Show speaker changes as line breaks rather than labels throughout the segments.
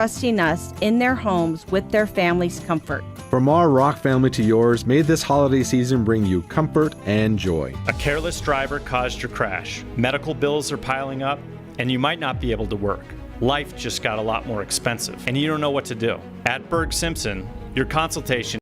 trusting us in their homes with their family's comfort.
From our Rock family to yours, may this holiday season bring you comfort and joy.
A careless driver caused your crash. Medical bills are piling up, and you might not be able to work. Life just got a lot more expensive, and you don't know what to do. At Berg Simpson, your consultation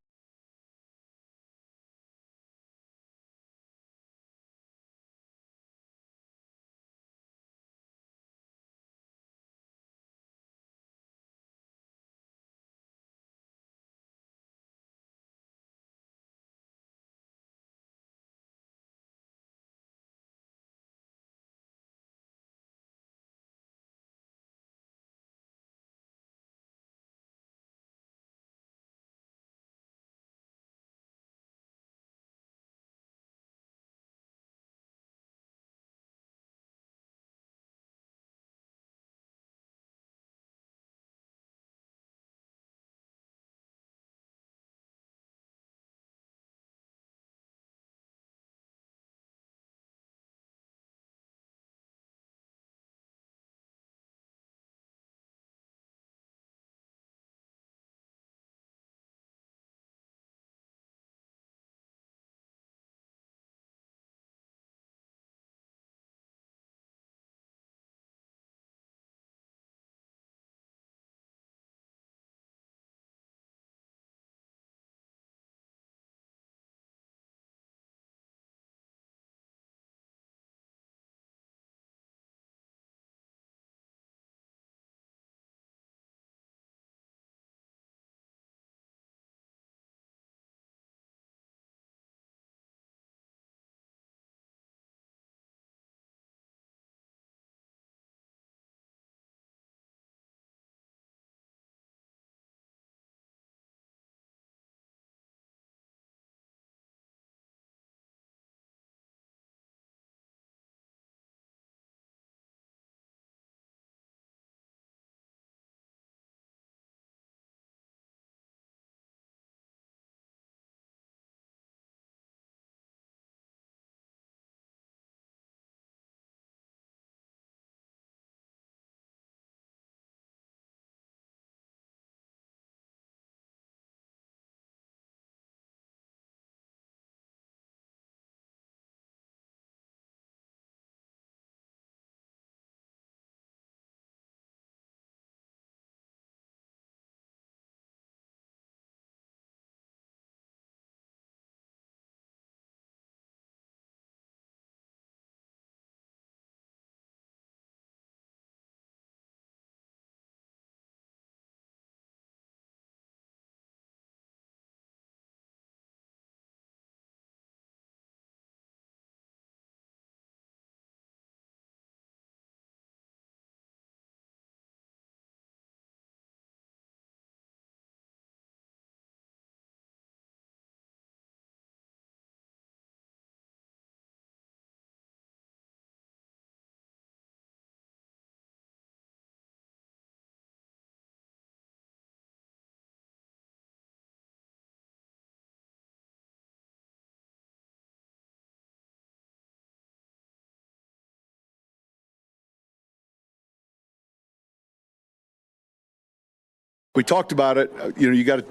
we talked about it. You got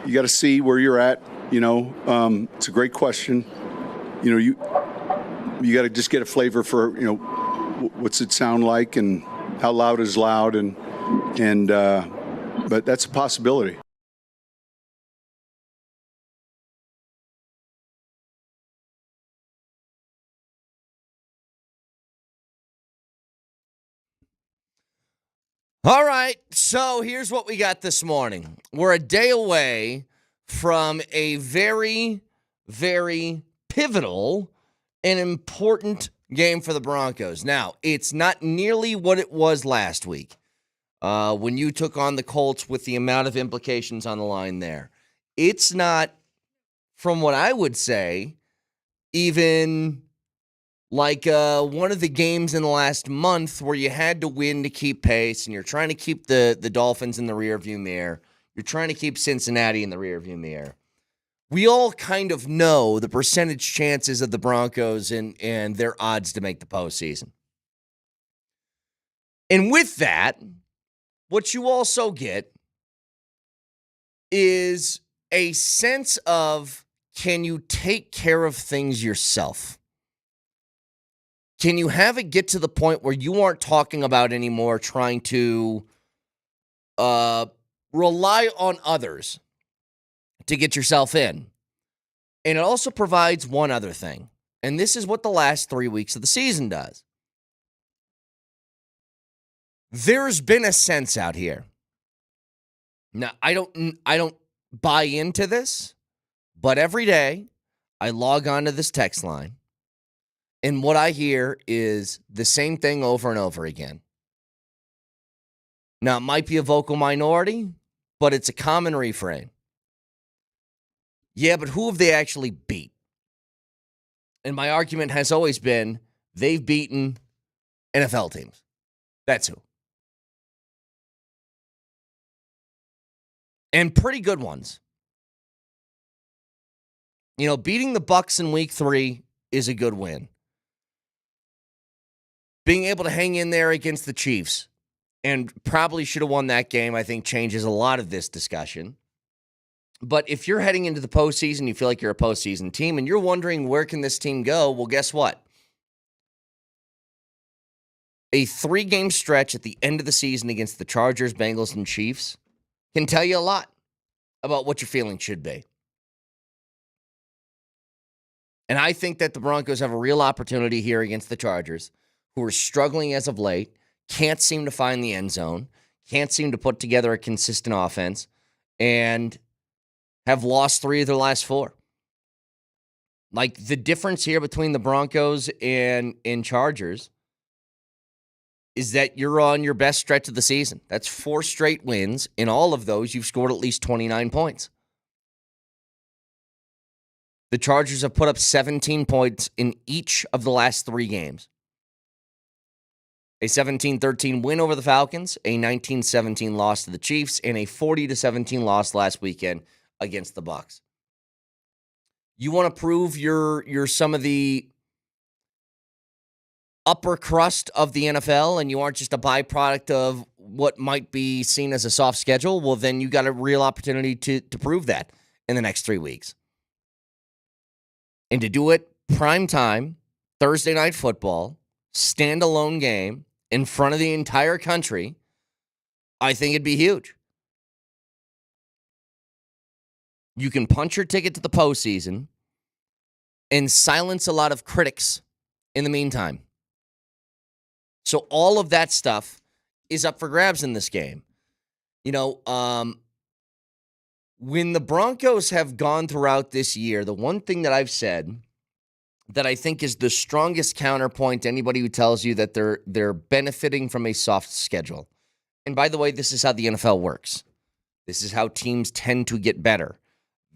to see where you're at. It's a great question. You got to just get a flavor for what's it sound like and how loud is loud, but that's a possibility.
All right, so here's what we got this morning. We're a day away from a very, very pivotal and important game for the Broncos. Now, it's not nearly what it was last week when you took on the Colts with the amount of implications on the line there. It's not, from what I would say, even like one of the games in the last month where you had to win to keep pace and you're trying to keep the Dolphins in the rearview mirror. You're trying to keep Cincinnati in the rearview mirror. We all kind of know the percentage chances of the Broncos and their odds to make the postseason. And with that, what you also get is a sense of, can you take care of things yourself? Can you have it get to the point where you aren't talking about anymore trying to rely on others to get yourself in? And it also provides one other thing, and this is what the last 3 weeks of the season does. There's been a sense out here. Now, I don't buy into this, but every day I log on to this text line, and what I hear is the same thing over and over again. Now, it might be a vocal minority, but it's a common refrain. Yeah, but who have they actually beat? And my argument has always been they've beaten NFL teams. That's who. And pretty good ones. You know, beating the Bucs in week 3 is a good win. Being able to hang in there against the Chiefs and probably should have won that game, I think changes a lot of this discussion. But if you're heading into the postseason, you feel like you're a postseason team, and you're wondering where can this team go, well, guess what? A 3-game stretch at the end of the season against the Chargers, Bengals, and Chiefs can tell you a lot about what your feelings should be. And I think that the Broncos have a real opportunity here against the Chargers, who are struggling as of late, can't seem to find the end zone, can't seem to put together a consistent offense, and have lost 3 of their last 4. Like, the difference here between the Broncos and Chargers is that you're on your best stretch of the season. That's 4 straight wins. In all of those, you've scored at least 29 points. The Chargers have put up 17 points in each of the last 3 games. A 17-13 win over the Falcons, a 19-17 loss to the Chiefs, and a 40-17 loss last weekend against the Bucs. You want to prove you're some of the upper crust of the NFL and you aren't just a byproduct of what might be seen as a soft schedule, well, then you got a real opportunity to prove that in the next 3 weeks. And to do it prime time, Thursday night football, standalone game in front of the entire country, I think it'd be huge. You can punch your ticket to the postseason and silence a lot of critics in the meantime. So all of that stuff is up for grabs in this game. You know, when the Broncos have gone throughout this year, the one thing that I've said that I think is the strongest counterpoint to anybody who tells you that they're benefiting from a soft schedule. And by the way, this is how the NFL works. This is how teams tend to get better.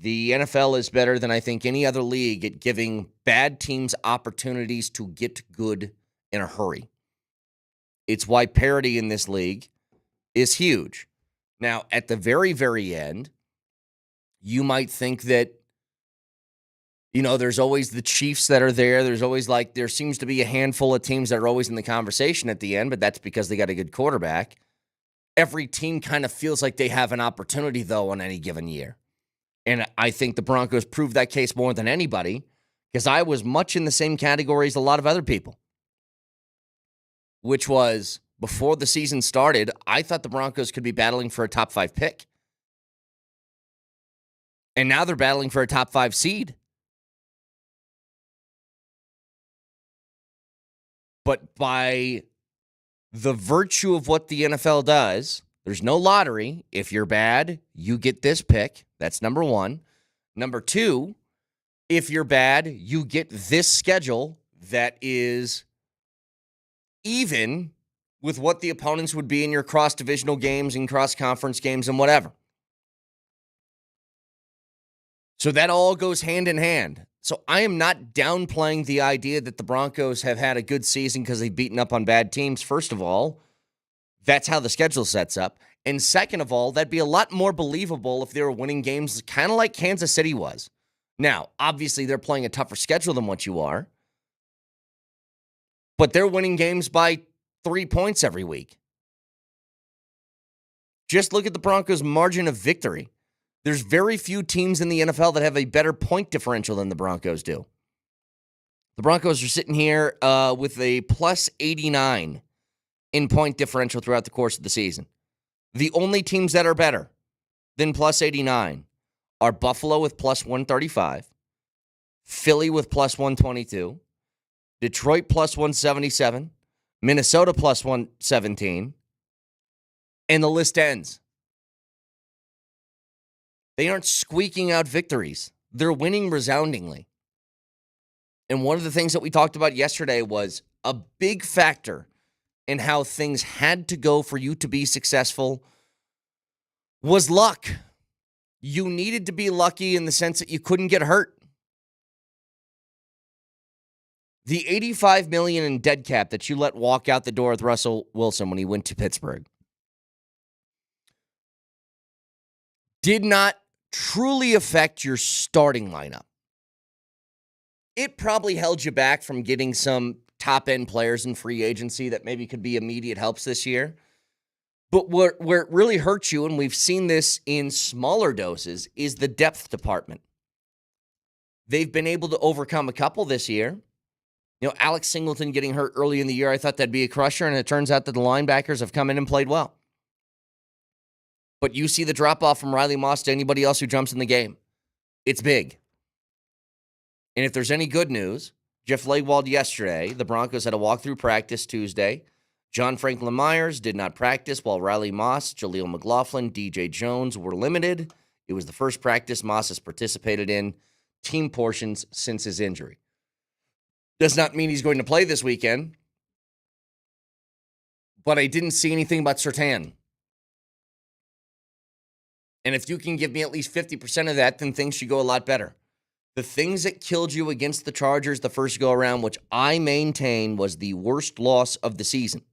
The NFL is better than I think any other league at giving bad teams opportunities to get good in a hurry. It's why parity in this league is huge. Now, at the very, very end, you might think that, you know, there's always the Chiefs that are there. There's always there seems to be a handful of teams that are always in the conversation at the end, but that's because they got a good quarterback. Every team kind of feels like they have an opportunity, though, on any given year. And I think the Broncos proved that case more than anybody because I was much in the same category as a lot of other people, which was before the season started, I thought the Broncos could be battling for a top 5 pick. And now they're battling for a top 5 seed. But by the virtue of what the NFL does, there's no lottery. If you're bad, you get this pick. That's number 1. Number 2, if you're bad, you get this schedule that is even with what the opponents would be in your cross-divisional games and cross-conference games and whatever. So that all goes hand in hand. So I am not downplaying the idea that the Broncos have had a good season because they've beaten up on bad teams. First of all, that's how the schedule sets up. And second of all, that'd be a lot more believable if they were winning games kind of like Kansas City was. Now, obviously, they're playing a tougher schedule than what you are. But they're winning games by 3 points every week. Just look at the Broncos' margin of victory. There's very few teams in the NFL that have a better point differential than the Broncos do. The Broncos are sitting here with a plus 89 in point differential throughout the course of the season. The only teams that are better than plus 89 are Buffalo with plus 135, Philly with plus 122, Detroit plus 177, Minnesota plus 117, and the list ends. They aren't squeaking out victories. They're winning resoundingly. And one of the things that we talked about yesterday was a big factor in how things had to go for you to be successful was luck. You needed to be lucky in the sense that you couldn't get hurt. The $85 million in dead cap that you let walk out the door with Russell Wilson when he went to Pittsburgh did not truly affect your starting lineup. It probably held you back from getting some top-end players in free agency that maybe could be immediate helps this year. But where it really hurts you, and we've seen this in smaller doses, is the depth department. They've been able to overcome a couple this year. You know, Alex Singleton getting hurt early in the year, I thought that'd be a crusher, and it turns out that the linebackers have come in and played well. But you see the drop-off from Riley Moss to anybody else who jumps in the game. It's big. And if there's any good news, Jeff Legwold yesterday, the Broncos had a walkthrough practice Tuesday. John Franklin Myers did not practice while Riley Moss, Jaleel McLaughlin, DJ Jones were limited. It was the first practice Moss has participated in team portions since his injury. Does not mean he's going to play this weekend. But I didn't see anything about Surtain. And if you can give me at least 50% of that, then things should go a lot better. The things that killed you against the Chargers the first go-around, which I maintain was the worst loss of the season.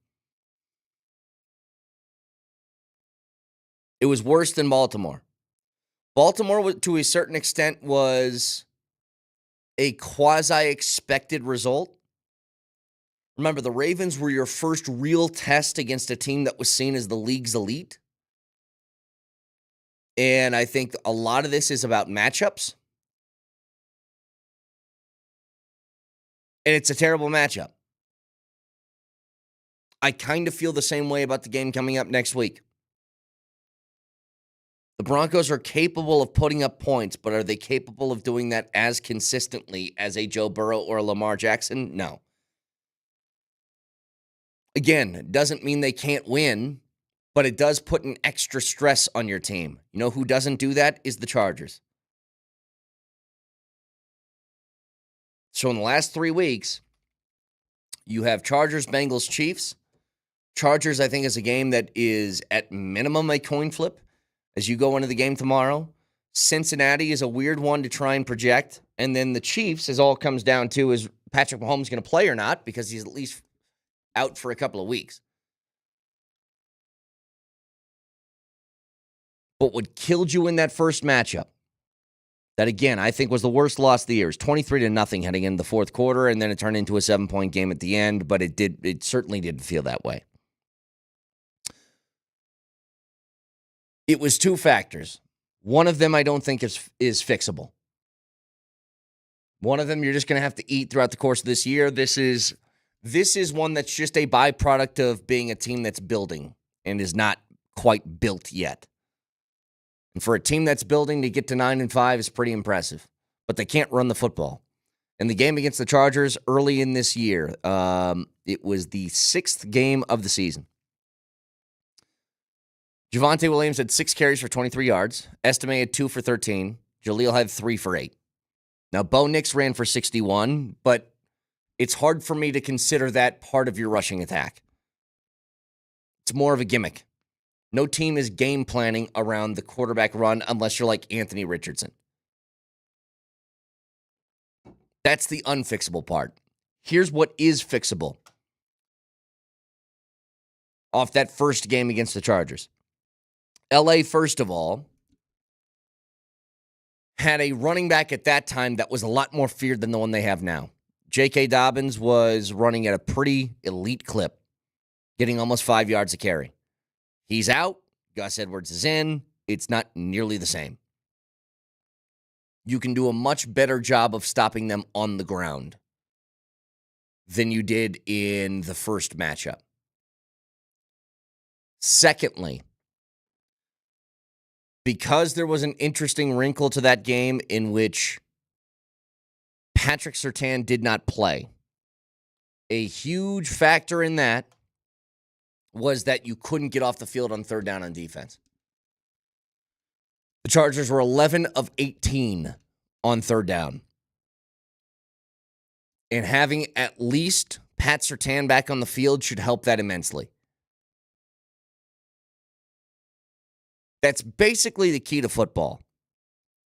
It was worse than Baltimore. Baltimore, to a certain extent, was a quasi-expected result. Remember, the Ravens were your first real test against a team that was seen as the league's elite. And I think a lot of this is about matchups. And it's a terrible matchup. I kind of feel the same way about the game coming up next week. The Broncos are capable of putting up points, but are they capable of doing that as consistently as a Joe Burrow or a Lamar Jackson? No. Again, it doesn't mean they can't win, but it does put an extra stress on your team. You know who doesn't do that is the Chargers. So in the last 3 weeks, you have Chargers, Bengals, Chiefs. Chargers, I think, is a game that is at minimum a coin flip as you go into the game tomorrow. Cincinnati is a weird one to try and project. And then the Chiefs, as all comes down to, is Patrick Mahomes going to play or not, because he's at least out for a couple of weeks. But what killed you in that first matchup, that, again, I think was the worst loss of the year, is 23-0 heading into the fourth quarter, and then it turned into a 7-point game at the end, but it certainly didn't feel that way. It was two factors. One of them I don't think is fixable. One of them you're just going to have to eat throughout the course of this year. This is one that's just a byproduct of being a team that's building and is not quite built yet. And for a team that's building to get to 9-5 is pretty impressive. But they can't run the football. And the game against the Chargers early in this year, it was the 6th game of the season. Javonte Williams had 6 carries for 23 yards. Estime had 2 for 13. Jaleel had 3 for 8. Now, Bo Nix ran for 61, but it's hard for me to consider that part of your rushing attack. It's more of a gimmick. No team is game planning around the quarterback run unless you're like Anthony Richardson. That's the unfixable part. Here's what is fixable off that first game against the Chargers. LA, first of all, had a running back at that time that was a lot more feared than the one they have now. J.K. Dobbins was running at a pretty elite clip, getting almost 5 yards a carry. He's out. Gus Edwards is in. It's not nearly the same. You can do a much better job of stopping them on the ground than you did in the first matchup. Secondly, because there was an interesting wrinkle to that game in which Patrick Surtain did not play, a huge factor in that was that you couldn't get off the field on third down on defense. The Chargers were 11 of 18 on third down. And having at least Pat Surtain back on the field should help that immensely. That's basically the key to football.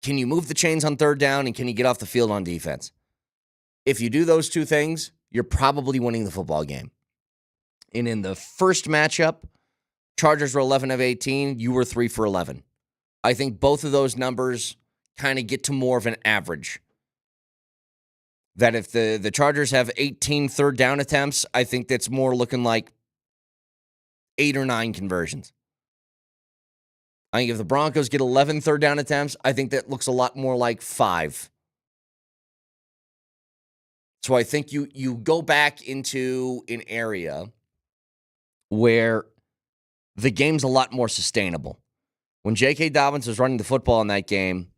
Can you move the chains on third down, and can you get off the field on defense? If you do those two things, you're probably winning the football game. And in the first matchup, Chargers were 11 of 18. You were 3 for 11. I think both of those numbers kind of get to more of an average. That if the Chargers have 18 third down attempts, I think that's more looking like 8 or 9 conversions. I think if the Broncos get 11 third down attempts, I think that looks a lot more like 5. So I think you go back into an area where the game's a lot more sustainable. When J.K. Dobbins was running the football in that game,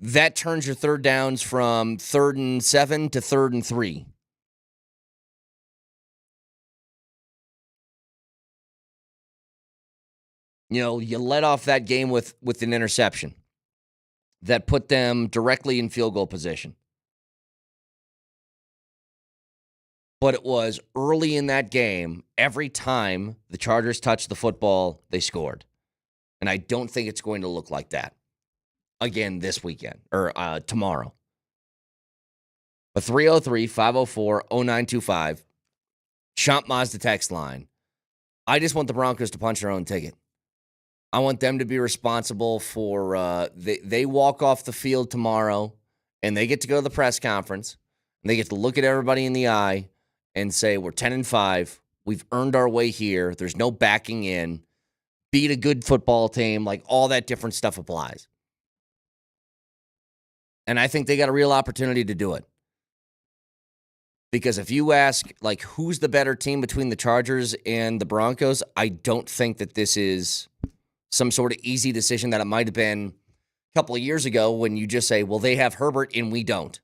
that turns your third downs from 3rd and 7 to 3rd and 3. You know, you let off that game with an interception that put them directly in field goal position. But it was early in that game, every time the Chargers touched the football, they scored. And I don't think it's going to look like that again this weekend or tomorrow. But 303-504-0925, Champ Mazda text line. I just want the Broncos to punch their own ticket. I want them to be responsible for they walk off the field tomorrow and they get to go to the press conference and they get to look at everybody in the eye and say, we're 10-5. We've earned our way here. There's no backing in. Beat a good football team. Like, all that different stuff applies. And I think they got a real opportunity to do it. Because if you ask, like, who's the better team between the Chargers and the Broncos, I don't think that this is some sort of easy decision that it might have been a couple of years ago when you just say, well, they have Herbert and we don't.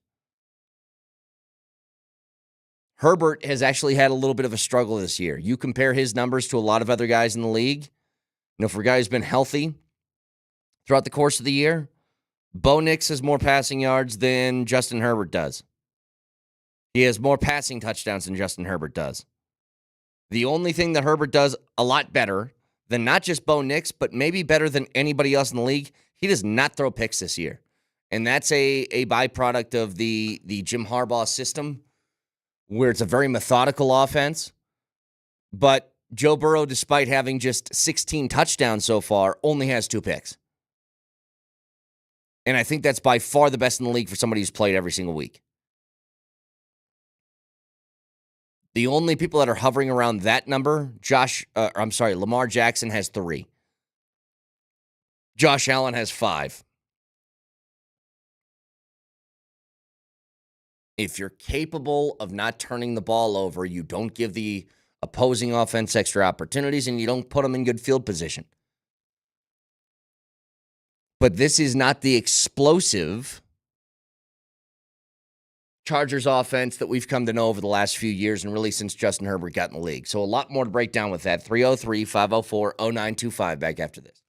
Herbert has actually had a little bit of a struggle this year. You compare his numbers to a lot of other guys in the league. You know, for a guy who's been healthy throughout the course of the year, Bo Nix has more passing yards than Justin Herbert does. He has more passing touchdowns than Justin Herbert does. The only thing that Herbert does a lot better than not just Bo Nix, but maybe better than anybody else in the league, he does not throw picks this year. And that's a byproduct of the Jim Harbaugh system, where it's a very methodical offense. But Joe Burrow, despite having just 16 touchdowns so far, only has 2 picks. And I think that's by far the best in the league for somebody who's played every single week. The only people that are hovering around that number, Lamar Jackson has 3. Josh Allen has 5. If you're capable of not turning the ball over, you don't give the opposing offense extra opportunities, and you don't put them in good field position. But this is not the explosive Chargers offense that we've come to know over the last few years and really since Justin Herbert got in the league. So a lot more to break down with that. 303-504-0925 back after this.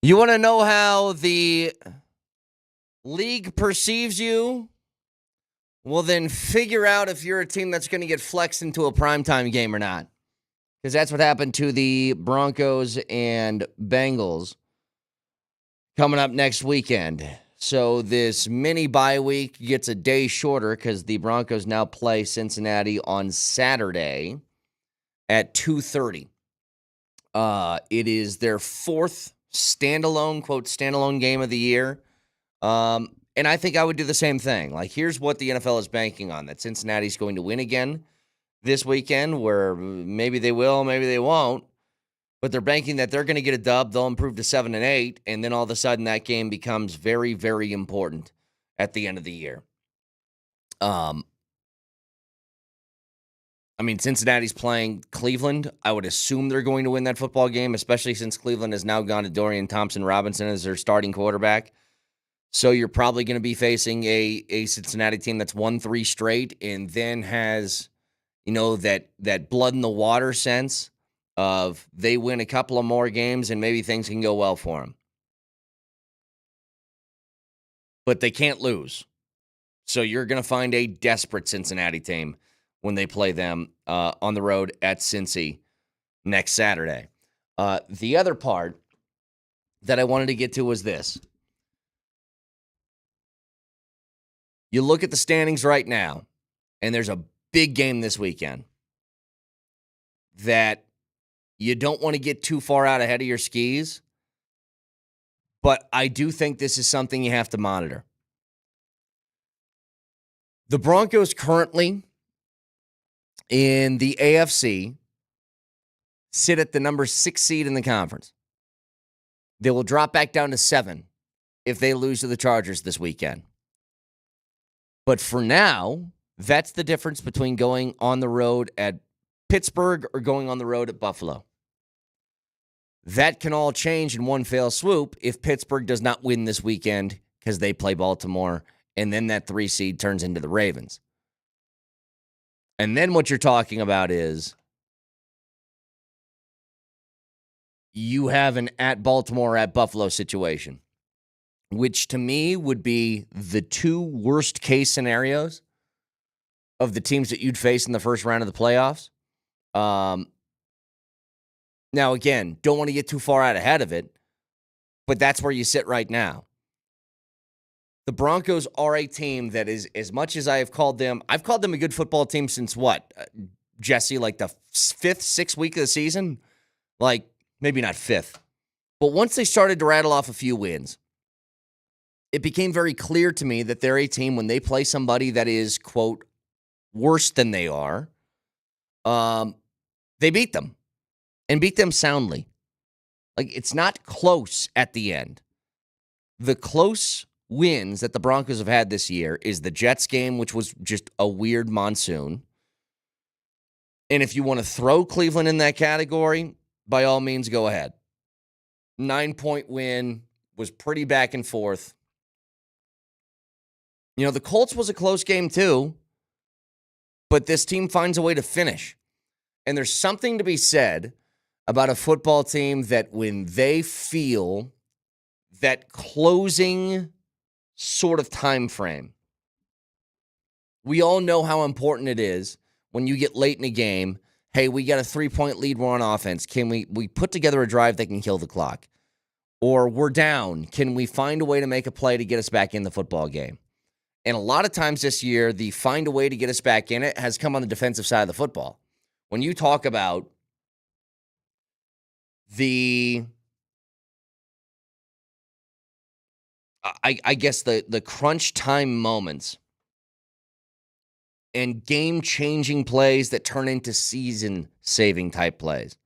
You want to know how the league perceives you? Well, then figure out if you're a team that's going to get flexed into a primetime game or not. Because that's what happened to the Broncos and Bengals coming up next weekend. So this mini bye week gets a day shorter because the Broncos now play Cincinnati on Saturday at 2:30. It is their fourth standalone, quote, standalone game of the year. And I think I would do the same thing. Like, here's what the NFL is banking on, that Cincinnati's going to win again this weekend, where maybe they will, maybe they won't. But they're banking that they're going to get a dub, they'll improve to 7-8, and then all of a sudden that game becomes very, very important at the end of the year. I mean, Cincinnati's playing Cleveland. I would assume they're going to win that football game, especially since Cleveland has now gone to Dorian Thompson-Robinson as their starting quarterback. So you're probably going to be facing a Cincinnati team that's won 3 straight and then has, you know, that blood in the water sense of they win a couple of more games and maybe things can go well for them. But they can't lose. So you're going to find a desperate Cincinnati team when they play them on the road at Cincy next Saturday. The other part that I wanted to get to was this. You look at the standings right now, and there's a big game this weekend that you don't want to get too far out ahead of your skis, but I do think this is something you have to monitor. The Broncos currently in the AFC sit at the number 6 seed in the conference. They will drop back down to 7 if they lose to the Chargers this weekend. But for now, that's the difference between going on the road at Pittsburgh or going on the road at Buffalo. That can all change in one fell swoop if Pittsburgh does not win this weekend because they play Baltimore, and then that 3 seed turns into the Ravens. And then what you're talking about is you have an at Baltimore, at Buffalo situation, which to me would be the 2 worst case scenarios of the teams that you'd face in the first round of the playoffs. Now, again, don't want to get too far out ahead of it, but that's where you sit right now. The Broncos are a team that is, as much as I've called them a good football team since what, Jesse, like the 5th, 6th week of the season? Like, maybe not 5th. But once they started to rattle off a few wins, it became very clear to me that they're a team when they play somebody that is, quote, worse than they are, they beat them and beat them soundly. Like, it's not close at the end. The close wins that the Broncos have had this year is the Jets game, which was just a weird monsoon. And if you want to throw Cleveland in that category, by all means, go ahead. 9-point win, was pretty back and forth. You know, the Colts was a close game too, but this team finds a way to finish. And there's something to be said about a football team that when they feel that closing sort of time frame, we all know how important it is when you get late in a game. Hey, we got a 3-point lead, we're on offense. Can we put together a drive that can kill the clock? Or we're down. Can we find a way to make a play to get us back in the football game? And a lot of times this year, the find a way to get us back in it has come on the defensive side of the football. When you talk about the, I guess the crunch time moments and game-changing plays that turn into season-saving type plays,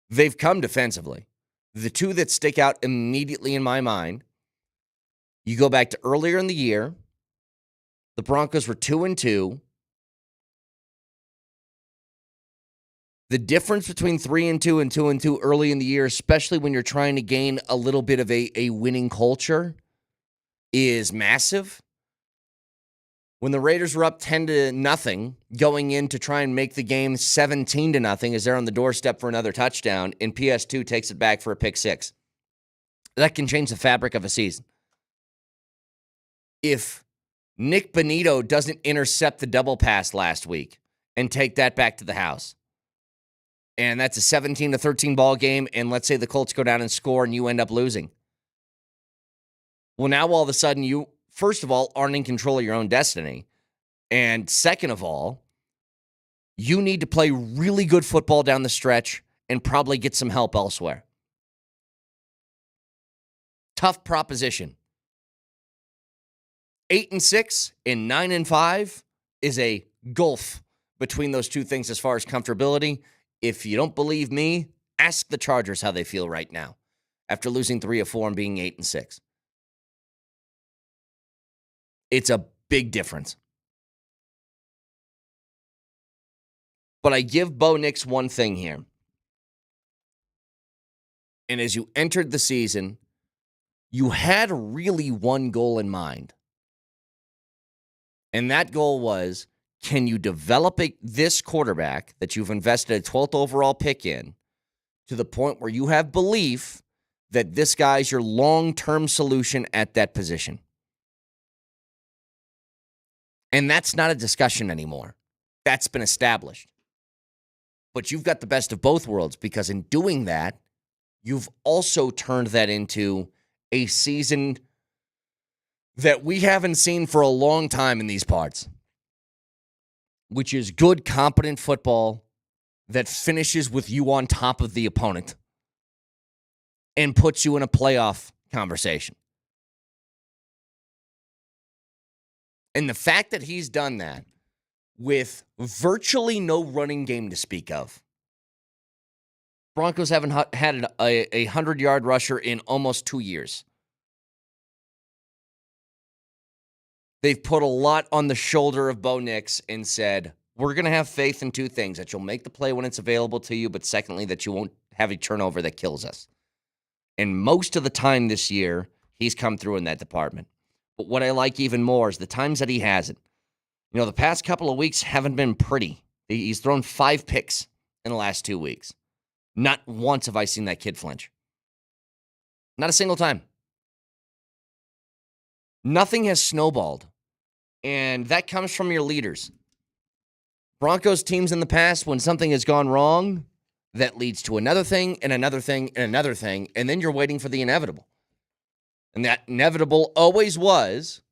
they've come defensively. The 2 that stick out immediately in my mind, you go back to earlier in the year, the Broncos were 2-2. The difference between 3-2 and 2-2 early in the year, especially when you're trying to gain a little bit of a winning culture, is massive. When the Raiders were up 10-0 going in to try and make the game 17-0 as they're on the doorstep for another touchdown, and PS2 takes it back for a pick six. That can change the fabric of a season. If Nick Bonito doesn't intercept the double pass last week and take that back to the house, and that's a 17-13 ball game, and let's say the Colts go down and score and you end up losing. Well, now all of a sudden you, first of all, aren't in control of your own destiny. And second of all, you need to play really good football down the stretch and probably get some help elsewhere. Tough proposition. 8-6 and 9-5 is a gulf between those two things as far as comfortability. If you don't believe me, ask the Chargers how they feel right now after losing 3 of 4 and being 8-6. It's a big difference. But I give Bo Nix one thing here. And as you entered the season, you had really one goal in mind. And that goal was, can you develop this quarterback that you've invested a 12th overall pick in to the point where you have belief that this guy's your long-term solution at that position? And that's not a discussion anymore. That's been established. But you've got the best of both worlds, because in doing that, you've also turned that into a season that we haven't seen for a long time in these parts, which is good, competent football that finishes with you on top of the opponent and puts you in a playoff conversation. And the fact that he's done that with virtually no running game to speak of. Broncos haven't had a 100-yard rusher in almost 2 years. They've put a lot on the shoulder of Bo Nix and said, we're going to have faith in two things, that you'll make the play when it's available to you, but secondly, that you won't have a turnover that kills us. And most of the time this year, he's come through in that department. But what I like even more is the times that he hasn't. You know, the past couple of weeks haven't been pretty. He's thrown 5 picks in the last 2 weeks. Not once have I seen that kid flinch. Not a single time. Nothing has snowballed. And that comes from your leaders. Broncos teams in the past, when something has gone wrong, that leads to another thing and another thing and another thing, and then you're waiting for the inevitable. And that inevitable always was,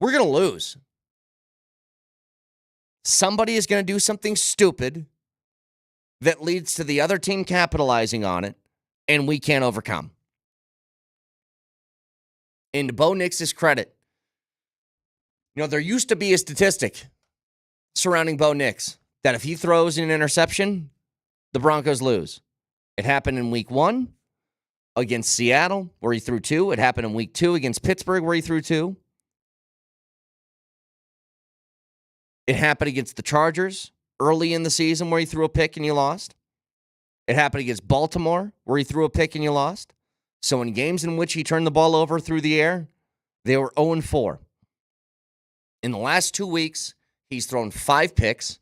we're going to lose. Somebody is going to do something stupid that leads to the other team capitalizing on it, and we can't overcome. And to Bo Nix's credit, you know, there used to be a statistic surrounding Bo Nix that if he throws an interception, the Broncos lose. It happened in week 1 against Seattle, where he threw 2. It happened in week 2 against Pittsburgh, where he threw 2. It happened against the Chargers early in the season, where he threw a pick and you lost. It happened against Baltimore, where he threw a pick and you lost. So in games in which he turned the ball over through the air, they were 0-4. In the last 2 weeks, he's thrown 5 picks,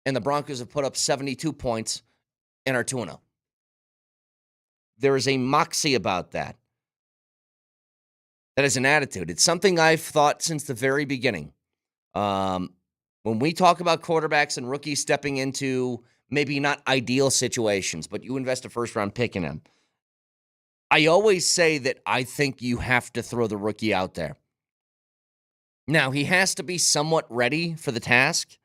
and the Broncos have put up 72 points and are 2-0. There is a moxie about that. That is an attitude. It's something I've thought since the very beginning. When we talk about quarterbacks and rookies stepping into maybe not ideal situations, but you invest a first-round pick in him, I always say that I think you have to throw the rookie out there. Now, he has to be somewhat ready for the task.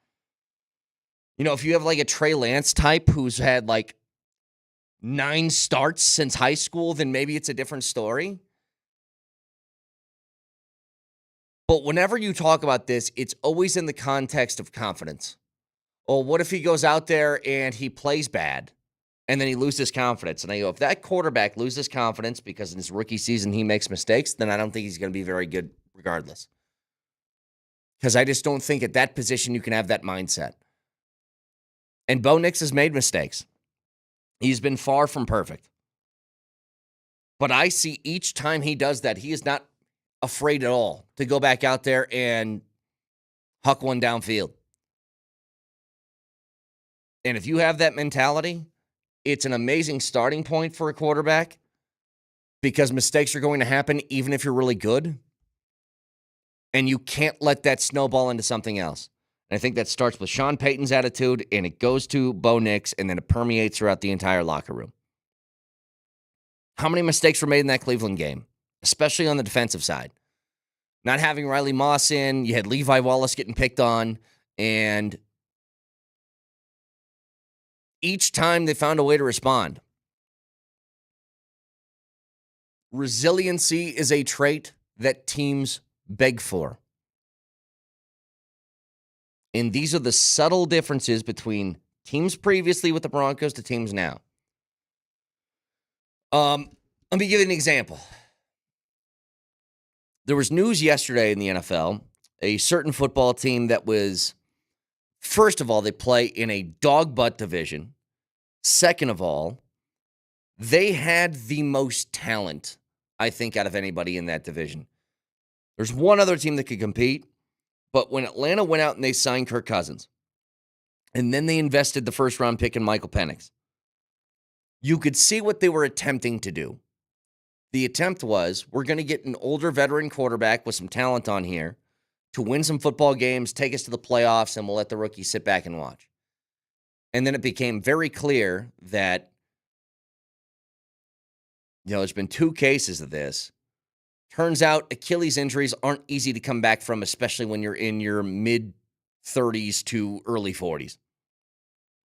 You know, if you have like a Trey Lance type who's had like 9 starts since high school, then maybe it's a different story. But whenever you talk about this, it's always in the context of confidence. Well, what if he goes out there and he plays bad and then he loses confidence? And I go, if that quarterback loses confidence because in his rookie season he makes mistakes, then I don't think he's going to be very good regardless. Because I just don't think at that position you can have that mindset. And Bo Nix has made mistakes. He's been far from perfect. But I see each time he does that, he is not afraid at all to go back out there and huck one downfield. And if you have that mentality, it's an amazing starting point for a quarterback because mistakes are going to happen even if you're really good. And you can't let that snowball into something else. And I think that starts with Sean Payton's attitude, and it goes to Bo Nix, and then it permeates throughout the entire locker room. How many mistakes were made in that Cleveland game, especially on the defensive side? Not having Riley Moss in, you had Levi Wallace getting picked on, and each time they found a way to respond. Resiliency is a trait that teams beg for. And these are the subtle differences between teams previously with the Broncos to teams now. Let me give you an example. There was news yesterday in the NFL, a certain football team that was, first of all, they play in a dog butt division. Second of all, they had the most talent, I think, out of anybody in that division. There's one other team that could compete, but when Atlanta went out and they signed Kirk Cousins, and then they invested the first-round pick in Michael Penix, you could see what they were attempting to do. The attempt was, we're going to get an older veteran quarterback with some talent on here to win some football games, take us to the playoffs, and we'll let the rookies sit back and watch. And then it became very clear that, there's been 2 cases of this. Turns out Achilles injuries aren't easy to come back from, especially when you're in your mid-30s to early 40s.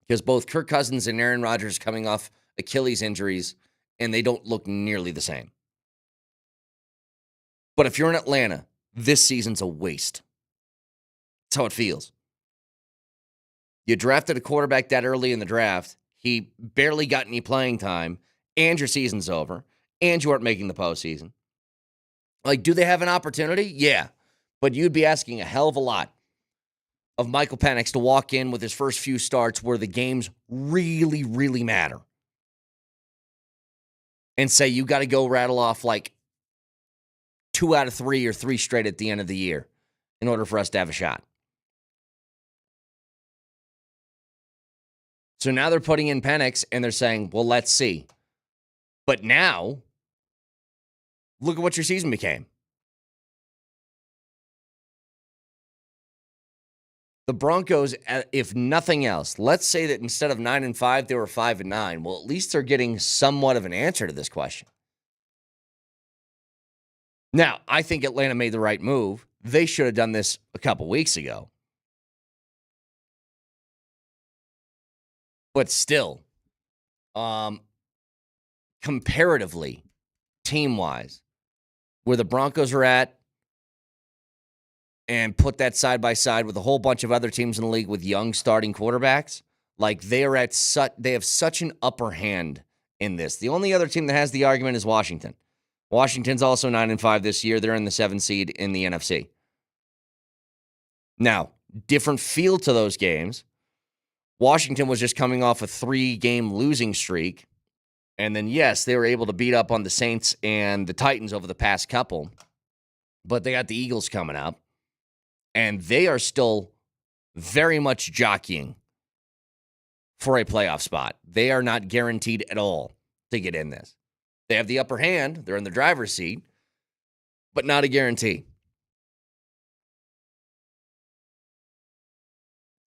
Because both Kirk Cousins and Aaron Rodgers are coming off Achilles injuries, and they don't look nearly the same. But if you're in Atlanta, this season's a waste. That's how it feels. You drafted a quarterback that early in the draft. He barely got any playing time, and your season's over, and you aren't making the postseason. Like, do they have an opportunity? Yeah. But you'd be asking a hell of a lot of Michael Penix to walk in with his first few starts where the games really, really matter. And say you got to go rattle off like 2 out of 3 or 3 straight at the end of the year in order for us to have a shot. So now they're putting in Penix and they're saying, well, let's see. But now, look at what your season became. The Broncos, if nothing else, let's say that instead of 9-5, they were 5-9. Well, at least they're getting somewhat of an answer to this question. Now, I think Atlanta made the right move. They should have done this a couple weeks ago. But still, comparatively, team-wise, where the Broncos are at, and put that side by side with a whole bunch of other teams in the league with young starting quarterbacks, like they have such an upper hand in this. The only other team that has the argument is Washington. Washington's also 9-5 this year. They're in the 7th seed in the NFC. Now, different feel to those games. Washington was just coming off a 3-game losing streak. And then, yes, they were able to beat up on the Saints and the Titans over the past couple. But they got the Eagles coming up. And they are still very much jockeying for a playoff spot. They are not guaranteed at all to get in this. They have the upper hand. They're in the driver's seat, but not a guarantee.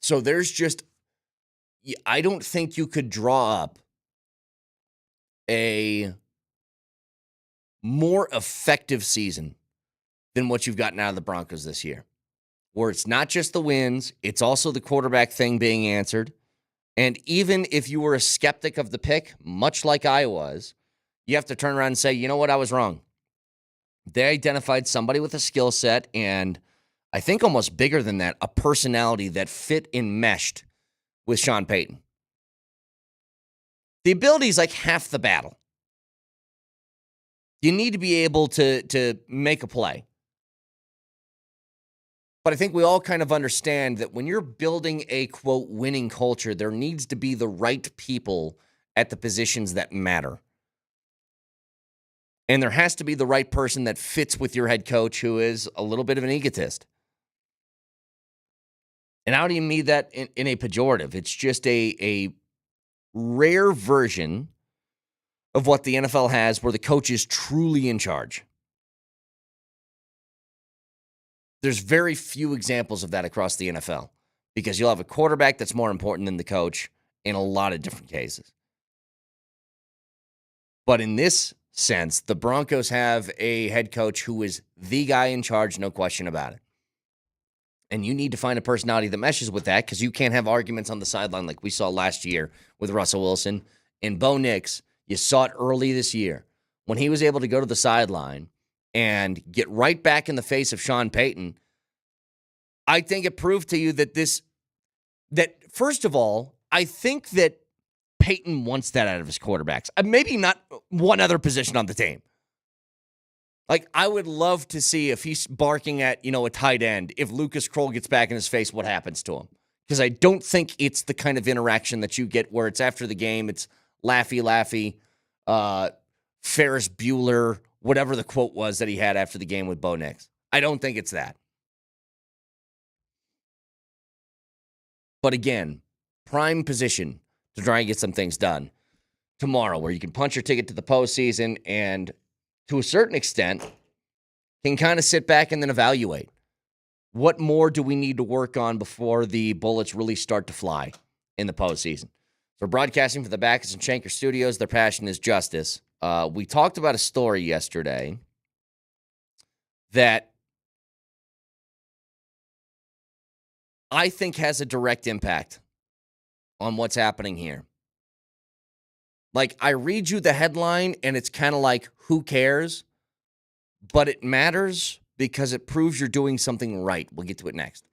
So there's just, I don't think you could draw up a more effective season than what you've gotten out of the Broncos this year, where it's not just the wins, it's also the quarterback thing being answered. And even if you were a skeptic of the pick, much like I was, you have to turn around and say, you know what, I was wrong. They identified somebody with a skill set and I think almost bigger than that, a personality that fit and meshed with Sean Payton. The ability is like half the battle. You need to be able to make a play. But I think we all kind of understand that when you're building a, quote, winning culture, there needs to be the right people at the positions that matter. And there has to be the right person that fits with your head coach who is a little bit of an egotist. And how do you mean that in a pejorative? It's just a rare version of what the NFL has where the coach is truly in charge. There's very few examples of that across the NFL because you'll have a quarterback that's more important than the coach in a lot of different cases. But in this sense, the Broncos have a head coach who is the guy in charge, no question about it. And you need to find a personality that meshes with that because you can't have arguments on the sideline like we saw last year with Russell Wilson. And Bo Nix, you saw it early this year when he was able to go to the sideline and get right back in the face of Sean Payton. I think it proved to you that first of all, I think that Payton wants that out of his quarterbacks. Maybe not one other position on the team. Like, I would love to see if he's barking at, a tight end, if Lucas Kroll gets back in his face, what happens to him? Because I don't think it's the kind of interaction that you get where it's after the game, it's laughy, Ferris Bueller, whatever the quote was that he had after the game with Bo Nix. I don't think it's that. But again, prime position to try and get some things done tomorrow where you can punch your ticket to the postseason and to a certain extent can kind of sit back and then evaluate. What more do we need to work on before the bullets really start to fly in the postseason? So broadcasting for the Backus and Schenker Studios, their passion is justice. We talked about a story yesterday that I think has a direct impact on what's happening here. Like, I read you the headline, and it's kind of like, who cares? But it matters because it proves you're doing something right. We'll get to it next.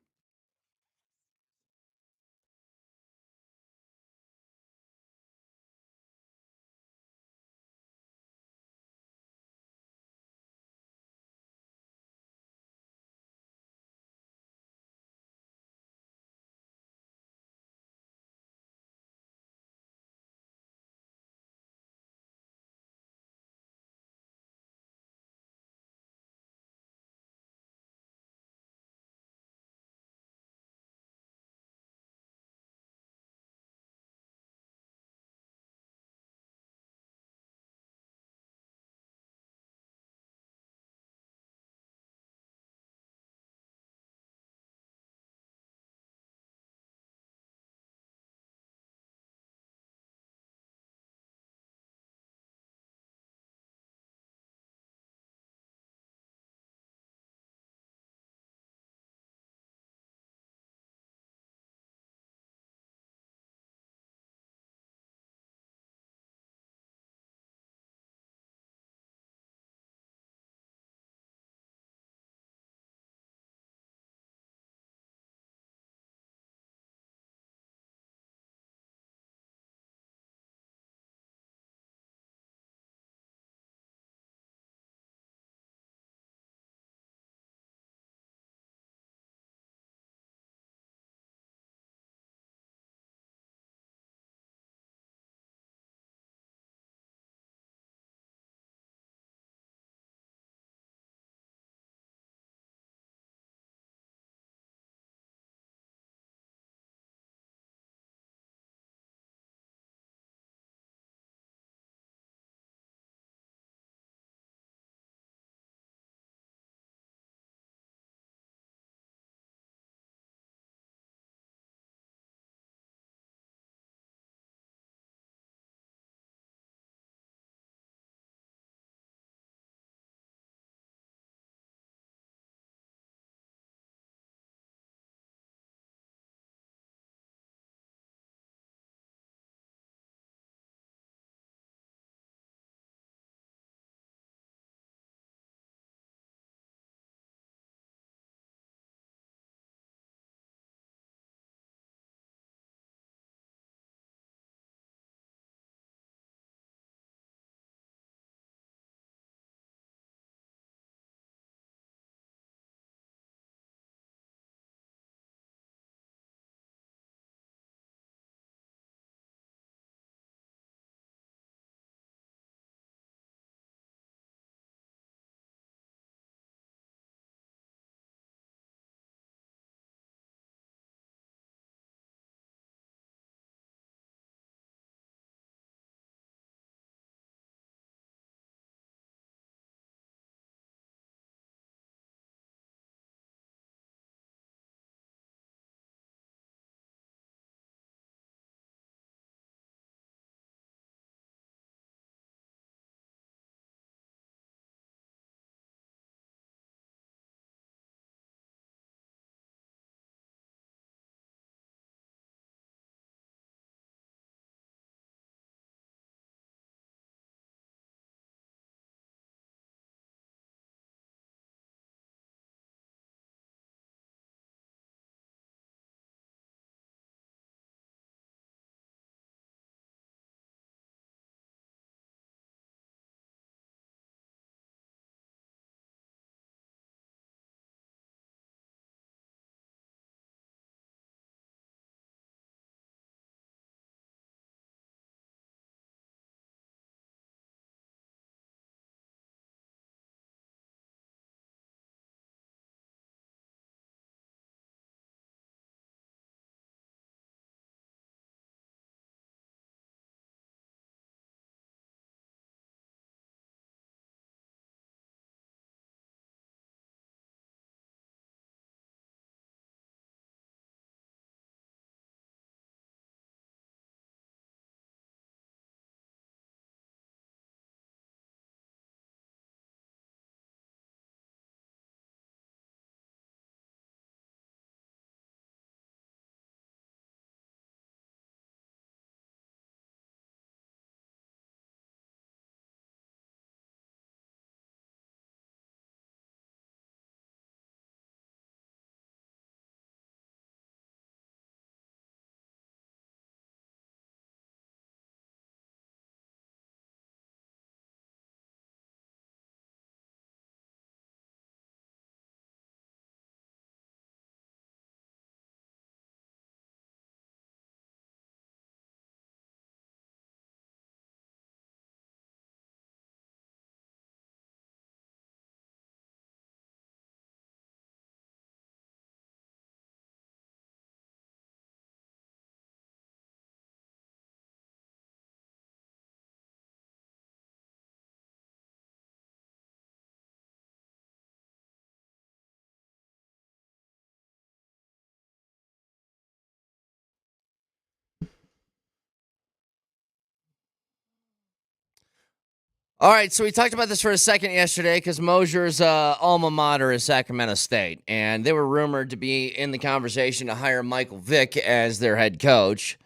All right, so we talked about this for a second yesterday because Mosier's alma mater is Sacramento State, and they were rumored to be in the conversation to hire Michael Vick as their head coach.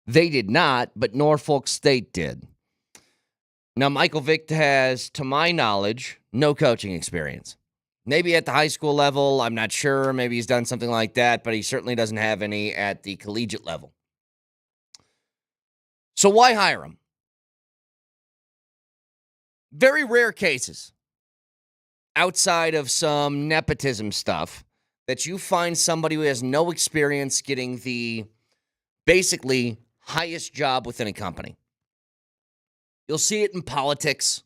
They did not, but Norfolk State did. Now, Michael Vick has, to my knowledge, no coaching experience. Maybe at the high school level, I'm not sure. Maybe he's done something like that, but he certainly doesn't have any at the collegiate level. So why hire him? Very rare cases, outside of some nepotism stuff, that you find somebody who has no experience getting the basically highest job within a company. You'll see it in politics.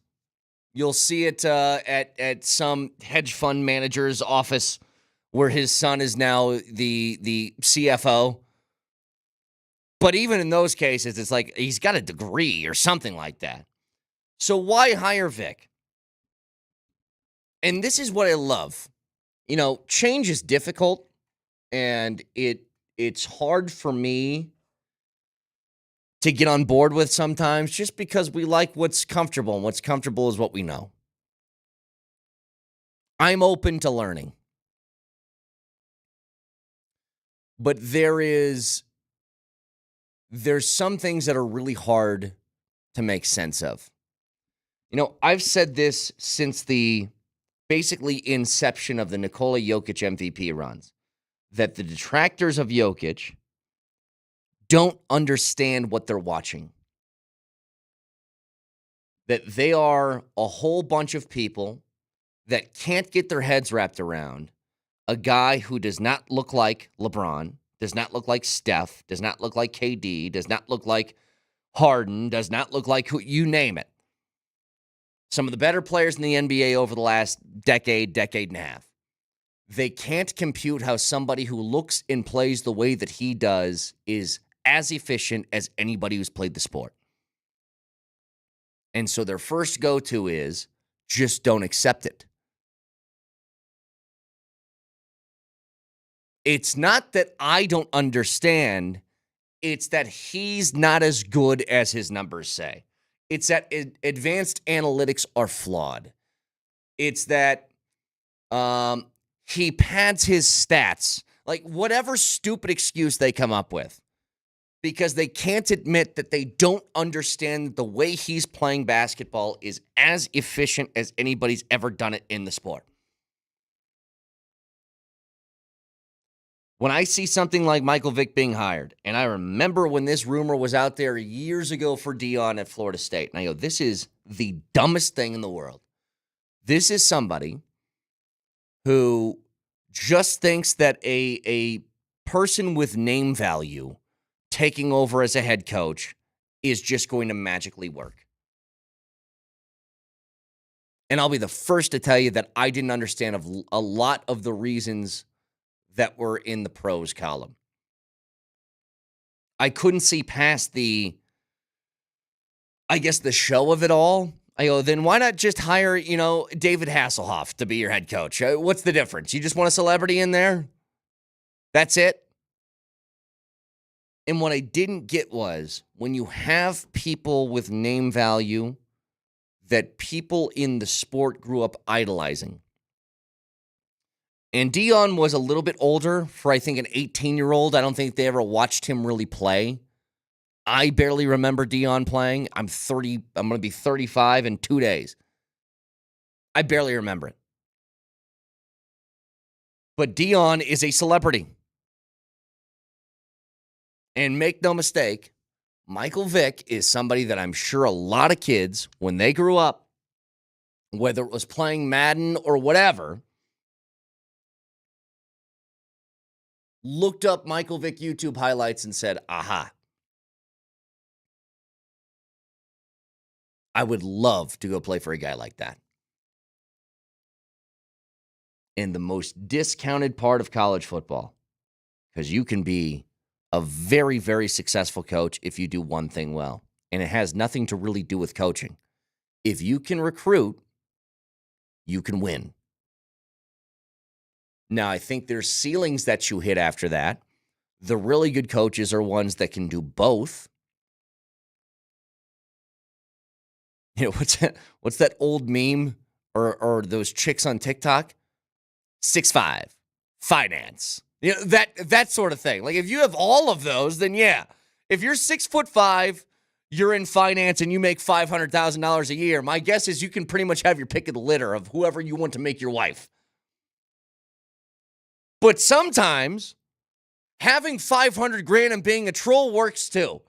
You'll see it at some hedge fund manager's office where his son is now the CFO. But even in those cases, it's like he's got a degree or something like that. So why hire Vic? And this is what I love. You know, change is difficult, and it's hard for me to get on board with sometimes just because we like what's comfortable, and what's comfortable is what we know. I'm open to learning. But there's some things that are really hard to make sense of. You know, I've said this since the basically inception of the Nikola Jokic MVP runs, that the detractors of Jokic don't understand what they're watching. That they are a whole bunch of people that can't get their heads wrapped around a guy who does not look like LeBron, does not look like Steph, does not look like KD, does not look like Harden, does not look like who, you name it. Some of the better players in the NBA over the last decade and a half. They can't compute how somebody who looks and plays the way that he does is as efficient as anybody who's played the sport. And so their first go-to is just don't accept it. It's not that I don't understand. It's that he's not as good as his numbers say. It's that advanced analytics are flawed. It's that he pads his stats, like whatever stupid excuse they come up with, because they can't admit that they don't understand the way he's playing basketball is as efficient as anybody's ever done it in the sport. When I see something like Michael Vick being hired, and I remember when this rumor was out there years ago for Deion at Florida State, and I go, this is the dumbest thing in the world. This is somebody who just thinks that a person with name value taking over as a head coach is just going to magically work. And I'll be the first to tell you that I didn't understand a lot of the reasons that were in the pros column. I couldn't see past the show of it all. I go, then why not just hire, David Hasselhoff to be your head coach? What's the difference? You just want a celebrity in there? That's it? And what I didn't get was when you have people with name value that people in the sport grew up idolizing. And Deion was a little bit older for, I think, an 18-year-old. I don't think they ever watched him really play. I barely remember Deion playing. I'm going to be 35 in 2 days. I barely remember it. But Deion is a celebrity. And make no mistake, Michael Vick is somebody that I'm sure a lot of kids, when they grew up, whether it was playing Madden or whatever, looked up Michael Vick YouTube highlights and said, aha. I would love to go play for a guy like that. In the most discounted part of college football, because you can be a very, very successful coach if you do one thing well. And it has nothing to really do with coaching. If you can recruit, you can win. Now, I think there's ceilings that you hit after that. The really good coaches are ones that can do both. What's that old meme or those chicks on TikTok? 6'5", finance. That sort of thing. Like if you have all of those, then yeah. If you're 6'5", you're in finance and you make $500,000 a year, my guess is you can pretty much have your pick of the litter of whoever you want to make your wife. But sometimes having $500,000 and being a troll works too.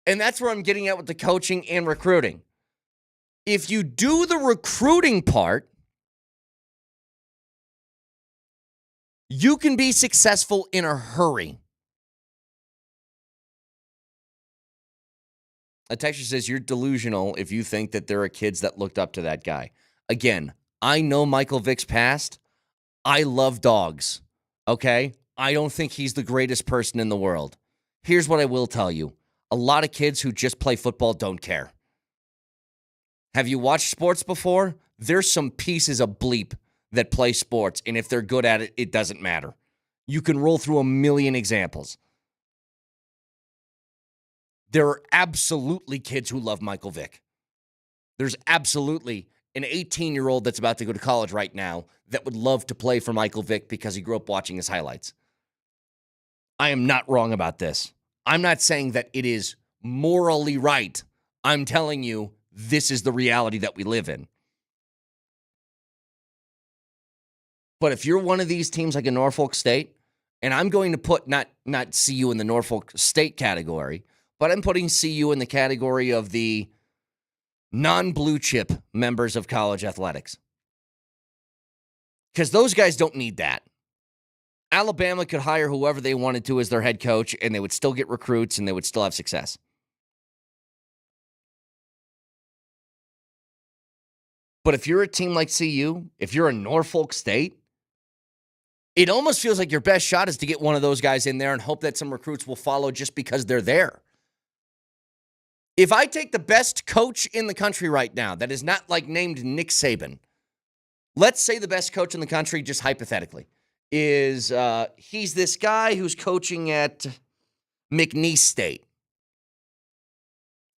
And that's where I'm getting at with the coaching and recruiting. If you do the recruiting part, you can be successful in a hurry. A texter says you're delusional if you think that there are kids that looked up to that guy. Again, I know Michael Vick's past. I love dogs, okay? I don't think he's the greatest person in the world. Here's what I will tell you. A lot of kids who just play football don't care. Have you watched sports before? There's some pieces of bleep that play sports, and if they're good at it, it doesn't matter. You can roll through a million examples. There are absolutely kids who love Michael Vick. There's absolutely an 18-year-old that's about to go to college right now that would love to play for Michael Vick because he grew up watching his highlights. I am not wrong about this. I'm not saying that it is morally right. I'm telling you, this is the reality that we live in. But if you're one of these teams like a Norfolk State, and I'm going to put not CU in the Norfolk State category, but I'm putting CU in the category of the non-blue chip members of college athletics. Because those guys don't need that. Alabama could hire whoever they wanted to as their head coach, and they would still get recruits, and they would still have success. But if you're a team like CU, if you're a Norfolk State, it almost feels like your best shot is to get one of those guys in there and hope that some recruits will follow just because they're there. If I take the best coach in the country right now that is not like named Nick Saban, let's say the best coach in the country, just hypothetically, is he's this guy who's coaching at McNeese State.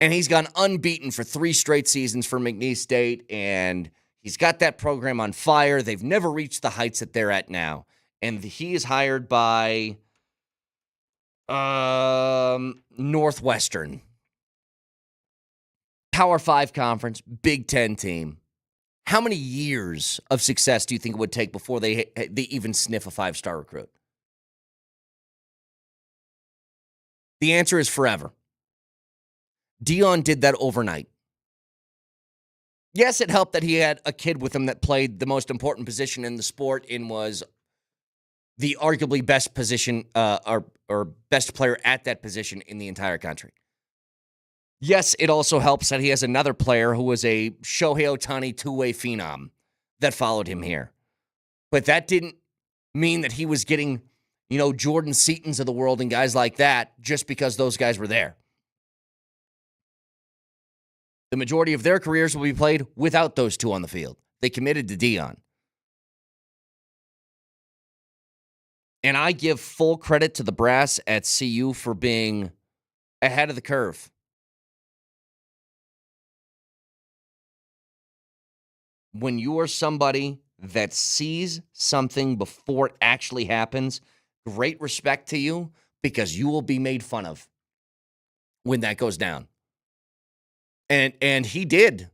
And he's gone unbeaten for 3 straight seasons for McNeese State, and he's got that program on fire. They've never reached the heights that they're at now. And he is hired by Northwestern. Power 5 conference, Big Ten team. How many years of success do you think it would take before they even sniff a 5-star recruit? The answer is forever. Deion did that overnight. Yes, it helped that he had a kid with him that played the most important position in the sport and was the arguably best position or best player at that position in the entire country. Yes, it also helps that he has another player who was a Shohei Ohtani two-way phenom that followed him here. But that didn't mean that he was getting, Jordan Seatons of the world and guys like that just because those guys were there. The majority of their careers will be played without those two on the field. They committed to Deion. And I give full credit to the brass at CU for being ahead of the curve. When you are somebody that sees something before it actually happens, great respect to you because you will be made fun of when that goes down. And he did.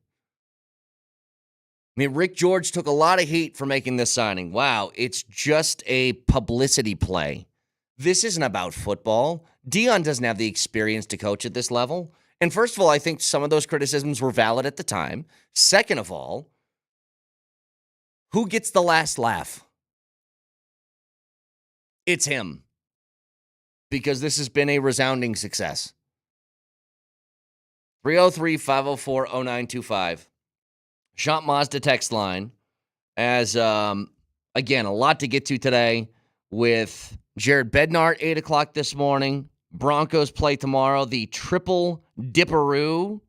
I mean, Rick George took a lot of heat for making this signing. Wow, it's just a publicity play. This isn't about football. Deion doesn't have the experience to coach at this level. And first of all, I think some of those criticisms were valid at the time. Second of all, who gets the last laugh? It's him. Because this has been a resounding success. 303-504-0925. Shop Mazda text line. As, again, a lot to get to today with Jared Bednar, 8 o'clock this morning. Broncos play tomorrow. The triple dipperoo.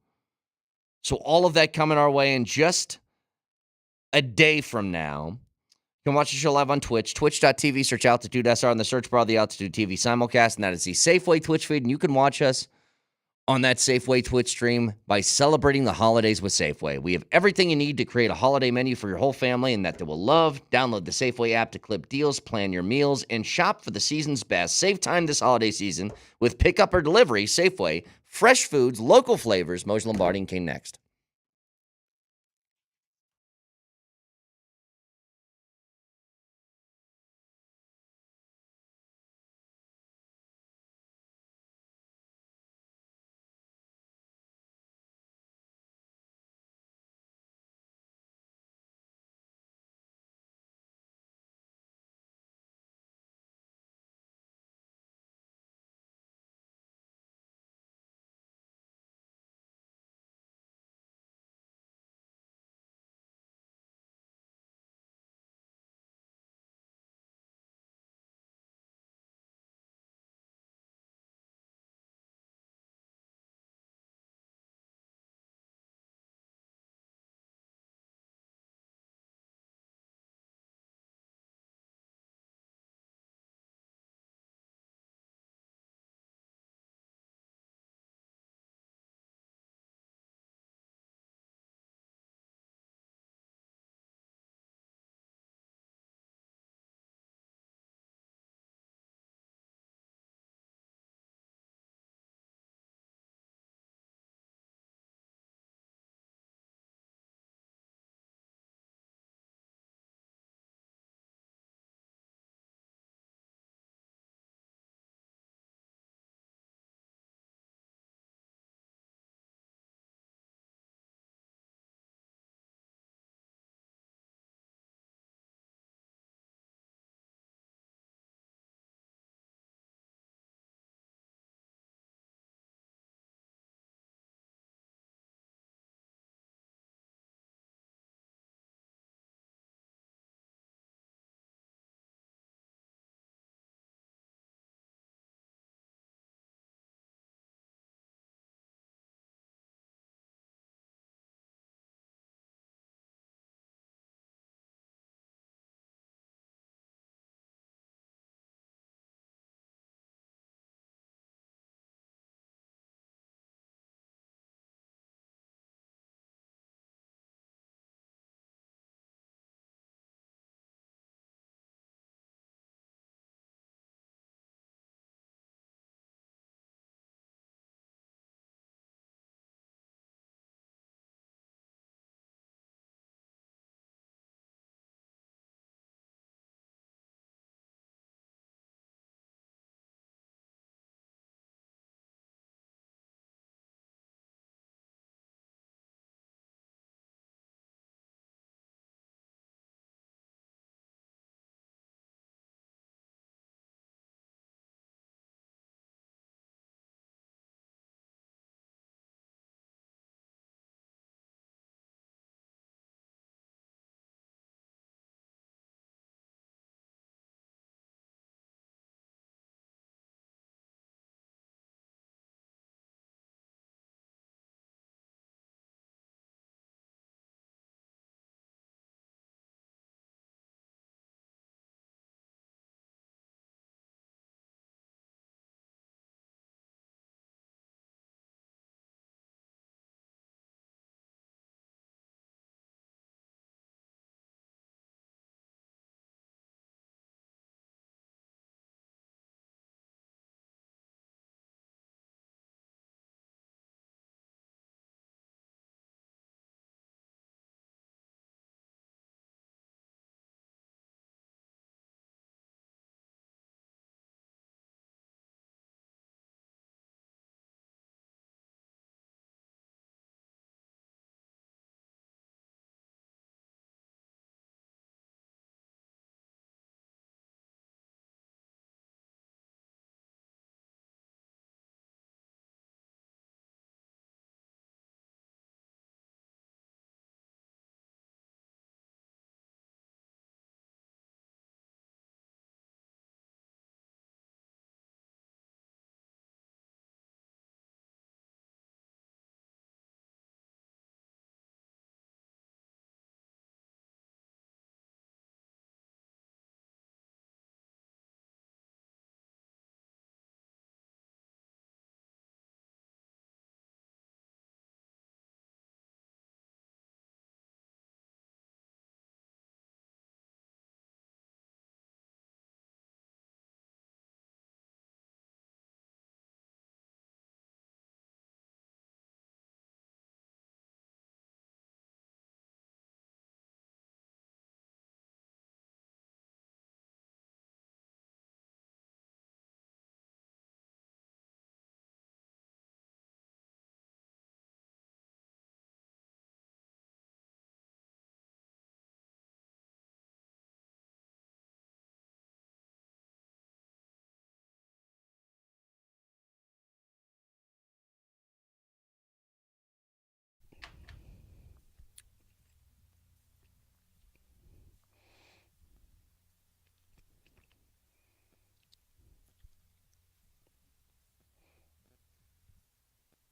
So all of that coming our way in just a day from now. You can watch the show live on Twitch, twitch.tv, search Altitude SR in the search bar of the Altitude TV simulcast, and that is the Safeway Twitch feed, and you can watch us on that Safeway Twitch stream by celebrating the holidays with Safeway. We have everything you need to create a holiday menu for your whole family and that they will love. Download the Safeway app to clip deals, plan your meals, and shop for the season's best. Save time this holiday season with pickup or delivery. Safeway, fresh foods, local flavors. Moshe Lombardi and King next.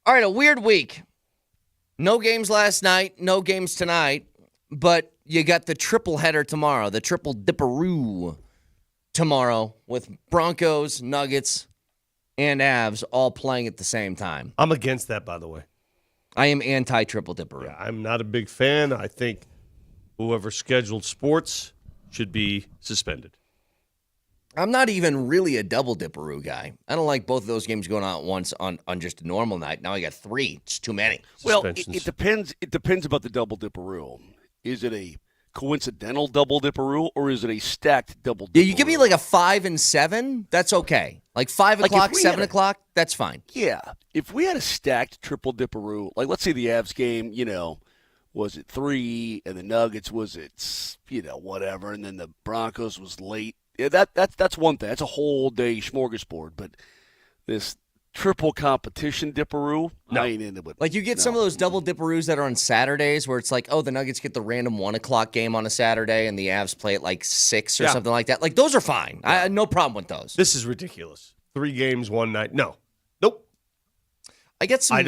All right, a weird week. No games last night, no games tonight, but you got the triple header tomorrow, the triple dipperoo tomorrow with Broncos, Nuggets, and Avs all playing at the same time.
I'm against that, by the way.
I am anti-triple dipperoo.
Yeah, I'm not a big fan. I think whoever scheduled sports should be suspended.
I'm not even really a double dipperoo guy. I don't like both of those games going on at once on just a normal night. Now I got 3. It's too many.
Well, it depends. It depends about the double dipperoo. Is it a coincidental double dipperoo or is it a stacked double dipperoo?
Yeah, you give me like a 5 and 7, that's okay. Like 5 o'clock,
if we
7
had
o'clock, that's fine.
Yeah. If we had a stacked triple dipperoo, like let's say the Avs game, was it 3 and the Nuggets was it, whatever, and then the Broncos was late. Yeah, that's one thing. That's a whole day smorgasbord. But this triple competition dipperoo, I ain't into it.
Like you get some of those double dipperoos that are on Saturdays where it's like, oh, the Nuggets get the random 1 o'clock game on a Saturday and the Avs play at like 6 or something like that. Like those are fine. I had no problem with those.
This is ridiculous. 3 games, 1 night. No. Nope.
I get some.
I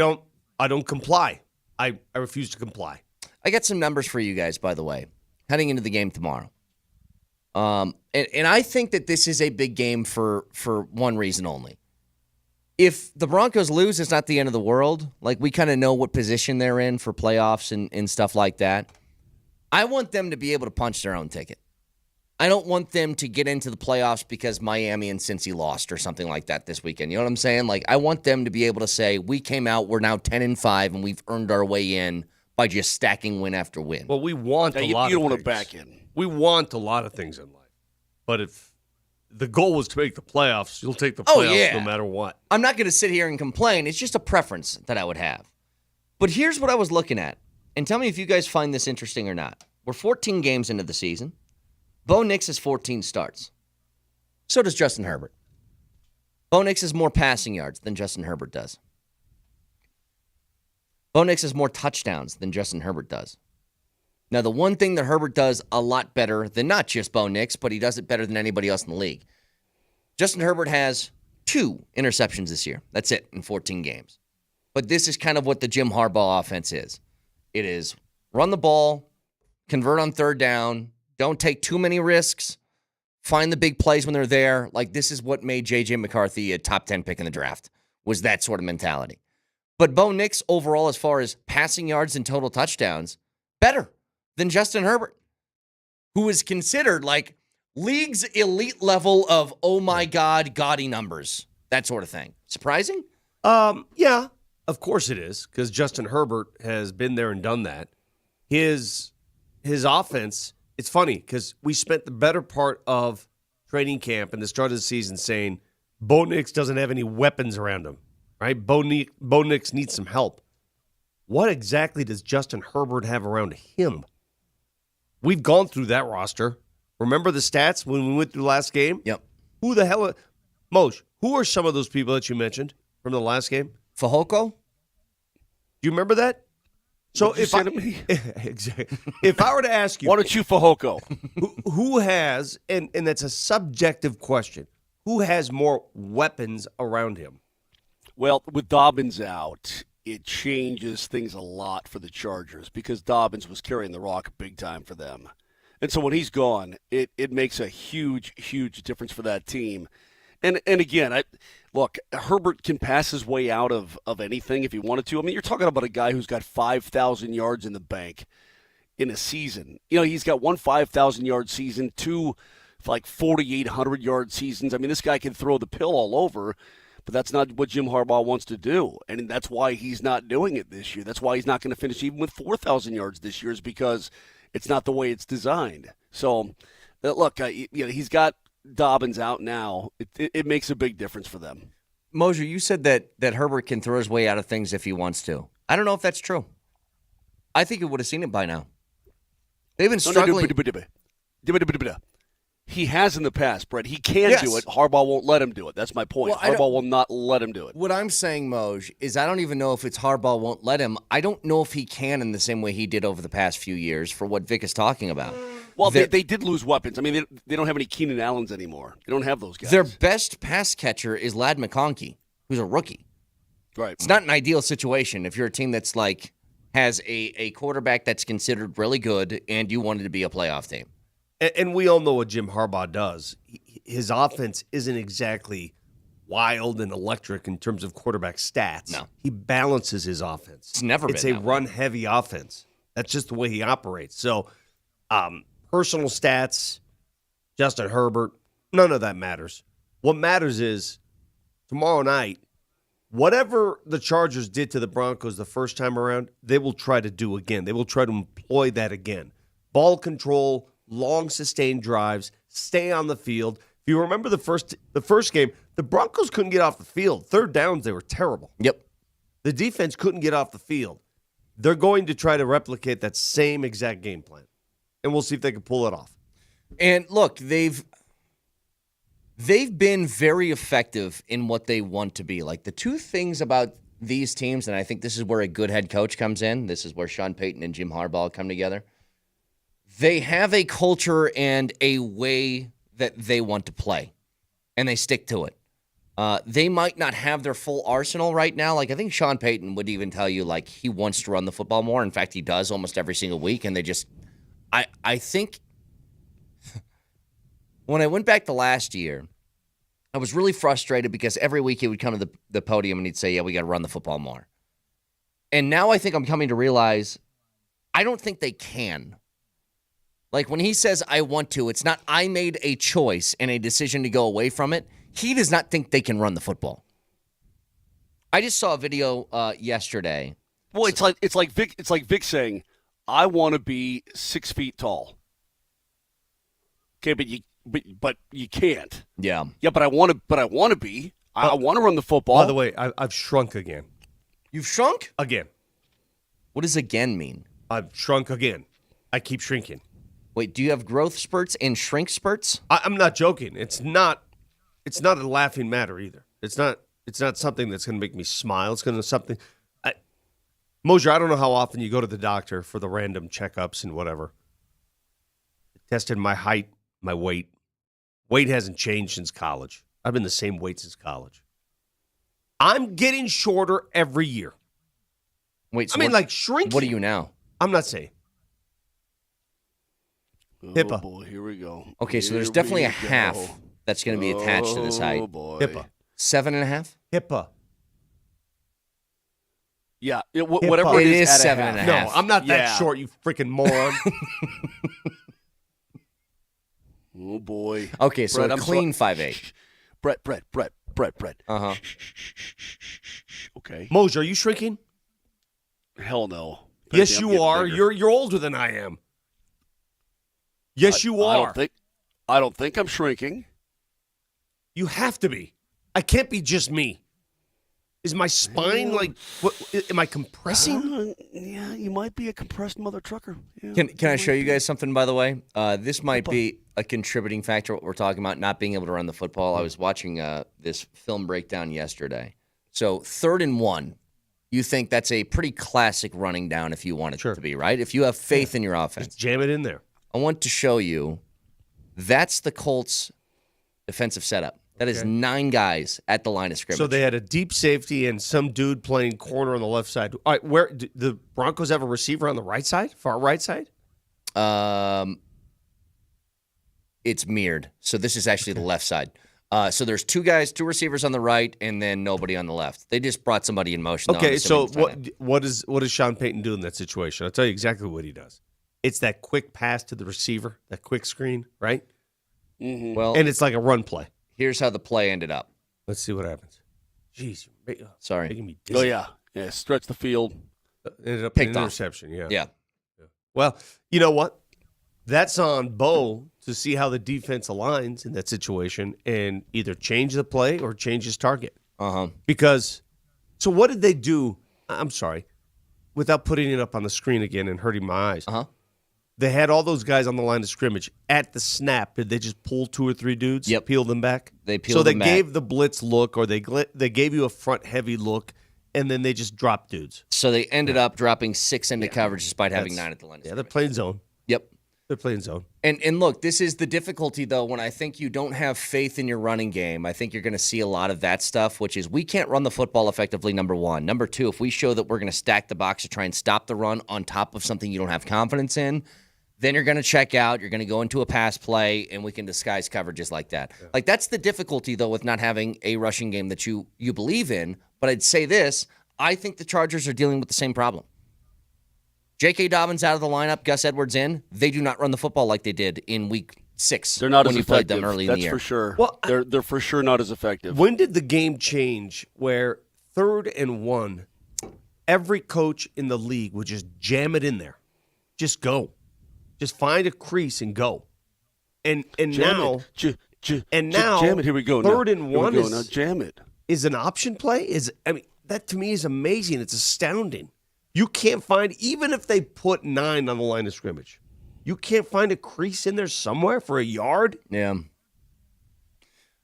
don't comply. I refuse to comply.
I got some numbers for you guys, by the way, heading into the game tomorrow. And I think that this is a big game for one reason only. If the Broncos lose, it's not the end of the world. Like, we kind of know what position they're in for playoffs and stuff like that. I want them to be able to punch their own ticket. I don't want them to get into the playoffs because Miami and Cincy lost or something like that this weekend. You know what I'm saying? Like, I want them to be able to say, we came out, we're now 10-5, and we've earned our way in by just stacking win after win.
Well, we want a lot of things.
You don't want to back in.
We want a lot of things in life. But if the goal was to make the playoffs, you'll take the playoffs no matter what.
I'm not going to sit here and complain. It's just a preference that I would have. But here's what I was looking at. And tell me if you guys find this interesting or not. We're 14 games into the season. Bo Nix has 14 starts. So does Justin Herbert. Bo Nix has more passing yards than Justin Herbert does. Bo Nix has more touchdowns than Justin Herbert does. Now, the one thing that Herbert does a lot better than not just Bo Nix, but he does it better than anybody else in the league. Justin Herbert has 2 interceptions this year. That's it in 14 games. But this is kind of what the Jim Harbaugh offense is. It is run the ball, convert on third down, don't take too many risks, find the big plays when they're there. Like, this is what made J.J. McCarthy a top 10 pick in the draft, was that sort of mentality. But Bo Nix, overall, as far as passing yards and total touchdowns, better than Justin Herbert, who is considered like league's elite level of, oh my God, gaudy numbers, that sort of thing. Surprising?
Yeah, of course it is, because Justin Herbert has been there and done that. His offense, it's funny, because we spent the better part of training camp and the start of the season saying Bo Nix doesn't have any weapons around him, right? Bo Nix needs some help. What exactly does Justin Herbert have around him? We've gone through that roster. Remember the stats when we went through last game?
Yep.
Who the hell? Moj, who are some of those people that you mentioned from the last game?
Fehoko?
Do you remember that? So
if
I were to ask you,
why don't you Fehoko?
who has, and that's a subjective question, who has more weapons around him?
Well, with Dobbins out, it changes things a lot for the Chargers because Dobbins was carrying the rock big time for them. And so when he's gone, it makes a huge, huge difference for that team. And again, look, Herbert can pass his way out of anything if he wanted to. I mean, you're talking about a guy who's got 5,000 yards in the bank in a season. He's got 1 5,000-yard season, 2 like 4,800-yard seasons. I mean, this guy can throw the pill all over. But that's not what Jim Harbaugh wants to do, and that's why he's not doing it this year. That's why he's not going to finish even with 4,000 yards this year, is because it's not the way it's designed. So, look, he's got Dobbins out now. It makes a big difference for them.
Mosier, you said that Herbert can throw his way out of things if he wants to. I don't know if that's true. I think he would have seen it by now. They've been struggling.
He has in the past, Brett. He can do it. Harbaugh won't let him do it. That's my point.
Well,
Harbaugh will not let him do it.
What I'm saying, Moj, is I don't even know if it's Harbaugh won't let him. I don't know if he can in the same way he did over the past few years for what Vic is talking about.
Well, they did lose weapons. I mean, they don't have any Keenan Allens anymore. They don't have those guys.
Their best pass catcher is Ladd McConkey, who's a rookie.
Right.
It's not an ideal situation if you're a team that's like has a quarterback that's considered really good and you wanted to be a playoff team.
And we all know what Jim Harbaugh does. His offense isn't exactly wild and electric in terms of quarterback stats.
No.
He balances his offense.
It's never
It's
been
a
that way.
run-heavy offense. That's just the way he operates. So, personal stats, Justin Herbert, none of that matters. What matters is tomorrow night, whatever the Chargers did to the Broncos the first time around, they will try to do again. They will try to employ that again. Ball control, long sustained drives, stay on the field. If you remember the first game, the Broncos couldn't get off the field. Third downs, they were terrible.
Yep.
The defense couldn't get off the field. They're going to try to replicate that same exact game plan. And we'll see if they can pull it off.
And look, they've been very effective in what they want to be. Like the two things about these teams, and I think this is where a good head coach comes in. This is where Sean Payton and Jim Harbaugh come together. They have a culture and a way that they want to play, and they stick to it. They might not have their full arsenal right now. Like I think Sean Payton would even tell you, like he wants to run the football more. In fact, he does almost every single week, and they just, I think. When I went back to last year, I was really frustrated because every week he would come to the podium and he'd say, yeah, we got to run the football more. And now I think I'm coming to realize I don't think they can. Like when he says, I want to, it's not I made a choice and a decision to go away from it. He does not think they can run the football. I just saw a video yesterday.
Well, it's like Vic saying, I want to be 6 feet tall. Okay, but you can't.
Yeah.
Yeah, but I want to be. I want to run the football.
By the way, I've shrunk again.
You've shrunk?
Again.
What does again mean?
I've shrunk again. I keep shrinking.
Wait, do you have growth spurts and shrink spurts?
I'm not joking. It's not a laughing matter either. It's not something that's going to make me smile. It's going to something. Mosier, I don't know how often you go to the doctor for the random checkups and whatever. Tested my height, my weight. Weight hasn't changed since college. I've been the same weight since college. I'm getting shorter every year.
Wait, so
like shrinking.
What are you now?
I'm not saying.
Oh,
HIPAA.
boy, here we go.
Okay, so there's
Here
definitely a
we go.
half that's going to be attached to this height.
Oh, boy.
HIPAA.
7.5?
HIPAA.
Yeah, whatever
It
it
is
is, at a
7.5.
half.
No, I'm not that
Yeah.
short, you freaking moron.
Oh boy.
Okay, so
Brett,
a
I'm
clean
sorry.
5'8".
Brett.
Uh-huh.
Okay.
Mosier, are you shrinking?
Hell no.
Yes,
I'm
you
getting
are.
bigger.
You're older than I am. Yes, you are.
I don't think I'm shrinking.
You have to be. I can't be just me. Is my spine like? What? Am I compressing?
Yeah, you might be a compressed mother trucker. Yeah,
Can I show you guys something, by the way? This might be a contributing factor, what we're talking about, not being able to run the football. I was watching this film breakdown yesterday. So 3rd and 1, you think that's a pretty classic running down if you want it to be, right? If you have faith in your offense.
Just jam it in there.
I want to show you that's the Colts' defensive setup. That is 9 guys at the line of scrimmage.
So they had a deep safety and some dude playing corner on the left side. All right, where do the Broncos have a receiver on the right side, far right side?
It's mirrored. So this is actually the left side. So there's 2 receivers on the right, and then nobody on the left. They just brought somebody in motion. though, I'm
Okay,
assuming
so
it's not
what does Sean Payton do in that situation? I'll tell you exactly what he does. It's that quick pass to the receiver, that quick screen, right?
him. Well,
And it's like a run play.
here's how the play ended up.
Let's see what happens. Jeez, you're
Sorry.
making me dizzy.
Oh yeah. Stretch the field.
Ended up
Picked
in an
off.
interception, yeah.
Yeah.
Well, you know what? That's on Bo to see how the defense aligns in that situation and either change the play or change his target.
Uh-huh.
Because, so what did they do? I'm sorry, without putting it up on the screen again and hurting my eyes.
Uh-huh.
They had all those guys on the line of scrimmage. At the snap, did they just pull 2 or 3 dudes?
Yep.
Peel them back?
They peeled them back.
So they gave the blitz look, or they gave you a front-heavy look, and then they just dropped dudes.
So they ended up dropping 6 into coverage despite having 9 at the line of
Yeah,
scrimmage.
they're playing zone.
Yep.
They're playing zone.
And look, this is the difficulty, though, when I think you don't have faith in your running game. I think you're going to see a lot of that stuff, which is we can't run the football effectively, number one. Number two, if we show that we're going to stack the box to try and stop the run on top of something you don't have confidence in, then you're going to check out, you're going to go into a pass play, and we can disguise coverages like that. Yeah. Like, that's the difficulty, though, with not having a rushing game that you believe in. But I'd say this, I think the Chargers are dealing with the same problem. J.K. Dobbins out of the lineup, Gus Edwards in. They do not run the football like they did in Week 6.
They're not
when
as
you played
effective.
them early in the year.
That's for sure.
Well,
they're for sure not as effective.
When did the game change where 3rd and 1, every coach in the league would just jam it in there? Just go. Just find a crease and go. And now
jam it. Here we go.
3rd and 1
now jam it.
Is an option play. That to me is amazing. It's astounding. You can't find, even if they put 9 on the line of scrimmage, you can't find a crease in there somewhere for a yard?
Yeah.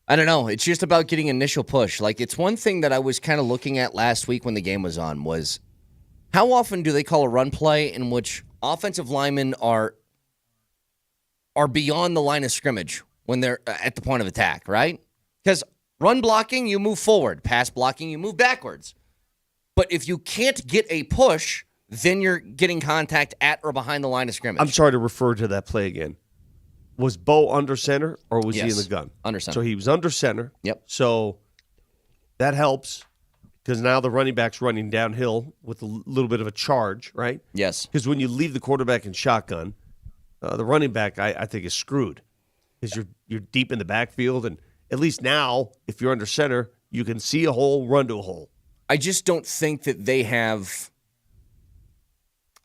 I don't know. It's just about getting initial push. Like, it's one thing that I was kind of looking at last week when the game was on was how often do they call a run play in which offensive linemen are beyond the line of scrimmage when they're at the point of attack, right? Because run blocking, you move forward. Pass blocking, you move backwards. But if you can't get a push, then you're getting contact at or behind the line of scrimmage.
I'm sorry to refer to that play again. Was Bo under center or was he in the gun?
Under center.
So he was under center.
Yep.
So that helps because now the running back's running downhill with a little bit of a charge, right?
Yes.
Because when you leave the quarterback in shotgun, the running back, I think, is screwed because you're deep in the backfield. And at least now, if you're under center, you can see a hole, run to a hole.
I just don't think that they have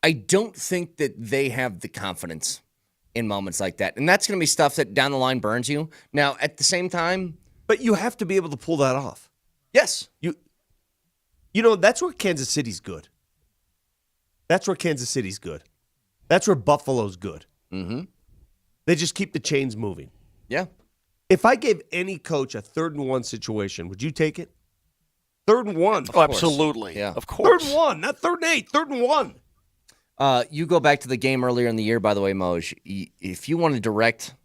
the confidence in moments like that. And that's going to be stuff that down the line burns you. Now, at the same time,
but you have to be able to pull that off.
Yes.
You know, that's where Kansas City's good. That's where Buffalo's good.
Mm-hmm.
They just keep the chains moving.
Yeah.
If I gave any coach a 3rd and 1 situation, would you take it? 3rd and 1.
Oh, absolutely.
Yeah.
Of course.
3rd and 1, not 3rd and 8, 3rd and 1.
You go back to the game earlier in the year, by the way, Moj. If you want a direct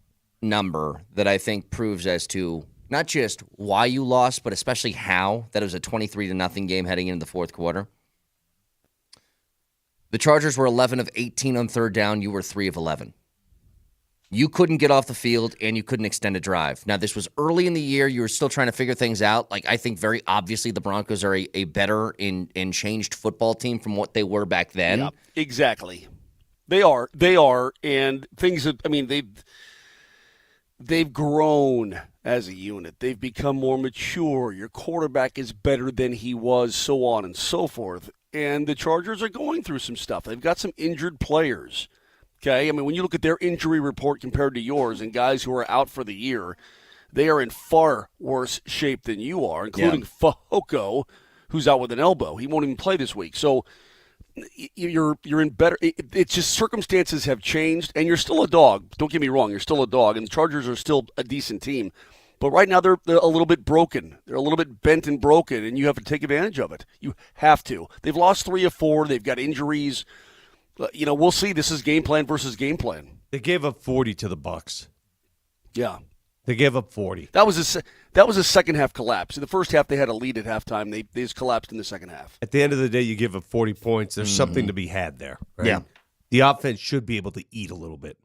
number that I think proves as to not just why you lost, but especially how, that it was a 23-0 game heading into the fourth quarter. The Chargers were 11 of 18 on 3rd down. You were 3 of 11. You couldn't get off the field, and you couldn't extend a drive. Now, this was early in the year. You were still trying to figure things out. Like, I think very obviously the Broncos are a better and changed football team from what they were back then.
Yeah, exactly. They are, and things have, they've grown as a unit. They've become more mature. Your quarterback is better than he was, so on and so forth. And the Chargers are going through some stuff. They've got some injured players. Okay, when you look at their injury report compared to yours and guys who are out for the year, they are in far worse shape than you are, including Fehoko, who's out with an elbow. He won't even play this week. So you're in better. It's just circumstances have changed, and you're still a dog. Don't get me wrong, you're still a dog, and the Chargers are still a decent team. But right now they're a little bit broken. They're a little bit bent and broken, and you have to take advantage of it. You have to. They've lost 3 of 4. They've got injuries. We'll see. This is game plan versus game plan.
They gave up 40 to the Bucs.
Yeah.
They gave up 40.
That was a second half collapse. In the first half, they had a lead at halftime. They just collapsed in the second half.
At the end of the day, you give up 40 points. There's something to be had there. Right?
Yeah.
The offense should be able to eat a little bit.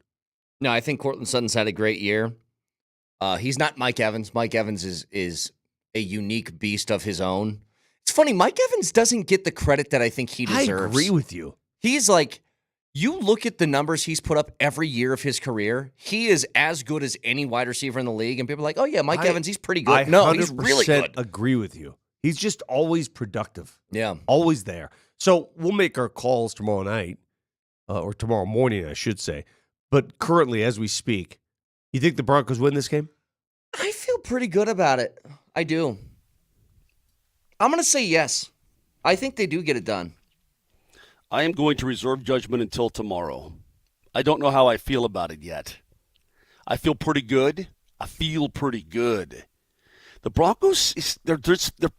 No, I think Courtland Sutton's had a great year. He's not Mike Evans. Mike Evans is a unique beast of his own. It's funny, Mike Evans doesn't get the credit that I think he deserves.
I agree with you.
He's like, you look at the numbers he's put up every year of his career, he is as good as any wide receiver in the league. And people are like, oh, yeah, Mike Evans, he's pretty good. No, he's really good.
I agree with you. He's just always productive.
Yeah.
Always there. So we'll make our calls tomorrow night, or tomorrow morning, I should say. But currently, as we speak, you think the Broncos win this game?
I feel pretty good about it. I do. I'm going to say yes. I think they do get it done.
I am going to reserve judgment until tomorrow. I don't know how I feel about it yet. I feel pretty good. The Broncos, they're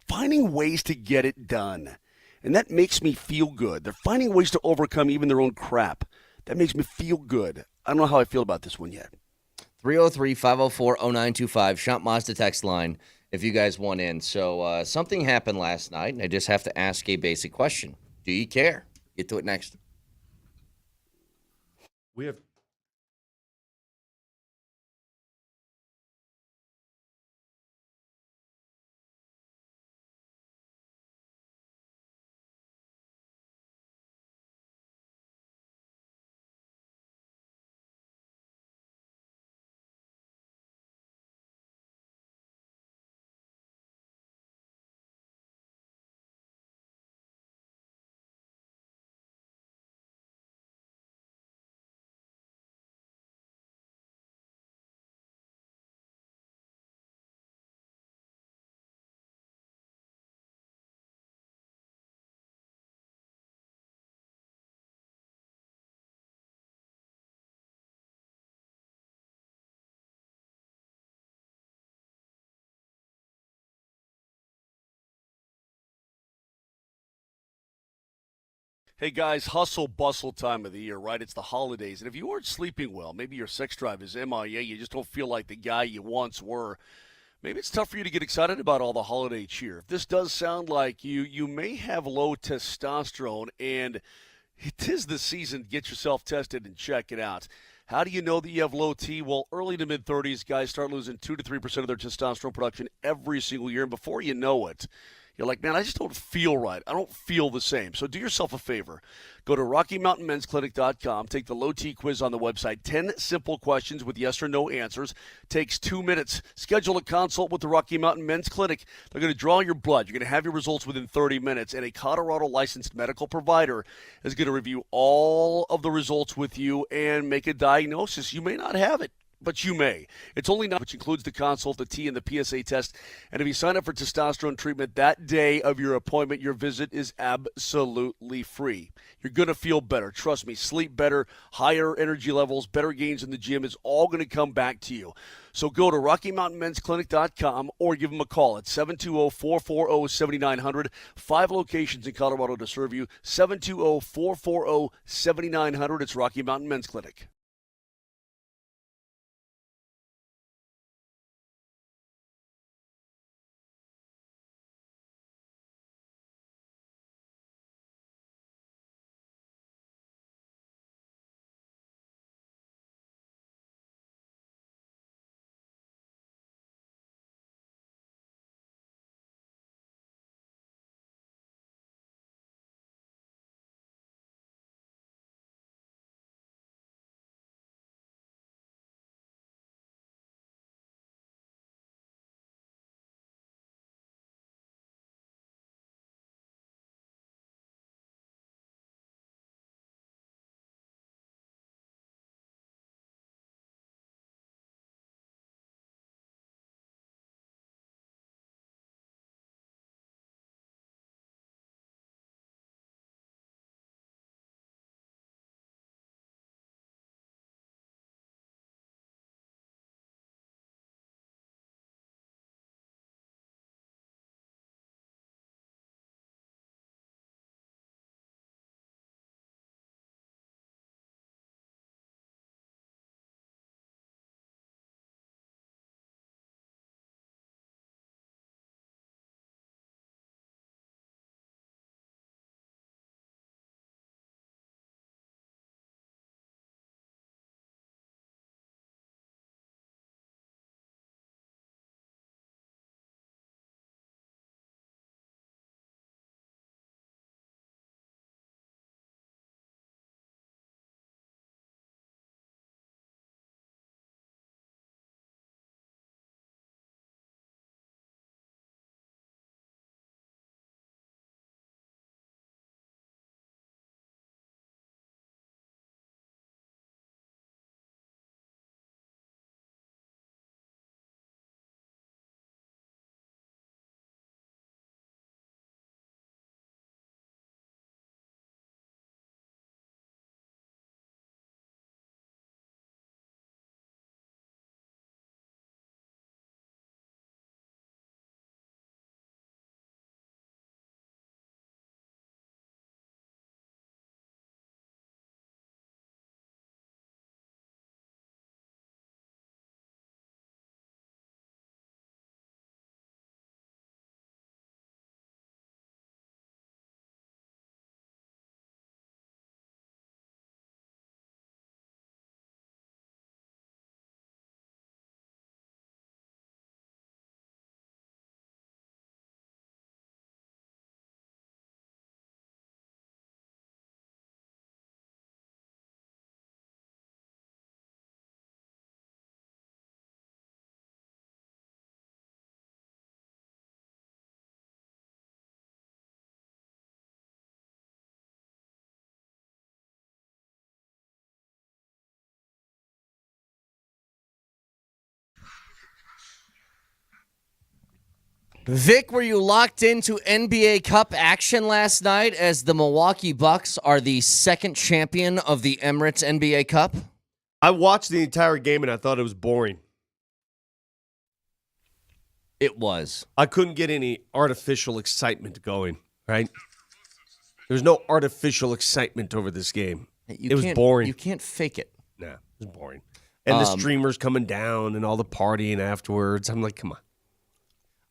finding ways to get it done, and that makes me feel good. They're finding ways to overcome even their own crap. That makes me feel good. I don't know how I feel about this one yet.
303-504-0925, Shop Mazda text line if you guys want in. So something happened last night, and I just have to ask a basic question. Do you care? Get to it next.
We have
Hey guys, hustle bustle time of the year, right? It's the holidays. And if you aren't sleeping well, maybe your sex drive is MIA, you just don't feel like the guy you once were. Maybe it's tough for you to get excited about all the holiday cheer. If this does sound like you may have low testosterone, and it is the season to get yourself tested and check it out. How do you know that you have low T? Well, early to mid-30s, guys start losing 2 to 3% of their testosterone production every single year. And before you know it, you're like, man, I just don't feel right. I don't feel the same. So do yourself a favor. Go to RockyMountainMen'sClinic.com. Take the low T quiz on the website. 10 simple questions with yes or no answers. Takes 2 minutes. Schedule a consult with the Rocky Mountain Men's Clinic. They're going to draw your blood. You're going to have your results within 30 minutes. And a Colorado licensed medical provider is going to review all of the results with you and make a diagnosis. You may not have it, but you may. It's only not, which includes the consult, the T, and the PSA test. And if you sign up for testosterone treatment that day of your appointment, your visit is absolutely free. You're going to feel better. Trust me, sleep better, higher energy levels, better gains in the gym is all going to come back to you. So go to RockyMountainMen'sClinic.com or give them a call at 720-440-7900. 5 locations in Colorado to serve you. 720-440-7900. It's Rocky Mountain Men's Clinic.
Vic, were you locked into NBA Cup action last night as the Milwaukee Bucks are the second champion of the Emirates NBA Cup?
I watched the entire game and I thought it was boring.
It was.
I couldn't get any artificial excitement going, right? There's no artificial excitement over this game. It was boring.
You can't fake it.
Nah, it was boring. And the streamers coming down and all the partying afterwards. I'm like, come on.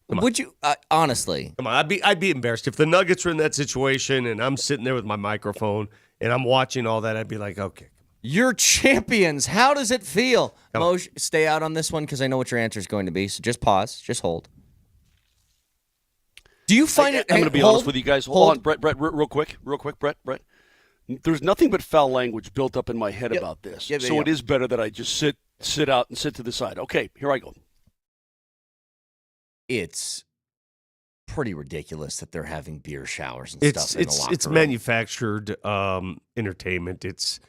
Would you honestly?
Come on, I'd be embarrassed if the Nuggets were in that situation and I'm sitting there with my microphone and I'm watching all that. I'd be like, okay.
You're champions. How does it feel?
Come on.
Moj, stay out on this one because I know what your answer is going to be. So just pause. Just hold. Do you find it?
I'm going to be honest with you guys. Hold on, Brett, real quick, Brett. There's nothing but foul language built up in my head about this. So it is better that I just sit out and sit to the side. Okay, here I go.
It's pretty ridiculous that they're having beer showers and stuff in the locker
It's
room.
manufactured entertainment. It's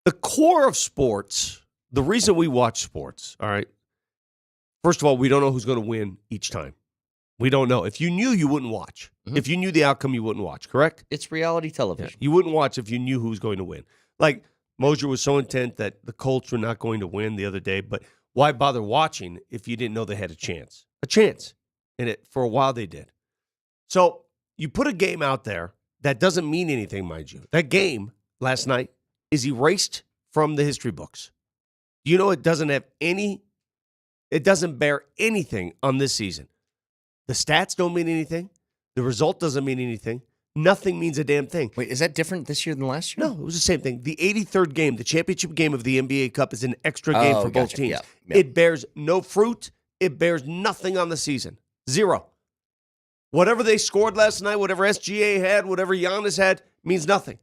the core of sports. The reason we watch sports, all right? First of all, we don't know who's going to win each time. We don't know. If you knew, you wouldn't watch.
Mm-hmm.
If you knew the outcome, you wouldn't watch, correct?
It's reality television.
You wouldn't watch if you knew who was going to win. Like, Mosier was so intent that the Colts were not going to win the other day, but why bother watching if you didn't know they had a chance? A chance. And for a while they did. So you put a game out there that doesn't mean anything, mind you. That game last night is erased from the history books. You know, it doesn't bear anything on this season. The stats don't mean anything. The result doesn't mean anything. Nothing means a damn thing.
Wait, is that different this year than last year?
No, it was the same thing. The 83rd game, the championship game of the NBA Cup, is an extra game for both
gotcha.
teams.
Yeah.
It bears no fruit. It bears nothing on the season. Zero. Whatever they scored last night, whatever SGA had, whatever Giannis had, means nothing.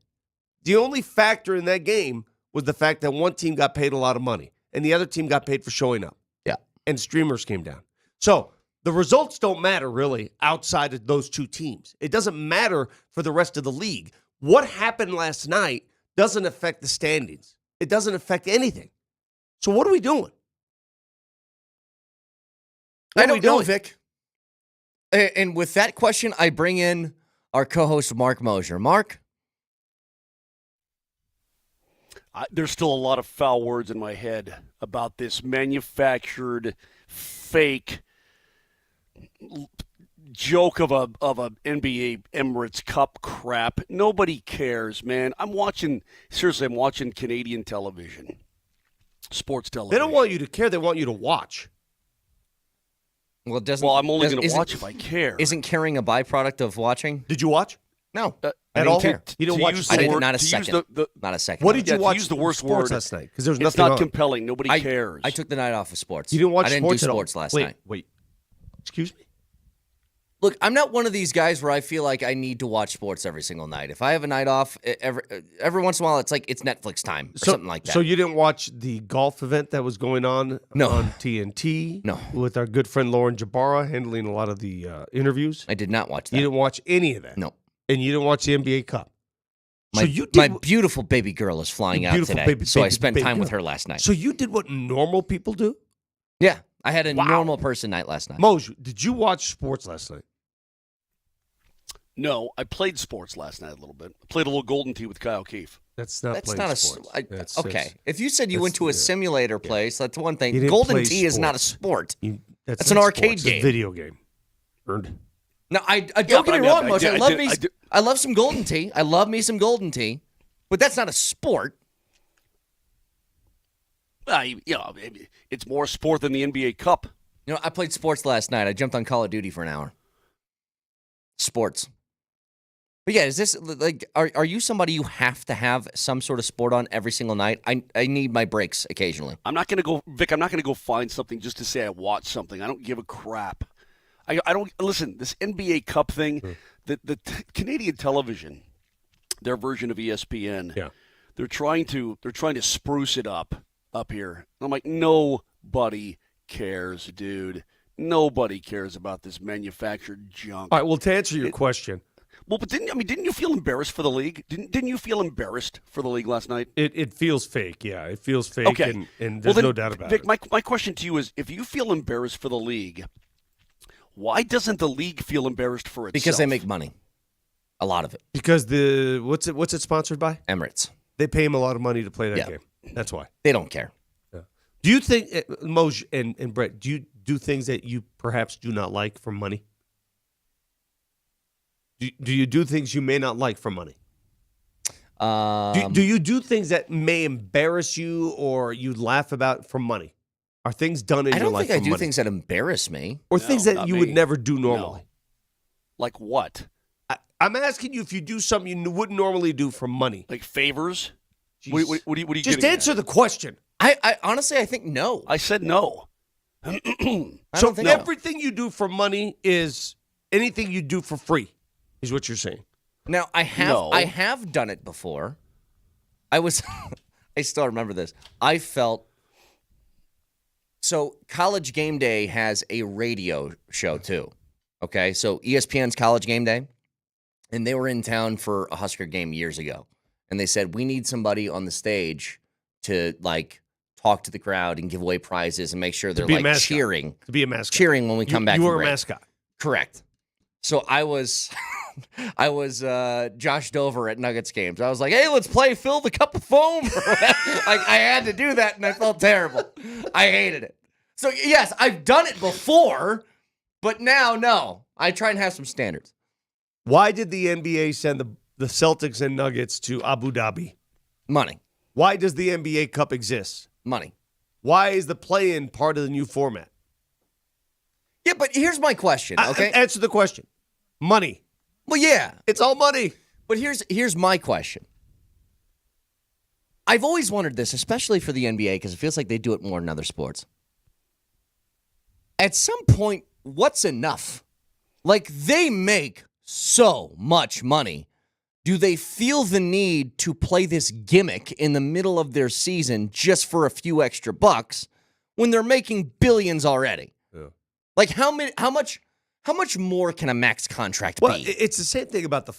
The only factor in that game was the fact that one team got paid a lot of money and the other team got paid for showing up.
Yeah.
And streamers came down. So the results don't matter really outside of those two teams. It doesn't matter for the rest of the league. What happened last night doesn't affect the standings. It doesn't affect anything. So what are we doing?
I don't know, Vic. And with that question, I bring in our co-host, Mark Mosier. Mark?
There's still a lot of foul words in my head about this manufactured, fake joke of a NBA Emirates Cup crap. Nobody cares, man. I'm watching Canadian television, sports television.
They don't want you to care. They want you to watch.
Well, it doesn't.
Well, I'm only going to watch if I care.
Isn't caring a byproduct of watching?
Did you watch?
No.
At
I
all?
didn't care.
You didn't watch
I didn't,
sport?
not a
to use
second.
the-
Not a second.
What did you
to
watch?
use the worst
sports
word.
last night? Because there was
It's
nothing
not
on.
compelling. Nobody cares.
I took the night off of sports.
You didn't watch
I didn't
sports
do
at all?
sports last
Wait,
night.
Wait. Excuse me?
Look, I'm not one of these guys where I feel like I need to watch sports every single night. If I have a night off, every once in a while, it's like it's Netflix time or something like that.
So you didn't watch the golf event that was going on
No.
on TNT?
No.
With our good friend Lauren Jabara handling a lot of the interviews?
I did not watch that.
You didn't watch any of that?
No.
And you didn't watch the NBA Cup?
My,
so you
my
did,
beautiful baby girl is flying
Your
out
beautiful
today,
baby-
so I
baby-
spent
baby
time with
girl.
her last night.
so you did what normal people do?
Yeah, I had a
Wow.
normal person night last night.
Moj, did you watch sports last night?
No, I played sports last night a little bit. I played a little Golden Tee with Kyle Keefe.
That's not
That's
playing
not a
sports. That's-
okay.
that's-
If you said you
that's-
went to a
yeah.
simulator place, that's one
You
thing.
didn't
Golden
play
Tee is not a
sports.
sport.
That's
an
not
arcade
sports. It's a
game.
video game. Earned.
No, I
Yeah,
don't
but
get
I
me
mean,
wrong,
I
Moshe.
did-
I
I
love
did-
me.
I did-
I love some Golden Tee. I love me some Golden Tee, but that's not a sport.
It's more sport than the NBA Cup.
You know, I played sports last night. I jumped on Call of Duty for an hour. Sports. But yeah, is this like are you somebody you have to have some sort of sport on every single night? I need my breaks occasionally.
I'm not going to go, Vic. I'm not going to go find something just to say I watched something. I don't give a crap. I don't listen. This NBA Cup thing, the Canadian television, their version of ESPN.
Yeah.
They're trying to spruce it up here. And I'm like, nobody cares, dude. Nobody cares about this manufactured junk.
All right, well, to answer your question,
Well, but didn't you feel embarrassed for the league? Didn't you feel embarrassed for the league last night?
it feels fake. Yeah, it feels fake,
Okay.
and
Well,
there's
then,
no doubt about
Vic,
it.
my question to you is, if you feel embarrassed for the league, Why doesn't the league feel embarrassed for itself?
Because they make money. A lot of it.
Because what's it sponsored by?
Emirates.
They pay him a lot of money to play that
Yeah.
game. That's why.
They don't care.
Do you think, Moj and Brett, do you do things that you perhaps do not like for money? Do you do things you may not like for money? Do you do things that may embarrass you or you laugh about for money? Are things done in
I
your
don't
life
think I
for
do
money?
things that embarrass me.
Or
No,
things that
not
you would
me.
never do normally?
No. Like what?
I'm asking you if you do something you wouldn't normally do for money.
Like favors?
Jeez.
What are you
Just
getting
answer
at?
the question.
I honestly, I think no.
I said no.
I
So
don't think so.
everything you do for money is anything you do for free, is what you're saying.
Now I
No.
have done it before. I still remember this. I felt so College Game Day has a radio show too. Okay, so ESPN's College Game Day, and they were in town for a Husker game years ago, and they said we need somebody on the stage to like talk to the crowd and give away prizes and make sure they're
be a
like
mascot.
cheering
To be a mascot.
cheering when we come back.
You
from
were a
break.
mascot.
Correct. So I was Josh Dover at Nuggets games. I was like, hey, let's play Fill the Cup of Foam. Like I had to do that and I felt terrible. I hated it. So yes, I've done it before, but now no. I try and have some standards.
Why did the NBA send the Celtics and Nuggets to Abu Dhabi?
Money.
Why does the NBA Cup exist?
Money.
Why is the play-in part of the new format?
Yeah, but here's my question, okay?
Answer the question. Money.
Well, yeah.
It's all money.
But here's my question. I've always wondered this, especially for the NBA, because it feels like they do it more in other sports. At some point, what's enough? Like, they make so much money. Do they feel the need to play this gimmick in the middle of their season just for a few extra bucks when they're making billions already?
Yeah.
Like, how much more can a max contract
Well,
be?
it's the same thing about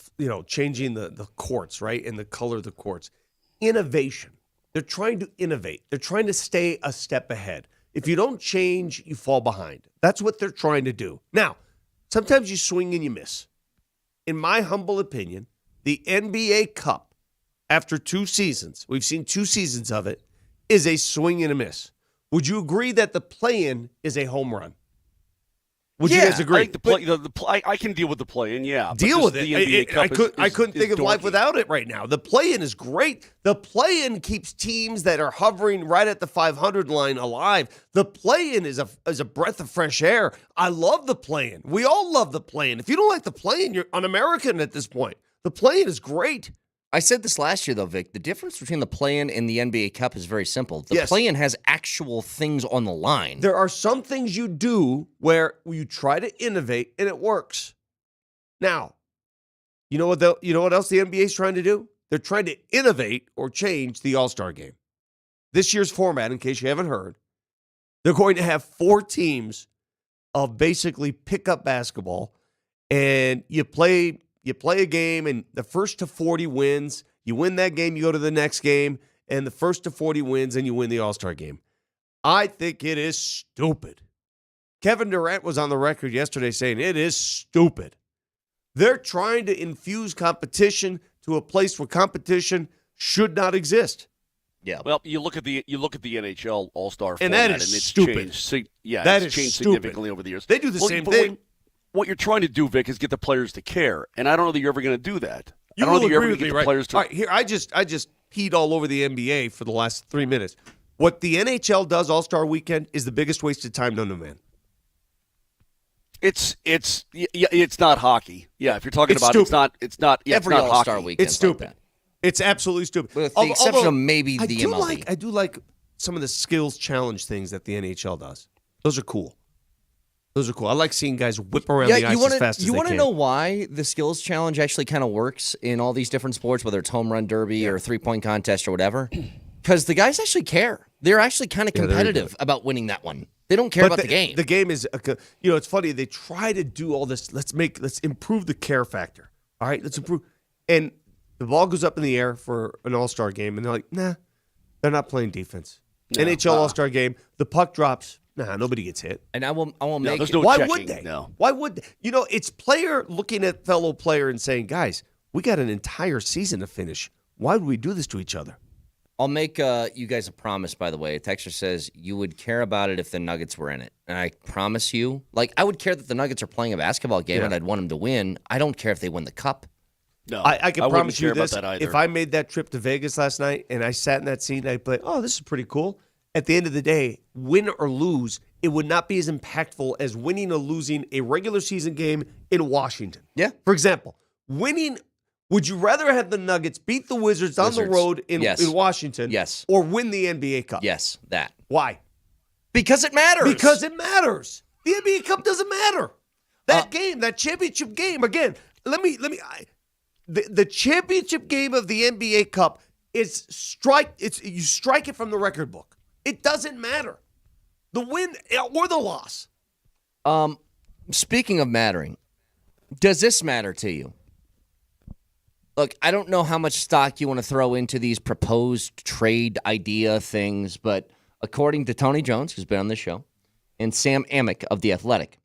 changing the courts, right? And the color of the courts. Innovation. They're trying to innovate. They're trying to stay a step ahead. If you don't change, you fall behind. That's what they're trying to do. Now, sometimes you swing and you miss. In my humble opinion, the NBA Cup, after 2 seasons, we've seen 2 seasons of it, is a swing and a miss. Would you agree that the play-in is a home run? Would you guys
I
agree?
think I can deal with the play-in, yeah. but
Deal
just
with it.
the NBA Cup
I couldn't think of life
dorky.
without it right now. The play-in is great. The play-in keeps teams that are hovering right at the 500 line alive. The play-in is a breath of fresh air. I love the play-in. We all love the play-in. If you don't like the play-in, you're un-American at this point. The play-in is great.
I said this last year, though, Vic. The difference between the play-in and the NBA Cup is very simple. The
Yes.
play-in has actual things on the line.
There are some things you do where you try to innovate and it works. Now, you know what else the NBA is trying to do? They're trying to innovate or change the All-Star game. This year's format, in case you haven't heard, they're going to have 4 teams of basically pickup basketball, and you play a game, and the first to 40 wins. You win that game, you go to the next game, and the first to 40 wins, and you win the All-Star game. I think it is stupid. Kevin Durant was on the record yesterday saying it is stupid. They're trying to infuse competition to a place where competition should not exist.
Yeah.
Well, you look at the NHL All-Star
And
format,
that is
and it's
stupid.
changed.
That
it's
is
changed
stupid.
significantly over the years.
They do the same
but
thing.
What you're trying to do, Vic, is get the players to care, and I don't know that you're ever going to do that.
You
I don't
will
know that you're ever
agree
going
with
to
me,
get
right?
the players to.
All right, here I just peed all over the NBA for the last 3 minutes. What the NHL does All-Star Weekend is the biggest waste of time known to man.
It's not hockey. Yeah, if you're talking
It's
about
stupid.
it's not. Yeah,
Every
it's not
All-Star
hockey.
weekend.
It's stupid. It's absolutely stupid.
With the exception of maybe the MLB.
I do like some of the skills challenge things that the NHL does. Those are cool. I like seeing guys whip around the ice as fast as
you
they
want to
can.
know why the skills challenge actually kind of works in all these different sports, whether it's home run derby or 3-point contest or whatever? Because the guys actually care. They're actually kind of competitive about winning that one. They don't care about the game.
The game is, it's funny. They try to do all this. Let's improve the care factor. All right, let's improve. And the ball goes up in the air for an All-Star game, and they're like, nah, they're not playing defense. NHL All-Star game, the puck drops Nah, nobody gets hit.
And I will
No,
make
there's
it.
no
Why
checking.
would they?
No.
Why would they? It's player looking at fellow player and saying, guys, we got an entire season to finish. Why would we do this to each other?
I'll make you guys a promise, by the way. A texter says you would care about it if the Nuggets were in it. And I promise you, I would care that the Nuggets are playing a basketball game and I'd want them to win. I don't care if they win the cup.
No,
I can
wouldn't
promise you
care about
this.
that either.
If I made that trip to Vegas last night and I sat in that seat and I'd play, oh, this is pretty cool. At the end of the day, win or lose, it would not be as impactful as winning or losing a regular season game in Washington.
Yeah.
For example, would you rather have the Nuggets beat the Wizards on the road in Washington
Yes.
or win the NBA Cup?
Yes, that.
Why?
Because it matters.
Because it matters. The NBA Cup doesn't matter. That game, that championship game, again, the championship game of the NBA Cup is you strike it from the record book. It doesn't matter. The win or the loss.
Speaking of mattering, does this matter to you? Look, I don't know how much stock you want to throw into these proposed trade idea things, but according to Tony Jones, who's been on this show, and Sam Amick of The Athletic,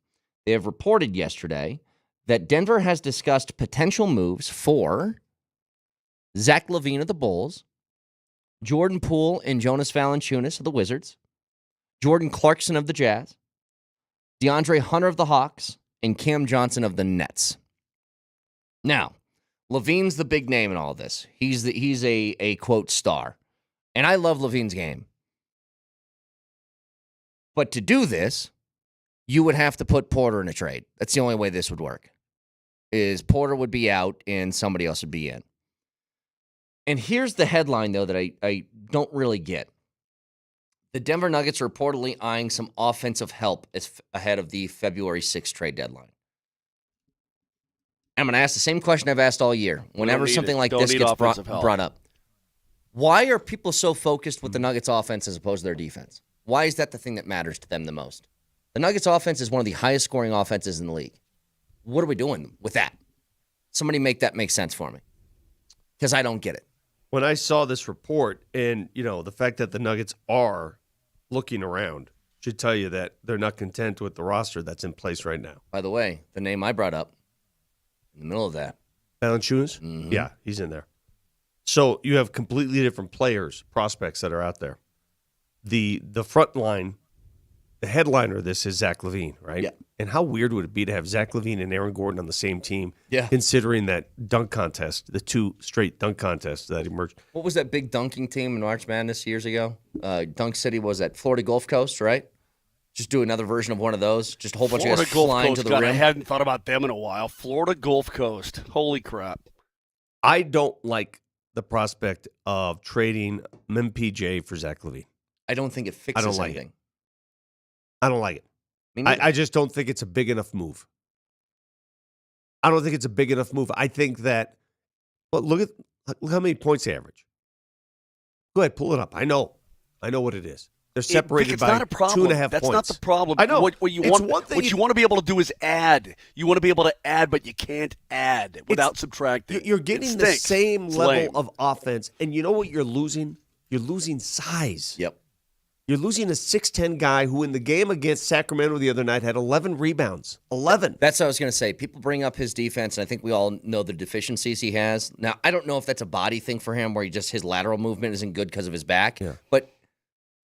they have reported yesterday that Denver has discussed potential moves for Zach LaVine of the Bulls, Jordan Poole and Jonas Valanciunas of the Wizards, Jordan Clarkson of the Jazz, DeAndre Hunter of the Hawks, and Cam Johnson of the Nets. Now, LaVine's the big name in all of this. He's a quote star. And I love LaVine's game. But to do this, you would have to put Porter in a trade. That's the only way this would work. Is Porter would be out and somebody else would be in. And here's the headline, though, that I don't really get. The Denver Nuggets are reportedly eyeing some offensive help ahead of the February 6th trade deadline. I'm going to ask the same question I've asked all year. Whenever something like this gets brought up. Why are people so focused with the Nuggets offense as opposed to their defense? Why is that the thing that matters to them the most? The Nuggets offense is one of the highest scoring offenses in the league. What are we doing with that? Somebody make that make sense for me. Because I don't get it.
When I saw this report and, the fact that the Nuggets are looking around should tell you that they're not content with the roster that's in place right now.
By the way, the name I brought up in the middle of that.
Valanciunas?
Mm-hmm.
Yeah, he's in there. So you have completely different players, prospects that are out there. The front line, the headliner of this is Zach LaVine, right?
Yeah.
And how weird would it be to have Zach LaVine and Aaron Gordon on the same team,
Yeah.
considering that dunk contest, the two straight dunk contests that emerged?
What was that big dunking team in March Madness years ago? Dunk City was at Florida Gulf Coast, right? Just do another version of one of those. Just a whole bunch of guys flying to the
God,
rim.
I hadn't thought about them in a while. Florida Gulf Coast. Holy crap.
I don't like the prospect of trading MPJ for Zach LaVine.
I don't think it fixes
I don't like
anything.
I don't like it. I just don't think it's a big enough move. I don't think it's a big enough move. I think that, look how many points they average. Go ahead, pull it up. I know what it is. They're separated
it's
by
not a problem.
2.5 points.
That's not the problem.
I know.
What you want to be able to do is add. You want to be able to add, but you can't add without subtracting.
You're getting the same level of offense, and you know what you're losing? You're losing size.
Yep.
You're losing a 6'10 guy who in the game against Sacramento the other night had 11 rebounds. 11.
That's what I was going to say. People bring up his defense, and I think we all know the deficiencies he has. Now, I don't know if that's a body thing for him where his lateral movement isn't good because of his back, but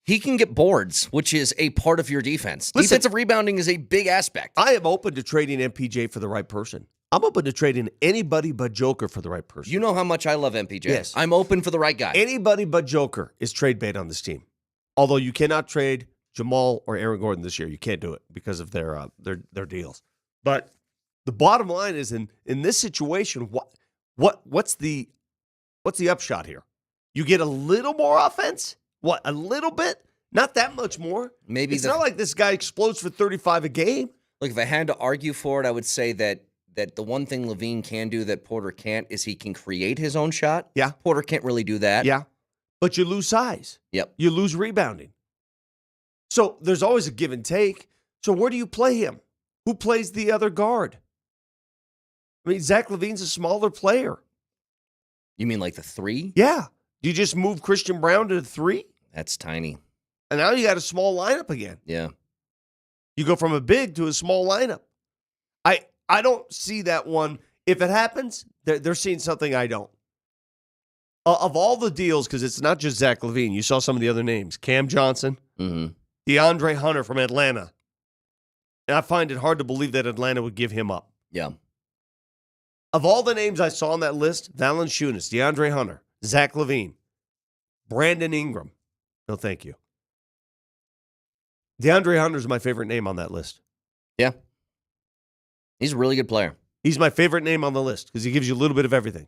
he can get boards, which is a part of your defense.
Listen,
defensive rebounding is a big aspect.
I am open to trading MPJ for the right person. I'm open to trading anybody but Joker for the right person.
You know how much I love MPJ.
Yes.
I'm open for the right guy.
Anybody but Joker is trade bait on this team. Although you cannot trade Jamal or Aaron Gordon this year. You can't do it because of their deals. But the bottom line is in this situation, what's the upshot here? You get a little more offense? What, a little bit? Not that much more.
Maybe
it's not like this guy explodes for 35 a game.
Look, if I had to argue for it, I would say that the one thing LaVine can do that Porter can't is he can create his own shot.
Yeah.
Porter can't really do that.
Yeah. But you lose size.
Yep.
You lose rebounding. So there's always a give and take. So where do you play him? Who plays the other guard? I mean, Zach LaVine's a smaller player.
You mean like the 3?
Yeah. Do you just move Christian Brown to the 3?
That's tiny.
And now you got a small lineup again.
Yeah.
You go from a big to a small lineup. I don't see that one. If it happens, they're seeing something I don't. Of all the deals, because it's not just Zach LaVine. You saw some of the other names. Cam Johnson, DeAndre Hunter from Atlanta. And I find it hard to believe that Atlanta would give him up.
Yeah.
Of all the names I saw on that list, Valanciunas, DeAndre Hunter, Zach LaVine, Brandon Ingram. No, thank you. DeAndre Hunter is my favorite name on that list.
Yeah. He's a really good player.
He's my favorite name on the list because he gives you a little bit of everything.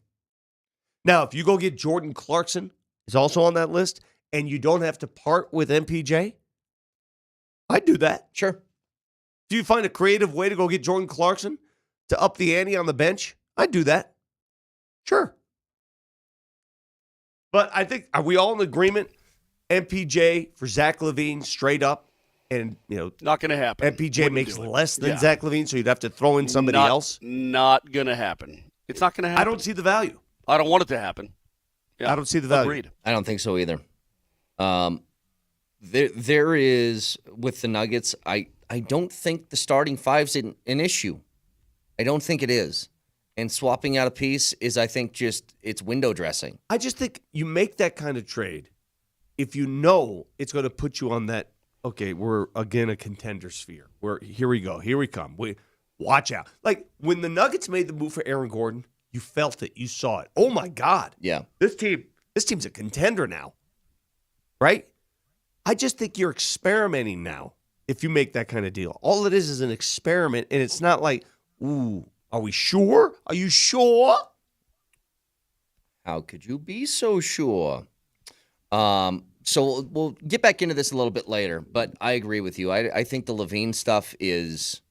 Now, if you go get Jordan Clarkson, is also on that list, and you don't have to part with MPJ, I'd do that.
Sure.
If you find a creative way to go get Jordan Clarkson to up the ante on the bench, I'd do that. Sure. But I think, are we all in agreement? MPJ for Zach LaVine straight up, and
not going to happen.
MPJ makes less than Zach LaVine, so you'd have to throw in somebody else.
Not going to happen. It's not going to happen.
I don't see the value.
I don't want it to happen. Yeah,
I don't see the value.
Agreed.
I don't think so either. There is, with the Nuggets, I don't think the starting five's an issue. I don't think it is. And swapping out a piece is, I think, it's window dressing.
I just think you make that kind of trade if you know it's going to put you on that, okay, we're, again, a contender sphere. Here we go. Here we come. Watch out. Like, when the Nuggets made the move for Aaron Gordon, you felt it. You saw it. Oh, my God.
Yeah.
This team's a contender now. Right? I just think you're experimenting now if you make that kind of deal. All it is an experiment, and it's not like, ooh, are we sure? Are you sure?
How could you be so sure? So we'll get back into this a little bit later, but I agree with you. I think the LaVine stuff is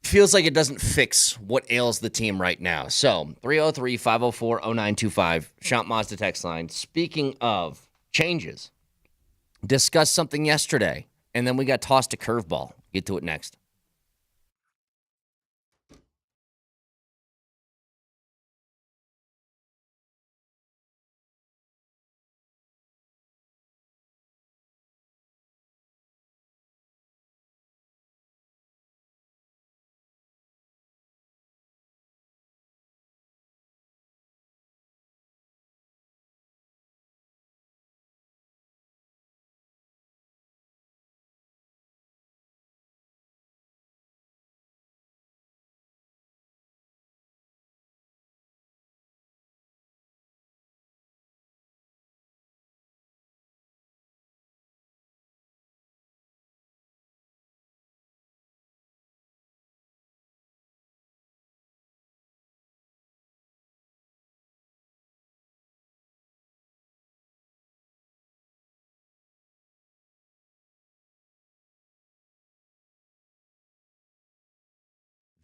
feels like it doesn't fix what ails the team right now. So 303-504-0925, Shop Mazda text line. Speaking of changes, discussed something yesterday, and then we got tossed a curveball. Get to it next.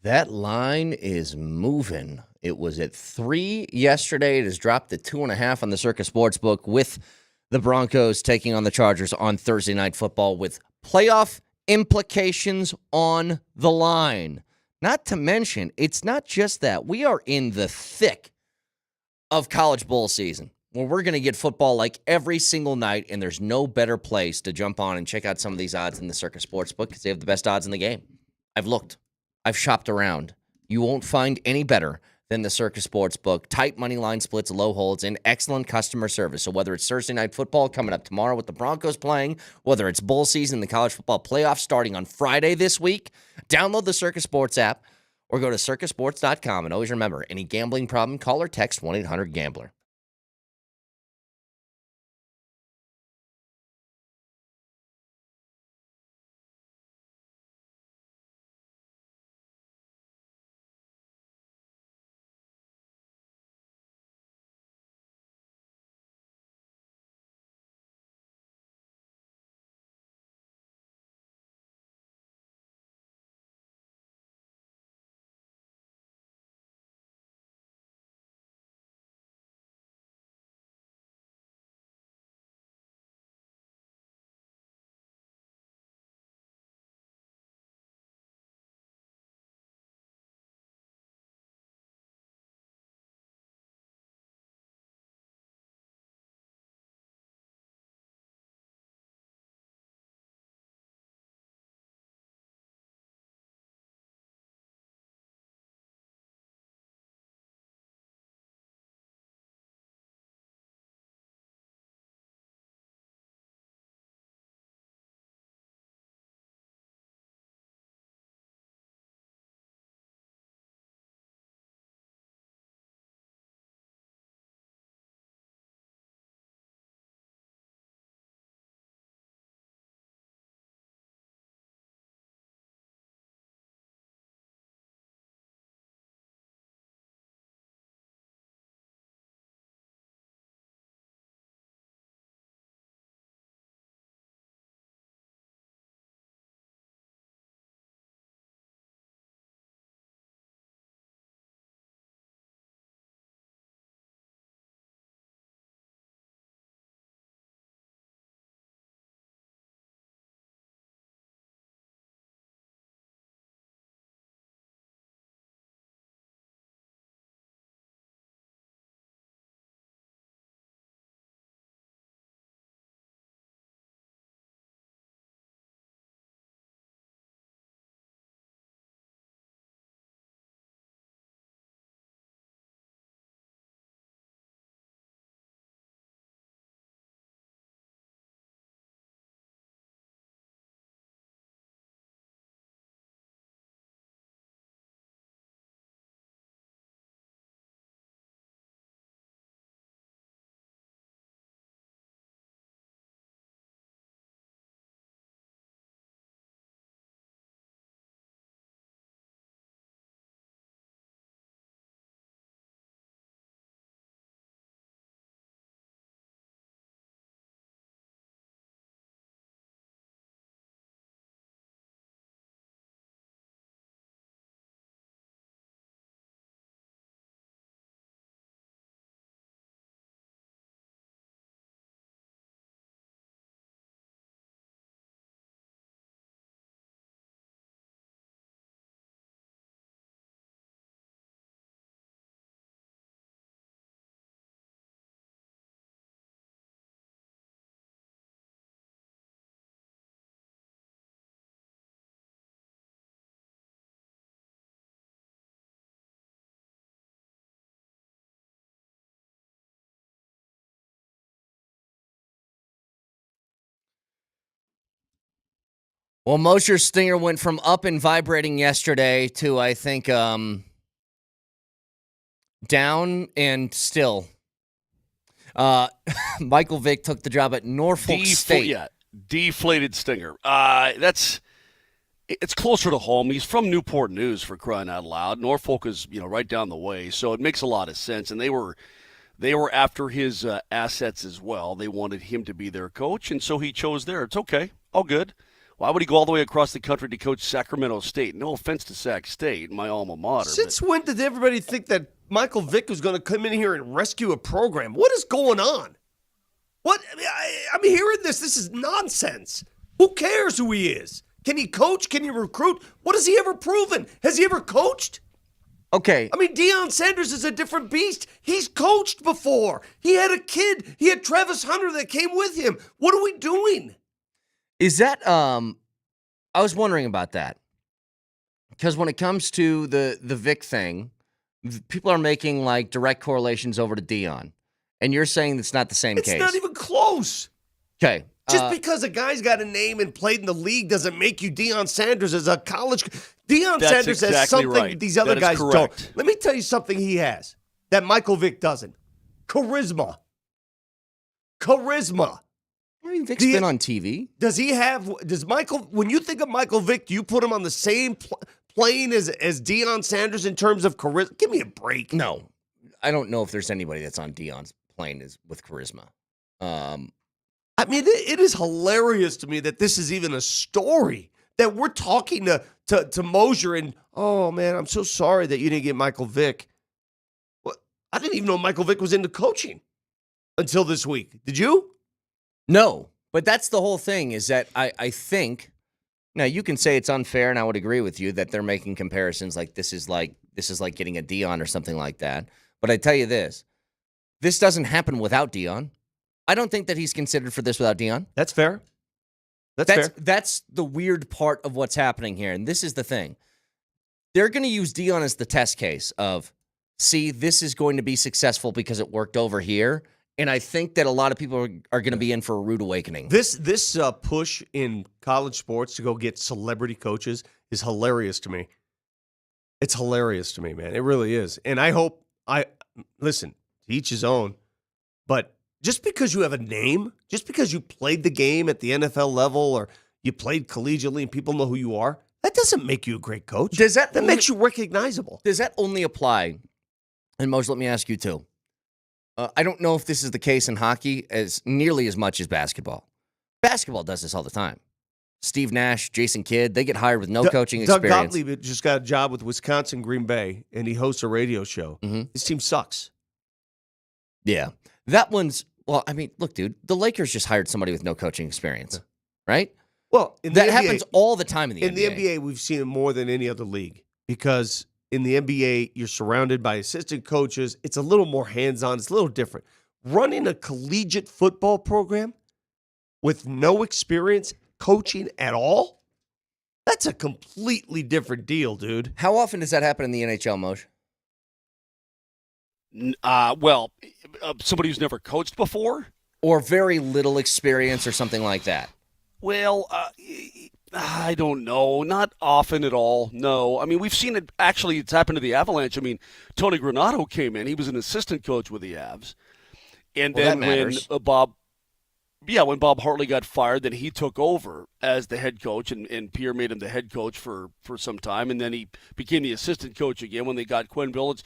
That line is moving. It was at 3 yesterday. It has dropped to 2.5 on the Circa Sportsbook with the Broncos taking on the Chargers on Thursday Night Football with playoff implications on the line. Not to mention, it's not just that. We are in the thick of college bowl season where we're going to get football like every single night, and there's no better place to jump on and check out some of these odds in the Circa Sportsbook because they have the best odds in the game. I've looked. I've shopped around. You won't find any better than the Circa Sportsbook. Tight money line splits, low holds, and excellent customer service. So whether it's Thursday Night Football coming up tomorrow with the Broncos playing, whether it's bowl season, the college football playoffs starting on Friday this week, download the Circa Sports app or go to circasports.com. And always remember, any gambling problem, call or text 1-800-GAMBLER. Well, Mosher's stinger went from up and vibrating yesterday to, I think, down and still. Michael Vick took the job at Norfolk State.
Yeah, deflated stinger. It's closer to home. He's from Newport News, for crying out loud. Norfolk is, right down the way, so it makes a lot of sense. And they were after his assets as well. They wanted him to be their coach, and so he chose there. It's okay, all good. Why would he go all the way across the country to coach Sacramento State? No offense to Sac State, my alma mater.
Since when did everybody think that Michael Vick was going to come in here and rescue a program? What is going on? What? I'm hearing this. This is nonsense. Who cares who he is? Can he coach? Can he recruit? What has he ever proven? Has he ever coached?
Okay.
I mean, Deion Sanders is a different beast. He's coached before. He had a kid. He had Travis Hunter that came with him. What are we doing?
Is that, I was wondering about that. Because when it comes to the Vic thing, people are making like direct correlations over to Deion. And you're saying it's not the same case.
It's not even close.
Okay.
Just because a guy's got a name and played in the league doesn't make you Deion Sanders as a college. Deion Sanders has
exactly
something
right.
these other
That is
guys
correct.
don't. Let me tell you something he has that Michael Vick doesn't. Charisma.
I mean, Vic's been on TV.
Does Michael, when you think of Michael Vick, do you put him on the same plane as Deion Sanders in terms of charisma? Give me a break.
No. I don't know if there's anybody that's on Deion's plane with charisma.
I mean, it is hilarious to me that this is even a story, that we're talking to Mosier and, oh, man, I'm so sorry that you didn't get Michael Vick. Well, I didn't even know Michael Vick was into coaching until this week. Did you?
No, but that's the whole thing is that I think, now you can say it's unfair, and I would agree with you that they're making comparisons like this is like getting a Deion or something like that. But I tell you this doesn't happen without Deion. I don't think that he's considered for this without Deion.
That's fair. That's fair.
That's the weird part of what's happening here, and this is the thing. They're going to use Deion as the test case of, see, this is going to be successful because it worked over here. And I think that a lot of people are going to be in for a rude awakening.
This push in college sports to go get celebrity coaches is hilarious to me. It's hilarious to me, man. It really is. And I hope listen, to each his own, but just because you have a name, just because you played the game at the NFL level or you played collegiately and people know who you are, that doesn't make you a great coach. That makes you recognizable.
Does that only apply? And Moj, let me ask you too. I don't know if this is the case in hockey as nearly as much as basketball. Basketball does this all the time. Steve Nash, Jason Kidd, they get hired with no coaching experience.
Doug Gottlieb just got a job with Wisconsin Green Bay, and he hosts a radio show.
Mm-hmm.
His team sucks.
Yeah. That one's, well, I mean, look, dude, the Lakers just hired somebody with no coaching experience, right?
Well,
that happens all the time in the NBA.
In the NBA, we've seen it more than any other league because in the NBA, you're surrounded by assistant coaches. It's a little more hands-on. It's a little different. Running a collegiate football program with no experience coaching at all, that's a completely different deal, dude.
How often does that happen in the NHL, Moj?
Somebody who's never coached before?
Or very little experience or something like that?
Well, I don't know. Not often at all, no. I mean, we've seen it. Actually, it's happened to the Avalanche. I mean, Tony Granato came in. He was an assistant coach with the Avs. And then when Bob Hartley got fired, then he took over as the head coach, and Pierre made him the head coach for some time. And then he became the assistant coach again when they got Quinn Billings.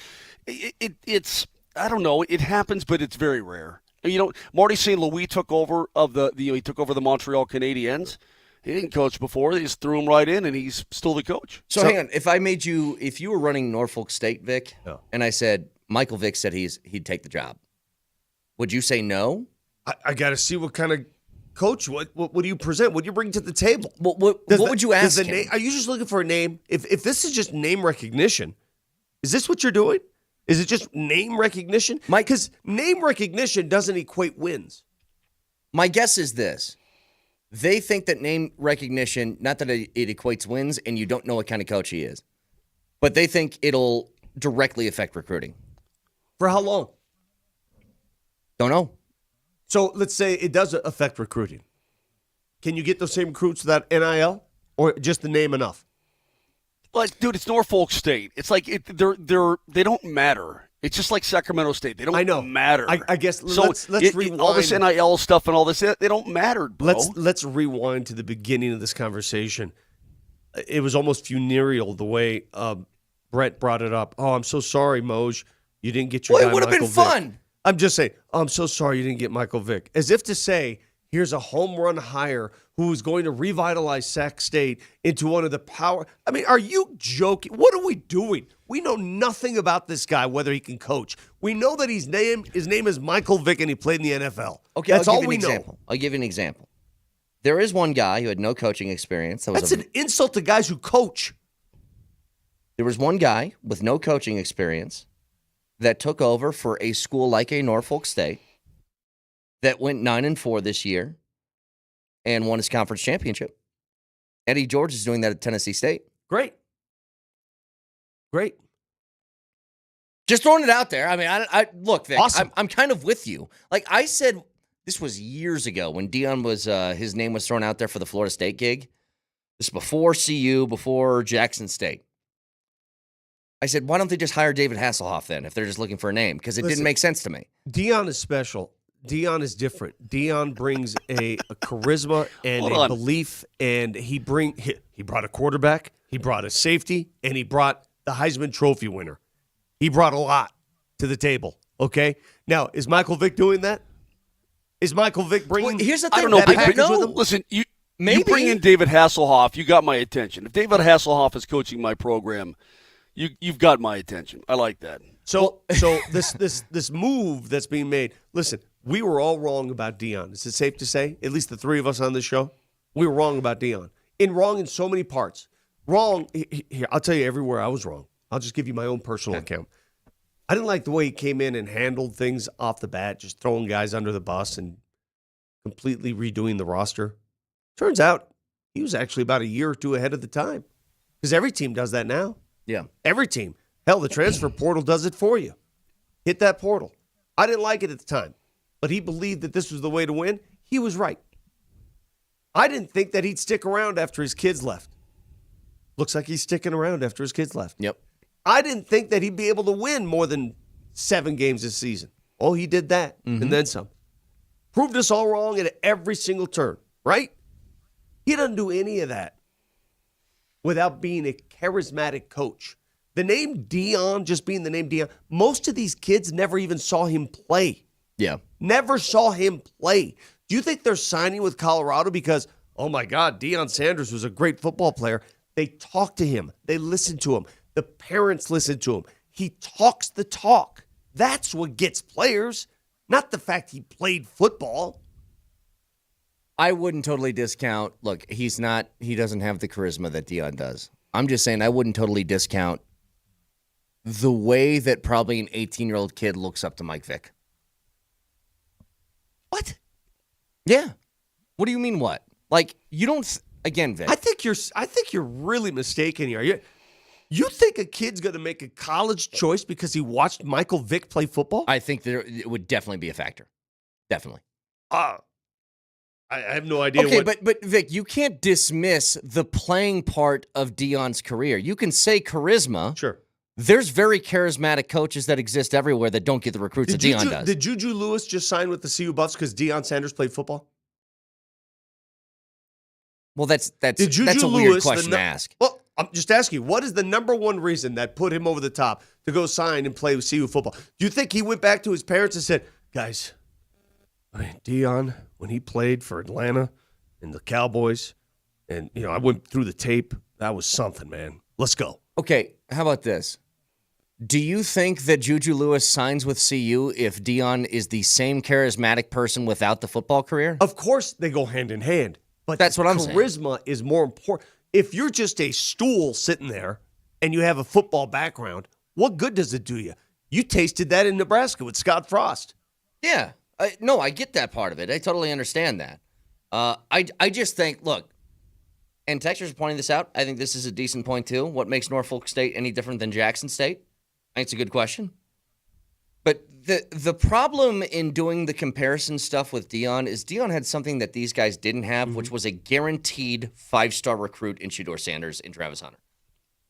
It's I don't know. It happens, but it's very rare. You know, Marty St. Louis took over he took over the Montreal Canadiens. He didn't coach before. They just threw him right in, and he's still the coach.
So hang on. If you were running Norfolk State, Vic, and I said, Michael Vick said he'd take the job, would you say no?
I got to see what kind of coach, what do you present? What do you bring to the table?
What would you ask him?
Are you just looking for a name? If this is just name recognition, is this what you're doing? Is it just name recognition? Because name recognition doesn't equate wins.
My guess is this. They think that name recognition, not that it equates wins, and you don't know what kind of coach he is, but they think it'll directly affect recruiting.
For how long?
Don't know.
So let's say it does affect recruiting. Can you get those same recruits without NIL? or just the name enough?
Like, dude, it's Norfolk State. It's like they don't matter. It's just like Sacramento State. They don't matter.
I guess
so.
Let's rewind.
All this NIL stuff and all this, they don't matter, bro.
Let's rewind to the beginning of this conversation. It was almost funereal the way Brett brought it up. Oh, I'm so sorry, Moj. You didn't get your guy,
it would have been
Michael
fun.
Vick. I'm just saying, oh, I'm so sorry you didn't get Michael Vick. As if to say, here's a home run hire who's going to revitalize Sac State into one of the power. I mean, are you joking? What are we doing? We know nothing about this guy, whether he can coach. We know that his name is Michael Vick and he played in the NFL.
Okay,
that's
I'll
all
give
we
you an
know.
example. I'll give you an example. There is one guy who had no coaching experience.
That's an insult to guys who coach.
There was one guy with no coaching experience that took over for a school like a Norfolk State that went 9-4 this year and won his conference championship. Eddie George is doing that at Tennessee State.
Great.
Just throwing it out there. I mean, I look, Vic,
Awesome.
I'm kind of with you. Like I said, this was years ago when Deion was his name was thrown out there for the Florida State gig. This is before CU, before Jackson State. I said, why don't they just hire David Hasselhoff then if they're just looking for a name? Because it didn't make sense to me.
Deion is special. Deion is different. Deion brings a charisma and a belief, and he brought a quarterback, he brought a safety, and he brought the Heisman Trophy winner. He brought a lot to the table, okay? Now, is Michael Vick doing that? Is Michael Vick bringing
Here's the
I
thing.
don't know.
that
Big
I
Vic,
don't know.
listen, you
Maybe.
bring in David Hasselhoff, you got my attention. If David Hasselhoff is coaching my program, you've got my attention. I like that.
So this move that's being made. Listen, we were all wrong about Deion. Is it safe to say? At least the three of us on this show, we were wrong about Deion. Wrong in so many parts. Wrong. Here, I'll tell you everywhere I was wrong. I'll just give you my own personal account. I didn't like the way he came in and handled things off the bat, just throwing guys under the bus and completely redoing the roster. Turns out he was actually about a year or two ahead of the time, because every team does that now.
Yeah.
Every team. Hell, the transfer portal does it for you. Hit that portal. I didn't like it at the time, but he believed that this was the way to win. He was right. I didn't think that he'd stick around after his kids left. Looks like he's sticking around after his kids left.
Yep.
I didn't think that he'd be able to win more than 7 games this season. Oh, he did that, and then some. Proved us all wrong at every single turn, right? He doesn't do any of that without being a charismatic coach. The name Deion, just being the name Deion, most of these kids never even saw him play.
Yeah.
Never saw him play. Do you think they're signing with Colorado because, oh my God, Deion Sanders was a great football player? They talk to him. They listen to him. The parents listen to him. He talks the talk. That's what gets players, not the fact he played football.
I wouldn't totally discount. Look, he doesn't have the charisma that Deion does. I'm just saying I wouldn't totally discount the way that probably an 18-year-old kid looks up to Mike Vick.
What?
Yeah. What do you mean what? Like, you don't again, Vic.
I think you're really mistaken here. You think a kid's going to make a college choice because he watched Michael Vick play football?
I think it would definitely be a factor. Definitely.
I have no idea.
Okay, but Vic, you can't dismiss the playing part of Deion's career. You can say charisma.
Sure.
There's very charismatic coaches that exist everywhere that don't get the recruits that Deion does.
Did Juju Lewis just sign with the CU Buffs because Deion Sanders played football?
Well, that's
Did Juju
a
Lewis,
weird question to ask.
Well, I'm just asking you, what is the number one reason that put him over the top to go sign and play with CU football? Do you think he went back to his parents and said, guys, Deion, when he played for Atlanta and the Cowboys, and I went through the tape, that was something, man. Let's go.
Okay, how about this? Do you think that Juju Lewis signs with CU if Deion is the same charismatic person without the football career?
Of course they go hand in hand. But
that's what I'm saying.
Charisma is more important. If you're just a stool sitting there and you have a football background, what good does it do you? You tasted that in Nebraska with Scott Frost.
Yeah. No, I get that part of it. I totally understand that. I just think, look, and Texas is pointing this out. I think this is a decent point, too. What makes Norfolk State any different than Jackson State? I think it's a good question. But the problem in doing the comparison stuff with Dion is Dion had something that these guys didn't have, which was a guaranteed 5-star recruit in Shedeur Sanders and Travis Hunter.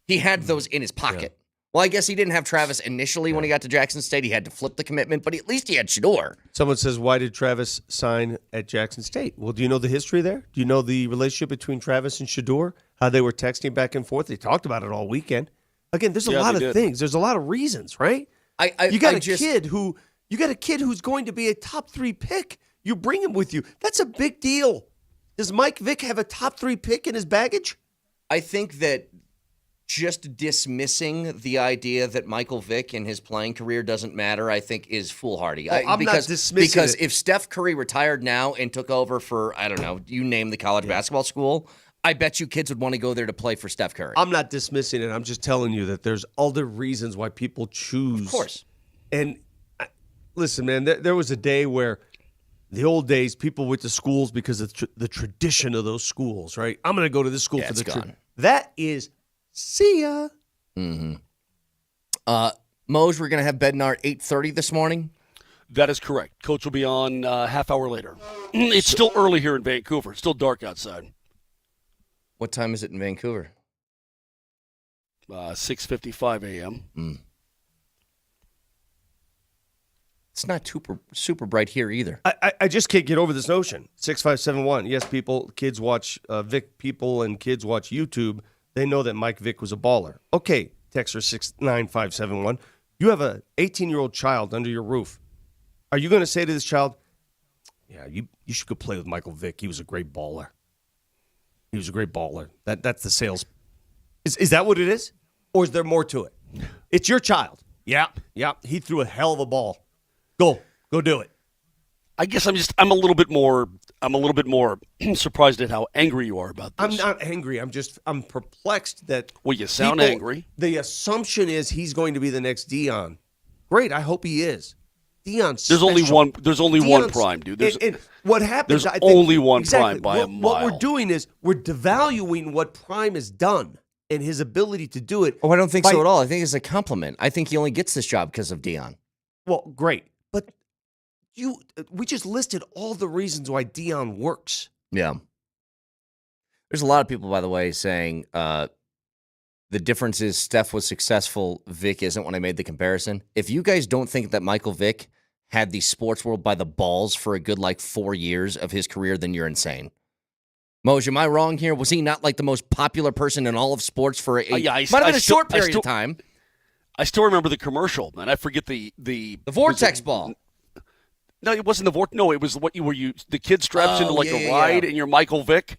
He had those in his pocket. Yeah. Well, I guess he didn't have Travis initially when he got to Jackson State. He had to flip the commitment, but at least he had Shedeur.
Someone says, why did Travis sign at Jackson State? Well, do you know the history there? Do you know the relationship between Travis and Shedeur? How they were texting back and forth? They talked about it all weekend. Again, there's a lot of things. There's a lot of reasons, right? You got a kid who's going to be a top 3 pick. You bring him with you. That's a big deal. Does Mike Vick have a top 3 pick in his baggage?
I think that just dismissing the idea that Michael Vick in his playing career doesn't matter, I think, is foolhardy.
I'm not dismissing
because
it.
If Steph Curry retired now and took over for, I don't know, you name the college basketball school, I bet you kids would want to go there to play for Steph Curry.
I'm not dismissing it. I'm just telling you that there's other reasons why people choose.
Of course.
And listen, man, there was a day where the old days, people went to schools because of the tradition of those schools, right? I'm going to go to this school for the tradition. That is, see ya.
Mm-hmm. Moj, we're going to have Bednar 8:30 this morning.
That is correct. Coach will be on half hour later. It's still early here in Vancouver. It's still dark outside.
What time is it in Vancouver?
6:55 a.m.
It's not super bright here either.
I just can't get over this notion. 6571. Yes, kids watch Vic. People and kids watch YouTube. They know that Mike Vick was a baller. Okay, texter 69571. You have an 18-year-old child under your roof. Are you going to say to this child, "Yeah, you should go play with Michael Vick. He was a great baller. He was a great baller." That's the sales. Is that what it is, or is there more to it? It's your child. Yeah. He threw a hell of a ball. Go do it.
I guess I'm a little bit more surprised at how angry you are about this.
I'm not angry. I'm perplexed that.
Well, you sound angry.
The assumption is he's going to be the next Dion. Great. I hope he is. Dion's
There's
special.
only one prime, dude.
And what happens?
There's only one prime by a mile.
What we're doing is we're devaluing what prime has done and his ability to do it.
Oh, I don't think so at all. I think it's a compliment. I think he only gets this job because of Dion.
Well, great. But we just listed all the reasons why Dion works.
Yeah. There's a lot of people, by the way, saying the difference is Steph was successful, Vic isn't, when I made the comparison. If you guys don't think that Michael Vick had the sports world by the balls for a good 4 years of his career, then you're insane. Moj, am I wrong here? Was he not the most popular person in all of sports for might have been a short period of time?
I still remember the commercial, man. I forget the
vortex ball.
No, it wasn't the vortex. No, it was the kid straps into a ride and you're Michael Vick.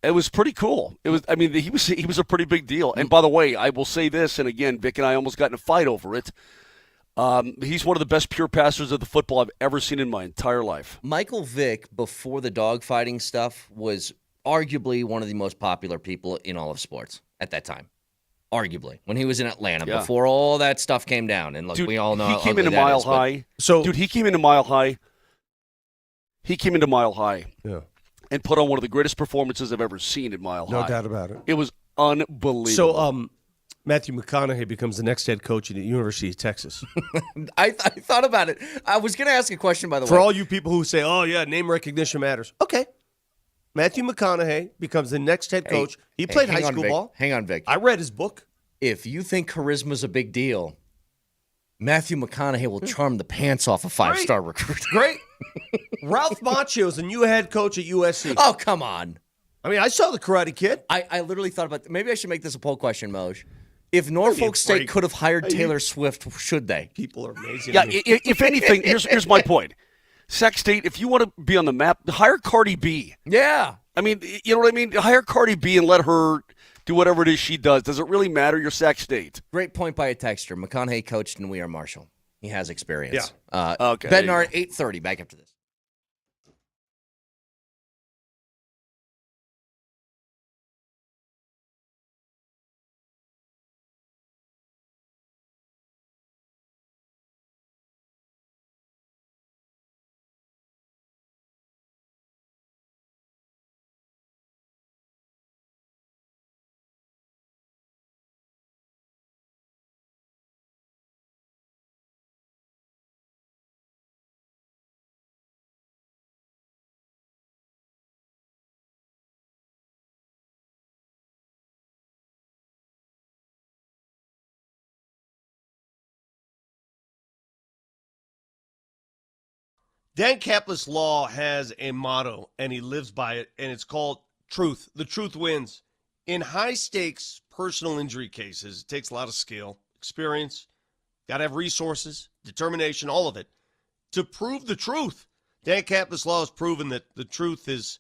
It was pretty cool. It was. I mean, he was a pretty big deal. And by the way, I will say this, and again, Vic and I almost got in a fight over it. He's one of the best pure passers of the football I've ever seen in my entire life.
Michael Vick, before the dogfighting stuff, was arguably one of the most popular people in all of sports at that time. Arguably, when he was in Atlanta, before all that stuff came down. And look,
dude,
we all know
he came into Mile High. Dude, he came into Mile High.
Yeah.
And put on one of the greatest performances I've ever seen in Mile High.
No doubt about it.
It was unbelievable.
So, Matthew McConaughey becomes the next head coach at the University of Texas.
I thought about it. I was going to ask a question, by the way.
For all you people who say, "Oh yeah, name recognition matters." Okay, Matthew McConaughey becomes the next head coach. He played high school ball.
Hang on, Vic.
I read his book.
If you think charisma's a big deal, Matthew McConaughey will charm the pants off a 5-star recruit.
Great. Ralph Macchio's the new head coach at USC.
Oh, come on.
I mean, I saw the Karate Kid.
I literally thought about maybe I should make this a poll question, Moj. If Norfolk State could have hired Taylor Swift, should they?
People are amazing.
Yeah, if anything, here's my point. Sac State, if you want to be on the map, hire Cardi B.
Yeah.
I mean, you know what I mean? Hire Cardi B and let her do whatever it is she does. Does it really matter? You're Sac State.
Great point by a texter. McConaughey coached in We Are Marshall. He has experience.
Yeah. Okay.
Bednar at 8:30. Back after this.
Dan Kaplis Law has a motto, and he lives by it, and it's called truth. The truth wins. In high-stakes personal injury cases, it takes a lot of skill, experience, got to have resources, determination, all of it, to prove the truth. Dan Kaplis Law has proven that the truth is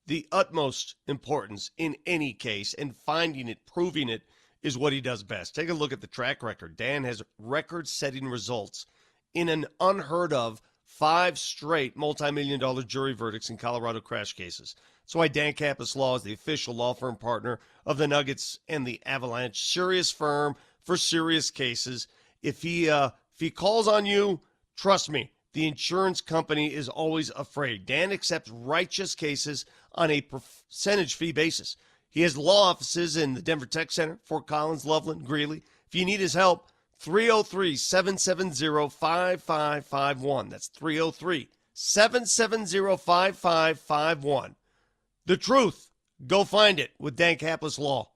the utmost importance in any case, and finding it, proving it, is what he does best. Take a look at the track record. Dan has record-setting results in an unheard of 5 straight multi-million-dollar jury verdicts in Colorado crash cases. That's why Dan Kaplis Law is the official law firm partner of the Nuggets and the Avalanche. Serious firm for serious cases. If he calls on you, trust me, the insurance company is always afraid. Dan accepts righteous cases on a percentage fee basis. He has law offices in the Denver Tech Center, Fort Collins, Loveland, Greeley. If you need his help, 303-770-5551. That's 303-770-5551. The truth. Go find it with Dan Kaplis Law.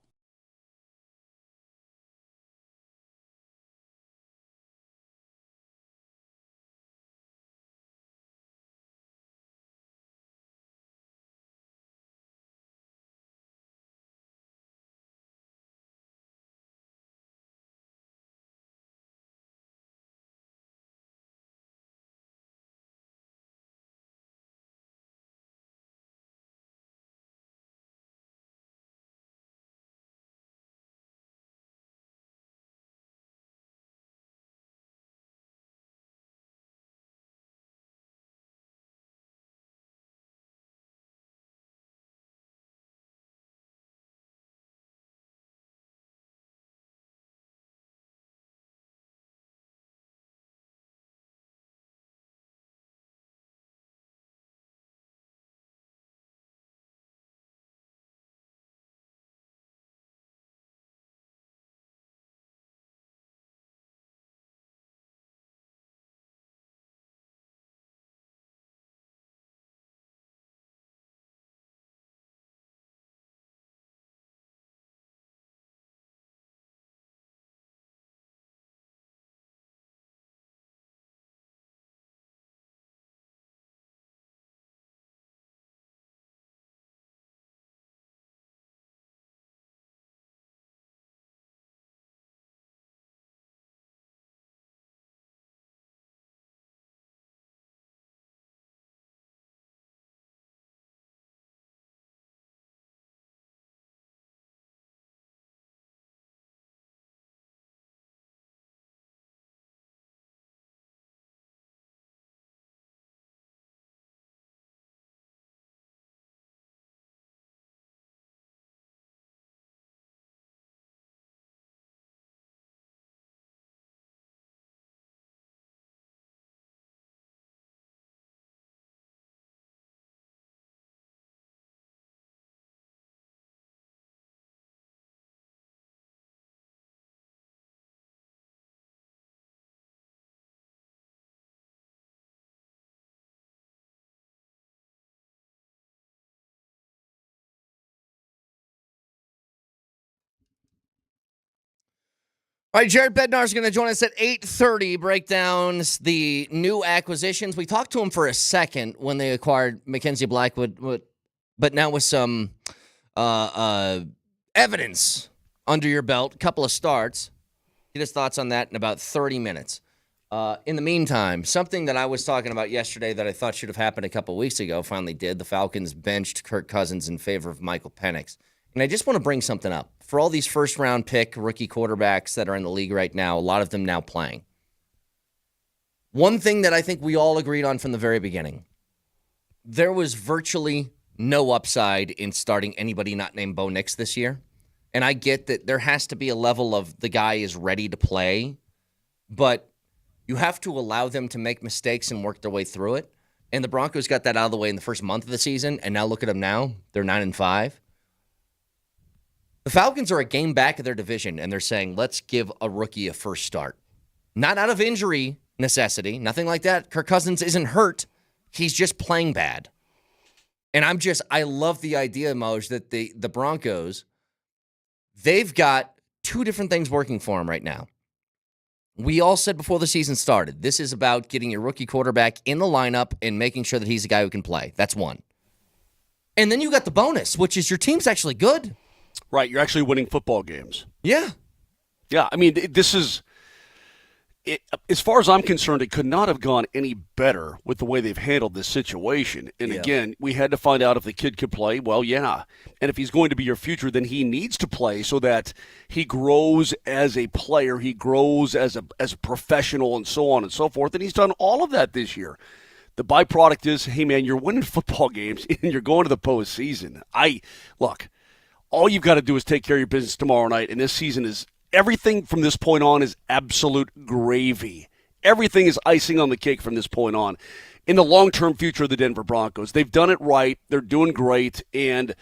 All right, Jared Bednar is going to join us at 8:30, break down the new acquisitions. We talked to him for a second when they acquired Mackenzie Blackwood, but now with some evidence under your belt, a couple of starts. Get his thoughts on that in about 30 minutes. In the meantime, something that I was talking about yesterday that I thought should have happened a couple of weeks ago finally did. The Falcons benched Kirk Cousins in favor of Michael Penix. And I just want to bring something up. For all these first-round pick rookie quarterbacks that are in the league right now, a lot of them now playing. One thing that I think we all agreed on from the very beginning, there was virtually no upside in starting anybody not named Bo Nix this year. And I get that there has to be a level of the guy is ready to play, but you have to allow them to make mistakes and work their way through it. And the Broncos got that out of the way in the first month of the season, and now look at them now. They're 9-5. The Falcons are a game back of their division, and they're saying, let's give a rookie a first start. Not out of injury necessity, nothing like that. Kirk Cousins isn't hurt. He's just playing bad. And I love the idea, Moj, that the Broncos, they've got two different things working for them right now. We all said before the season started, this is about getting your rookie quarterback in the lineup and making sure that he's a guy who can play. That's one. And then you got the bonus, which is your team's actually good.
Right, you're actually winning football games.
Yeah.
Yeah, I mean, this is, as far as I'm concerned, it could not have gone any better with the way they've handled this situation. And again, we had to find out if the kid could play. Well, yeah. And if he's going to be your future, then he needs to play so that he grows as a player, he grows as a professional, and so on and so forth. And he's done all of that this year. The byproduct is, hey, man, you're winning football games and you're going to the postseason. Look, all you've got to do is take care of your business tomorrow night, and this season is everything from this point on is absolute gravy. Everything is icing on the cake from this point on. In the long-term future of the Denver Broncos, they've done it right. They're doing great. And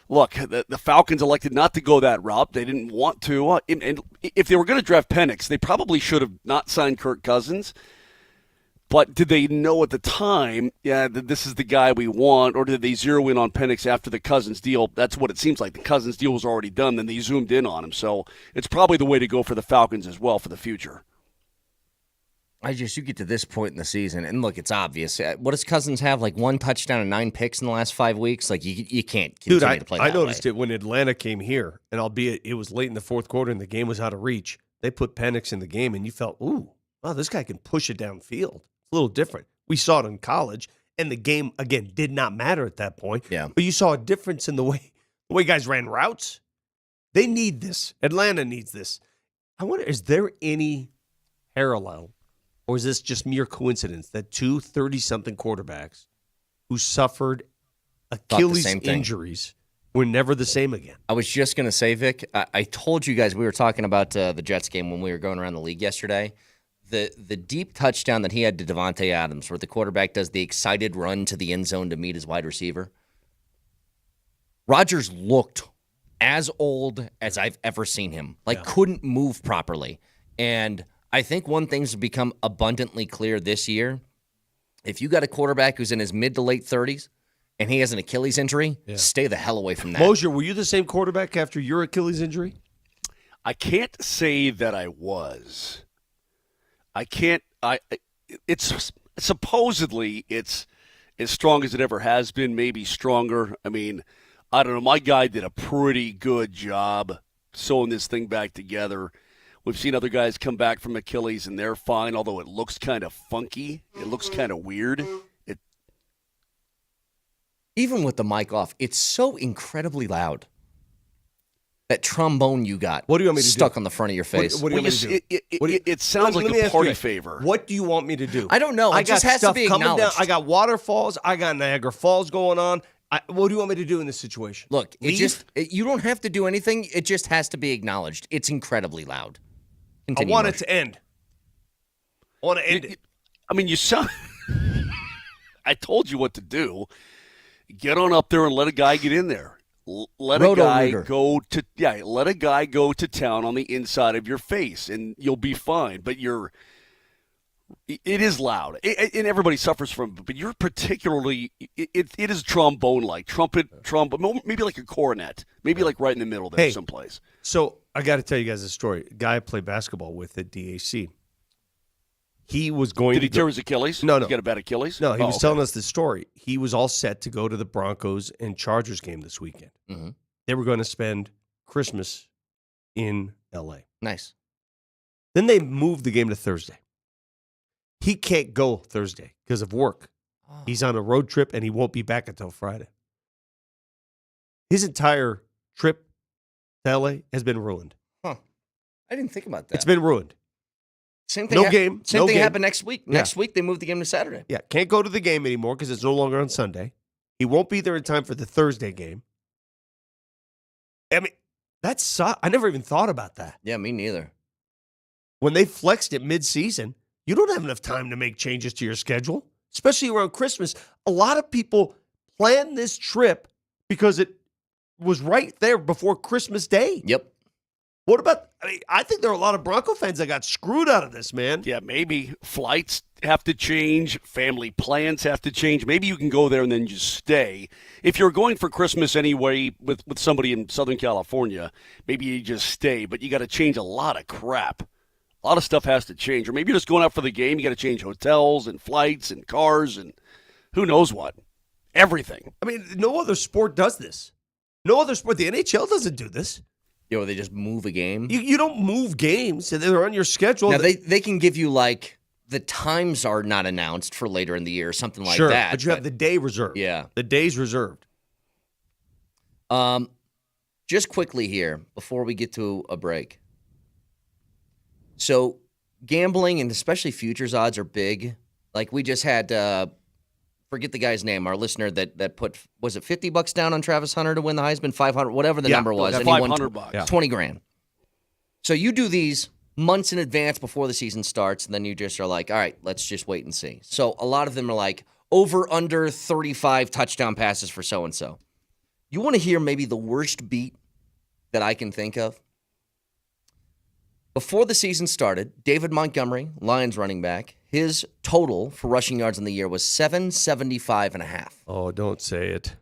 look, the Falcons elected not to go that route. They didn't want to. And if they were going to draft Penix, they probably should have not signed Kirk Cousins. But did they know at the time, that this is the guy we want, or did they zero in on Penix after the Cousins deal? That's what it seems like. The Cousins deal was already done, then they zoomed in on him. So it's probably the way to go for the Falcons as well for the future.
You get to this point in the season, and look, it's obvious. What does Cousins have? Like 1 touchdown and 9 picks in the last 5 weeks? Like, you can't continue to play that
I noticed
way.
it when Atlanta came here, and albeit it was late in the fourth quarter and the game was out of reach, they put Penix in the game, and you felt, ooh, wow, this guy can push it downfield. It's a little different. We saw it in college, and the game, again, did not matter at that point.
Yeah.
But you saw a difference in the way guys ran routes. They need this. Atlanta needs this. I wonder, is there any parallel, or is this just mere coincidence that two 30-something quarterbacks who suffered Achilles injuries were never the same again?
I was just going to say, Vic, I told you guys we were talking about the Jets game when we were going around the league yesterday. The deep touchdown that he had to Devontae Adams, where the quarterback does the excited run to the end zone to meet his wide receiver. Rodgers looked as old as I've ever seen him. Couldn't move properly. And I think one thing's become abundantly clear this year. If you got a quarterback who's in his mid to late 30s and he has an Achilles injury, stay the hell away from that.
Mosier, were you the same quarterback after your Achilles injury?
I can't say that I was. It's supposedly it's as strong as it ever has been, maybe stronger. I mean, I don't know. My guy did a pretty good job sewing this thing back together. We've seen other guys come back from Achilles, and they're fine, although it looks kind of funky. It looks kind of weird.
Even with the mic off, it's so incredibly loud. That trombone you got.
What do you want me to
stuck
do?
on the front of your face?
What do you want me to do?
It sounds like a party favor.
What do you want me to do?
I don't know. It just has to be acknowledged.
I got waterfalls. I got Niagara Falls going on. What do you want me to do in this situation?
Look, you don't have to do anything. It just has to be acknowledged. It's incredibly loud. Continue,
I want it to end. I want to end it.
I mean, you sound. I told you what to do. Get on up there and let a guy get in there. Let a guy go to town on the inside of your face, and you'll be fine. But it is loud, and everybody suffers from it. But you're particularly, it is trombone-like, trumpet, maybe like a cornet, maybe like right in the middle there someplace.
So I got to tell you guys a story. A guy I played basketball with at DAC. He was going
Did he tear his Achilles?
No.
He got a bad Achilles?
No, he was telling us this story. He was all set to go to the Broncos and Chargers game this weekend.
Mm-hmm.
They were going to spend Christmas in L.A.
Nice.
Then they moved the game to Thursday. He can't go Thursday because of work.
Oh.
He's on a road trip, and he won't be back until Friday. His entire trip to L.A. has been ruined.
Huh. I didn't think about that.
It's been ruined.
Same thing.
Game.
Same
no
thing
game.
happened next week.
Yeah.
Next week they moved the game to Saturday.
Yeah, can't go to the game anymore because it's no longer on Sunday. He won't be there in time for the Thursday game. I mean, that's I never even thought about that.
Yeah, me neither.
When they flexed it mid-season, you don't have enough time to make changes to your schedule, especially around Christmas. A lot of people plan this trip because it was right there before Christmas Day.
Yep.
What about, I think there are a lot of Bronco fans that got screwed out of this, man.
Yeah, maybe flights have to change, family plans have to change. Maybe you can go there and then just stay. If you're going for Christmas anyway with somebody in Southern California, maybe you just stay, but you got to change a lot of crap. A lot of stuff has to change. Or maybe you're just going out for the game. You got to change hotels and flights and cars and who knows what. Everything.
I mean, no other sport does this. No other sport. The NHL doesn't do this.
You know, they just move a game.
You don't move games. They're on your schedule.
Now, they can give you, like, the times are not announced for later in the year or something like
sure,
that.
but you have the day reserved.
Yeah.
The day's reserved.
Just quickly here, before we get to a break. So, gambling and especially futures odds are big. Like, we just had, forget the guy's name, our listener that put, was it $50 down on Travis Hunter to win the Heisman? 500, whatever the number was. And he won
$500.
20 grand. So, you do these months in advance before the season starts, and then you just are like, all right, let's just wait and see. So, a lot of them are like, over, under 35 touchdown passes for so-and-so. You want to hear maybe the worst beat that I can think of? Before the season started, David Montgomery, Lions running back, his total for rushing yards in the year was 775.5.
Oh, don't say it.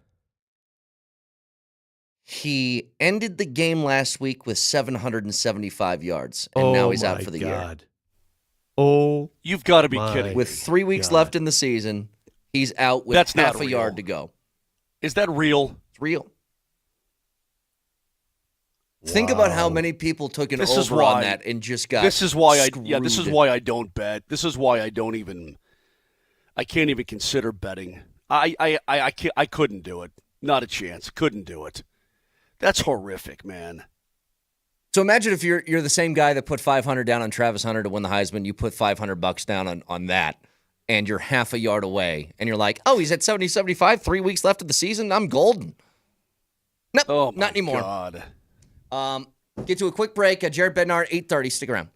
He ended the game last week with 775 yards, and now he's out for the year.
Oh,
You've got to be
my
kidding.
With 3 weeks
God.
left in the season, he's out with
That's
half
not
a
real.
yard to go.
Is that real?
It's real. Think about how many people took an
This is
over on
why-
that and just got
This is why this is
screwed.
why I don't bet. This is why I can't even consider betting. I couldn't do it. Not a chance. Couldn't do it. That's horrific, man.
So imagine if you're the same guy that put 500 down on Travis Hunter to win the Heisman, you put $500 down on that, and you're half a yard away, and you're like, oh, he's at 70-75, 3 weeks left of the season, I'm golden. No,
Oh my
not anymore.
God.
Get to a quick break. Jared Bednar, 8:30. Stick around.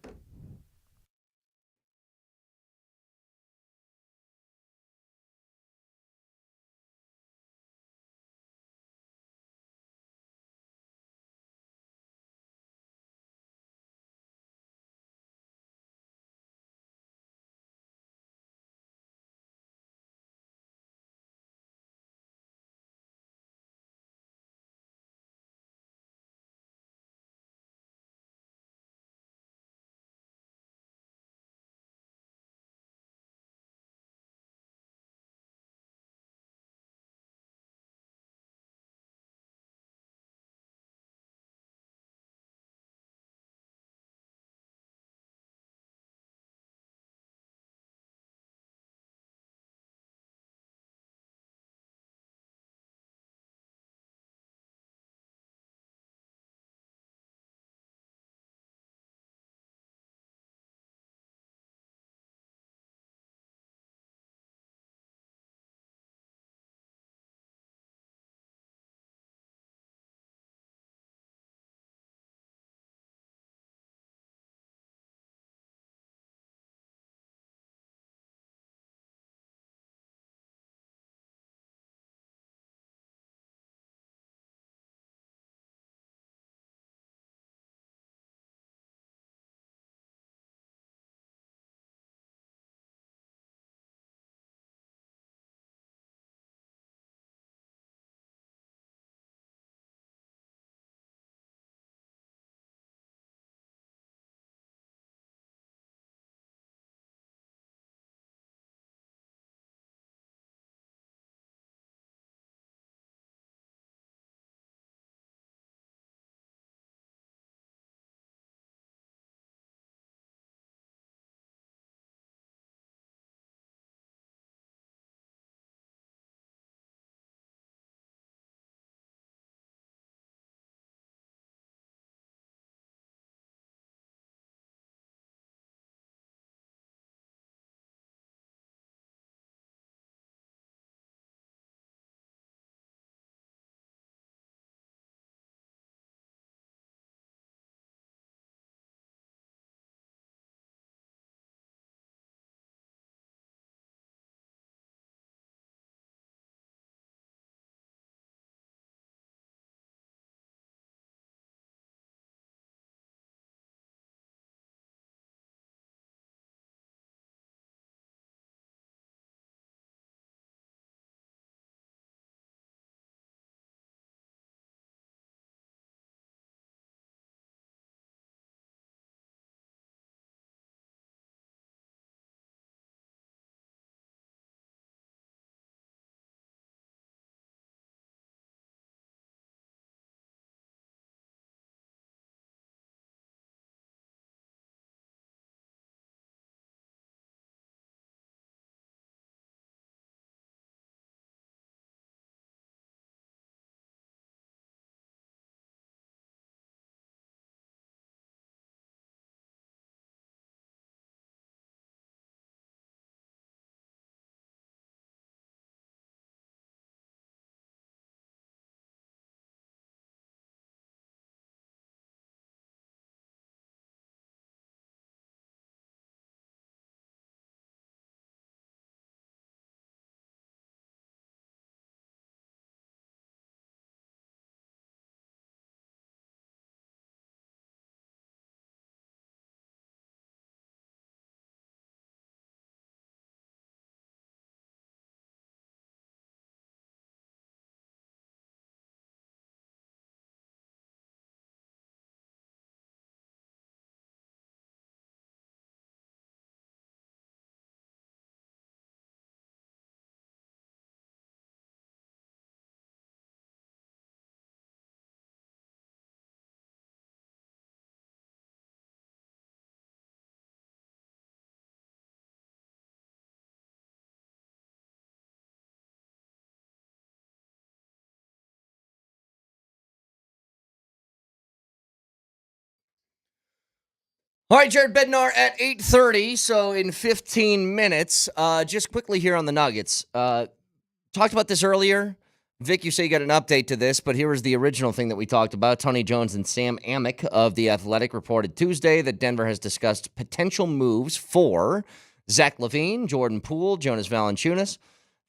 All right, Jared Bednar at 8:30, so in 15 minutes. Just quickly here on the Nuggets. Talked about this earlier. Vic, you say you got an update to this, but here was the original thing that we talked about. Tony Jones and Sam Amick of The Athletic reported Tuesday that Denver has discussed potential moves for Zach LaVine, Jordan Poole, Jonas Valanciunas,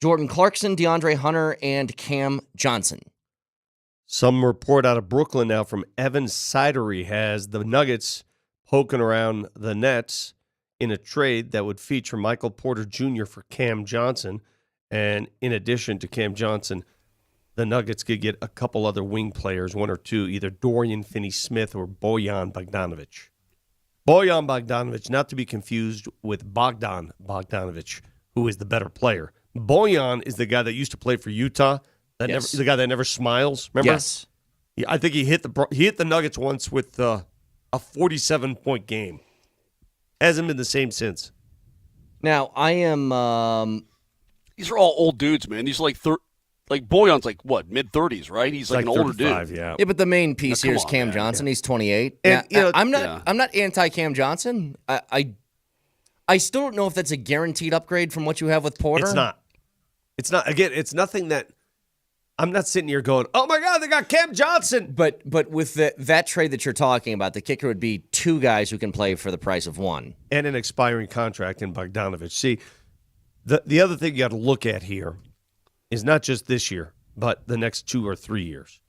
Jordan Clarkson, DeAndre Hunter, and Cam Johnson.
Some report out of Brooklyn now from Evan Sidery has the Nuggets poking around the Nets in a trade that would feature Michael Porter Jr. for Cam Johnson. And in addition to Cam Johnson, the Nuggets could get a couple other wing players, one or two, either Dorian Finney-Smith or Bojan Bogdanovic. Bojan Bogdanovic, not to be confused with Bogdan Bogdanovic, who is the better player. Bojan is the guy that used to play for Utah, the guy that never smiles. Remember?
Yes.
I think he hit the Nuggets once with a 47-point game. Hasn't been the same since.
Now, I am...
These are all old dudes, man. These are like Boyan's like what, mid-30s, right? He's like an older dude.
Yeah.
Yeah, but the main piece
Now,
here is
come on,
Cam
man.
Johnson. He's 28.
And,
Now,
you know,
I'm not anti Cam Johnson. I still don't know if that's a guaranteed upgrade from what you have with Porter.
It's not. It's not. Again, it's nothing that I'm not sitting here going, oh my God, they got Cam Johnson.
But with that trade that you're talking about, the kicker would be two guys who can play for the price of one.
And an expiring contract in Bogdanovic. See, the other thing you got to look at here is not just this year, but the next 2 or 3 years.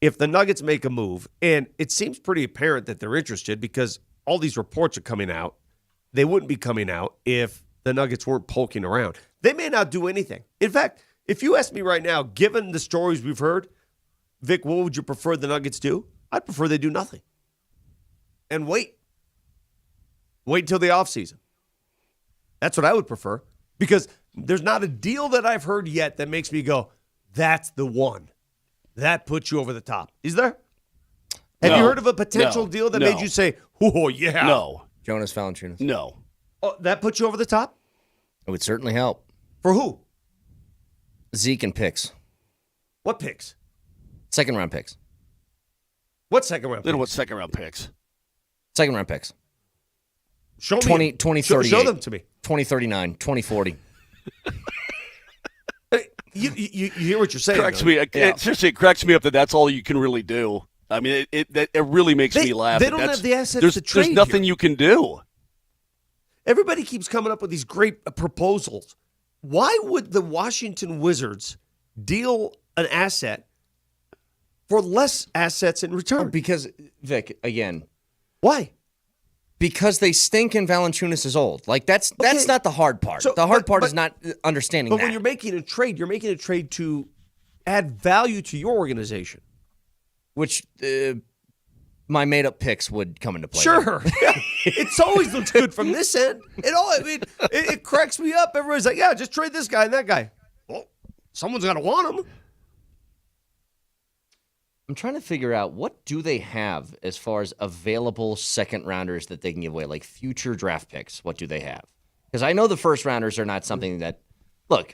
If the Nuggets make a move, and it seems pretty apparent that they're interested because all these reports are coming out, they wouldn't be coming out if the Nuggets weren't poking around. They may not do anything. In fact, if you ask me right now, given the stories we've heard, Vic, what would you prefer the Nuggets do? I'd prefer they do nothing. And wait. Wait until the offseason. That's what I would prefer. Because there's not a deal that I've heard yet that makes me go, that's the one. That puts you over the top. Is there? Have you heard of a potential deal that made you say, oh, yeah?
No.
Jonas Valanciunas.
No.
Oh, that puts you over the top?
It would certainly help.
For who?
Zeke and picks.
What picks?
Second round picks.
What second round
They don't
picks?
want second round picks.
Second round picks.
Show me.
2038.
Show them to me.
2039, 2040.
You hear what you're saying.
Cracks
though.
me. Seriously, it cracks me up that that's all you can really do. I mean, it really makes me laugh.
They don't have the assets
there's,
to trade
There's nothing
here.
you can do.
Everybody keeps coming up with these great proposals. Why would the Washington Wizards deal an asset for less assets in return?
Because, Vic, again,
Why?
because they stink and Valanciunas is old. Like, that's
Okay.
not the hard part.
So,
the hard part
but-
is not understanding
But
that.
when you're making a trade to add value to your organization.
Which my made-up picks would come into play.
Sure. It's always looks good from this end. It cracks me up. Everybody's like, yeah, just trade this guy and that guy. Well, someone's got to want him.
I'm trying to figure out, what do they have as far as available second-rounders that they can give away, like future draft picks? What do they have? Because I know the first-rounders are not something that – look,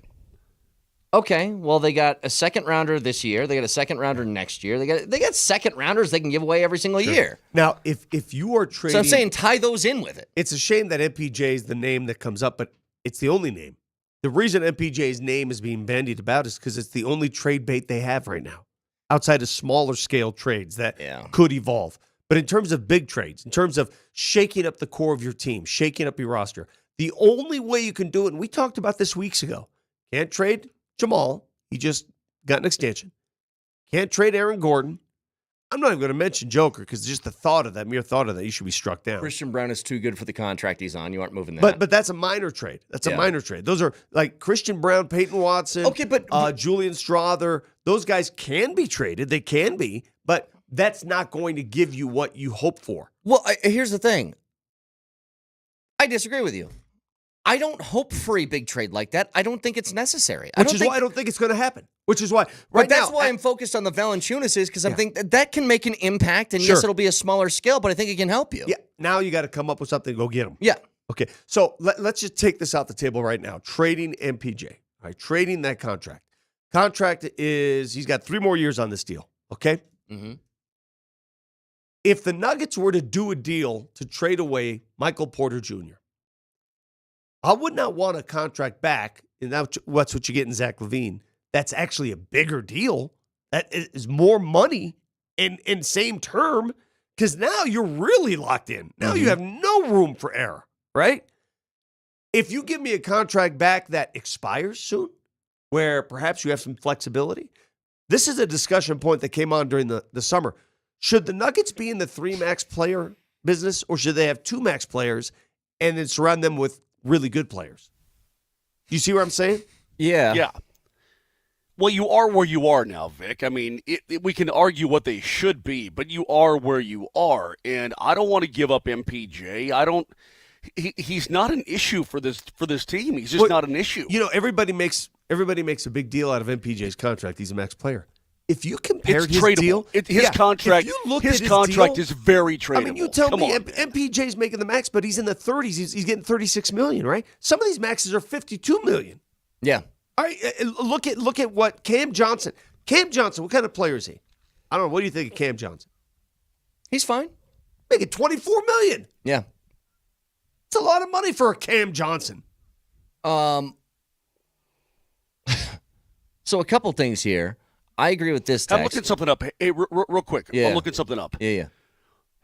okay, well, they got a second-rounder this year. They got a second-rounder next year. They got second-rounders they can give away every single year.
Now, if you are trading –
So I'm saying tie those in with it.
it's a shame that MPJ is the name that comes up, but it's the only name. The reason MPJ's name is being bandied about is because it's the only trade bait they have right now, outside of smaller scale trades that could evolve. But in terms of big trades, in terms of shaking up the core of your team, shaking up your roster, the only way you can do it, and we talked about this weeks ago, can't trade Jamal. He just got an extension. Can't trade Aaron Gordon. I'm not even going to mention Joker because just the mere thought of that, he should be struck down.
Christian Brown is too good for the contract he's on. You aren't moving that.
But that's a minor trade. That's a
Yeah.
minor trade. Those are like Christian Brown, Peyton Watson,
Okay, but
Julian Strother. Those guys can be traded. They can be, but that's not going to give you what you hope for.
well, here's the thing. I disagree with you. I don't hope for a big trade like that. I don't think it's necessary.
Which is why I don't think it's going to happen. Which is why
But that's why I'm focused on the Valanciunas is because I think that can make an impact, and yes,
Sure.
it'll be a smaller scale, but I think it can help you.
Yeah. Now you got to come up with something to go get them.
Yeah.
Okay. So let's just take this out the table right now. Trading MPJ. All right. Trading that contract. Contract is he's got 3 more years on this deal. Okay.
Mm-hmm.
If the Nuggets were to do a deal to trade away Michael Porter Jr., I would not want a contract back, and that's what you get in Zach LaVine. That's actually a bigger deal. That is more money in same term, because now you're really locked in. Now you have no room for error, right? If you give me a contract back that expires soon, where perhaps you have some flexibility, this is a discussion point that came on during the summer. Should the Nuggets be in the 3 max player business, or should they have 2 max players and then surround them with really good players? You see what I'm saying?
Yeah.
Yeah. Well, you are where you are now, Vic. I mean, we can argue what they should be, but you are where you are, and I don't want to give up MPJ. He's not an issue for this team. He's just not an issue.
You know, everybody makes a big deal out of MPJ's contract. He's a max player. If you compare
It's
his
tradable.
deal,
His contract,
if you look
his
at
contract
deal,
is very tradable.
I mean, you tell
Come
me
on.
MPJ's making the max, but he's in the 30s. He's getting $36 million, right? Some of these maxes are $52 million.
Yeah.
All right, look at what Cam Johnson. Cam Johnson, what kind of player is he? I don't know. What do you think of Cam Johnson?
He's fine.
Making $24 million.
Yeah.
It's a lot of money for a Cam Johnson.
So a couple things here. I agree with this text.
I'm looking something up. Hey, real quick.
Yeah.
I'm looking something up.
Yeah.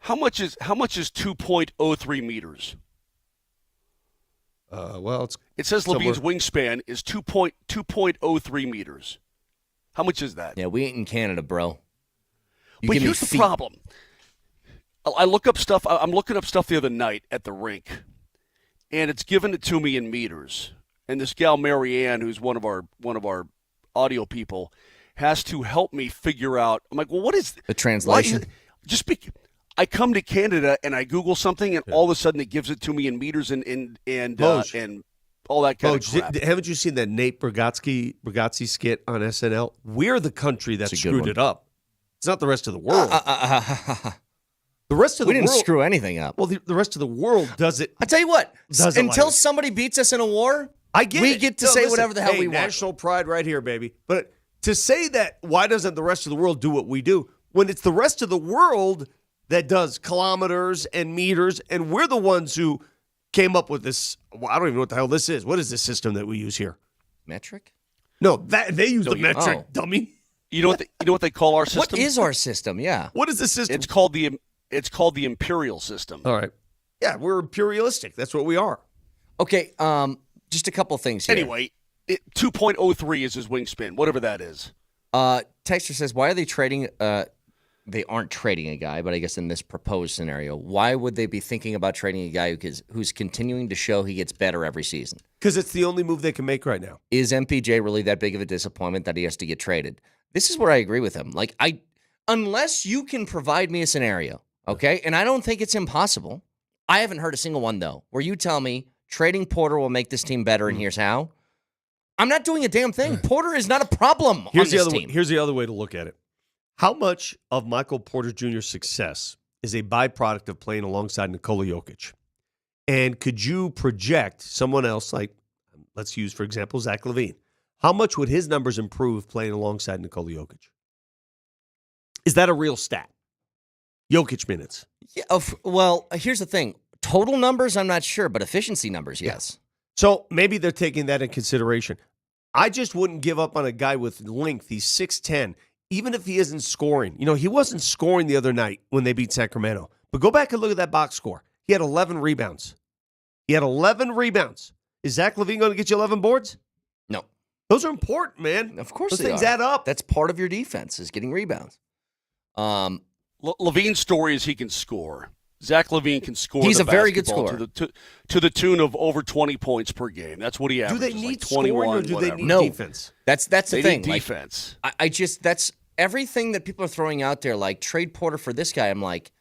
How much is 2.03 meters?
Well,
It says
somewhere.
Levine's wingspan is 2.03 meters. How much is that?
Yeah, we ain't in Canada, bro. You
But
give me
here's the
feet.
problem. I look up stuff. I'm looking up stuff the other night at the rink, and it's given it to me in meters. And this gal Marianne, who's one of our audio people, has to help me figure out. I'm like, well, what is
The translation?
I come to Canada and I Google something, and all of a sudden it gives it to me in meters and
Boj.
all that kind
Coach,
of crap.
haven't you seen that Nate Bargatze skit on SNL? We're the country that
It's a good
screwed
one.
it up. It's not the rest of the world. The rest of
We
the
didn't
world.
screw anything up.
Well, the rest of the world does it.
I tell you what,
Doesn't
until
like it.
somebody beats us in a war,
I get
we
it.
get to
No,
say
listen,
whatever the hell
hey,
we want.
National pride right here, baby. But to say that, why doesn't the rest of the world do what we do? When it's the rest of the world that does kilometers and meters, and we're the ones who came up with this. Well, I don't even know what the hell this is. What is this system that we use here?
Metric?
No, that they use the
you-
metric,
oh.
dummy.
You know what they call our system?
What is our system? Yeah.
What is the system?
It's called the imperial system.
All right. Yeah, we're imperialistic. That's what we are.
Okay, just a couple things here.
Anyway, 2.03 is his wingspan, whatever that is.
Texter says, why are they trading? They aren't trading a guy, but I guess in this proposed scenario, why would they be thinking about trading a guy who's continuing to show he gets better every season?
Because it's the only move they can make right now.
Is MPJ really that big of a disappointment that he has to get traded? This is where I agree with him. Unless you can provide me a scenario, okay, and I don't think it's impossible. I haven't heard a single one, though, where you tell me trading Porter will make this team better, and here's how. I'm not doing a damn thing. Porter is not a problem on this team.
Here's the other way to look at it. How much of Michael Porter Jr.'s success is a byproduct of playing alongside Nikola Jokic? And could you project someone else, like, let's use, for example, Zach LaVine? How much would his numbers improve playing alongside Nikola Jokic? Is that a real stat? Jokic minutes.
Yeah, well, here's the thing. Total numbers, I'm not sure, but efficiency numbers, yes.
So maybe they're taking that in consideration. I just wouldn't give up on a guy with length. He's 6'10", even if he isn't scoring. You know, he wasn't scoring the other night when they beat Sacramento. But go back and look at that box score. He had 11 rebounds. Is Zach LaVine going to get you 11 boards?
No.
Those are important, man.
Of course
Those
they
things
are.
add up.
That's part of your defense is getting rebounds.
Levine's story is he can score. Zach LaVine can score.
He's
the
a very good
basketball
scorer.
to the tune of over 20 points per game. That's what he
Do
averages.
they need
like 21,
scoring or do
whatever.
they need
No.
defense?
That's the
They
thing.
need defense.
That's everything that people are throwing out there, like trade Porter for this guy. I'm like,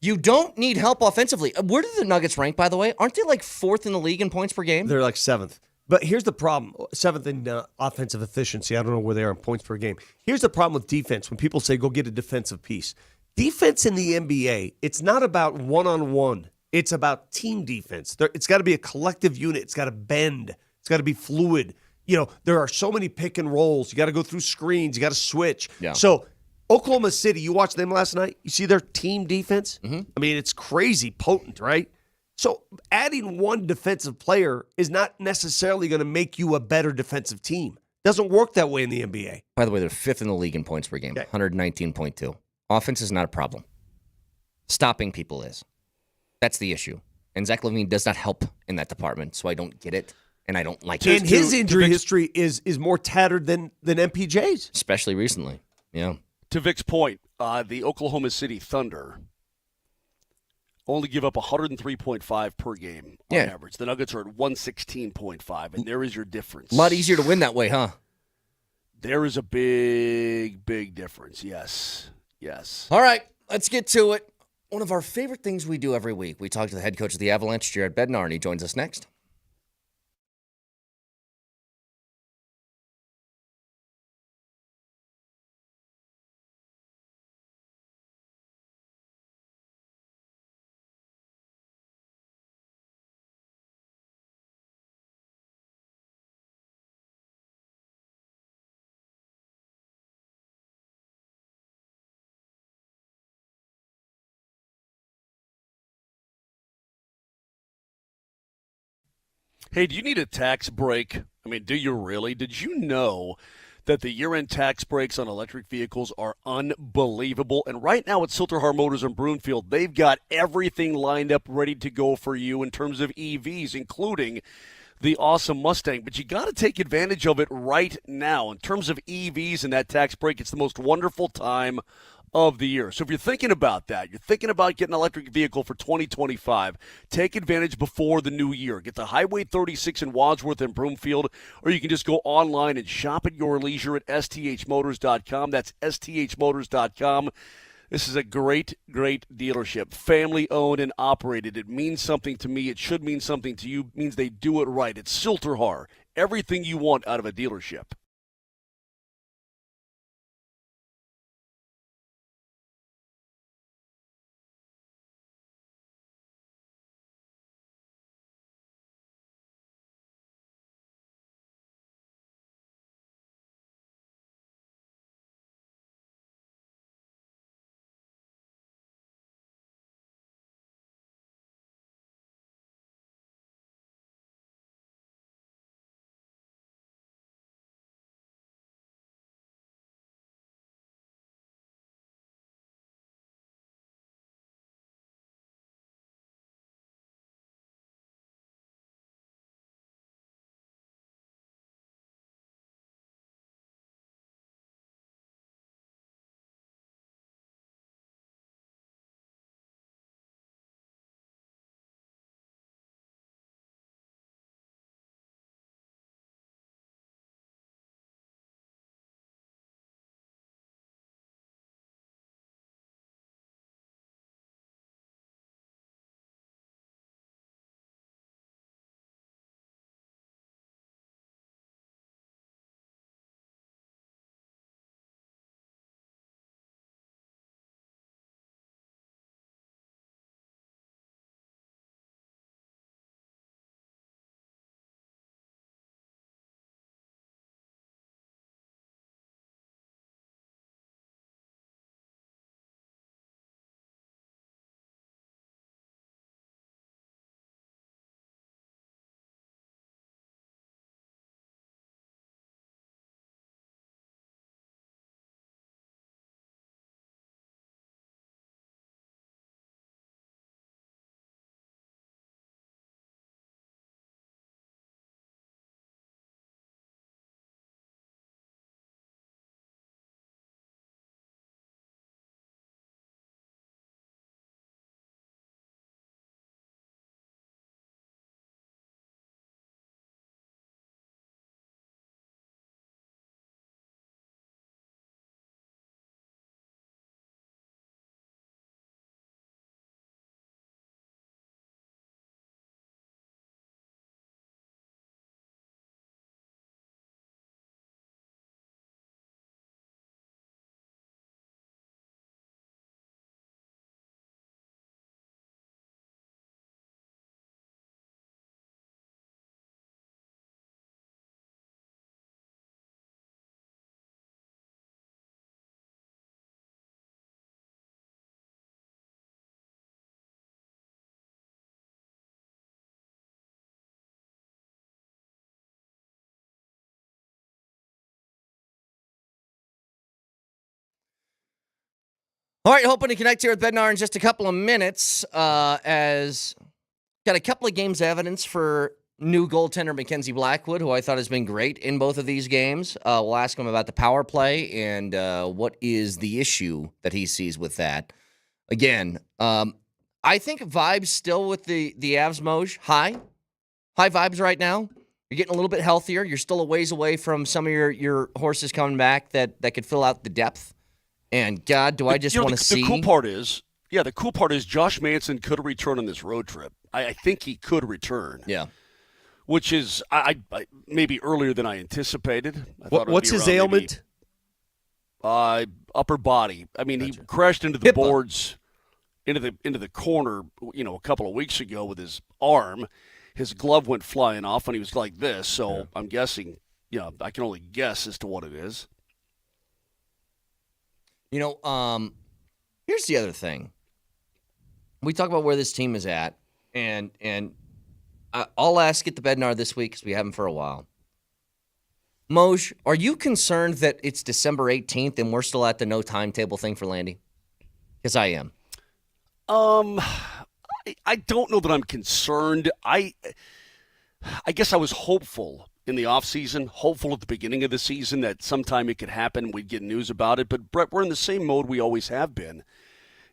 you don't need help offensively. Where do the Nuggets rank, by the way? Aren't they like 4th in the league in points per game?
They're like 7th. But here's the problem. 7th in offensive efficiency. I don't know where they are in points per game. Here's the problem with defense when people say go get a defensive piece. Defense in the NBA, it's not about one-on-one. It's about team defense. It's got to be a collective unit. It's got to bend. It's got to be fluid. You know, there are so many pick and rolls. You got to go through screens. You got to switch.
Yeah.
So Oklahoma City, you watched them last night? You see their team defense? I mean, it's crazy potent, right? So adding one defensive player is not necessarily going to make you a better defensive team. Doesn't work that way in the NBA.
By the way, they're fifth in the league in points per game, 119.2. Offense is not a problem. Stopping people is. That's the issue. And Zach LaVine does not help in that department, so I don't get it, and I don't like it.
And his injury history is more tattered than MPJ's.
Especially recently. Yeah.
To Vic's point, the Oklahoma City Thunder only give up 103.5 per game on average. The Nuggets are at 116.5, and there is your difference.
A lot easier to win that way, huh?
There is a big, big difference. Yes.
All right, let's get to it. One of our favorite things we do every week. We talk to the head coach of the Avalanche, Jared Bednar, and he joins us next.
Hey, do you need a tax break? I mean, do you really? Did you know that the year-end tax breaks on electric vehicles are unbelievable? And right now at Silterhar Motors in Broomfield, they've got everything lined up ready to go for you in terms of EVs, including the awesome Mustang. But you got to take advantage of it right now. In terms of EVs and that tax break, it's the most wonderful time of the year. So if you're thinking about that, you're thinking about getting an electric vehicle for 2025, take advantage before the new year. Get the Highway 36 in Wadsworth and Broomfield, or you can just go online and shop at your leisure at sthmotors.com. That's sthmotors.com. This is a great, great dealership. Family-owned and operated. It means something to me. It should mean something to you. It means they do it right. It's Silterhar. Everything you want out of a dealership.
All right, hoping to connect here with Bednar in just a couple of minutes. As got a couple of games evidence for new goaltender Mackenzie Blackwood, who I thought has been great in both of these games. We'll ask him about the power play and what is the issue that he sees with that. Again, I think vibes still with the Avs, Moj, high vibes right now. You're getting a little bit healthier. You're still a ways away from some of your horses coming back that could fill out the depth. And God, do I just want to see.
The cool part is Josh Manson could return on this road trip. I think he could return.
Yeah.
Which is I maybe earlier than I anticipated.
What's his ailment?
Upper body. I mean,
Gotcha.
he crashed into the
Hip
boards, into the corner, a couple of weeks ago with his arm. His glove went flying off, and he was like this. So I'm guessing, I can only guess as to what it is.
Here's the other thing. We talk about where this team is at, and I'll ask it to Bednar this week because we haven't for a while. Moj, are you concerned that it's December 18th and we're still at the no timetable thing for Landy? Because I am.
I don't know that I'm concerned. I guess I was hopeful in the offseason, hopeful at the beginning of the season that sometime it could happen. We'd get news about it. But, Brett, we're in the same mode we always have been,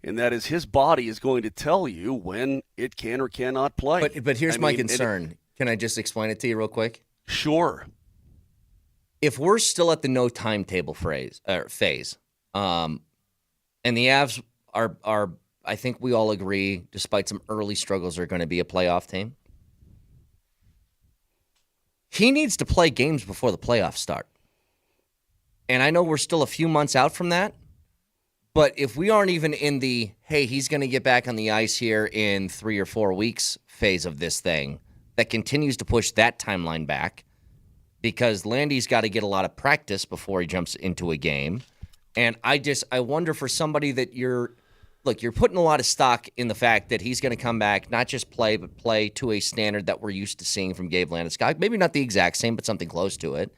and that is his body is going to tell you when it can or cannot play.
But here's my concern. Can I just explain it to you real quick?
Sure.
If we're still at the no timetable phase, and the Avs are, I think we all agree, despite some early struggles, are going to be a playoff team. He needs to play games before the playoffs start. And I know we're still a few months out from that, but if we aren't even in the, hey, he's going to get back on the ice here in 3 or 4 weeks phase of this thing, that continues to push that timeline back, because Landy's got to get a lot of practice before he jumps into a game. And I wonder for somebody that you're putting a lot of stock in the fact that he's going to come back, not just play, but play to a standard that we're used to seeing from Gabe Landeskog. Maybe not the exact same, but something close to it.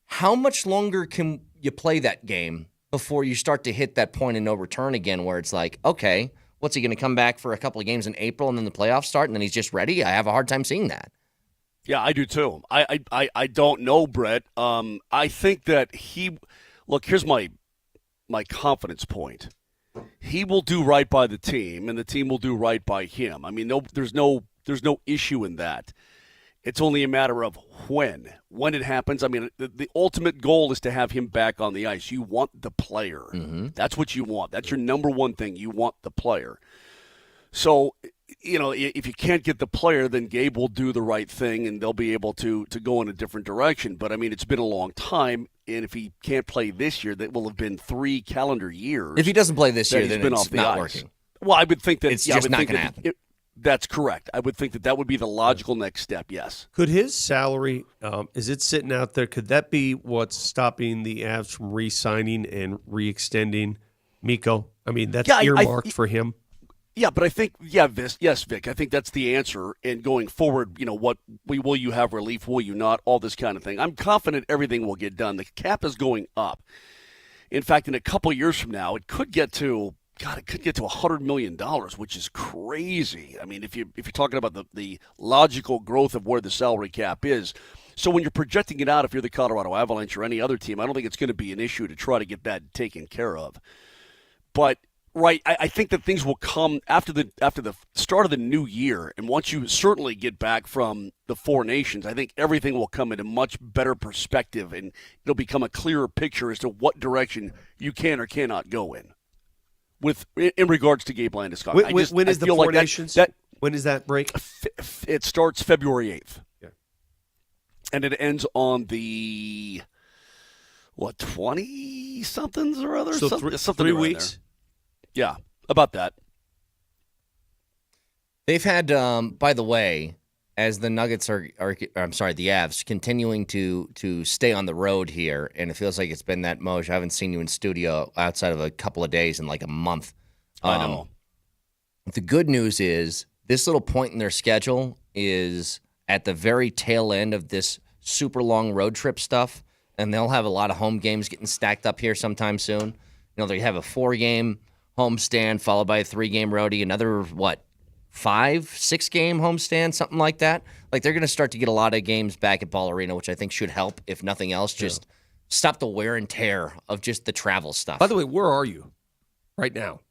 How much longer can you play that game before you start to hit that point of no return again, where it's like, okay, what's he going to come back for a couple of games in April and then the playoffs start and then he's just ready? I have a hard time seeing that.
Yeah, I do too. I don't know, Brett. I think that here's my confidence point. He will do right by the team, and the team will do right by him. I mean, there's no issue in that. It's only a matter of when it happens. I mean, the ultimate goal is to have him back on the ice. You want the player. Mm-hmm. That's what you want. That's your number one thing. You want the player. So, if you can't get the player, then Gabe will do the right thing, and they'll be able to go in a different direction. But, I mean, it's been a long time, and if he can't play this year, that will have been 3 calendar years.
If he doesn't play this year, then
been
it's
off the
not
ice.
working.
Well, I would think that
it's just not going to happen.
That's correct. I would think that would be the logical next step, yes.
Could his salary, is it sitting out there? Could that be what's stopping the Avs from re-signing and re-extending Mikko? I mean, that's earmarked for him.
Yeah, but I think, yes, Vic, I think that's the answer. And going forward, will you have relief? Will you not? All this kind of thing. I'm confident everything will get done. The cap is going up. In fact, in a couple years from now, it could get to $100 million, which is crazy. I mean, if you're talking about the logical growth of where the salary cap is. So when you're projecting it out, if you're the Colorado Avalanche or any other team, I don't think it's going to be an issue to try to get that taken care of. But right, I think that things will come after the start of the new year, and once you certainly get back from the 4 nations, I think everything will come in a much better perspective, and it'll become a clearer picture as to what direction you can or cannot go in regards to Gabe Landeskog.
When is the 4 nations? When does that break?
It starts February 8th.
Yeah.
And it ends on the 20-somethings or other?
So
something
3
around
weeks.
There. Yeah, about that.
They've had, by the way, as the Nuggets the Avs continuing to stay on the road here, and it feels like it's been that Moj. I haven't seen you in studio outside of a couple of days in like a month.
I know.
The good news is this little point in their schedule is at the very tail end of this super long road trip stuff, and they'll have a lot of home games getting stacked up here sometime soon. They have a 4-game homestand, followed by a 3-game roadie, another, 5-6 game homestand, something like that. Like, they're going to start to get a lot of games back at Ball Arena, which I think should help, if nothing else, just stop the wear and tear of just the travel stuff.
By the way, where are you right now?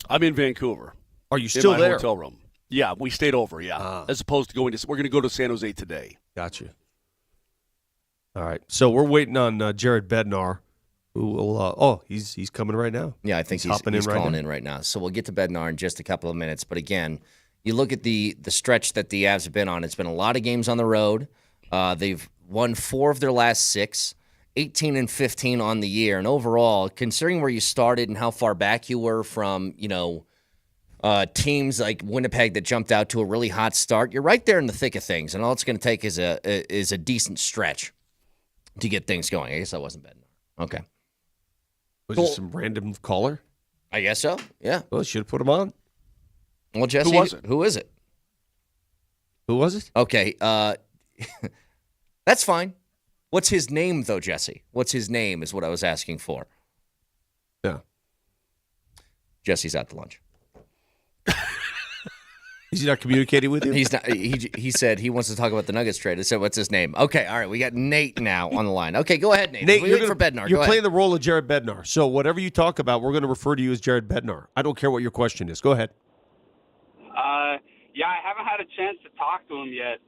I'm in Vancouver.
Are you still
in my
there?
hotel room. Yeah, we stayed over, as opposed to we're going to go to San Jose today.
Got you. All right. So we're waiting on Jared Bednar, who will, he's coming right now.
Yeah, I think he's calling in right now. So we'll get to Bednar in just a couple of minutes. But again, you look at the stretch that the Avs have been on. It's been a lot of games on the road. They've won 4 of their last 6, 18-15 on the year. And overall, considering where you started and how far back you were from, teams like Winnipeg that jumped out to a really hot start, you're right there in the thick of things. And all it's going to take is a decent stretch to get things going. I guess that wasn't Bednar. Okay.
Was it some random caller?
I guess so. Yeah.
Well, should have put him on.
Well, Jesse,
Who was it?
Who is it?
Who was it?
Okay. That's fine. What's his name, though, Jesse? What's his name is what I was asking for.
Yeah.
Jesse's out to lunch.
Is he not communicating with you?
He's not. He said he wants to talk about the Nuggets trade. I said, what's his name? Okay, all right. We got Nate now on the line. Okay, go ahead, Nate.
Nate,
We're waiting for Bednar.
You're
go
playing
ahead.
the role of Jared Bednar. So whatever you talk about, we're going to refer to you as Jared Bednar. I don't care what your question is. Go ahead.
Yeah, I haven't had a chance to talk to him yet.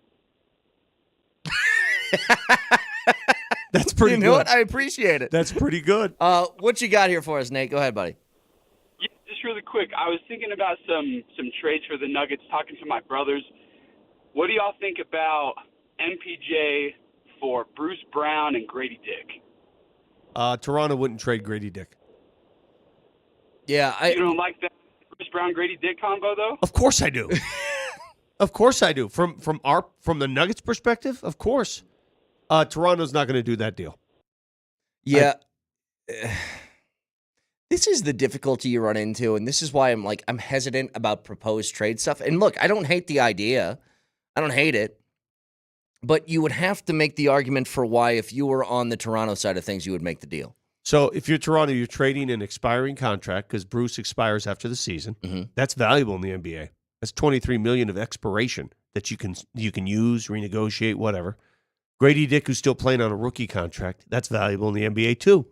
That's pretty
You
good.
know what? I appreciate it.
That's pretty good.
What you got here for us, Nate? Go ahead, buddy.
Yeah, just really quick, I was thinking about some trades for the Nuggets, talking to my brothers. What do y'all think about MPJ for Bruce Brown and Grady Dick?
Toronto wouldn't trade Grady Dick.
Yeah,
You don't like that Bruce Brown Grady Dick combo though?
Of course I do. Of course I do. From the Nuggets perspective, of course. Toronto's not going to do that deal.
Yeah. This is the difficulty you run into, and this is why I'm hesitant about proposed trade stuff. And look, I don't hate the idea. I don't hate it. But you would have to make the argument for why, if you were on the Toronto side of things, you would make the deal.
So if you're Toronto, you're trading an expiring contract because Bruce expires after the season.
Mm-hmm.
That's valuable in the NBA. That's $23 million of expiration that you can use, renegotiate, whatever. Grady Dick, who's still playing on a rookie contract, that's valuable in the NBA too.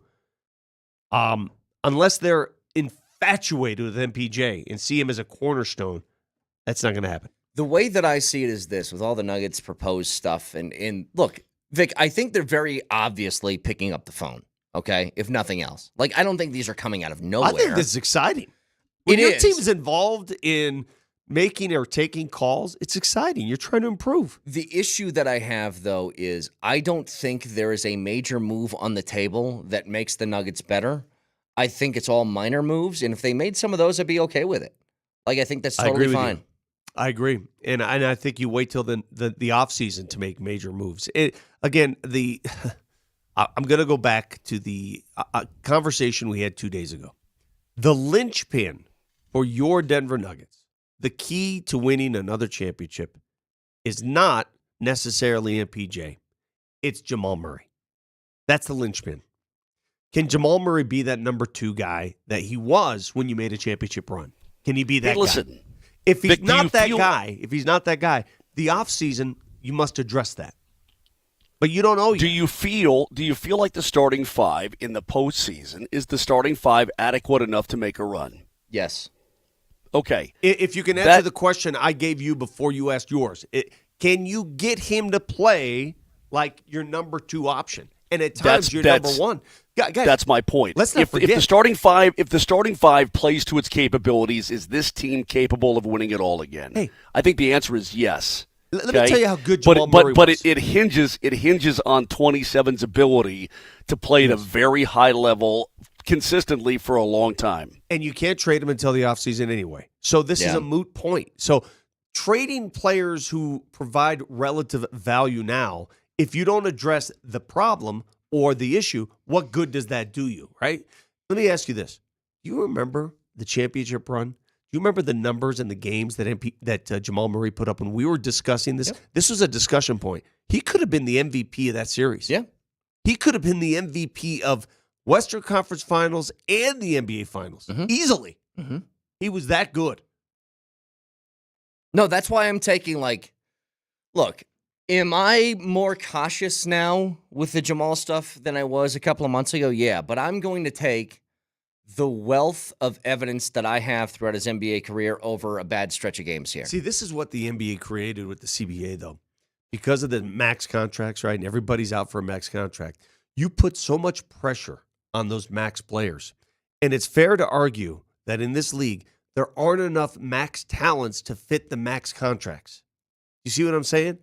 Unless they're infatuated with MPJ and see him as a cornerstone, that's not going to happen.
The way that I see it is this, with all the Nuggets proposed stuff, and look, Vic, I think they're very obviously picking up the phone, okay, if nothing else. Like, I don't think these are coming out of nowhere.
I think this is exciting. When
It
your
is.
team's involved in making or taking calls, it's exciting. You're trying to improve.
The issue that I have, though, is I don't think there is a major move on the table that makes the Nuggets better. I think it's all minor moves, and if they made some of those, I'd be okay with it. Like, I think that's totally fine.
I agree, and I think you wait till the off season to make major moves. I'm going to go back to the conversation we had 2 days ago. The linchpin for your Denver Nuggets, the key to winning another championship, is not necessarily MPJ. It's Jamal Murray. That's the linchpin. Can Jamal Murray be that number 2 guy that he was when you made a championship run? Can he be that guy?
Listen,
If he's
Vic,
not that guy, the offseason, you must address that. But you don't know yet.
Do you feel like the starting 5 in the postseason is the starting 5 adequate enough to make a run?
Yes.
Okay.
If you can answer the question I gave you before you asked yours, can you get him to play like your number 2 option? And at times you're number 1. Guys,
that's my point.
Let's not forget.
If the starting five plays to its capabilities, is this team capable of winning it all again?
Hey.
I think the answer is yes.
Let me tell you how good Jamal Murray
but
was.
it hinges on 27's ability to play at a very high level consistently for a long time.
And you can't trade him until the offseason anyway. So this is a moot point. So trading players who provide relative value now, if you don't address the problem or the issue, what good does that do you, right? Let me ask you this. Do you remember the championship run? Do you remember the numbers and the games that Jamal Murray put up when we were discussing this? Yep. This was a discussion point. He could have been the MVP of that series.
Yeah.
He could have been the MVP of Western Conference Finals and the NBA Finals easily. He was that good.
No, that's why I'm taking, look, am I more cautious now with the Jamal stuff than I was a couple of months ago? Yeah, but I'm going to take the wealth of evidence that I have throughout his NBA career over a bad stretch of games here.
See, this is what the NBA created with the CBA, though. Because of the max contracts, right, and everybody's out for a max contract, you put so much pressure on those max players. And it's fair to argue that in this league, there aren't enough max talents to fit the max contracts. You see what I'm saying?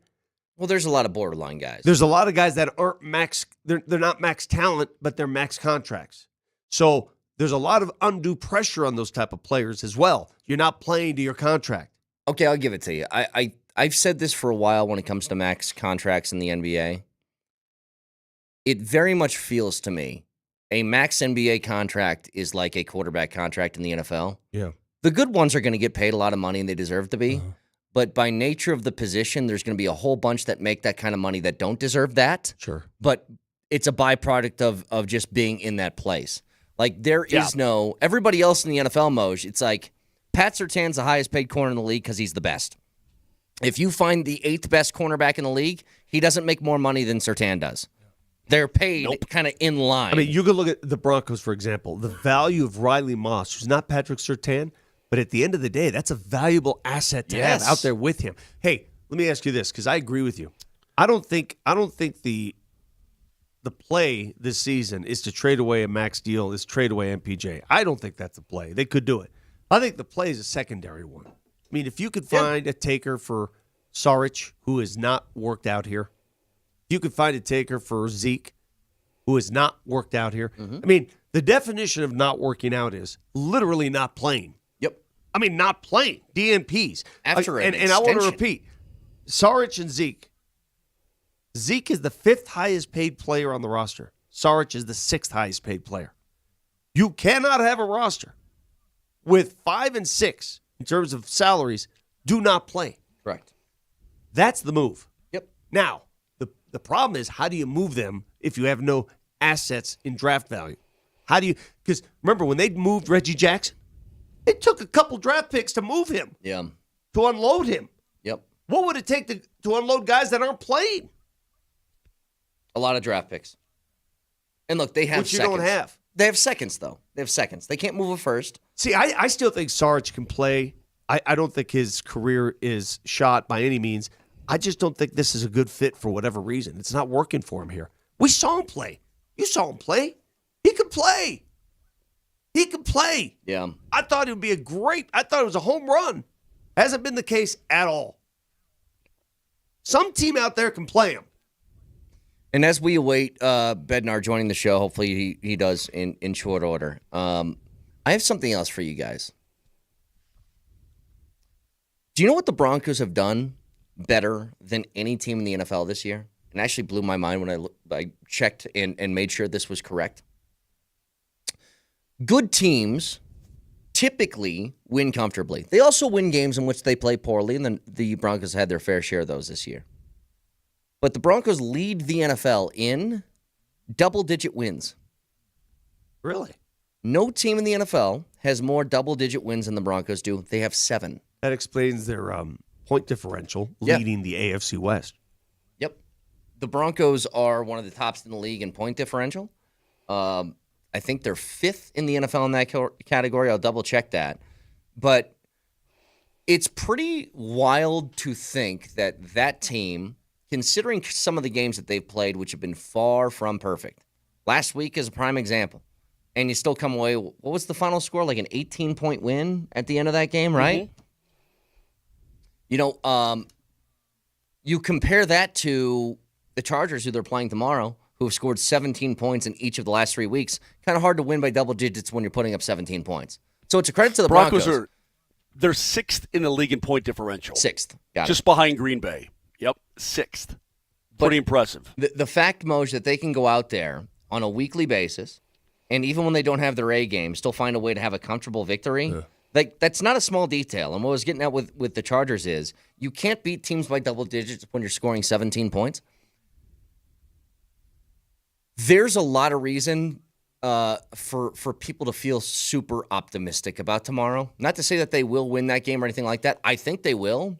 Well, there's a lot of borderline guys.
There's a lot of guys that aren't max, they're not max talent, but they're max contracts. So there's a lot of undue pressure on those type of players as well. You're not playing to your contract.
Okay, I'll give it to you. I've said this for a while when it comes to max contracts in the NBA. It very much feels to me a max NBA contract is like a quarterback contract in the NFL.
Yeah.
The good ones are going to get paid a lot of money and they deserve to be. But by nature of the position, there's going to be a whole bunch that make that kind of money that don't deserve that.
Sure.
But it's a byproduct of just being in that place. Like, there is no – everybody else in the NFL, Moj, it's like Pat Surtain's the highest paid corner in the league because he's the best. If you find the 8th best cornerback in the league, he doesn't make more money than Surtain does. They're paid kind of in line.
I mean, you could look at the Broncos, for example. The value of Riley Moss, who's not Patrick Surtain, but at the end of the day, that's a valuable asset to have out there with him. Hey, let me ask you this, because I agree with you. I don't think the play this season is to trade away a max deal, is trade away MPJ. I don't think that's the play. They could do it. I think the play is a secondary one. I mean, if you could find a taker for Saric, who has not worked out here, if you could find a taker for Zeke, who has not worked out here. I mean, the definition of not working out is literally not playing.
Yep.
I mean, not playing. DNPs.
After an
and I want to
extension.
repeat, Saric and Zeke. Zeke is the 5th highest paid player on the roster. Saric is the 6th highest paid player. You cannot have a roster with 5 and 6 in terms of salaries do not play.
Correct.
That's the move.
Yep.
Now, the problem is, how do you move them if you have no assets in draft value? How do you – because remember, when they moved Reggie Jackson, it took a couple draft picks to move him,
Yeah.
to unload him.
Yep.
What would it take to unload guys that aren't playing?
A lot of draft picks. And look, they have
Which you
seconds.
don't have.
They have seconds, though. They have seconds. They can't move a first.
See, I still think Saric can play. I don't think his career is shot by any means. I just don't think this is a good fit for whatever reason. It's not working for him here. We saw him play. You saw him play. He could play. He could play.
Yeah.
I thought it would be I thought it was a home run. Hasn't been the case at all. Some team out there can play him.
And as we await Bednar joining the show, hopefully he does in short order, I have something else for you guys. Do you know what the Broncos have done better than any team in the NFL this year? And actually blew my mind when I checked and made sure this was correct. Good teams typically win comfortably. They also win games in which they play poorly, and then the Broncos had their fair share of those this year. But the Broncos lead the NFL in double-digit wins.
Really?
No team in the NFL has more double-digit wins than the Broncos do. They have 7.
That explains their point differential
Yeah.
leading the AFC West.
Yep. The Broncos are one of the tops in the league in point differential. I think they're 5th in the NFL in that category. I'll double-check that. But it's pretty wild to think that team, considering some of the games that they've played, which have been far from perfect. Last week is a prime example. And you still come away, what was the final score? Like an 18-point win at the end of that game, right? Mm-hmm. You know, you compare that to the Chargers, who they're playing tomorrow, who have scored 17 points in each of the last 3 weeks. Kind of hard to win by double digits when you're putting up 17 points. So it's a credit to the Broncos.
They're 6th in the league in point differential.
6th. Got it.
Just behind Green Bay. Yep, 6th. Pretty impressive.
The fact, Moj, that they can go out there on a weekly basis, and even when they don't have their A game, still find a way to have a comfortable victory. Yeah. Like, that's not a small detail. And what I was getting at with the Chargers is you can't beat teams by double digits when you're scoring 17 points. There's a lot of reason for people to feel super optimistic about tomorrow. Not to say that they will win that game or anything like that. I think they will,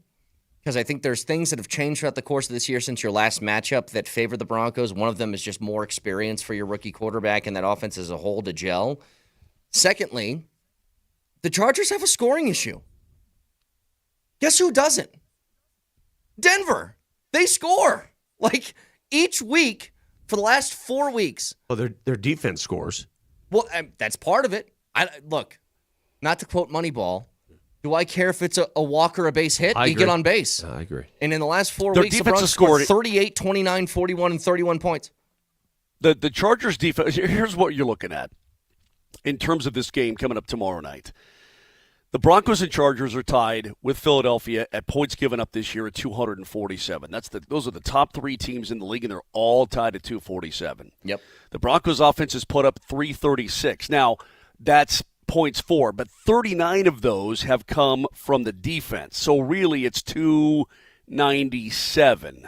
because I think there's things that have changed throughout the course of this year since your last matchup that favor the Broncos. One of them is just more experience for your rookie quarterback and that offense as a whole to gel. Secondly, the Chargers have a scoring issue. Guess who doesn't? Denver. They score. Like, each week for the last 4 weeks.
Well, their defense scores.
Well, that's part of it. Look, not to quote Moneyball, do I care if it's a walk or a base hit? You get on base.
I agree.
And in the last 4
Their
weeks, the
defense
Broncos
has scored
scored 38, 29, 41, and 31 points.
The Chargers defense, here's what you're looking at in terms of this game coming up tomorrow night. The Broncos and Chargers are tied with Philadelphia at points given up this year at 247. Those are the top 3 teams in the league, and they're all tied at 247.
Yep.
The Broncos offense has put up 336. Now, that's points for, but 39 of those have come from the defense. So really it's 297.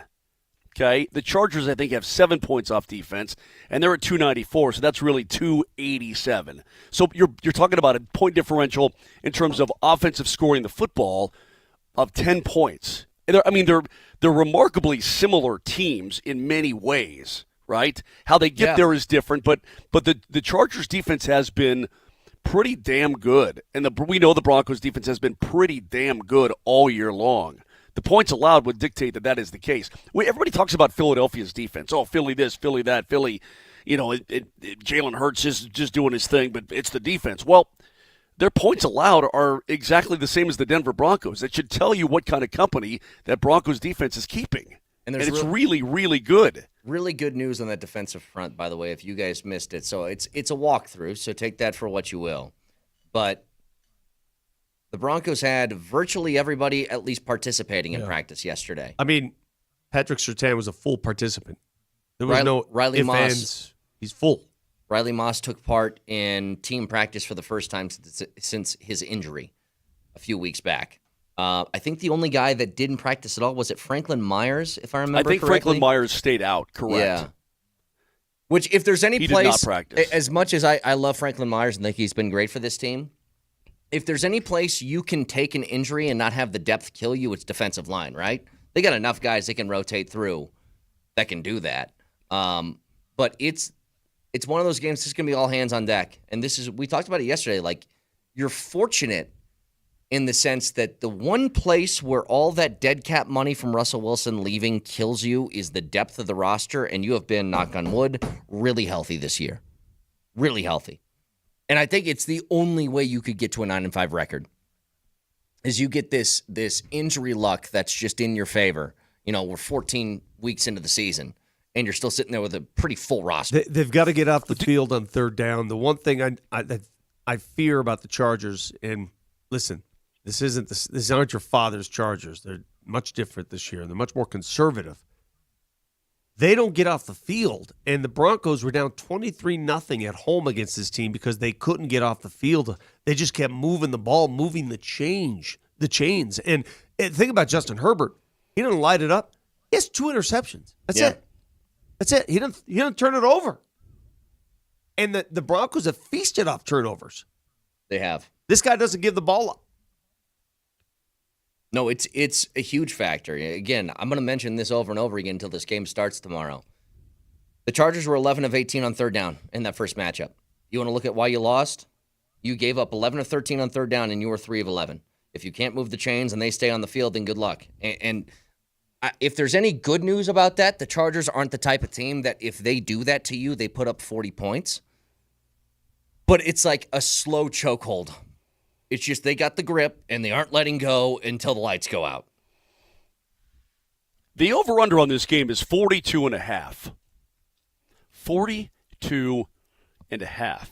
Okay? The Chargers, I think, have 7 points off defense, and they're at 294, so that's really 287. So you're talking about a point differential in terms of offensive scoring the football of 10 points. And they're remarkably similar teams in many ways, right? How they get there is different, but the Chargers defense has been pretty damn good, and we know the Broncos defense has been pretty damn good all year long. The points allowed would dictate that is the case. Everybody talks about Philadelphia's defense. Oh, Philly this, Philly that, Philly, Jalen Hurts is just doing his thing, but it's the defense. Well, their points allowed are exactly the same as the Denver Broncos. That should tell you what kind of company that Broncos defense is keeping. And it's really, really good.
Really good news on that defensive front, by the way, if you guys missed it. So it's a walkthrough, so take that for what you will. But the Broncos had virtually everybody at least participating in practice yesterday.
I mean, Patrick Surtain was a full participant. There was no
Riley Moss.
ands. He's full.
Riley Moss took part in team practice for the first time since his injury a few weeks back. I think the only guy that didn't practice at all was it Franklin Myers, if I remember correctly.
I think Franklin Myers stayed out, correct.
Yeah. Which, if there's any place,
did not practice.
As much as I love Franklin Myers and think he's been great for this team, if there's any place you can take an injury and not have the depth kill you, it's defensive line, right? They got enough guys they can rotate through that can do that. But it's one of those games that's going to be all hands on deck. And we talked about it yesterday. Like, you're fortunate in the sense that the one place where all that dead cap money from Russell Wilson leaving kills you is the depth of the roster, and you have been, knock on wood, really healthy this year. Really healthy. And I think it's the only way you could get to a 9-5 record is you get this injury luck that's just in your favor. We're 14 weeks into the season, and you're still sitting there with a pretty full roster.
They've got to get off the field on third down. The one thing I fear about the Chargers, and listen, these aren't your father's Chargers. They're much different this year. They're much more conservative. They don't get off the field, and the Broncos were down 23-0 at home against this team because they couldn't get off the field. They just kept moving the ball, moving the chains. And think about Justin Herbert. He didn't light it up. He has 2 interceptions. That's it. He didn't turn it over. And the Broncos have feasted off turnovers.
They have.
This guy doesn't give the ball up.
No, it's a huge factor. Again, I'm going to mention this over and over again until this game starts tomorrow. The Chargers were 11 of 18 on third down in that first matchup. You want to look at why you lost? You gave up 11 of 13 on third down, and you were 3 of 11. If you can't move the chains and they stay on the field, then good luck. And if there's any good news about that, the Chargers aren't the type of team that if they do that to you, they put up 40 points. But it's like a slow chokehold. It's just they got the grip, and they aren't letting go until the lights go out.
The over-under on this game is 42.5. 42.5.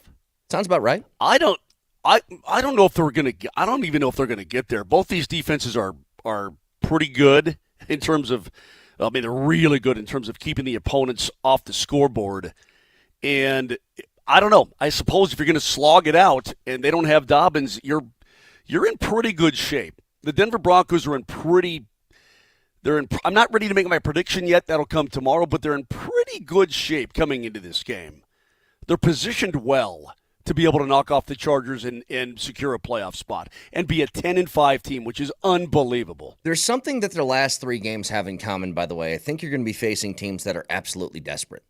Sounds about right.
I don't know if they're going to. I don't even know if they're going to get there. Both these defenses are pretty good in terms of. They're really good in terms of keeping the opponents off the scoreboard. And I don't know. I suppose if you're going to slog it out and they don't have Dobbins, you're in pretty good shape. The Denver Broncos are in pretty. I'm not ready to make my prediction yet. That'll come tomorrow, but they're in pretty good shape coming into this game. They're positioned well to be able to knock off the Chargers and secure a playoff spot and be a 10-5 team, which is unbelievable.
There's something that their last 3 games have in common, by the way. I think you're going to be facing teams that are absolutely desperate.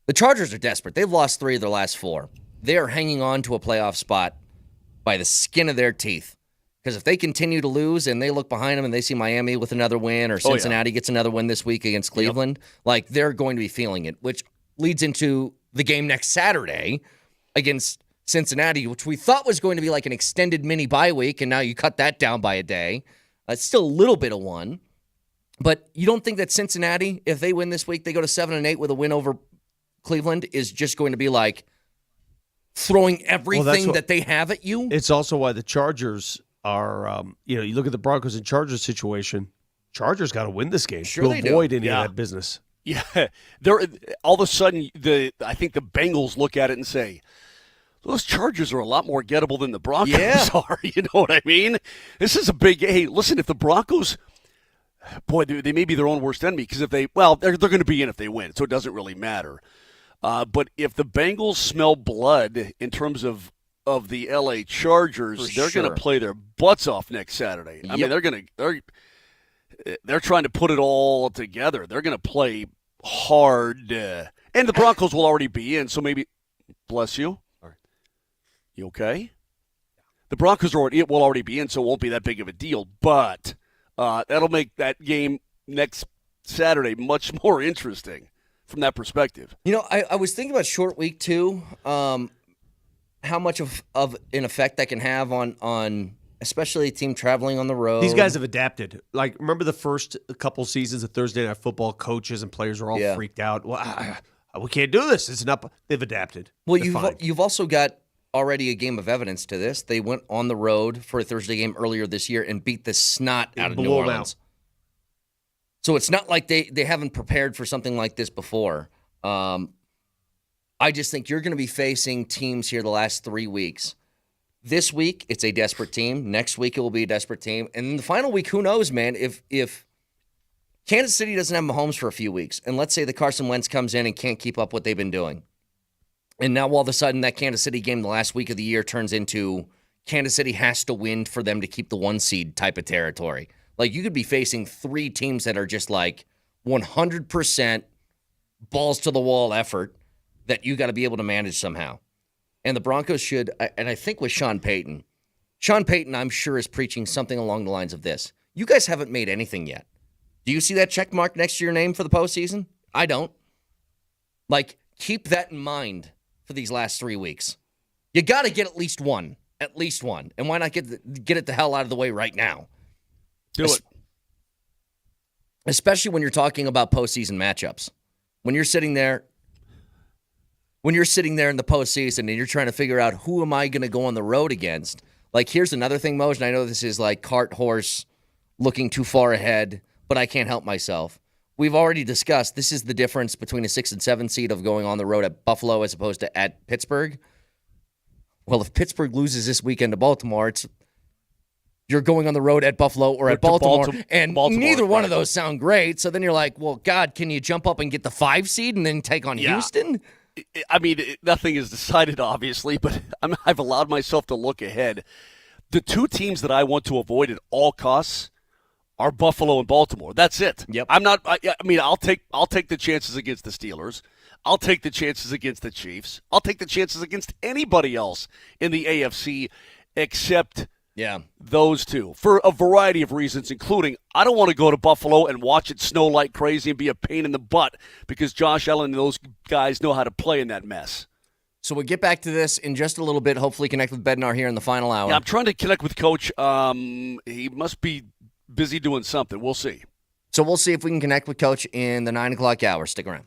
The Chargers are desperate. They've lost 3 of their last 4. They are hanging on to a playoff spot by the skin of their teeth. Because if they continue to lose and they look behind them and they see Miami with another win or Cincinnati gets another win this week against Cleveland, like they're going to be feeling it, which leads into the game next Saturday against Cincinnati, which we thought was going to be like an extended mini bye week, and now you cut that down by a day. It's still a little bit of one. But you don't think that Cincinnati, if they win this week, they go to 7-8 with a win over Cleveland, is just going to be like throwing everything that they have at you?
It's also why the Chargers are, you look at the Broncos and Chargers situation. Chargers got to win this game to avoid any of that business.
Yeah, they're all of a sudden. I think the Bengals look at it and say, "Those Chargers are a lot more gettable than the Broncos are." You know what I mean? This is a big. Hey, listen, if the Broncos, boy, they may be their own worst enemy because if they're going to be in if they win, so it doesn't really matter. But if the Bengals smell blood in terms of the LA Chargers, they're going to play their butts off next Saturday. I mean, they're trying to put it all together. Will going to play hard, and the Broncos will already be in. So maybe, bless you. You okay? The Broncos will already be in, so it won't be that big of a deal. But that'll make that game next Saturday much more interesting from that perspective.
I was thinking about short week too. How much of an effect that can have on especially a team traveling on the road.
These guys have adapted. Like, remember the first couple seasons of Thursday Night Football, coaches and players were all freaked out. Well, we can't do this. It's not. They've adapted.
Well, you've also got already a game of evidence to this. They went on the road for a Thursday game earlier this year and beat the snot out of New Orleans. So it's not like they haven't prepared for something like this before. I just think you're going to be facing teams here the last 3 weeks. This week, it's a desperate team. Next week, it will be a desperate team. And then the final week, who knows, man? If Kansas City doesn't have Mahomes for a few weeks, and let's say the Carson Wentz comes in and can't keep up what they've been doing, and now all of a sudden that Kansas City game the last week of the year turns into Kansas City has to win for them to keep the 1 seed type of territory. Like, you could be facing 3 teams that are just like 100% balls to the wall effort that you got to be able to manage somehow. And the Broncos should, and I think with Sean Payton, I'm sure, is preaching something along the lines of this. You guys haven't made anything yet. Do you see that check mark next to your name for the postseason? I don't. Like, keep that in mind for these last 3 weeks. You got to get at least one. And why not get it the hell out of the way right now?
Do it.
Especially when you're talking about postseason matchups. When you're sitting there in the postseason and you're trying to figure out who am I going to go on the road against. Like, here's another thing, Moj, and I know this is like cart horse looking too far ahead, but I can't help myself. We've already discussed this is the difference between a 6 and 7 seed of going on the road at Buffalo as opposed to at Pittsburgh. Well, if Pittsburgh loses this weekend to Baltimore, you're going on the road at Buffalo or at Baltimore, and neither one of those sound great. So then you're like, well, God, can you jump up and get the 5 seed and then take on Houston?
I mean, nothing is decided, obviously, but I've allowed myself to look ahead. The 2 teams that I want to avoid at all costs are Buffalo and Baltimore. That's it.
Yep.
I'll take the chances against the Steelers. I'll take the chances against the Chiefs. I'll take the chances against anybody else in the AFC except those 2 for a variety of reasons, including I don't want to go to Buffalo and watch it snow like crazy and be a pain in the butt because Josh Allen and those guys know how to play in that mess.
So we'll get back to this in just a little bit. Hopefully connect with Bednar here in the final hour.
Yeah, I'm trying to connect with Coach. He must be busy doing something. We'll see.
So we'll see if we can connect with Coach in the 9 o'clock hour. Stick around.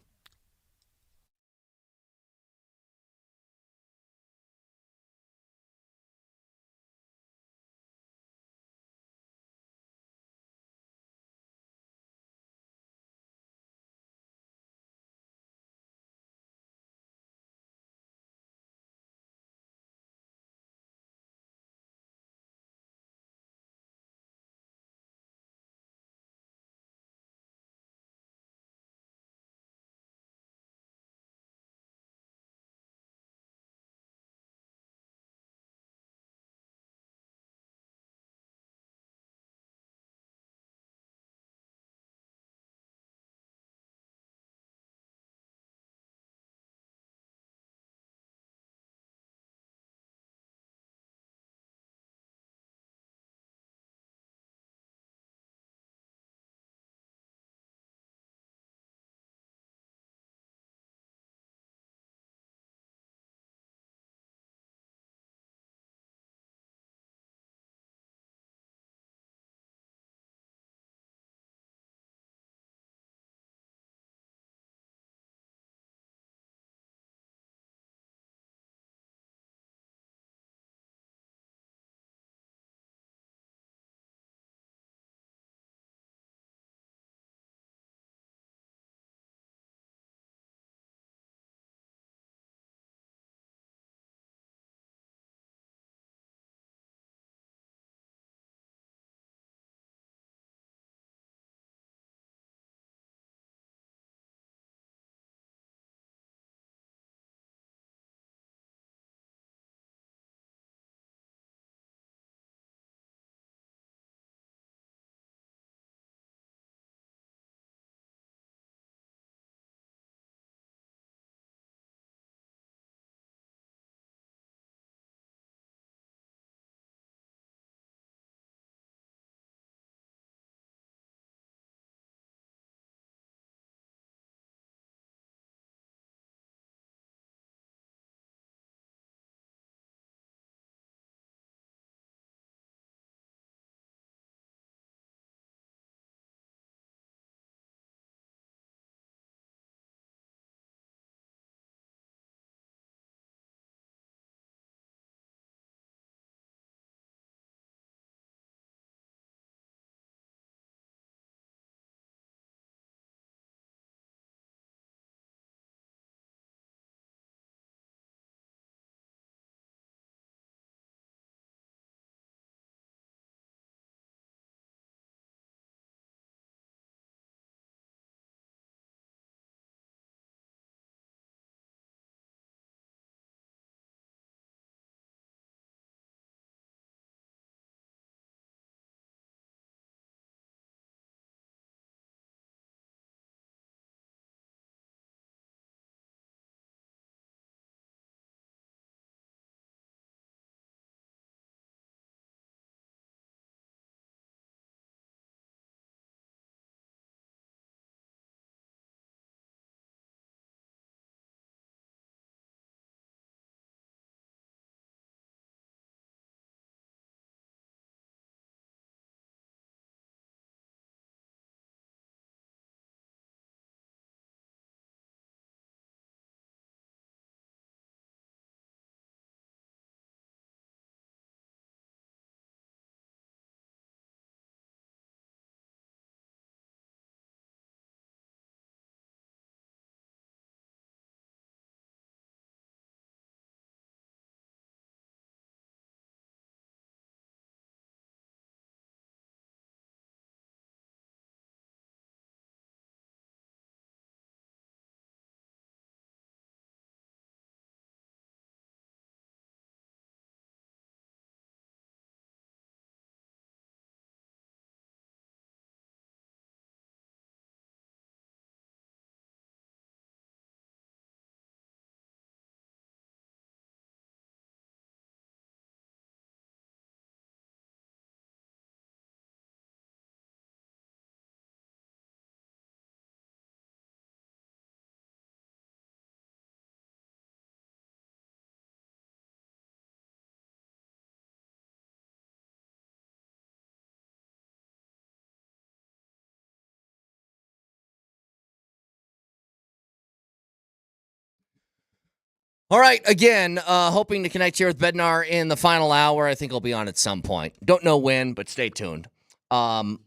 All right, again, hoping to connect here with Bednar in the final hour. I think he'll be on at some point. Don't know when, but stay tuned. One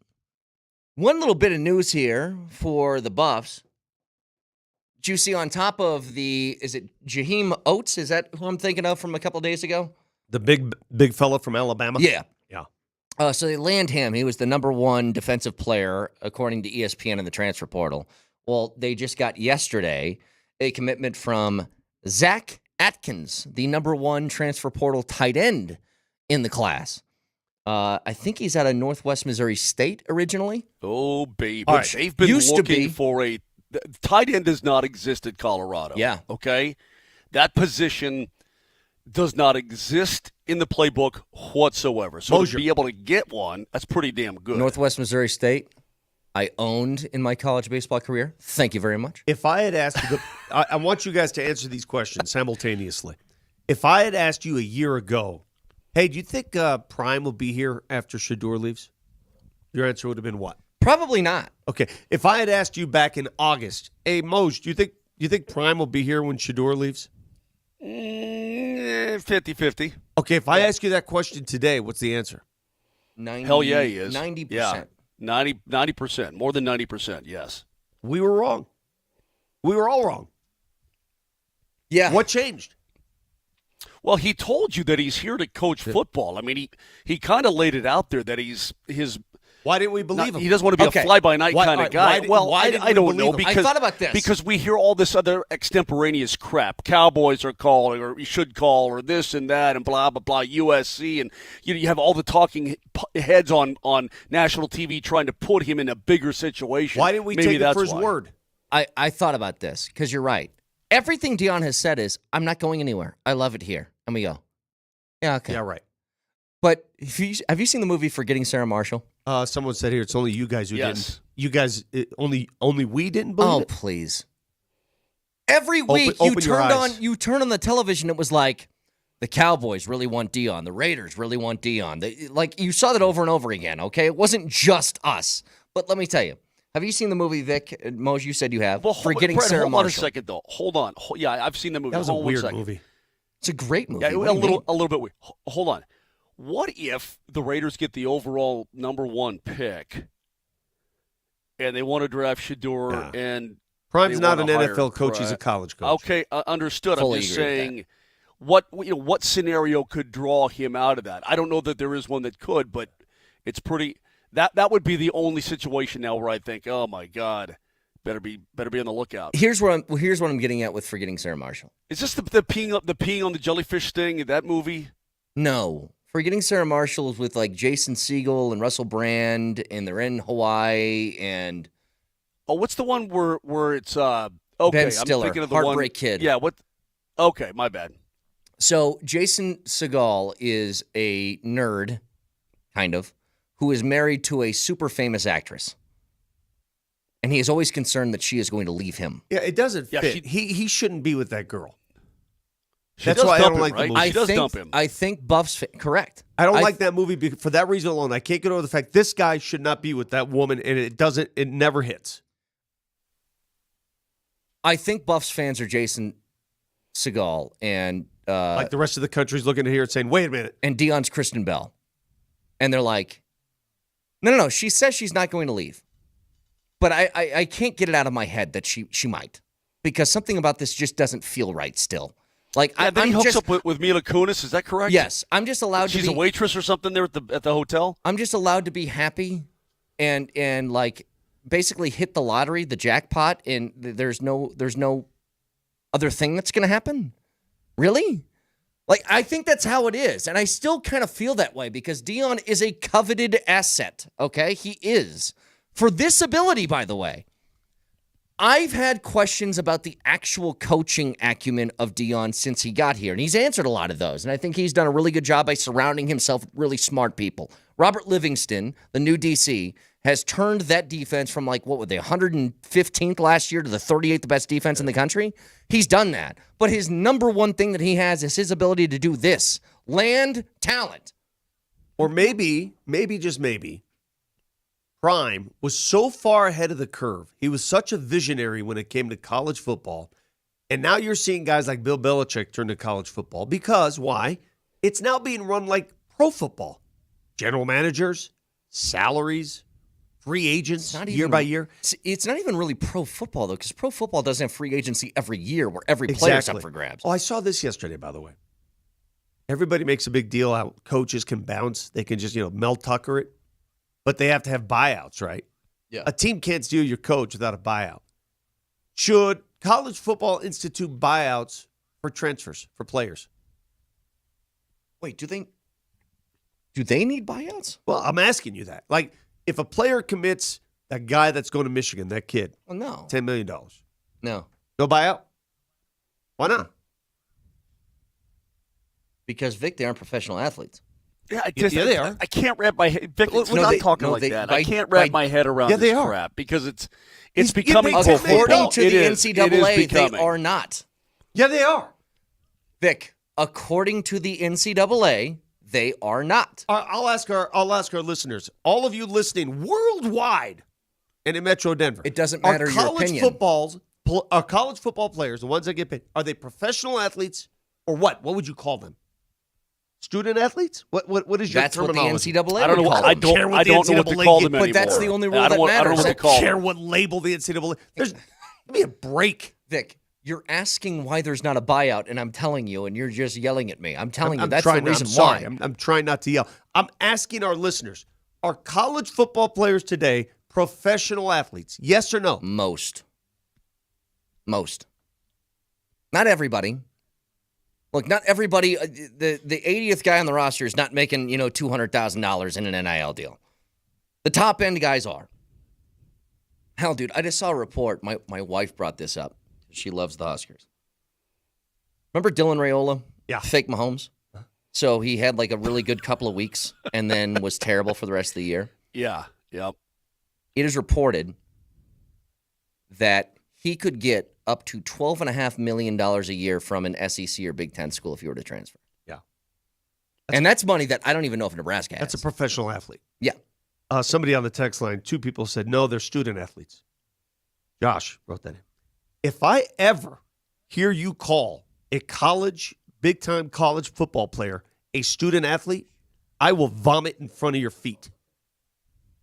little bit of news here for the Buffs. Did you see on top of is it Jaheim Oates? Is that who I'm thinking of from a couple days ago?
The big fella from Alabama?
Yeah.
Yeah.
So they land him. He was the number one defensive player, according to ESPN in the transfer portal. Well, they just got yesterday a commitment from Zach Atkins, the number one transfer portal tight end in the class. I think he's out of Northwest Missouri State originally.
Oh, baby.
Which
They've been
used to
looking
be-
for a tight end does not exist at Colorado.
Yeah.
Okay? That position does not exist in the playbook whatsoever. So
Mosier.
to be able to get one, that's pretty damn good.
Northwest Missouri State, I owned in my college baseball career. Thank you very much.
If I had asked you, I want you guys to answer these questions simultaneously. If I had asked you a year ago, hey, do you think Prime will be here after Shedeur leaves? Your answer would have been what?
Probably not.
Okay. If I had asked you back in August, hey, Moj, do you think Prime will be here when Shedeur leaves?
50-50.
Okay, if I ask you that question today, what's the answer?
90,
Hell yeah, he is.
90%.
Yeah. 90%. More than 90%, yes.
We were wrong. We were all wrong.
Yeah.
What changed?
Well, he told you that he's here to coach football. I mean, he kind of laid it out there that his
Why didn't we believe him?
he doesn't want to be
Okay.
a fly-by-night
Why-
kind
all
of
right,
guy.
why did-
well,
why didn't
I
we
don't know
believe him?
I
because
thought about this.
because we hear all this other extemporaneous crap. Cowboys are calling, or you should call, or this and that, and blah blah blah. USC, and you have all the talking heads on national TV trying to put him in a bigger situation.
Why didn't we
Maybe
take it
that's
for his
why.
word?
I thought about this because you're right. Everything Dion has said is, I'm not going anywhere. I love it here. And we go, yeah, okay.
Yeah, right.
But have you seen the movie Forgetting Sarah Marshall?
Someone said here it's only you guys who
Yes.
didn't. You guys only we didn't believe
Oh,
it.
please. Every week
open your eyes.
you turn on the television, it was like, the Cowboys really want Dion. The Raiders really want Dion. Like, you saw that over and over again, okay? It wasn't just us. But let me tell you, have you seen the movie, Vic? Moj, you said you have.
Well,
Forgetting
Brett,
Sarah
hold
Marshall.
on a second though. Hold on. Yeah, I've seen the movie.
That was a
Hold on one
weird
second.
movie.
It's a great movie.
Yeah,
What do you mean?
a little bit weird. Hold on. What if the Raiders get the overall number 1 pick, and they want to draft Shedeur,
Nah.
and
Prime's
they
not an
wanna hire
NFL coach; he's a
Brett?
college coach.
Okay, understood.
Fully
I'm just
agree with
saying, what scenario could draw him out of that? I don't know that there is one that could, but it's pretty. That would be the only situation now where I think, oh my God, better be on the lookout.
Here's what I'm getting at with Forgetting Sarah Marshall.
Is this the peeing on the jellyfish thing in that movie?
No. Forgetting Sarah Marshall is with like Jason Segel and Russell Brand, and they're in Hawaii, and
Oh, what's the one where it's okay?
Ben Stiller,
I'm thinking of the
Heartbreak
one,
Kid.
Yeah. What? Okay, my bad.
so Jason Segel is a nerd, kind of, who is married to a super famous actress. And he is always concerned that she is going to leave him.
Yeah, it doesn't
Yeah,
fit. He shouldn't be with that girl.
She
That's
does
why I
dump
don't
him,
like the
right?
movie.
She does
think,
dump him.
I think Buff's correct.
I don't like that movie for that reason alone. I can't get over the fact this guy should not be with that woman, and it never hits.
I think Buffs fans are Jason Segel and
Like the rest of the country's looking at here and saying, "Wait a minute."
and Dion's Kristen Bell. And they're like, no. She says she's not going to leave. But I can't get it out of my head that she might. Because something about this just doesn't feel right still. Like,
Yeah, then he
I'm
hooks
just,
up with Mila Kunis. Is that correct?
yes, I'm just allowed
She's
to
a
be,
waitress or something there at the hotel.
I'm just allowed to be happy and like basically hit the lottery, the jackpot, and there's no other thing that's going to happen. Really? Like, I think that's how it is. And I still kind of feel that way because Dion is a coveted asset, okay? He is. For this ability, by the way. I've had questions about the actual coaching acumen of Dion since he got here, and he's answered a lot of those. And I think he's done a really good job by surrounding himself with really smart people. Robert Livingston, the new DC, has turned that defense from like, what were they, 115th last year to the 38th best defense in the country? He's done that. But his number one thing that he has is his ability to do this. Land talent.
Or maybe just maybe, Prime was so far ahead of the curve. He was such a visionary when it came to college football And now you're seeing guys like Bill Belichick turn to college football because, why? It's now being run like pro football. General managers, salaries, free agents year by year.
It's not even really pro football, though, because pro football doesn't have free agency every year where every player's up for grabs.
Oh, I saw this yesterday, by the way. Everybody makes a big deal how coaches can bounce. They can just, Mel Tucker it. But they have to have buyouts, right?
Yeah.
A team can't steal your coach without a buyout. Should college football institute buyouts for transfers, for players?
Wait, do they need buyouts?
Well, I'm asking you that. Like, if a player commits, that guy that's going to Michigan, that kid,
Well, no.
$10 million,
No.
no buyout? Why not?
Because, Vic, they aren't professional athletes.
Yeah,
they are.
I can't wrap my head. Vic, we're
No,
not
they-
talking
no,
like
they-
that.
by-
I can't wrap
by-
my head around
Yeah, they
this
are.
crap because it's
He's-
becoming
yeah, they-
According to
It
the
is. It is
NCAA, they
becoming.
are not.
Yeah, they are.
Vic, according to the NCAA, they are not.
I'll ask our listeners, all of you listening worldwide and in Metro Denver.
It doesn't matter
Are
your
college
opinion.
Are college football players, the ones that get paid, are they professional athletes or what? What would you call them? Student athletes? What is your
That's what the
terminology?
NCAA
I don't know.
would
What,
call
I
them.
don't.
care what
I
the
don't know what to
NCAA
call
get,
them
but
anymore.
that's the only rule
I don't
that
know, I don't know
matters.
what to
I
call
don't care
them.
what label the NCAA. Give me a break.
Vic, you're asking why there's not a buyout, and I'm telling you, and you're just yelling at me. I'm telling you,
I'm
that's the
trying,
reason
I'm sorry.
why.
I'm trying not to yell. I'm asking our listeners, are college football players today professional athletes? Yes or no?
Most. Not everybody. Look, not everybody. The 80th guy on the roster is not making $200,000 in an NIL deal. The top end guys are. Hell, dude, I just saw a report. My wife brought this up. She loves the Huskers. Remember Dylan Raiola?
Yeah.
Fake Mahomes. So he had like a really good couple of weeks and then was terrible for the rest of the year.
Yeah. Yep.
It is reported that he could get up to $12.5 million a year from an SEC or Big Ten school if he were to transfer.
Yeah.
And that's money that I don't even know if Nebraska has.
That's a professional athlete.
Yeah.
Somebody on the text line, two people said, no, they're student athletes. Josh wrote that in. If I ever hear you call a big-time college football player a student athlete, I will vomit in front of your feet.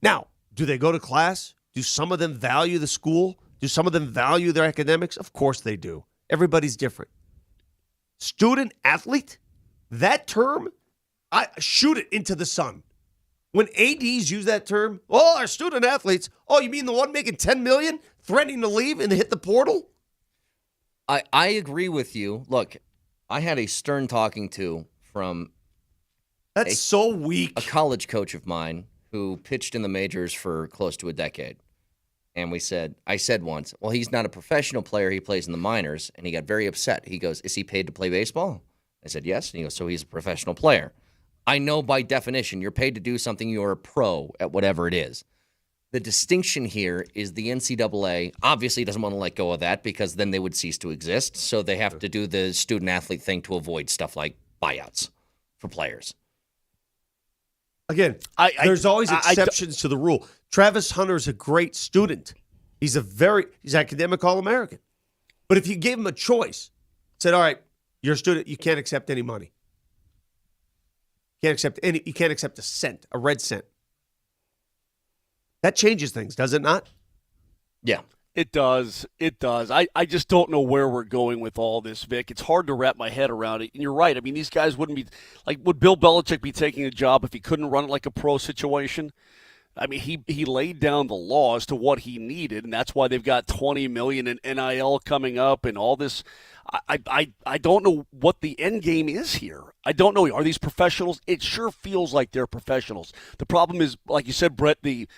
Now, do they go to class? Do some of them value the school? Do some of them value their academics? Of course they do. Everybody's different. Student athlete? That term, I shoot it into the sun. When ADs use that term, our student athletes, you mean the one making $10 million, threatening to leave and hit the portal?
I agree with you. Look, I had a stern talking to from
That's so weak.
a college coach of mine who pitched in the majors for close to a decade. And I said once, well, he's not a professional player. He plays in the minors. And he got very upset. He goes, is he paid to play baseball? I said, yes. And he goes, so he's a professional player. I know by definition, you're paid to do something. You're a pro at whatever it is. The distinction here is the NCAA obviously doesn't want to let go of that because then they would cease to exist. So they have to do the student athlete thing to avoid stuff like buyouts for players.
Again, there's always exceptions to the rule. Travis Hunter is a great student. He's academic All-American. But if you gave him a choice, said, all right, you're a student, you can't accept any money. You can't accept a cent, a red cent. That changes things, does it not?
Yeah.
It does. It does. I just don't know where we're going with all this, Vic. It's hard to wrap my head around it. And you're right. I mean, these guys wouldn't be like, would Bill Belichick be taking a job if he couldn't run it like a pro situation? I mean, he laid down the law as to what he needed, and that's why they've got $20 million in NIL coming up and all this. I don't know what the end game is here. I don't know. Are these professionals? It sure feels like they're professionals. The problem is, like you said, Brett, the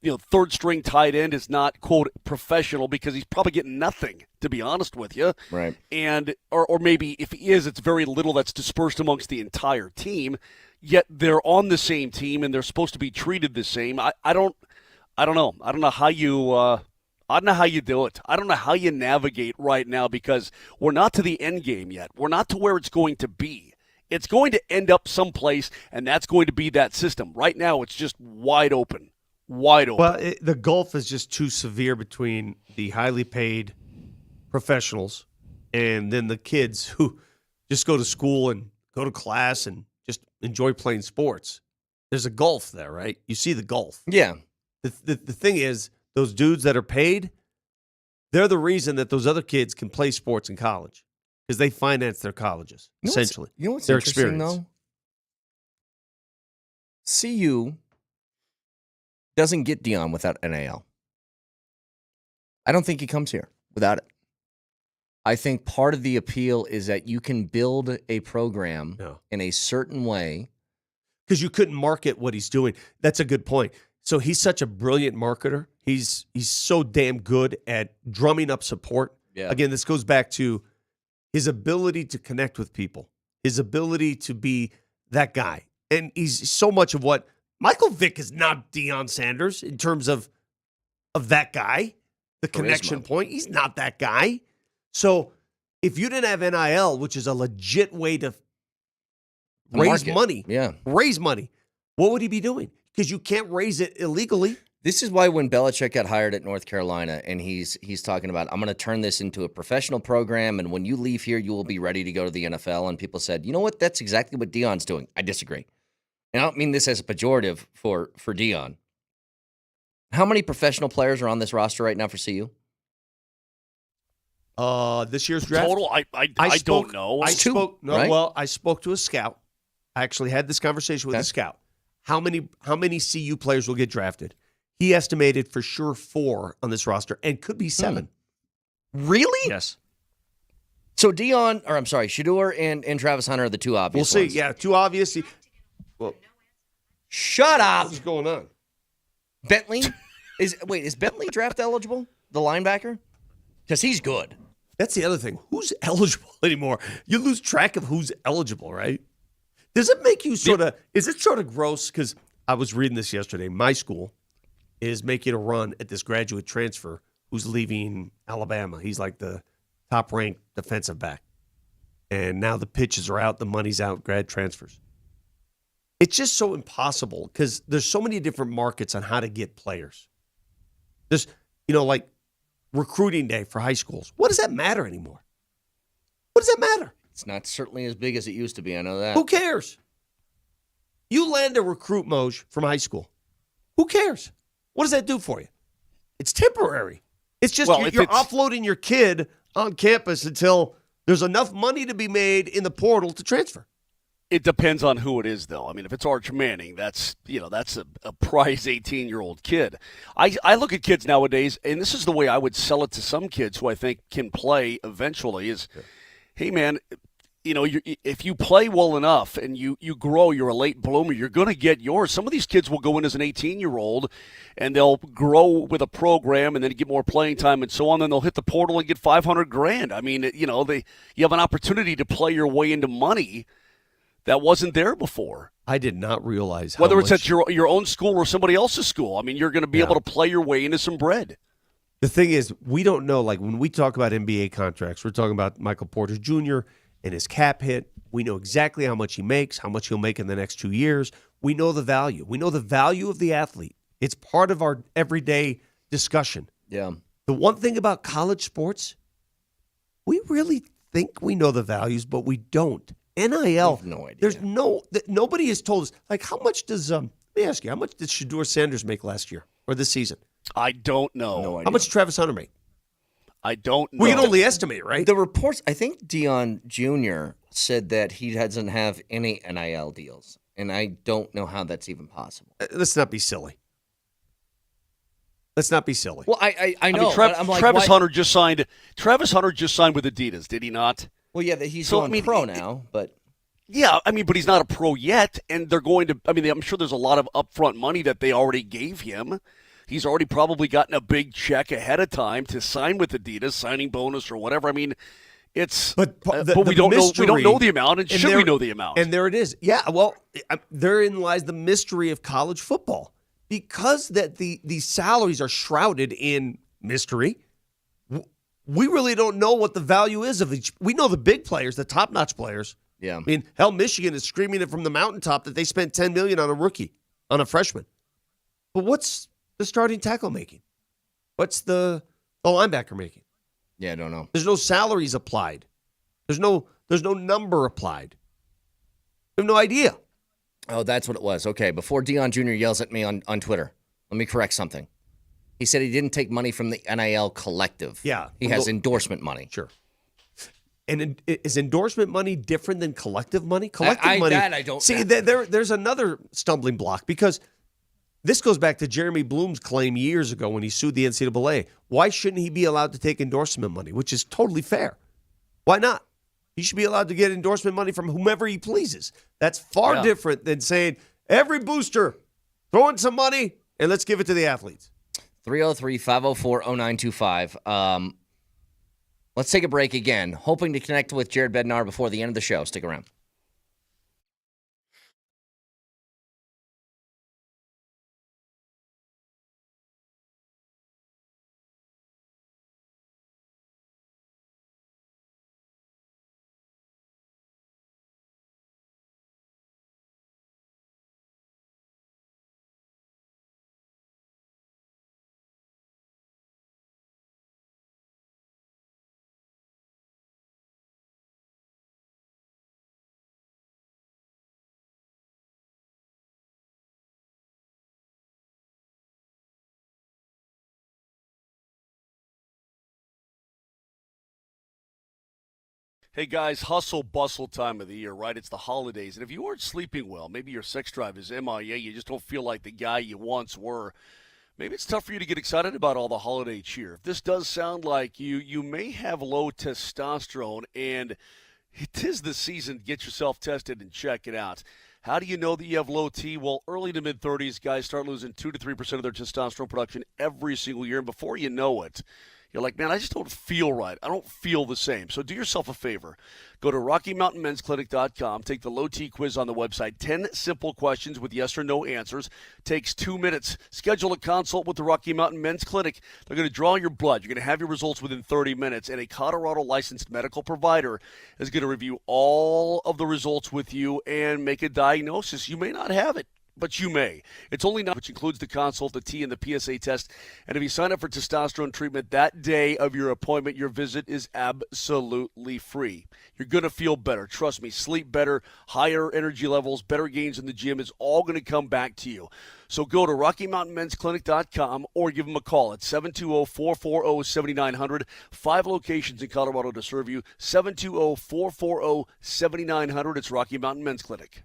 third string tight end is not, quote, professional because he's probably getting nothing, to be honest with you.
Right.
And or maybe if he is, it's very little that's dispersed amongst the entire team. Yet they're on the same team and they're supposed to be treated the same. I don't know. I don't know how you I don't know how you do it. I don't know how you navigate right now because we're not to the end game yet. We're not to where it's going to be. It's going to end up someplace, and that's going to be that system. Right now, it's just wide open. Wide open.
Well, the gulf is just too severe between the highly paid professionals and then the kids who just go to school and go to class and just enjoy playing sports. There's a gulf there, right? You see the gulf.
Yeah.
The thing is, those dudes that are paid, they're the reason that those other kids can play sports in college because they finance their colleges, essentially.
You know what's
their
interesting,
experience.
though? CU doesn't get Dion without NIL. I don't think he comes here without it. I think part of the appeal is that you can build a program in a certain way.
Because you couldn't market what he's doing. That's a good point. So he's such a brilliant marketer. He's so damn good at drumming up support.
Yeah.
Again, this goes back to his ability to connect with people, his ability to be that guy. And he's so much of what Michael Vick is not Deion Sanders in terms of that guy, the connection point. He's not that guy. So if you didn't have NIL, which is a legit way to raise money, what would he be doing? Because you can't raise it illegally.
This is why when Belichick got hired at North Carolina and he's talking about, I'm going to turn this into a professional program, and when you leave here, you will be ready to go to the NFL. And people said, you know what? That's exactly what Deion's doing. I disagree. And I don't mean this as a pejorative for Deion. How many professional players are on this roster right now for CU?
This year's draft?
Total, I don't know.
I spoke,
right?
Well, I spoke to a scout. I actually had this conversation with a scout. How many CU players will get drafted? He estimated for sure 4 on this roster and could be 7.
Really?
Yes.
So Shedeur and Travis Hunter are the two obvious
We'll see.
ones.
Yeah, too obvious. Well,
shut up.
What's going on?
Bentley? Is Bentley draft eligible? The linebacker? Because he's good.
That's the other thing. Who's eligible anymore? You lose track of who's eligible, right? Does it make you is it sort of gross? Because I was reading this yesterday. My school is making a run at this graduate transfer who's leaving Alabama. He's like the top-ranked defensive back. And now the pitches are out, the money's out, grad transfers. It's just so impossible because there's so many different markets on how to get players. There's, like recruiting day for high schools. What does that matter anymore? What does that matter?
It's not certainly as big as it used to be. I know that.
Who cares? You land a recruit, Moj, from high school. Who cares? What does that do for you? It's temporary. It's just you're offloading your kid on campus until there's enough money to be made in the portal to transfer.
It depends on who it is, though. I mean, if it's Arch Manning, that's a prize 18-year-old kid. I look at kids nowadays, and this is the way I would sell it to some kids who I think can play eventually is, hey, man, if you play well enough and you grow, you're a late bloomer, you're going to get yours. Some of these kids will go in as an 18-year-old, and they'll grow with a program and then get more playing time and so on. Then they'll hit the portal and get $500,000. I mean, you have an opportunity to play your way into money that wasn't there before.
I did not realize how
whether it's
much...
at your own school or somebody else's school. I mean, you're going to be able to play your way into some bread.
The thing is, we don't know. Like when we talk about NBA contracts, we're talking about Michael Porter Jr. and his cap hit. We know exactly how much he makes, how much he'll make in the next 2 years. We know the value. We know the value of the athlete. It's part of our everyday discussion.
Yeah.
The one thing about college sports, we really think we know the values, but we don't. NIL,
have no idea.
There's nobody has told us. Like, how much does let me ask you, how much did Shedeur Sanders make last year or this season?
I don't know.
No idea.
How much did Travis Hunter make?
I don't know.
We can only estimate, right?
The reports, I think Deion Jr. said that he doesn't have any NIL deals, and I don't know how that's even possible.
Let's not be silly. Let's not be silly.
Well, I know.
I mean,
I'm like,
Travis Hunter just signed. Travis Hunter just signed with Adidas, did he not?
Well, yeah, he's going pro now, but
yeah, I mean, but he's not a pro yet, and they're going to. I mean, I'm sure there's a lot of upfront money that they already gave him. He's already probably gotten a big check ahead of time to sign with Adidas, signing bonus or whatever. I mean, it's but we don't know. We don't know the amount, and should we know the amount?
And there it is. Yeah, well, therein lies the mystery of college football, because that these salaries are shrouded in mystery. We really don't know what the value is of each. We know the big players, the top-notch players.
yeah.
I mean, hell, Michigan is screaming it from the mountaintop that they spent $10 million on a rookie, on a freshman. But what's the starting tackle making? What's the linebacker making?
Yeah, I don't know.
There's no salaries applied. There's no number applied. I have no idea.
Oh, that's what it was. Okay, before Deion Jr. yells at me on Twitter, let me correct something. He said he didn't take money from the NIL collective.
Yeah.
He has endorsement money.
Sure. And is endorsement money different than collective money? Collective money.
That I don't
see. There's another stumbling block because this goes back to Jeremy Bloom's claim years ago when he sued the NCAA. Why shouldn't he be allowed to take endorsement money, which is totally fair? Why not? He should be allowed to get endorsement money from whomever he pleases. That's far different than saying every booster throw in some money and let's give it to the athletes.
303-504-0925. Let's take a break again. Hoping to connect with Jared Bednar before the end of the show. Stick around.
Hey guys, hustle bustle time of the year, right? It's the holidays. And if you aren't sleeping well, maybe your sex drive is MIA, you just don't feel like the guy you once were. Maybe it's tough for you to get excited about all the holiday cheer. If this does sound like you may have low testosterone, and it is the season to get yourself tested and check it out. How do you know that you have low T? Well, early to mid-30s, guys start losing 2 to 3% of their testosterone production every single year. And before you know it, you're like, man, I just don't feel right. I don't feel the same. So do yourself a favor. Go to RockyMountainMen'sClinic.com. Take the low T quiz on the website. 10 simple questions with yes or no answers. Takes 2 minutes. Schedule a consult with the Rocky Mountain Men's Clinic. They're going to draw your blood. You're going to have your results within 30 minutes. And a Colorado licensed medical provider is going to review all of the results with you and make a diagnosis. You may not have it, but you may. It's only not, which includes the consult, the T, and the PSA test. And if you sign up for testosterone treatment that day of your appointment, your visit is absolutely free. You're going to feel better. Trust me, sleep better, higher energy levels, better gains in the gym is all going to come back to you. So go to RockyMountainMen'sClinic.com or give them a call at 720-440-7900. 5 locations in Colorado to serve you. 720-440-7900. It's Rocky Mountain Men's Clinic.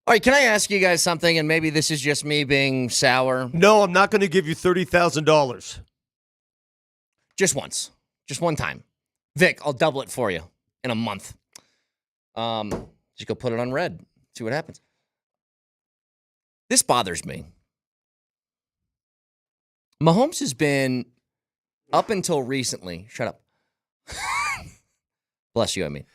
All right, can I ask you guys something? And maybe this is just me being sour.
No, I'm not going to give you $30,000.
Just once. Just one time. Vic, I'll double it for you in a month. Just go put it on red. See what happens. This bothers me. Mahomes has been, up until recently, shut up. Bless you, I mean.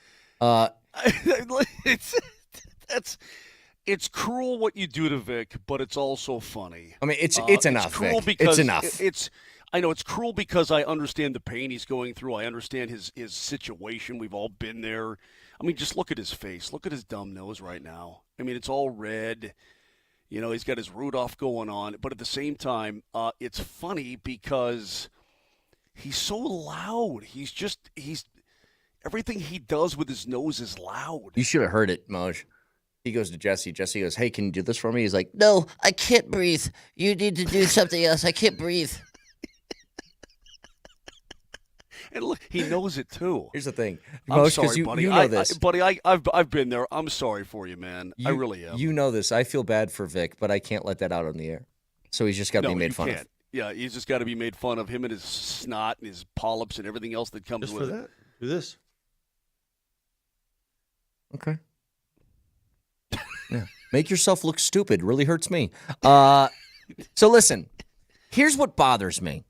It's cruel what you do to Vic, but it's also funny.
I mean, it's enough,
It's cruel
Vic.
because
It's enough.
I know it's cruel because I understand the pain he's going through. I understand his situation. We've all been there. I mean, just look at his face. Look at his dumb nose right now. I mean, it's all red. You know, he's got his Rudolph going on. But at the same time, it's funny because he's so loud. He's everything he does with his nose is loud.
You should have heard it, Moj. He goes to Jesse. Jesse goes, hey, can you do this for me? He's like, no, I can't breathe. You need to do something else. I can't breathe.
And look, he knows it too.
Here's the thing.
I'm
Moj,
sorry,
you,
buddy.
you know this.
Buddy, I've been there. I'm sorry for you, man. I really am.
You know this. I feel bad for Vic, but I can't let that out on the air. So he's just got to be made fun of.
Yeah, he's just got to be made fun of, him and his snot and his polyps and everything else that comes
Just
with
for
it.
that. Do this.
Okay. Yeah. Make yourself look stupid. Really hurts me. So listen, here's what bothers me.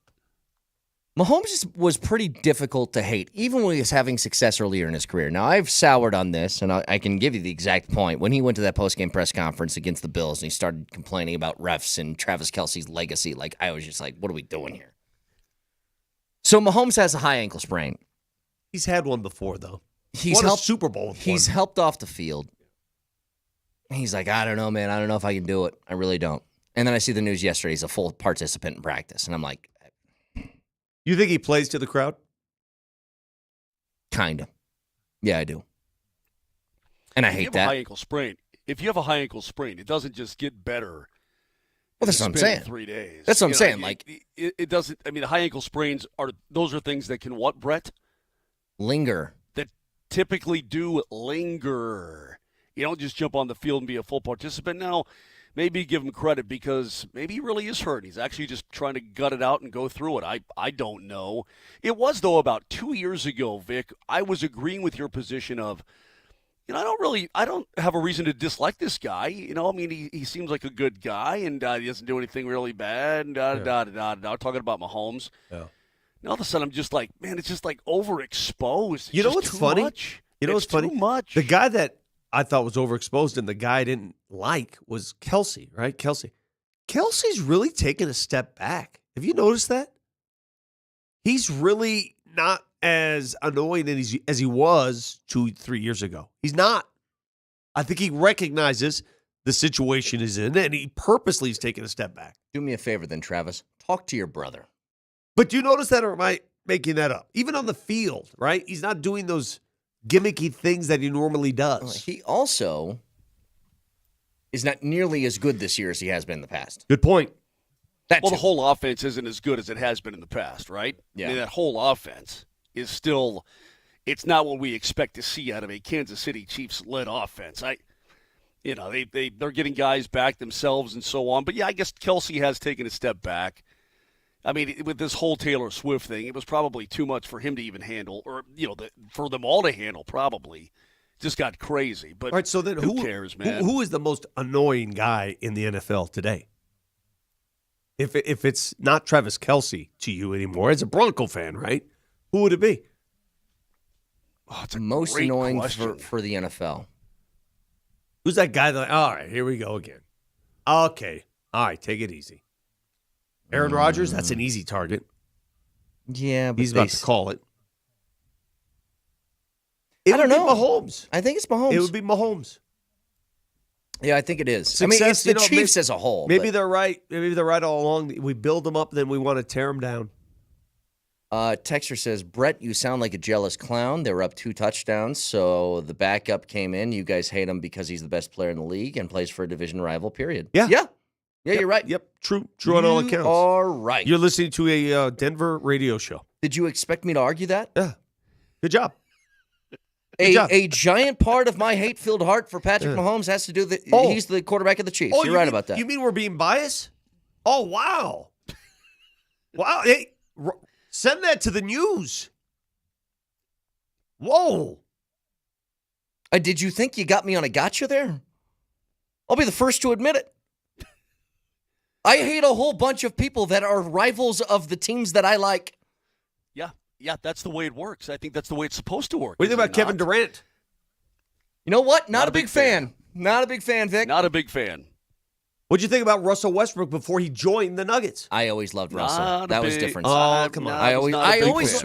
Mahomes was pretty difficult to hate, even when he was having success earlier in his career. Now, I've soured on this, and I can give you the exact point. When he went to that postgame press conference against the Bills and he started complaining about refs and Travis Kelce's legacy, like, I was just like, what are we doing here? So Mahomes has a high ankle sprain.
He's had one before, though.
He's
won
helped
a Super Bowl with
He's
one.
helped off the field. He's like, I don't know, man. I don't know if I can do it. I really don't. And then I see the news yesterday. He's a full participant in practice. And I'm like,
You think he plays to the crowd?
kind of. Yeah, I do. And I
If you
hate
have
that.
a high ankle sprain, if you have a high ankle sprain, it doesn't just get better.
Well, that's what I'm
in the span of
saying.
3 days.
That's what I'm
You know,
saying, like-
it doesn't. I mean, high ankle sprains are things that can what, Brett?
Linger.
That typically do linger. You don't just jump on the field and be a full participant. Now, maybe give him credit because maybe he really is hurt. He's actually just trying to gut it out and go through it. I don't know. It was, though, about 2 years ago, Vic, I was agreeing with your position of, you know, I don't have a reason to dislike this guy. You know, I mean, he seems like a good guy, and he doesn't do anything really bad, and talking about Mahomes.
Yeah.
And all of a sudden, I'm just like, man, it's just like overexposed.
You know
It's
what's
too
funny?
Much.
You know what's
It's
funny?
Too much.
The guy that I thought was overexposed and the guy I didn't like was Kelsey, right? Kelsey's really taken a step back. Have you noticed that? He's really not as annoying as he was 2-3 years ago. He's not. I think he recognizes the situation he's in, and he purposely is taking a step back.
Do me a favor then, Travis. Talk to your brother.
But do you notice that, or am I making that up? Even on the field, right? He's not doing those gimmicky things that he normally does.
He also is not nearly as good this year as he has been in the past.
Good point.
That
Well,
too.
the whole offense isn't as good as it has been in the past, right?
Yeah.
I mean, that whole offense is still, it's not what we expect to see out of a Kansas City Chiefs-led offense. They're getting guys back themselves and so on. But, yeah, I guess Kelsey has taken a step back. I mean, with this whole Taylor Swift thing, it was probably too much for him to even handle, or, for them all to handle, probably. Just got crazy. But
All right, so then
who cares, man?
Who is the most annoying guy in the NFL today? If it's not Travis Kelce to you anymore, as a Bronco fan, right? Who would it be?
Oh, it's a
Most
great
annoying
question.
for the NFL.
Who's that guy that, all right, here we go again. Okay. All right, take it easy. Aaron Rodgers, that's an easy target.
Yeah, but
He's about to call it.
I don't
would be
know.
Mahomes.
I think it's Mahomes.
It would be Mahomes.
Yeah, I think it is.
Success,
I mean, it's the
maybe-
Chiefs as a whole.
Maybe
but,
they're right. Maybe they're right all along. We build them up, then we want to tear them down.
Texter says, Brett, you sound like a jealous clown. They were up 2 touchdowns, so the backup came in. You guys hate him because he's the best player in the league and plays for a division rival, period.
Yeah.
Yeah,
Yep,
you're right.
Yep, true on all
You
accounts.
are right.
You're listening to a Denver radio show.
Did you expect me to argue that?
Yeah, good job.
A giant part of my hate-filled heart for Patrick Mahomes has to do with he's the quarterback of the Chiefs. You're right about that.
You mean we're being biased? Oh, wow. Wow. Hey, send that to the news. Whoa.
Did you think you got me on a gotcha there? I'll be the first to admit it. I hate a whole bunch of people that are rivals of the teams that I like.
Yeah, that's the way it works. I think that's the way it's supposed to work.
What do you think about Kevin Durant?
You know what? Not a big fan. Not a big fan, Vic.
Not a big fan.
What'd you think about Russell Westbrook before he joined the Nuggets?
I always loved Russell. That was different.
Oh, come on.
I was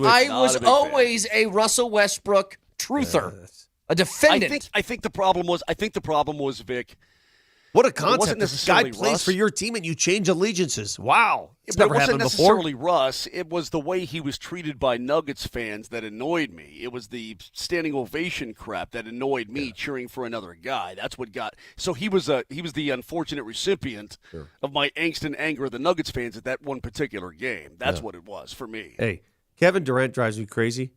always a Russell Westbrook truther, a defendant.
I think the problem was Vic.
What a
It wasn't
concept. This guy
necessarily
plays
Russ.
for your team and you change allegiances. Wow. It's
But
never
it wasn't
happened before.
necessarily Russ. It was the way he was treated by Nuggets fans that annoyed me. It was the standing ovation crap that annoyed me, cheering for another guy. That's what got. So he was the unfortunate recipient of my angst and anger of the Nuggets fans at that one particular game. That's what it was for me.
Hey, Kevin Durant drives me crazy.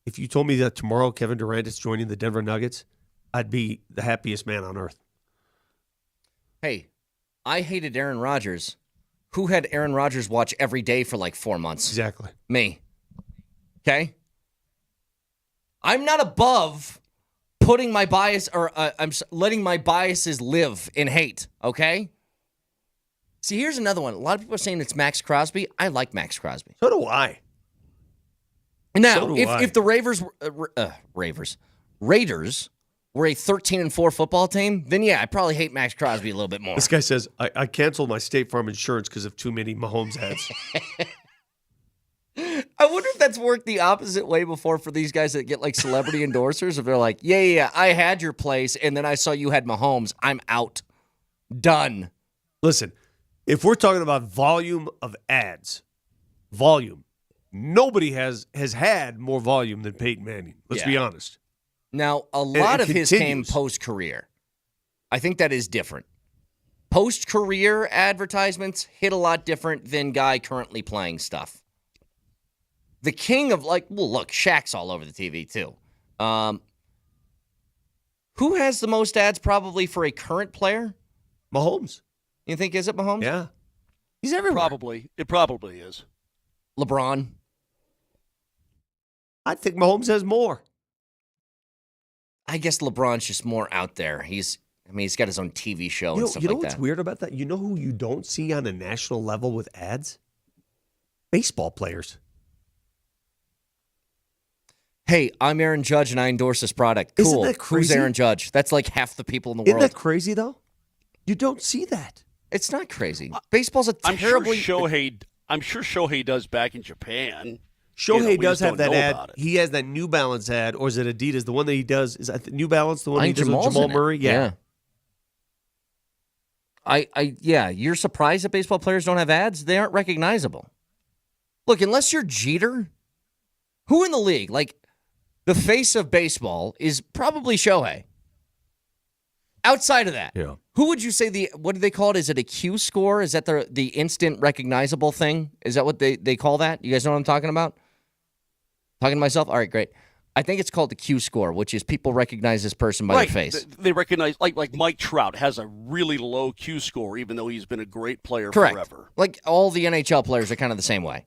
If you told me that tomorrow Kevin Durant is joining the Denver Nuggets, I'd be the happiest man on earth.
Hey, I hated Aaron Rodgers. Who had Aaron Rodgers watch every day for like 4 months?
Exactly.
Me. Okay? I'm not above putting my bias or letting my biases live in hate, okay? See, here's another one. A lot of people are saying it's Max Crosby. I like Max Crosby.
So do I.
Now,
So do I.
if the Raiders were a 13-4 football team, then yeah, I probably hate Max Crosby a little bit more.
This guy says, I canceled my State Farm insurance because of too many Mahomes ads.
I wonder if that's worked the opposite way before for these guys that get like celebrity endorsers. If they're like, yeah, I had your place, and then I saw you had Mahomes. I'm out. Done.
Listen, if we're talking about volume of ads, nobody has had more volume than Peyton Manning. Let's be honest.
Now, a lot of his came
continues.
post-career. I think that is different. Post-career advertisements hit a lot different than guy currently playing stuff. The king of look, Shaq's all over the TV too. Who has the most ads probably for a current player?
Mahomes.
You think, is it Mahomes?
Yeah. He's everywhere.
It probably is.
LeBron?
I think Mahomes has more.
I guess LeBron's just more out there. He's got his own TV show and stuff
You know
like
what's
that.
weird about that? You know who you don't see on a national level with ads? Baseball players.
Hey, I'm Aaron Judge and I endorse this product. Cool.
Isn't that crazy?
Who's Aaron Judge? That's like half the people in the
Isn't
world.
that crazy, though? You don't see that.
It's not crazy. Baseball's a
I'm
terribly...
sure Shohei does back in Japan.
Shohei
we
does
just
have
don't
that
know
ad.
about it.
He has that New Balance ad, or is it Adidas? The one that he does is New Balance. The one
I
he
think
does with
Jamal's
Jamal
in it.
Murray. Yeah.
Yeah. You're surprised that baseball players don't have ads? They aren't recognizable. Look, unless you're Jeter, who in the league, like the face of baseball is probably Shohei. Outside of that, who would you say what do they call it? Is it a Q score? Is that the instant recognizable thing? Is that what they call that? You guys know what I'm talking about? Talking to myself? All right, great. I think it's called the Q score, which is people recognize this person by their face.
They recognize, like Mike Trout has a really low Q score, even though he's been a great player
Correct.
forever.
Like all the NHL players are kind of the same way.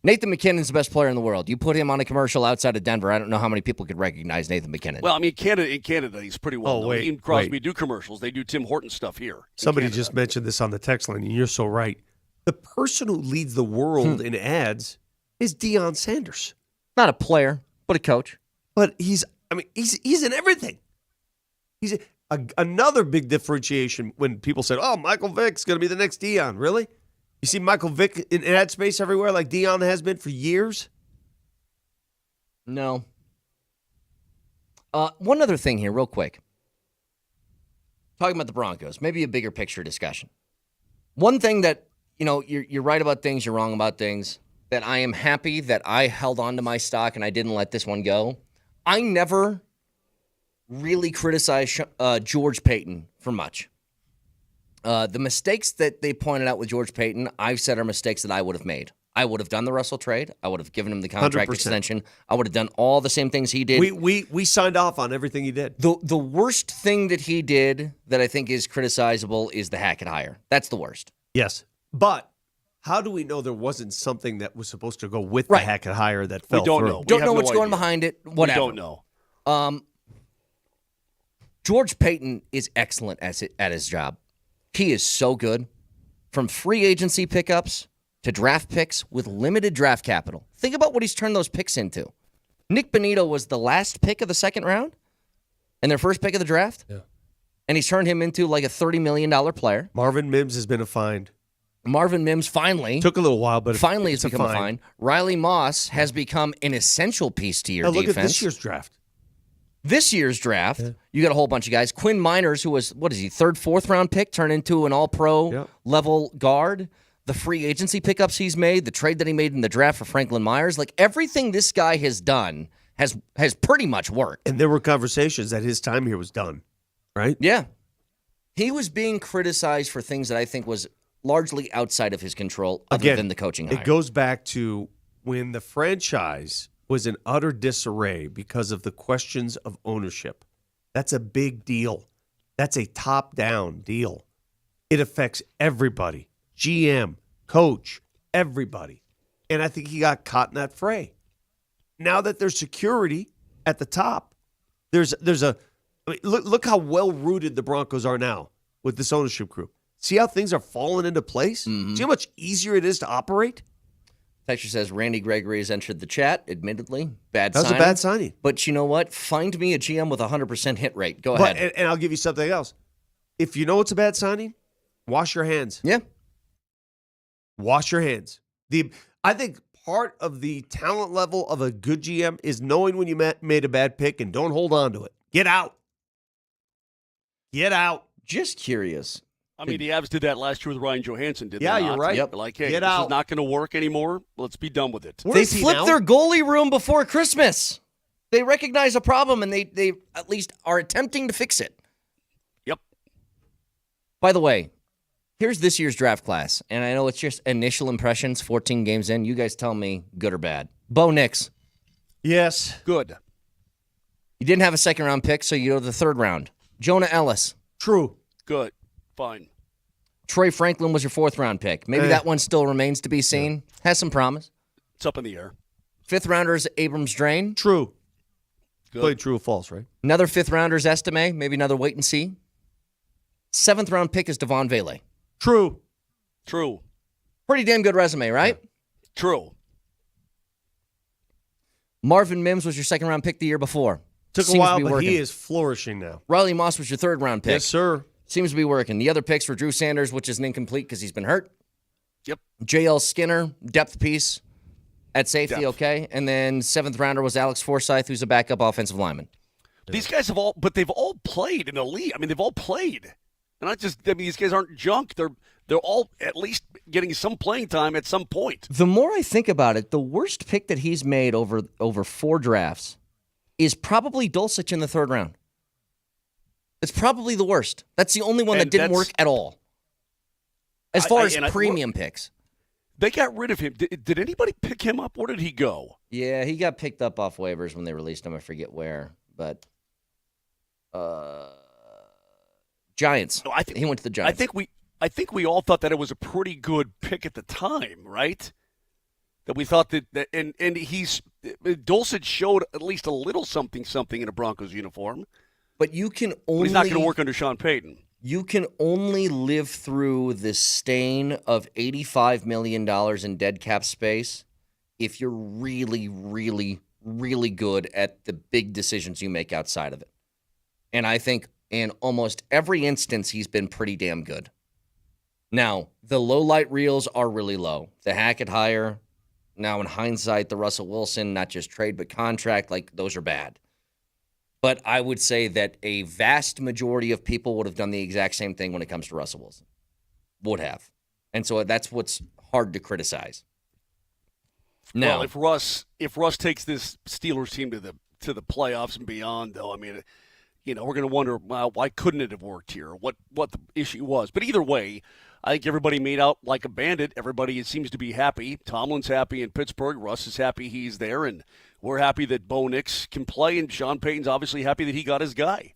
Nathan McKinnon's the best player in the world. You put him on a commercial outside of Denver, I don't know how many people could recognize Nathan McKinnon.
Well, I mean, in Canada, he's pretty well known.
wait,
He and Crosby
wait.
do commercials. They do Tim Horton stuff here.
Somebody just mentioned this on the text line, and you're so right. The person who leads the world in ads is Deion Sanders.
Not a player, but a coach.
But he's in everything. He's another big differentiation when people said, "Oh, Michael Vick's going to be the next Deion." Really? You see Michael Vick in ad space everywhere like Deion has been for years?
No. One other thing here, real quick. Talking about the Broncos, maybe a bigger picture discussion. One thing that, you're right about things, you're wrong about things, that I am happy that I held on to my stock and I didn't let this one go. I never really criticized George Paton for much. The mistakes that they pointed out with George Paton, I've said are mistakes that I would have made. I would have done the Russell trade. I would have given him the contract
100%.
extension. I would have done all the same things he did.
We signed off on everything he did.
The worst thing that he did that I think is criticizable is the Hackett hire. That's the worst.
Yes. But how do we know there wasn't something that was supposed to go with
Right.
the Hackett hire that fell
We don't
through?
know.
Don't
have
know
no
what's going
idea.
behind it. Whatever.
We don't know.
George Payton is excellent at his job. He is so good. From free agency pickups to draft picks with limited draft capital. Think about what he's turned those picks into. Nick Bonito was the last pick of the second round and their first pick of the draft.
Yeah.
And he's turned him into like a $30 million player.
Marvin Mims has been a find.
Marvin Mims finally
Took a little while, but
finally
it's
has become a find. Riley Moss has become an essential piece to your
Now
defense.
look at this year's draft.
This year's draft, you got a whole bunch of guys. Quinn Miners, who was, what is he, third, fourth round pick, turned into an all-pro level guard. The free agency pickups he's made, the trade that he made in the draft for Franklin Myers, like everything this guy has done has pretty much worked.
And there were conversations that his time here was done, right?
Yeah. He was being criticized for things that I think was largely outside of his control other than the coaching hire.
It goes back to when the franchise was in utter disarray because of the questions of ownership. That's a big deal. That's a top-down deal. It affects everybody. GM, coach, everybody. And I think he got caught in that fray. Now that there's security at the top, there's a I mean, look how well-rooted the Broncos are now with this ownership group. See how things are falling into place? See how much easier it is to operate?
Texture says Randy Gregory has entered the chat, admittedly.
That was a bad signing.
But you know what? Find me a GM with a 100% hit rate. Go ahead.
And I'll give you something else. If you know it's a bad signing, wash your hands.
Yeah.
Wash your hands. I think part of the talent level of a good GM is knowing when you made a bad pick and don't hold on to it. Get out. Get out.
Just curious.
I mean, the Avs did that last year with Ryan Johansson, did they
Yeah,
not?
you're right.
Yep.
They're like, hey,
Get
this
out.
is not going to work anymore. Let's be done with it.
Where
They
is he
flipped
now?
their goalie room before Christmas. They recognize a problem, and they at least are attempting to fix it.
Yep.
By the way, here's this year's draft class, and I know it's just initial impressions, 14 games in. You guys tell me good or bad. Bo Nix,
Yes.
Good.
you didn't have a second-round pick, so you go to the third round. Jonah Ellis,
True.
Good. Fine.
Troy Franklin was your fourth-round pick. Maybe that one still remains to be seen. Has some promise.
It's up in the air.
Fifth-rounder is Abrams Drain.
True.
Good.
Played true or false, right?
Another fifth-rounder is Estime. Maybe another wait and see. Seventh-round pick is Devon Vele.
True.
True.
Pretty damn good resume, right?
True.
Marvin Mims was your second-round pick the year before.
Took
Seems
a while,
to be
but
working.
he is flourishing now.
Riley Moss was your third-round pick.
Yes, sir.
Seems to be working. The other picks were Drew Sanders, which is an incomplete because he's been hurt.
Yep.
JL Skinner, depth piece at safety,
Depth.
okay. And then seventh-rounder was Alex Forsythe, who's a backup offensive lineman.
These guys have all, but they've all played in the league. I mean, they've all played. And not just, I mean, these guys aren't junk. They're all at least getting some playing time at some point.
The more I think about it, the worst pick that he's made over 4 drafts is probably Dulcich in the third round. It's probably the worst. That's the only one that
And
didn't
that's-
work at all. As far
and
as premium picks.
They got rid of him. Did anybody pick him up? Where did he go?
Yeah, he got picked up off waivers when they released him. I forget where, but Giants.
No, I think
he went to the Giants.
I think we all thought that it was a pretty good pick at the time, right? That we thought that and Dulcich showed at least a little something in a Broncos uniform.
But you can
But
only
he's not going to work under Sean Payton.
You can only live through the stain of $85 million in dead cap space if you're really, really, really good at the big decisions you make outside of it. And I think in almost every instance, he's been pretty damn good. Now, the low light reels are really low. The Hackett hire, now in hindsight, the Russell Wilson, not just trade, but contract, like those are bad. But I would say that a vast majority of people would have done the exact same thing when it comes to Russell Wilson. Would have. And so that's what's hard to criticize. Now,
Well, if Russ takes this Steelers team to the playoffs and beyond, though, I mean, we're going to wonder, well, why couldn't it have worked here? What the issue was. But either way, I think everybody made out like a bandit. Everybody seems to be happy. Tomlin's happy in Pittsburgh. Russ is happy he's there, and we're happy that Bo Nix can play, and Sean Payton's obviously happy that he got his guy.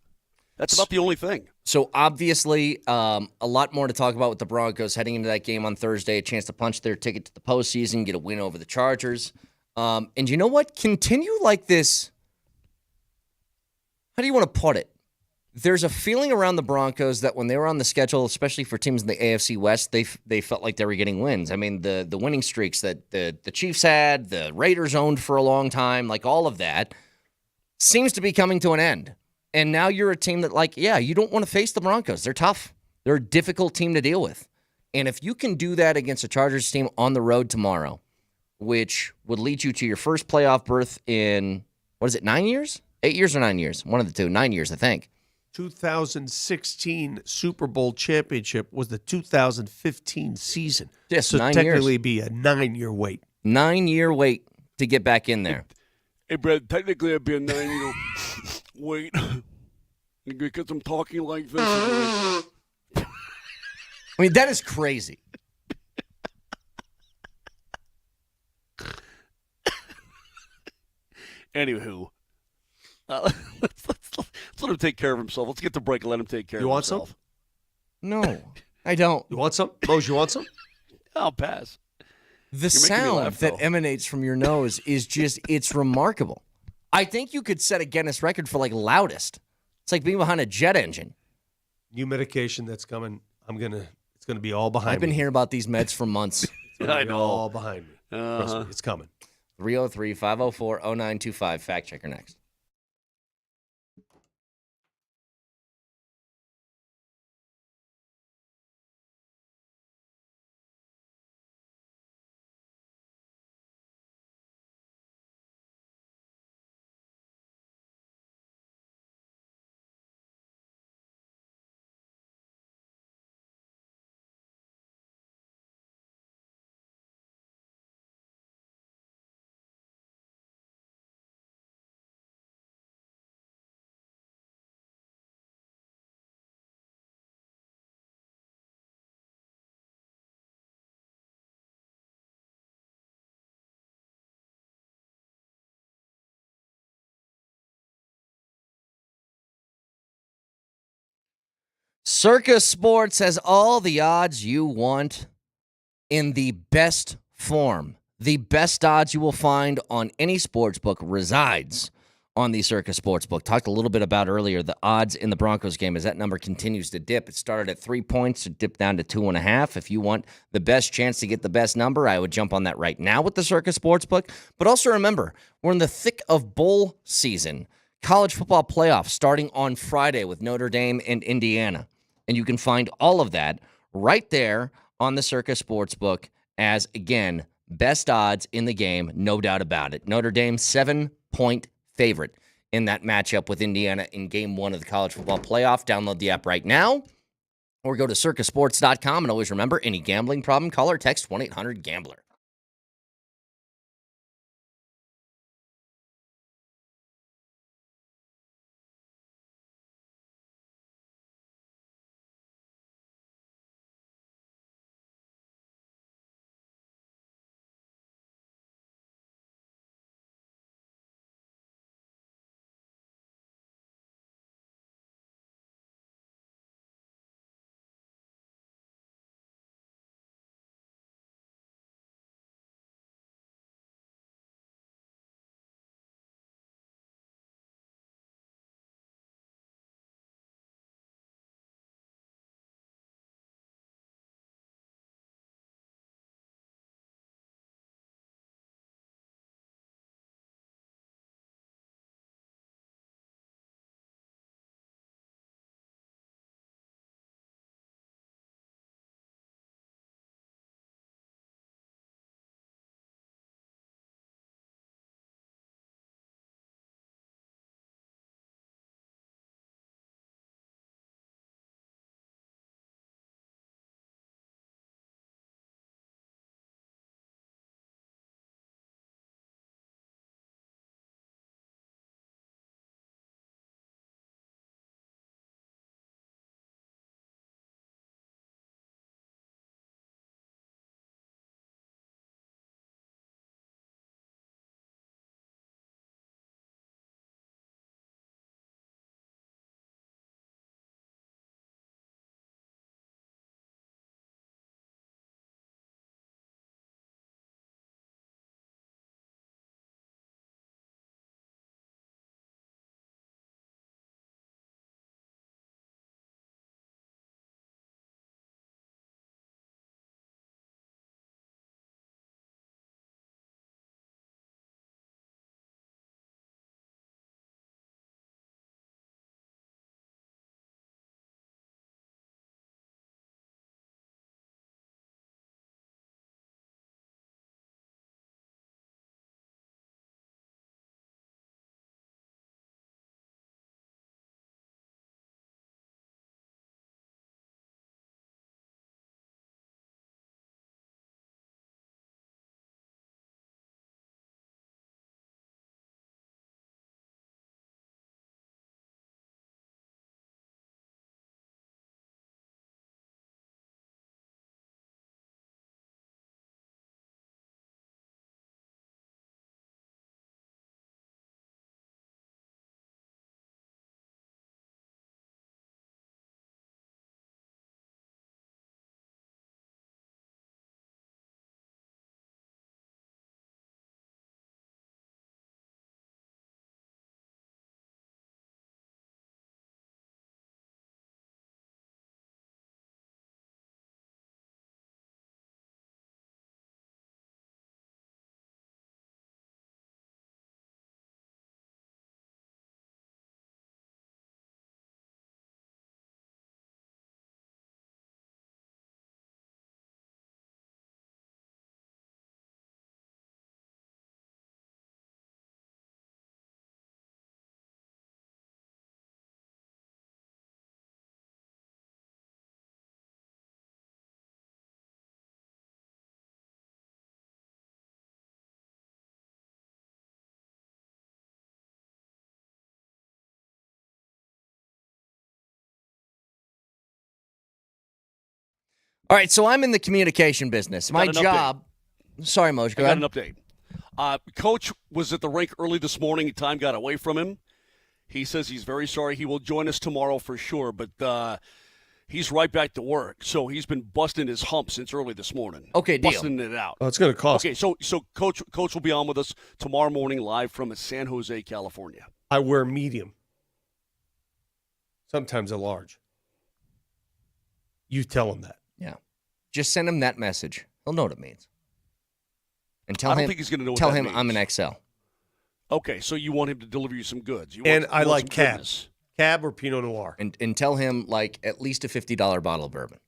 That's about the only thing.
So obviously, a lot more to talk about with the Broncos heading into that game on Thursday. A chance to punch their ticket to the postseason, get a win over the Chargers. And you know what? Continue like this. How do you want to put it? There's a feeling around the Broncos that when they were on the schedule, especially for teams in the AFC West, they felt like they were getting wins. I mean, the winning streaks that the Chiefs had, the Raiders owned for a long time, like all of that, seems to be coming to an end. And now you're a team that, you don't want to face the Broncos. They're tough. They're a difficult team to deal with. And if you can do that against a Chargers team on the road tomorrow, which would lead you to your first playoff berth in, 9 years? 8 years or 9 years? One of the two. 9 years, I think.
2016 Super Bowl championship was the 2015 season.
Yes,
so
9
technically
years.
be a 9-year wait.
9-year wait to get back in there.
Hey, Brad, technically it'd be a 9-year wait because I'm talking like this.
I mean, that is crazy.
Anywho, let's let him take care of himself. Let's get the break and let him take care of himself.
You want some?
No, I don't.
You want some? Mose, you want some?
I'll pass.
The sound that emanates from your nose is just, it's remarkable. I think you could set a Guinness record for loudest. It's like being behind a jet engine.
New medication that's coming. It's gonna be all behind me.
I've been hearing about these meds for months.
I know.
All behind me. Trust me, it's coming.
303-504-0925. Fact checker next. Circus Sports has all the odds you want in the best form. The best odds you will find on any sports book resides on the Circus Sportsbook. Talked a little bit about earlier the odds in the Broncos game as that number continues to dip. It started at 3 points, it dipped down to 2.5. If you want the best chance to get the best number, I would jump on that right now with the Circus Sportsbook. But also remember, we're in the thick of bowl season. College football playoffs starting on Friday with Notre Dame and Indiana. And you can find all of that right there on the Circus Sportsbook as, again, best odds in the game, no doubt about it. Notre Dame, 7-point favorite in that matchup with Indiana in Game 1 of the college football playoff. Download the app right now or go to circusports.com. And always remember, any gambling problem, call or text 1-800-GAMBLER. All right, so I'm in the communication business. My
Got an
job. Sorry, Moj, go
I
ahead.
got an update. Coach was at the rink early this morning. Time got away from him. He says he's very sorry. He will join us tomorrow for sure, but he's right back to work. So he's been busting his hump since early this morning.
Okay, deal.
Busting it out.
Oh, it's going to cost.
Okay, so Coach will be on with us tomorrow morning live from San Jose, California.
I wear medium. Sometimes a large. You tell him that.
Yeah. Just send him that message. He'll know what it means. And
I don't think he's going to know what
tell
that
him
means.
I'm an XL.
Okay, so you want him to deliver you some goods.
And I like
some
cab.
goodness.
Cab or Pinot Noir.
And tell him, like, at least a $50 bottle of bourbon.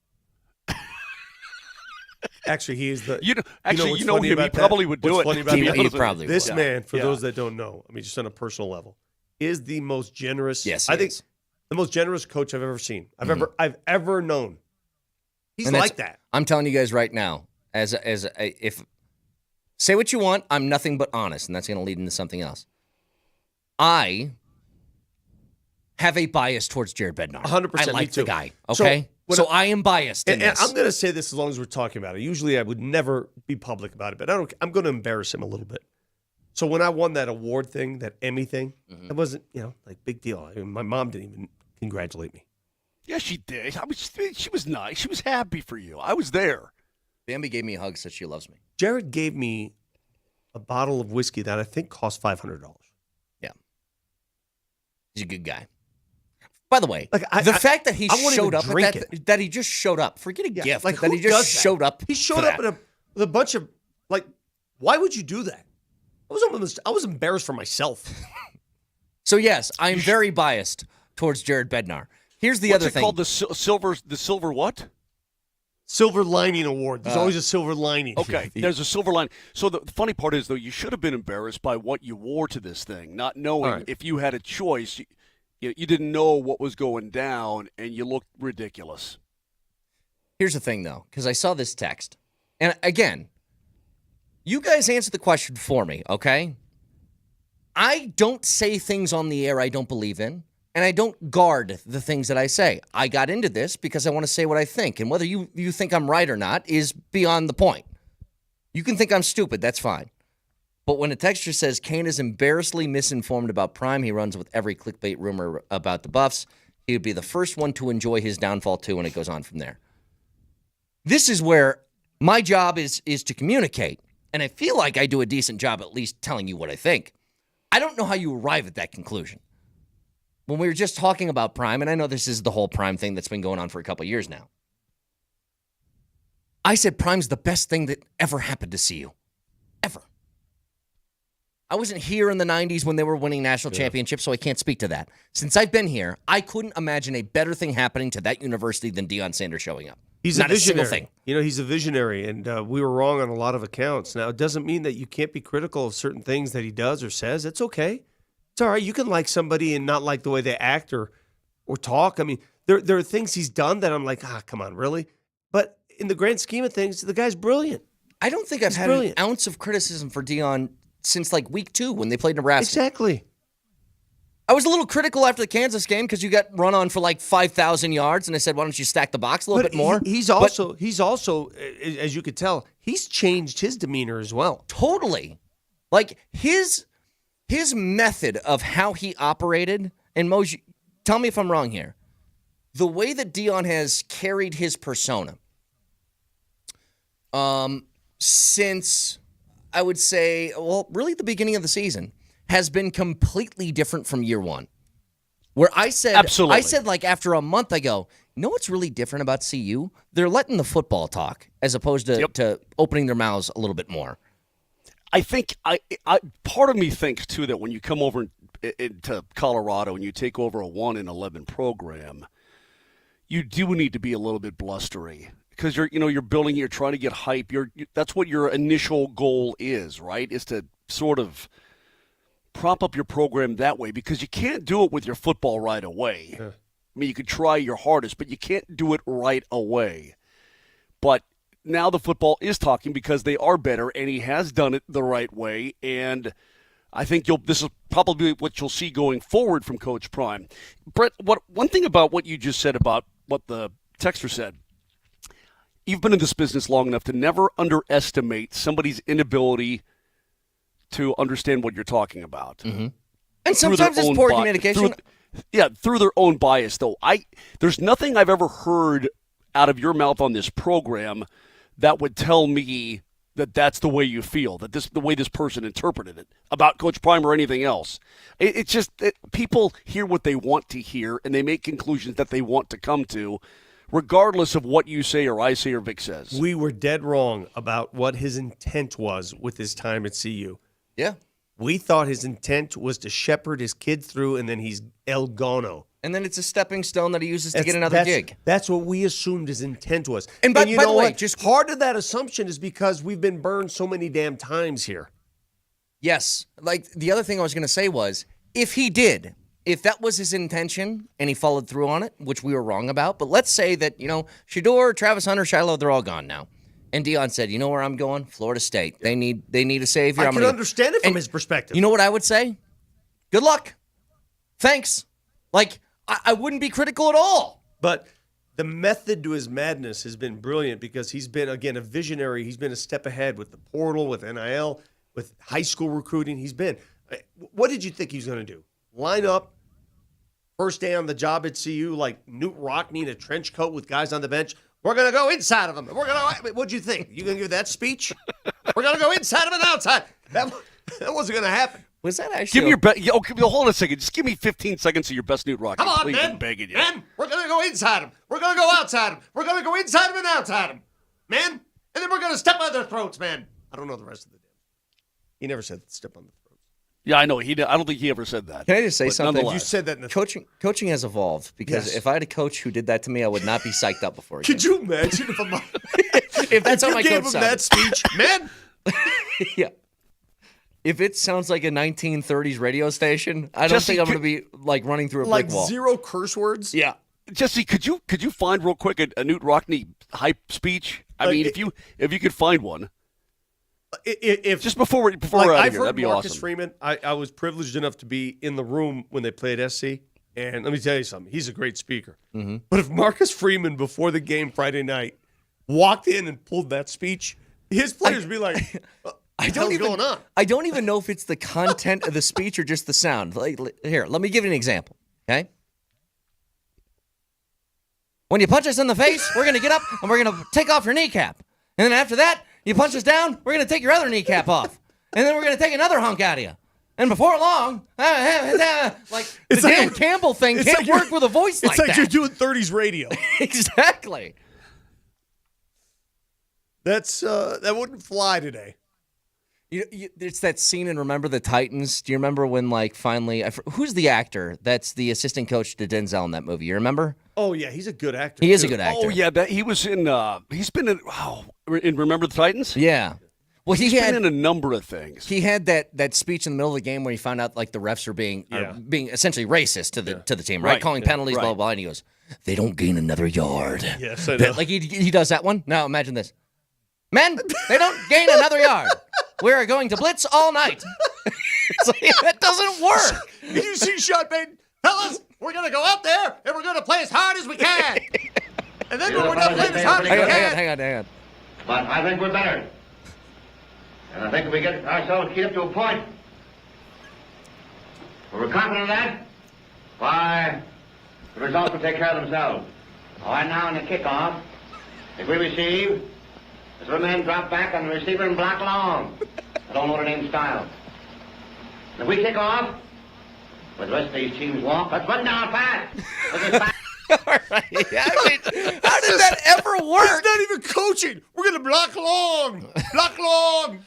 Actually, he is the.
You know
what's
him.
funny
He
about that?
probably would do
What's
it.
funny about
He
that?
probably
This
would.
man, for
Yeah.
those that don't know, I mean, just on a personal level, is the most generous.
Yes,
I
he
think
is.
the most generous coach I've ever seen. I've ever known. He's
And that's-
like that.
I'm telling you guys right now, if say what you want, I'm nothing but honest, and that's going to lead into something else. I have a bias towards Jared Bednar.
100%,
I
me
like the
too.
guy.
So,
Okay,
when
so I am biased in
And
this.
I'm going to say this as long as we're talking about it. Usually, I would never be public about it, but I'm going to embarrass him a little bit. So when I won that award thing, that Emmy thing, it wasn't like big deal. I mean, my mom didn't even congratulate me.
Yeah, she did. She was nice. She was happy for you. I was there.
Bambi gave me a hug, said she loves me.
Jared gave me a bottle of whiskey that I think cost $500.
Yeah, he's a good guy. By the way,
Like,
the fact that he
I won't
showed
even
up at
drink
that, that he just showed up, forget a gift,
like,
that
who
he just
does that?
showed up.
He showed up with a bunch of like. Why would you do that? I was embarrassed for myself.
So yes, I am very biased towards Jared Bednar. Here's the
What's
other
it
thing.
called? The silver what?
Silver lining award. There's always a silver lining.
Okay, there's a silver lining. So the funny part is, though, you should have been embarrassed by what you wore to this thing, not knowing
right.
if you had a choice. You didn't know what was going down, and you looked ridiculous.
Here's the thing, though, because I saw this text. And again, you guys answer the question for me, okay? I don't say things on the air I don't believe in, and I don't guard the things that I say. I got into this because I want to say what I think, and whether you think I'm right or not is beyond the point. You can think I'm stupid, that's fine. But when a texter says Kane is embarrassingly misinformed about Prime, he runs with every clickbait rumor about the Buffs, he would be the first one to enjoy his downfall too, and it goes on from there. This is where my job is to communicate, and I feel like I do a decent job at least telling you what I think. I don't know how you arrive at that conclusion. When we were just talking about Prime, and I know this is the whole Prime thing that's been going on for a couple of years now, I said Prime's the best thing that ever happened to CU. Ever. I wasn't here in the 90s when they were winning national championships, so I can't speak to that. Since I've been here, I couldn't imagine a better thing happening to that university than Deion Sanders showing up.
He's
Not
a visionary.
single thing.
He's a visionary, and we were wrong on a lot of accounts. Now, it doesn't mean that you can't be critical of certain things that he does or says. It's okay. It's all right. You can like somebody and not like the way they act or talk. I mean, there are things he's done that I'm like, come on, really? But in the grand scheme of things, the guy's brilliant.
I don't think I've had
brilliant.
an ounce of criticism for Deion since like week 2 when they played Nebraska.
Exactly.
I was a little critical after the Kansas game because you got run on for like 5,000 yards, and I said, why don't you stack the box a little bit more?
He's also, as you could tell, he's changed his demeanor as well.
Totally. Like his method of how he operated, and Moj, tell me if I'm wrong here. The way that Deion has carried his persona since, I would say, well, really the beginning of the season, has been completely different from year one. Where I said,
Absolutely.
like after a month, I go, you know what's really different about CU? They're letting the football talk as opposed to opening their mouths a little bit more.
I think I part of me thinks too that when you come over into Colorado and you take over a 1-11 program, you do need to be a little bit blustery because you're building, you're trying to get hype. That's what your initial goal is, right? Is to sort of prop up your program that way because you can't do it with your football right away. Yeah. I mean, you could try your hardest, but you can't do it right away. But now the football is talking because they are better, and he has done it the right way. And I think this is probably what you'll see going forward from Coach Prime. Brett, one thing about what you just said about what the texter said, you've been in this business long enough to never underestimate somebody's inability to understand what you're talking about.
Mm-hmm. And sometimes it's poor communication.
Through their own bias, though. There's nothing I've ever heard out of your mouth on this program that would tell me that that's the way you feel, that the way this person interpreted it about Coach Prime or anything else. It's just that people hear what they want to hear, and they make conclusions that they want to come to, regardless of what you say or I say or Vic says.
We were dead wrong about what his intent was with his time at CU.
Yeah.
We thought his intent was to shepherd his kid through, and then he's El Gono.
And then it's a stepping stone that he uses to get another gig.
That's what we assumed his intent was.
And by
you
the
know
way,
what?
just
part of that assumption is because we've been burned so many damn times here.
Yes. Like, the other thing I was going to say was, if that was his intention and he followed through on it, which we were wrong about, but let's say that, Shedeur, Travis Hunter, Shiloh, they're all gone now. And Deion said, you know where I'm going? Florida State. They need a savior.
I can understand it from his perspective.
You know what I would say? Good luck. Thanks. Like, I wouldn't be critical at all.
But the method to his madness has been brilliant because he's been, again, a visionary. He's been a step ahead with the portal, with NIL, with high school recruiting. What did you think he was going to do? Line up, first day on the job at CU, like Newt Rockne in a trench coat with guys on the bench. We're going to go inside of him. What'd you think? You going to give that speech? We're going to go inside of him and outside. That wasn't going to happen.
Was that actually?
Give me your best. Hold on a second. Just give me 15 seconds of your best Newt Rockne.
Come on,
please.
man.
I'm begging you.
Man, we're going to go inside him. We're going to go outside him. We're going to go inside him and outside him. Man. And then we're going to step on their throats, man. I don't know the rest of the damn. He never said step on the throats.
Yeah, I know. I don't think he ever said that.
Can I just say something?
You said that in the
coaching has evolved because if I had a coach who did that to me, I would not be psyched up before.
Could you imagine
if that's how my
gave
coach
him that speech, man?
Yeah. If it sounds like a 1930s radio station, I don't think I'm going to be like running through a brick wall.
Like zero curse words.
Yeah.
Jesse, could you find real quick a Newt Rockne hype speech? I mean, if you could find one.
If
just before we're out of here,
I've heard
that'd be
Marcus
awesome.
Freeman. I was privileged enough to be in the room when they played SC, and let me tell you something. He's a great speaker. Mm-hmm. But if Marcus Freeman before the game Friday night walked in and pulled that speech, his players would be like, "What's going on?"
I don't even know if it's the content of the speech or just the sound. Here, let me give you an example. Okay. When you punch us in the face, we're going to get up and we're going to take off your kneecap, and then after that. You punch us down, we're going to take your other kneecap off. And then we're going to take another hunk out of you. And before long, like the Dan Campbell thing can't work with a voice like that.
It's like you're doing 30s radio.
Exactly.
That wouldn't fly today.
It's that scene in Remember the Titans. Do you remember when, like, finally, who's the actor that's the assistant coach to Denzel in that movie? You remember?
Oh, yeah, he's a good actor.
He is a good actor.
Oh, yeah, he was in, he's been in Remember the Titans?
Yeah. Well,
he's been in a number of things.
He had that speech in the middle of the game where he found out, like, the refs are being essentially racist to the team, right? Calling penalties, blah, blah, blah, and he goes, they don't gain another yard.
Yes, I know.
Like, he does that one. Now, imagine this. Men, they don't gain another yard. We're going to blitz all night. It's like, that doesn't work.
Did you see Sean Payton? Fellas, we're going to go out there and we're going to play as hard as we can. And then when we're not playing as hard as we can.
Hang on.
But I think we're better. And I think if we get ourselves keyed up to a point where we're confident of that, why, the results will take care of themselves. All right, now in the kickoff, if we receive, the three men drop back on the receiver and block long. I don't know Notre Dame style. And if we kick off, where the rest of these teams walk, let's run down fast.
All right. I mean, how did that ever work?
He's not even coaching. We're going to block long. Block long.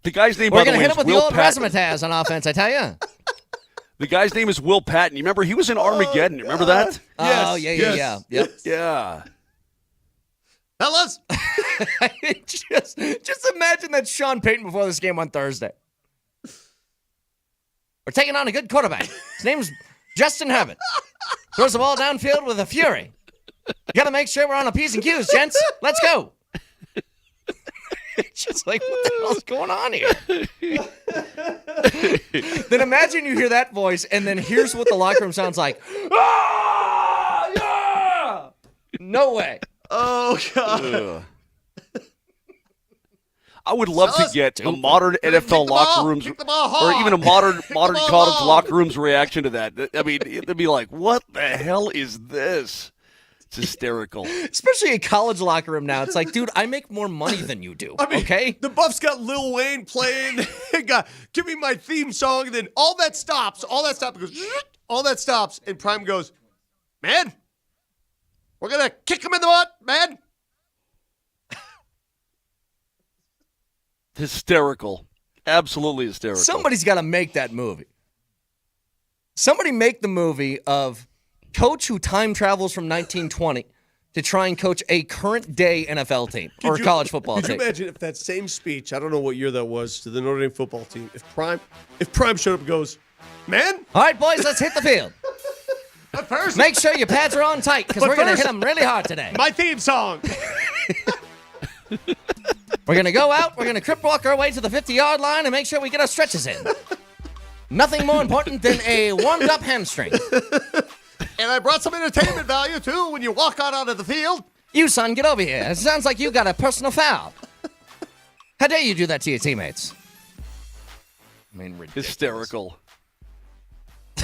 The guy's name,
We're
by the
going to
way,
hit
is
him with
Will
the old
Patton.
razzmatazz on offense, I tell you.
The guy's name is Will Patton. You remember he was in Armageddon. You remember that?
Yes, oh, yeah. Yep.
Yeah.
Fellas.
just imagine that Sean Payton before this game on Thursday. We're taking on a good quarterback. His name's Justin Herbert. Throws the ball downfield with a fury. You got to make sure we're on a P's and Q's, gents. Let's go. It's just like, what the hell's going on here? Then imagine you hear that voice, and then here's what the locker room sounds like. Ah, yeah! No way.
Oh, God.
Ugh. I would love to
Just
get a
stupid.
modern
Kick
NFL
the
locker
ball.
rooms,
Kick the ball
or
hard.
even a modern
ball
college
long.
locker rooms reaction to that. I mean, they'd be like, "What the hell is this?" It's hysterical.
Especially a college locker room now. It's like, dude, I make more money than you do.
I mean,
okay?
the Buffs got Lil Wayne playing. They got, give me my theme song. And then all that stops. It goes, all that stops. And Prime goes, man, we're going to kick him in the butt, man.
Hysterical. Absolutely hysterical.
Somebody's got to make that movie. Somebody make the movie of coach who time travels from 1920 to try and coach a current day NFL team or college football
Could
team.
you imagine if that same speech, I don't know what year that was, to the Notre Dame football team, if Prime showed up and goes, man,
All right, boys, let's hit the field.
but first,
Make sure your pads are on tight because
But
we're going to
first-
hit them really hard today.
my theme song.
We're going to go out, we're going to crip walk our way to the 50-yard line and make sure we get our stretches in. Nothing more important than a warmed-up hamstring.
And I brought some entertainment value, too, when you walk out onto the field.
You, son, get over here. It sounds like you got a personal foul. How dare you do that to your teammates? I mean, ridiculous.
Hysterical.
I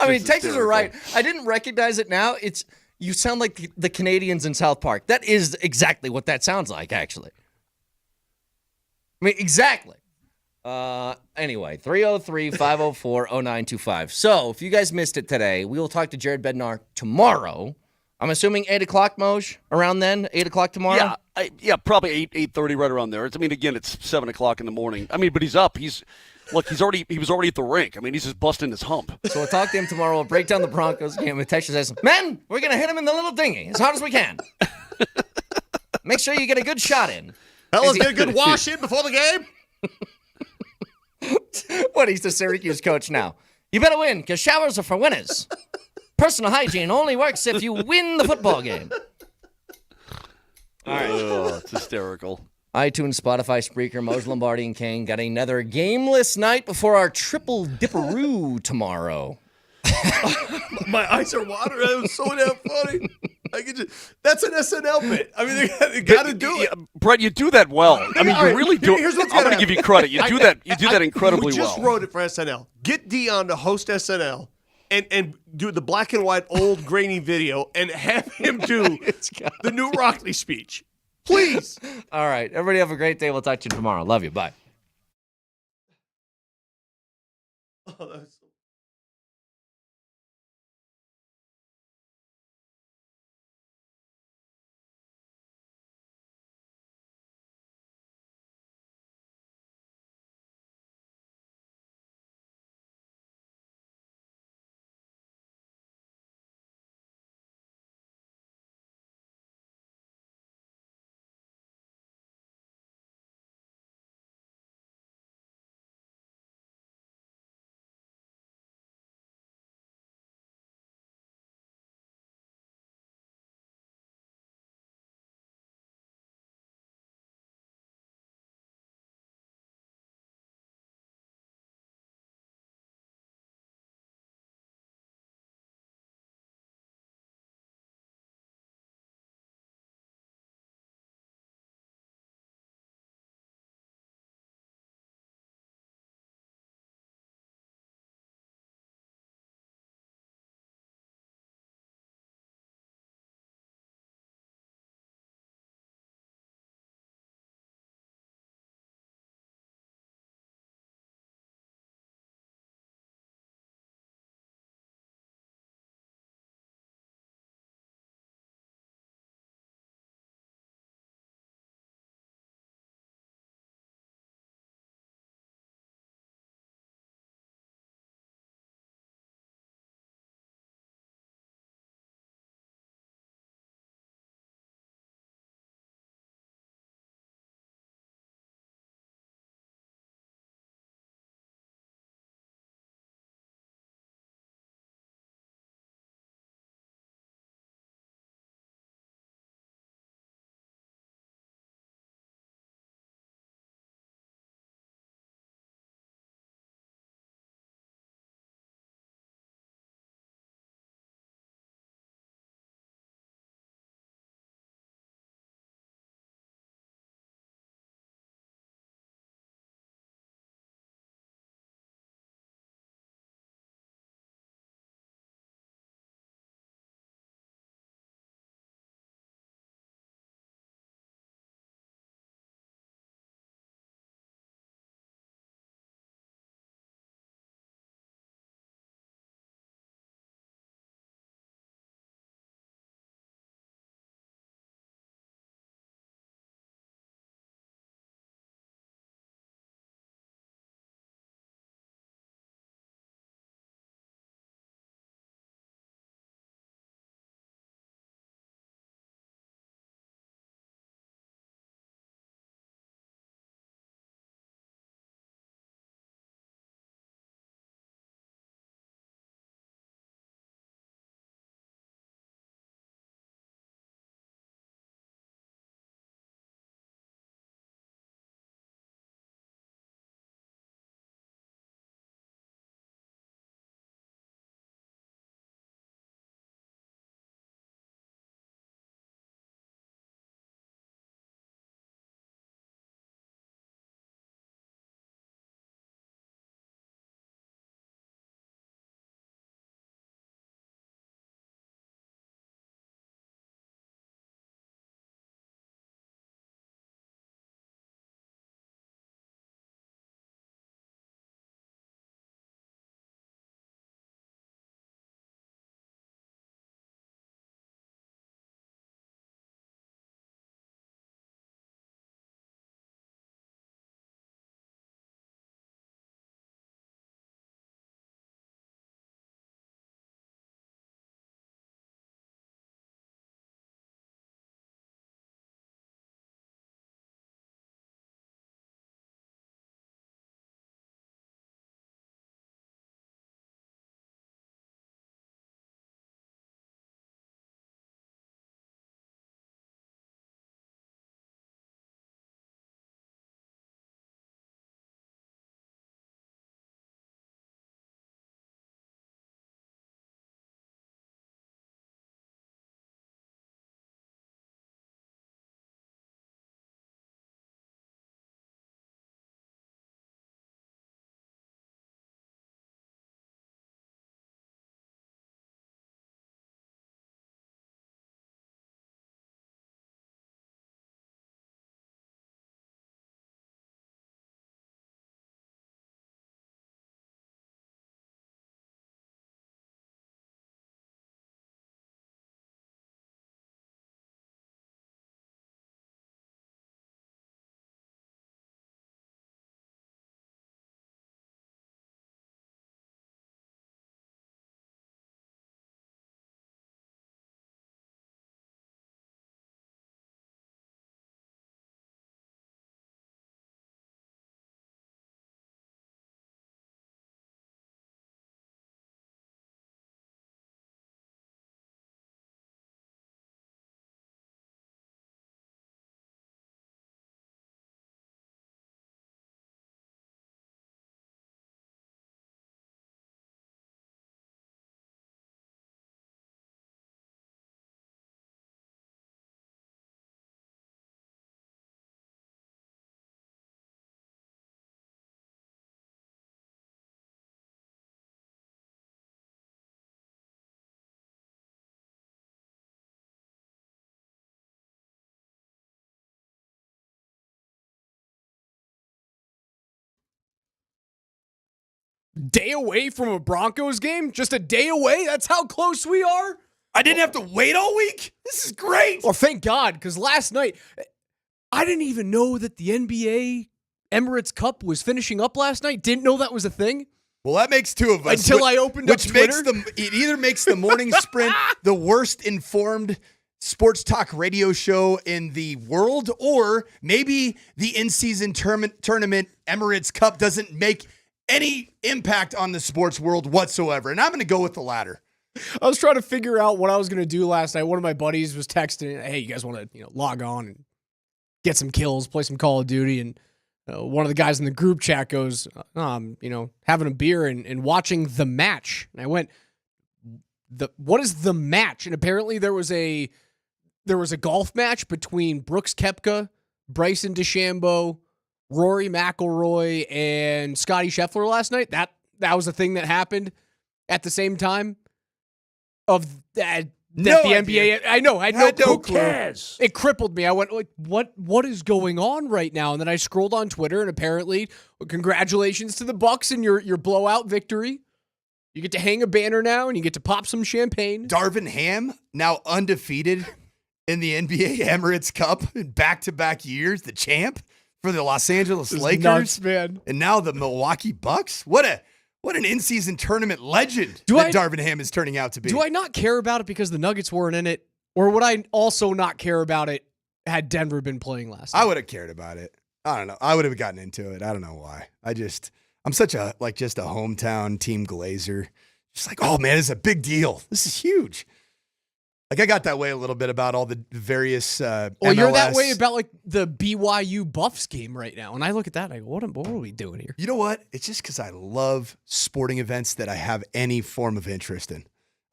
mean,
It's
Texas are
hysterical.
right. I didn't recognize it now. You sound like the Canadians in South Park. That is exactly what that sounds like, actually. I mean, exactly. Anyway, 303-504-0925. So, if you guys missed it today, we will talk to Jared Bednar tomorrow. I'm assuming 8 o'clock, Moj, around then? 8 o'clock tomorrow?
Yeah, probably 8:30, right around there. Again, it's 7 o'clock in the morning. I mean, but he's up. He was already at the rink. I mean, he's just busting his hump.
So we'll talk to him tomorrow. We'll break down the Broncos game. And Texas says, men, we're going to hit him in the little dinghy as hard as we can. Make sure you get a good shot in.
Fellas, get a good wash in before the game.
What, he's the Syracuse coach now. You better win, because showers are for winners. Personal hygiene only works if you win the football game.
All right. Oh, it's hysterical.
iTunes, Spotify, Spreaker, Moj Lombardi, and Kane got another gameless night before our triple dipperoo tomorrow.
My eyes are watering. That was so damn funny. That's an SNL bit. I mean, they got to do it.
Brett, you do that well. I mean,
All
you
right,
really do.
here's what's
I'm
gonna
going to give you
happen.
credit. You do that. You do that incredibly
We just
well.
wrote it for SNL. Get Dion to host SNL and do the black and white old grainy video and have him do the new Rockley speech. Please.
All right. Everybody have a great day. We'll talk to you tomorrow. Love you. Bye.
Oh, that's
day away from a Broncos game? Just a day away? That's how close we are?
I didn't have to wait all week? This is great.
Well, thank God, because last night, I didn't even know that the NBA Emirates Cup was finishing up last night. Didn't know that was a thing.
Well, that makes two of us.
Until I opened up Twitter.
It either makes the Morning Sprint the worst informed sports talk radio show in the world, or maybe the in-season tournament Emirates Cup doesn't make any impact on the sports world whatsoever. And I'm going to go with the latter.
I was trying to figure out what I was going to do last night. One of my buddies was texting, hey, you guys want to log on and get some kills, play some Call of Duty? And one of the guys in the group chat goes, having a beer and watching The Match. And I went, what is The Match? And apparently there was a golf match between Brooks Koepka, Bryson DeChambeau, Rory McIlroy, and Scottie Scheffler last night. That was a thing that happened at the same time of that. The NBA, I know, I had no clue. It crippled me. I went like, what is going on right now? And then I scrolled on Twitter, and apparently, congratulations to the Bucks and your blowout victory. You get to hang a banner now, and you get to pop some champagne.
Darvin Ham, now undefeated in the NBA Emirates Cup in back-to-back years, the champ for the Los Angeles Lakers.
Nuts, man.
And now the Milwaukee Bucks. What an in-season tournament legend Darvin Ham is turning out to be.
Do I not care about it because the Nuggets weren't in it? Or would I also not care about it had Denver been playing last night?
I would have cared about it. I don't know. I would have gotten into it. I don't know why. I'm such a hometown team Glazer. Just like, oh man, this is a big deal. This is huge. Like I got that way a little bit about all the various MLS.
You're that way about like the BYU Buffs game right now. And I look at that and I go, what are we doing here?
You know what? It's just because I love sporting events that I have any form of interest in.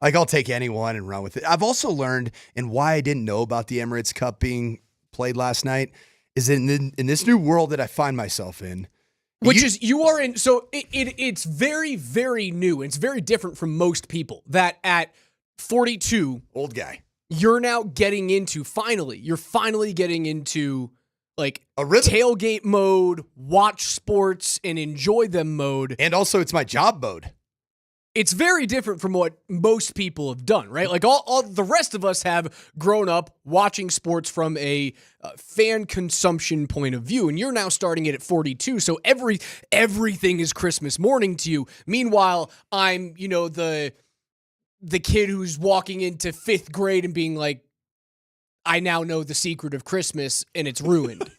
Like I'll take anyone and run with it. I've also learned, and why I didn't know about the Emirates Cup being played last night, is in this new world that I find myself in.
You are in. So it's very, very new. It's very different from most people that at 42,
old guy,
you're now getting into you're finally getting into like
a rhythm.
Tailgate mode, watch sports and enjoy them mode.
And also it's my job mode.
It's very different from what most people have done, right? Like all the rest of us have grown up watching sports from a fan consumption point of view, and you're now starting it at 42. So everything is Christmas morning to you. Meanwhile, I'm, the kid who's walking into 5th grade and being like, I now know the secret of Christmas and it's ruined.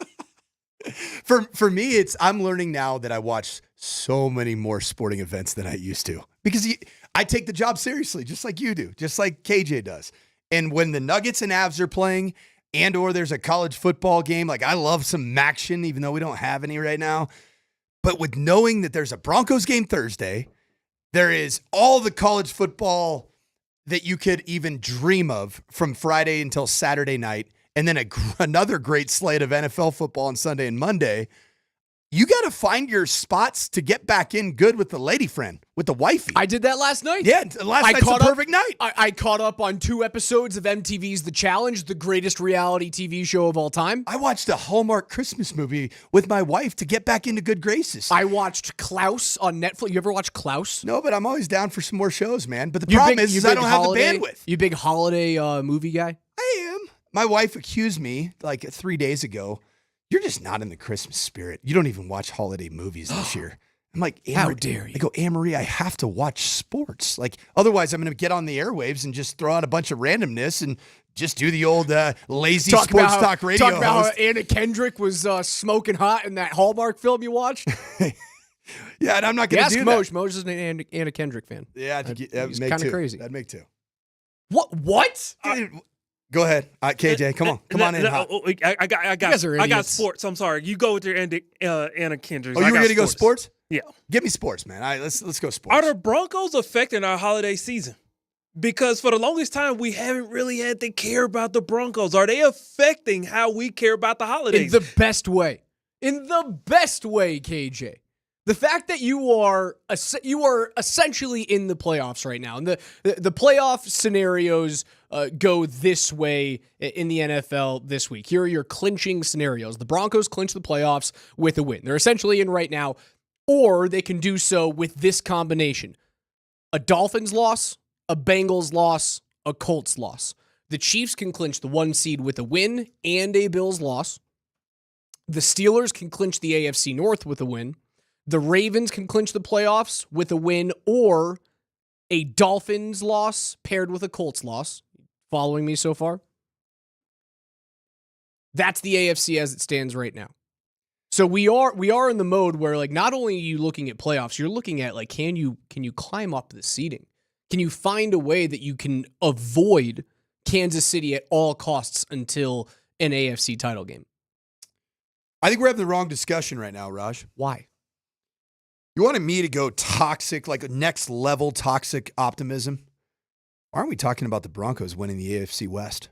For me, I'm learning now that I watch so many more sporting events than I used to because I take the job seriously, just like you do, just like KJ does. And when the Nuggets and Avs are playing and or there's a college football game, like I love some action, even though we don't have any right now. But with knowing that there's a Broncos game Thursday, there is all the college football that you could even dream of from Friday until Saturday night, and then another great slate of NFL football on Sunday and Monday. You got to find your spots to get back in good with the lady friend, with the wifey.
I did that last night.
Yeah, last night's a perfect night.
I caught up on 2 episodes of MTV's The Challenge, the greatest reality TV show of all time.
I watched a Hallmark Christmas movie with my wife to get back into good graces.
I watched Klaus on Netflix. You ever watch Klaus?
No, but I'm always down for some more shows, man. But the problem is I don't have the bandwidth.
You big holiday movie guy?
I am. My wife accused me like 3 days ago, you're just not in the Christmas spirit. You don't even watch holiday movies this year. I'm like,
how dare you?
I go, Anne-Marie, I have to watch sports. Like, otherwise I'm going to get on the airwaves and just throw out a bunch of randomness and just do the old lazy sports talk radio
Talk about
host.
How Anna Kendrick was smoking hot in that Hallmark film you watched.
Yeah, and I'm not going to do
Moj.
that.
Moj is an Anna Kendrick fan.
Yeah,
he's kind of crazy.
That'd make 2.
What?
Go ahead, KJ. Come on in.
I got sports. I'm sorry. You go with your Anna Kendrick.
Oh, you were going to go sports?
Yeah.
Give me sports, man. All right, let's go sports.
Are the Broncos affecting our holiday season? Because for the longest time, we haven't really had to care about the Broncos. Are they affecting how we care about the holidays?
In the best way. In the best way, KJ. The fact that you are essentially in the playoffs right now, and the playoff scenarios go this way in the NFL this week. Here are your clinching scenarios. The Broncos clinch the playoffs with a win. They're essentially in right now. or they can do so with this combination: a Dolphins loss, a Bengals loss, a Colts loss. The Chiefs can clinch the 1 seed with a win and a Bills loss. The Steelers can clinch the AFC North with a win. The Ravens can clinch the playoffs with a win or a Dolphins loss paired with a Colts loss. Following me so far? That's the AFC as it stands right now. So we are in the mode where, like, not only are you looking at playoffs, you're looking at, like, can you climb up the seeding? Can you find a way that you can avoid Kansas City at all costs until an AFC title game?
I think we're having the wrong discussion right now, Raj.
Why?
You wanted me to go toxic, like a next level toxic optimism? Why aren't we talking about the Broncos winning the AFC West?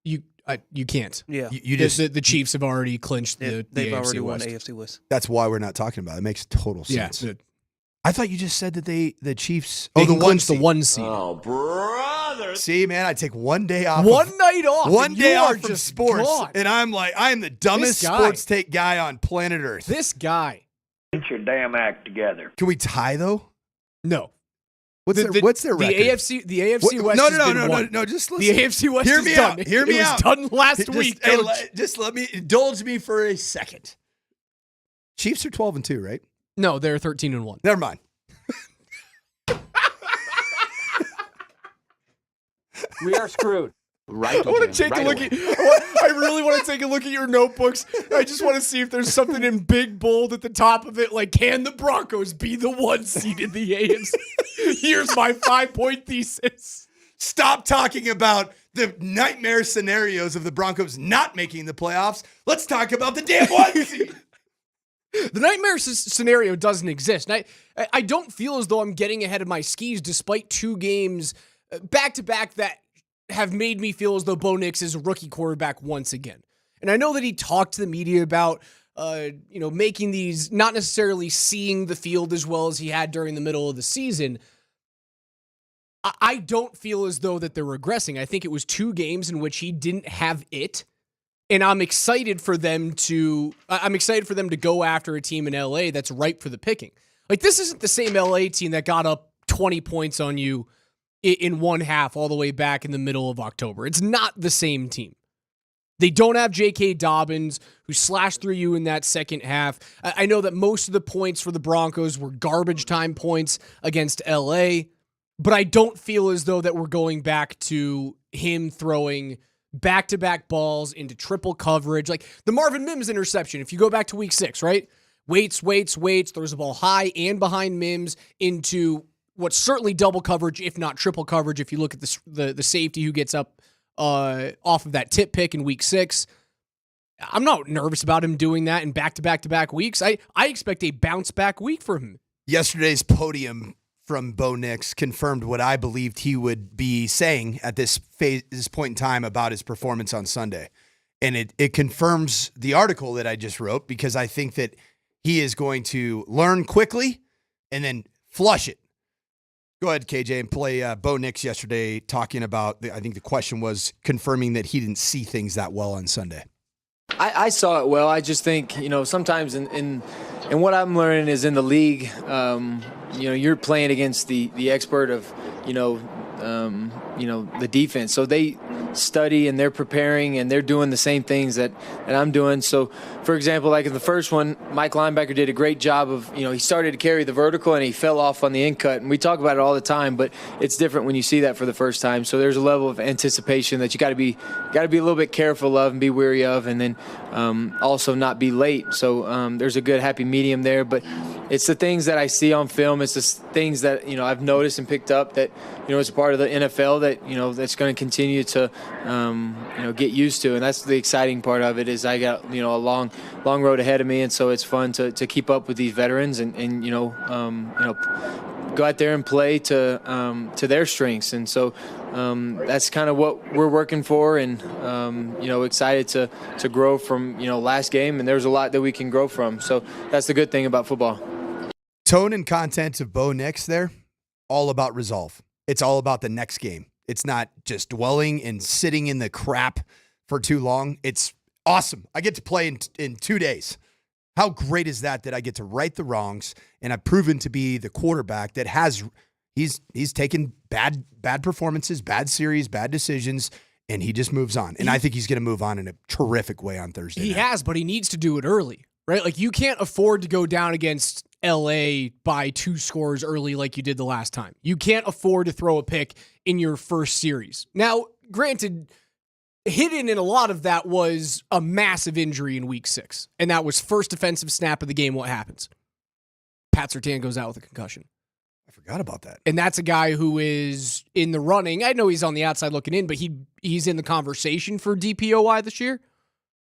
You can't.
Yeah.
You just
the Chiefs have already clinched the
They've
AFC
already won
West.
AFC West.
That's why we're not talking about it. It makes total sense.
Yeah.
I thought you just said that the Chiefs
They
the
can clinch the 1 seed.
Oh, brother.
See, man, I take one day off.
One night off.
One
and
day
you
off
are
from
just
sports.
gone.
And I'm like, I am the dumbest
This guy.
sports take guy on planet Earth.
This guy.
Get your damn act together.
Can we tie though?
No.
What's their record?
The AFC West
No,
has
no,
been
no,
won.
no. Just listen.
The AFC West
Hear
is
me
done.
out. Hear me
it
out.
was done last
Just-
week,
hey,
Coach.
just let me indulge me for a second. Chiefs are 12-2, right?
No, they're 13-1.
Never mind.
We are screwed. Right.
I want to take a look at. I really want to take a look at your notebooks. I just want to see if there's something in big bold at the top of it, like, can the Broncos be the 1 seed in the AFC? Here's my 5-point thesis.
Stop talking about the nightmare scenarios of the Broncos not making the playoffs. Let's talk about the damn 1 seed.
The nightmare scenario doesn't exist. And I don't feel as though I'm getting ahead of my skis despite 2 games back-to-back that have made me feel as though Bo Nix is a rookie quarterback once again. And I know that he talked to the media about, making these, not necessarily seeing the field as well as he had during the middle of the season. I don't feel as though that they're regressing. I think it was 2 games in which he didn't have it. And I'm excited for them to go after a team in LA that's ripe for the picking. Like, this isn't the same LA team that got up 20 points on you in one half all the way back in the middle of October. It's not the same team. They don't have J.K. Dobbins, who slashed through you in that second half. I know that most of the points for the Broncos were garbage time points against L.A., but I don't feel as though that we're going back to him throwing back-to-back balls into triple coverage. Like the Marvin Mims interception, if you go back to week 6, right? Waits, throws the ball high and behind Mims into what's certainly double coverage, if not triple coverage, if you look at the safety who gets up off of that tip pick in week 6. I'm not nervous about him doing that in back-to-back-to-back weeks. I expect a bounce-back week for him.
Yesterday's podium from Bo Nix confirmed what I believed he would be saying at this point in time about his performance on Sunday. And it confirms the article that I just wrote, because I think that he is going to learn quickly and then flush it. Go ahead, KJ, and play Bo Nix yesterday talking about, I think the question was confirming that he didn't see things that well on Sunday.
I saw it well. I just think, sometimes in what I'm learning is in the league, you're playing against the expert of, the defense. So they study and they're preparing and they're doing the same things that I'm doing. So, for example, like in the first one, Mike Linebacker did a great job of, he started to carry the vertical and he fell off on the in cut. And we talk about it all the time, but it's different when you see that for the first time. So there's a level of anticipation that you got to be a little bit careful of and be wary of, and then also not be late. So there's a good happy medium there. But it's the things that I see on film. It's the things that, I've noticed and picked up that, it's a part of the NFL that, that's going to continue to, get used to. And that's the exciting part of it is I got, a long road ahead of me. And so it's fun to keep up with these veterans and go out there and play to their strengths. And so that's kind of what we're working for, and, excited to grow from, last game. And there's a lot that we can grow from. So that's the good thing about football.
Tone and content of Bo Nix there, all about resolve. It's all about the next game. It's not just dwelling and sitting in the crap for too long. It's awesome. I get to play in 2 days. How great is that I get to right the wrongs, and I've proven to be the quarterback that he's taken bad performances, bad series, bad decisions, and he just moves on. And I think he's going to move on in a terrific way on Thursday
He
night.
has, but he needs to do it early, right? Like, you can't afford to go down against LA by 2 scores early like you did the last time. You can't afford to throw a pick in your first series. Now, granted, hidden in a lot of that was a massive injury in week 6, and that was first defensive snap of the game. What happens? Pat Surtain goes out with a concussion.
I forgot about that.
And that's a guy who is in the running. I know he's on the outside looking in, but he's in the conversation for DPOY this year,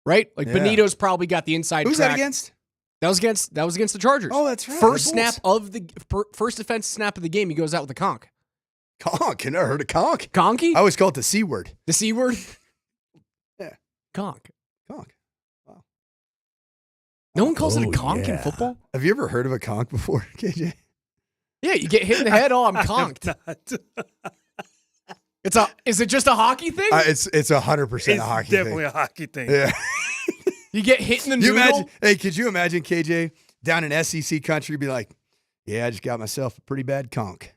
right? Like,
Yeah.
Benito's probably got the inside
Who's
track.
that against?
That was against the Chargers.
Oh, that's right.
First
The Bulls.
snap of the first defensive snap of the game, he goes out with a conk.
Conk. I never heard of conk.
Conky?
I always call it the C word.
The C word?
Yeah.
Conk.
Conk. Wow.
No one calls it a conk in football?
Have you ever heard of a conk before, KJ?
Yeah, you get hit in the head. Oh, I'm conked. Is it just a hockey thing?
It's 100% a hockey thing.
Definitely a hockey thing.
Yeah.
You get hit in the
You
noodle?
imagine? Hey, could you imagine KJ down in SEC country be like, "Yeah, I just got myself a pretty bad conk."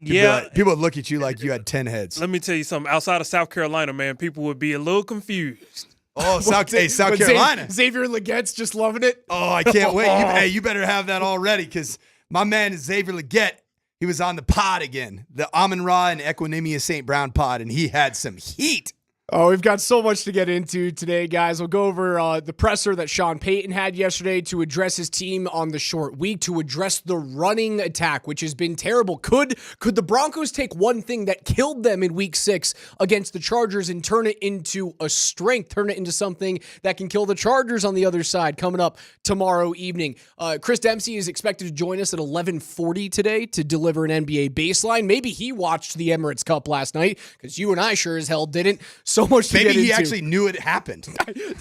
Yeah.
People would look at you like you had 10 heads.
Let me tell you something. Outside of South Carolina, man, people would be a little confused.
Oh, South
But
Carolina.
Xavier Leggette's just loving it.
Oh, I can't wait. You better have that all ready because my man Xavier Leggett, he was on the pod again, the Amon-Ra and Equanimia St. Brown pod, and he had some heat.
Oh, we've got so much to get into today, guys. We'll go over the presser that Sean Payton had yesterday to address his team on the short week, to address the running attack, which has been terrible. Could the Broncos take one thing that killed them in week 6 against the Chargers and turn it into a strength, turn it into something that can kill the Chargers on the other side coming up tomorrow evening? Chris Dempsey is expected to join us at 11:40 today to deliver an NBA baseline. Maybe he watched the Emirates Cup last night because you and I sure as hell didn't. So much to
Maybe
get
he
into.
actually knew it happened.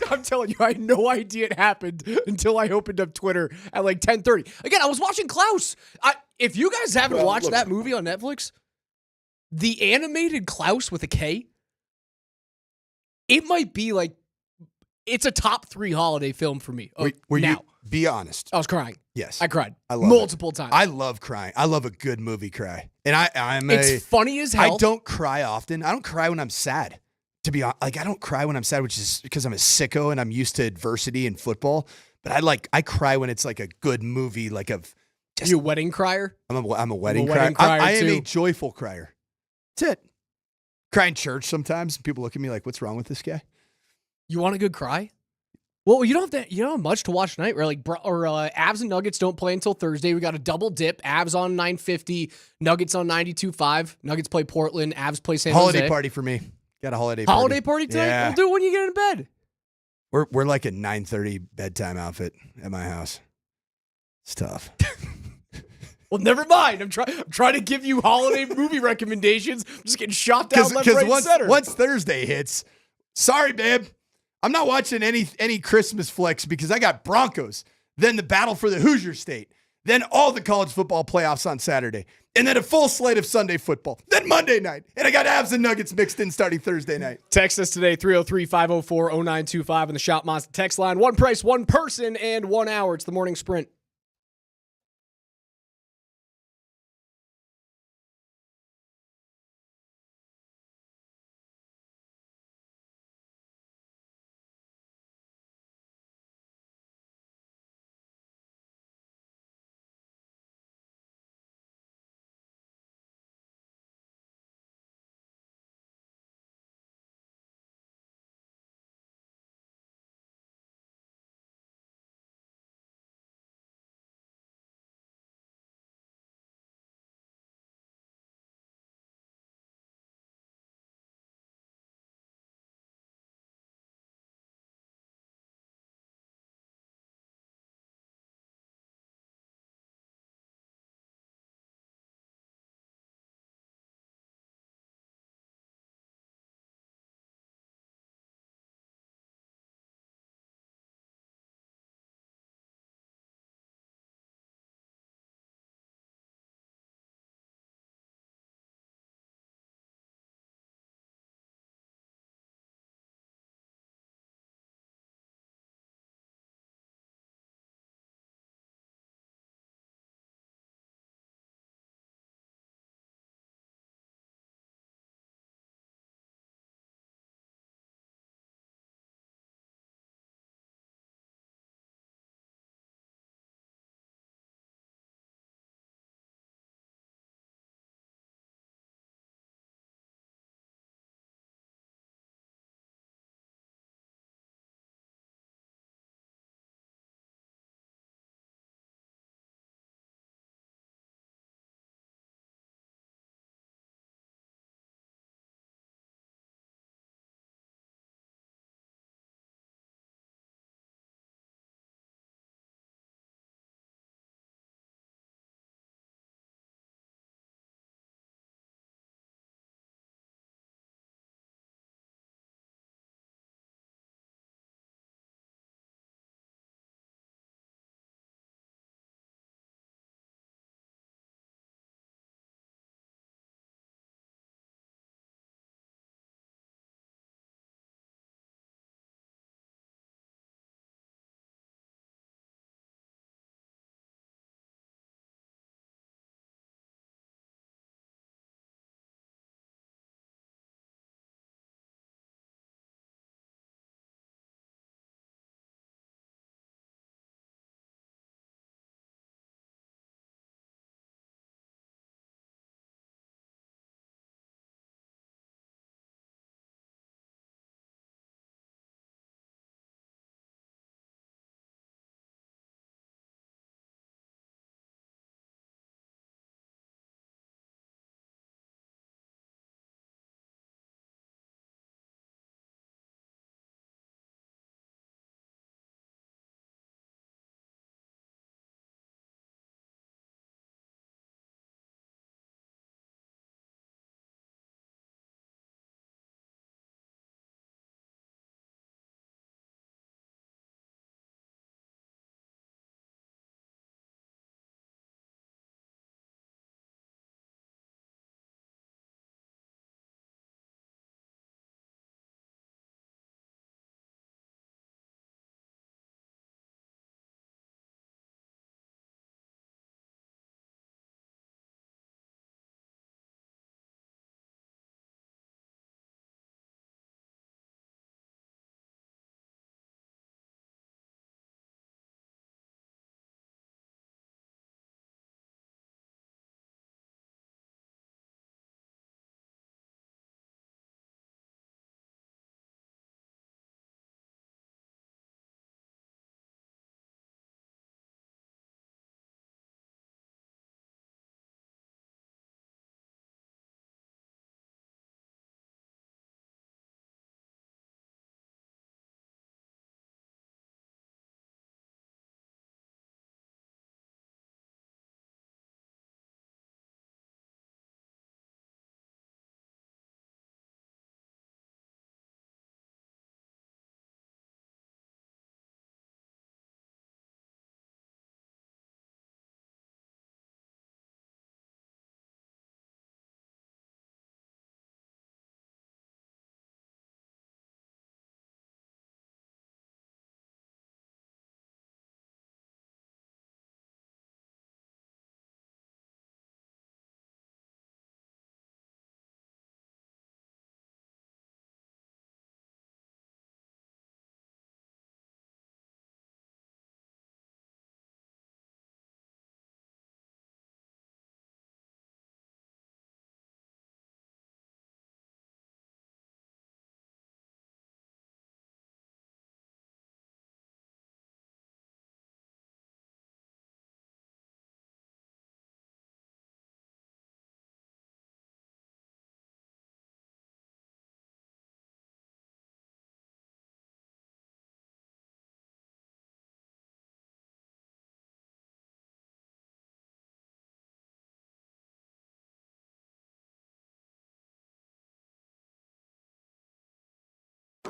I'm telling you, I had no idea it happened until I opened up Twitter at like 10:30. Again, I was watching Klaus. If you guys haven't watched that movie on Netflix, the animated Klaus with a K, it might be like, it's a top 3 holiday film for me.
Were
now.
you, be honest.
I was crying.
Yes.
I cried.
I love
multiple times.
I love crying. I love a good movie cry. And
it's funny as hell.
I don't cry often. I don't cry when I'm sad. To be honest, I don't cry when I'm sad, which is because I'm a sicko and I'm used to adversity in football. But I cry when it's like a good movie, like
you a wedding crier?
I'm a wedding
crier.
I am
too.
a joyful crier. That's it. Cry in church sometimes. People look at me like, "What's wrong with this guy?"
You want a good cry? Well, you don't have much to watch tonight, right? Like, Avs and Nuggets don't play until Thursday. We got a double dip. Avs on 950, Nuggets on 92.5. Nuggets play Portland. Avs play San Jose.
Holiday party for me. Got a holiday party.
Holiday party tonight?
Yeah.
We'll do it when you get into bed.
We're like a 9:30 bedtime outfit at my house. It's tough.
Well, never mind. I'm trying to give you holiday movie recommendations. I'm just getting shot down left, right, and center.
Once Thursday hits, sorry, babe, I'm not watching any Christmas flicks because I got Broncos, then the battle for the Hoosier State, then all the college football playoffs on Saturday, and then a full slate of Sunday football, then Monday night, and I got Avs and Nuggets mixed in starting Thursday night.
Text us today, 303-504-0925 on the Shop Monster text line. One price, one person, and 1 hour. It's the Morning Sprint.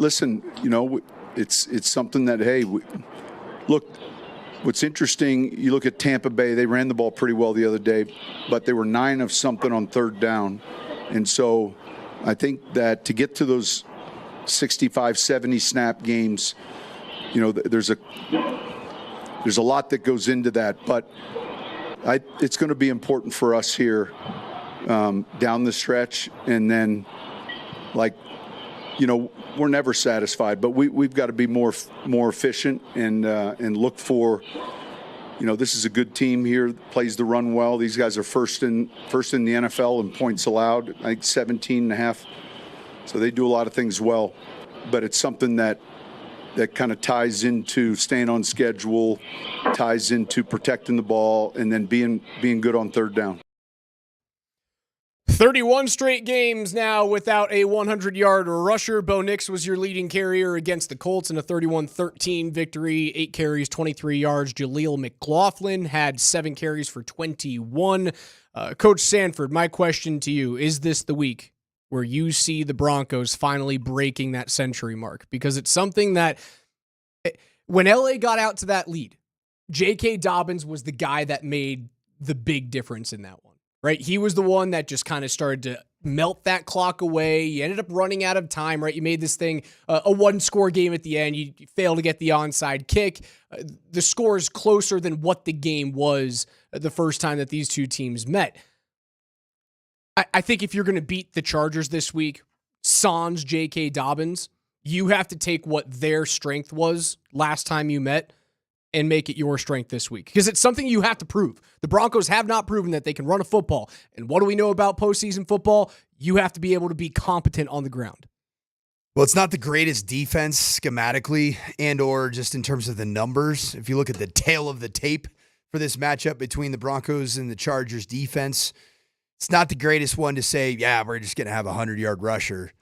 listen, it's something that, hey, look, what's interesting, you look at Tampa Bay, they ran the ball pretty well the other day, but they were 9 of something on third down. And so I think that to get to those 65, 70 snap games, there's a lot that goes into that, but it's going to be important for us here down the stretch. And then, we're never satisfied, but we've got to be more efficient and look for, this is a good team here, plays the run well. These guys are first in the NFL in points allowed, I think 17.5. So they do a lot of things well, but it's something that kind of ties into staying on schedule, ties into protecting the ball, and then being good on third down.
31 straight games now without a 100-yard rusher. Bo Nix was your leading carrier against the Colts in a 31-13 victory. 8 carries, 23 yards. Jaleel McLaughlin had 7 carries for 21. Coach Sanford, my question to you, is this the week where you see the Broncos finally breaking that century mark? Because it's something that when LA got out to that lead, J.K. Dobbins was the guy that made the big difference in that one, right? He was the one that just kind of started to melt that clock away. You ended up running out of time, right? You made this thing a one-score game at the end. You failed to get the onside kick. The score is closer than what the game was the first time that these two teams met. I think if you're going to beat the Chargers this week, sans J.K. Dobbins, you have to take what their strength was last time you met and make it your strength this week. Because it's something you have to prove. The Broncos have not proven that they can run a football. And what do we know about postseason football? You have to be able to be competent on the ground.
Well, it's not the greatest defense schematically and or just in terms of the numbers. If you look at the tail of the tape for this matchup between the Broncos and the Chargers defense, it's not the greatest one to say, yeah, we're just going to have a 100-yard rusher.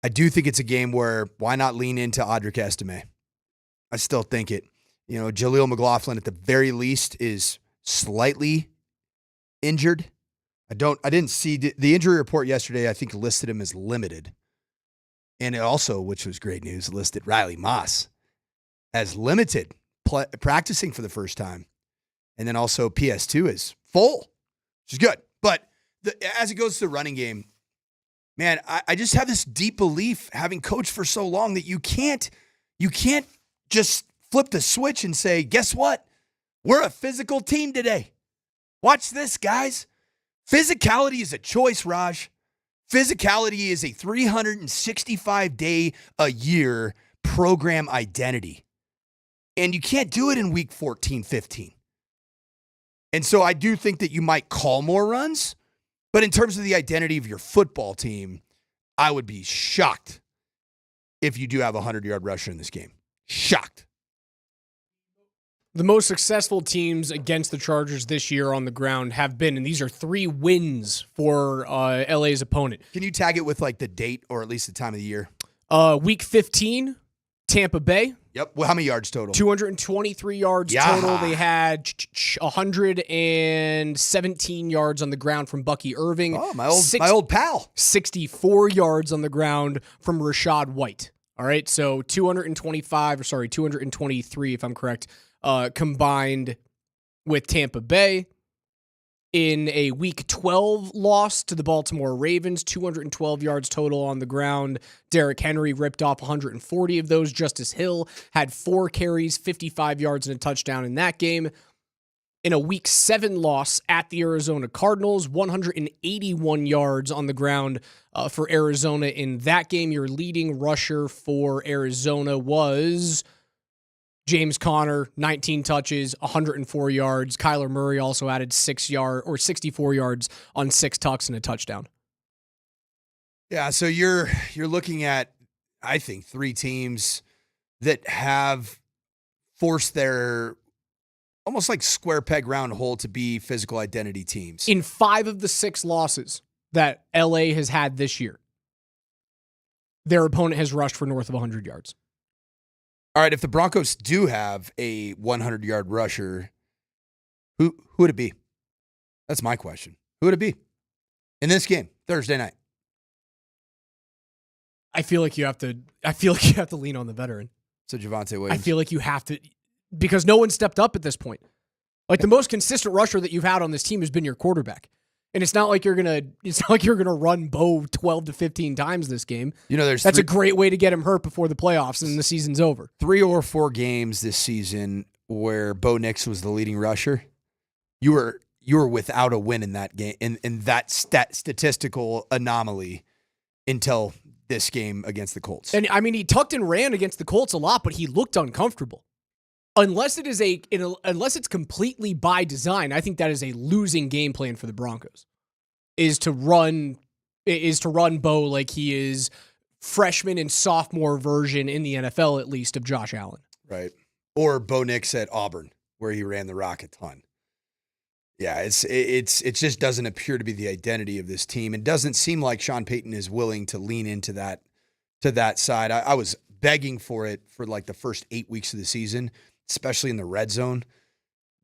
I do think it's a game where why not lean into Audric Estime? I still think it. Jaleel McLaughlin at the very least is slightly injured. I didn't see the injury report yesterday. I think listed him as limited. And it also, which was great news, listed Riley Moss as limited, practicing for the first time. And then also PS2 is full, which is good. But as it goes to the running game, man, I just have this deep belief, having coached for so long, that you can't just flip the switch and say, guess what? We're a physical team today. Watch this, guys. Physicality is a choice, Raj. Physicality is a 365-day-a-year program identity. And you can't do it in week 14, 15. And so I do think that you might call more runs. But in terms of the identity of your football team, I would be shocked if you do have a 100-yard rusher in this game. Shocked.
The most successful teams against the Chargers this year on the ground have been, and these are 3 wins for LA's opponent.
Can you tag it with like the date or at least the time of the year?
Week 15, Tampa Bay.
Yep. Well, how many yards total?
223 yards total. They had 117 yards on the ground from Bucky Irving.
Oh, my old pal.
64 yards on the ground from Rachaad White. All right, so 223, if I'm correct, combined with Tampa Bay. In a Week 12 loss to the Baltimore Ravens, 212 yards total on the ground. Derrick Henry ripped off 140 of those. Justice Hill had 4 carries, 55 yards, and a touchdown in that game. In a Week 7 loss at the Arizona Cardinals, 181 yards on the ground for Arizona in that game. Your leading rusher for Arizona was James Conner, 19 touches, 104 yards. Kyler Murray also added 64 yards on 6 tucks and a touchdown.
Yeah, so you're looking at, I think, 3 teams that have forced their almost like square peg round hole to be physical identity teams.
In 5 of the 6 losses that LA has had this year, their opponent has rushed for north of 100 yards.
All right, if the Broncos do have a 100-yard rusher, who would it be? That's my question. Who would it be in this game, Thursday night?
I feel like you have to lean on the veteran.
So Javonte Williams.
I feel like you have to, because no one stepped up at this point. Like the most consistent rusher that you've had on this team has been your quarterback. And it's not like you're gonna run Bo 12 to 15 times this game.
You know,
that's a great way to get him hurt before the playoffs and the season's over.
3 or 4 games this season where Bo Nix was the leading rusher. You were without a win in that game, in that statistical anomaly until this game against the Colts.
And I mean, he tucked and ran against the Colts a lot, but he looked uncomfortable. Unless it's completely by design, I think that is a losing game plan for the Broncos. Is to run Bo like he is freshman and sophomore version in the NFL, at least, of Josh Allen.
Right. Or Bo Nix at Auburn, where he ran the rock a ton. Yeah, it just doesn't appear to be the identity of this team. It doesn't seem like Sean Payton is willing to lean into that side. I was begging for it for like the first 8 weeks of the season, especially in the red zone.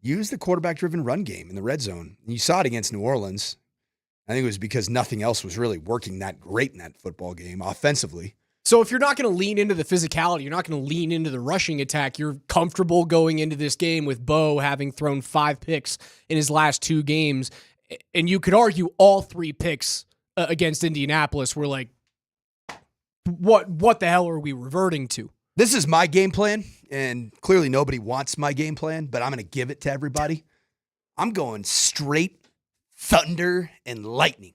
Use the quarterback-driven run game in the red zone. You saw it against New Orleans. I think it was because nothing else was really working that great in that football game offensively.
So if you're not going to lean into the physicality, you're not going to lean into the rushing attack, you're comfortable going into this game with Bo having thrown 5 picks in his last 2 games, and you could argue all 3 picks against Indianapolis were like, what the hell are we reverting to?
This is my game plan, and clearly nobody wants my game plan, but I'm going to give it to everybody. I'm going straight thunder and lightning,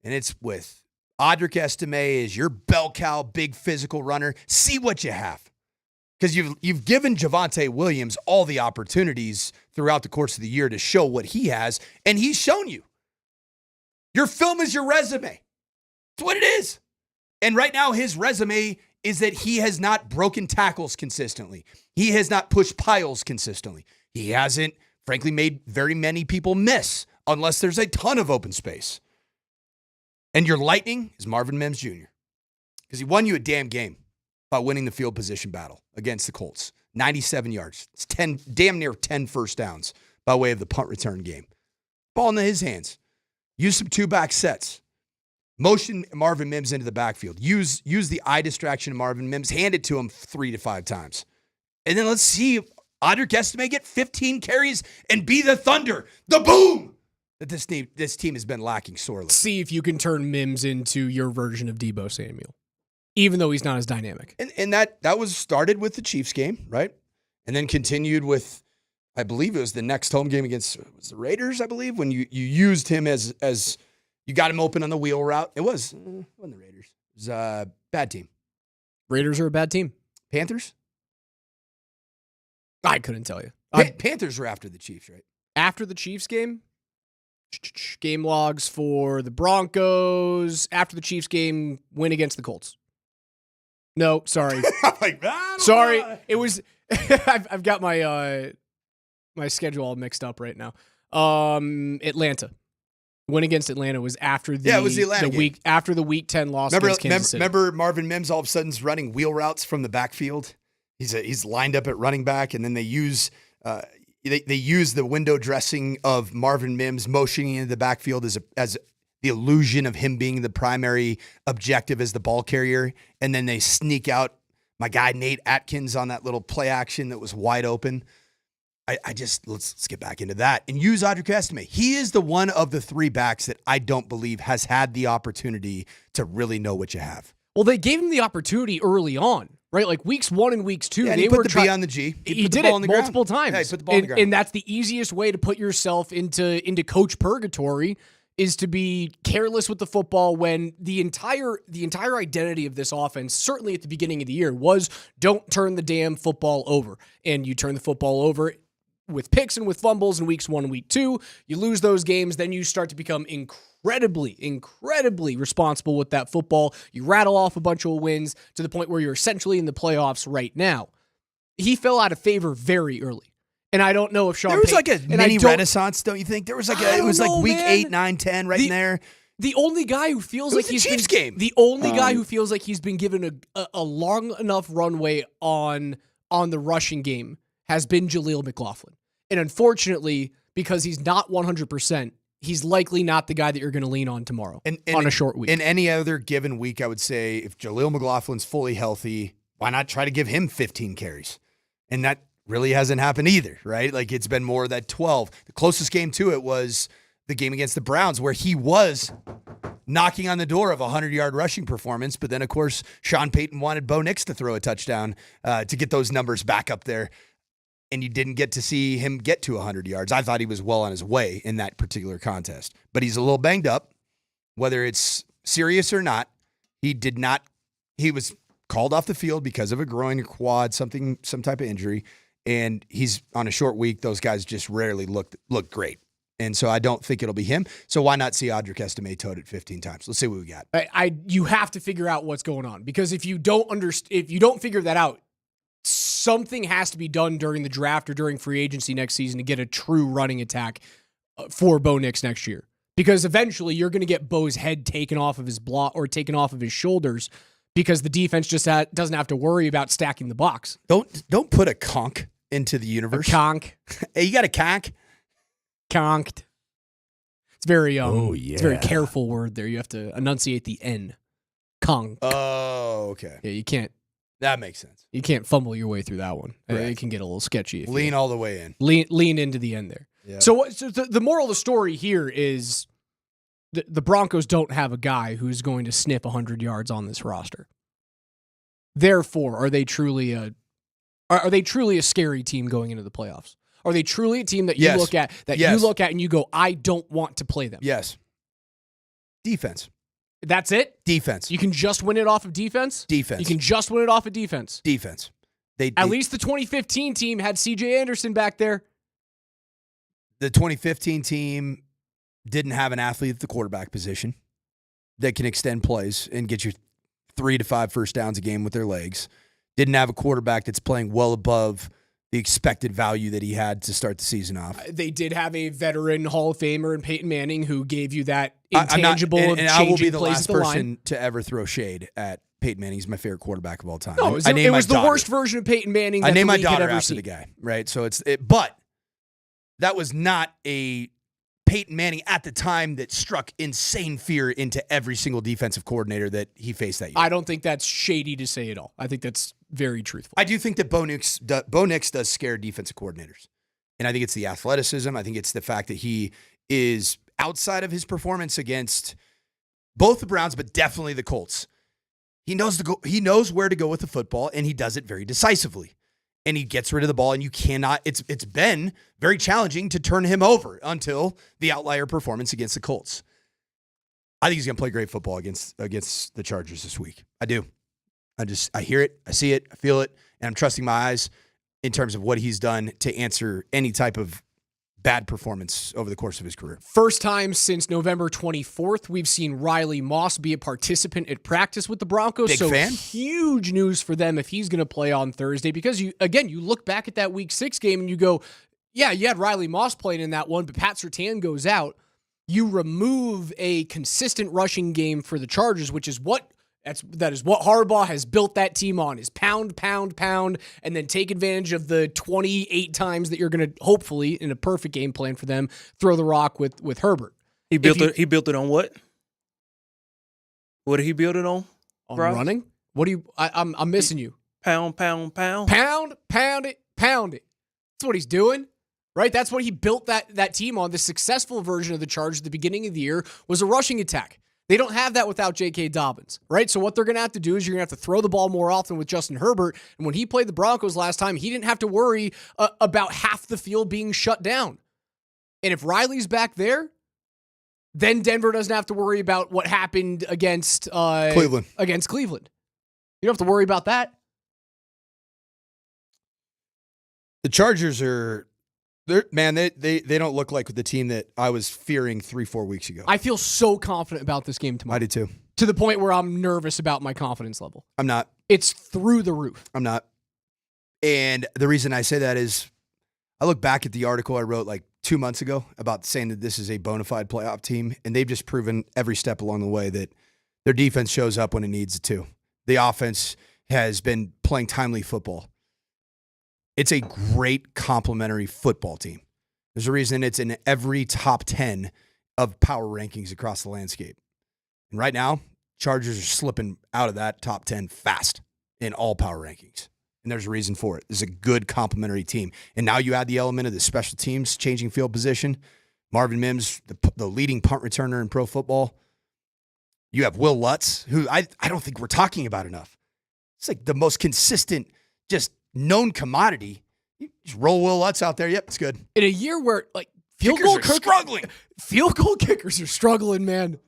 and it's with Audric Estime is your bell cow, big physical runner. See what you have. Because you've given Javonte Williams all the opportunities throughout the course of the year to show what he has, and he's shown you. Your film is your resume. That's what it is. And right now, his resume is that he has not broken tackles consistently. He has not pushed piles consistently. He hasn't, frankly, made very many people miss unless there's a ton of open space. And your lightning is Marvin Mims Jr. because he won you a damn game by winning the field position battle against the Colts. 97 yards. It's damn near 10 first downs by way of the punt return game. Ball into his hands. Use some 2-back sets. Motion Marvin Mims into the backfield. Use the eye distraction of Marvin Mims. Hand it to him 3 to 5 times. And then let's see if Audric Estime get 15 carries and be the thunder, the boom that this team has been lacking sorely.
See if you can turn Mims into your version of Deebo Samuel, even though he's not as dynamic.
And that was started with the Chiefs game, right? And then continued with, I believe it was the next home game against the Raiders, I believe, when you used him as you got him open on the wheel route. It wasn't the Raiders. It was a bad team.
Raiders are a bad team.
Panthers?
I couldn't tell you.
Panthers were after the Chiefs, right?
After the Chiefs game? Game logs for the Broncos. After the Chiefs game, win against the Colts. No, sorry.
I'm like, that.
Sorry. It was, I've got my schedule all mixed up right now. Atlanta. Win against Atlanta was after the,
it was the Atlanta
week
game.
After the week 10 loss against Kansas City.
Remember Marvin Mims all of a sudden's running wheel routes from the backfield? He's lined up at running back, and then they use the window dressing of Marvin Mims motioning into the backfield as the illusion of him being the primary objective as the ball carrier, and then they sneak out my guy Nate Atkins on that little play action that was wide open. Let's get back into that and use Audric Estime. He is the one of the 3 backs that I don't believe has had the opportunity to really know what you have.
Well, they gave him the opportunity early on, right? Like weeks 1 and weeks 2.
Yeah,
they
he put the B on the G.
He did it multiple times.
Yeah, he put the ball on the ground.
And that's the easiest way to put yourself into coach purgatory is to be careless with the football when the entire identity of this offense, certainly at the beginning of the year, was don't turn the damn football over. And you turn the football over with picks and with fumbles in weeks 1 and week 2. You lose those games, then you start to become incredibly responsible with that football. You rattle off a bunch of wins to the point where you're essentially in the playoffs right now. He fell out of favor very early. And I don't know if Sean
There was
Payton,
like a mini renaissance, don't you think? There was like it was like week 8, 9, 10 right in there.
The only guy who feels like he's
Chiefs game.
The only guy who feels like he's been given a long enough runway on the rushing game has been Jaleel McLaughlin. And unfortunately, because he's not 100%, he's likely not the guy that you're going to lean on tomorrow on a short week.
In any other given week, I would say if Jaleel McLaughlin's fully healthy, why not try to give him 15 carries? And that really hasn't happened either, right? Like it's been more that 12. The closest game to it was the game against the Browns where he was knocking on the door of a 100-yard rushing performance. But then, of course, Sean Payton wanted Bo Nix to throw a touchdown to get those numbers back up there. And you didn't get to see him get to 100 yards. I thought he was well on his way in that particular contest. But he's a little banged up, whether it's serious or not. He was called off the field because of a groin or quad, some type of injury. And he's on a short week. Those guys just rarely look great. And so I don't think it'll be him. So why not see Audric Estime toted 15 times? Let's see what we got.
You have to figure out what's going on, because if you don't figure that out, something has to be done during the draft or during free agency next season to get a true running attack for Bo Nix next year. Because eventually you're going to get Bo's head taken off of his block or taken off of his shoulders, because the defense just doesn't have to worry about stacking the box.
Don't put a conk into the universe.
A conk.
Hey, you got a conk?
Conked. It's very it's a very careful word there. You have to enunciate the N. Conk.
Oh, okay.
Yeah, you can't.
That makes sense.
You can't fumble your way through that one.
Right.
It can get a little sketchy.
Lean all the way in.
Lean into the end there.
Yeah.
So the moral of the story here is the Broncos don't have a guy who's going to snip 100 yards on this roster. Therefore, are they truly a scary team going into the playoffs? Are they truly a team that you look at and you go, I don't want to play them?
Yes. Defense.
That's it?
Defense.
You can just win it off of defense?
Defense.
You can just win it off of defense.
Defense.
At least the 2015 team had C.J. Anderson back there.
The 2015 team didn't have an athlete at the quarterback position that can extend plays and get you 3 to 5 first downs a game with their legs. Didn't have a quarterback that's playing well above the expected value that he had to start the season off.
They did have a veteran Hall of Famer in Peyton Manning who gave you that intangible of changing
I will be the
plays
last
at the
person
line.
to ever throw shade at Peyton Manning. He's my favorite quarterback of all time.
No, it was the worst version of Peyton Manning that
I named
the
my
league had
daughter
ever
after
seen.
the guy, right? So but that was not a Peyton Manning at the time that struck insane fear into every single defensive coordinator that he faced that year.
I don't think that's shady to say at all. I think that's very truthful.
I do think that Bo Nix does scare defensive coordinators. And I think it's the athleticism. I think it's the fact that he is outside of his performance against both the Browns, but definitely the Colts. He knows where to go with the football, and he does it very decisively. And he gets rid of the ball, and you cannot. It's been very challenging to turn him over until the outlier performance against the Colts. I think he's going to play great football against the Chargers this week. I do. I hear it, I see it, I feel it, and I'm trusting my eyes in terms of what he's done to answer any type of bad performance over the course of his career.
First time since November 24th, we've seen Riley Moss be a participant at practice with the Broncos.
Big fan.
Huge news for them if he's going to play on Thursday, because you look back at that Week 6 game and you go, yeah, you had Riley Moss playing in that one, but Pat Surtain goes out. You remove a consistent rushing game for the Chargers, which is that is what Harbaugh has built that team on, is pound, pound, pound, and then take advantage of the 28 times that you're going to, hopefully, in a perfect game plan for them, throw the rock with Herbert.
He built it on what? What did he build it on?
On running? What do you? I'm missing you.
Pound, pound, pound.
Pound it. That's what he's doing, right? That's what he built that team on. The successful version of the Chargers at the beginning of the year was a rushing attack. They don't have that without J.K. Dobbins, right? So what they're going to have to do is you're going to have to throw the ball more often with Justin Herbert. And when he played the Broncos last time, he didn't have to worry about half the field being shut down. And if Riley's back there, then Denver doesn't have to worry about what happened against
Cleveland.
Against Cleveland. You don't have to worry about that.
The Chargers they don't look like the team that I was fearing 3-4 weeks ago.
I feel so confident about this game tomorrow.
I do too.
To the point where I'm nervous about my confidence level.
I'm not.
It's through the roof.
I'm not. And the reason I say that is I look back at the article I wrote like 2 months ago about saying that this is a bona fide playoff team, and they've just proven every step along the way that their defense shows up when it needs it to. The offense has been playing timely football. It's a great complementary football team. There's a reason it's in every top 10 of power rankings across the landscape. And right now, Chargers are slipping out of that top 10 fast in all power rankings. And there's a reason for it. This is a good complementary team. And now you add the element of the special teams changing field position. Marvin Mims, the leading punt returner in pro football. You have Will Lutz, who I don't think we're talking about enough. It's like the most consistent, just known commodity. You just roll Will Lutz out there. Yep, it's good.
In a year where field
Kickers are struggling.
Field goal kickers are struggling, man.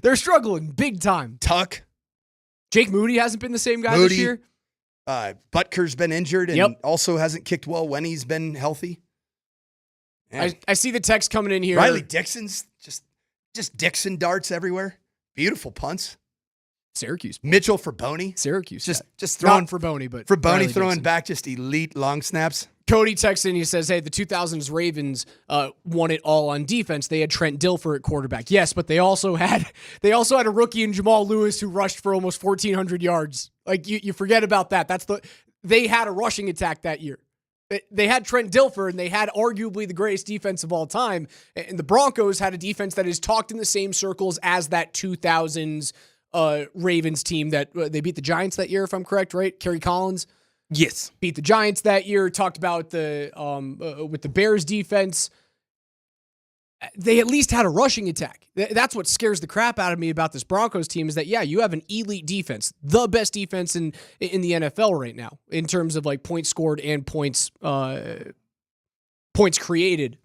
They're struggling big time.
Tuck.
Jake Moody hasn't been the same guy this year.
Butker's been injured and also hasn't kicked well when he's been healthy.
I see the text coming in here.
Riley Dixon's just Dixon darts everywhere. Beautiful punts.
Syracuse.
Mitchell Fraboni.
Syracuse.
Just throwing
for Fraboni, but
Fraboni
Riley
throwing
Dixon.
back just elite long snaps.
Cody texts in, he says, hey, the 2000s Ravens won it all on defense. They had Trent Dilfer at quarterback. Yes, but they also had a rookie in Jamal Lewis who rushed for almost 1,400 yards. Like, you forget about that. They had a rushing attack that year. They had Trent Dilfer, and they had arguably the greatest defense of all time. And the Broncos had a defense that is talked in the same circles as that 2000s Ravens team that they beat the Giants that year, if I'm correct, right? Kerry Collins.
Yes.
Beat the Giants that year. Talked about with the Bears defense. They at least had a rushing attack. That's what scares the crap out of me about this Broncos team is that, yeah, you have an elite defense, the best defense in the NFL right now in terms of like points scored and points created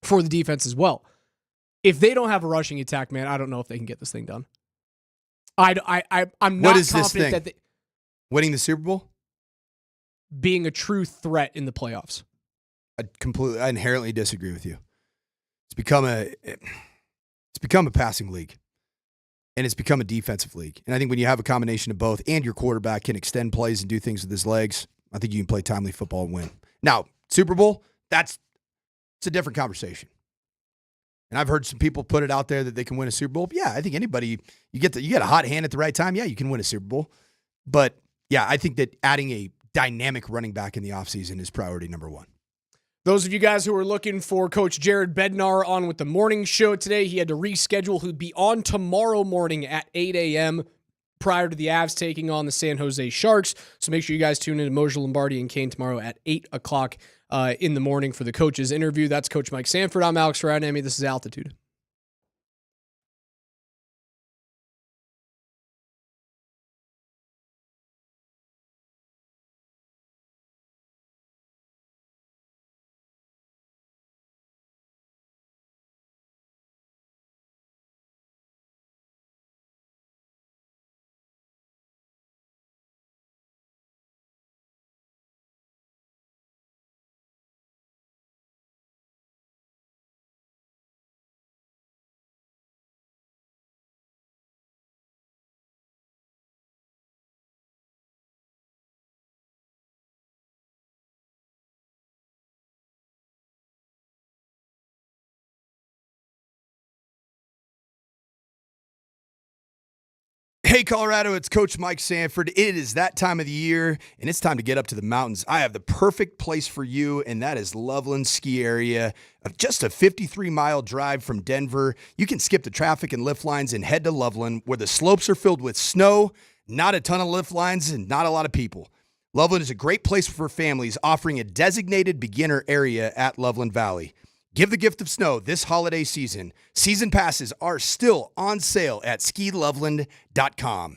for the defense as well. If they don't have a rushing attack, man, I don't know if they can get this thing done. I'm not
What is this
confident
thing? Winning the Super Bowl?
Being a true threat in the playoffs.
I inherently disagree with you. It's become a passing league, and it's become a defensive league. And I think when you have a combination of both, and your quarterback can extend plays and do things with his legs, I think you can play timely football and win. Now, Super Bowl, it's a different conversation. And I've heard some people put it out there that they can win a Super Bowl. Yeah, I think anybody you get a hot hand at the right time. Yeah, you can win a Super Bowl. But yeah, I think that adding a dynamic running back in the offseason is priority number one.
Those of you guys who are looking for Coach Jared Bednar on with the morning show today, he had to reschedule. He'll be on tomorrow morning at 8 a.m. prior to the Avs taking on the San Jose Sharks. So make sure you guys tune in to Mojo Lombardi and Kane tomorrow at 8 o'clock in the morning for the coach's interview. That's Coach Mike Sanford. I'm Alex Radnami. This is Altitude.
Hey, Colorado, it's Coach Mike Sanford. It is that time of the year, and it's time to get up to the mountains. I have the perfect place for you, and that is Loveland Ski Area. Just a 53-mile drive from Denver. You can skip the traffic and lift lines and head to Loveland, where the slopes are filled with snow, not a ton of lift lines, and not a lot of people. Loveland is a great place for families, offering a designated beginner area at Loveland Valley. Give the gift of snow this holiday season. Season passes are still on sale at skiloveland.com.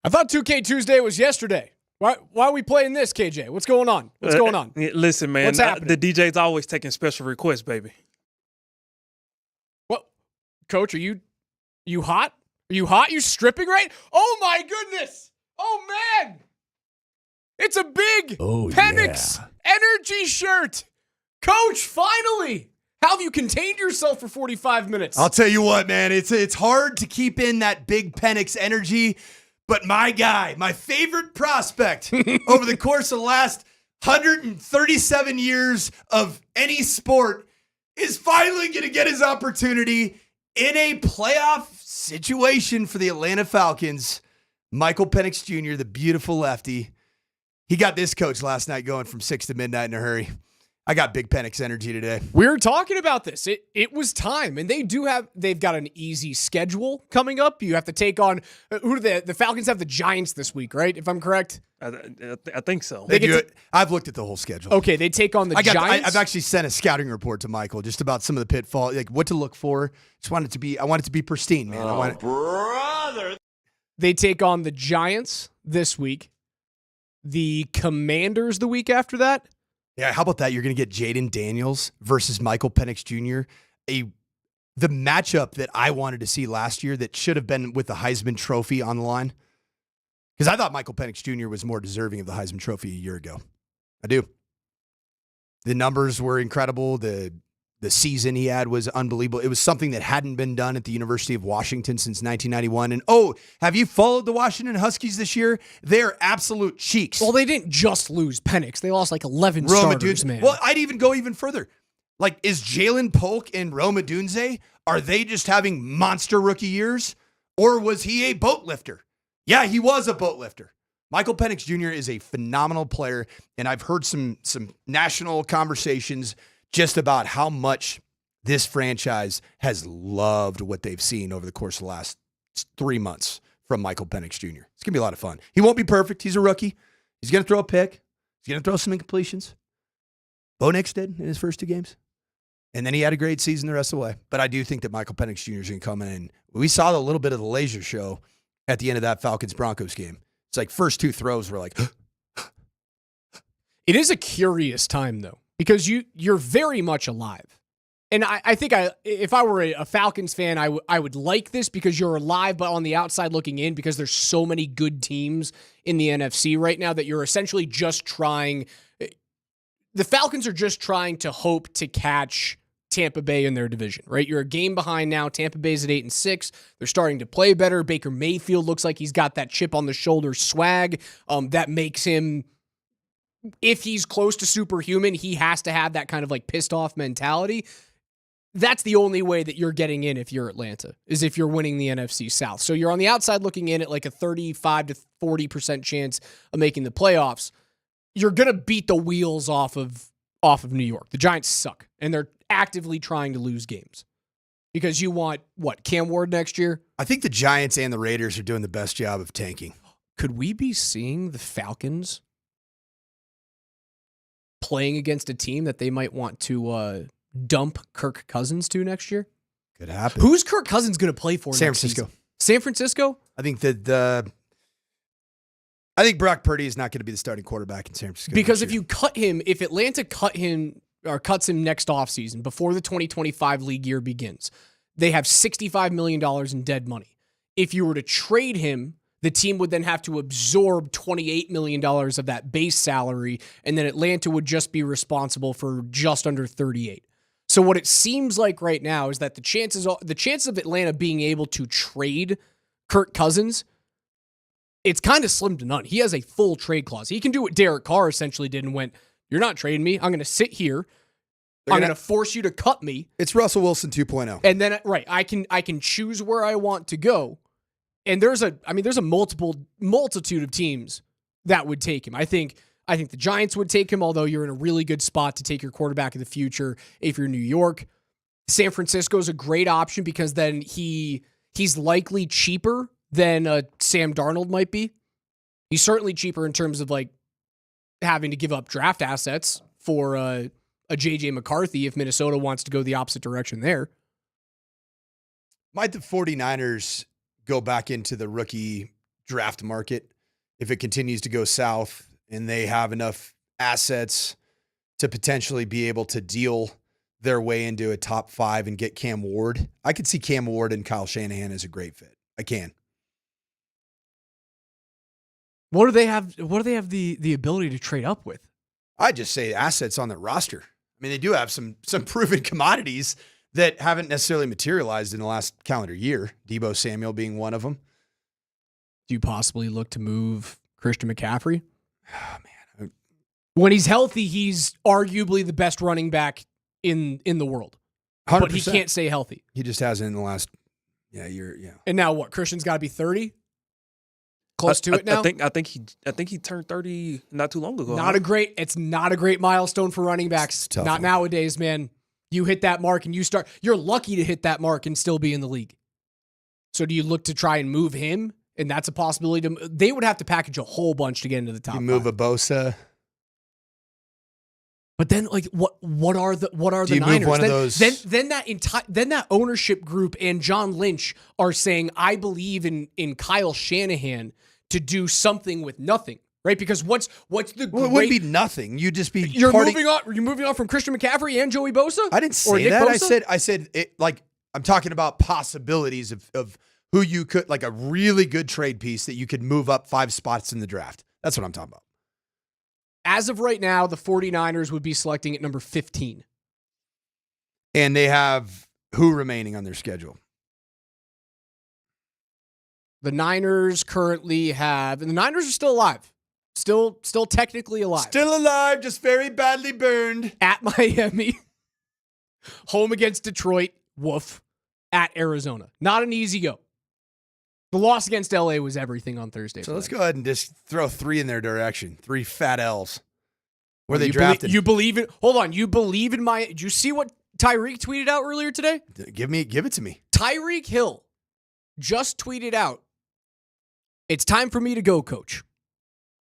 I thought 2K Tuesday was yesterday. Why are we playing this, KJ? What's going on? What's going on?
Listen, man.
What's happening?
The DJ's always taking special requests, baby.
What? Coach, are you hot? Are you hot? You stripping right? Oh, my goodness. Oh, man. It's a big Penix energy shirt. Coach, finally. How have you contained yourself for 45 minutes?
I'll tell you what, man. It's hard to keep in that big Penix energy, but my guy, my favorite prospect over the course of the last 137 years of any sport is finally going to get his opportunity in a playoff situation for the Atlanta Falcons. Michael Penix Jr., the beautiful lefty. He got this coach last night going from 6 to midnight in a hurry. I got big Penix energy today.
We were talking about this. It was time, and they've got an easy schedule coming up. You have to take on who do the Falcons have the Giants this week, right? If I'm correct,
I think so.
I've looked at the whole schedule.
Okay, they take on the Giants.
I've actually sent a scouting report to Michael just about some of the pitfall, like what to look for. I want it to be pristine, man.
Brother. They take on the Giants this week. The Commanders the week after that.
Yeah, how about that? You're going to get Jaden Daniels versus Michael Penix Jr., the matchup that I wanted to see last year that should have been with the Heisman Trophy on the line. Because I thought Michael Penix Jr. was more deserving of the Heisman Trophy a year ago. I do. The numbers were incredible. The season he had was unbelievable. It was something that hadn't been done at the University of Washington since 1991. And have you followed the Washington Huskies this year? They're absolute cheeks.
Well, they didn't just lose Penix. They lost like 11 starters, man.
Well, I'd even go even further. Like, is Jalen Polk and Rome Odunze, are they just having monster rookie years? Or was he a boat lifter? Yeah, he was a boat lifter. Michael Penix Jr. is a phenomenal player, and I've heard some national conversations just about how much this franchise has loved what they've seen over the course of the last 3 months from Michael Penix Jr. It's going to be a lot of fun. He won't be perfect. He's a rookie. He's going to throw a pick. He's going to throw some incompletions. Bo Nix did in his first 2 games. And then he had a great season the rest of the way. But I do think that Michael Penix Jr. is going to come in. We saw a little bit of the laser show at the end of that Falcons-Broncos game. It's like first 2 throws were like...
It is a curious time, though, because you're very much alive. And I think if I were a Falcons fan, I would like this because you're alive, but on the outside looking in, because there's so many good teams in the NFC right now that you're essentially just trying... The Falcons are just trying to hope to catch Tampa Bay in their division, right? You're a game behind now. Tampa Bay's at 8-6. They're starting to play better. Baker Mayfield looks like he's got that chip on the shoulder swag that makes him, if he's close to superhuman, he has to have that kind of like pissed off mentality. That's the only way that you're getting in if you're Atlanta, is if you're winning the NFC South. So you're on the outside looking in at like a 35 to 40% chance of making the playoffs. You're going to beat the wheels off of New York. The Giants suck, and they're actively trying to lose games. Because you want, Cam Ward next year?
I think the Giants and the Raiders are doing the best job of tanking.
Could we be seeing the Falcons playing against a team that they might want to dump Kirk Cousins to next year?
Could happen.
Who's Kirk Cousins going to play for
San
next
Francisco.
season? San Francisco?
I think that I think Brock Purdy is not going to be the starting quarterback in San Francisco.
Because if you cut him, if Atlanta cuts him next offseason before the 2025 league year begins, they have $65 million in dead money. If you were to trade him, the team would then have to absorb $28 million of that base salary, and then Atlanta would just be responsible for just under 38. So what it seems like right now is that the chances of Atlanta being able to trade Kirk Cousins, it's kind of slim to none. He has a full trade clause. He can do what Derek Carr essentially did and went, you're not trading me. I'm going to sit here. I'm going to force you to cut me.
It's Russell Wilson 2.0.
And then, I can choose where I want to go. And there's a multitude of teams that would take him. I think the Giants would take him, although you're in a really good spot to take your quarterback of the future if you're New York. San Francisco is a great option because then he's likely cheaper than Sam Darnold might be. He's certainly cheaper in terms of like having to give up draft assets for a J.J. McCarthy if Minnesota wants to go the opposite direction there.
Might the 49ers go back into the rookie draft market if it continues to go south and they have enough assets to potentially be able to deal their way into a top 5 and get Cam Ward. I could see Cam Ward and Kyle Shanahan as a great fit. I can.
What do they have the ability to trade up with?
I just say assets on their roster. I mean, they do have some proven commodities that haven't necessarily materialized in the last calendar year. Deebo Samuel being one of them.
Do you possibly look to move Christian McCaffrey?
Oh, man.
When he's healthy, he's arguably the best running back in the world.
100%.
But he can't stay healthy.
He just hasn't in the last year. Yeah.
And now what? Christian's got to be 30? Close to it now?
I think he turned 30 not too long ago.
It's not a great milestone for running backs. Not
one.
nowadays, man. You hit that mark and you're lucky to hit that mark and still be in the league. So do you look to try and move him? And that's a possibility. They would have to package a whole bunch to get into the top.
You move
5.
a Bosa.
But then, like, what are the
Do you
Niners?
move one of those?
Then that ownership group and John Lynch are saying, I believe in Kyle Shanahan to do something with nothing, right? Because what's the
Well, it wouldn't be nothing. You'd just be
You're moving on from Christian McCaffrey and Joey Bosa?
I didn't
Or
say
Nick
that.
Bosa?
I said it, like, I'm talking about possibilities of who you could, like a really good trade piece that you could move up 5 spots in the draft. That's what I'm talking about.
As of right now, the 49ers would be selecting at number 15.
And they have who remaining on their schedule?
The Niners currently have, and the Niners are still alive. Still technically alive.
Still alive, just very badly burned.
At Miami. Home against Detroit. Woof. At Arizona. Not an easy go. The loss against LA was everything on Thursday.
So let's go ahead and just throw 3 in their direction. 3 fat L's. Where they
you
drafted.
You believe in, hold on, you believe in my, did you see what Tyreek tweeted out earlier today?
Give it to me.
Tyreek Hill just tweeted out, it's time for me to go, coach.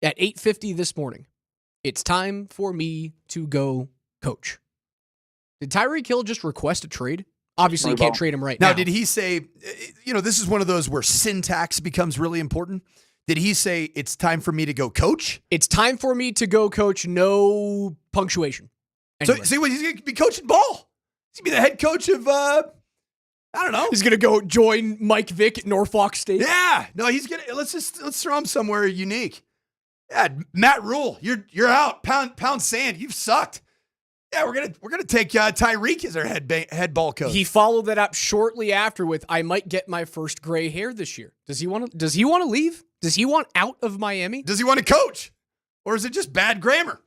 At 8:50 this morning. It's time for me to go, coach. Did Tyreek Hill just request a trade? Obviously, you can't trade him right now.
Now, did he say, this is one of those where syntax becomes really important. Did he say, it's time for me to go coach?
It's time for me to go, coach. No punctuation.
So, see what he's going to be coaching ball. He's going to be the head coach of, I don't know.
He's going to go join Mike Vick at Norfolk State.
Yeah. No, he's going to, let's throw him somewhere unique. Yeah, Matt Rule, you're out. Pound sand. You've sucked. Yeah, we're gonna take Tyreek as our head ball coach.
He followed that up shortly after with, "I might get my first gray hair this year." Does he want to leave? Does he want out of Miami?
Does he want to coach, or is it just bad grammar,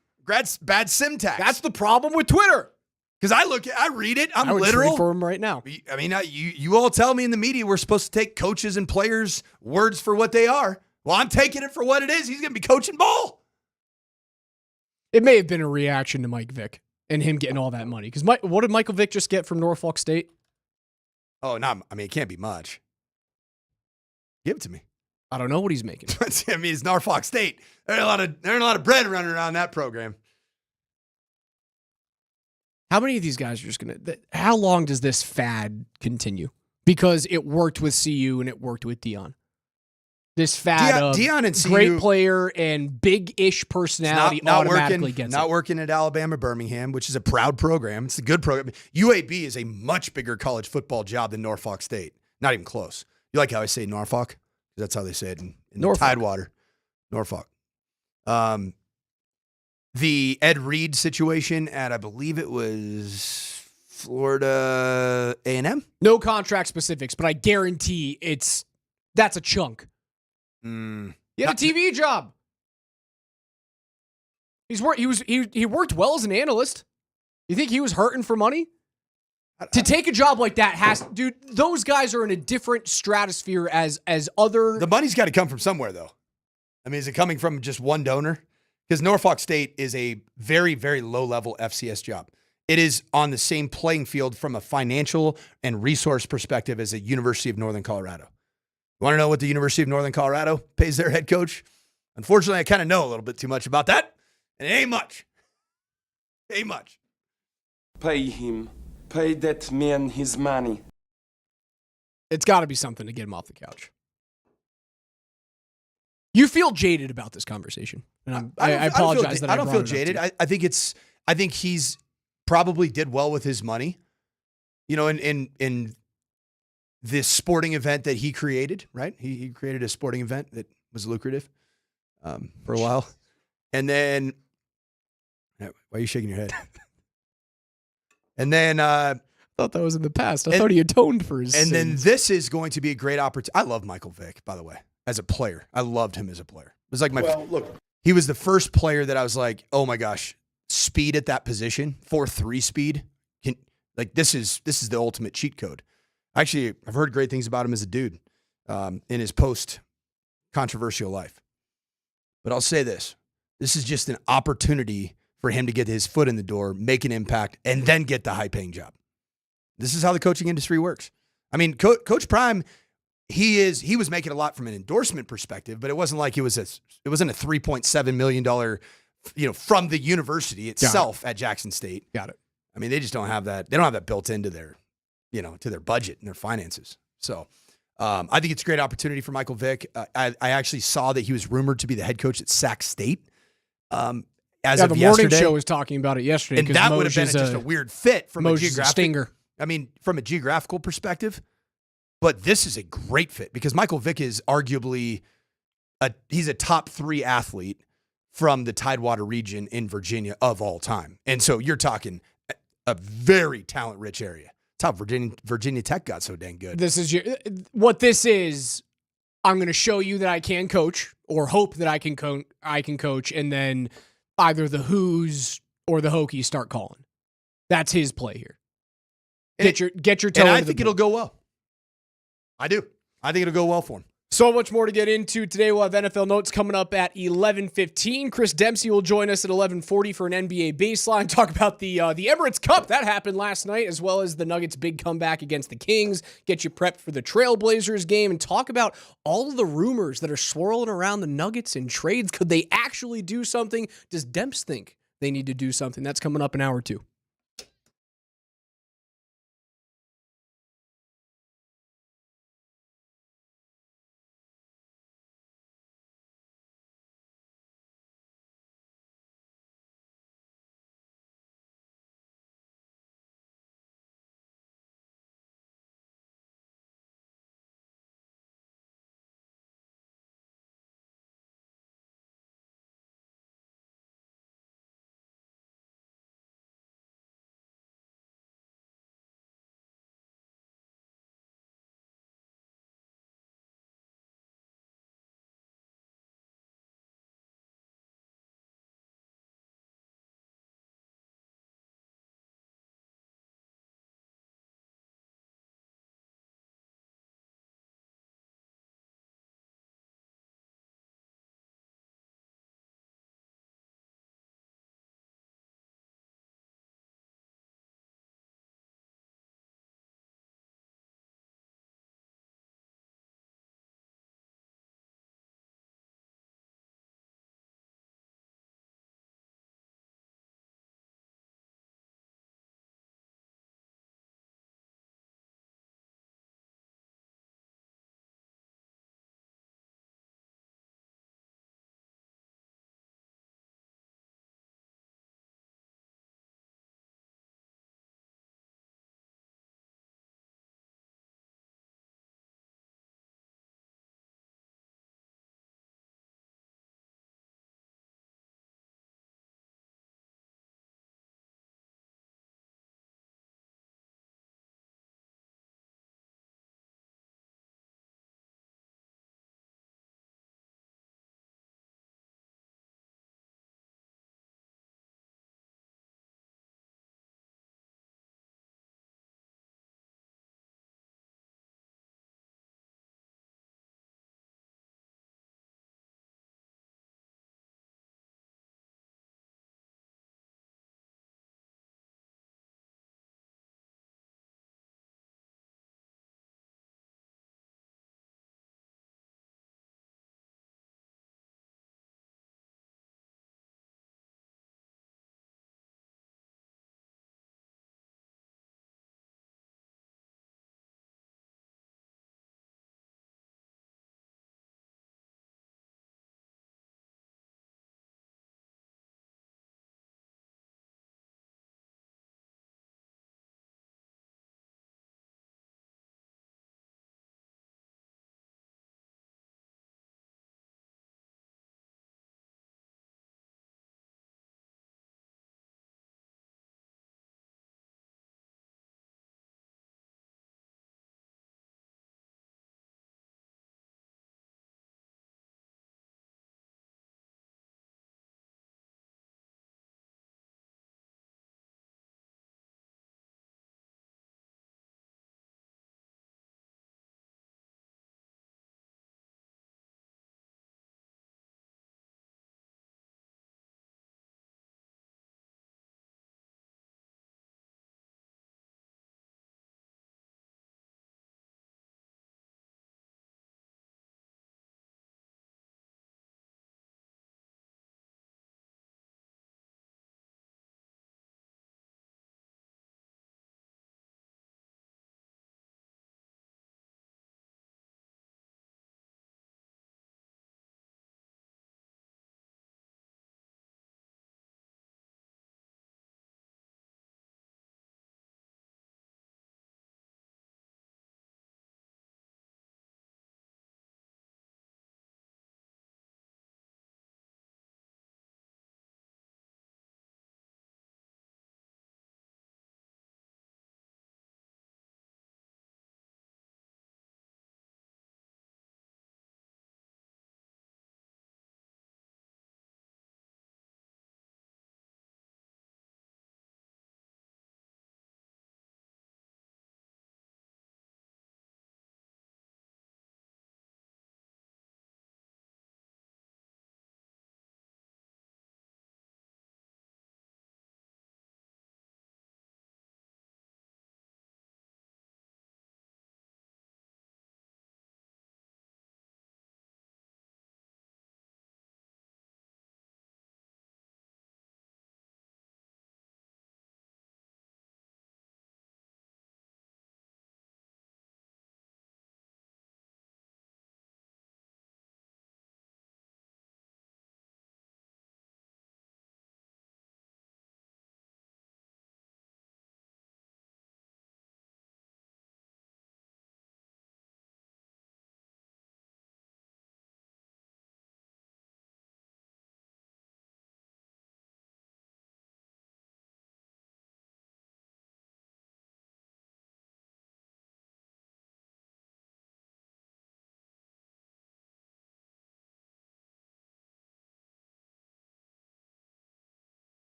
bad syntax?
That's the problem with Twitter.
Because I read it.
I would
literal
trade for him right now.
I mean, you all tell me in the media we're supposed to take coaches and players' words for what they are. Well, I'm taking it for what it is. He's gonna be coaching ball.
It may have been a reaction to Mike Vick and him getting all that money. Because what did Michael Vick just get from Norfolk State?
Oh, no, I mean, it can't be much. Give it to me.
I don't know what he's making.
I mean, it's Norfolk State. There ain't a lot of bread running around that program.
How many of these guys are just going to... How long does this fad continue? Because it worked with CU and it worked with Deion. This fad of
Deion and CU,
great player and big-ish personality automatically gets
not working at Alabama Birmingham, which is a proud program. It's a good program. UAB is a much bigger college football job than Norfolk State. Not even close. You like how I say Norfolk? That's how they say it in the Tidewater. Norfolk. The Ed Reed situation at, I believe it was Florida A&M?
No contract specifics, but I guarantee that's a chunk. He had a TV job. He worked well as an analyst. You think he was hurting for money? To take a job like that dude, those guys are in a different stratosphere as other.
The money's got to come from somewhere, though. I mean, is it coming from just one donor? Because Norfolk State is a very, very low-level FCS job. It is on the same playing field from a financial and resource perspective as the University of Northern Colorado. You want to know what the University of Northern Colorado pays their head coach? Unfortunately, I kind of know a little bit too much about that, and it ain't much. Ain't much.
Pay him. Pay that man his money.
It's got to be something to get him off the couch. You feel jaded about this conversation, and I apologize that I
don't
brought
feel
it up
jaded.
to you.
I think he's probably did well with his money, in this sporting event that he created. Right, he created a sporting event that was lucrative for a while, and then why are you shaking your head? And then
I thought that was in the past. I thought he atoned for his
And
sins.
then this is going to be a great opportunity. I love Michael Vick, by the way, as a player. I loved him as a player. It was like he was the first player that I was like, oh my gosh, speed at that position, 4.3 speed. This is the ultimate cheat code. Actually, I've heard great things about him as a dude in his post-controversial life. But I'll say this. This is just an opportunity for him to get his foot in the door, make an impact, and then get the high-paying job. This is how the coaching industry works. I mean, Coach Prime, he was making a lot from an endorsement perspective, but it wasn't like it wasn't a $3.7 million, from the university itself at Jackson State.
Got it.
I mean, they just don't have that. They don't have that built into their, to their budget and their finances. So I think it's a great opportunity for Michael Vick. I actually saw that he was rumored to be the head coach at Sac State.
The morning show was talking about it yesterday,
and that would have been just a weird fit from a geographic
stinger.
From a geographical perspective. But this is a great fit because Michael Vick is arguably he's a top 3 athlete from the Tidewater region in Virginia of all time. And so you're talking a very talent-rich area. That's how Virginia Tech got so dang good.
What this is. I'm going to show you that I can coach, or hope that I can coach, and then either the Who's or the Hokies start calling. That's his play here. Get your toe.
And I think it'll go well. I do. I think it'll go well for him.
So much more to get into today. We'll have NFL notes coming up at 11:15. Chris Dempsey will join us at 11:40 for an NBA baseline. Talk about the Emirates Cup that happened last night, as well as the Nuggets' big comeback against the Kings. Get you prepped for the Trailblazers game, and talk about all of the rumors that are swirling around the Nuggets and trades. Could they actually do something? Does Demps think they need to do something? That's coming up in hour 2.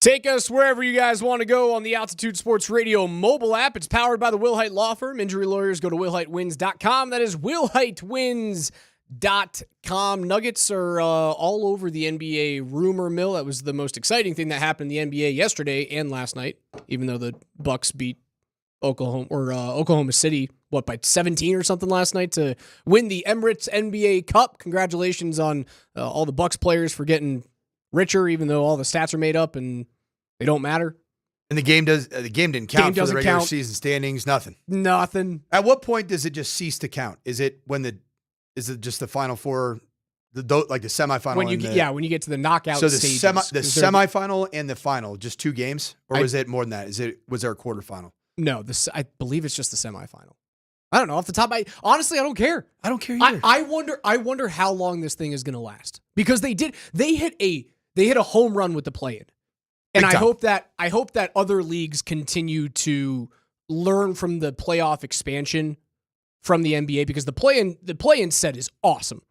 Take us wherever you guys want to go on the Altitude Sports Radio mobile app. It's powered by the Wilhite Law Firm. Injury lawyers, go to WilhiteWins.com. That is WilhiteWins.com. Nuggets are all over the NBA rumor mill. That was the most exciting thing that happened in the NBA yesterday and last night, even though the Bucks beat Oklahoma City, by 17 or something last night to win the Emirates NBA Cup. Congratulations on all the Bucks players for getting richer, even though all the stats are made up and they don't matter.
And the game didn't count for the regular season standings. Nothing. At what point does it just cease to count? Is it just the Final Four, like the semifinal?
When you get to the knockout
so
stages.
the semifinal and the final, just 2 games, or was it more than that? Was there a quarterfinal?
No, I believe it's just the semifinal. I don't know off the top of my. Honestly, I don't care.
I don't care either.
I wonder how long this thing is going to last, because they hit a home run with the play-in. And I hope that other leagues continue to learn from the playoff expansion from the NBA, because the play-in set is awesome.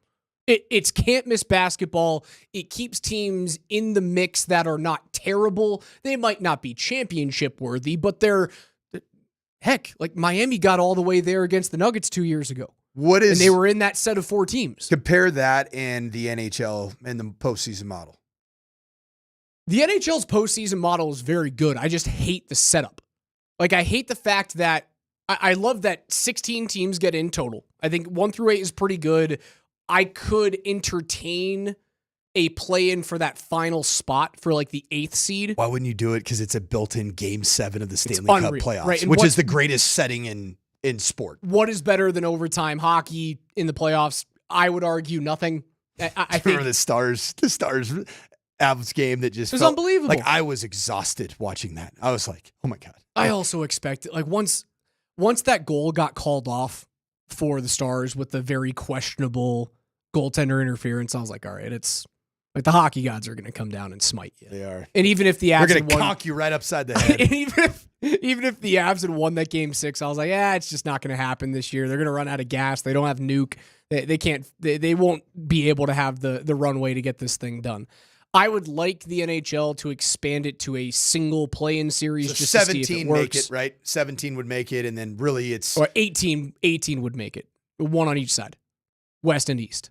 It's can't miss basketball. It keeps teams in the mix that are not terrible. They might not be championship worthy, but heck, like Miami got all the way there against the Nuggets 2 years ago. And they were in that set of 4 teams.
Compare that and the NHL and the postseason model.
The NHL's postseason model is very good. I just hate the setup. Like, I hate the fact that I love that 16 teams get in total. I think 1 through 8 is pretty good. I could entertain a play-in for that final spot for like the 8th seed.
Why wouldn't you do it? Because it's a built-in Game 7 of the Stanley Cup playoffs,
right?
Which is the greatest setting in sport.
What is better than overtime hockey in the playoffs? I would argue nothing. I think
remember the Stars Avs game that just
it was unbelievable.
Like, I was exhausted watching that. I was like, oh my God.
I also expected, like, once that goal got called off for the Stars with the very questionable goaltender interference, I was like, all right, it's like the hockey gods are going to come down and smite you.
They are.
And even if the Avs
they're going to conk you right upside the head.
And even if the Avs had won that Game 6, I was like, it's just not going to happen this year. They're going to run out of gas. They don't have nuke. They can't. They won't be able to have the runway to get this thing done. I would like the NHL to expand it to a single play-in series,
so
just
17
to see if it works.
make it, right? 17 would make it, and then really it's...
Or 18 would make it. 1 on each side. West and East.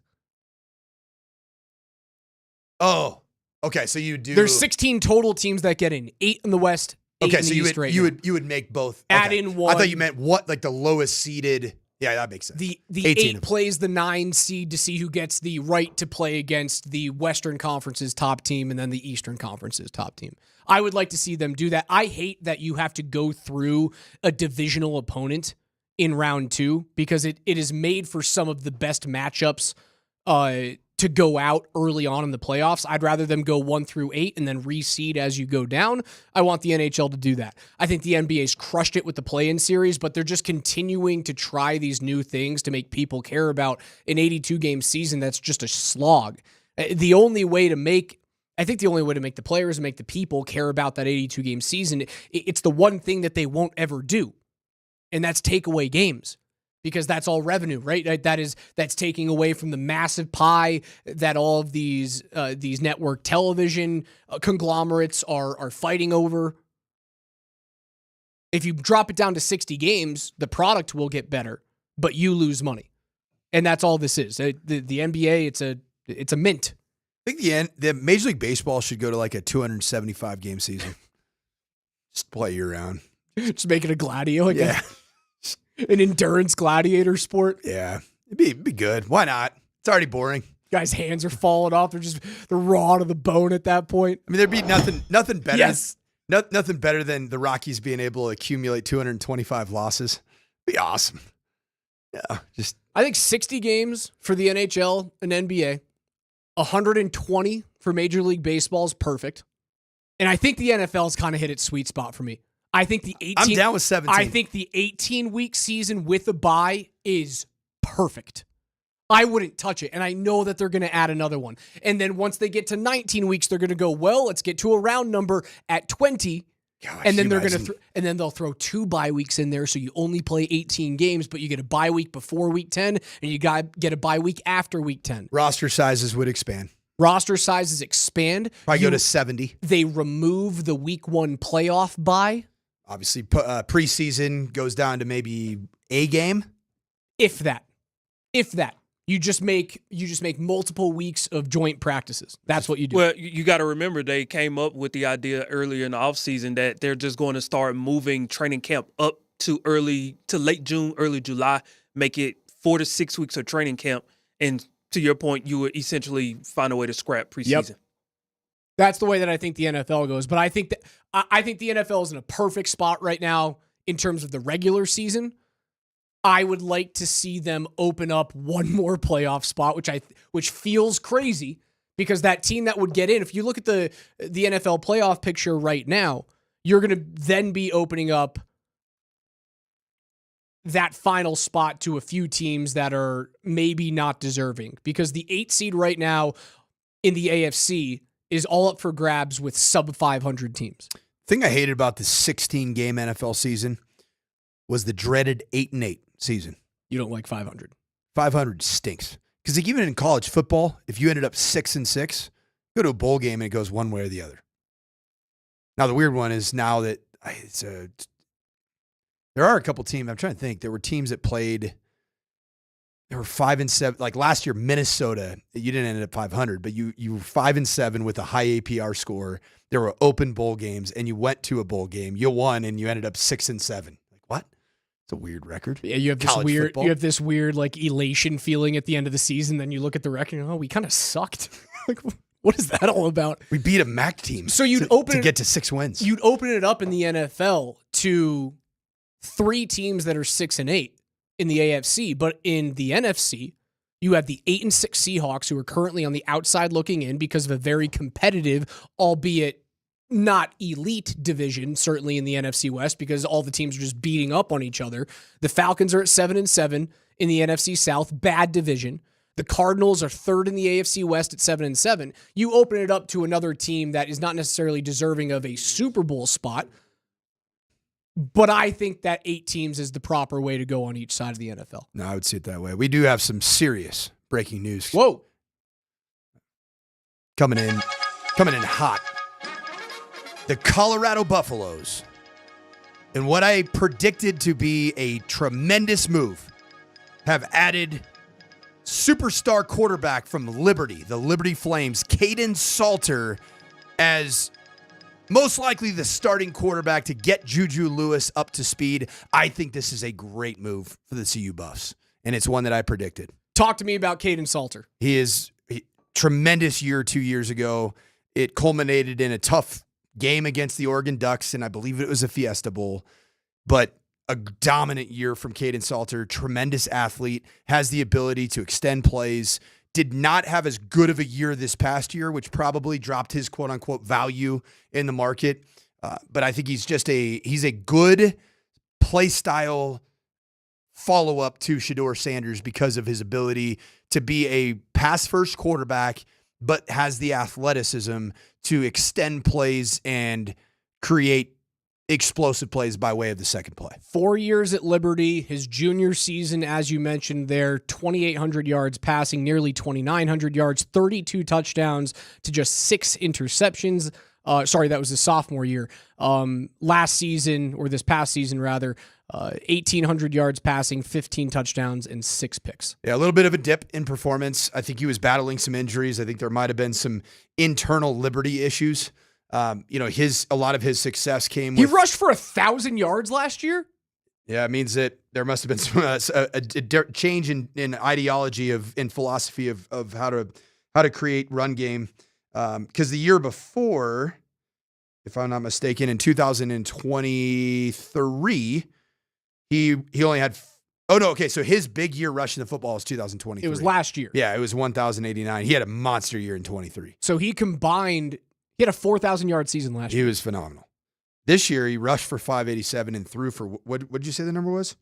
Oh, okay, so you do...
There's 16 total teams that get in. 8 in the West, 8 in the East right now.
You would make both.
Add
okay.
in 1.
I thought you meant like the lowest seeded... Yeah, that makes sense.
The 8 plays the 9 seed to see who gets the right to play against the Western Conference's top team and then the Eastern Conference's top team. I would like to see them do that. I hate that you have to go through a divisional opponent in round 2, because it is made for some of the best matchups to go out early on in the playoffs. I'd rather them go 1 through 8 and then reseed as you go down. I want the NHL to do that. I think the NBA's crushed it with the play-in series, but they're just continuing to try these new things to make people care about an 82-game season that's just a slog. The only way to make the players and make the people care about that 82-game season, it's the one thing that they won't ever do, and that's take away games. Because that's all revenue, right? That's taking away from the massive pie that all of these network television conglomerates are fighting over. If you drop it down to 60 games, the product will get better, but you lose money, and that's all this is. The NBA, it's a mint.
I think the Major League Baseball should go to like a 275 game season. Just play year round.
Just make it a gladio again. Yeah. An endurance gladiator sport.
Yeah, it'd be good. Why not? It's already boring.
Guys' hands are falling off. They're raw to the bone at that point.
I mean, there'd be nothing better.
Yes.
Nothing better than the Rockies being able to accumulate 225 losses. It'd be awesome. Yeah,
I think 60 games for the NHL and NBA, 120 for Major League Baseball is perfect. And I think the NFL's kind of hit its sweet spot for me. I think
I'm down with 17.
I think the 18-week season with a bye is perfect. I wouldn't touch it, and I know that they're going to add another one. And then once they get to 19 weeks, they're going to go, well, let's get to a round number at 20.
Gosh,
and then they're going to and then they'll throw 2 bye weeks in there, so you only play 18 games, but you get a bye week before week 10, and you get a bye week after week 10.
Roster sizes would expand.
roster sizes expand.
Probably go to 70.
They remove the week 1 playoff bye.
Obviously, preseason goes down to maybe a game.
If that. You just make multiple weeks of joint practices. That's what you do.
Well, you got to remember they came up with the idea earlier in the offseason that they're just going to start moving training camp up to late June, early July, make it 4 to 6 weeks of training camp. And to your point, you would essentially find a way to scrap preseason.
Yep. That's the way that I think the NFL goes. But I think the NFL is in a perfect spot right now in terms of the regular season. I would like to see them open up one more playoff spot, which feels crazy because that team that would get in, if you look at the NFL playoff picture right now, you're going to then be opening up that final spot to a few teams that are maybe not deserving, because the 8 seed right now in the AFC is all up for grabs with sub 500 teams.
The thing I hated about the 16-game NFL season was the dreaded 8-8 season.
You don't like 500.
500 stinks. Because like even in college football, if you ended up 6-6, go to a bowl game and it goes one way or the other. Now the weird one is now that there are a couple teams, I'm trying to think, there were teams that played, they were 5-7. Like last year, Minnesota, you didn't end up 500, but you were 5-7 with a high APR score. There were open bowl games, and you went to a bowl game. You won, and you ended up 6-7. Like what? It's a weird record.
Yeah, you have this weird like elation feeling at the end of the season. Then you look at the record, and we kind of sucked. Like, what is that all about?
We beat a MAC team.
So you'd
get to 6 wins.
You'd open it up in the NFL to 3 teams that are 6-8 in the AFC, but in the NFC, you have the 8-6 Seahawks, who are currently on the outside looking in because of a very competitive, albeit not elite division, certainly in the NFC West, because all the teams are just beating up on each other. The Falcons are at 7-7 in the NFC South, bad division. The Cardinals are third in the AFC West at 7-7. You open it up to another team that is not necessarily deserving of a Super Bowl spot, but I think that 8 teams is the proper way to go on each side of the NFL.
No, I would see it that way. We do have some serious breaking news.
Whoa.
Coming in hot. The Colorado Buffaloes, and what I predicted to be a tremendous move, have added superstar quarterback from Liberty, the Liberty Flames, Caden Salter, as most likely the starting quarterback to get Juju Lewis up to speed. I think this is a great move for the CU Buffs, and it's one that I predicted.
Talk to me about Caden Salter.
He tremendous year 2 years ago. It culminated in a tough game against the Oregon Ducks, and I believe it was a Fiesta Bowl, but a dominant year from Caden Salter, tremendous athlete, has the ability to extend plays, did not have as good of a year this past year, which probably dropped his quote-unquote value in the market, but I think he's a good play style follow-up to Shedeur Sanders because of his ability to be a pass-first quarterback, but has the athleticism to extend plays and create explosive plays by way of the second play.
4 years at Liberty, his junior season, as you mentioned there, 2,800 yards passing, nearly 2,900 yards, 32 touchdowns to just 6 interceptions. Sorry, that was his sophomore year. Last season, or this past season rather, 1,800 yards passing, 15 touchdowns, and 6 picks.
Yeah, a little bit of a dip in performance. I think he was battling some injuries. I think there might have been some internal Liberty issues. A lot of his success came with...
He rushed for 1,000 yards last year?
Yeah, it means that there must have been some a change in ideology in philosophy of how to create run game. Because the year before, if I'm not mistaken, in 2023, he only had... So his big year rushing the football was 2023.
It was last year.
Yeah, it was 1,089. He had a monster year in 23.
So he had a 4,000-yard season last year.
He was phenomenal. This year, he rushed for 587 and threw for, what did you say the number was?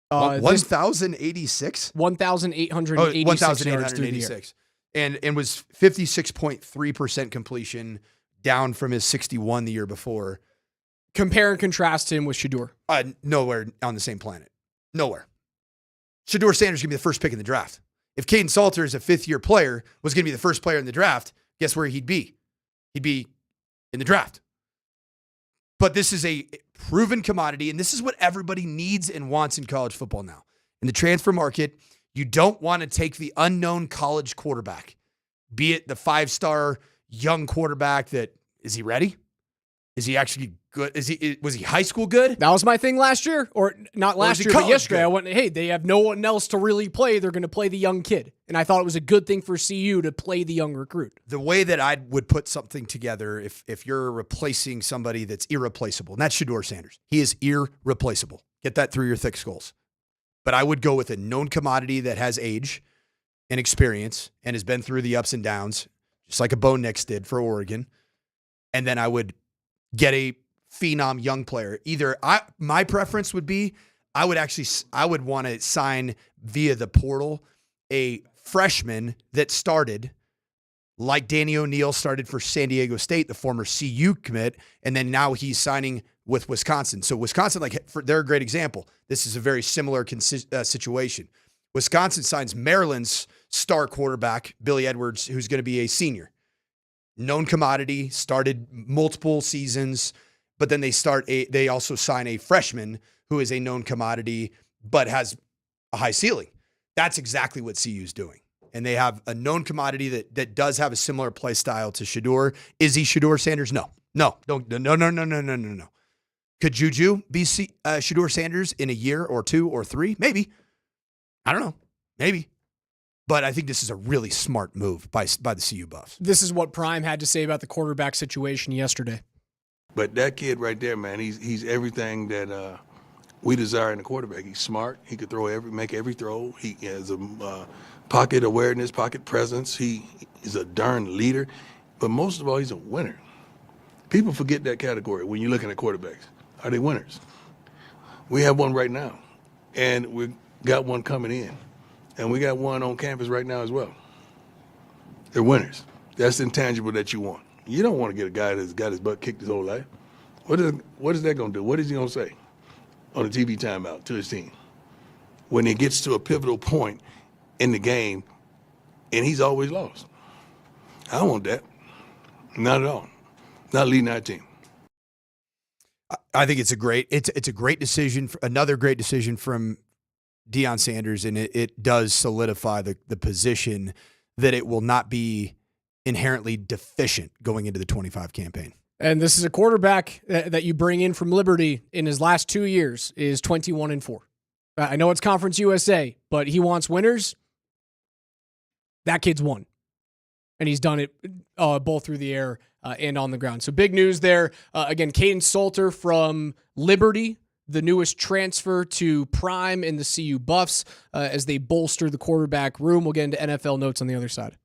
1,086?
1,886
1,886. And was 56.3% completion, down from his 61 the year before.
Compare and contrast him with Shedeur.
Nowhere on the same planet. Nowhere. Shedeur Sanders is going to be the first pick in the draft. If Caden Salter is a fifth-year player, was going to be the first player in the draft, guess where he'd be? He'd be in the draft. But this is a proven commodity, and this is what everybody needs and wants in college football now. In the transfer market, you don't want to take the unknown college quarterback, be it the 5-star young quarterback that, is he ready? Is he actually good? Was he high school good?
That was my thing last year, or not last year, but yesterday.
Good?
I went, hey, they have no one else to really play. They're going to play the young kid. And I thought it was a good thing for CU to play the young recruit.
The way that I would put something together, if you're replacing somebody that's irreplaceable, and that's Shedeur Sanders. He is irreplaceable. Get that through your thick skulls. But I would go with a known commodity that has age and experience and has been through the ups and downs, just like a Bo Nix did for Oregon. And then I would get a phenom young player. My preference would be I would want to sign via the portal a freshman that started like Danny O'Neal started for San Diego State, the former CU commit, and then now he's signing with Wisconsin. So Wisconsin, they're a great example. This is a very similar situation. Wisconsin signs Maryland's star quarterback, Billy Edwards, who's going to be a senior. Known commodity, started multiple seasons, but then they also sign a freshman who is a known commodity, but has a high ceiling. That's exactly what CU's doing. And they have a known commodity that does have a similar play style to Shedeur. Is he Shedeur Sanders? No. Could Juju be Shedeur Sanders in a year or 2 or 3? Maybe. I don't know. Maybe. But I think this is a really smart move by the CU Buffs.
This is what Prime had to say about the quarterback situation yesterday.
But that kid right there, man, he's everything that we desire in a quarterback. He's smart. He could make every throw. He has a pocket awareness, pocket presence. He is a darn leader. But most of all, he's a winner. People forget that category when you're looking at quarterbacks. Are they winners? We have one right now, and we got one coming in. And we got one on campus right now as well. They're winners. That's the intangible that you want. You don't want to get a guy that's got his butt kicked his whole life. What is that going to do? What is he going to say on a TV timeout to his team when he gets to a pivotal point in the game and he's always lost? I don't want that. Not at all. Not leading our team.
I think it's a great decision, another great decision from Deion Sanders, and it does solidify the position that it will not be inherently deficient going into the 25 campaign.
And this is a quarterback that you bring in from Liberty in his last 2 years is 21-4. I know it's Conference USA, but he wants winners. That kid's won. And he's done it both through the air and on the ground. So big news there. Again, Caden Salter from Liberty, the newest transfer to Prime in the CU Buffs as they bolster the quarterback room. We'll get into NFL notes on the other side.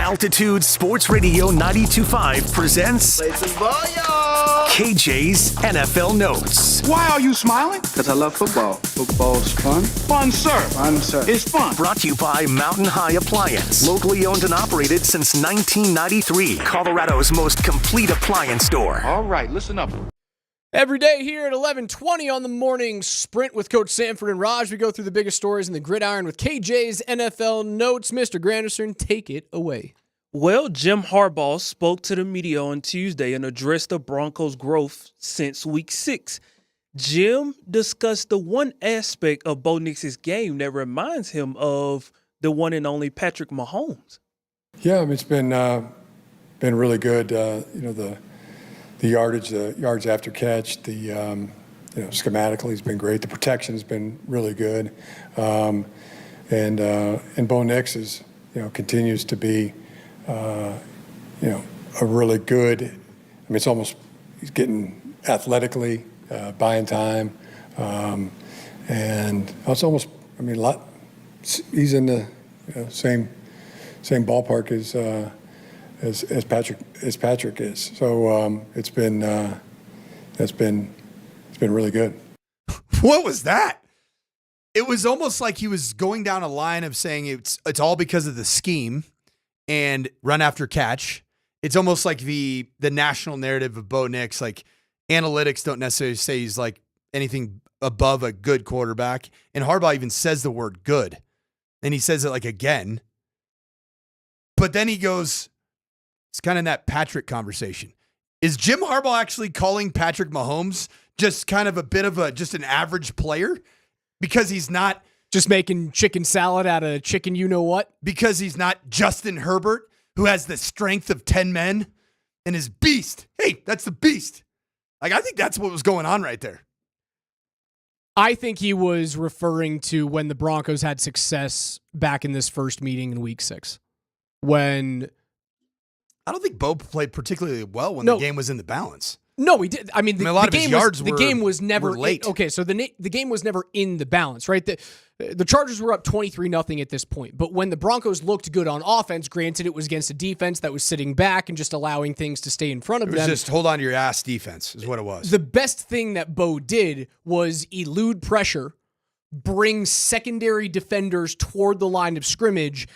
Altitude Sports Radio 92.5 presents KJ's NFL Notes.
Why are you smiling? Because I love football. Football's fun. Fun, sir. Fun, sir. It's fun.
Brought to you by Mountain High Appliance. Locally owned and operated since 1993. Colorado's most complete appliance store.
All right, listen up.
Every day here at 11:20 on the morning sprint with Coach Sanford and Raj, we go through the biggest stories in the gridiron with KJ's NFL Notes. Mr. Granderson, take it away.
Well, Jim Harbaugh spoke to the media on Tuesday and addressed the Broncos' growth since Week 6. Jim discussed the one aspect of Bo Nix's game that reminds him of the one and only Patrick Mahomes.
Yeah, I mean, it's been really good. The yardage, the yards after catch, schematically has been great. The protection has been really good, and Bo Nix is continues to be a really good. I mean, it's almost he's getting athletically buying time, and it's almost a lot. He's in the same ballpark as Patrick is. So it's been really good.
What was that? It was almost like he was going down a line of saying it's all because of the scheme and run after catch. It's almost like the national narrative of Bo Nix. Like analytics don't necessarily say he's like anything above a good quarterback. And Harbaugh even says the word good. And he says it like again. But then he goes, it's kind of that Patrick conversation. Is Jim Harbaugh actually calling Patrick Mahomes just kind of a bit of just an average player? Because he's not
just making chicken salad out of chicken you-know-what?
Because he's not Justin Herbert, who has the strength of 10 men and is beast. Hey, that's the beast. Like, I think that's what was going on right there.
I think he was referring to when the Broncos had success back in this first meeting in Week 6. When
I don't think Bo played particularly well when the game was in the balance.
No, he did. I mean,
a lot of his yards
the game was never
late.
Okay, so the game was never in the balance, right? The Chargers were up 23-0 at this point. But when the Broncos looked good on offense, granted it was against a defense that was sitting back and just allowing things to stay in front of them.
It was just hold on to your ass defense is what it was.
The best thing that Bo did was elude pressure, bring secondary defenders toward the line of scrimmage.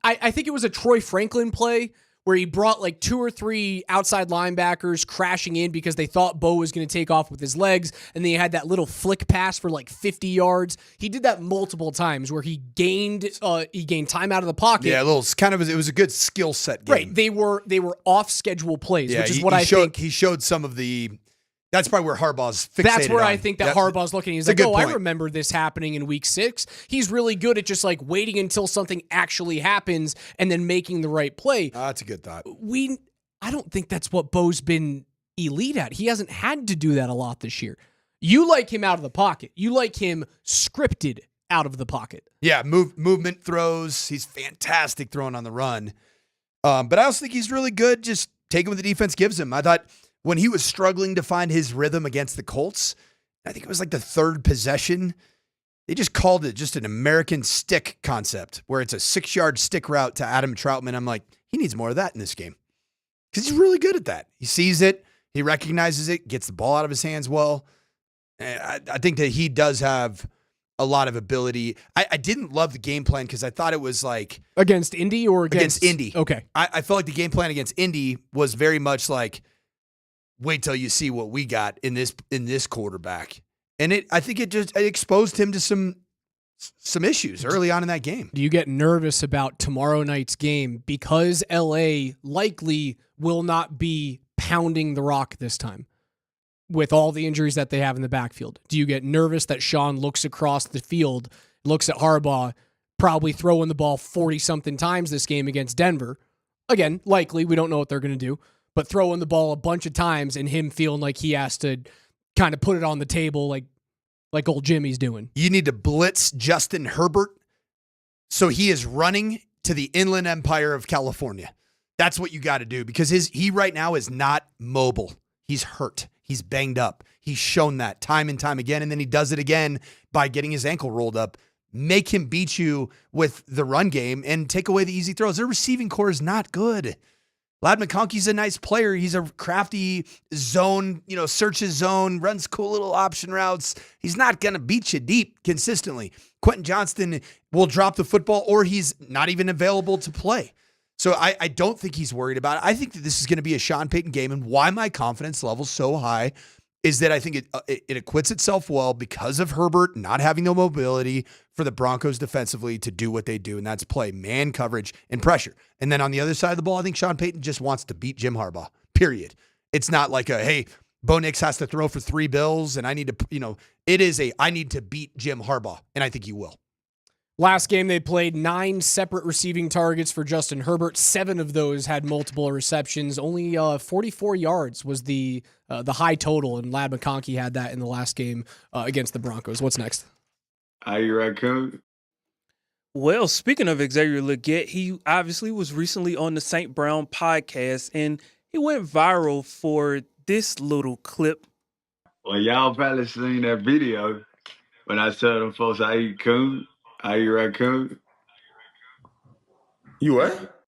I think it was a Troy Franklin play where he brought like 2 or 3 outside linebackers crashing in because they thought Bo was going to take off with his legs, and then he had that little flick pass for like 50 yards. He did that multiple times where he gained time out of the pocket.
Yeah, it was a good skill set game.
Right, they were off schedule plays, which is what I think.
He showed some of the. That's probably where Harbaugh's fixated.
That's where
on.
I think that Harbaugh's looking. He's like, I remember this happening in Week 6. He's really good at just like waiting until something actually happens and then making the right play.
That's a good thought.
I don't think that's what Bo's been elite at. He hasn't had to do that a lot this year. You like him out of the pocket. You like him scripted out of the pocket.
Yeah, movement throws. He's fantastic throwing on the run. But I also think he's really good just taking what the defense gives him. I thought when he was struggling to find his rhythm against the Colts, I think it was like the 3rd possession, they just called it just an American stick concept where it's a 6-yard stick route to Adam Troutman. I'm like, he needs more of that in this game because he's really good at that. He sees it, he recognizes it, gets the ball out of his hands well. And I think that he does have a lot of ability. I didn't love the game plan because I thought it was like
against Indy or against
Indy.
Okay.
I felt like the game plan against Indy was very much like, wait till you see what we got in this quarterback. And I think it exposed him to some issues early on in that game.
Do you get nervous about tomorrow night's game because LA likely will not be pounding the rock this time with all the injuries that they have in the backfield? Do you get nervous that Sean looks across the field, looks at Harbaugh, probably throwing the ball 40-something times this game against Denver? Again, likely, we don't know what they're going to do. But throwing the ball a bunch of times and him feeling like he has to kind of put it on the table like old Jimmy's doing.
You need to blitz Justin Herbert so he is running to the Inland Empire of California. That's what you got to do because he right now is not mobile. He's hurt. He's banged up. He's shown that time and time again, and then he does it again by getting his ankle rolled up. make him beat you with the run game and take away the easy throws. Their receiving core is not good. Ladd McConkey's a nice player. He's a crafty zone, searches zone, runs cool little option routes. He's not going to beat you deep consistently. Quentin Johnston will drop the football or he's not even available to play. So I don't think he's worried about it. I think that this is going to be a Sean Payton game, and why my confidence level is so high is that I think it acquits itself well because of Herbert not having the mobility for the Broncos defensively to do what they do, and that's play man coverage and pressure. And then on the other side of the ball, I think Sean Payton just wants to beat Jim Harbaugh, period. It's not like hey, Bo Nix has to throw for 3 bills, and I need to, it is I need to beat Jim Harbaugh, and I think he will.
Last game, they played 9 separate receiving targets for Justin Herbert. 7 of those had multiple receptions. Only 44 yards was the high total, and Ladd McConkey had that in the last game against the Broncos. What's next?
Are you raccoon?
Well, speaking of Xavier Legette, he obviously was recently on the St. Brown podcast, and he went viral for this little clip.
Well, y'all probably seen that video when I tell them folks I eat coon. Are you raccoon?
You what?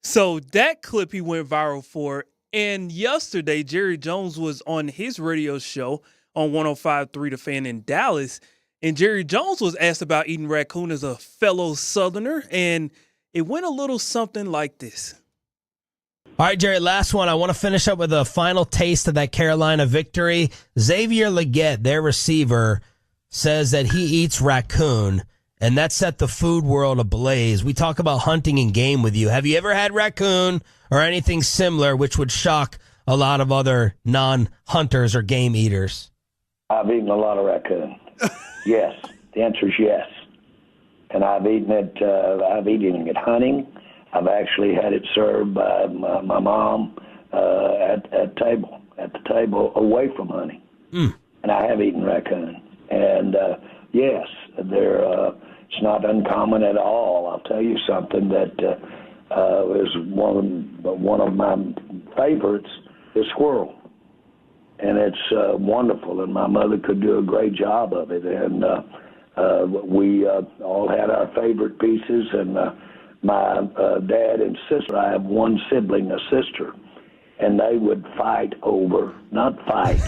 So that clip he went viral for. And yesterday, Jerry Jones was on his radio show on 105.3 The Fan in Dallas. And Jerry Jones was asked about eating raccoon as a fellow Southerner. And it went a little something like this.
All right, Jerry, last one. I want to finish up with a final taste of that Carolina victory. Xavier Legette, their receiver, says that he eats raccoon. And that set the food world ablaze. We talk about hunting and game with you. Have you ever had raccoon or anything similar, which would shock a lot of other non-hunters or game eaters?
I've eaten a lot of raccoon. Yes. The answer is yes. And I've eaten it hunting. I've actually had it served by my mom at the table away from hunting. And I have eaten raccoon. And yes, it's not uncommon at all. I'll tell you something that is one of my favorites is squirrel, and it's wonderful. And my mother could do a great job of it. And we all had our favorite pieces. And my dad and sister, I have one sibling, a sister, and they would fight over, not fight,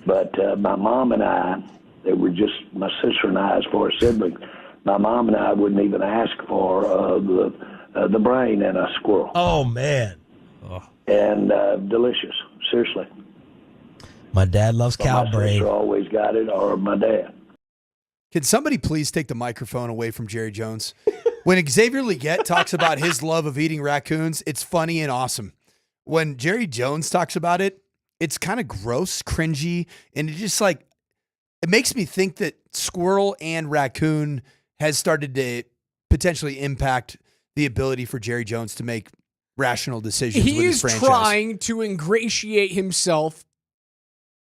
but my mom and I. They were just my sister and I as far as siblings. My mom and I wouldn't even ask for the brain in a squirrel.
Oh, man.
And delicious, seriously.
My dad loves cow
My
brain.
sister always got it, or my dad.
Can somebody please take the microphone away from Jerry Jones? When Xavier Legette talks about his love of eating raccoons, it's funny and awesome. When Jerry Jones talks about it, it's kind of gross, cringy, and it just it makes me think that squirrel and raccoon has started to potentially impact the ability for Jerry Jones to make rational decisions with his franchise.
He's trying to ingratiate himself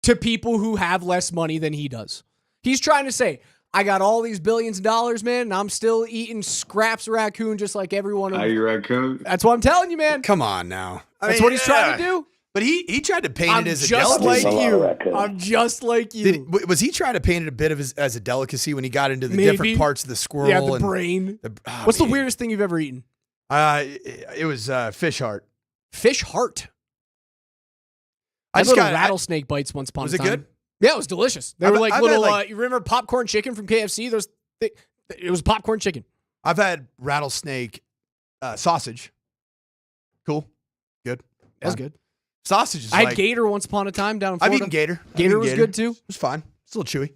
to people who have less money than he does. He's trying to say, I got all these billions of dollars, man, and I'm still eating scraps of raccoon just like everyone.
Are you raccoon?
That's what I'm telling you, man.
Come on now.
That's what he's trying to do.
But he tried to paint it as a
just
delicacy.
like you. I'm just like you.
Was he trying to paint it a bit of as a delicacy when he got into the
Maybe.
different parts of the squirrel?
Yeah, the
and
brain. What's the weirdest thing you've ever eaten?
It was fish heart.
Fish heart.
I
I
just
got
got
rattlesnake bites once upon a
Was it
time.
good?
Yeah, it was delicious. They were like
I've
little.
had,
You remember popcorn chicken from KFC? It was popcorn chicken.
I've had rattlesnake sausage. Cool. Good.
That's
Fine.
good.
Sausage is
I had gator once upon a time down in
I've
Florida.
eaten gator.
Gator was good too.
It was fine. It's a little chewy. A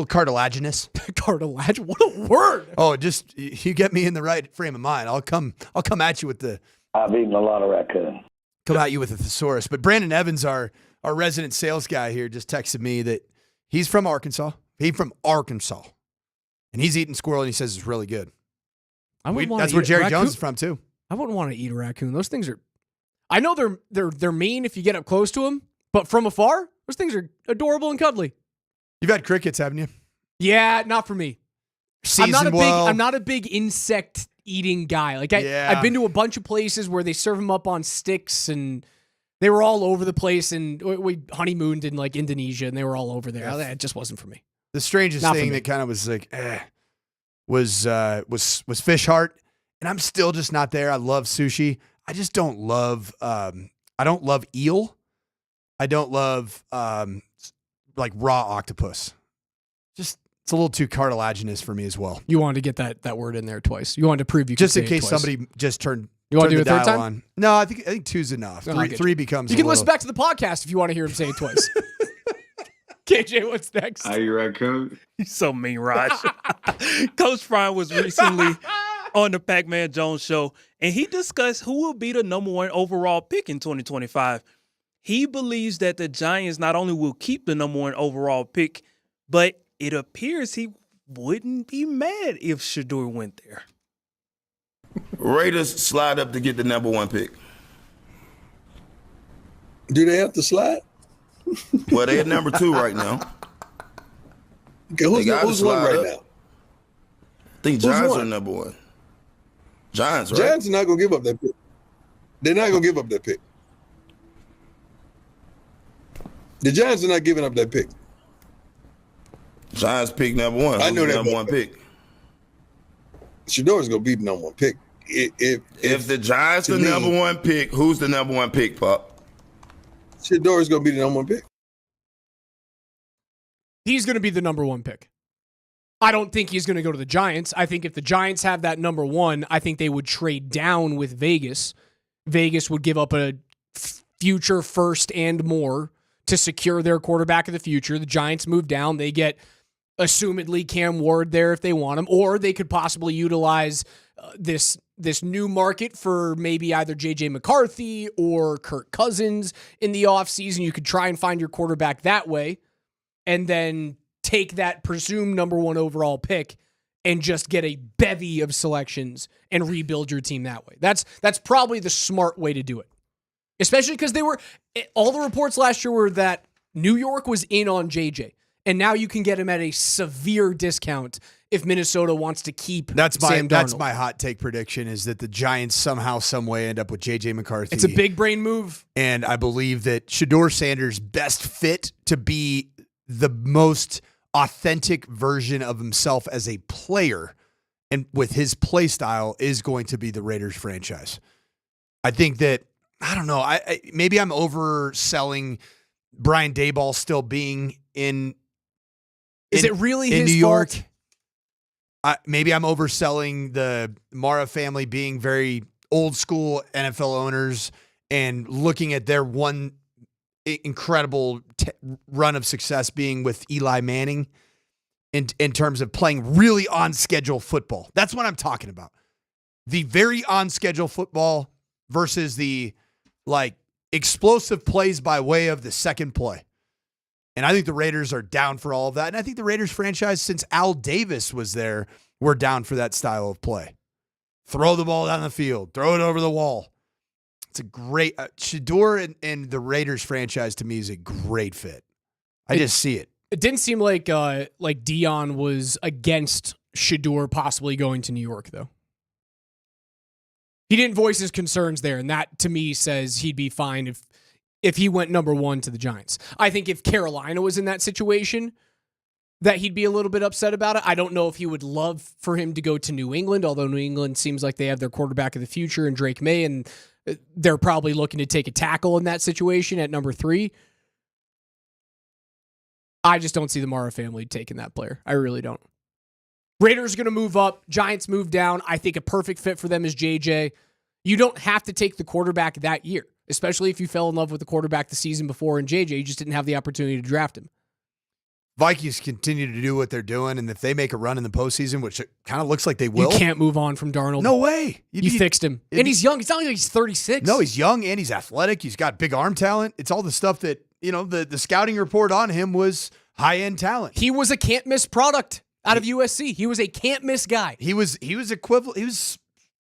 little cartilaginous.
Cartilage? What a word.
Oh, just you get me in the right frame of mind. I'll come at you with the
I've eaten a lot of raccoon.
Come at you with a thesaurus. But Brandon Evans, our resident sales guy here, just texted me that he's from Arkansas. He's from Arkansas. And he's eating squirrel and he says it's really good. That's where Jerry Jones is from too.
I wouldn't want to eat a raccoon. Those things are I know they're mean if you get up close to them, but from afar, those things are adorable and cuddly.
You've had crickets, haven't you?
Yeah, not for me.
Seasoned
I'm not a big insect eating guy. Like I've been to a bunch of places where they serve them up on sticks, and they were all over the place. And we honeymooned in like Indonesia, and they were all over there. It just wasn't for me.
The strangest
Not for
thing
me.
that kind of was like, was Fish Heart, and I'm still just not there. I love sushi. I just don't love I don't love eel. I don't love like raw octopus. Just it's a little too cartilaginous for me as well.
You wanted to get that word in there twice. You wanted to prove you could
Just
say
in
it
case
twice.
somebody just turned.
You want to do
the
it a third
dial
time?
on. No, I think two's enough.
No, I get
Three
you.
becomes.
You
a
can
little,
listen back to the podcast if you want to hear him say it twice. KJ, what's next?
Are you raccoon?
He's so mean, Raj. Coach Prime was recently on the Pac-Man Jones show, and he discussed who will be the number 1 overall pick in 2025. He believes that the Giants not only will keep the number 1 overall pick, but it appears he wouldn't be mad if Shedeur went there.
Raiders slide up to get the number 1 pick.
Do they have to slide?
Well, they're number 2 right now.
Okay, who's one
slide
right
up.
now?
I think
Who's
Giants
one?
are number 1. Giants, right?
Giants are not going to give up that pick. They're not going to give up that pick. The Giants are not giving up that pick.
Giants pick number 1.
I know that.
Number 1 pick.
Shedeur is going to be the number 1 pick.
If the Giants are the number 1 pick, who's the number 1 pick, Pop?
Shedeur is going to be the number 1 pick.
He's going to be the number 1 pick. I don't think he's going to go to the Giants. I think if the Giants have that number 1, I think they would trade down with Vegas. Vegas would give up a future first and more to secure their quarterback of the future. The Giants move down. They get, assumedly, Cam Ward there if they want him, or they could possibly utilize this new market for maybe either J.J. McCarthy or Kirk Cousins in the offseason. You could try and find your quarterback that way and then take that presumed number 1 overall pick and just get a bevy of selections and rebuild your team that way. That's probably the smart way to do it. Especially because all the reports last year were that New York was in on JJ, and now you can get him at a severe discount if Minnesota wants to keep Sam Darnold.
That's my hot take prediction is that the Giants somehow, some way end up with J.J. McCarthy.
It's a big brain move.
And I believe that Shedeur Sanders' best fit to be the most authentic version of himself as a player and with his play style is going to be the Raiders franchise. I think that, I don't know, maybe I'm overselling Brian Daboll still being in
Is it really
in
his
New York?
fault?
Maybe I'm overselling the Mara family being very old school NFL owners and looking at their one incredible run of success being with Eli Manning in terms of playing really on schedule football. That's what I'm talking about. The very on schedule football versus the like explosive plays by way of the second play. And I think the Raiders are down for all of that. And I think the Raiders franchise, since Al Davis was there, were down for that style of play. Throw the ball down the field. Throw it over the wall. It's a great Shedeur and the Raiders franchise to me is a great fit. I just see it.
It didn't seem like Dion was against Shedeur possibly going to New York, though. He didn't voice his concerns there, and that to me says he'd be fine if he went number 1 to the Giants. I think if Carolina was in that situation, that he'd be a little bit upset about it. I don't know if he would love for him to go to New England, although New England seems like they have their quarterback of the future in Drake May, and they're probably looking to take a tackle in that situation at number 3. I just don't see the Mara family taking that player. I really don't. Raiders are going to move up. Giants move down. I think a perfect fit for them is JJ. You don't have to take the quarterback that year, especially if you fell in love with the quarterback the season before in JJ. You just didn't have the opportunity to draft him.
Vikings continue to do what they're doing, and if they make a run in the postseason, which it kind of looks like they will.
You can't move on from Darnold.
No way.
You fixed him. And he's young. It's not like he's 36.
No, he's young and he's athletic. He's got big arm talent. It's all the stuff that, the scouting report on him was high-end talent.
He was a can't-miss product out of USC. He was a can't-miss guy.
He was equivalent. He was,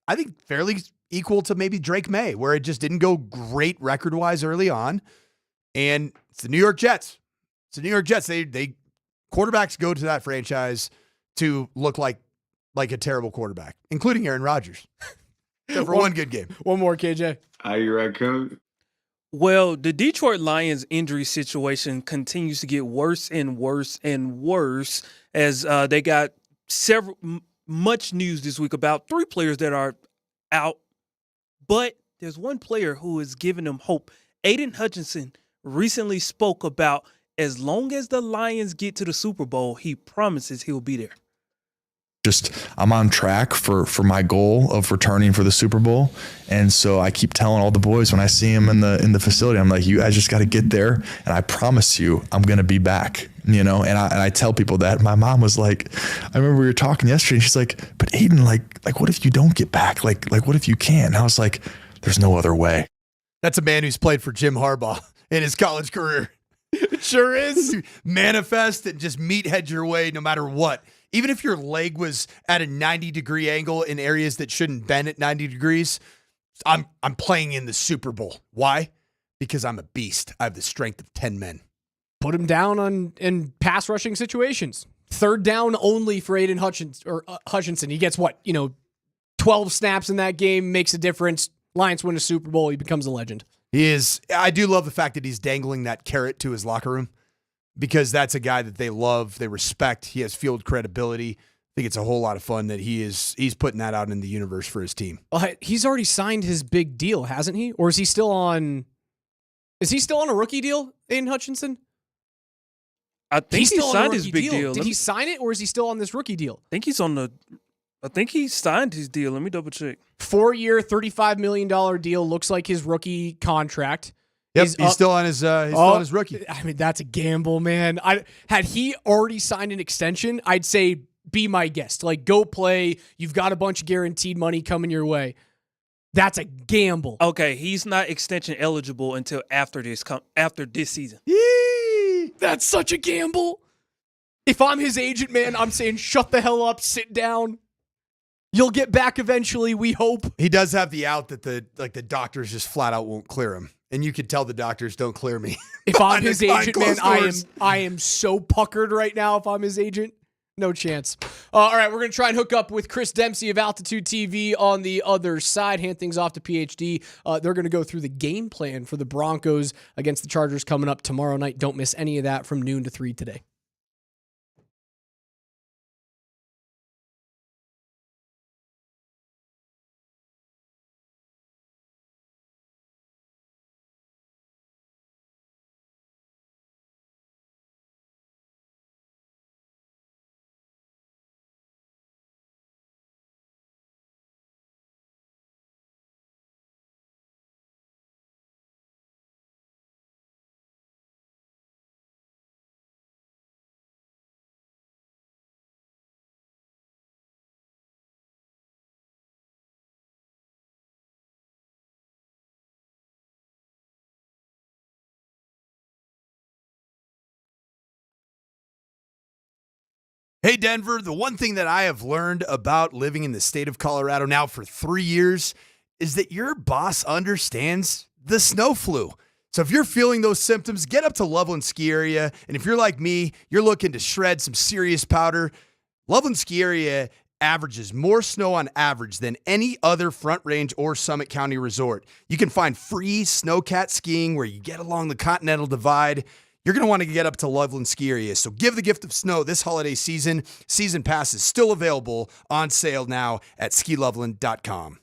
I think, fairly equal to maybe Drake May, where it just didn't go great record-wise early on. And it's the New York Jets. It's the New York Jets. They quarterbacks go to that franchise to look like a terrible quarterback, including Aaron Rodgers. Except for one good game.
One more, KJ.
Are you raccoon?
Well, the Detroit Lions injury situation continues to get worse and worse and worse as they got much news this week about 3 players that are out, but there's one player who is giving them hope. Aiden Hutchinson recently spoke about as long as the Lions get to the Super Bowl, he promises he'll be there.
I'm on track for my goal of returning for the Super Bowl. And so I keep telling all the boys when I see them in the facility, I'm like, you guys just got to get there. And I promise you, I'm going to be back, and I tell people that. My mom was like, I remember we were talking yesterday and she's like, but Aiden, like, what if you don't get back? Like, what if you can't? And I was like, there's no other way.
That's a man who's played for Jim Harbaugh in his college career.
It sure is.
Manifest and just meathead your way no matter what. Even if your leg was at a 90-degree angle in areas that shouldn't bend at 90 degrees, I'm playing in the Super Bowl. Why? Because I'm a beast. I have the strength of 10 men.
Put him down in pass rushing situations. 3rd down only for Aiden Hutchinson. He gets 12 snaps in that game, makes a difference. Lions win a Super Bowl. He becomes a legend.
He is. I do love the fact that he's dangling that carrot to his locker room, because that's a guy that they love, they respect. He has field credibility. I think it's a whole lot of fun that he's putting that out in the universe for his team.
He's already signed his big deal, hasn't he? Or is he still on? Is he still on a rookie deal, Aiden Hutchinson?
I think he signed his big deal.
Did he sign it, or is he still on this rookie deal?
I think he signed his deal. Let me double check.
4-year, $35 million deal. Looks like his rookie contract.
Yep, he's still on his still on his rookie.
I mean, that's a gamble, man. Had he already signed an extension, I'd say be my guest. Like, go play. You've got a bunch of guaranteed money coming your way. That's a gamble.
Okay, he's not extension eligible until after this season.
Yee! That's such a gamble. If I'm his agent, man, I'm saying shut the hell up, sit down. You'll get back eventually, we hope.
He does have the out that the doctors just flat out won't clear him. And you could tell the doctors don't clear me.
If I'm his agent, man, I am so puckered right now if I'm his agent. No chance. All right, we're going to try and hook up with Chris Dempsey of Altitude TV on the other side. Hand things off to PhD. They're going to go through the game plan for the Broncos against the Chargers coming up tomorrow night. Don't miss any of that from noon to 3 today.
Hey, Denver, the one thing that I have learned about living in the state of Colorado now for 3 years is that your boss understands the snow flu. So if you're feeling those symptoms, get up to Loveland Ski Area. And if you're like me, you're looking to shred some serious powder, Loveland Ski Area averages more snow on average than any other Front Range or Summit County resort. You can find free snowcat skiing where you get along the Continental Divide. You're going to want to get up to Loveland Ski Area. So give the gift of snow this holiday season. Season pass is still available on sale now at skiloveland.com.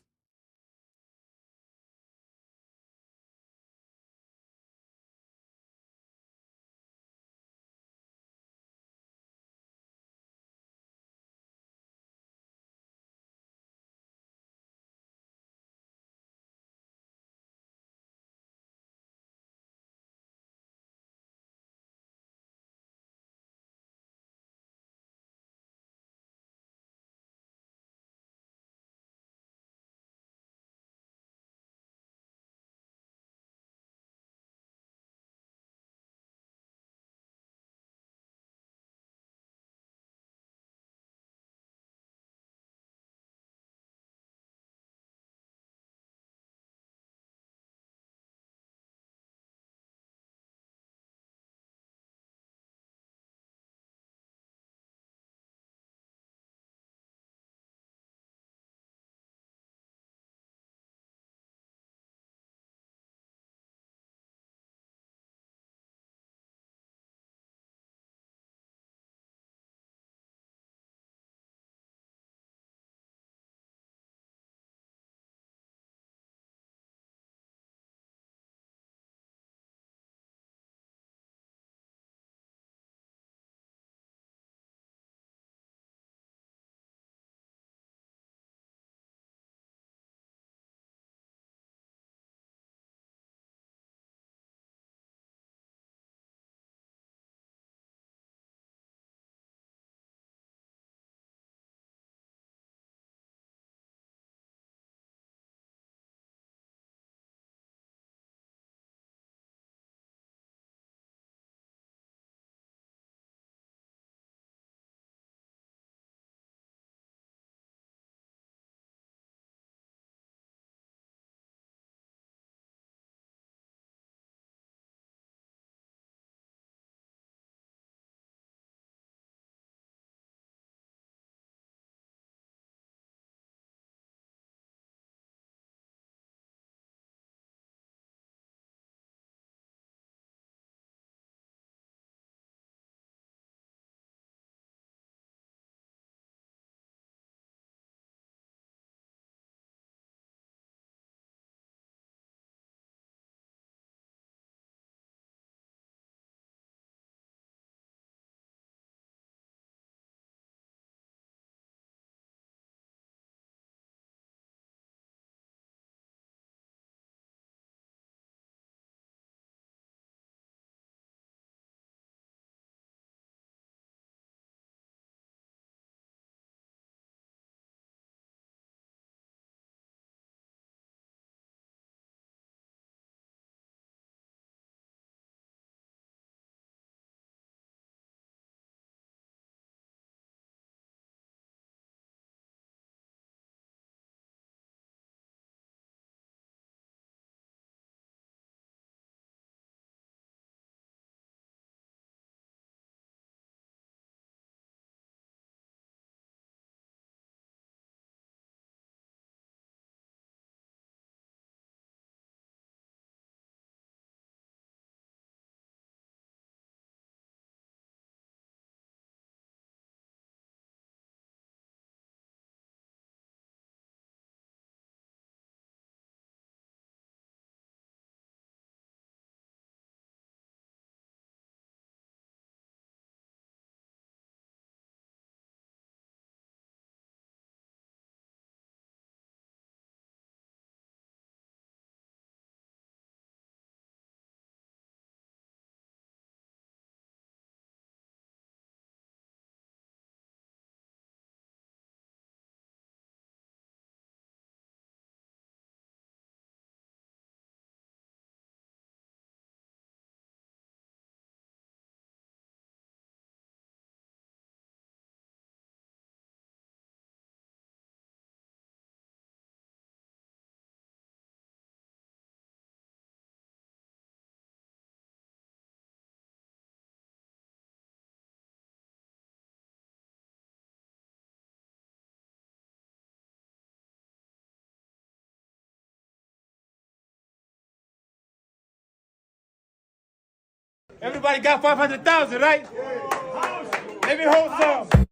Everybody got 500,000, right? Let me hold some.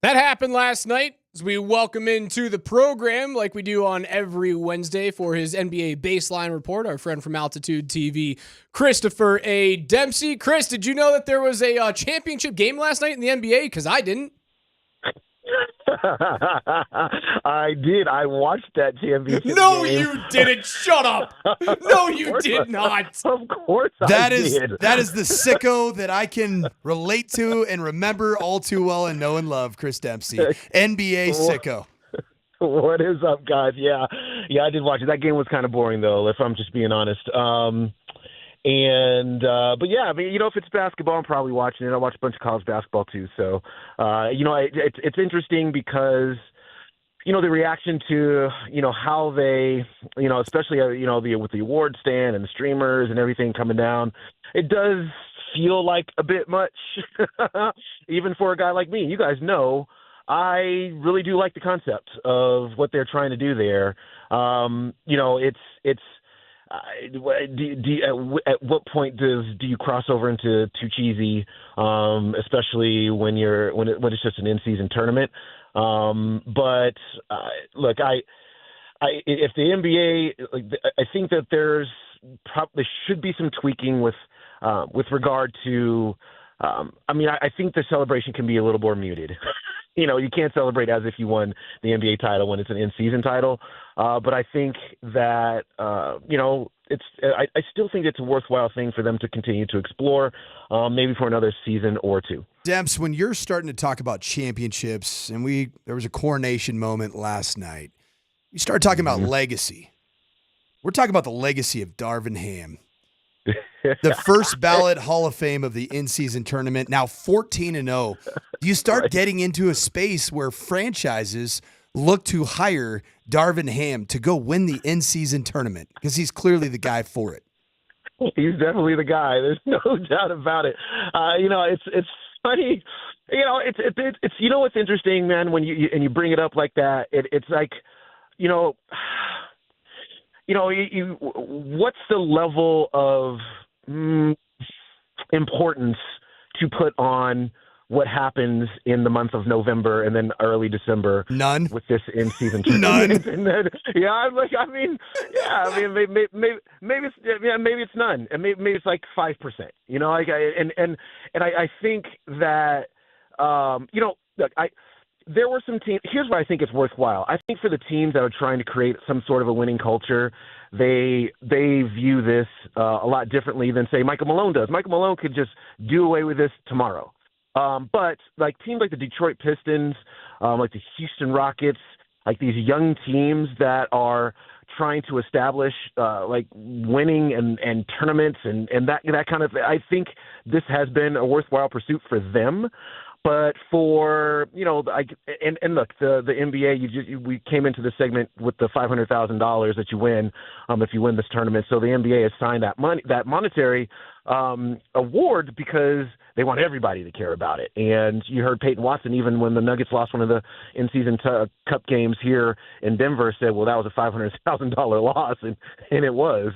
That happened last night as we welcome into the program, like we do on every Wednesday for his NBA Baseline Report, our friend from Altitude TV, Christopher A. Dempsey. Chris, did you know that there was a championship game last night in the NBA? Because I didn't.
I did. I watched that championship
No,
game.
you didn't. Shut up. No, you did not.
Of course
That
I
is
did.
that is the sicko that I can relate to and remember all too well and know and love, Chris Dempsey. NBA sicko.
What is up, guys? Yeah, I did watch it. That game was kind of boring, though, if I'm just being honest. But yeah, I mean, if it's basketball, I'm probably watching it. I watch a bunch of college basketball too. So, it's interesting because, the reaction to, how they, especially, with the award stand and the streamers and everything coming down, it does feel like a bit much, even for a guy like me. You guys know, I really do like the concept of what they're trying to do there. At what point do you cross over into too cheesy, especially when it's just an in-season tournament? But look, if the NBA, I think that there should be some tweaking with regard to. I think the celebration can be a little more muted. You can't celebrate as if you won the NBA title when it's an in-season title. But I think that, I still think it's a worthwhile thing for them to continue to explore, maybe for another season or two.
Demps, when you're starting to talk about championships, and there was a coronation moment last night, you start talking about legacy. We're talking about the legacy of Darvin Ham. The first ballot Hall of Fame of the in-season tournament, now 14-0. You start getting into a space where franchises look to hire Darvin Ham to go win the in-season tournament because he's clearly the guy for it.
He's definitely the guy. There's no doubt about it. It's funny. It's what's interesting, man. When you bring it up like that, it's like, what's the level of importance to put on what happens in the month of November and then early December?
None.
With this in-season tournament.
None.
And then, maybe it's none, and maybe it's like 5%. I think that look, there were some teams. Here's why I think it's worthwhile. I think for the teams that are trying to create some sort of a winning culture, they view this a lot differently than, say, Michael Malone does. Michael Malone could just do away with this tomorrow. But like teams like the Detroit Pistons, like the Houston Rockets, like these young teams that are trying to establish like winning and tournaments and that kind of thing, I think this has been a worthwhile pursuit for them. But for, look, the NBA, we came into this segment with the $500,000 that you win if you win this tournament. So the NBA has signed that monetary award because they want everybody to care about it. And you heard Peyton Watson, even when the Nuggets lost one of the in-season cup games here in Denver, said, well, that was a $500,000 loss, and it was.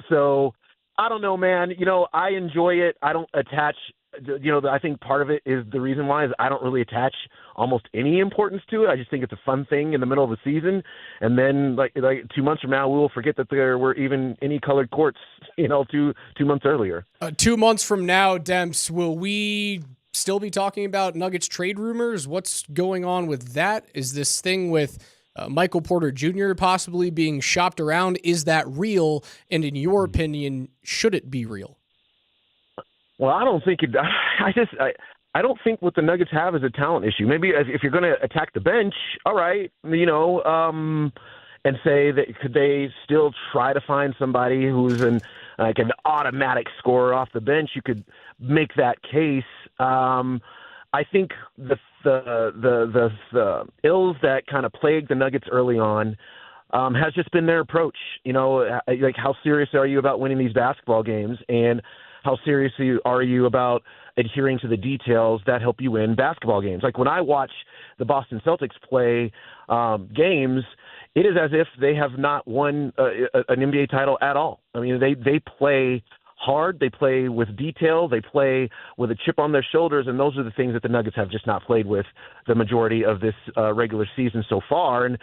So I don't know, man. I enjoy it. I don't attach – I think part of it is the reason why is I don't really attach almost any importance to it. I just think it's a fun thing in the middle of the season. And then like 2 months from now, we will forget that there were even any colored courts, 2 months earlier.
2 months from now, Demps, will we still be talking about Nuggets trade rumors? What's going on with that? Is this thing with Michael Porter Jr. possibly being shopped around? Is that real? And in your opinion, should it be real?
Well, I don't think it. I don't think what the Nuggets have is a talent issue. Maybe if you're going to attack the bench, all right, and say that could they still try to find somebody who's an automatic scorer off the bench? You could make that case. I think the ills that kind of plagued the Nuggets early on has just been their approach. Like how serious are you about winning these basketball games, and how serious are you about adhering to the details that help you win basketball games? Like when I watch the Boston Celtics play games, it is as if they have not won an NBA title at all. I mean, they play hard, they play with detail, they play with a chip on their shoulders, and those are the things that the Nuggets have just not played with the majority of this regular season so far. And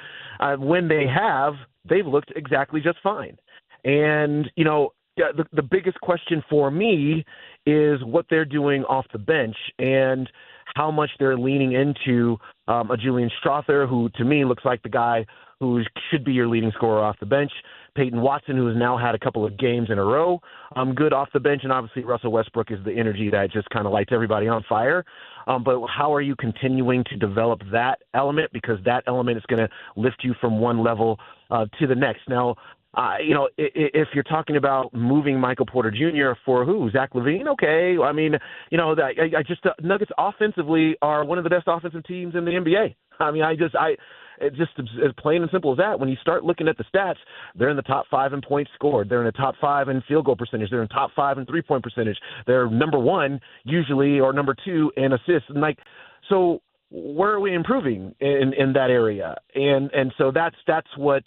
when they have, they've looked exactly just fine. And, you know, the biggest question for me is what they're doing off the bench and how much they're leaning into a Julian Strawther, who to me looks like the guy who should be your leading scorer off the bench, Peyton Watson, who has now had a couple of games in a row good off the bench, and obviously Russell Westbrook is the energy that just kind of lights everybody on fire. But how are you continuing to develop that element? Because that element is going to lift you from one level to the next. Now, you know, if you're talking about moving Michael Porter Jr. for who? Zach LaVine? Okay. I mean, you know, Nuggets offensively are one of the best offensive teams in the NBA. I mean, it's just as plain and simple as that. When you start looking at the stats, they're in the top 5 in points scored. They're in the top 5 in field goal percentage. They're in top 5 in three-point percentage. They're number 1 usually, or number 2 in assists. And so where are we improving in that area? And so that's what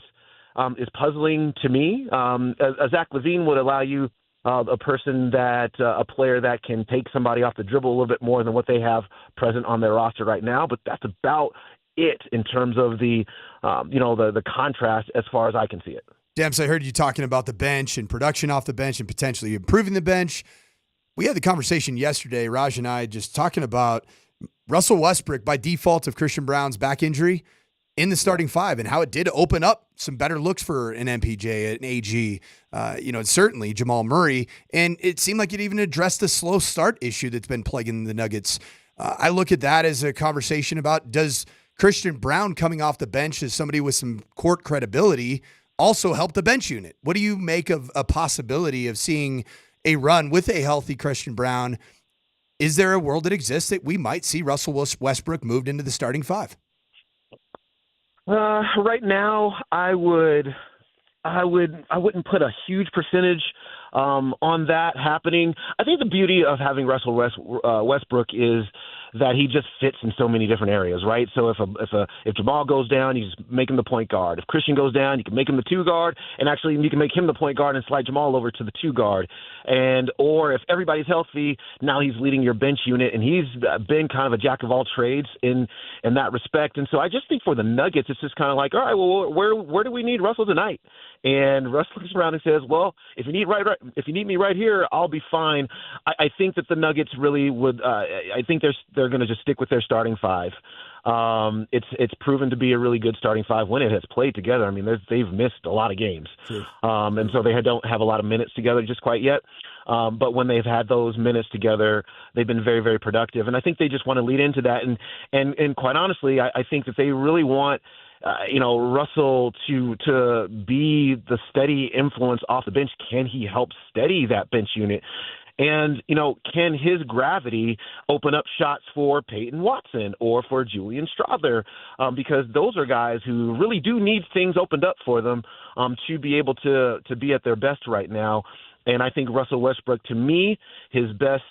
is puzzling to me. Zach LaVine would allow you a player that can take somebody off the dribble a little bit more than what they have present on their roster right now. But that's about it in terms of the contrast as far as I can see it.
Demps, I heard you talking about the bench and production off the bench and potentially improving the bench. We had the conversation yesterday, Raj and I, just talking about Russell Westbrook by default of Christian Brown's back injury in the starting 5 and how it did open up some better looks for an MPJ, an AG, certainly Jamal Murray. And it seemed like it even addressed the slow start issue that's been plaguing the Nuggets. I look at that as a conversation about, does Christian Brown coming off the bench as somebody with some court credibility also help the bench unit? What do you make of a possibility of seeing a run with a healthy Christian Brown? Is there a world that exists that we might see Russell Westbrook moved into the starting 5?
Right now, I wouldn't put a huge percentage on that happening. I think the beauty of having Russell Westbrook is that he just fits in so many different areas, right? So if Jamal goes down, you just make him the point guard. If Christian goes down, you can make him the 2 guard, and actually you can make him the point guard and slide Jamal over to the 2 guard. Or if everybody's healthy, now he's leading your bench unit, and he's been kind of a jack of all trades in that respect. And so I just think for the Nuggets, it's just kind of like, all right, well, where do we need Russell tonight? And Russ looks around and says, well, if you need me right here, I'll be fine. I think that the Nuggets really would. I think they're going to just stick with their starting 5. It's proven to be a really good starting 5 when it has played together. I mean, they've missed a lot of games, and so they don't have a lot of minutes together just quite yet. But when they've had those minutes together, they've been very, very productive. And I think they just want to lead into that. And quite honestly, I think that they really want Russell to be the steady influence off the bench. Can he help steady that bench unit? And, can his gravity open up shots for Peyton Watson or for Julian Strawther? Because those are guys who really do need things opened up for them to be able to be at their best right now. And I think Russell Westbrook, to me, he's best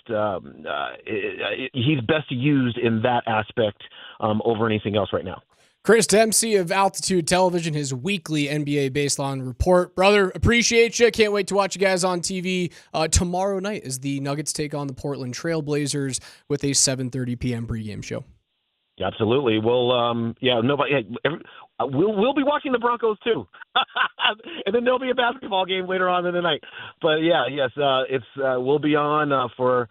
used in that aspect over anything else right now.
Chris Dempsey of Altitude Television, his weekly NBA Baseline Report. Brother, appreciate you. Can't wait to watch you guys on TV tomorrow night as the Nuggets take on the Portland Trailblazers with a 7:30 p.m. pregame show.
Absolutely. Well, we'll be watching the Broncos too, and then there'll be a basketball game later on in the night. But we'll be on for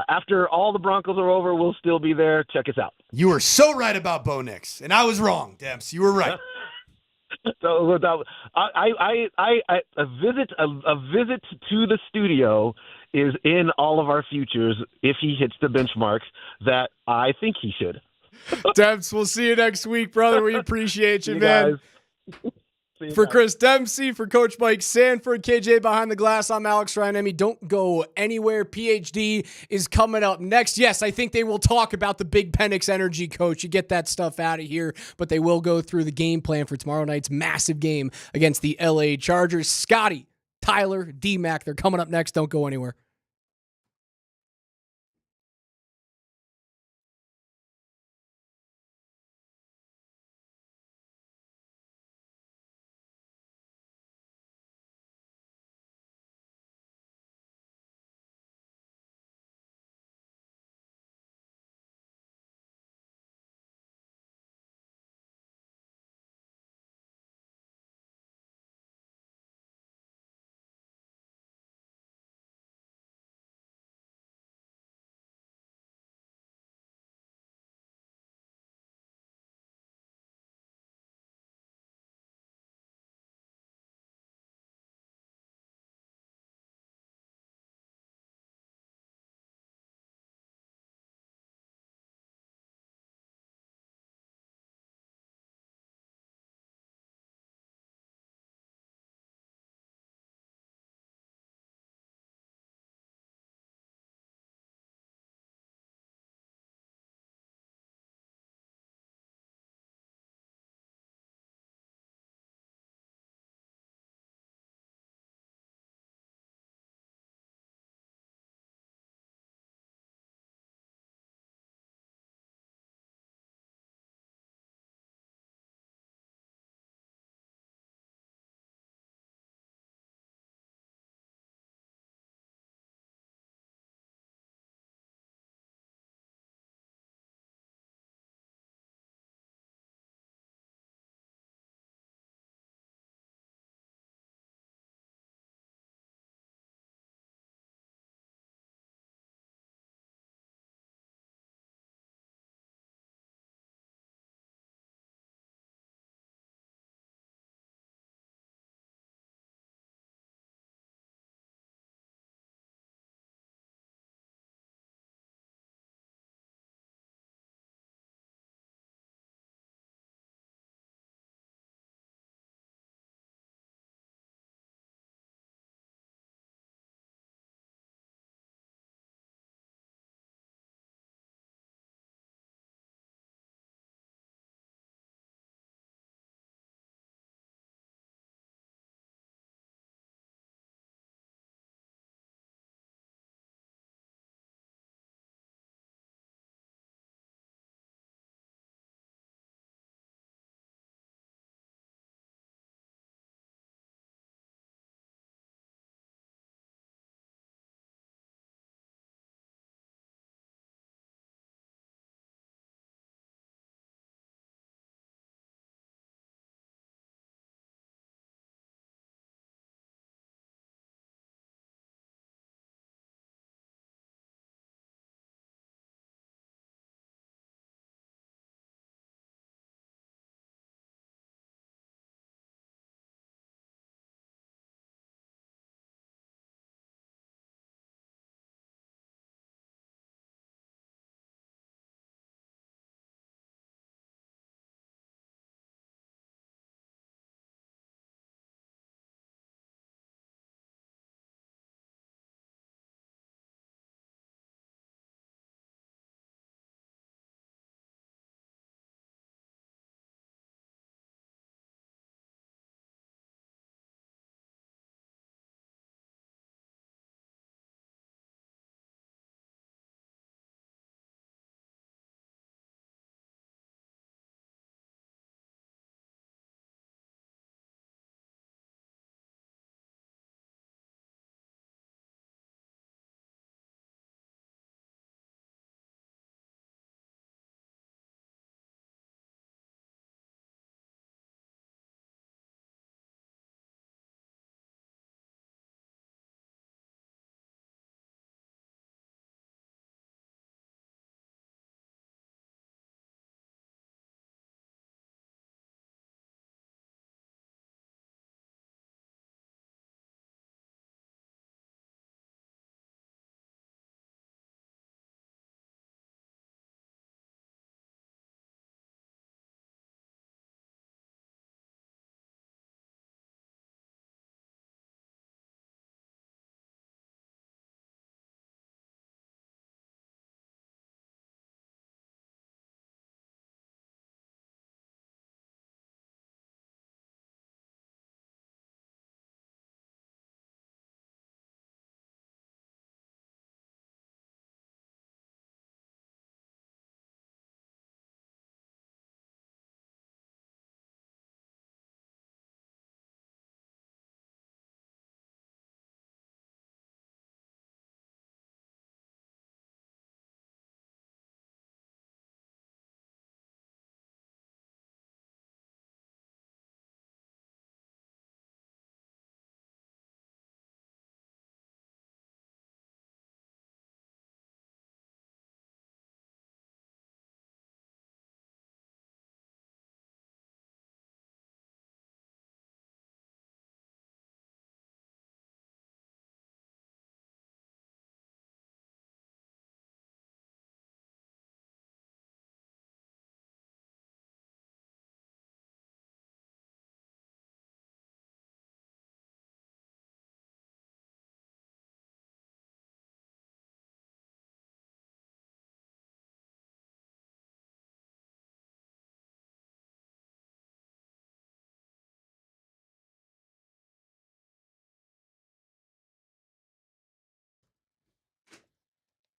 after all the Broncos are over. We'll still be there. Check us out.
You were so right about Bo Nix, and I was wrong, Demps. You were right.
So a visit to the studio is in all of our futures if he hits the benchmarks that I think he should.
Demps, we'll see you next week, brother. We appreciate you, man. For Chris Dempsey, for Coach Mike Sanford, KJ Behind the Glass, I'm Alex Ryan. Don't go anywhere. PhD is coming up next. Yes, I think they will talk about the Big Penix Energy, Coach. You get that stuff out of here, but they will go through the game plan for tomorrow night's massive game against the LA Chargers. Scotty, Tyler, D-Mac, they're coming up next. Don't go anywhere.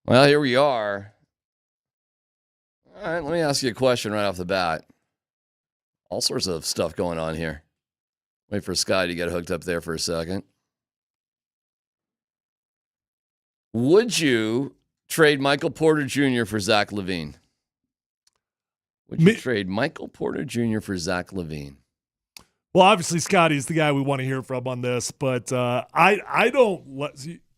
Well, here we are. All right, let me ask you a question right off the bat. All sorts of stuff going on here. Wait for Scott to get hooked up there for a second. Would you trade Michael Porter Jr. for Zach LaVine? Would you trade Michael Porter Jr. for Zach LaVine?
Well, obviously, Scotty's the guy we want to hear from on this, but I don't.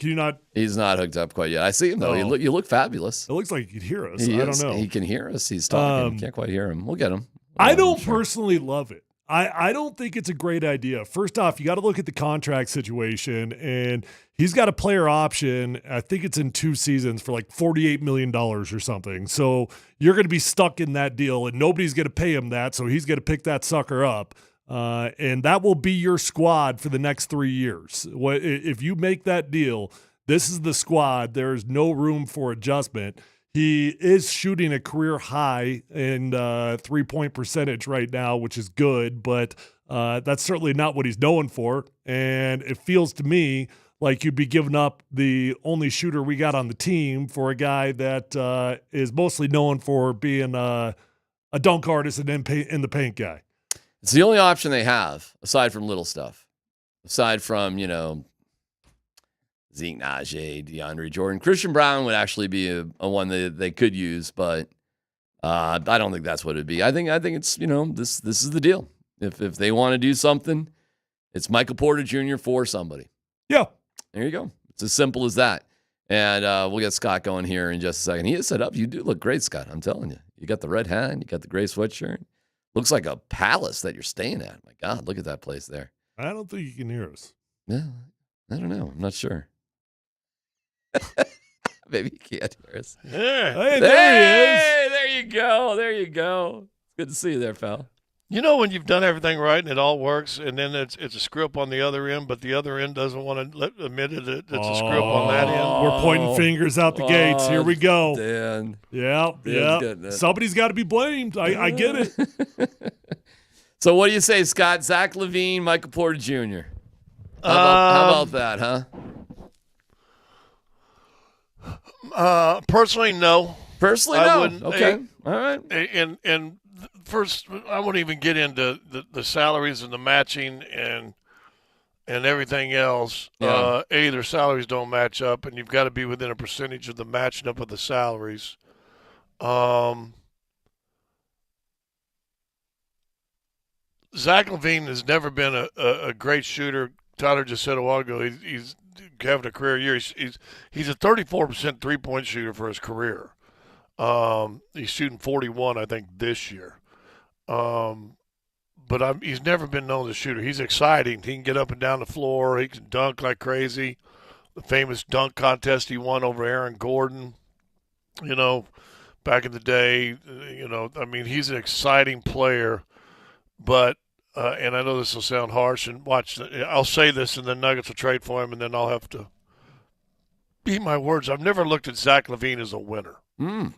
Can you not?
He's not hooked up quite yet. I see him, though.
Oh.
You look fabulous.
It looks like he could hear us.
I
don't know.
He can hear us. He's talking. Can't quite hear him. We'll get him.
I don't personally love it. I don't think it's a great idea. First off, you got to look at the contract situation, and he's got a player option. I think it's in 2 seasons for like $48 million or something. So you're going to be stuck in that deal, and nobody's going to pay him that, so he's going to pick that sucker up. And that will be your squad for the next 3 years. If you make that deal, this is the squad. There's no room for adjustment. He is shooting a career high in 3-point percentage right now, which is good, but that's certainly not what he's known for. And it feels to me like you'd be giving up the only shooter we got on the team for a guy that is mostly known for being a dunk artist and in the paint guy.
It's the only option they have, aside from little stuff. Aside from, Zeke Naji, DeAndre Jordan. Christian Brown would actually be a one that they could use, but I don't think that's what it'd be. I think it's, this is the deal. If they want to do something, it's Michael Porter Jr. for somebody.
Yeah.
There you go. It's as simple as that. And we'll get Scott going here in just a second. He is set up. You do look great, Scott. I'm telling you. You got the red hat. You got the gray sweatshirt. Looks like a palace that you're staying at. My God, look at that place there.
I don't think you can hear us.
Yeah, I don't know. I'm not sure. Maybe you can't hear us.
Yeah. Hey, there he is.
There you go. There you go. It's good to see you there, pal.
You know when you've done everything right and it all works, and then it's a screw up on the other end, but the other end doesn't want to admit it. It's a screw up on that end.
We're pointing fingers out the gates. Here we go.
Dan.
Yeah. Somebody's got to be blamed. I get it.
So what do you say, Scott? Zach LaVine, Michael Porter Jr. How about that, huh?
Personally, no.
Personally, no. Okay. All right.
And first, I wouldn't even get into the salaries and the matching and everything else.
Yeah.
Their salaries don't match up, and you've got to be within a percentage of the matching up of the salaries. Zach LaVine has never been a great shooter. Tyler just said a while ago he's having a career year. He's a 34% 3-point shooter for his career. He's shooting 41, I think, this year. But he's never been known as a shooter. He's exciting. He can get up and down the floor. He can dunk like crazy. The famous dunk contest he won over Aaron Gordon, back in the day. He's an exciting player. But and I know this will sound harsh, and I'll say this, and the Nuggets will trade for him, and then I'll have to eat my words. I've never looked at Zach LaVine as a winner.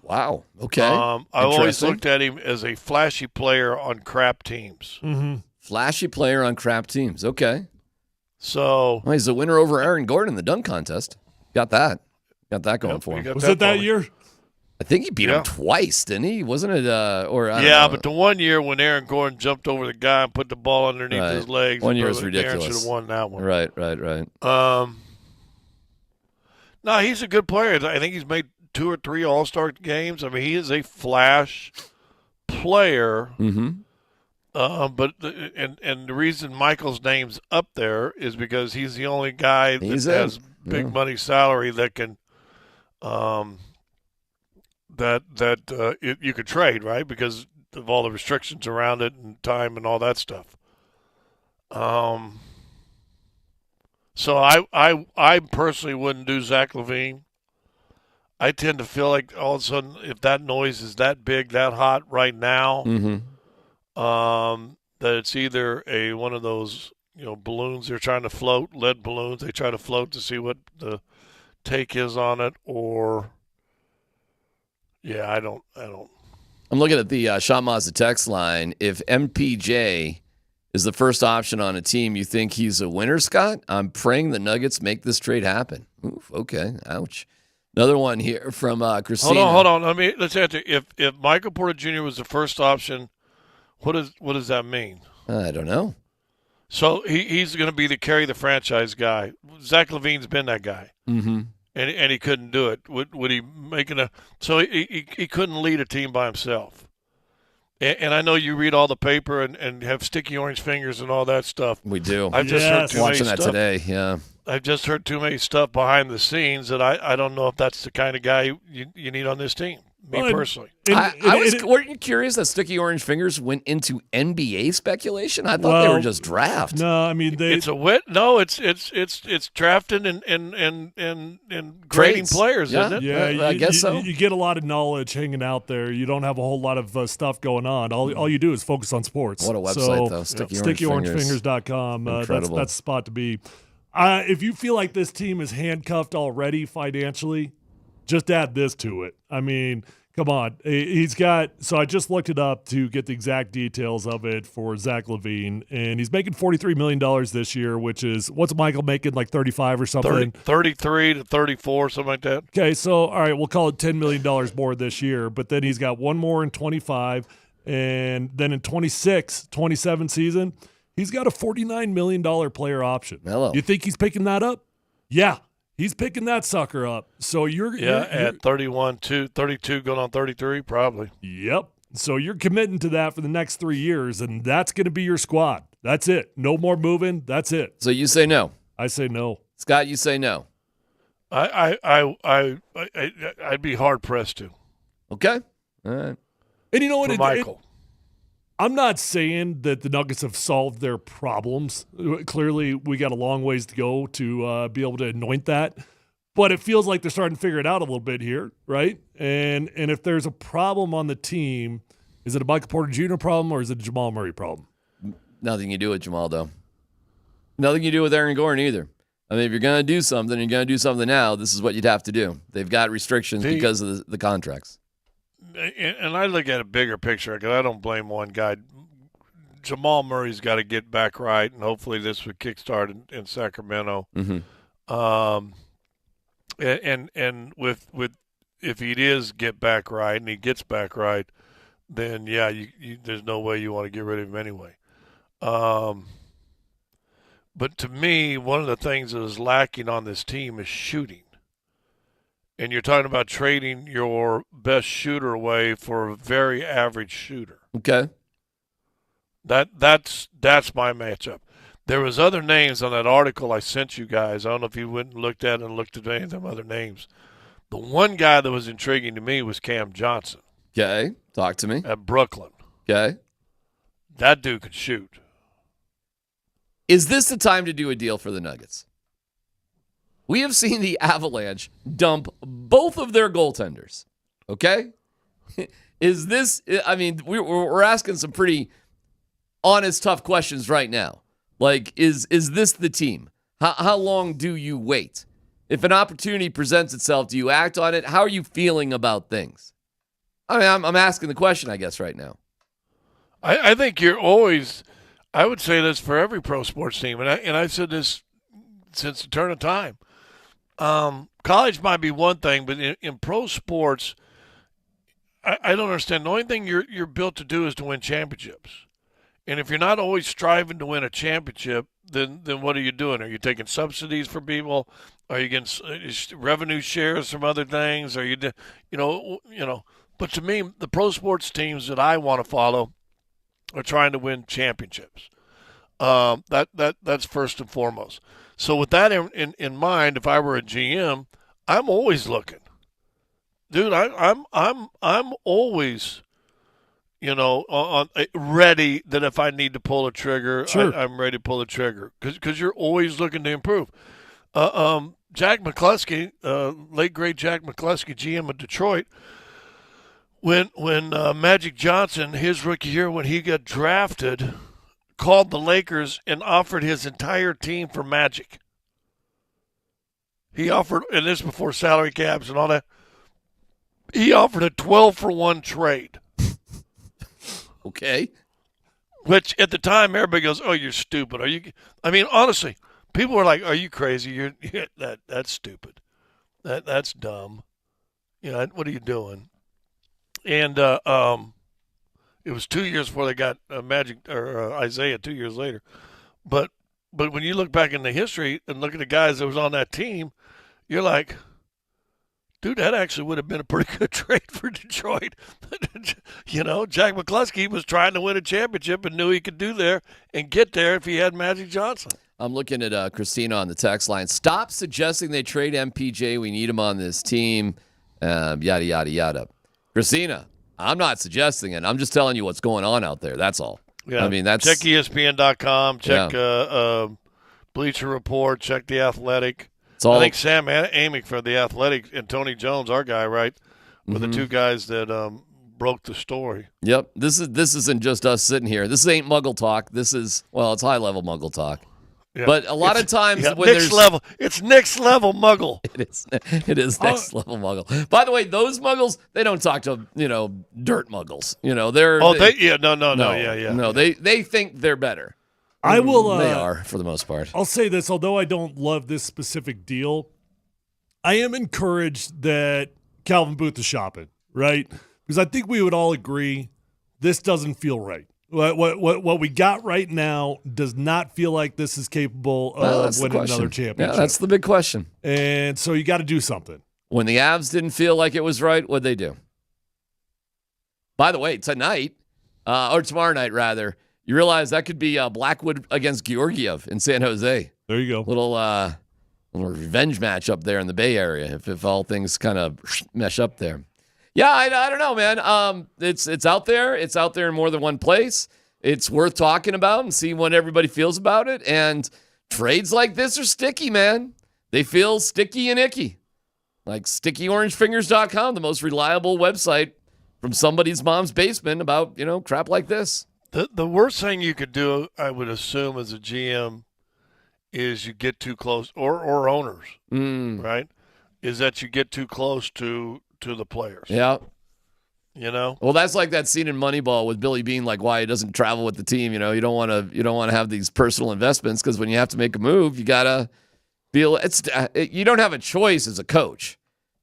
Wow. Okay.
I've always looked at him as a flashy player on crap teams.
Mm-hmm.
Flashy player on crap teams. Okay.
So
he's a winner over Aaron Gordon in the dunk contest. Got that going for him.
Was it that year?
I think he beat him twice, didn't he? Wasn't it?
But the one year when Aaron Gordon jumped over the guy and put the ball underneath his legs,
one year was
Aaron
ridiculous.
should have won that one.
Right.
No, he's a good player. I think he's made 2 or 3 All-Star games. I mean, he is a flash player.
Mm-hmm.
But the reason Michael's name's up there is because he's the only guy that has big money salary that can you could trade, right? Because of all the restrictions around it and time and all that stuff. So I personally wouldn't do Zach LaVine. I tend to feel like all of a sudden, if that noise is that big, that hot right now, that it's either one of those balloons they're trying to float, lead balloons they try to float to see what the take is on it, or I don't.
I'm looking at the Shot Mazda text line. If MPJ is the first option on a team, you think he's a winner, Scott? I'm praying the Nuggets make this trade happen. Oof, okay, ouch. Another one here from Christina.
Hold on. Let's answer. If Michael Porter Jr. was the first option, what does that mean?
I don't know.
So he's going to be carry the franchise guy. Zach LaVine's been that guy,
mm-hmm.
and he couldn't do it. Would he So he couldn't lead a team by himself. And I know you read all the paper and have sticky orange fingers and all that stuff.
We do.
I've just heard too
watching
many
that
stuff.
today. Yeah.
I've just heard too many stuff behind the scenes that I don't know if that's the kind of guy you need on this team. Me personally.
Weren't you curious that sticky orange fingers went into NBA speculation? I thought they were just draft.
No, I mean
it's a wit. No, it's drafting and grading players, isn't it?
Yeah,
I guess so.
You get a lot of knowledge hanging out there. You don't have a whole lot of stuff going on. All you do is focus on sports.
What a website, though.
StickyOrangeFingers.com. That's the spot to be. If you feel like this team is handcuffed already financially, just add this to it. I mean, come on. He's got – so I just looked it up to get the exact details of it for Zach LaVine, and he's making $43 million this year, which is – what's Michael making, like 35 or something?
33 to 34, something like that.
Okay, so, all right, we'll call it $10 million more this year, but then he's got one more in 25, and then in 27 season, he's got a $49 million player option.
Hello.
You think he's picking that up? Yeah. He's picking that sucker up. So you're
at 32 going on 33 probably.
Yep. So you're committing to that for the next 3 years, and that's going to be your squad. That's it. No more moving. That's it.
So you say no.
I say no.
Scott, you say no.
I'd be hard pressed to.
Okay. All right.
And you know what?
Michael.
I'm not saying that the Nuggets have solved their problems. Clearly, we got a long ways to go to be able to anoint that. But it feels like they're starting to figure it out a little bit here, right? And if there's a problem on the team, is it a Michael Porter Jr. problem or is it a Jamal Murray problem?
Nothing you do with Jamal, though. Nothing you do with Aaron Gordon either. I mean, if you're going to do something, you're going to do something now, this is what you'd have to do. They've got restrictions because of the contracts.
And I look at a bigger picture because I don't blame one guy. Jamal Murray's got to get back right, and hopefully this would kickstart in Sacramento.
Mm-hmm.
And with if he does get back right and he gets back right, then yeah, there's no way you want to get rid of him anyway. But to me, one of the things that is lacking on this team is shooting. And you're talking about trading your best shooter away for a very average shooter.
Okay.
That's my matchup. There was other names on that article I sent you guys. I don't know if you went and looked at it and looked at any of them other names. The one guy that was intriguing to me was Cam Johnson.
Okay. Talk to me.
At Brooklyn.
Okay.
That dude could shoot.
Is this the time to do a deal for the Nuggets? We have seen the Avalanche dump both of their goaltenders. Okay? Is this, I mean, we're asking some pretty honest, tough questions right now. Like, is this the team? How long do you wait? If an opportunity presents itself, do you act on it? How are you feeling about things? I mean, I'm asking the question, I guess, right now.
I think you're always, I would say this for every pro sports team, and I've said this since the turn of time. College might be one thing, but in pro sports, I don't understand. The only thing you're built to do is to win championships. And if you're not always striving to win a championship, then what are you doing? Are you taking subsidies for people? Are you getting revenue shares from other things? Are you, you know? But to me, the pro sports teams that I want to follow are trying to win championships. That's first and foremost. So with that in mind, if I were a GM, I'm always looking, dude. I'm always, on ready that if I need to pull a trigger,
sure.
I'm ready to pull the trigger because you're always looking to improve. Jack McCluskey, late great Jack McCluskey, GM of Detroit, when Magic Johnson, his rookie year when he got drafted, called the Lakers and offered his entire team for Magic. He offered, and this before salary caps and all that, he offered a 12-for-1 trade.
Okay.
Which at the time everybody goes, "Oh, you're stupid." I mean, honestly, people were like, "Are you crazy? That's stupid. That's dumb." You know, what are you doing? And it was 2 years before they got Magic or Isaiah. 2 years later, but when you look back in the history and look at the guys that was on that team, you're like, dude, that actually would have been a pretty good trade for Detroit. You know, Jack McCluskey was trying to win a championship and knew he could do there and get there if he had Magic Johnson.
I'm looking at Christina on the text line. Stop suggesting they trade MPJ. We need him on this team. Yada, yada, yada. Christina, I'm not suggesting it. I'm just telling you what's going on out there. That's all.
Yeah.
I mean, that's
check ESPN.com. Check Bleacher Report. Check The Athletic. I think Sam Amick for The Athletic and Tony Jones, our guy, right, were the two guys that broke the story.
Yep. This isn't just us sitting here. This ain't Muggle talk. This is, well, it's high level Muggle talk. Yeah. But a lot of times when
next level, it's next level Muggle.
It is next level Muggle. By the way, those Muggles, they don't talk to dirt Muggles. They're no, they think they're better.
I will.
They are for the most part.
I'll say this, although I don't love this specific deal, I am encouraged that Calvin Booth is shopping, right? Because I think we would all agree this doesn't feel right. What we got right now does not feel like this is capable of winning another championship.
Yeah, that's the big question.
And so you got to do something.
When the Avs didn't feel like it was right, what'd they do? By the way, tonight, or tomorrow night rather, you realize that could be Blackwood against Georgiev in San Jose.
There you go.
Little revenge match up there in the Bay Area if all things kind of mesh up there. Yeah, I don't know, man. It's out there. It's out there in more than one place. It's worth talking about and seeing what everybody feels about it. And trades like this are sticky, man. They feel sticky and icky. Like StickyOrangeFingers.com, the most reliable website from somebody's mom's basement about, crap like this.
The worst thing you could do, I would assume, as a GM, is you get too close, or owners, right? Is that you get too close to the players.
Yeah.
Well,
that's like that scene in Moneyball with Billy Beane, like why he doesn't travel with the team. You don't want to have these personal investments because when you have to make a move, you gotta feel you don't have a choice as a coach.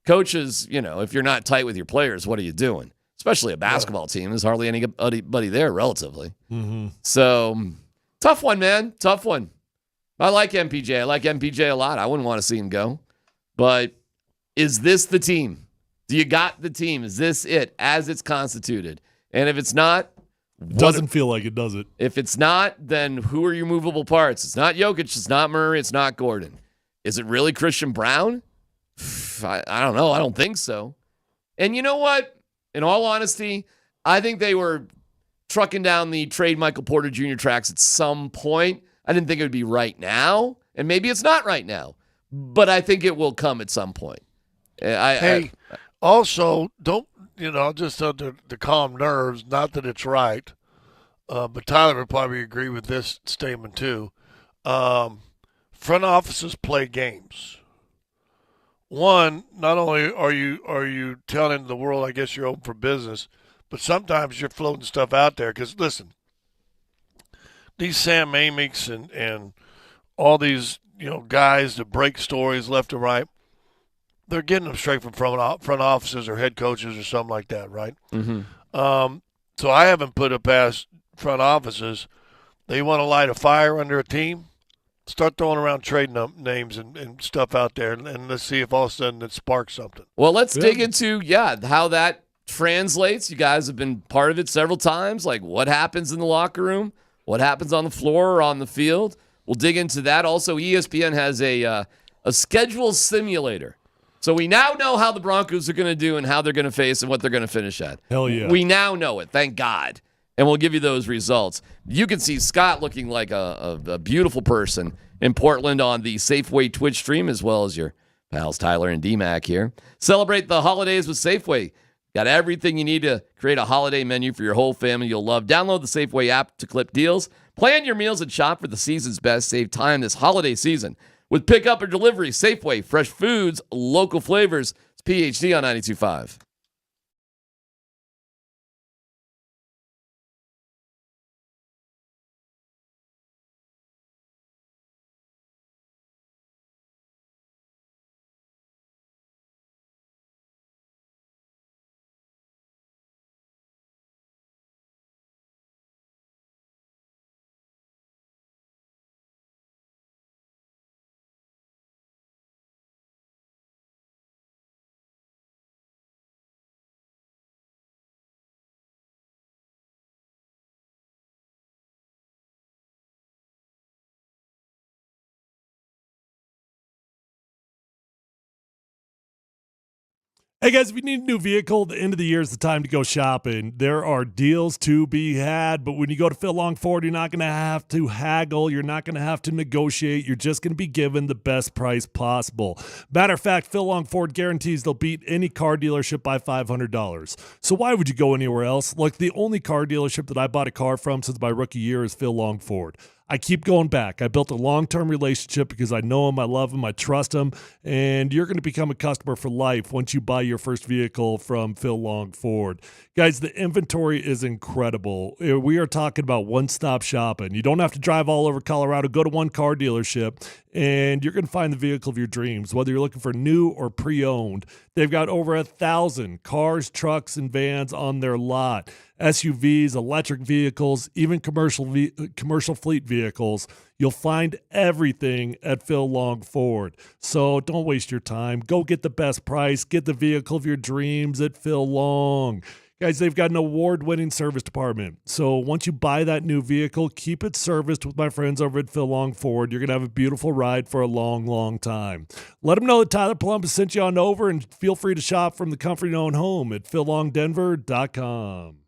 Coaches, if you're not tight with your players, what are you doing? Especially a basketball team. There's hardly anybody there relatively.
Mm-hmm.
So tough one, man. Tough one. I like MPJ. I like MPJ a lot. I wouldn't want to see him go. But is this the team? Do you got the team? Is this it as it's constituted? And if it's not,
doesn't feel like it, does it?
If it's not, then who are your movable parts? It's not Jokic. It's not Murray. It's not Gordon. Is it really Christian Brown? I don't know. I don't think so. And you know what? In all honesty, I think they were trucking down the trade Michael Porter Jr. tracks at some point. I didn't think it would be right now. And maybe it's not right now. But I think it will come at some point.
Also, don't, just to calm nerves, not that it's right, but Tyler would probably agree with this statement too. Front offices play games. One, not only are you telling the world, I guess you're open for business, but sometimes you're floating stuff out there. Because, listen, these Sam Amics and all these, guys that break stories left and right, they're getting them straight from front offices or head coaches or something like that, right?
Mm-hmm.
So I haven't put it past front offices. They want to light a fire under a team, start throwing around trading names and stuff out there, and let's see if all of a sudden it sparks something.
Well, let's dig into, how that translates. You guys have been part of it several times, like what happens in the locker room, what happens on the floor or on the field. We'll dig into that. Also, ESPN has a schedule simulator. So we now know how the Broncos are going to do and how they're going to face and what they're going to finish at.
Hell yeah.
We now know it, thank God. And we'll give you those results. You can see Scott looking like a beautiful person in Portland on the Safeway Twitch stream, as well as your pals Tyler and D-Mac here. Celebrate the holidays with Safeway. Got everything you need to create a holiday menu for your whole family you'll love. Download the Safeway app to clip deals. Plan your meals and shop for the season's best. Save time this holiday season with pickup or delivery. Safeway, fresh foods, local flavors. It's PhD on 92.5.
Hey guys, if you need a new vehicle, the end of the year is the time to go shopping. There are deals to be had, but when you go to Phil Long Ford, you're not going to have to haggle. You're not going to have to negotiate. You're just going to be given the best price possible. Matter of fact, Phil Long Ford guarantees they'll beat any car dealership by $500. So why would you go anywhere else? Look, the only car dealership that I bought a car from since my rookie year is Phil Long Ford. I keep going back. I built a long-term relationship because I know him, I love him, I trust him, and you're going to become a customer for life once you buy your first vehicle from Phil Long Ford. Guys, the inventory is incredible. We are talking about one-stop shopping. You don't have to drive all over Colorado. Go to one car dealership, and you're going to find the vehicle of your dreams, whether you're looking for new or pre-owned. They've got over 1,000 cars, trucks, and vans on their lot. SUVs, electric vehicles, even commercial fleet vehicles. You'll find everything at Phil Long Ford. So don't waste your time. Go get the best price. Get the vehicle of your dreams at Phil Long. Guys, they've got an award-winning service department. So once you buy that new vehicle, keep it serviced with my friends over at Phil Long Ford. You're going to have a beautiful ride for a long, long time. Let them know that Tyler Columbus sent you on over, and feel free to shop from the comfort of your own home at phillongdenver.com.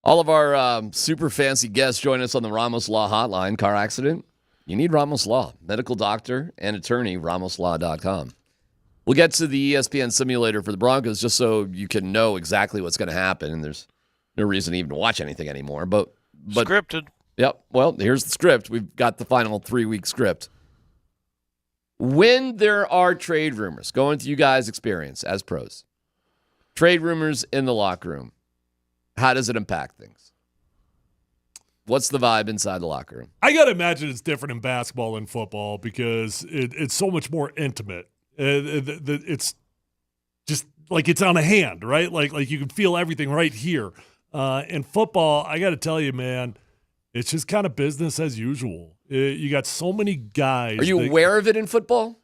All of our super fancy guests join us on the Ramos Law Hotline. Car accident? You need Ramos Law. Medical doctor and attorney, ramoslaw.com. We'll get to the ESPN simulator for the Broncos just so you can know exactly what's going to happen. And there's no reason to even watch anything anymore. But
Scripted.
Yep. Well, here's the script. We've got the final 3-week script. When there are trade rumors, going to you guys' experience as pros, trade rumors in the locker room, how does it impact things? What's the vibe inside the locker room?
I got to imagine it's different in basketball and football because it's so much more intimate. It's just like it's on a hand, right? Like you can feel everything right here. In football, I got to tell you, man, it's just kind of business as usual. You got so many guys.
Are you aware of it in football?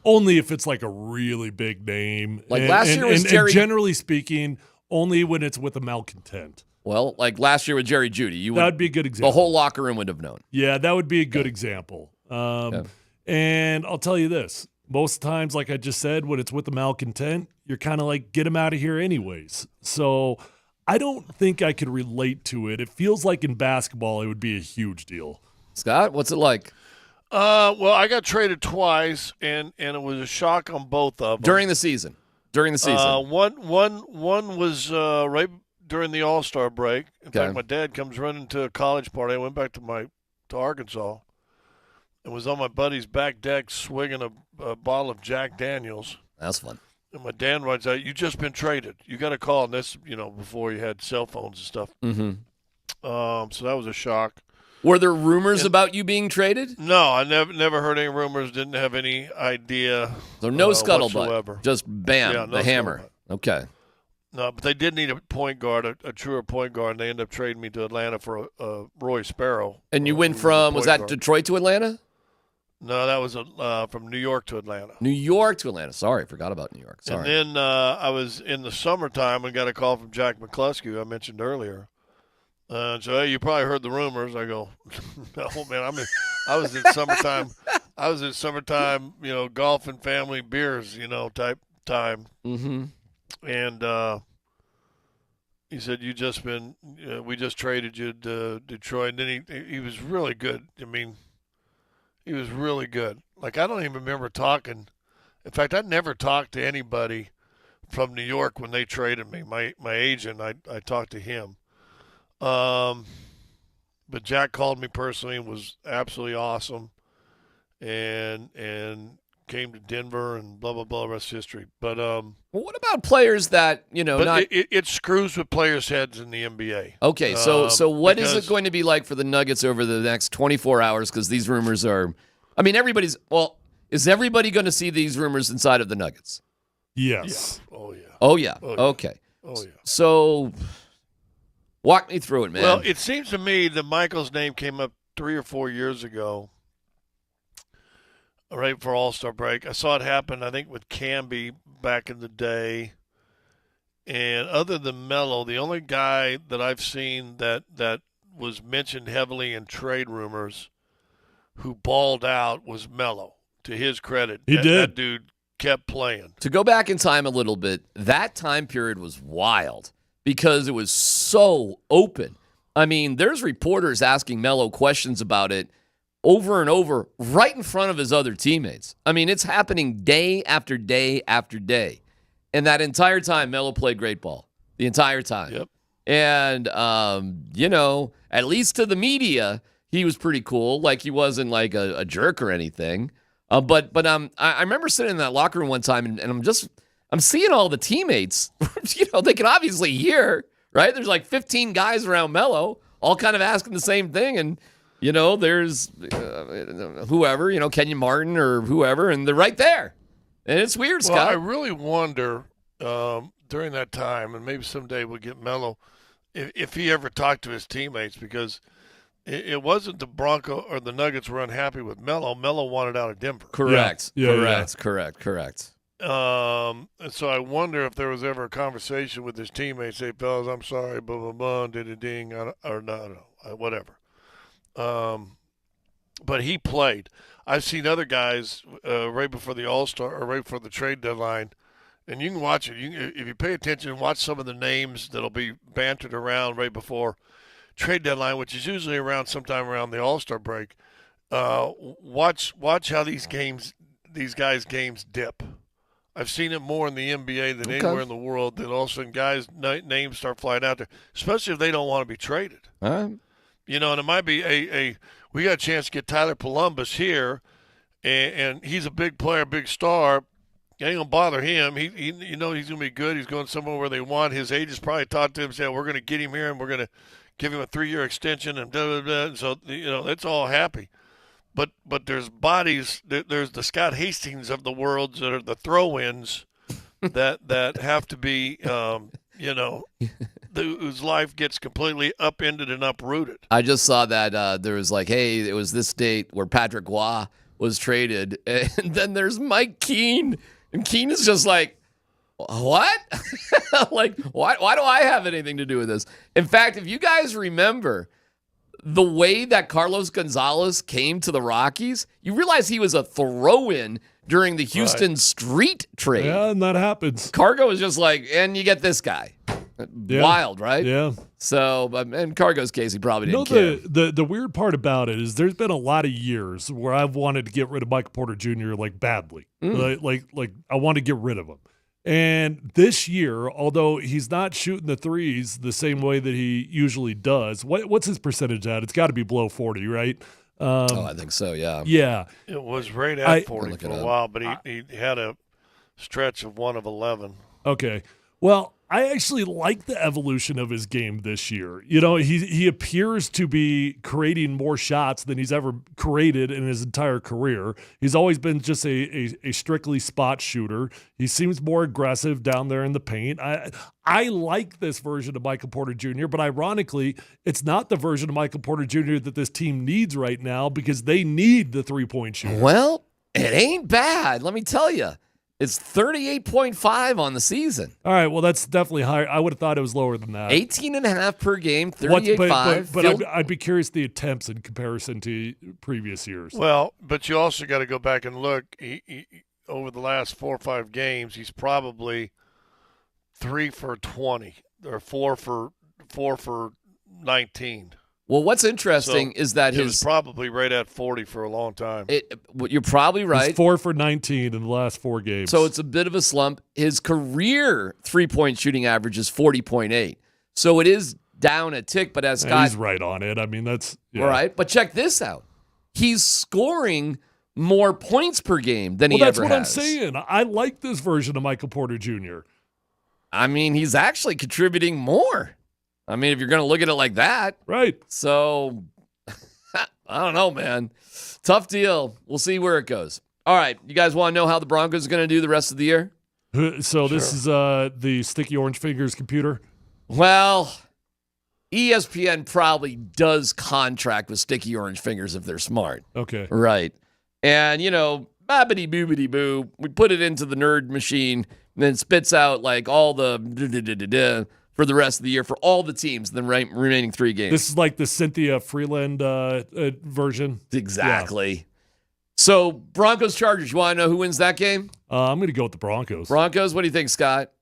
Only if it's like a really big name.
Like last year was Jerry.
And generally speaking, only when it's with a malcontent.
Well, like last year with Jerry Jeudy.
That would be a good example.
The whole locker room would have known.
Yeah, that would be a good example. And I'll tell you this. Most times, like I just said, when it's with the malcontent, you're kind of like, get him out of here anyways. So I don't think I could relate to it. It feels like in basketball, it would be a huge deal.
Scott, what's it like?
Well, I got traded twice, and it was a shock on both of them.
During the season.
One was right during the All-Star break. In
Okay.
fact, my dad comes running to a college party. I went back to Arkansas and was on my buddy's back deck swinging a bottle of Jack Daniels.
That's fun.
And my dad writes out, "You just been traded. You got to call." And this, before you had cell phones and stuff.
Mm-hmm.
So that was a shock.
Were there rumors about you being traded?
No, I never heard any rumors. Didn't have any idea.
So no scuttlebutt.
whatsoever.
Just bam,
Yeah, no
the hammer.
scuttlebutt.
Okay.
No, but they did need a point guard, a truer point guard, and they ended up trading me to Atlanta for Roy Sparrow.
And you went from, was that
guard.
Detroit to Atlanta?
No, that was from New York to Atlanta.
New York to Atlanta. Sorry, forgot about New York. Sorry.
And then I was in the summertime and got a call from Jack McCluskey, who I mentioned earlier. So, hey, you probably heard the rumors. I go, no, man. I was in summertime. I was in summertime, golf and family beers, type time.
Mm-hmm.
And he said, we just traded you to Detroit. And then he was really good. I mean, he was really good. Like, I don't even remember talking. In fact, I never talked to anybody from New York when they traded me. My agent, I talked to him. But Jack called me personally and was absolutely awesome, and came to Denver and blah blah blah. Rest history. But
well, what about players that
it screws with players' heads in the NBA.
Okay, so what is it going to be like for the Nuggets over the next 24 hours? Because these rumors are, is everybody going to see these rumors inside of the Nuggets?
Yes.
Yeah. Oh yeah.
Oh yeah.
Oh, yeah.
Okay.
Oh yeah.
So walk me through it, man.
Well, it seems to me that Michael's name came up 3 or 4 years ago, right for All-Star break. I saw it happen, I think, with Camby back in the day. And other than Melo, the only guy that I've seen that was mentioned heavily in trade rumors who balled out was Melo. To his credit,
he did.
That dude kept playing.
To go back in time a little bit, that time period was wild because it was so open. I mean, there's reporters asking Melo questions about it over and over right in front of his other teammates. I mean, it's happening day after day after day. And that entire time, Melo played great ball. The entire time.
Yep.
And, at least to the media, he was pretty cool. Like, he wasn't like a jerk or anything. But I remember sitting in that locker room one time, and I'm seeing all the teammates. They can obviously hear, right? There's like 15 guys around Melo, all kind of asking the same thing. And, there's whoever, Kenyon Martin or whoever, and they're right there. And it's weird, Scott.
Well, I really wonder during that time, and maybe someday we'll get Melo, if he ever talked to his teammates, because it wasn't the Bronco or the Nuggets were unhappy with Melo. Melo wanted out of Denver.
Correct.
Yeah.
Correct.
And so I wonder if there was ever a conversation with his teammates, say, fellas, I'm sorry, blah, blah, blah, ding, or no, whatever. But he played. I've seen other guys right before the All-Star or right before the trade deadline And you can watch it. If you pay attention and watch some of the names that'll be bantered around right before trade deadline, which is usually around sometime around the All-Star break. Watch how these guys' games dip. I've seen it more in the NBA than anywhere in the world. That all of a sudden guys' names start flying out there, especially if they don't want to be traded.
All right.
And it might be we got a chance to get Tyler Columbus here, and he's a big player, big star. Ain't gonna bother him. He's gonna be good. He's going somewhere where they want. His agents probably talked to him, said, "We're gonna get him here, and we're gonna give him a 3-year extension," and blah, blah, blah. And so it's all happy. But there's bodies. There's the Scott Hastings of the world that are the throw-ins that have to be, whose life gets completely upended and uprooted.
I just saw that there was it was this date where Patrick Waugh was traded, and then there's Mike Keene, and Keene is just like, what? Why do I have anything to do with this? In fact, if you guys remember the way that Carlos Gonzalez came to the Rockies, you realize he was a throw-in during the Houston Street trade.
Yeah, and that happens.
Cargo was just like, and you get this guy.
Yeah.
Wild, right?
Yeah.
So, in Cargo's case, he probably didn't care.
The weird part about it is there's been a lot of years where I've wanted to get rid of Michael Porter Jr. badly. Like I want to get rid of him. And this year, although he's not shooting the threes the same way that he usually does, what's his percentage at? It's got to be below 40, right?
I think so, yeah.
Yeah.
It was right at 40 for a while, but he had a stretch of 1 of 11.
Okay. Well, I actually like the evolution of his game this year. He appears to be creating more shots than he's ever created in his entire career. He's always been just a strictly spot shooter. He seems more aggressive down there in the paint. I like this version of Michael Porter Jr., but ironically, it's not the version of Michael Porter Jr. that this team needs right now because they need the three-point shooter.
Well, it ain't bad, let me tell you. It's 38.5 on the season.
All right, well, that's definitely higher. I would have thought it was lower than that.
18.5 per game, 38.5.
But I'd be curious the attempts in comparison to previous years.
Well, but you also got to go back and look. He, over the last 4 or 5 games, he's probably 3 for 20 or 4 for 19.
Well, what's interesting is that
it was probably right at 40 for a long time.
You're probably right.
He's 4 for 19 in the last 4 games.
So it's a bit of a slump. His career three-point shooting average is 40.8. So it is down a tick, but as Scott...
He's right on it. I mean, that's... Yeah.
All right, but check this out. He's scoring more points per game than he ever has.
That's what I'm saying. I like this version of Michael Porter Jr.
I mean, he's actually contributing more. I mean, if you're going to look at it like that.
Right.
So, I don't know, man. Tough deal. We'll see where it goes. All right. You guys want to know how the Broncos are going to do the rest of the year?
So this is the Sticky Orange Fingers computer?
Well, ESPN probably does contract with Sticky Orange Fingers if they're smart.
Okay.
Right. And, babbity boobity boo, we put it into the nerd machine and then spits out like all the for the rest of the year for all the teams, the remaining 3 games.
This is like the Cynthia Freeland version.
Exactly.
Yeah.
So, Broncos-Chargers, you want to know who wins that game?
I'm going to go with the Broncos.
Broncos, what do you think, Scott?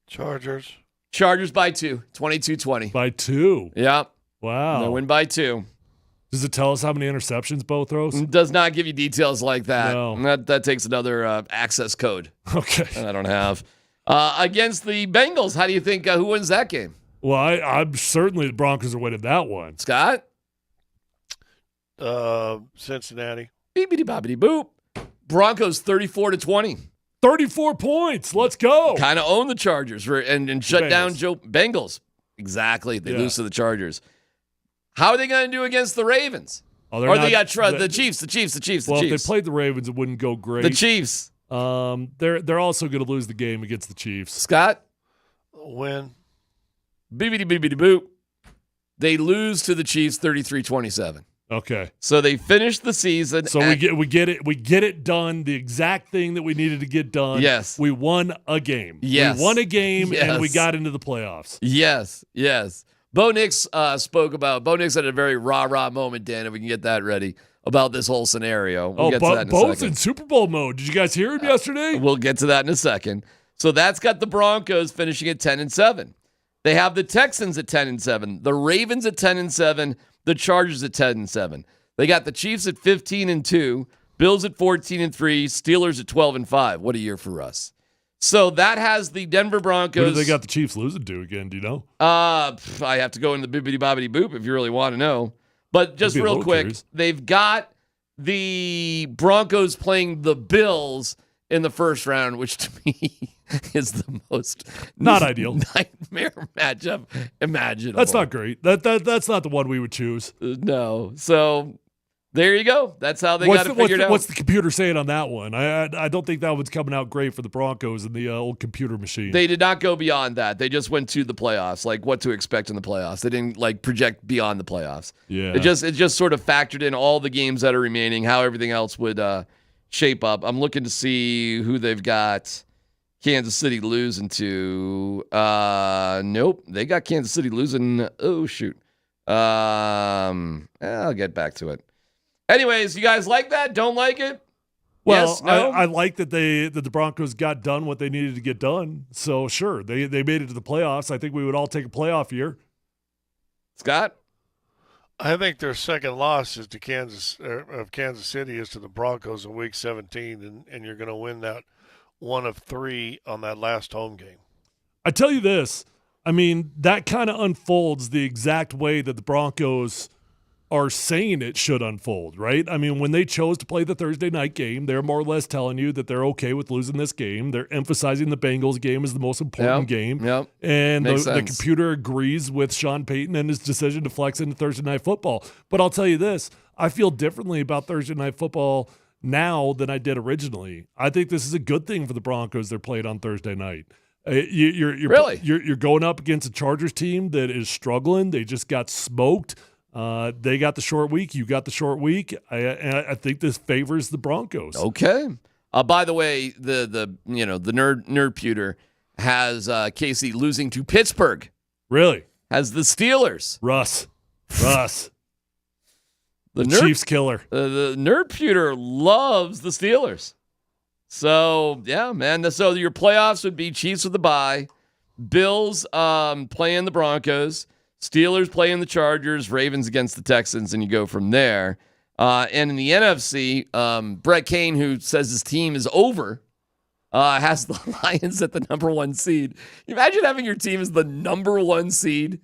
Chargers.
Chargers by 2, 22-20.
By 2?
Yeah.
Wow.
They win by 2.
Does it tell us how many interceptions Bo throws?
It does not give you details like that.
No.
That takes another access code.
Okay.
That I don't have. Against the Bengals, how do you think, who wins that game?
Well, I'm certainly the Broncos are winning that one.
Scott?
Cincinnati.
Beepity boppity boop. Broncos 34-20.
34 points. Let's go.
Kind of own the Chargers and shut down Joe Bengals. Exactly. They lose to the Chargers. How are they going to do against the Ravens? They got the Chiefs. The Chiefs.
Well, if they played the Ravens, it wouldn't go great.
The Chiefs.
They're also going to lose the game against the Chiefs.
Scott?
Win.
Beepity boopity boop. They lose to the Chiefs 33-27.
Okay.
So they finished the season.
So we get it done. The exact thing that we needed to get done.
Yes.
We won a game.
Yes.
We won a game
Yes.
and we got into the playoffs.
Yes. Bo Nix Bo Nix had a very rah-rah moment, Dan, if we can get that ready, about this whole scenario. We'll get to that in a
Bo's
second.
in Super Bowl mode. Did you guys hear him yesterday?
We'll get to that in a second. So that's got the Broncos finishing at 10-7. They have the Texans at 10-7, the Ravens at 10-7, the Chargers at 10-7. They got the Chiefs at 15-2, Bills at 14-3, Steelers at 12-5. What a year for Russ. So that has the Denver Broncos.
Who do they got the Chiefs losing to again? Do you know?
I have to go into the bibbity bobbity boop if you really want to know. But just real quick, they've got the Broncos playing the Bills in the first round, which to me is the most
not ideal
nightmare matchup imaginable.
That's not great. That's not the one we would choose.
No. So there you go. That's how they got it figured out.
What's the computer saying on that one? I don't think that one's coming out great for the Broncos and the old computer machine.
They did not go beyond that. They just went to the playoffs, like what to expect in the playoffs. They didn't like project beyond the playoffs.
Yeah.
It just sort of factored in all the games that are remaining, how everything else would shape up. I'm looking to see who they've got Kansas City losing to. Nope. They got Kansas City losing. Oh, shoot. I'll get back to it. Anyways, you guys like that? Don't like it?
Well,
yes, no?
I like that the Broncos got done what they needed to get done. So, sure, they made it to the playoffs. I think we would all take a playoff year.
Scott?
I think their second loss is to Kansas City is to the Broncos in Week 17, and you're going to win that one of three on that last home game.
I tell you this, I mean, that kind of unfolds the exact way that the Broncos are saying it should unfold, right? I mean, when they chose to play the Thursday night game, they're more or less telling you that they're okay with losing this game. They're emphasizing the Bengals game as the most important game.
Yep.
And the computer agrees with Sean Payton and his decision to flex into Thursday night football. But I'll tell you this, I feel differently about Thursday night football now than I did originally. I think this is a good thing for the Broncos. They're played on Thursday night. You're going up against a Chargers team that is struggling. They just got smoked. They got the short week. You got the short week. I think this favors the Broncos.
Okay. By the way, the nerd pewter has KC losing to Pittsburgh.
Really?
Has the Steelers.
Russ.
The
Chiefs killer.
The nerd pewter loves the Steelers. So yeah, man. So your playoffs would be Chiefs with the bye, Bills playing the Broncos. Steelers playing the Chargers, Ravens against the Texans, and you go from there. And in the NFC, Brett Kane, who says his team is over, has the Lions at the number 1 seed. Imagine having your team as the number 1 seed,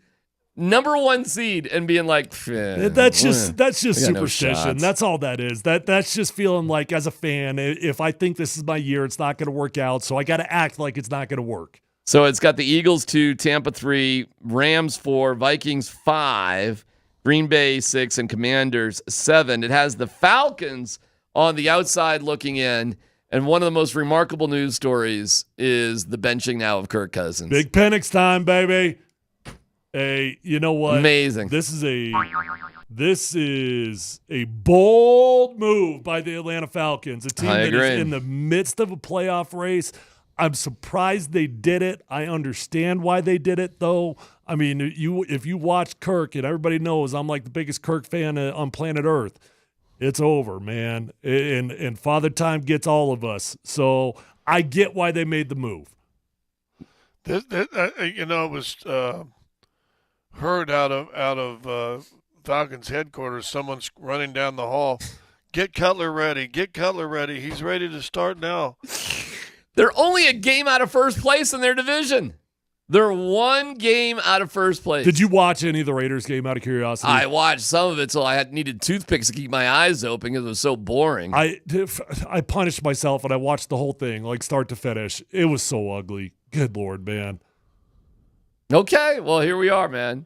and being like,
that's just superstition.
No,
that's all that is. That's just feeling like, as a fan, if I think this is my year, it's not going to work out, so I got to act like it's not going to work.
So it's got the Eagles 2, Tampa 3, Rams 4, Vikings 5, Green Bay 6, and Commanders 7. It has the Falcons on the outside looking in. And one of the most remarkable news stories is the benching now of Kirk Cousins.
Big Penix time, baby. Hey, you know what?
Amazing.
This is a bold move by the Atlanta Falcons, a team that is in the midst of a playoff race. I'm surprised they did it. I understand why they did it, though. I mean, if you watch Kirk, and everybody knows I'm like the biggest Kirk fan on planet Earth, it's over, man. And Father Time gets all of us. So I get why they made the move.
It was heard out of Falcons headquarters. Someone's running down the hall. Get Cutler ready. Get Cutler ready. He's ready to start now.
They're only a game out of first place in their division. They're 1 game out of first place.
Did you watch any of the Raiders game out of curiosity?
I watched some of it, so I needed toothpicks to keep my eyes open because it was so boring.
I punished myself, and I watched the whole thing, like start to finish. It was so ugly. Good Lord, man.
Okay, well, here we are, man.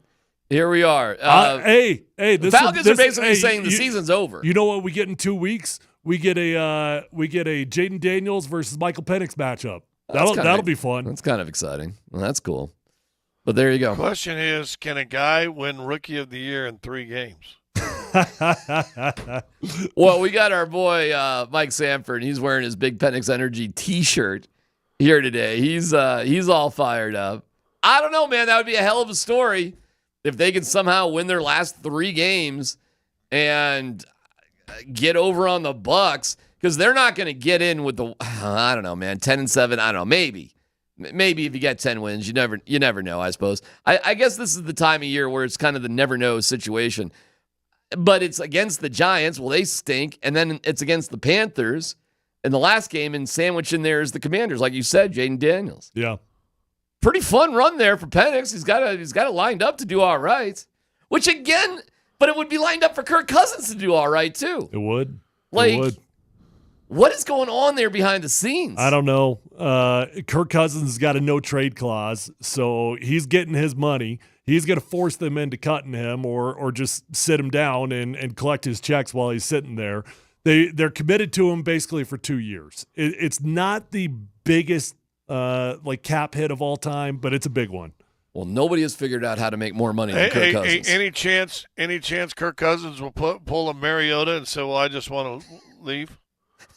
Here we are.
Hey,
the Falcons are basically saying the season's over.
You know what we get in 2 weeks? We get a Jaden Daniels versus Michael Penix matchup. That'll be fun.
That's kind of exciting. Well, that's cool. But there you go.
Question is, can a guy win Rookie of the Year in 3 games?
Well, we got our boy Mike Sanford. He's wearing his Big Penix Energy T-shirt here today. He's all fired up. I don't know, man. That would be a hell of a story if they could somehow win their last 3 games and get over on the Bucs, because they're not going to get in with the, I don't know, man, 10-7. I don't know, maybe. Maybe if you get 10 wins, you never know, I suppose. I guess this is the time of year where it's kind of the never know situation. But it's against the Giants. Well, they stink. And then it's against the Panthers in the last game, and sandwiched in there is the Commanders, like you said, Jaden Daniels.
Yeah.
Pretty fun run there for Penix. He's got it lined up to do all right. Which again, but it would be lined up for Kirk Cousins to do all right too.
It would.
Like,
it would.
What is going on there behind the scenes?
I don't know. Kirk Cousins has got a no trade clause, so he's getting his money. He's going to force them into cutting him or just sit him down and collect his checks while he's sitting there. They're committed to him basically for 2 years. It's not the biggest cap hit of all time, but it's a big one.
Well, nobody has figured out how to make more money than Kirk Cousins.
Any chance Kirk Cousins will pull a Mariota and say, well, I just want to leave?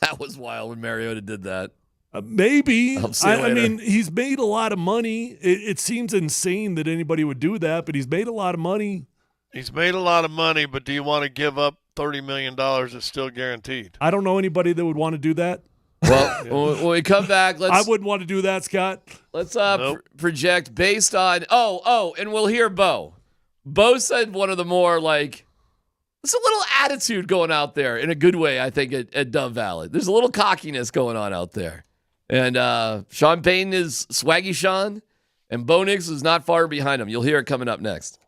That was wild when Mariota did that.
Maybe.
I
mean, he's made a lot of money. It seems insane that anybody would do that, but he's made a lot of money.
He's made a lot of money, but do you want to give up $30 million that's still guaranteed?
I don't know anybody that would want to do that.
Well, when we come back,
I wouldn't want to do that, Scott.
Let's project based on and we'll hear Bo. Bo said one of the more there's a little attitude going out there in a good way, I think, at Dove Valley. There's a little cockiness going on out there. And Sean Payton is swaggy Sean, and Bo Nix is not far behind him. You'll hear it coming up next.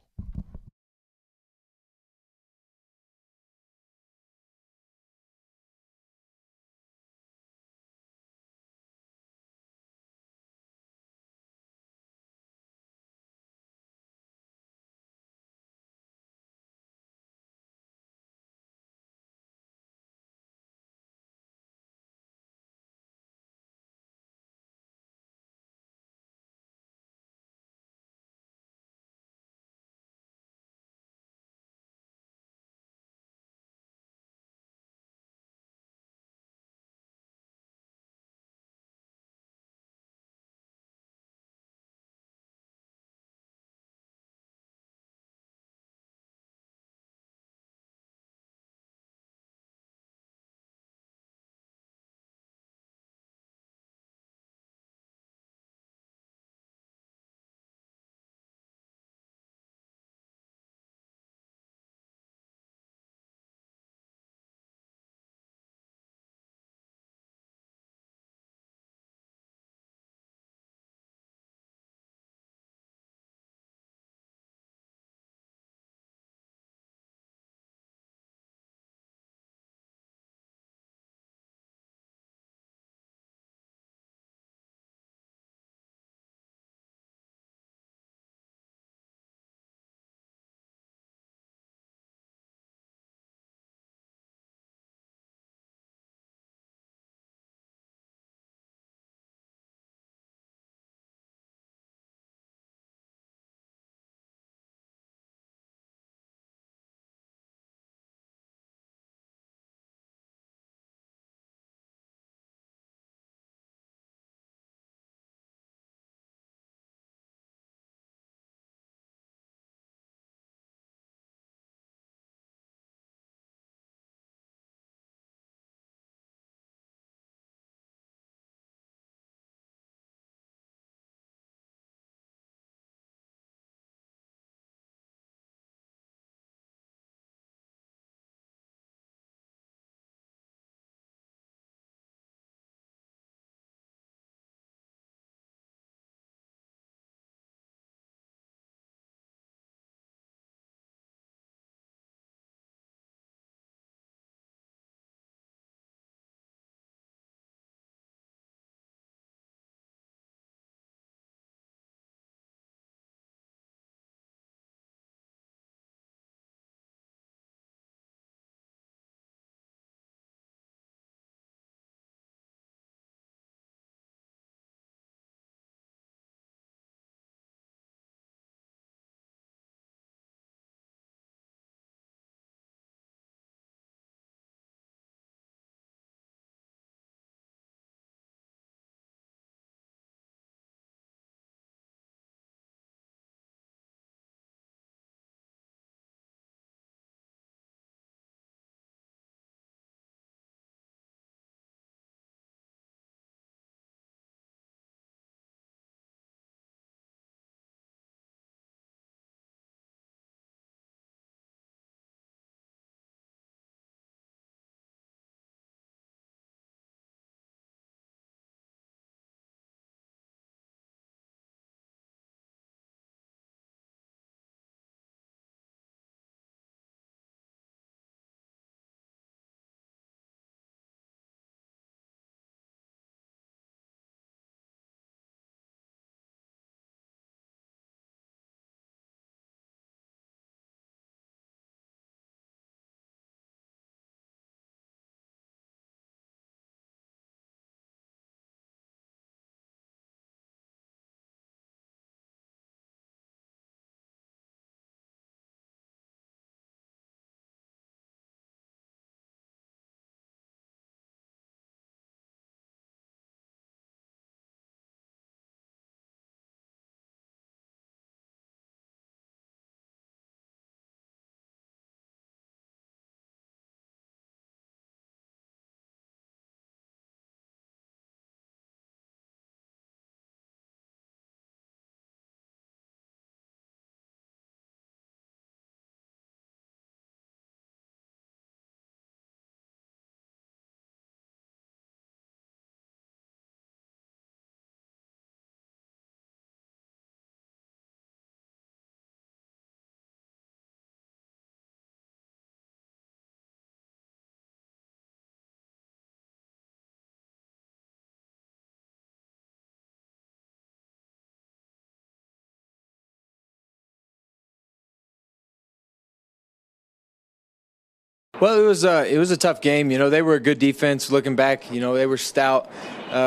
Well, it was a tough game. You know, they were a good defense. Looking back, you know, they were stout.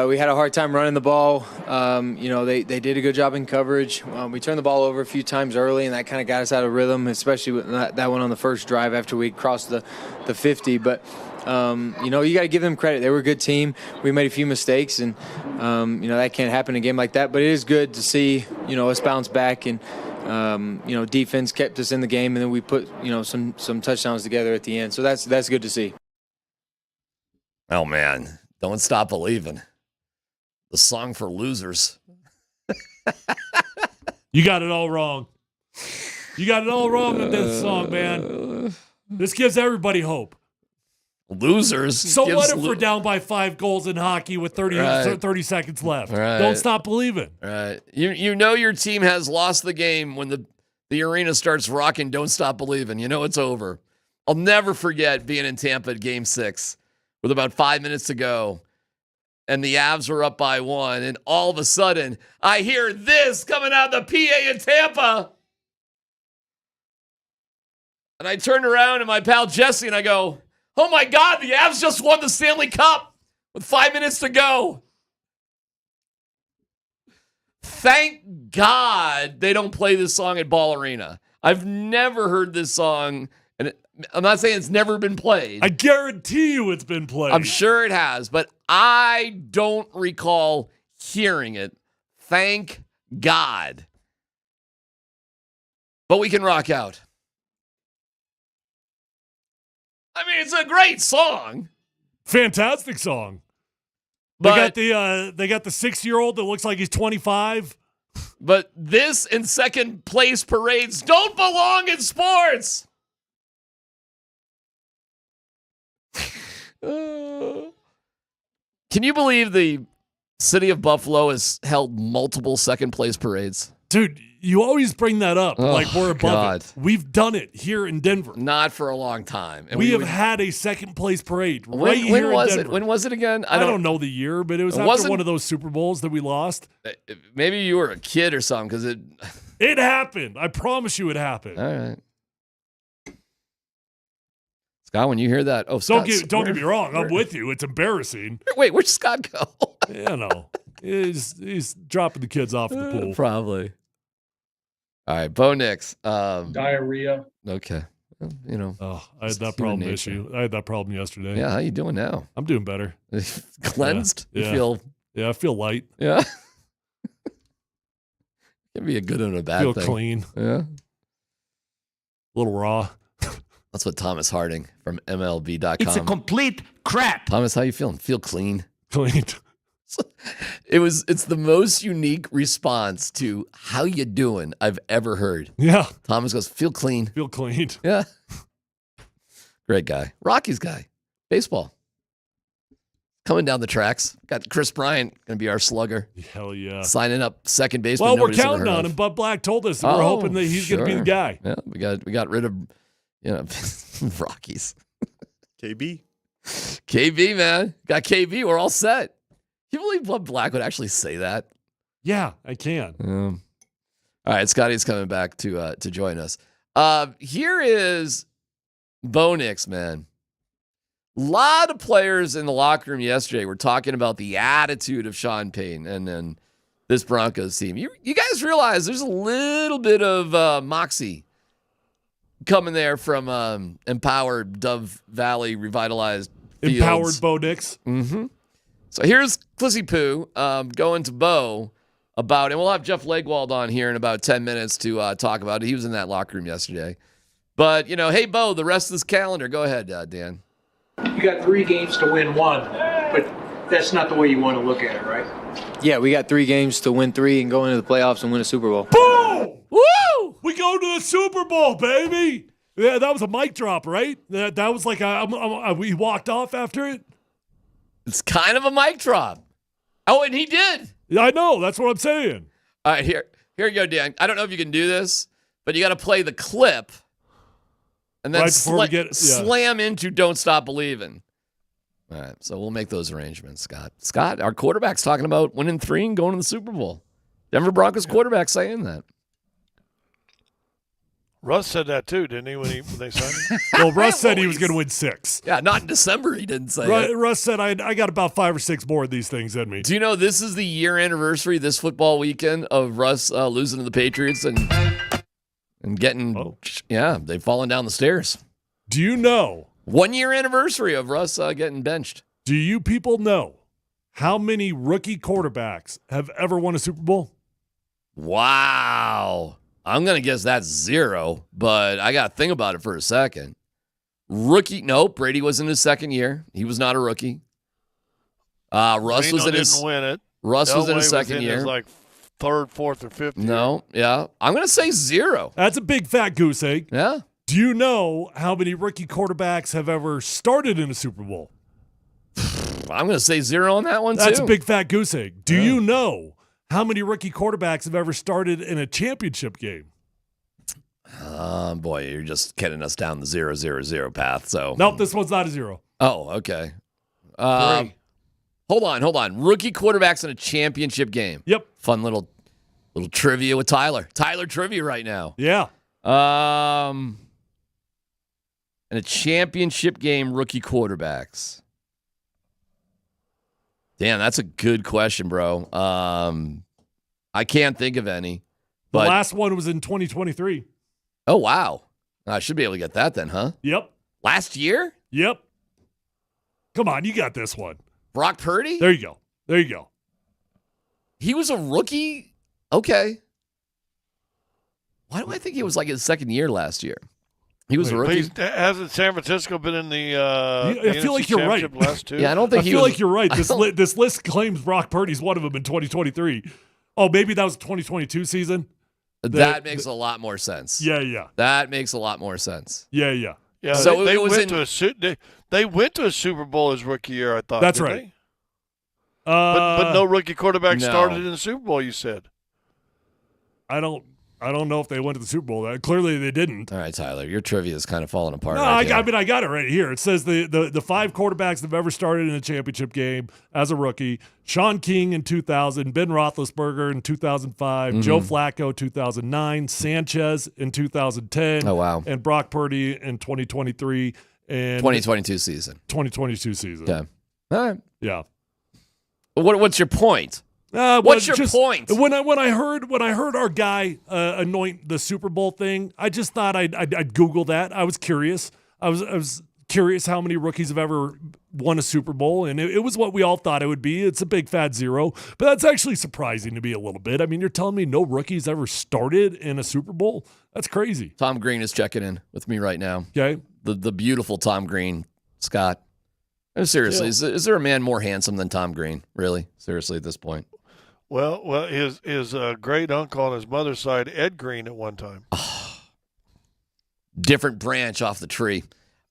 We had a hard time running the ball. You know, they did a good job in coverage. We turned the ball over a few times early, and that kind of got us out of rhythm, especially with that one on the first drive after we crossed the 50. But, you know, you got to give them credit. They were a good team. We made a few mistakes, and, you know, that can't happen in a game like that. But it is good to see, you know, us bounce back and, you know, defense kept us in the game, and then we put, you know, some touchdowns together at the end. So that's good to see.
Oh, man. Don't Stop Believing. The song for losers.
You got it all wrong. You got it all wrong with this song, man. This gives everybody hope.
Losers.
So what if we're down by 5 goals in hockey with 30 seconds left?
Right.
Don't stop believing.
Right. You know your team has lost the game when the arena starts rocking Don't Stop Believing. You know it's over. I'll never forget being in Tampa at Game 6 with about 5 minutes to go, and the Avs were up by 1, and all of a sudden, I hear this coming out of the PA in Tampa. And I turned around to my pal Jesse, and I go, oh my God, the Avs just won the Stanley Cup with 5 minutes to go. Thank God they don't play this song at Ball Arena. I've never heard this song, and I'm not saying it's never been played.
I guarantee you it's been played.
I'm sure it has, but I don't recall hearing it. Thank God. But we can rock out. I mean, it's a great song.
Fantastic song.
But
they got the 6-year-old that looks like he's 25.
But this and second place parades don't belong in sports. Can you believe the city of Buffalo has held multiple second place parades?
Dude, you always bring that up
Oh,
like we're above it. We've done it here in Denver.
Not for a long time. And
we have had a second place parade
when
here
was
in
it?
Denver.
When was it again?
I don't know the year, but it was after one of those Super Bowls that we lost.
Maybe you were a kid or something because
it happened. I promise you it happened.
All right. Scott, when you hear that,
don't get me wrong. I'm with you. It's embarrassing.
Wait, where'd Scott go?
Yeah, no. He's dropping the kids off at the pool.
Probably. All right, Bo Nix.
Diarrhea.
Okay. Well, you know.
Oh, I had that problem issue. I had that problem yesterday.
Yeah, how you doing now?
I'm doing better.
Cleansed?
Yeah.
You feel?
Yeah, I feel light.
Yeah. Can be a good and a bad
feel
thing.
Clean.
Yeah.
A little raw.
That's what Thomas Harding from MLB.com.
It's a complete crap.
Thomas, how you feeling? Feel clean?
Clean.
It's the most unique response to how you doing I've ever heard.
Yeah.
Thomas goes, feel clean.
Feel clean.
Yeah. Great guy. Rockies guy. Baseball. Coming down the tracks. Got Chris Bryant going to be our slugger.
Hell yeah.
Signing up second base.
Well, we're counting on him. Bud Black told us that we're hoping that he's going to be the guy.
Yeah, we got rid of, Rockies. KB, man. Got KB. We're all set. Can you believe Bud Black would actually say that?
Yeah, I can.
All right, Scotty's coming back to join us. Here is Bo Nix, man. A lot of players in the locker room yesterday were talking about the attitude of Sean Payton and then this Broncos team. You guys realize there's a little bit of moxie coming there from empowered Dove Valley revitalized fields.
Empowered Bo Nix.
Mm-hmm. So here's Clissy Poo going to Bo about, and we'll have Jeff Legwald on here in about 10 minutes to talk about it. He was in that locker room yesterday. But, hey, Bo, the rest of this calendar. Go ahead, Dan.
You got 3 games to win 1, but that's not the way you want to look at it, right?
Yeah, we got 3 games to win 3 and go into the playoffs and win a Super Bowl.
Boom! Woo! We go to the Super Bowl, baby. Yeah, that was a mic drop, right? That was like we walked off after it.
It's kind of a mic drop. Oh, and he did.
Yeah, I know. That's what I'm saying.
All right, here you go, Dan. I don't know if you can do this, but you got to play the clip and then slam into Don't Stop Believing. All right, so we'll make those arrangements, Scott. Scott, our quarterback's talking about winning 3 and going to the Super Bowl. Denver Broncos quarterback saying that.
Russ said that too, didn't he? When they signed him.
Well, Russ said he was going to win 6.
Yeah, not in December. He didn't say it.
Russ said I got about 5 or 6 more of these things in me.
Do you know this is the year anniversary this football weekend of Russ losing to the Patriots and getting they've fallen down the stairs.
Do you know
1 year anniversary of Russ getting benched?
Do you people know how many rookie quarterbacks have ever won a Super Bowl?
Wow. I'm going to guess that's 0, but I got to think about it for a second. Nope, Brady was in his second year. He was not a rookie. Russ was in his
didn't win it.
Russ was in his
Elway
second year.
His, like third, fourth, or fifth.
No, yeah. I'm going to say 0.
That's a big fat goose egg.
Yeah.
Do you know how many rookie quarterbacks have ever started in a Super Bowl?
I'm going to say 0 on that one, too.
That's a big fat goose egg. Do you know how many rookie quarterbacks have ever started in a championship game?
Boy, you're just getting us down the 0-0-0 path. So
nope, this one's not a 0.
Oh, okay. Hold on. Rookie quarterbacks in a championship game.
Yep.
Fun little trivia with Tyler. Tyler trivia right now.
Yeah.
In a championship game, rookie quarterbacks. Damn, that's a good question, bro. I can't think of any.
The
But
last one was in 2023.
oh, wow. I should be able to get that then, huh?
Yep.
Last year?
Yep. Come on, you got this one.
Brock Purdy?
There you go.
He was a rookie? Okay. Why do I think he was like his second year last year? He was a rookie.
Hasn't San Francisco been in the
I feel like you're right.
last 2?
Yeah, I don't think
I feel like you're right. This list claims Brock Purdy's one of them in 2023. Oh, maybe that was 2022 season?
That makes a lot more sense.
Yeah.
That makes a lot more sense.
Yeah.
Yeah,
So
they
it was
went they went to a Super Bowl his rookie year, I thought.
That's
didn't
right.
they? But no rookie quarterback
no.
started in the Super Bowl, you said.
I don't know if they went to the Super Bowl. Clearly they didn't.
All right, Tyler, your trivia is kind of falling apart.
No,
right
I
there.
got it right here. It says the 5 quarterbacks that have ever started in a championship game as a rookie: Sean King in 2000, Ben Roethlisberger in 2005, Joe Flacco 2009, Sanchez in 2010.
Oh, wow.
And Brock Purdy in 2023 and
2022 season.
2022 season.
Okay. All right.
Yeah.
What's your point?
What's
your point?
When I heard our guy anoint the Super Bowl thing, I just thought I'd Google that. I was curious. I was curious how many rookies have ever won a Super Bowl, and it was what we all thought it would be. It's a big fat 0, but that's actually surprising to me a little bit. I mean, you're telling me no rookies ever started in a Super Bowl? That's crazy.
Tom Green is checking in with me right now.
Okay.
The beautiful Tom Green, Scott. Seriously, is there a man more handsome than Tom Green? Really? Seriously, at this point?
Well, his great uncle on his mother's side, Ed Green, at one time.
Different branch off the tree.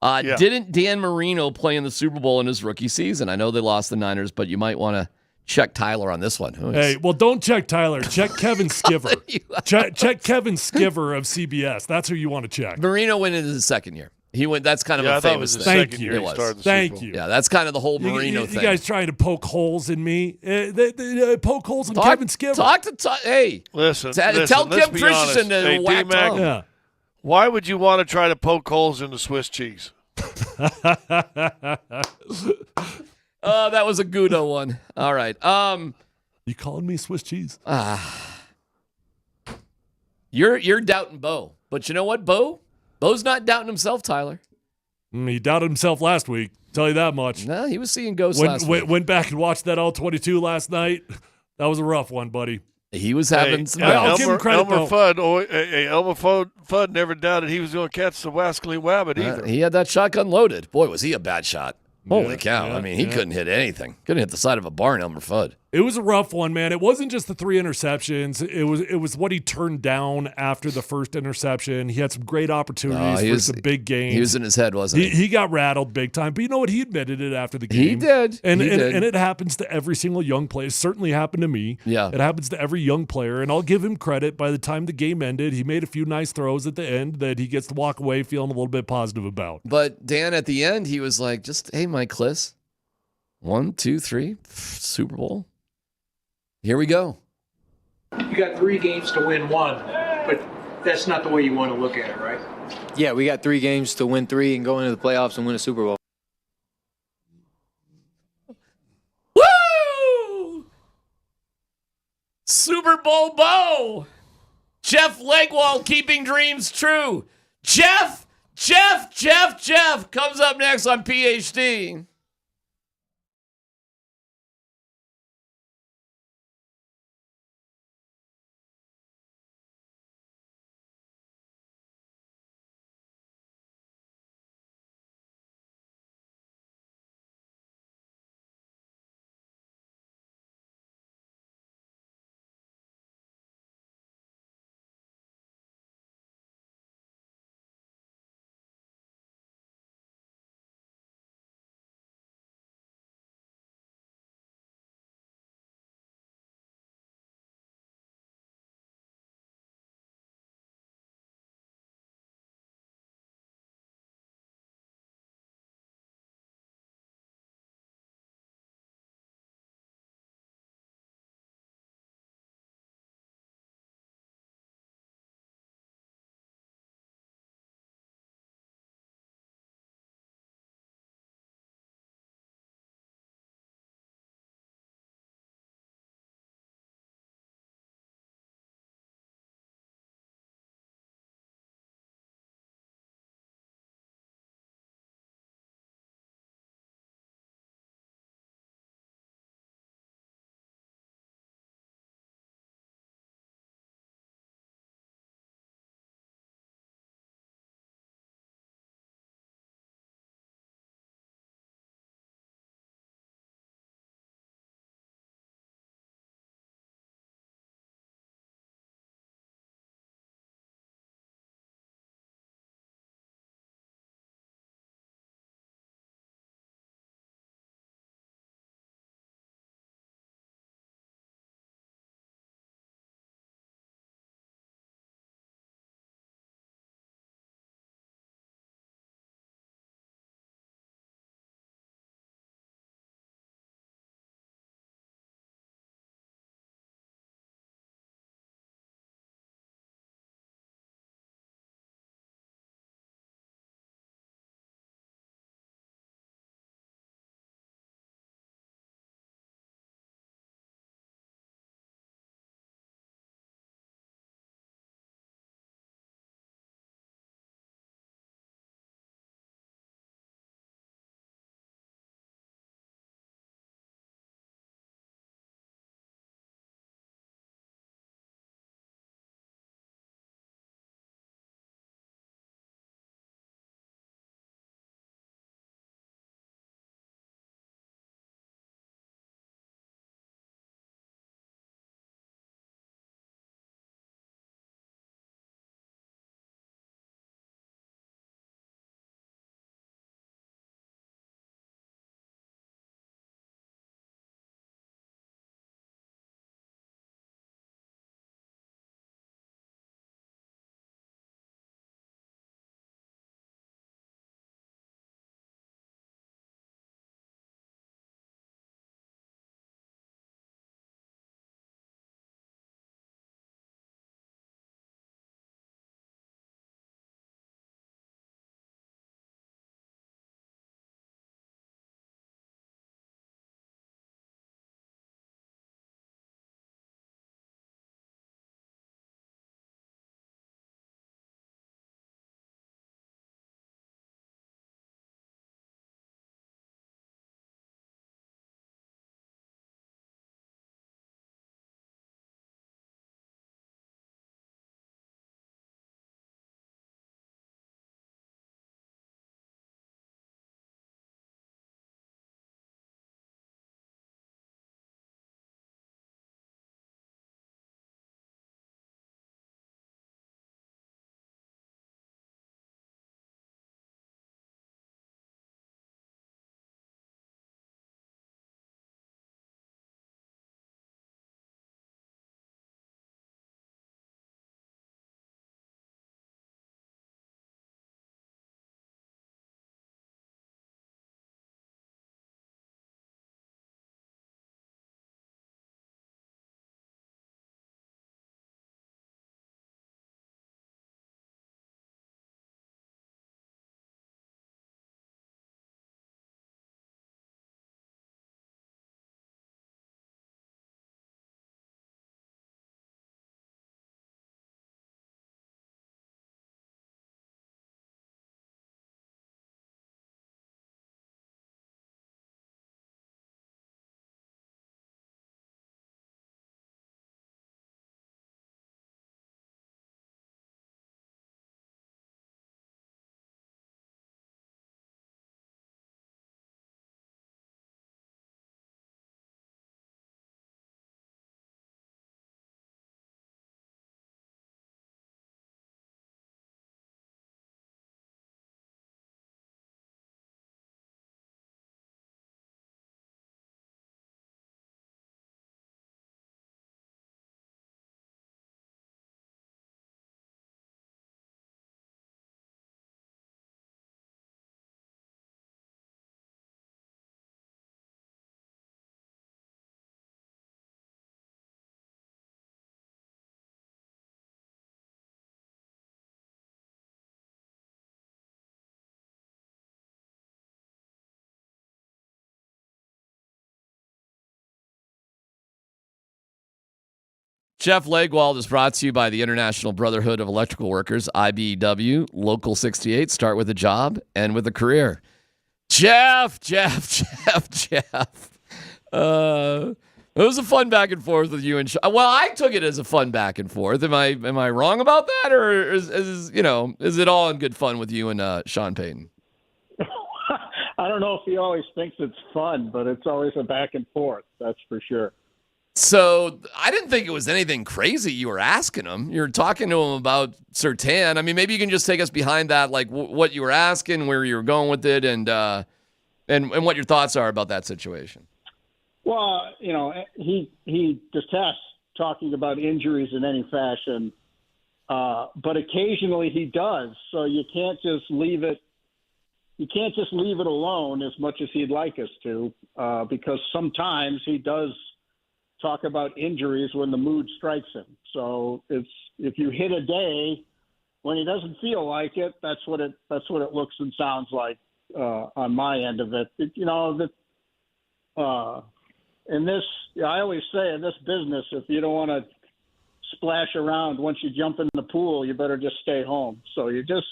Yeah.
Didn't Dan Marino play in the Super Bowl in his rookie season? I know they lost the Niners, but you might want to check Tyler on this one.
Hey, well, don't check Tyler. Check Kevin Skiver. check Kevin Skiver of CBS. That's who you want to check.
Marino went into his second year. He went. That's kind of
I
a
thought it
famous
was
thing.
the second year he started the
Thank
Super Bowl.
you.
Yeah, that's kind of the whole Marino thing.
You guys trying to poke holes in me? Poke holes in Kevin Skiver.
Hey,
listen,
tell
let's
Kim
be
Christensen
honest.
to
Hey,
whack
D-Mac,
Tom.
Yeah.
Why would you want to try to poke holes in the Swiss cheese?
That was a Gudo one. All right.
You calling me Swiss cheese?
You're doubting Bo, but you know what, Bo's not doubting himself, Tyler.
He doubted himself last week. Tell you that much.
No, he was seeing ghosts last week.
Went back and watched that all 22 last night. That was a rough one, buddy.
He was having some.
I'll give him credit,
Elmer
though.
Fudd never doubted he was going to catch the Wascally Wabbit either.
He had that shotgun loaded. Boy, was he a bad shot. Holy cow.
yeah,
I mean, he couldn't hit anything. Couldn't hit the side of a barn, Elmer Fudd.
It was a rough one, man. It wasn't just the 3 interceptions. It was what he turned down after the first interception. He had some great opportunities for some big games.
He was in his head, wasn't he?
He got rattled big time. But you know what? He admitted it after the game.
He did.
And
He did.
and it happens to every single young player. It certainly happened to me.
Yeah.
It happens to every young player. And I'll give him credit. By the time the game ended, he made a few nice throws at the end that he gets to walk away feeling a little bit positive about.
But Dan, at the end, he was like, hey, Mike Kliss, 1, 2, 3, Super Bowl. Here we go.
You got 3 games to win 1, but that's not the way you want to look at it, right?
Yeah, we got 3 games to win 3 and go into the playoffs and win a Super Bowl.
Woo! Super Bowl Bo! Jeff Legwall keeping dreams true. Jeff comes up next on PhD. Jeff Legwald is brought to you by the International Brotherhood of Electrical Workers, IBEW, Local 68. Start with a job, end with a career. Jeff. It was a fun back and forth with you and Sean. Well, I took it as a fun back and forth. Am I wrong about that, or is it all in good fun with you and Sean Payton?
I don't know if he always thinks it's fun, but it's always a back and forth. That's for sure.
So I didn't think it was anything crazy you were asking him. You were talking to him about Surtain. I mean, maybe you can just take us behind that, like what you were asking, where you were going with it, and what your thoughts are about that situation.
Well, he detests talking about injuries in any fashion, but occasionally he does. So you can't just leave it. You can't just leave it alone as much as he'd like us to, because sometimes he does talk about injuries when the mood strikes him. So if you hit a day when he doesn't feel like it, that's what it looks and sounds like on my end of it. In this, I always say in this business, if you don't want to splash around once you jump in the pool, you better just stay home. So you just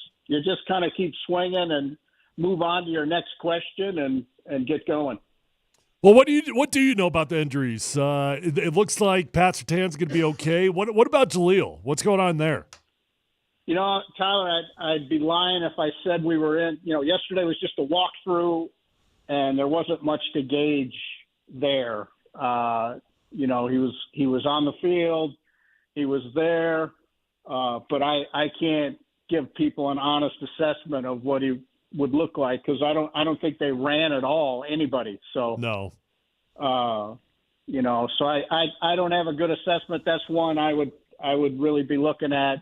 kind of keep swinging and move on to your next question and get going.
Well, what do you know about the injuries? It looks like Pat Surtain's going to be okay. What about Jaleel? What's going on there?
Tyler, I'd be lying if I said we were in. Yesterday was just a walkthrough, and there wasn't much to gauge there. He was on the field, he was there, but I can't give people an honest assessment of what he would look like, because I don't think they ran at all, anybody. So
no,
so I don't have a good assessment. That's one I would really be looking at.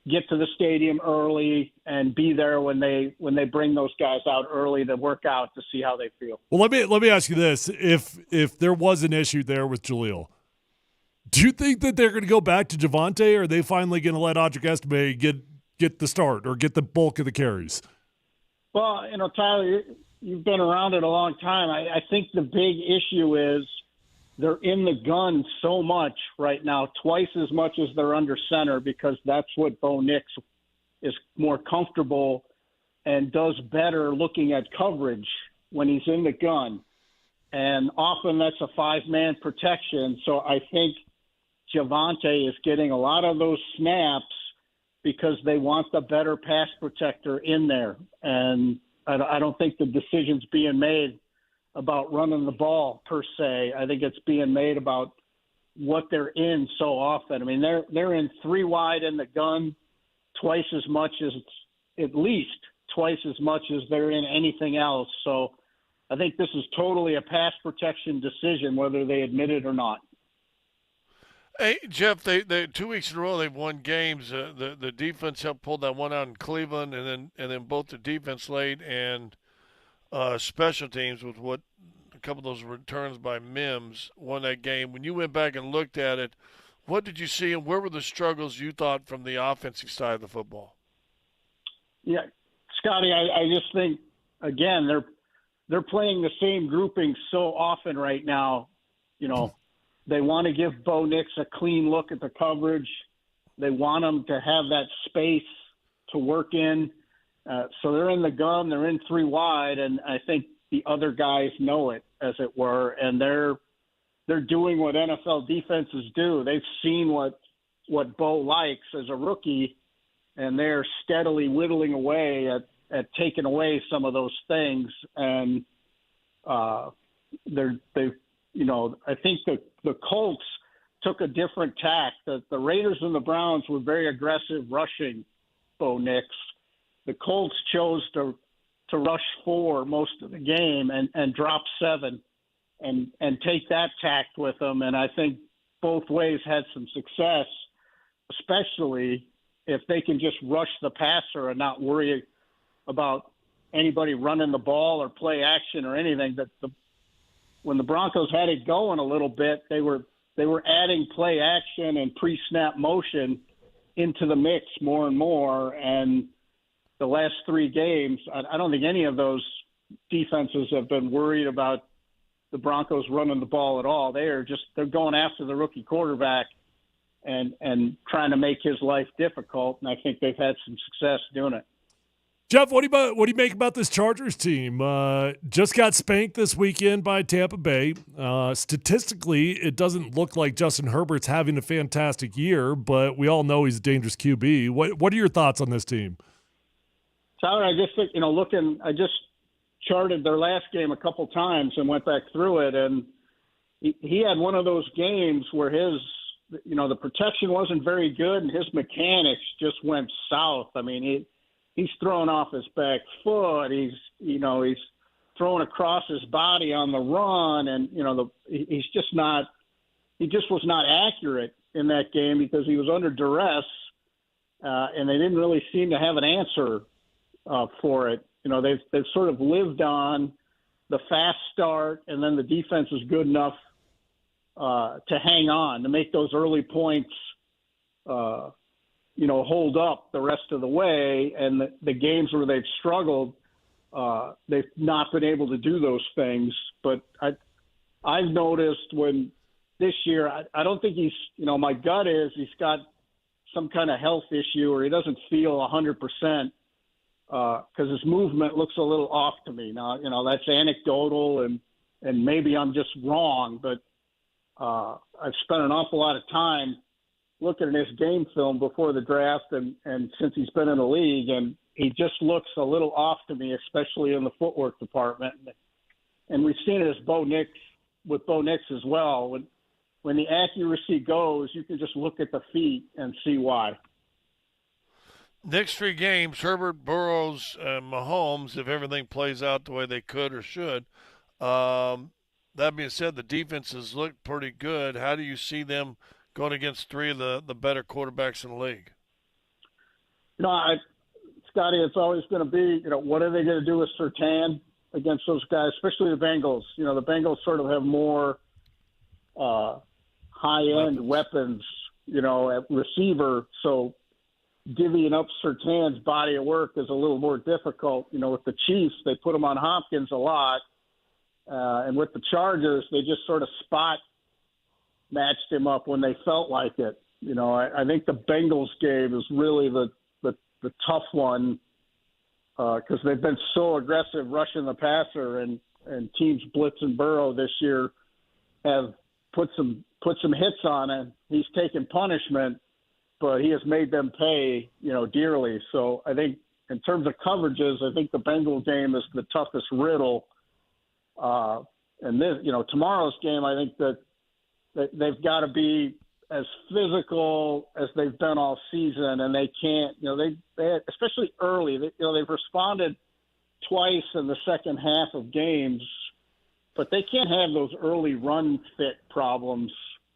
Get to the stadium early and be there when they bring those guys out early to work out to see how they feel.
Well, let me ask you this: if there was an issue there with Jaleel, do you think that they're going to go back to Javonte, or are they finally going to let Audric Estime get the start or get the bulk of the carries?
Well, Tyler, you've been around it a long time. I think the big issue is they're in the gun so much right now, twice as much as they're under center, because that's what Bo Nix is more comfortable and does better looking at coverage when he's in the gun. And often that's a five-man protection. So I think Javonte is getting a lot of those snaps because they want the better pass protector in there. And I don't think the decision's being made about running the ball per se. I think it's being made about what they're in so often. I mean, they're in three wide in the gun at least twice as much as they're in anything else. So I think this is totally a pass protection decision, whether they admit it or not.
Hey, Jeff, they 2 weeks in a row they've won games. The defense helped pull that one out in Cleveland, and then both the defense late and special teams with what a couple of those returns by Mims won that game. When you went back and looked at it, what did you see, and where were the struggles you thought from the offensive side of the football?
Yeah, Scotty, I just think again they're playing the same grouping so often right now. They want to give Bo Nix a clean look at the coverage. They want him to have that space to work in. So they're in the gun, they're in three wide, and I think the other guys know it, as it were, and they're doing what NFL defenses do. They've seen what Bo likes as a rookie, and they're steadily whittling away at taking away some of those things. And I think the Colts took a different tack. The Raiders and the Browns were very aggressive rushing Bo Nix. The Colts chose to rush 4 most of the game and drop 7 and take that tact with them. And I think both ways had some success, especially if they can just rush the passer and not worry about anybody running the ball or play action or anything. When the Broncos had it going a little bit, they were adding play action and pre-snap motion into the mix more and more. And the last 3 games, I don't think any of those defenses have been worried about the Broncos running the ball at all. They're going after the rookie quarterback and trying to make his life difficult. And I think they've had some success doing it.
Jeff, what do you make about this Chargers team? Just got spanked this weekend by Tampa Bay. Statistically, it doesn't look like Justin Herbert's having a fantastic year, but we all know he's a dangerous QB. What are your thoughts on this team?
Tyler, I just think, I just charted their last game a couple times and went back through it, and he had one of those games where the protection wasn't very good and his mechanics just went south. I mean, he's throwing off his back foot. He's throwing across his body on the run, and he just was not accurate in that game because he was under duress, and they didn't really seem to have an answer for it. They've sort of lived on the fast start, and then the defense is good enough to hang on, to make those early points hold up the rest of the way. And the games where they've struggled, they've not been able to do those things. But I've noticed when this year, I don't think he's, my gut is he's got some kind of health issue or he doesn't feel 100% because his movement looks a little off to me. Now, that's anecdotal and maybe I'm just wrong, but I've spent an awful lot of time looking at his game film before the draft and since he's been in the league, and he just looks a little off to me, especially in the footwork department. And we've seen it with Bo Nix as well. When the accuracy goes, you can just look at the feet and see why.
Next 3 games, Herbert, Burrows, and Mahomes, if everything plays out the way they could or should. That being said, the defenses look pretty good. How do you see them going against 3 of the better quarterbacks in the league?
Scotty, it's always going to be, what are they going to do with Surtain against those guys, especially the Bengals? The Bengals sort of have more high-end weapons, at receiver. So divvying up Surtain's body of work is a little more difficult. With the Chiefs, they put him on Hopkins a lot. And with the Chargers, they just sort of spot matched him up when they felt like it. I think the Bengals game is really the tough one because they've been so aggressive rushing the passer, and teams blitzing Burrow this year have put some hits on him. He's taken punishment, but he has made them pay, dearly. So I think in terms of coverages, I think the Bengals game is the toughest riddle. And this, tomorrow's game, I think that they've got to be as physical as they've been all season, and they can't, they especially early, they've responded twice in the second half of games, but they can't have those early run fit problems,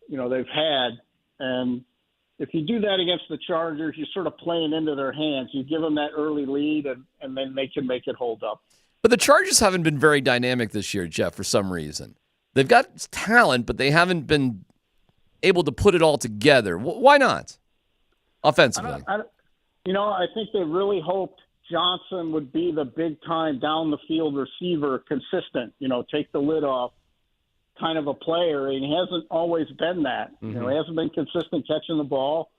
they've had. And if you do that against the Chargers, you're sort of playing into their hands. You give them that early lead, and then they can make it hold up.
But the Chargers haven't been very dynamic this year, Jeff, for some reason. They've got talent, but they haven't been able to put it all together. Why not? Offensively.
I think they really hoped Johnson would be the big-time down-the-field receiver, consistent, take the lid off kind of a player, and he hasn't always been that.
Mm-hmm.
He hasn't been consistent catching the ball,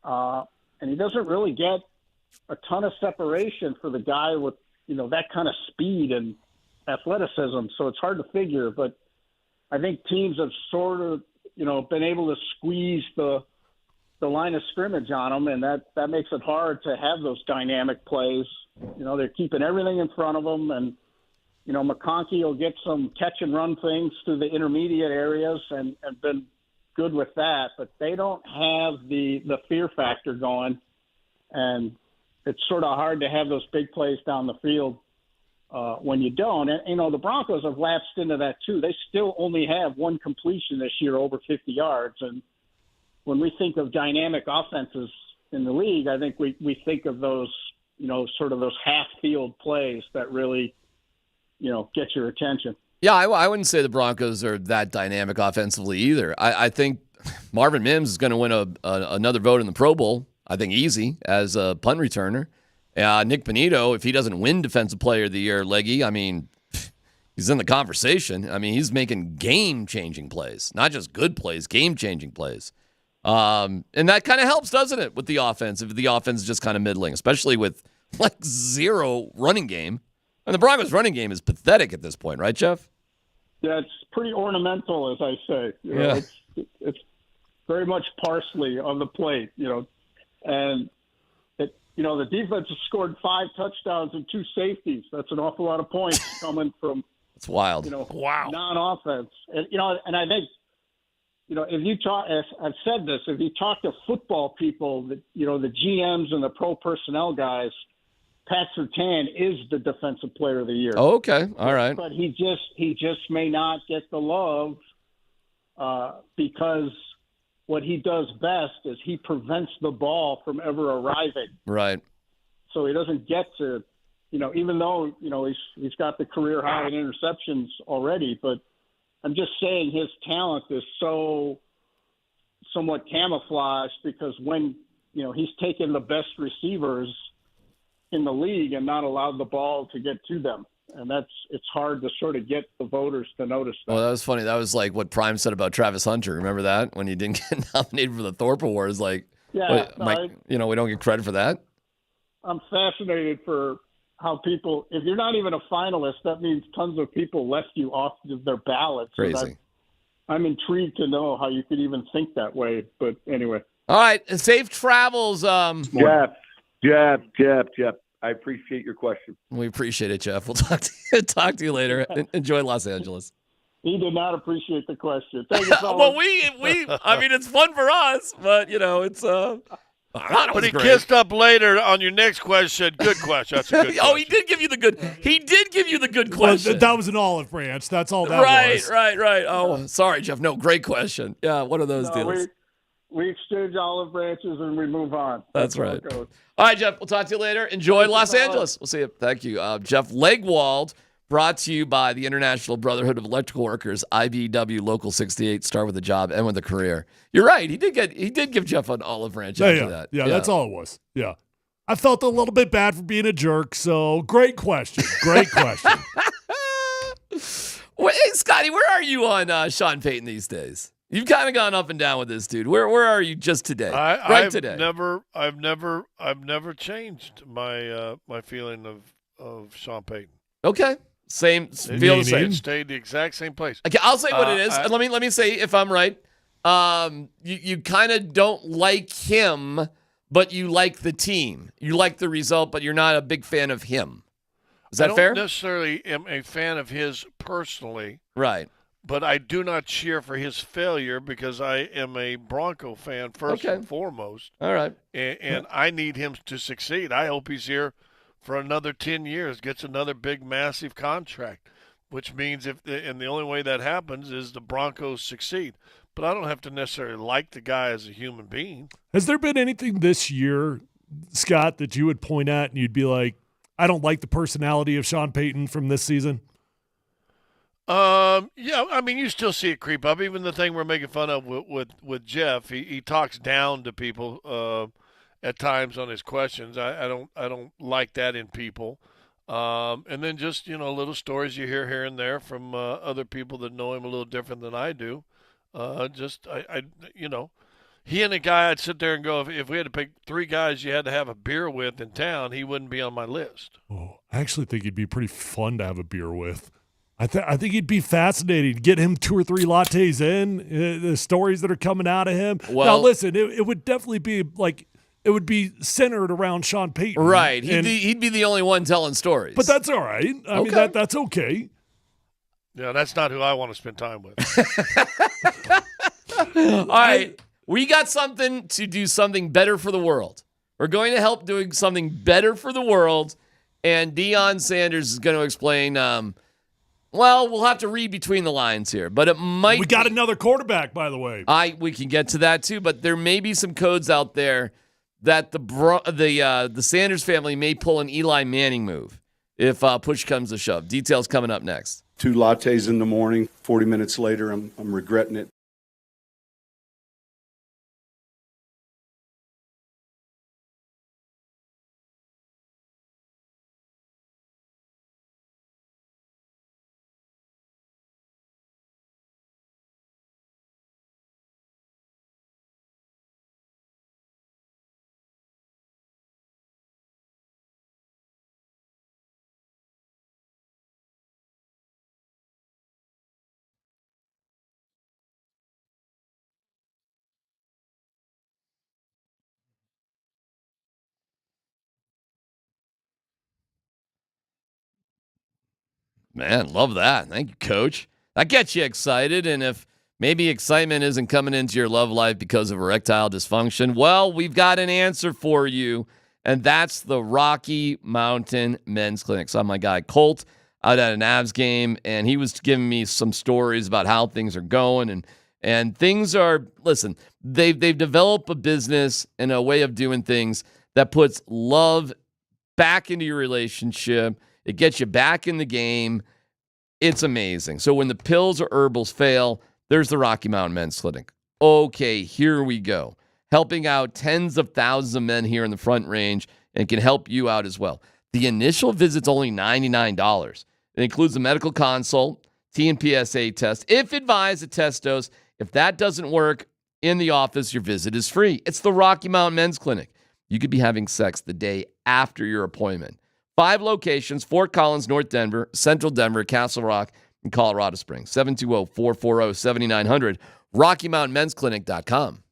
and he doesn't really get a ton of separation for the guy with, that kind of speed and athleticism. So it's hard to figure, but I think teams have sort of, been able to squeeze the line of scrimmage on them, and that makes it hard to have those dynamic plays. They're keeping everything in front of them, and, McConkey will get some catch and run things through the intermediate areas and been good with that, but they don't have the fear factor going, and it's sort of hard to have those big plays down the field when you don't. And, the Broncos have lapsed into that too. They still only have one completion this year over 50 yards. And when we think of dynamic offenses in the league, I think we think of those, sort of those half-field plays that really, get your attention.
Yeah, I wouldn't say the Broncos are that dynamic offensively either. I think Marvin Mims is going to win another vote in the Pro Bowl. I think easy as a punt returner. Nick Bonito, if he doesn't win Defensive Player of the Year, Leggy, I mean, he's in the conversation. I mean, he's making game-changing plays, not just good plays, game-changing plays. And that kind of helps, doesn't it, with the offense, if the offense is just kind of middling, especially with like zero running game. And the Broncos' running game is pathetic at this point, right, Jeff?
Yeah, it's pretty ornamental, as I say. You know, it's very much parsley on the plate, and the defense has scored 5 touchdowns and 2 safeties. That's an awful lot of points coming from
it's wild.
Non-offense. And and I think if you talk, I've said this, if you talk to football people, the GMs and the pro personnel guys, Pat Surtain is the defensive player of the year.
Oh, okay. All right.
But he just may not get the love because what he does best is he prevents the ball from ever arriving.
Right.
So he doesn't get to, even though, he's got the career high in interceptions already, but I'm just saying his talent is so somewhat camouflaged because when, he's taken the best receivers in the league and not allowed the ball to get to them. And it's hard to sort of get the voters to notice that.
Well, that was funny. That was like what Prime said about Travis Hunter. Remember that? When he didn't get nominated for the Thorpe Awards, we don't get credit for that.
I'm fascinated for how people, if you're not even a finalist, that means tons of people left you off of their ballots.
Crazy.
I'm intrigued to know how you could even think that way. But anyway.
All right. Safe travels.
Jeff, I appreciate your question.
We appreciate it, Jeff. We'll talk to you later. Enjoy Los Angeles.
He did not appreciate the question. Thank you so
well,
much.
it's fun for us, but it's
But he kissed up later on your next question. Good question. That's a good question.
Oh, he did give you the good. He did give you the good question.
Well, that was an olive branch. That's all that was.
Right. Oh, sorry, Jeff. No, great question. Yeah, one of those deals.
We exchange olive branches and we move on.
That's right. All right, Jeff. We'll talk to you later. Enjoy Los Angeles. We'll see you. Thank you. Jeff Legwald, brought to you by the International Brotherhood of Electrical Workers, IBW Local 68. Start with a job, end with a career. You're right. He did give Jeff an olive branch after that.
Yeah, that's all it was. Yeah. I felt a little bit bad for being a jerk, so great question. Great question.
Hey, Scotty, where are you on Sean Payton these days? You've kind of gone up and down with this dude. Where are you just today? Today.
I've never changed my feeling of Sean Payton.
Okay.
It stayed the exact same place.
Okay, I'll say what it is. Let me say if I'm right. You kind of don't like him, but you like the team. You like the result, but you're not a big fan of him. Is that fair?
I don't necessarily am a fan of his personally.
Right.
But I do not cheer for his failure because I am a Bronco fan first and foremost.
All right.
And I need him to succeed. I hope he's here for another 10 years, gets another big, massive contract, which means and the only way that happens is the Broncos succeed. But I don't have to necessarily like the guy as a human being.
Has there been anything this year, Scott, that you would point at and you'd be like, I don't like the personality of Sean Payton from this season?
Yeah, I mean, you still see it creep up. Even the thing we're making fun of with Jeff, he talks down to people at times on his questions. I don't like that in people. And then just little stories you hear here and there from other people that know him a little different than I do. He and a guy I'd sit there and go, if we had to pick 3 guys you had to have a beer with in town, he wouldn't be on my list.
Oh, I actually think he'd be pretty fun to have a beer with. I think he'd be fascinating. Get him 2 or 3 lattes in, the stories that are coming out of him.
Well,
now, listen, it would definitely be it would be centered around Sean Payton.
Right. He'd be the only one telling stories.
But that's all right. I mean, that's okay.
Yeah, that's not who I want to spend time with.
All right. We got something to do something better for the world. We're going to help doing something better for the world. And Deion Sanders is going to explain well, we'll have to read between the lines here, but it might.
We got another quarterback, by the way.
We can get to that too, but there may be some codes out there that the Sanders family may pull an Eli Manning move if push comes to shove. Details coming up next.
2 lattes in the morning. 40 minutes later, I'm regretting it.
Man, love that. Thank you, Coach. That gets you excited. And if maybe excitement isn't coming into your love life because of erectile dysfunction, well, we've got an answer for you. And that's the Rocky Mountain Men's Clinic. Saw my guy Colt out at an Avs game, and he was giving me some stories about how things are going. And things are, listen, they've developed a business and a way of doing things that puts love back into your relationship. It gets you back in the game. It's amazing. So when the pills or herbals fail, there's the Rocky Mountain Men's Clinic. Okay, here we go. Helping out tens of thousands of men here in the Front Range and can help you out as well. The initial visit's only $99. It includes a medical consult, TNPSA test. If advised, a test dose. If that doesn't work in the office, your visit is free. It's the Rocky Mountain Men's Clinic. You could be having sex the day after your appointment. 5 locations: Fort Collins, North Denver, Central Denver, Castle Rock, and Colorado Springs. 720-440-7900. RockyMountainMen'sClinic.com.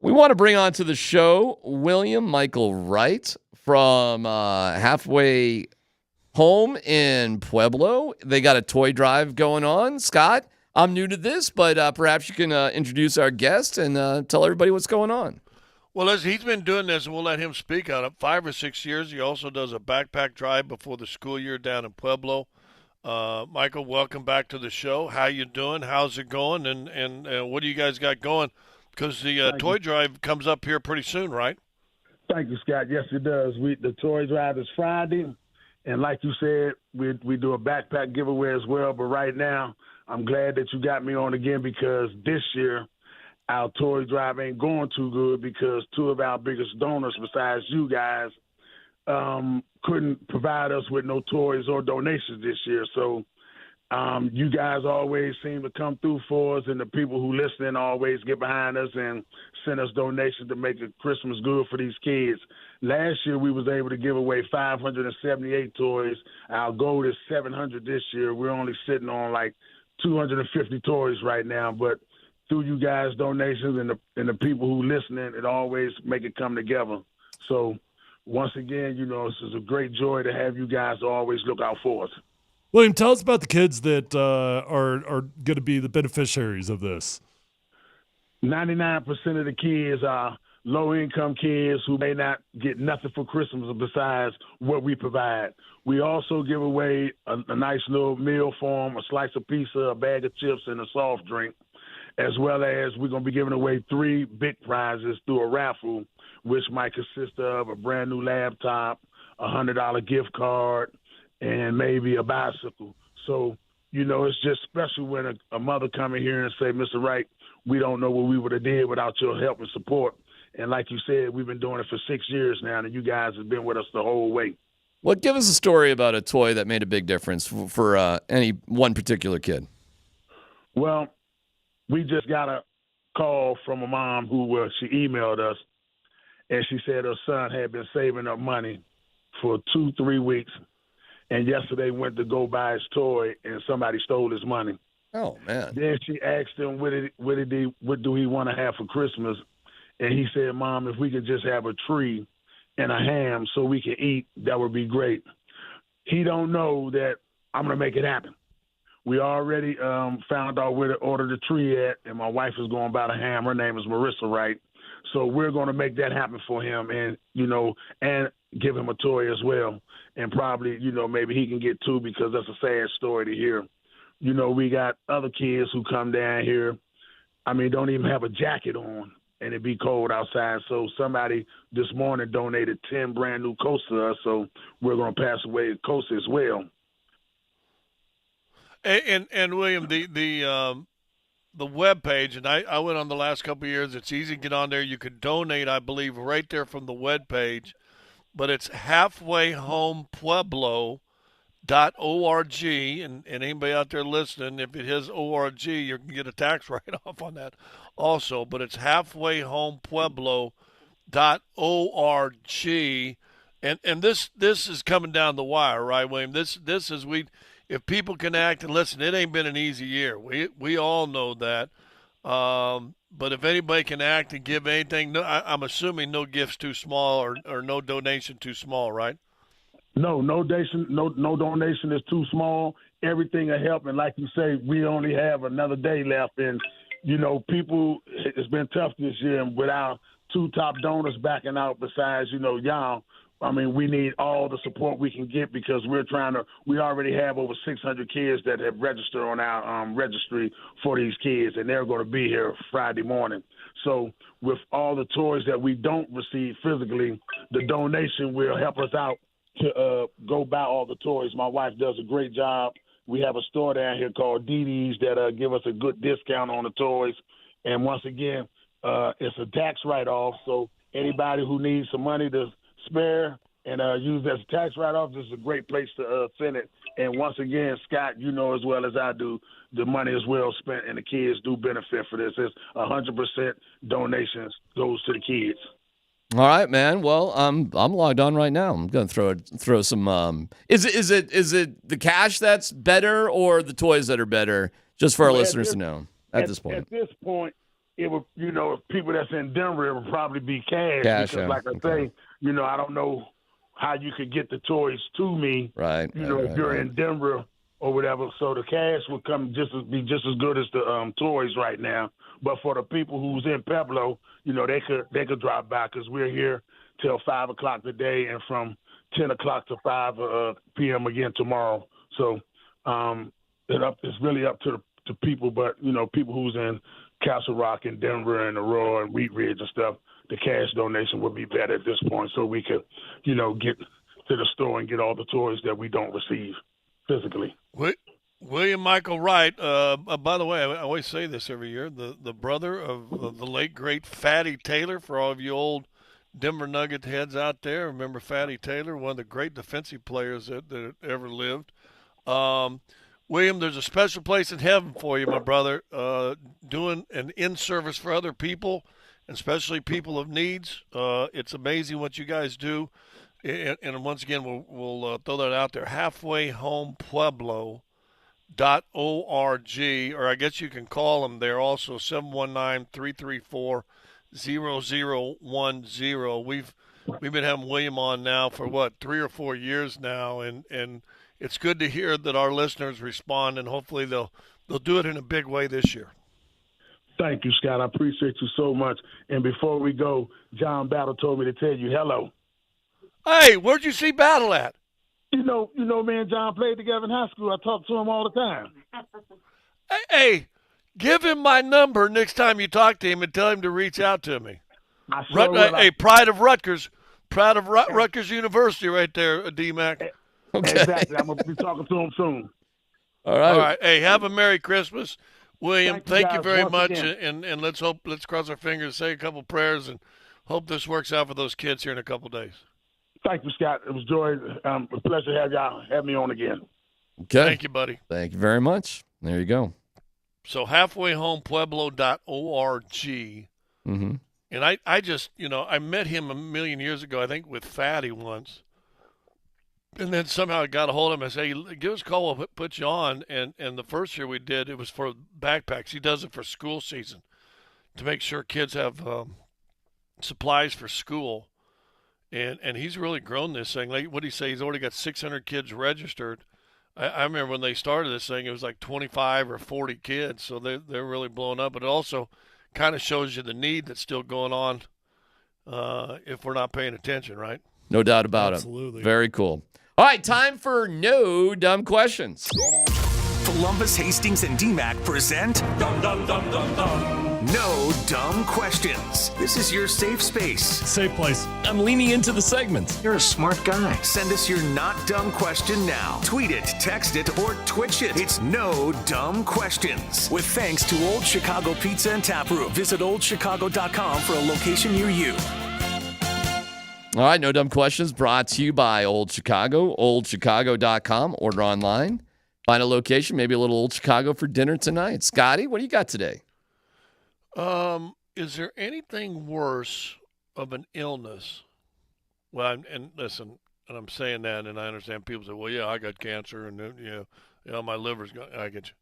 We want to bring on to the show William Michael Wright from Halfway Home in Pueblo. They got a toy drive going on. Scott, I'm new to this, but perhaps you can introduce our guest and tell everybody what's going on.
Well, as he's been doing this, and we'll let him speak on it, 5 or 6 years. He also does a backpack drive before the school year down in Pueblo. Michael, welcome back to the show. How you doing? How's it going? And what do you guys got going? Because the toy drive comes up here pretty soon, right?
Thank you, Scott. Yes, it does. The toy drive is Friday, and like you said, we do a backpack giveaway as well. But right now, I'm glad that you got me on again because this year our toy drive ain't going too good because 2 of our biggest donors, besides you guys, couldn't provide us with no toys or donations this year. So you guys always seem to come through for us, and the people who listen always get behind us and send us donations to make the Christmas good for these kids. Last year, we was able to give away 578 toys. Our goal is 700 this year. We're only sitting on like 250 toys right now, but through you guys' donations and the people who listening, it always make it come together. So once again, this is a great joy to have you guys always look out for us.
William, tell us about the kids that are going to be the beneficiaries of this.
99% of the kids are low-income kids who may not get nothing for Christmas besides what we provide. We also give away a nice little meal for them, a slice of pizza, a bag of chips, and a soft drink, as well as we're going to be giving away 3 big prizes through a raffle, which might consist of a brand-new laptop, a $100 gift card, and maybe a bicycle. So, it's just special when a mother come in here and say, Mr. Wright, we don't know what we would have did without your help and support. And like you said, we've been doing it for 6 years now, and you guys have been with us the whole way.
Well, give us a story about a toy that made a big difference for any one particular kid.
Well, we just got a call from a mom who she emailed us, and she said her son had been saving up money for 2-3 weeks, and yesterday went to go buy his toy, and somebody stole his money.
Oh, man.
Then she asked him what do he want to have for Christmas, and he said, Mom, if we could just have a tree and a ham so we can eat, that would be great. He don't know that I'm going to make it happen. We already found out where to order the tree at, and my wife is going to buy the ham. Her name is Marissa Wright. So we're going to make that happen for him and give him a toy as well. And probably, maybe he can get 2 because that's a sad story to hear. We got other kids who come down here, don't even have a jacket on, and it be cold outside. So somebody this morning donated 10 brand new coats to us, so we're going to pass away coats as well.
And William, the web page, and I went on the last couple of years. It's easy to get on there. You can donate, I believe, right there from the web page. But it's halfwayhomepueblo.org, and anybody out there listening, if it has ORG, you can get a tax write-off on that also. But it's halfwayhomepueblo.org, and this is coming down the wire, right, William? This is if people can act and listen, it ain't been an easy year. We all know that. But if anybody can act and give anything, I'm assuming no gift's too small or no donation too small, right?
No donation is too small. Everything will help. And like you say, we only have another day left. And, people, it's been tough this year. And with our 2 top donors backing out besides, y'all, we need all the support we can get because we already have over 600 kids that have registered on our registry for these kids, and they're going to be here Friday morning. So with all the toys that we don't receive physically, the donation will help us out to go buy all the toys. My wife does a great job. We have a store down here called DD's that give us a good discount on the toys. And once again, it's a tax write-off, so anybody who needs some money to spare and use as a tax write-off, this is a great place to send it. And once again, Scott, as well as I do, the money is well spent and the kids do benefit for this. It's 100% donations goes to the kids.
All right, man. Well, I'm logged on right now. I'm going to throw some. Is it the cash that's better or the toys that are better? Just for our listeners to know at this point.
At this point, it would, people that's in Denver, it would probably be cash.
Cash,
because,
yeah.
like I say, I don't know how you could get the toys to me.
Right.
If you're in Denver or whatever. So the cash would be just as good as the toys right now. But for the people who's in Pueblo, they could drop by because we're here till 5 o'clock today and from 10 o'clock to 5 p.m. again tomorrow. So it's really up to the people. But people who's in Castle Rock and Denver and Aurora and Wheat Ridge and stuff, the cash donation would be better at this point, so we could get to the store and get all the toys that we don't receive physically.
William Michael Wright. By the way, I always say this every year. The brother of the late great Fatty Taylor. For all of you old Denver Nugget heads out there, remember Fatty Taylor, one of the great defensive players that ever lived. William, there's a special place in heaven for you, my brother, doing an in-service for other people, especially people of needs. It's amazing what you guys do. And once again, we'll throw that out there, halfwayhomepueblo.org, or I guess you can call them there also, 719-334-0010. We've been having William on now for 3 or 4 years now, and it's good to hear that our listeners respond, and hopefully they'll do it in a big way this year.
Thank you, Scott. I appreciate you so much. And before we go, John Battle told me to tell you hello.
Hey, where'd you see Battle at?
Me and John played together in high school. I talk to him all the time.
Hey, give him my number next time you talk to him and tell him to reach out to me. Hey, Pride of Rutgers. Rutgers University right there, D-Mac.
Okay. Exactly. I'm going to be talking to him soon.
All right. Hey, have a Merry Christmas. William, thank you very much,
again.
and let's cross our fingers, say a couple prayers, and hope this works out for those kids here in a couple days.
Thank you, Scott. It was a pleasure to have y'all have me on again.
Okay.
Thank you, buddy.
Thank you very much. There you go.
So halfwayhomepueblo.org.
Mm-hmm.
And I just, I met him a million years ago, I think, with Fatty once. And then somehow I got a hold of him and said, hey, give us a call, we'll put you on. And the first year we did, it was for backpacks. He does it for school season to make sure kids have supplies for school. And he's really grown this thing. Like, what did he say? He's already got 600 kids registered. I remember when they started this thing, it was like 25 or 40 kids. So they're really blowing up. But it also kind of shows you the need that's still going on if we're not paying attention, right?
No doubt about
Absolutely.
it. Very cool. All right, time for No Dumb Questions.
Columbus, Hastings, and DMAC present
Dum Dum Dum Dum Dum.
No Dumb Questions. This is your safe space.
Safe place.
I'm leaning into the segment.
You're a smart guy. Send us your not dumb question now. Tweet it, text it, or Twitch it. It's No Dumb Questions. With thanks to Old Chicago Pizza and Tap Room. Visit oldchicago.com for a location near you.
All right, No Dumb Questions brought to you by Old Chicago, oldchicago.com. Order online. Find a location, maybe a little Old Chicago for dinner tonight. Scotty, what do you got today?
Is there anything worse of an illness? Well, and listen, and I'm saying that, and I understand people say, well, yeah, I got cancer, and, my liver's going, I get you.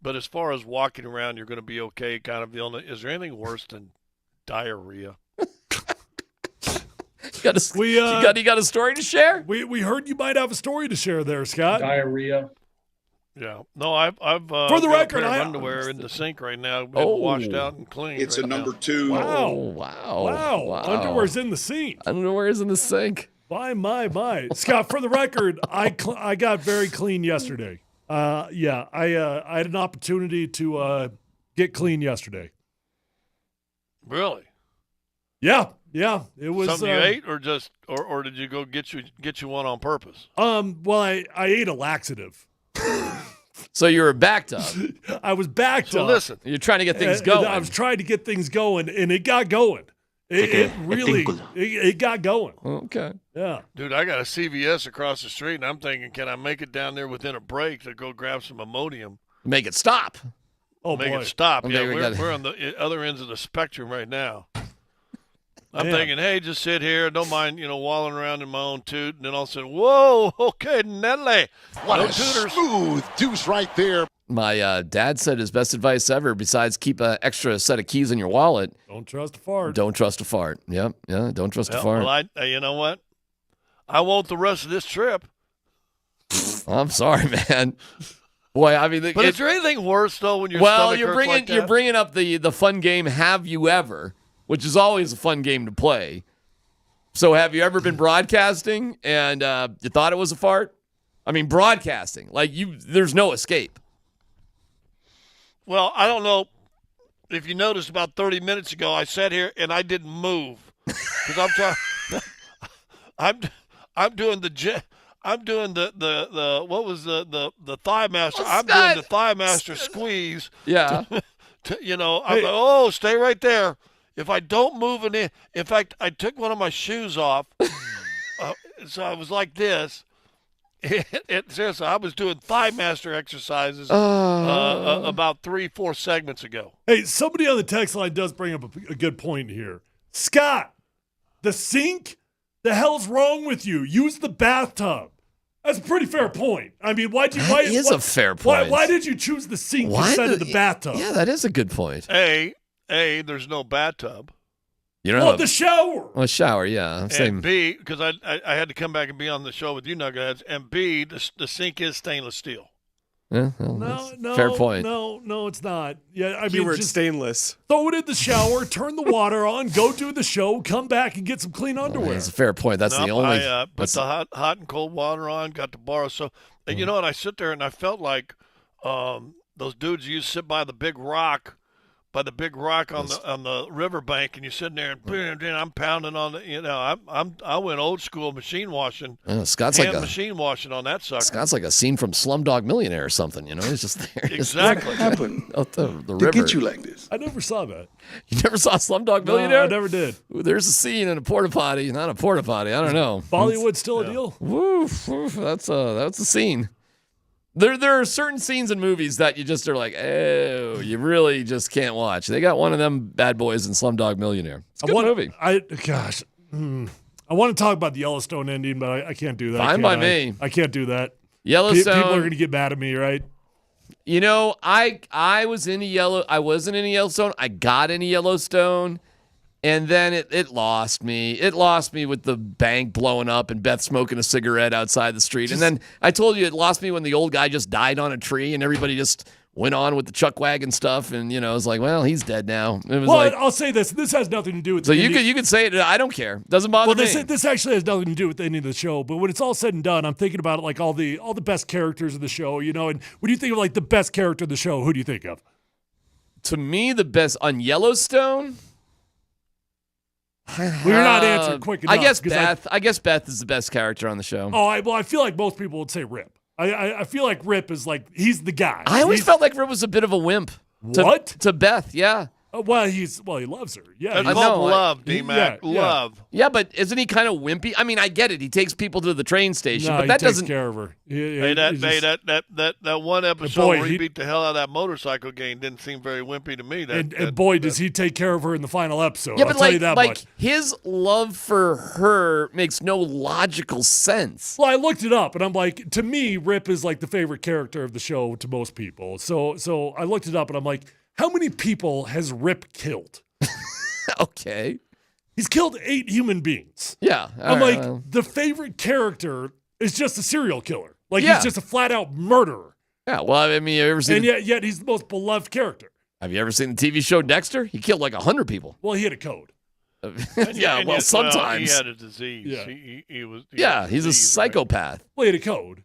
But as far as walking around, you're going to be okay kind of illness, is there anything worse than diarrhea?
You got a story to share?
We heard you might have a story to share there, Scott.
Diarrhea.
Yeah. No, I've
for the record,
I underwear in the sink right now, washed out and clean.
It's
right
a number
now.
2.
Wow.
Underwear's in the sink.
Underwear's in the sink.
My. Scott, for the record, I got very clean yesterday. I had an opportunity to get clean yesterday.
Really?
Yeah. It was
something you ate, or just, or did you go get you one on purpose?
Well, I ate a laxative.
So you were backed up.
I was backed up.
So listen,
you're trying to get things going.
I was trying to get things going, and it got going. It got going.
Okay.
Yeah.
Dude, I got a CVS across the street, and I'm thinking, can I make it down there within a break to go grab some Imodium?
Make it stop.
Oh,
make
boy.
it stop.
Okay,
Yeah, we're on the other ends of the spectrum right now. I'm thinking, hey, just sit here. Don't mind, walling around in my own toot. And then all of a sudden, whoa, okay, Nelly.
What a smooth deuce right there.
My dad said his best advice ever, besides keep an extra set of keys in your wallet.
Don't trust a fart.
Don't trust a fart. Yep. Yeah. Don't trust a fart.
Well, you know what? I won't the rest of this trip.
I'm sorry, man. Boy, I mean,
But is there anything worse though when your
well,
stomach hurts like that?
you're bringing up the fun game. Have you ever? Which is always a fun game to play. So, have you ever been broadcasting and you thought it was a fart? I mean, broadcasting, there's no escape.
Well, I don't know if you noticed about 30 minutes ago, I sat here and I didn't move because I'm trying. I'm doing the what was the thigh master? I'm doing the thigh master squeeze.
Yeah.
I'm like, stay right there. If I don't move in fact, I took one of my shoes off, so I was like this. Seriously, I was doing thigh master exercises about 3-4 segments ago.
Hey, somebody on the text line does bring up a good point here. Scott, the sink? The hell's wrong with you? Use the bathtub. That's a pretty fair point. I mean, why
is a fair point.
Why did you choose the sink instead of the bathtub?
Yeah, that is a good point.
A, there's no bathtub.
You know,
the shower.
Well, shower, yeah.
And B, because I had to come back and be on the show with you Nuggetheads, and B, the sink is stainless steel.
Yeah,
No,
fair point.
No, it's not. Yeah, I mean,
Keyword
just
stainless.
throw it in the shower, turn the water on, go do the show, come back and get some clean underwear.
It's a fair point. That's the only.
I put the hot and cold water on, got to borrow. So, and you know what? I sit there and I felt like those dudes used to sit by the big rock on the riverbank, and you're sitting there and I'm pounding on the. I went old school machine washing.
Scott's
machine washing on that sucker.
Scott's like a scene from Slumdog Millionaire or something. He's just there.
Exactly. What happened
out the
to
river.
get you like this?
I never saw that.
You never saw Slumdog Millionaire?
No, I never did.
Ooh, there's a scene in a porta potty, not a porta potty. I don't know.
Bollywood still a deal?
Woo, that's a scene. There are certain scenes in movies that you just are like, oh, you really just can't watch. They got one of them bad boys in Slumdog Millionaire. It's a good movie.
I want to talk about the Yellowstone ending, but I can't do that.
Fine by me.
I can't do that.
Yellowstone.
People are going to get mad at me, right?
I wasn't in Yellowstone. I got into Yellowstone, and then it lost me. It lost me with the bank blowing up and Beth smoking a cigarette outside the street. And then I told you it lost me when the old guy just died on a tree and everybody just went on with the chuck wagon stuff. And, it was like, well, he's dead now. It was
I'll say this. This has nothing to do with
so you could say it. I don't care. Doesn't bother me.
This actually has nothing to do with any of the show. But when it's all said and done, I'm thinking about it like all the best characters of the show, And when you think of like the best character of the show, who do you think of?
To me, the best on Yellowstone.
Well, you're not answering quick enough.
I guess Beth is the best character on the show.
I feel like most people would say Rip. I feel like Rip is like he's the guy.
I always felt like Rip was a bit of a wimp. To Beth? Yeah.
Well, he loves her. Yeah,
It's called love, D-Mac. Love.
Yeah, but isn't he kind of wimpy? I mean, I get it. He takes people to the train station,
no,
but that doesn't
take care of her.
That one episode where he beat the hell out of that motorcycle gang didn't seem very wimpy to me.
Does he take care of her in the final episode?
Yeah,
I'll
but
tell you that much.
His love for her makes no logical sense.
Well, I looked it up, and I'm like, to me, Rip is like the favorite character of the show to most people. So I looked it up, and I'm like, how many people has Rip killed?
Okay.
He's killed 8 human beings.
Yeah.
I'm like, the favorite character is just a serial killer. He's just a flat-out murderer.
Yeah, well, I mean, have you ever seen...
And yet he's the most beloved character.
Have you ever seen the TV show Dexter? He killed like 100 people.
Well, he had a code.
Sometimes.
he had a disease.
Yeah. He's a psychopath.
Well, he had a code.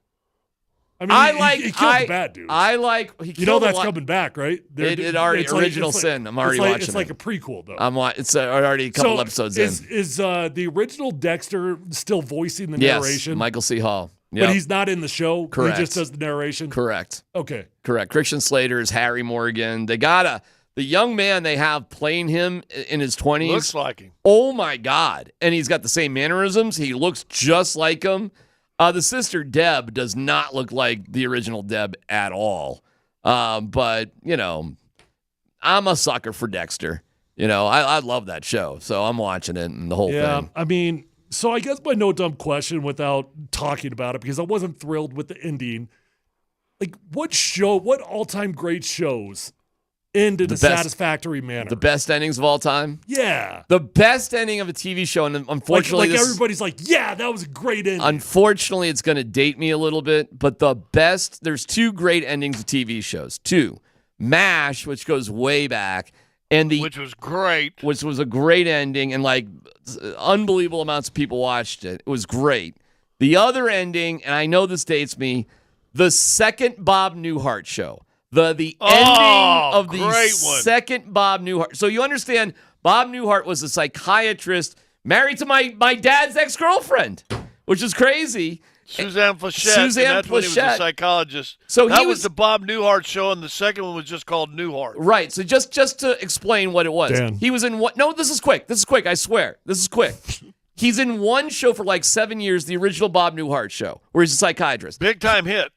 I mean, he killed the bad dude. That's coming back, right?
It already original sin. I'm already watching.
It's like a prequel, though.
It's already a couple episodes in.
Is the original Dexter still voicing the narration?
Yes, Michael C. Hall.
Yep. But he's not in the show.
Correct.
He just does the narration.
Correct.
Okay.
Correct. Christian Slater is Harry Morgan. They got the young man they have playing him in his 20s.
Looks like him.
Oh my God! And he's got the same mannerisms. He looks just like him. The sister Deb does not look like the original Deb at all. But, I'm a sucker for Dexter. I love that show. So I'm watching it and the whole thing.
Yeah, I mean, so I guess my no dumb question without talking about it, because I wasn't thrilled with the ending. Like, what all-time great shows end in a satisfactory manner?
The best endings of all time?
Yeah.
The best ending of a TV show, and unfortunately...
Like everybody's like, yeah, that was a great ending.
Unfortunately, it's going to date me a little bit, but there's two great endings of TV shows. Two. MASH, which goes way back, which was great. Which was a great ending, and like unbelievable amounts of people watched it. It was great. The other ending, and I know this dates me, the second Bob Newhart show. The ending of the second Bob Newhart. So you understand, Bob Newhart was a psychiatrist married to my dad's ex-girlfriend, which is crazy.
Suzanne Plachette. That's when he was a psychologist.
So
that was the Bob Newhart show, and the second one was just called Newhart.
Right. So just to explain what it was.
Dan.
He was in what? No, this is quick. I swear. This is quick. He's in one show for like 7 years, the original Bob Newhart show, where he's a psychiatrist.
Big time hit.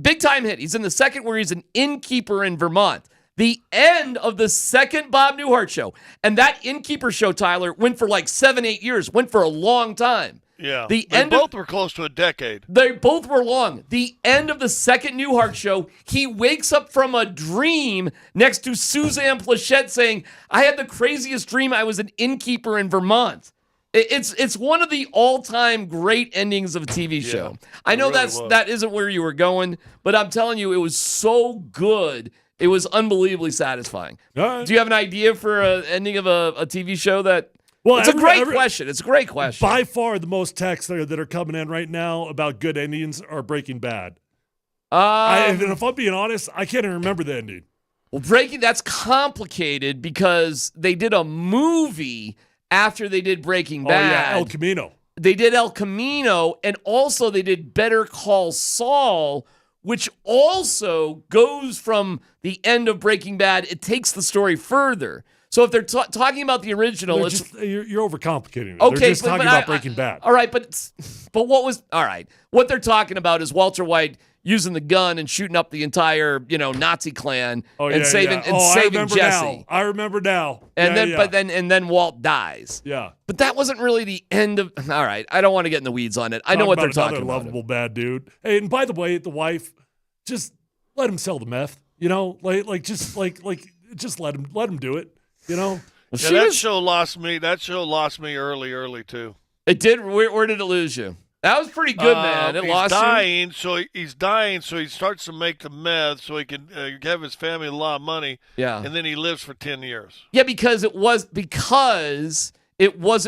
Big time hit. He's in the second where he's an innkeeper in Vermont. The end of the second Bob Newhart show. And that innkeeper show, Tyler, went for like 7-8 years, went for a long time.
Yeah. They both were close to a decade.
They both were long. The end of the second Newhart show, he wakes up from a dream next to Suzanne Plachette saying, I had the craziest dream. I was an innkeeper in Vermont. It's one of the all-time great endings of a TV show. I know that isn't where you were going, but I'm telling you, it was so good. It was unbelievably satisfying. Do you have an idea for an ending of a TV show that... Well, it's a great question. It's a great question.
By far, the most texts that are coming in right now about good endings are Breaking Bad. And if I'm being honest, I can't even remember the ending.
Well, that's complicated because they did a movie after they did Breaking Bad.
Oh, yeah, El Camino.
They did El Camino, and also they did Better Call Saul, which also goes from the end of Breaking Bad. It takes the story further. So if they're talking about the original,
you're overcomplicating it.
Okay,
they're just talking about Breaking Bad.
All right, but what they're talking about is Walter White using the gun and shooting up the entire, Nazi clan and saving Jesse.
I remember now.
And then Walt dies.
Yeah.
But that wasn't really the end of. All right, I don't want to get in the weeds on it. I know what they're talking about.
Lovable bad dude. Hey, and by the way, the wife, just let him sell the meth. Just let him do it.
That show lost me. That show lost me early too.
It did. Where did it lose you? That was pretty good, man. It lost
you. He's dying, so he starts to make the meth so he can give his family a lot of money.
Yeah.
And then he lives for 10 years.
Yeah, because it wasn't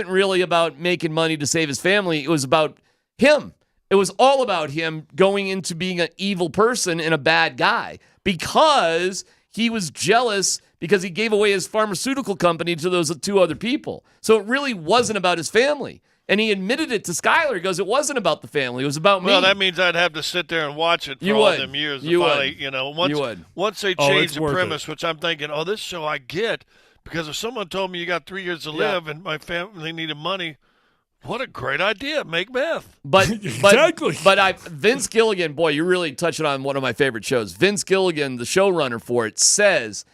really about making money to save his family. It was about him. It was all about him going into being an evil person and a bad guy because he was jealous because he gave away his pharmaceutical company to those two other people. So it really wasn't about his family. And he admitted it to Skyler. He goes, it wasn't about the family. It was about me.
Well, that means I'd have to sit there and watch it for all them years. Once they change the premise, which I'm thinking, this show I get, because if someone told me you got 3 years to live and my family needed money, what a great idea. Make meth.
But
exactly.
But Vince Gilligan, boy, you're really touching on one of my favorite shows. Vince Gilligan, the showrunner for it, says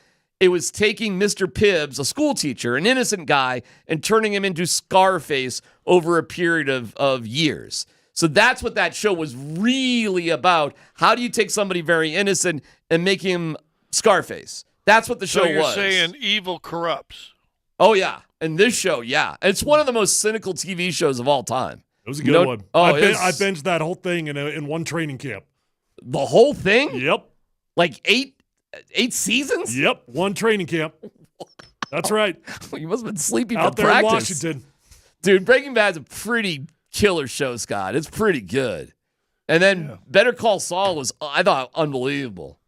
it was taking Mr. Pibbs, a school teacher, an innocent guy, and turning him into Scarface over a period of years. So that's what that show was really about. How do you take somebody very innocent and make him Scarface? That's what the show was.
So you're saying evil corrupts.
Oh, yeah. And this show, yeah. It's one of the most cynical TV shows of all time.
It was a good one. I binged that whole thing in one training camp.
The whole thing?
Yep.
Like eight seasons?
Yep. One training camp. That's right.
You must have been sleeping
out
for
there
practice.
in Washington.
Dude, Breaking Bad's a pretty killer show, Scott. It's pretty good. And then Better Call Saul was, I thought, unbelievable.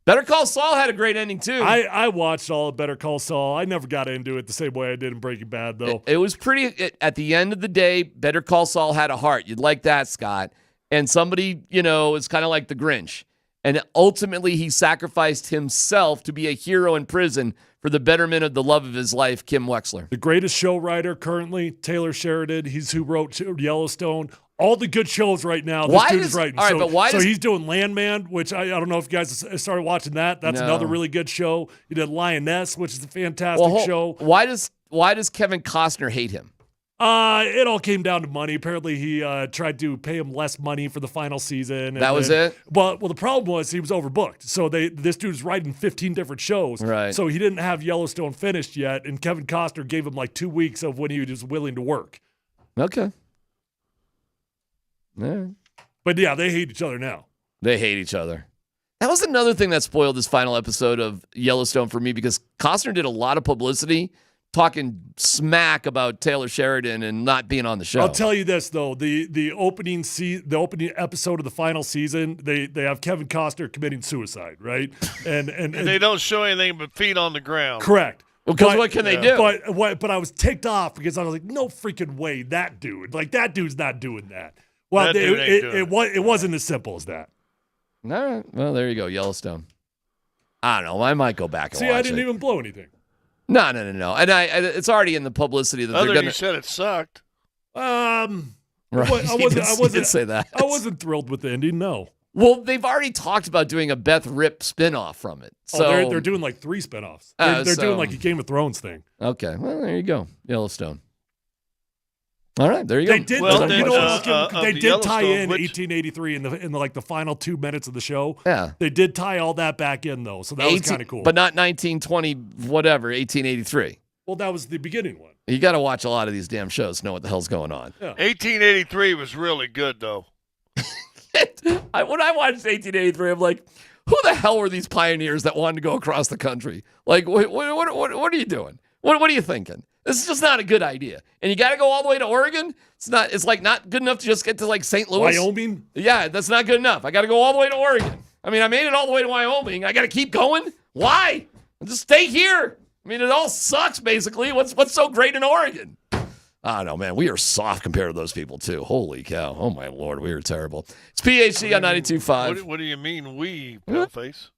Better Call Saul had a great ending, too.
I watched all of Better Call Saul. I never got into it the same way I did in Breaking Bad, though.
It was pretty, at the end of the day, Better Call Saul had a heart. You'd like that, Scott. And somebody, is kind of like the Grinch. And ultimately, he sacrificed himself to be a hero in prison for the betterment of the love of his life, Kim Wexler.
The greatest show writer currently, Taylor Sheridan. He's who wrote Yellowstone. All the good shows right now. This dude is writing. So he's doing Landman, which I don't know if you guys started watching that. That's another really good show. He did Lioness, which is a fantastic show.
Why does Kevin Costner hate him?
It all came down to money. Apparently, he tried to pay him less money for the final season.
That was it?
Well, the problem was he was overbooked. So this dude's writing 15 different shows.
Right.
So he didn't have Yellowstone finished yet, and Kevin Costner gave him like 2 weeks of when he was willing to work.
Okay. Yeah.
But yeah, they hate each other now.
They hate each other. That was another thing that spoiled this final episode of Yellowstone for me because Costner did a lot of publicity talking smack about Taylor Sheridan and not being on the show.
I'll tell you this though, the opening episode of the final season, they have Kevin Costner committing suicide, right? And
they don't show anything but feet on the ground.
Correct.
Because what can they do?
But I was ticked off because I was like, no freaking way, that dude's not doing that. Well, it wasn't as simple as that.
All right. Well, there you go, Yellowstone. I don't know. I might go back and watch it.
See, I didn't even blow anything.
No. And it's already in the publicity that they're going to.
You said it sucked.
Right.
I
He did say that.
I wasn't thrilled with the ending. No.
Well, they've already talked about doing a Beth Rip spinoff from it. So
they're doing like 3 spinoffs. They're doing like a Game of Thrones thing.
Okay. Well, there you go, Yellowstone. All right, there you go.
They did. They did tie in 1883 in the final 2 minutes of the show.
Yeah,
they did tie all that back in though, so that was kind of cool.
But not 1920 whatever 1883.
Well, that was the beginning one.
You got to watch a lot of these damn shows to know what the hell's going on.
Yeah.
1883 was really good though.
When I watched 1883, I'm like, who the hell were these pioneers that wanted to go across the country? Like, what are you doing? What are you thinking? This is just not a good idea. And you got to go all the way to Oregon? It's like not good enough to just get to like St. Louis.
Wyoming?
Yeah, that's not good enough. I got to go all the way to Oregon. I mean, I made it all the way to Wyoming. I got to keep going? Why? Just stay here. I mean, it all sucks basically. What's so great in Oregon? I don't know, man. We are soft compared to those people too. Holy cow. Oh my Lord, we are terrible. It's PHC on 92.5.
What do you mean we, paleface?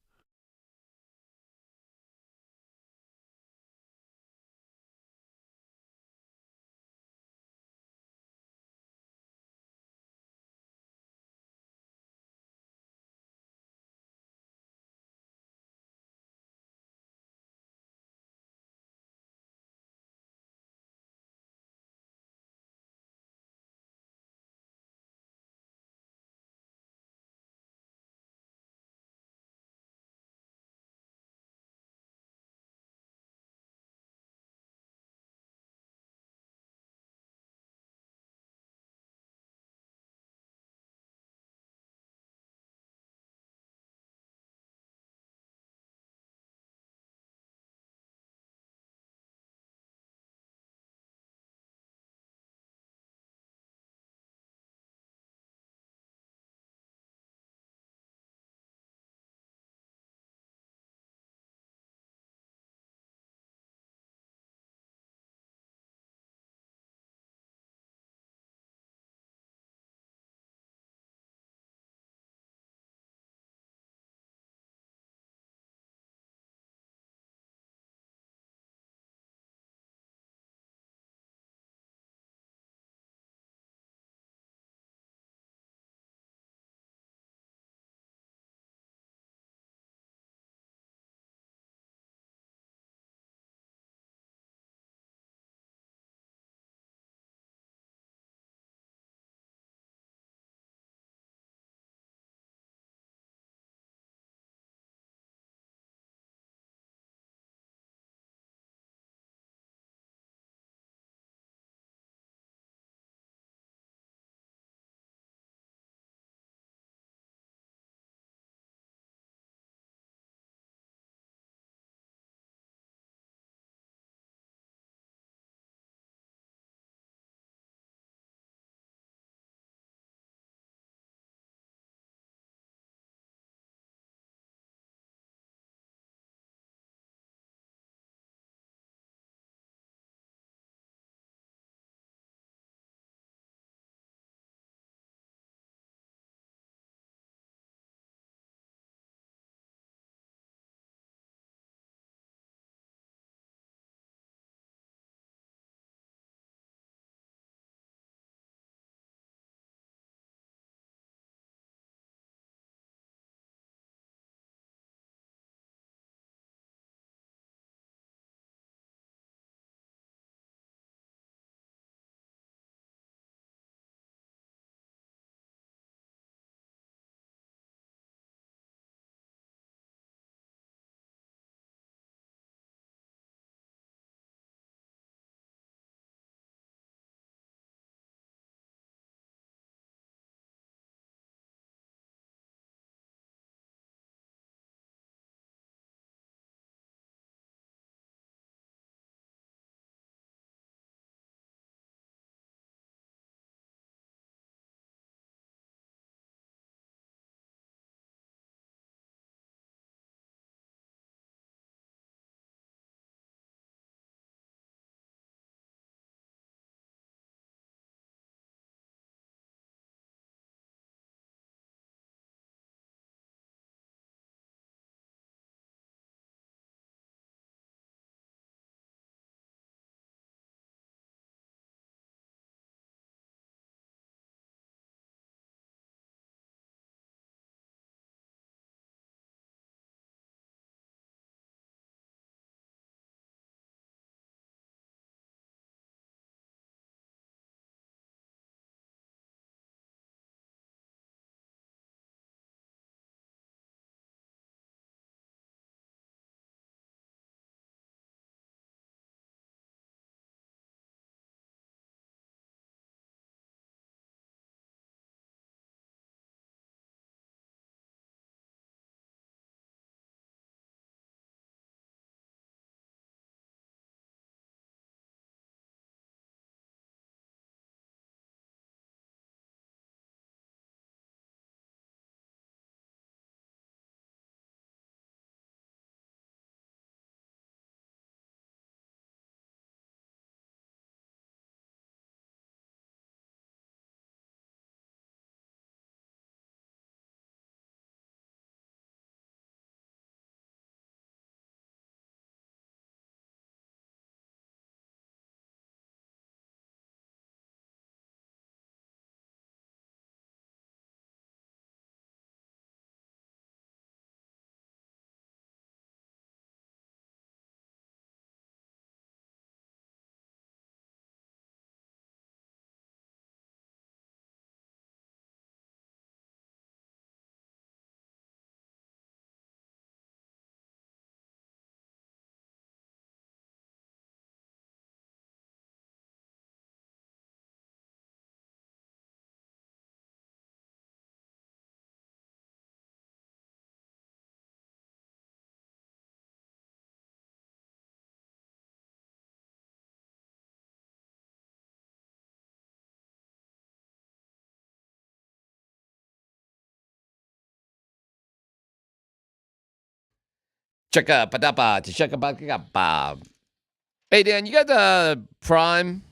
Hey, Dan, you got Prime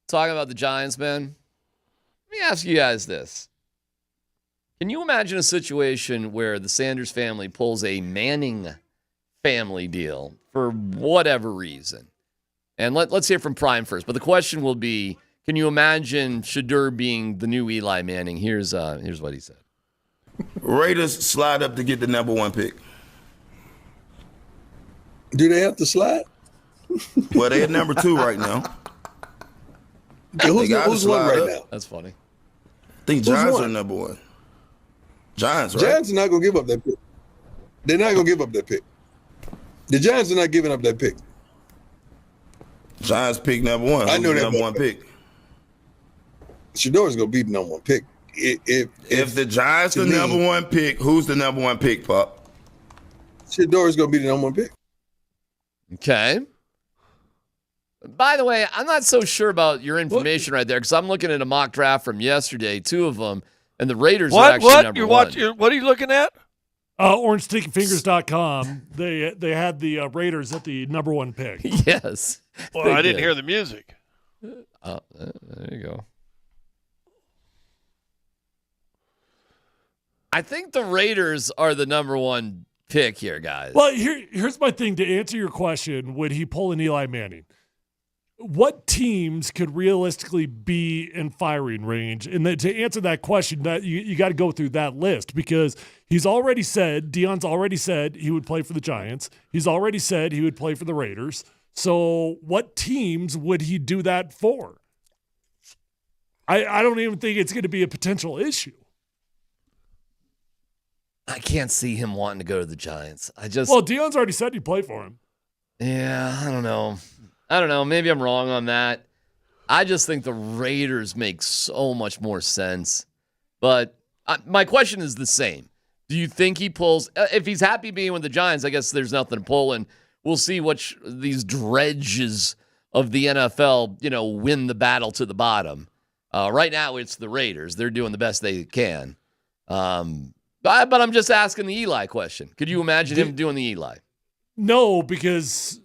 talking about the Giants, man? Let me ask you guys this. Can you imagine a situation where the Sanders family pulls a Manning family deal for whatever reason? And let's hear from Prime first. But the question will be, can you imagine Shedeur being the new Eli Manning? Here's what he said.
Raiders slide up to get the number 1 pick.
Do they have to slide?
Well, they're number 2 right now.
Who's one right now?
That's funny.
I think Giants are number 1. Giants, right?
Giants are not going to give up that pick. They're not going to give up that pick. The Giants are not giving up that pick.
Giants pick number 1.
I know that
number 1 pick.
Shedeur's going to be the number 1 pick.
If the Giants are the number 1 pick, who's the number 1 pick, Pop?
Shedeur's going to be the number 1 pick.
Okay. By the way, I'm not so sure about your information right there because I'm looking at a mock draft from yesterday, 2 of them, and the Raiders are actually number 1.
What are you looking at?
OrangeStickyFingers.com. They had the Raiders at the number 1 pick.
Yes.
Well, I didn't hear the music.
There you go. I think the Raiders are the number 1 pick here, guys.
Well, here's my thing to answer your question. Would he pull an Eli Manning? What teams could realistically be in firing range? And then to answer that question, that you got to go through that list because Deion's already said he would play for the Giants. He's already said he would play for the Raiders. So what teams would he do that for? I don't even think it's going to be a potential issue.
I can't see him wanting to go to the Giants.
Well, Deion's already said he'd play for him.
Yeah, I don't know. Maybe I'm wrong on that. I just think the Raiders make so much more sense. But my question is the same. Do you think he pulls? If he's happy being with the Giants, I guess there's nothing to pull, and we'll see which these dredges of the NFL, win the battle to the bottom. Right now, it's the Raiders. They're doing the best they can. But I'm just asking the Eli question. Could you imagine him doing the Eli?
No, because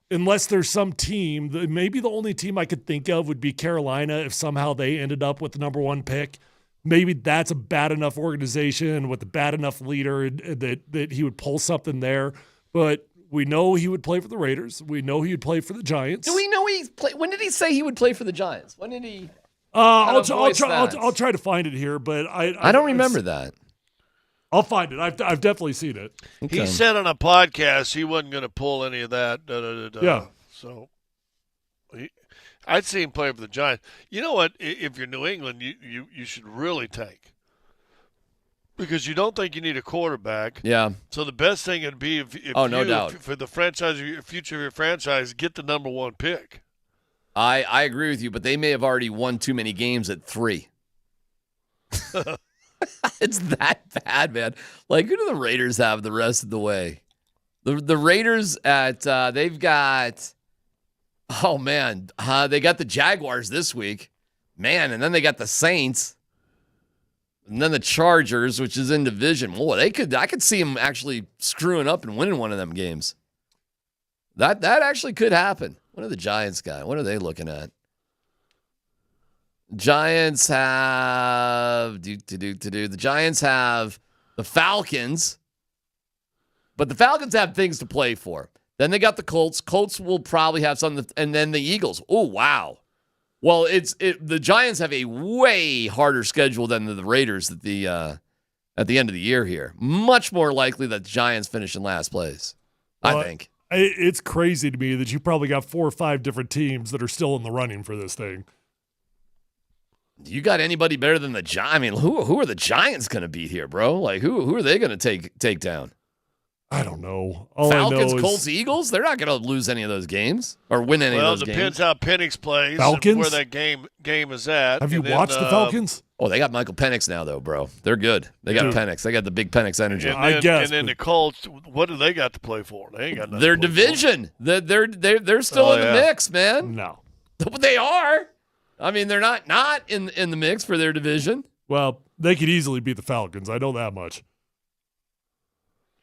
unless there's some team, maybe the only team I could think of would be Carolina if somehow they ended up with the number 1 pick. Maybe that's a bad enough organization with a bad enough leader that he would pull something there. But we know he would play for the Raiders. We know he would play for the Giants.
Do we know when did he say he would play for the Giants? When did he?
I'll try to find it here, but
I don't remember that.
I'll find it. I've definitely seen it.
Okay. He said on a podcast he wasn't going to pull any of that.
Yeah.
So I'd see him play for the Giants. You know what? If you're New England, you should really tank because you don't think you need a quarterback.
Yeah.
So the best thing would be if
no doubt.
for the franchise, future of your franchise, get the number 1 pick.
I agree with you, but they may have already won too many games at 3. It's that bad, man. Like, who do the Raiders have the rest of the way? The Raiders they've got, they got the Jaguars this week. Man, and then they got the Saints. And then the Chargers, which is in division. Boy, I could see them actually screwing up and winning one of them games. That actually could happen. What are the Giants got? What are they looking at? Giants have the Giants have the Falcons, but the Falcons have things to play for. Then they got the Colts. Colts will probably have something, and then the Eagles. Oh wow! Well, the Giants have a way harder schedule than the Raiders at the end of the year here. Much more likely that the Giants finish in last place. I think
it's crazy to me that you probably got 4 or 5 different teams that are still in the running for this thing.
You got anybody better than the Giants? I mean, who are the Giants going to beat here, bro? Like, who are they going to take down?
I don't know.
Falcons, Colts, Eagles? They're not going to lose any of those games or win any of those games.
Well, it depends how Penix plays
Falcons?
and where that game is at.
Have you watched the Falcons?
Oh, they got Michael Penix now, though, bro. They're good. They got Penix. They got the big Penix energy.
I guess. And then the Colts, what do they got to play for? They ain't got nothing.
Their division. They're still in the mix, man.
No.
They are. I mean, they're not in the mix for their division.
Well, they could easily beat the Falcons. I know that much.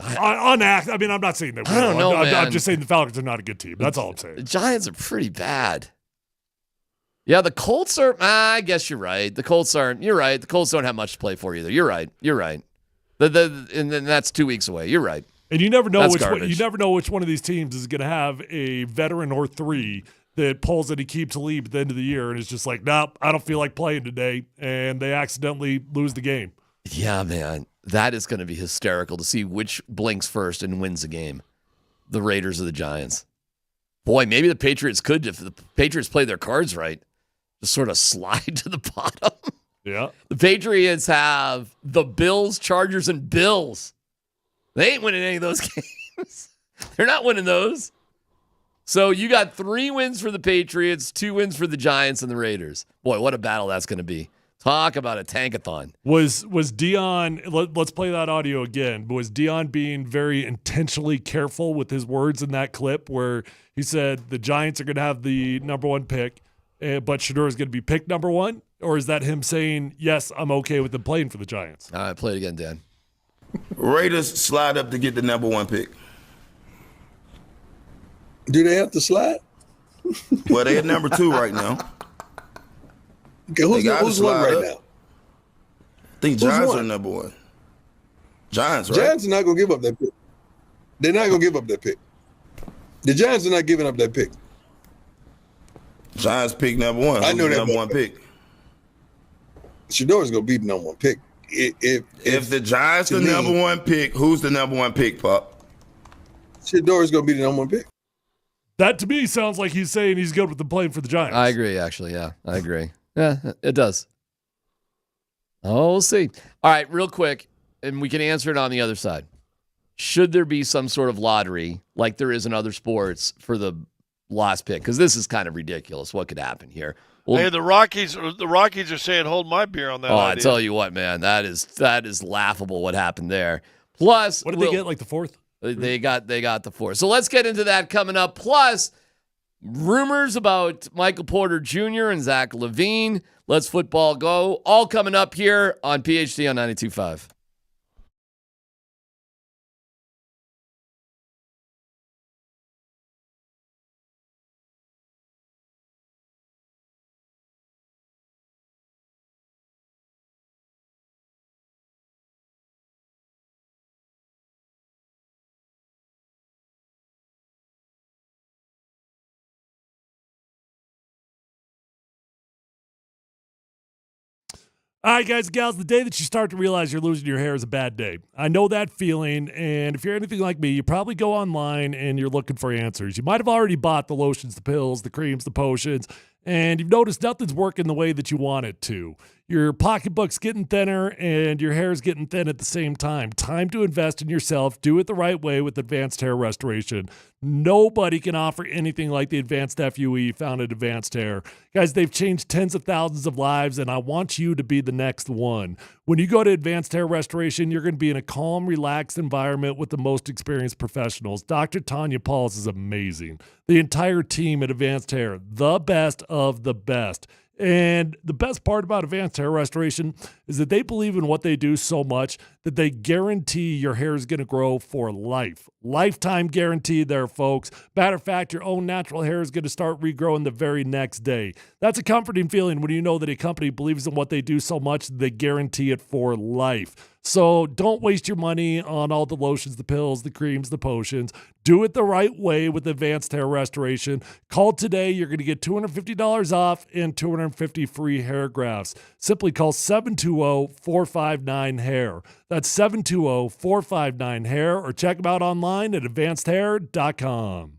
I mean, I'm not saying that.
I don't know, man.
I'm just saying the Falcons are not a good team. That's all I'm saying.
The Giants are pretty bad. Yeah, the Colts are. I guess you're right. The Colts aren't. You're right. The Colts don't have much to play for either. You're right. And then that's 2 weeks away. You're right.
And you never know
That's
you never know which one of these teams is going to have a veteran or three that pulls that he keeps a lead at the end of the year and is just like, nope, I don't feel like playing today, and they accidentally lose the game.
Yeah, man. That is going to be hysterical to see which blinks first and wins the game. The Raiders or the Giants. Boy, maybe the Patriots could, if the Patriots play their cards right, just sort of slide to the bottom.
Yeah.
The Patriots have the Bills, Chargers, and Bills. They ain't winning any of those games. They're not winning those. So you got 3 wins for the Patriots, 2 wins for the Giants and the Raiders. Boy, what a battle that's going to be. Talk about a tankathon.
Was Deion, let's play that audio again, was Deion being very intentionally careful with his words in that clip where he said the Giants are going to have the number 1 pick, but Shedeur is going to be picked number 1? Or is that him saying, yes, I'm okay with them playing for the Giants?
All right, play it again, Dan.
Raiders slide up to get the number 1 pick.
Do they have to slide?
Well, they're at number 2 right now.
Okay, who's one right now?
I think Giants are number 1. Giants, right?
Giants are not going to give up that pick. They're not going to give up that pick. The Giants are not giving up that pick.
Giants pick number 1.
I know that
number 1 pick.
Shedeur is going to be the number 1 pick.
If the Giants are the number 1 pick, who's the number 1 pick, Pop?
Shedeur is going to be the number 1 pick.
That to me sounds like he's saying he's good with them playing for the Giants.
I agree, actually. Yeah, I agree. Yeah, it does. Oh, we'll see. All right, real quick, and we can answer it on the other side. Should there be some sort of lottery like there is in other sports for the last pick? Because this is kind of ridiculous. What could happen here? Well,
hey, the Rockies are saying hold my beer on that.
Oh,
idea.
I tell you what, man, that is laughable. What happened there? Plus,
what did they get? Like the 4th?
They got the 4th. So let's get into that coming up. Plus, rumors about Michael Porter Jr. and Zach LaVine. Let's football go. All coming up here on PhD on 92.5.
All right, guys and gals, the day that you start to realize you're losing your hair is a bad day. I know that feeling, and if you're anything like me, you probably go online and you're looking for answers. You might have already bought the lotions, the pills, the creams, the potions, and you've noticed nothing's working the way that you want it to. Your pocketbook's getting thinner and your hair's getting thin at the same time. Time to invest in yourself. Do it the right way with Advanced Hair Restoration. Nobody can offer anything like the Advanced FUE found at Advanced Hair. Guys, they've changed tens of thousands of lives, and I want you to be the next one. When you go to Advanced Hair Restoration, you're going to be in a calm, relaxed environment with the most experienced professionals. Dr. Tanya Pauls is amazing. The entire team at Advanced Hair, the best of the best. And the best part about Advanced Hair Restoration is that they believe in what they do so much that they guarantee your hair is going to grow for life. Lifetime guarantee there, folks. Matter of fact, your own natural hair is going to start regrowing the very next day. That's a comforting feeling when you know that a company believes in what they do so much that they guarantee it for life. So don't waste your money on all the lotions, the pills, the creams, the potions. Do it the right way with Advanced Hair Restoration. Call today. You're going to get $250 off and 250 free hair grafts. Simply call 720-459-HAIR. That's 720-459-HAIR, or check them out online at advancedhair.com.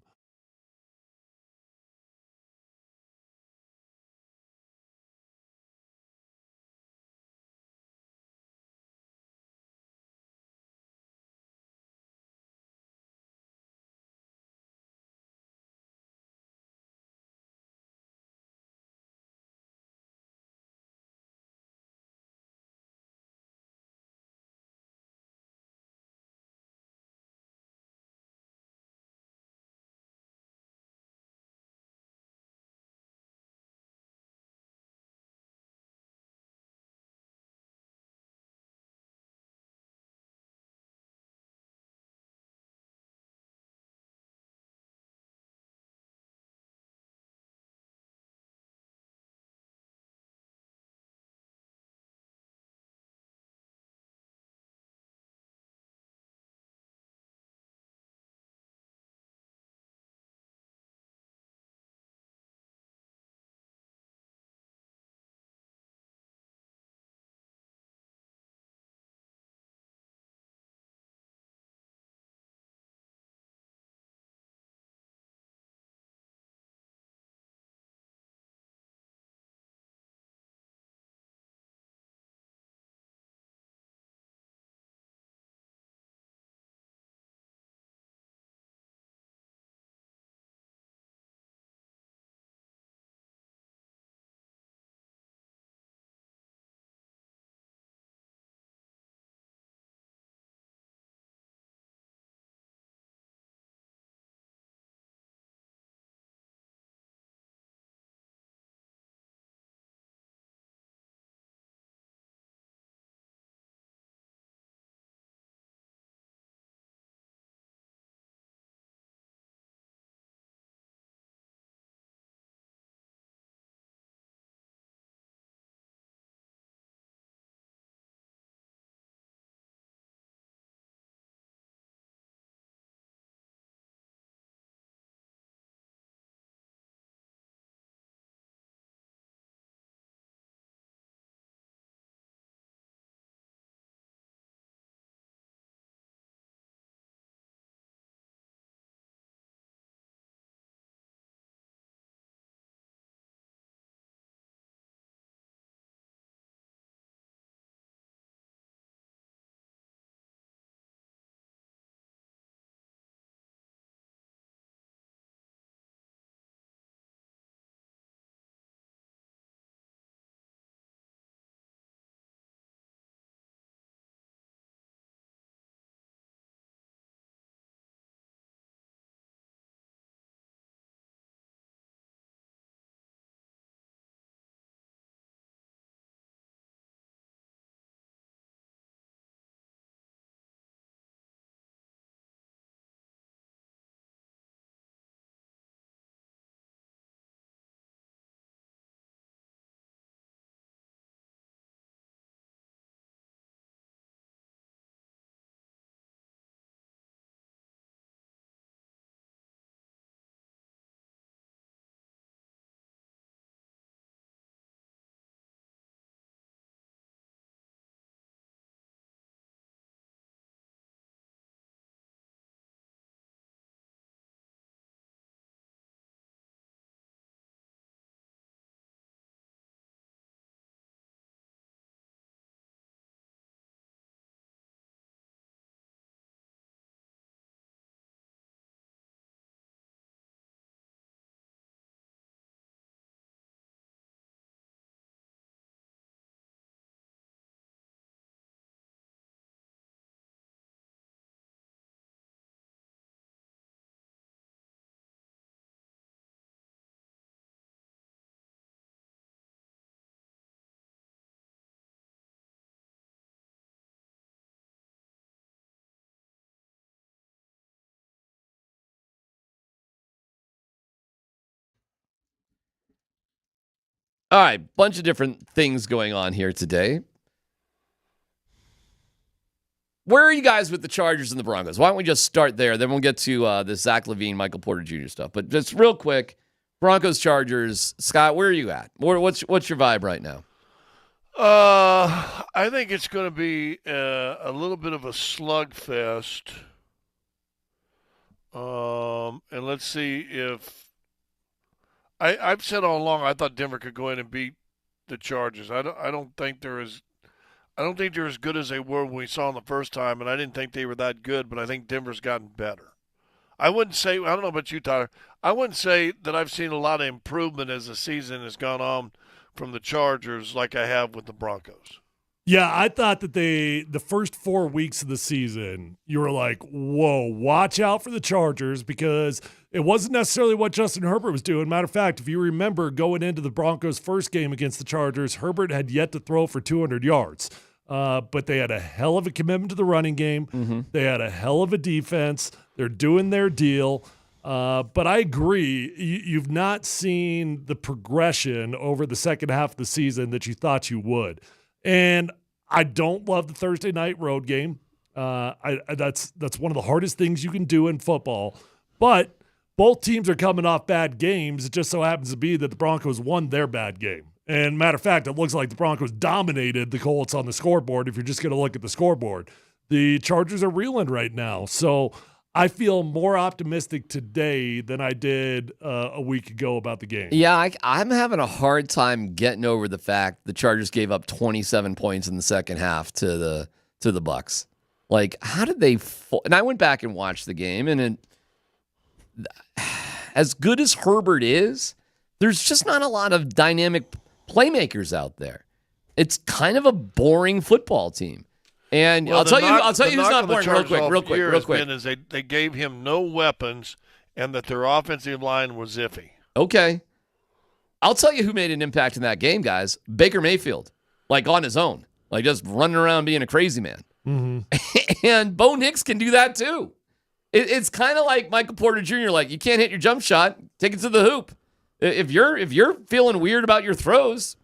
All right, bunch of different things going on here today. Where are you guys with the Chargers and the Broncos? Why don't we just start there? Then we'll get to the Zach LaVine, Michael Porter Jr. stuff. But just real quick, Broncos, Chargers. Scott, where are you at? What's your vibe right now?
I think it's going to be a little bit of a slugfest. And let's see if I've said all along I thought Denver could go in and beat the Chargers. I don't think they're as good as they were when we saw them the first time, and I didn't think they were that good, but I think Denver's gotten better. I wouldn't say, I don't know about you, Tyler, I wouldn't say that I've seen a lot of improvement as the season has gone on from the Chargers like I have with the Broncos.
Yeah, I thought that the first 4 weeks of the season, you were like, whoa, watch out for the Chargers, because it wasn't necessarily what Justin Herbert was doing. Matter of fact, if you remember going into the Broncos' first game against the Chargers, Herbert had yet to throw for 200 yards. But they had a hell of a commitment to the running game. Mm-hmm. They had a hell of a defense. They're doing their deal. But I agree, you've not seen the progression over the second half of the season that you thought you would. And I don't love the Thursday night road game. That's one of the hardest things you can do in football. But both teams are coming off bad games. It just so happens to be that the Broncos won their bad game. And matter of fact, it looks like the Broncos dominated the Colts on the scoreboard if you're just going to look at the scoreboard. The Chargers are reeling right now. So I feel more optimistic today than I did a week ago about the game.
Yeah, I'm having a hard time getting over the fact the Chargers gave up 27 points in the second half to the Bucs. Like, how did they? And I went back and watched the game, and as good as Herbert is, there's just not a lot of dynamic playmakers out there. It's kind of a boring football team. And I'll tell you who's not boring real quick.
Is they gave him no weapons and that their offensive line was iffy.
Okay. I'll tell you who made an impact in that game, guys. Baker Mayfield, like on his own, like just running around being a crazy man. Mm-hmm. And Bo Nix can do that too. It's kind of like Michael Porter Jr. Like, you can't hit your jump shot, take it to the hoop. If you're feeling weird about your throws,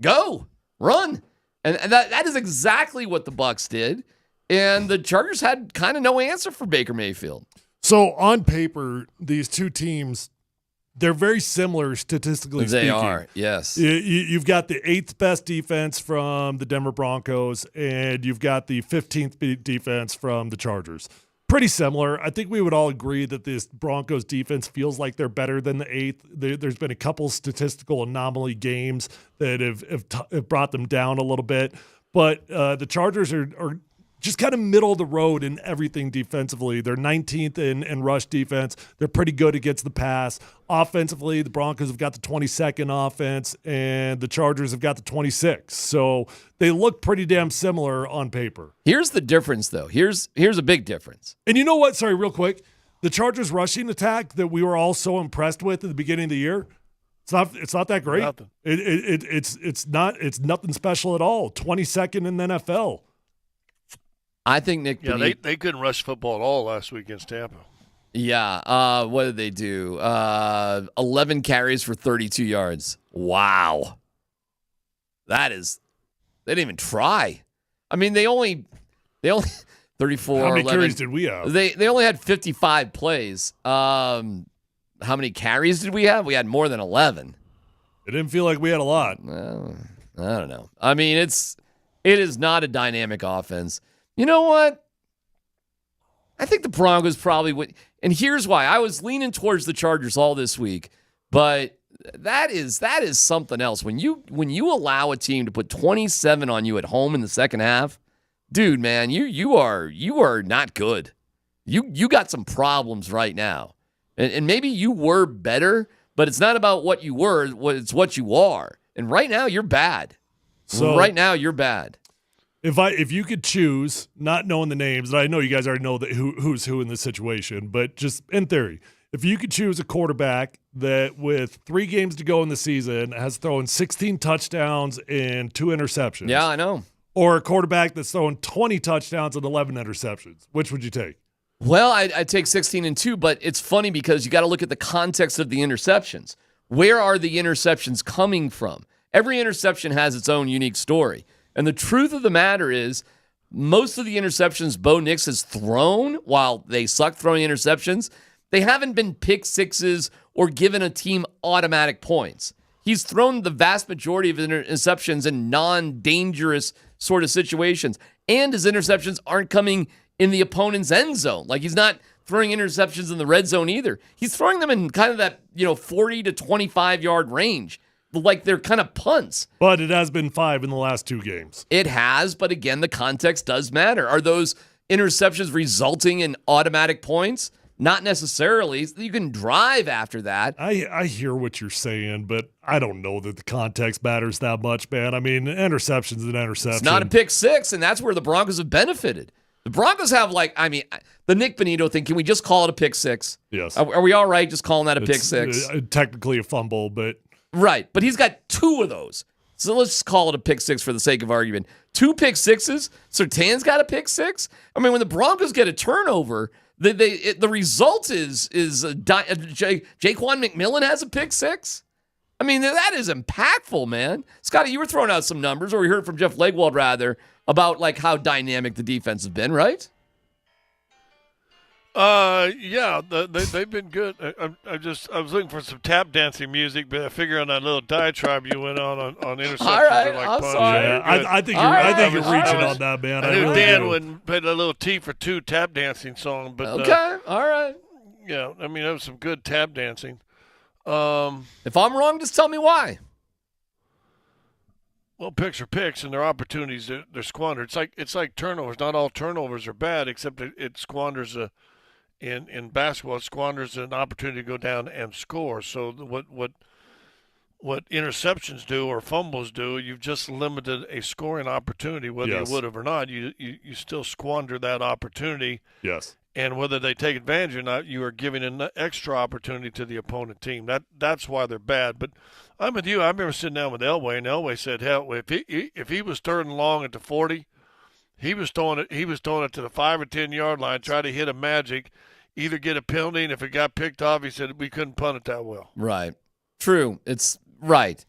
go, run. And that is exactly what the Bucs did. And the Chargers had kind of no answer for Baker Mayfield.
So on paper, these two teams, they're very similar statistically speaking.
They are, yes.
You've got the 8th best defense from the Denver Broncos, and you've got the 15th defense from the Chargers. Pretty similar. I think we would all agree that this Broncos defense feels like they're better than the 8th. There's been a couple statistical anomaly games that have brought them down a little bit. But the Chargers are just kind of middle of the road in everything defensively. They're 19th in rush defense. They're pretty good against the pass. Offensively, the Broncos have got the 22nd offense, and the Chargers have got the 26th. So they look pretty damn similar on paper.
Here's the difference, though. Here's a big difference.
And you know what? Sorry, real quick. The Chargers rushing attack that we were all so impressed with at the beginning of the year, it's not that great.
Nothing.
It's nothing special at all. 22nd in the NFL.
I think Nick.
Yeah, they couldn't rush football at all last week against Tampa.
Yeah. What did they do? 11 carries for 32 yards. Wow. They didn't even try. I mean, they only 34.
How many
11.
carries did we have?
They only had 55 plays. How many carries did we have? We had more than 11.
It didn't feel like we had a lot.
I don't know. I mean, it is not a dynamic offense. You know what? I think the Broncos probably would. And here's why. I was leaning towards the Chargers all this week, but that is something else. When you allow a team to put 27 on you at home in the second half, dude, man, you are not good. You got some problems right now. And maybe you were better, but it's not about what you were, it's what you are. And right now you're bad.
So
right now you're bad.
If you could choose, not knowing the names, and I know you guys already know who's who in this situation, but just in theory, if you could choose a quarterback that with 3 games to go in the season has thrown 16 touchdowns and 2 interceptions.
Yeah, I know.
Or a quarterback that's thrown 20 touchdowns and 11 interceptions, which would you take?
Well, I'd take 16 and 2, but it's funny because you got to look at the context of the interceptions. Where are the interceptions coming from? Every interception has its own unique story. And the truth of the matter is, most of the interceptions Bo Nix has thrown, while they suck throwing interceptions, they haven't been pick sixes or given a team automatic points. He's thrown the vast majority of interceptions in non-dangerous sort of situations. And his interceptions aren't coming in the opponent's end zone. Like, he's not throwing interceptions in the red zone either. He's throwing them in kind of that, 40 to 25 yard range. Like they're kind of punts.
But it has been 5 in the last 2 games.
It has, but again, the context does matter. Are those interceptions resulting in automatic points? Not necessarily. You can drive after that.
I hear what you're saying, but I don't know that the context matters that much, man. I mean, interception's an interception.
It's not a pick six, and that's where the Broncos have benefited. The Broncos have, the Nick Bonito thing. Can we just call it a pick six?
Yes.
Are we all right just calling that a pick six?
Technically a fumble, but...
Right, but he's got 2 of those. So let's just call it a pick six for the sake of argument. 2 pick sixes? Surtain's got a pick six? I mean, when the Broncos get a turnover, the result is Jaquan McMillan has a pick six? I mean, that is impactful, man. Scotty, you were throwing out some numbers, or we heard from Jeff Legwold, rather, about how dynamic the defense has been, right?
Yeah, they've been good. I was looking for some tap dancing music, but I figure on that little diatribe you went on interceptions.
All right,
I'm
sorry.
Yeah, I think you're reaching on that, man.
I knew Dan would play a little T for 2 tap dancing song, but
okay, all right.
Yeah, I mean, that was some good tap dancing.
If I'm wrong, just tell me why.
Well, picks are picks, and their opportunities they're squandered. It's like turnovers. Not all turnovers are bad, except it squanders in basketball, it squanders an opportunity to go down and score. So what interceptions do or fumbles do, you've just limited a scoring opportunity, whether you would have or not. You still squander that opportunity.
Yes.
And whether they take advantage or not, you are giving an extra opportunity to the opponent team. That's why they're bad. But I'm with you. I remember sitting down with Elway, and Elway said, "Hell, if he was third and long at the 40, he was throwing it to the 5 or 10 yard line, try to hit a magic, either get a penalty, and if it got picked off, he said we couldn't punt it that well."
Right. True. It's right.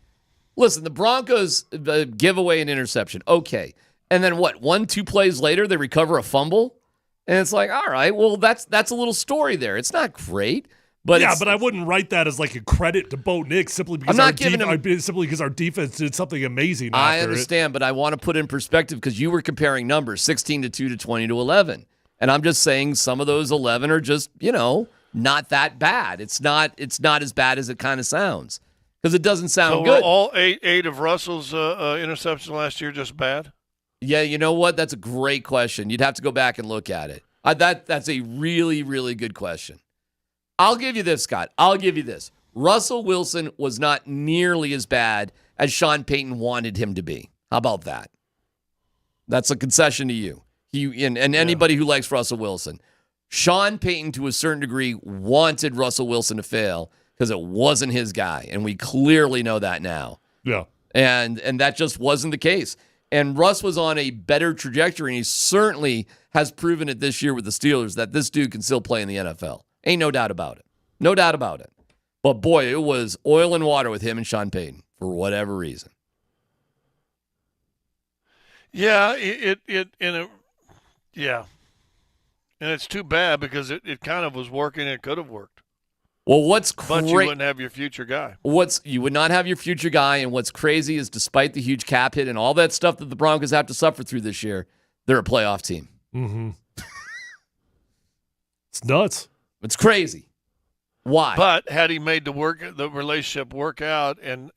Listen, the Broncos give away an interception. Okay. And then what? 1-2 plays later, they recover a fumble? And it's like, all right, well, that's a little story there. It's not great. But
I wouldn't write that as a credit to Bo Nix simply because our defense did something amazing.
I understand, but I want to put in perspective because you were comparing numbers, 16-2 to 20-11. And I'm just saying some of those 11 are just, not that bad. It's not as bad as it kind of sounds because it doesn't sound good.
So all eight of Russell's interceptions last year just bad?
Yeah, you know what? That's a great question. You'd have to go back and look at it. That's a really, really good question. I'll give you this, Scott. I'll give you this. Russell Wilson was not nearly as bad as Sean Payton wanted him to be. How about that? That's a concession to you. And anybody who likes Russell Wilson. Sean Payton, to a certain degree, wanted Russell Wilson to fail because it wasn't his guy, and we clearly know that now.
Yeah.
And that just wasn't the case. And Russ was on a better trajectory, and he certainly has proven it this year with the Steelers that this dude can still play in the NFL. Ain't no doubt about it. No doubt about it. But, boy, it was oil and water with him and Sean Payton for whatever reason.
Yeah, yeah. And it's too bad because it kind of was working and it could have worked.
Well, what's
But you wouldn't have your future guy.
You would not have your future guy, and what's crazy is despite the huge cap hit and all that stuff that the Broncos have to suffer through this year, they're a playoff team.
Mm-hmm. It's nuts.
It's crazy. Why?
But had he made the relationship work out and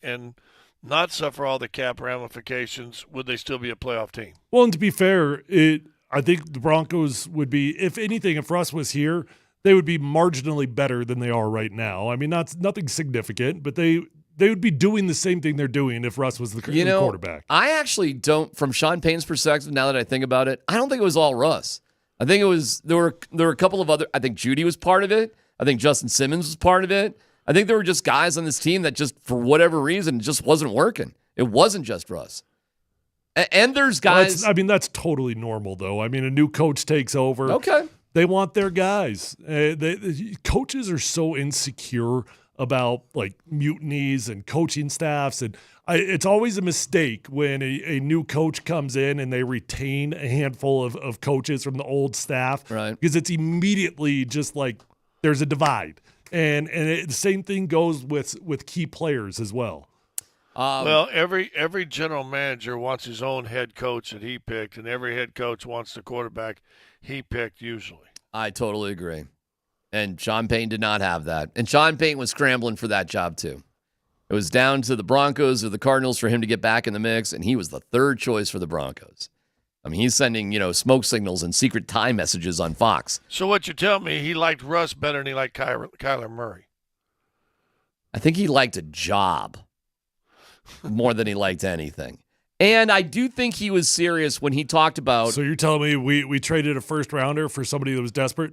not suffer all the cap ramifications, would they still be a playoff team?
Well, and to be fair, I think the Broncos would be, if anything, if Russ was here, they would be marginally better than they are right now. I mean, that's nothing significant, but they would be doing the same thing they're doing if Russ was the quarterback.
I actually don't, from Sean Payton's perspective, now that I think about it, I don't think it was all Russ. I think it was there were a couple of other. I think Judy was part of it. I think Justin Simmons was part of it. I think there were just guys on this team that just, for whatever reason, just wasn't working. It wasn't just Russ. And there's guys.
Well, that's totally normal, though. I mean, a new coach takes over.
Okay.
They want their guys. Coaches are so insecure about like mutinies and coaching staffs. And it's always a mistake when a new coach comes in and they retain a handful of coaches from the old staff.
Right.
Because it's immediately just like there's a divide. And the same thing goes with key players as well.
Well, every general manager wants his own head coach that he picked, and every head coach wants the quarterback he picked usually.
I totally agree. And Sean Payton did not have that. And Sean Payton was scrambling for that job too. It was down to the Broncos or the Cardinals for him to get back in the mix, and he was the third choice for the Broncos. I mean, he's sending, smoke signals and secret time messages on Fox.
So what you tell me, he liked Russ better than he liked Kyler Murray.
I think he liked a job more than he liked anything. And I do think he was serious when he talked about...
So you're telling me we traded a first rounder for somebody that was desperate?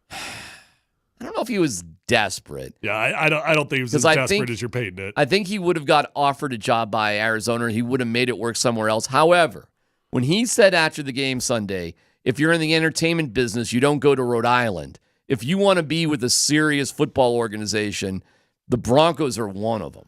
I don't know if he was desperate.
Yeah, I don't think he was as desperate as you're painting it.
I think he would have got offered a job by Arizona. He would have made it work somewhere else. However, when he said after the game Sunday, if you're in the entertainment business, you don't go to Rhode Island. If you want to be with a serious football organization, the Broncos are one of them.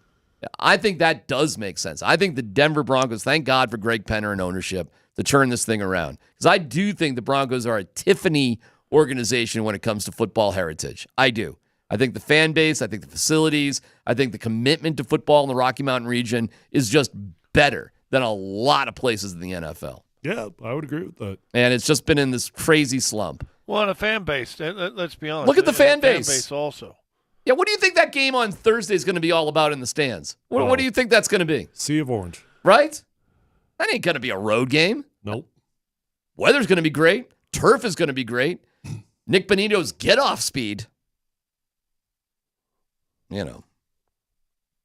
I think that does make sense. I think the Denver Broncos, thank God for Greg Penner and ownership to turn this thing around. Because I do think the Broncos are a Tiffany organization when it comes to football heritage. I do. I think the fan base, I think the facilities, I think the commitment to football in the Rocky Mountain region is just better than a lot of places in the NFL.
Yeah, I would agree with that.
And it's just been in this crazy slump.
Well, and a fan base, let's be honest.
Look at the fan base.
Fan base also.
Yeah, what do you think that game on Thursday is going to be all about in the stands? What do you think that's going to be?
Sea of Orange.
Right? That ain't going to be a road game.
Nope.
Weather's going to be great. Turf is going to be great. Nick Bonito's get-off speed.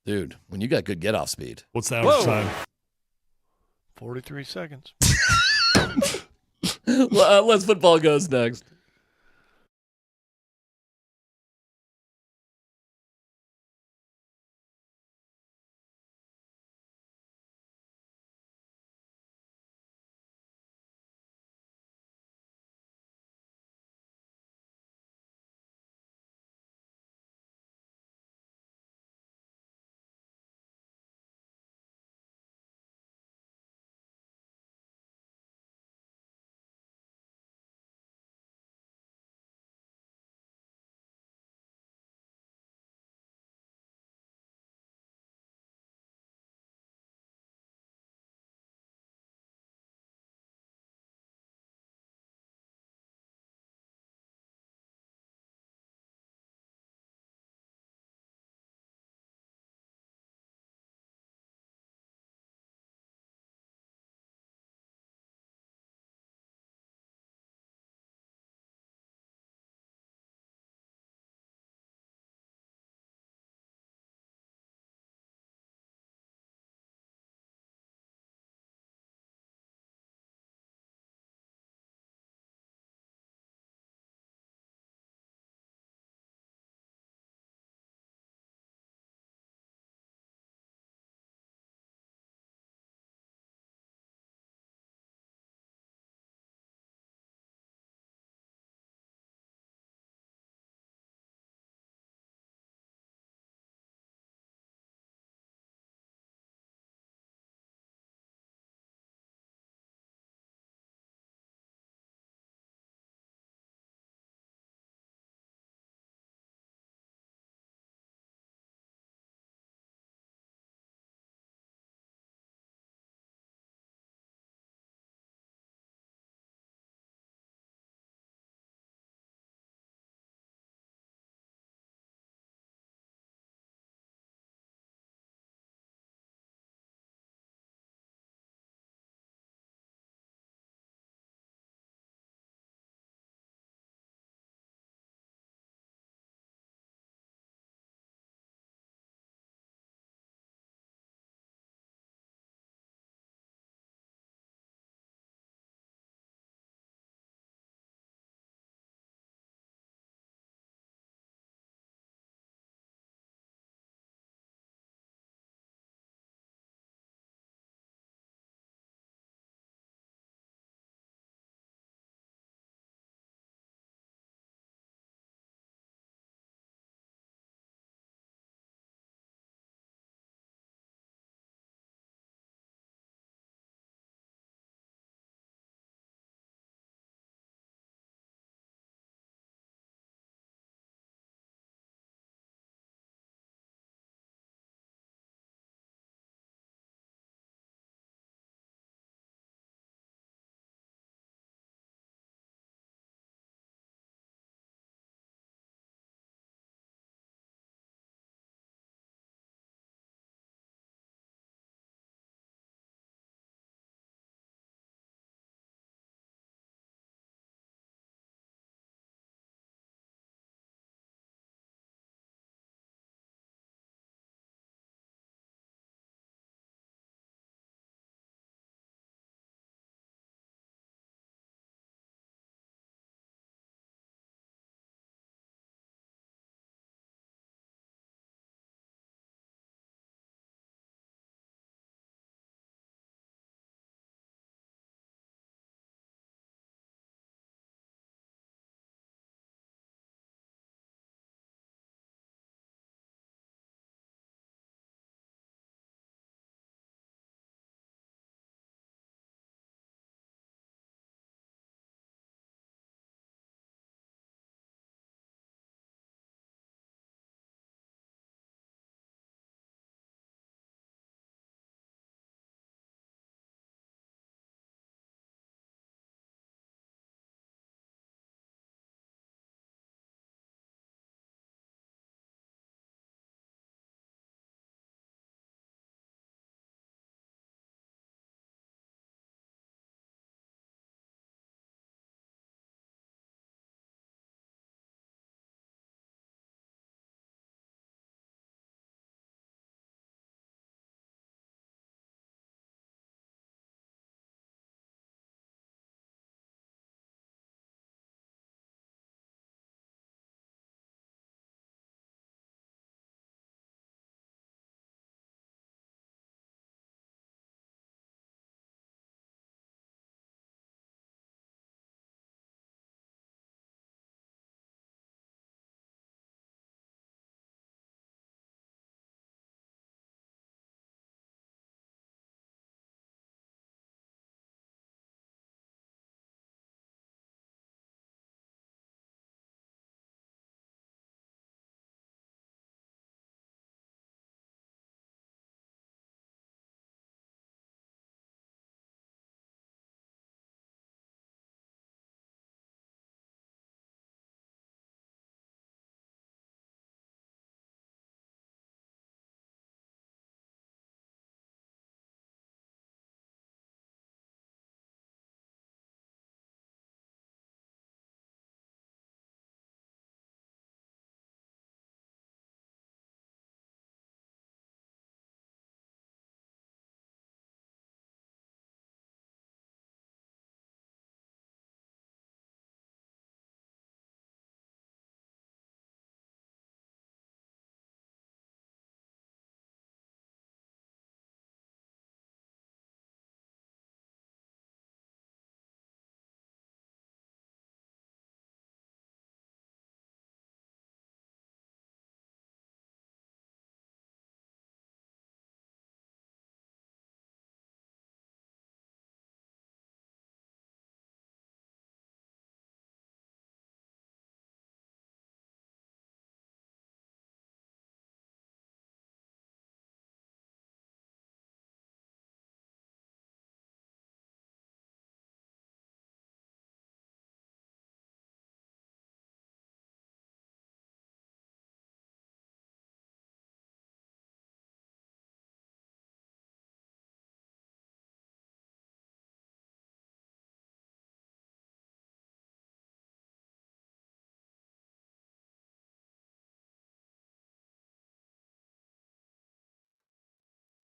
Dude, when you got good get-off speed.
What's the average time?
43 seconds.
Let's Football Goes next.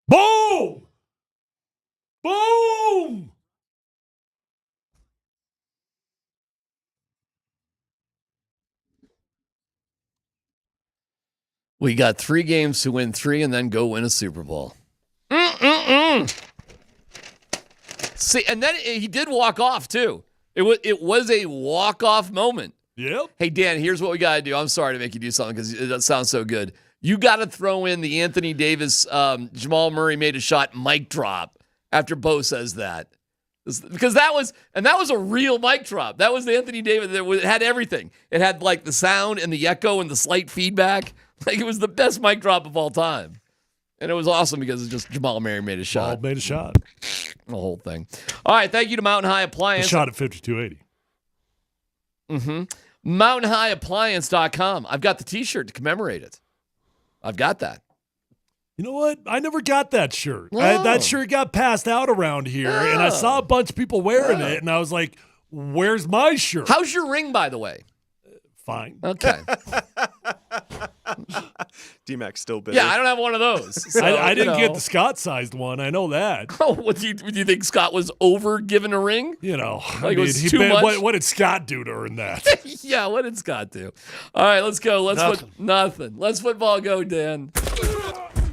Boom! Boom!
We got 3 games to win 3 and then go win a Super Bowl. See, and then he did walk off too. It was a walk-off moment.
Yep.
Hey, Dan, here's what we got to do. I'm sorry to make you do something because it sounds so good. You got to throw in the Anthony Davis, Jamal Murray made a shot mic drop after Bo says that. Because that was a real mic drop. That was the Anthony Davis. It had everything. It had like the sound and the echo and the slight feedback. Like it was the best mic drop of all time. And it was awesome because it's just Jamal Murray made a shot.
Jamal made a shot.
The whole thing. All right, thank you to Mountain High Appliance.
A shot at 5280.
MountainHighAppliance.com. I've got the T-shirt to commemorate it. I've got that.
You know what? I never got that shirt.
Oh.
That shirt got passed out around here, and I saw a bunch of people wearing it, and I was like, where's my shirt?
How's your ring, by the way?
Fine.
Okay.
D-Mac's still bitter.
Yeah, I don't have one of those. So,
I didn't get the Scott-sized one. I know that.
Oh, do you think Scott was over giving a ring?
You know,
like it was too much?
What did Scott do to earn that?
Yeah, what did Scott do? All right, let's go. Nothing. Let's football go, Dan.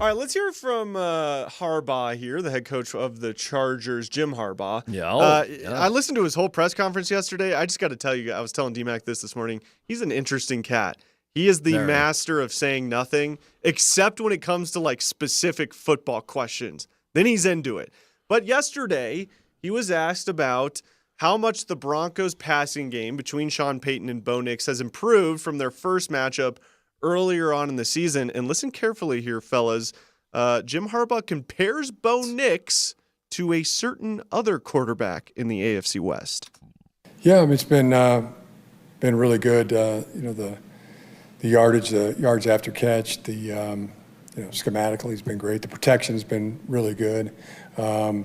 All right, let's hear from Harbaugh here, the head coach of the Chargers, Jim Harbaugh.
Yeah.
I listened to his whole press conference yesterday. I just got to tell you, I was telling D-Mac this morning. He's an interesting cat. He is the master of saying nothing, except when it comes to like specific football questions. Then he's into it. But yesterday, he was asked about how much the Broncos passing game between Sean Payton and Bo Nix has improved from their first matchup earlier on in the season. And listen carefully here, fellas. Jim Harbaugh compares Bo Nix to a certain other quarterback in the AFC West.
Yeah, I mean, it's been really good. The yards after catch, schematically has been great. The protection has been really good, and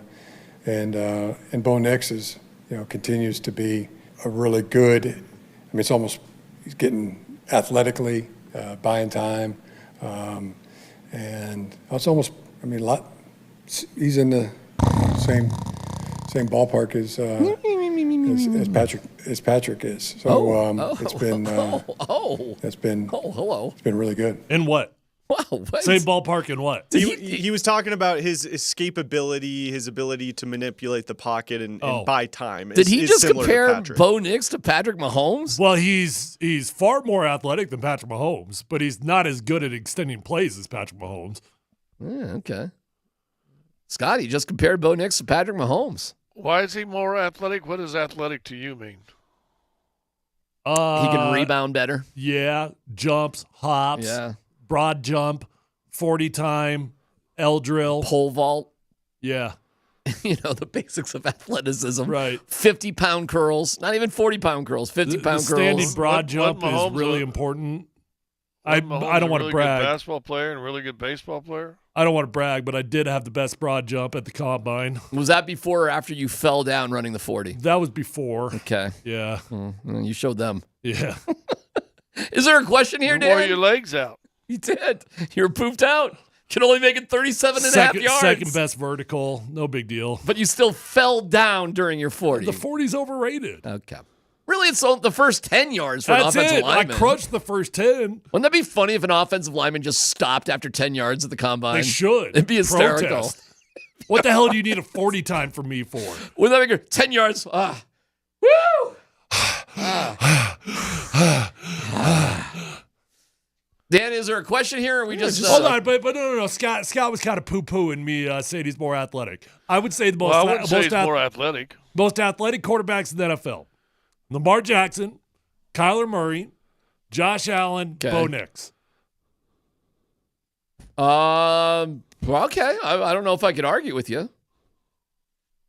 Bo Nix is continues to be a really good. I mean, it's almost he's getting athletically buying time, and it's almost. I mean, he's in the same ballpark as Patrick is. So it's been it's been really good.
In what?
Wow. What?
Same ballpark in what?
He was talking about his escapability, his ability to manipulate the pocket and buy time.
Did he just compare Bo Nix to Patrick Mahomes?
Well, he's far more athletic than Patrick Mahomes, but he's not as good at extending plays as Patrick Mahomes.
Yeah, okay. Scott, he just compared Bo Nix to Patrick Mahomes.
Why is he more athletic? What does athletic to you mean?
He can rebound better.
Yeah, jumps, hops, broad jump, 40 time, L drill,
pole vault.
Yeah.
The basics of athleticism.
Right.
50-pound curls, not even 40-pound curls, 50-pound curls.
Standing broad jump is really important. I don't want to brag.
Good basketball player and a really good baseball player.
I don't want to brag, but I did have the best broad jump at the combine.
Was that before or after you fell down running the 40?
That was before.
Okay.
Yeah.
You showed them.
Yeah.
Is there a question here, Dan?
You wore your legs out.
You did. You were pooped out. Could only make it 37 and a half yards.
Second best vertical. No big deal.
But you still fell down during your 40.
The 40's overrated.
Okay. Really, it's the first 10 yards for an offensive lineman.
I crushed the first 10.
Wouldn't that be funny if an offensive lineman just stopped afw 10 yards at the combine?
They should.
It'd be hysterical.
Protest. What the hell do you need a 40 time from me for?
Wouldn't that be good? 10 yards. Woo! Dan, is there a question here? Or we just
hold on, but no. Scott was kind of poo-pooing me saying he's more athletic. I would say
I wouldn't say he's more athletic.
Most athletic quarterbacks in the NFL: Lamar Jackson, Kyler Murray, Josh Allen, Bo Nix.
Well, okay. I don't know if I could argue with you.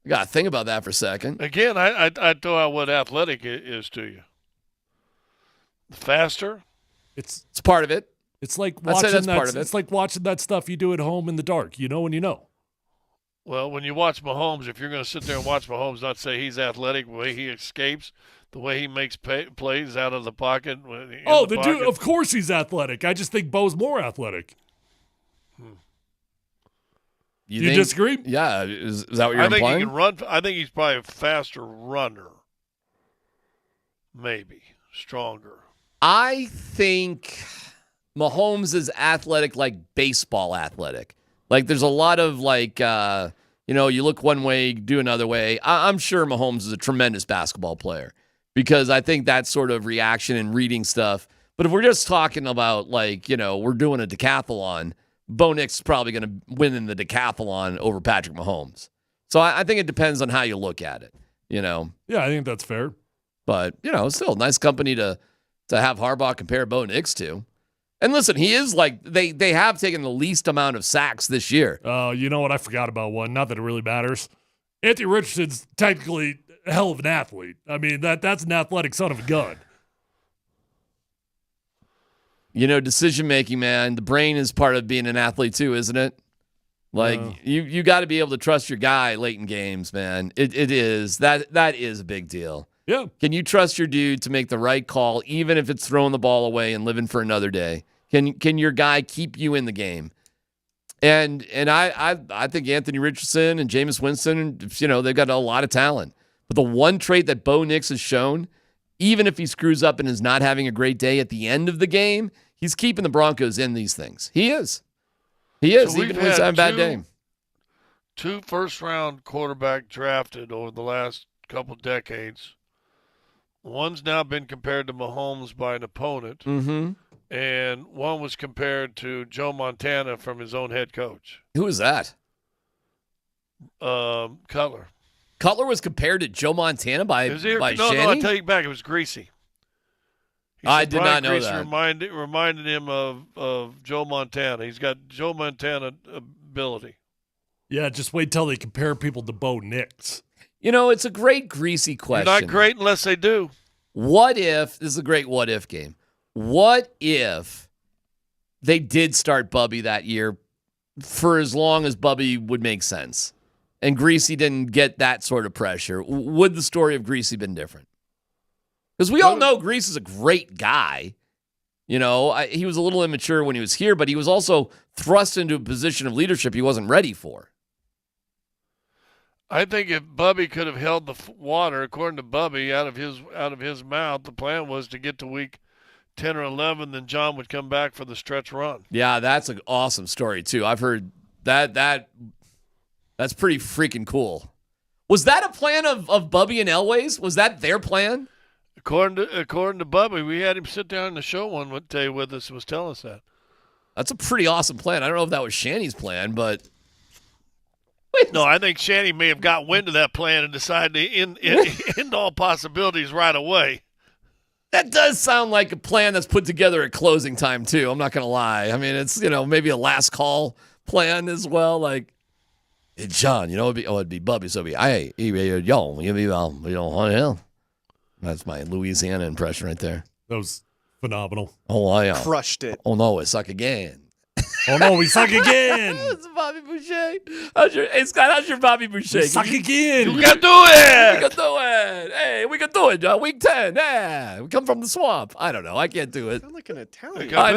I got to think about that for a second.
Again, I'd throw out what athletic is to you. Faster.
It's part of it.
It's like watching that. It's like watching that stuff you do at home in the dark. You know when you know.
Well, when you watch Mahomes, if you're going to sit there and watch Mahomes, not say he's athletic, the way he escapes, the way he makes plays out of the pocket.
Dude, of course he's athletic. I just think Bo's more athletic. You disagree?
Yeah. Is that what you're
I think
implying?
he can run. I think he's probably a faster runner. Maybe stronger.
I think Mahomes is athletic, like baseball athletic. Like there's a lot of like, you look one way, do another way. I'm sure Mahomes is a tremendous basketball player because I think that sort of reaction and reading stuff. But if we're just talking about like, we're doing a decathlon, Bo Nix is probably going to win in the decathlon over Patrick Mahomes. So I think it depends on how you look at it,
Yeah, I think that's fair.
But, still nice company to have Harbaugh compare Bo Nix to. And listen, he is like, they have taken the least amount of sacks this year.
Oh, you know what? I forgot about one. Not that it really matters. Anthony Richardson's technically a hell of an athlete. I mean, that's an athletic son of a gun.
Decision-making, man, the brain is part of being an athlete too, isn't it? Like, you got to be able to trust your guy late in games, man. It is. That is a big deal.
Yeah.
Can you trust your dude to make the right call, even if it's throwing the ball away and living for another day? Can your guy keep you in the game? And I think Anthony Richardson and Jameis Winston, they've got a lot of talent. But the one trait that Bo Nix has shown, even if he screws up and is not having a great day at the end of the game, he's keeping the Broncos in these things. He is. He is,
So
even when he's having a bad day.
2 first-round quarterback drafted over the last couple decades. One's now been compared to Mahomes by an opponent, and one was compared to Joe Montana from his own head coach.
Who was that?
Cutler.
Cutler was compared to Joe Montana by
No,
Shanny?
I take it back. It was Greasy.
I did
Brian
not know
Greasy
that.
reminded him of Joe Montana. He's got Joe Montana ability.
Yeah, just wait till they compare people to Bo Nix.
It's a great greasy question.
They're not great unless they do.
What if, this is a great what if game. What if they did start Bubby that year for as long as Bubby would make sense and Greasy didn't get that sort of pressure? Would the story of Greasy been different? Because we all know Greasy's a great guy. He was a little immature when he was here, but he was also thrust into a position of leadership he wasn't ready for.
I think if Bubby could have held the water, according to Bubby, out of his mouth, the plan was to get to week 10 or 11, then John would come back for the stretch run.
Yeah, that's an awesome story too. I've heard that's pretty freaking cool. Was that a plan of Bubby and Elway's? Was that their plan?
According to Bubby, we had him sit down in the show one day with us and was telling us that.
That's a pretty awesome plan. I don't know if that was Shanny's plan, but
no, I think Shanny may have got wind of that plan and decided to end all possibilities right away.
That does sound like a plan that's put together at closing time too. I'm not gonna lie. I mean, it's maybe a last call plan as well. Like, hey, John, it'd be Bubby, so it'd be That's my Louisiana impression right there.
That was phenomenal.
Oh, I
crushed it.
Oh no, we suck again.
Oh no, we suck again.
It's Bobby Boucher. Scott, how's your Bobby Boucher?
We suck again.
We can do it.
We can do it. Hey, we can do it. Week 10. Yeah, we come from the swamp. I don't know. I can't do it.
Sound like an Italian.
I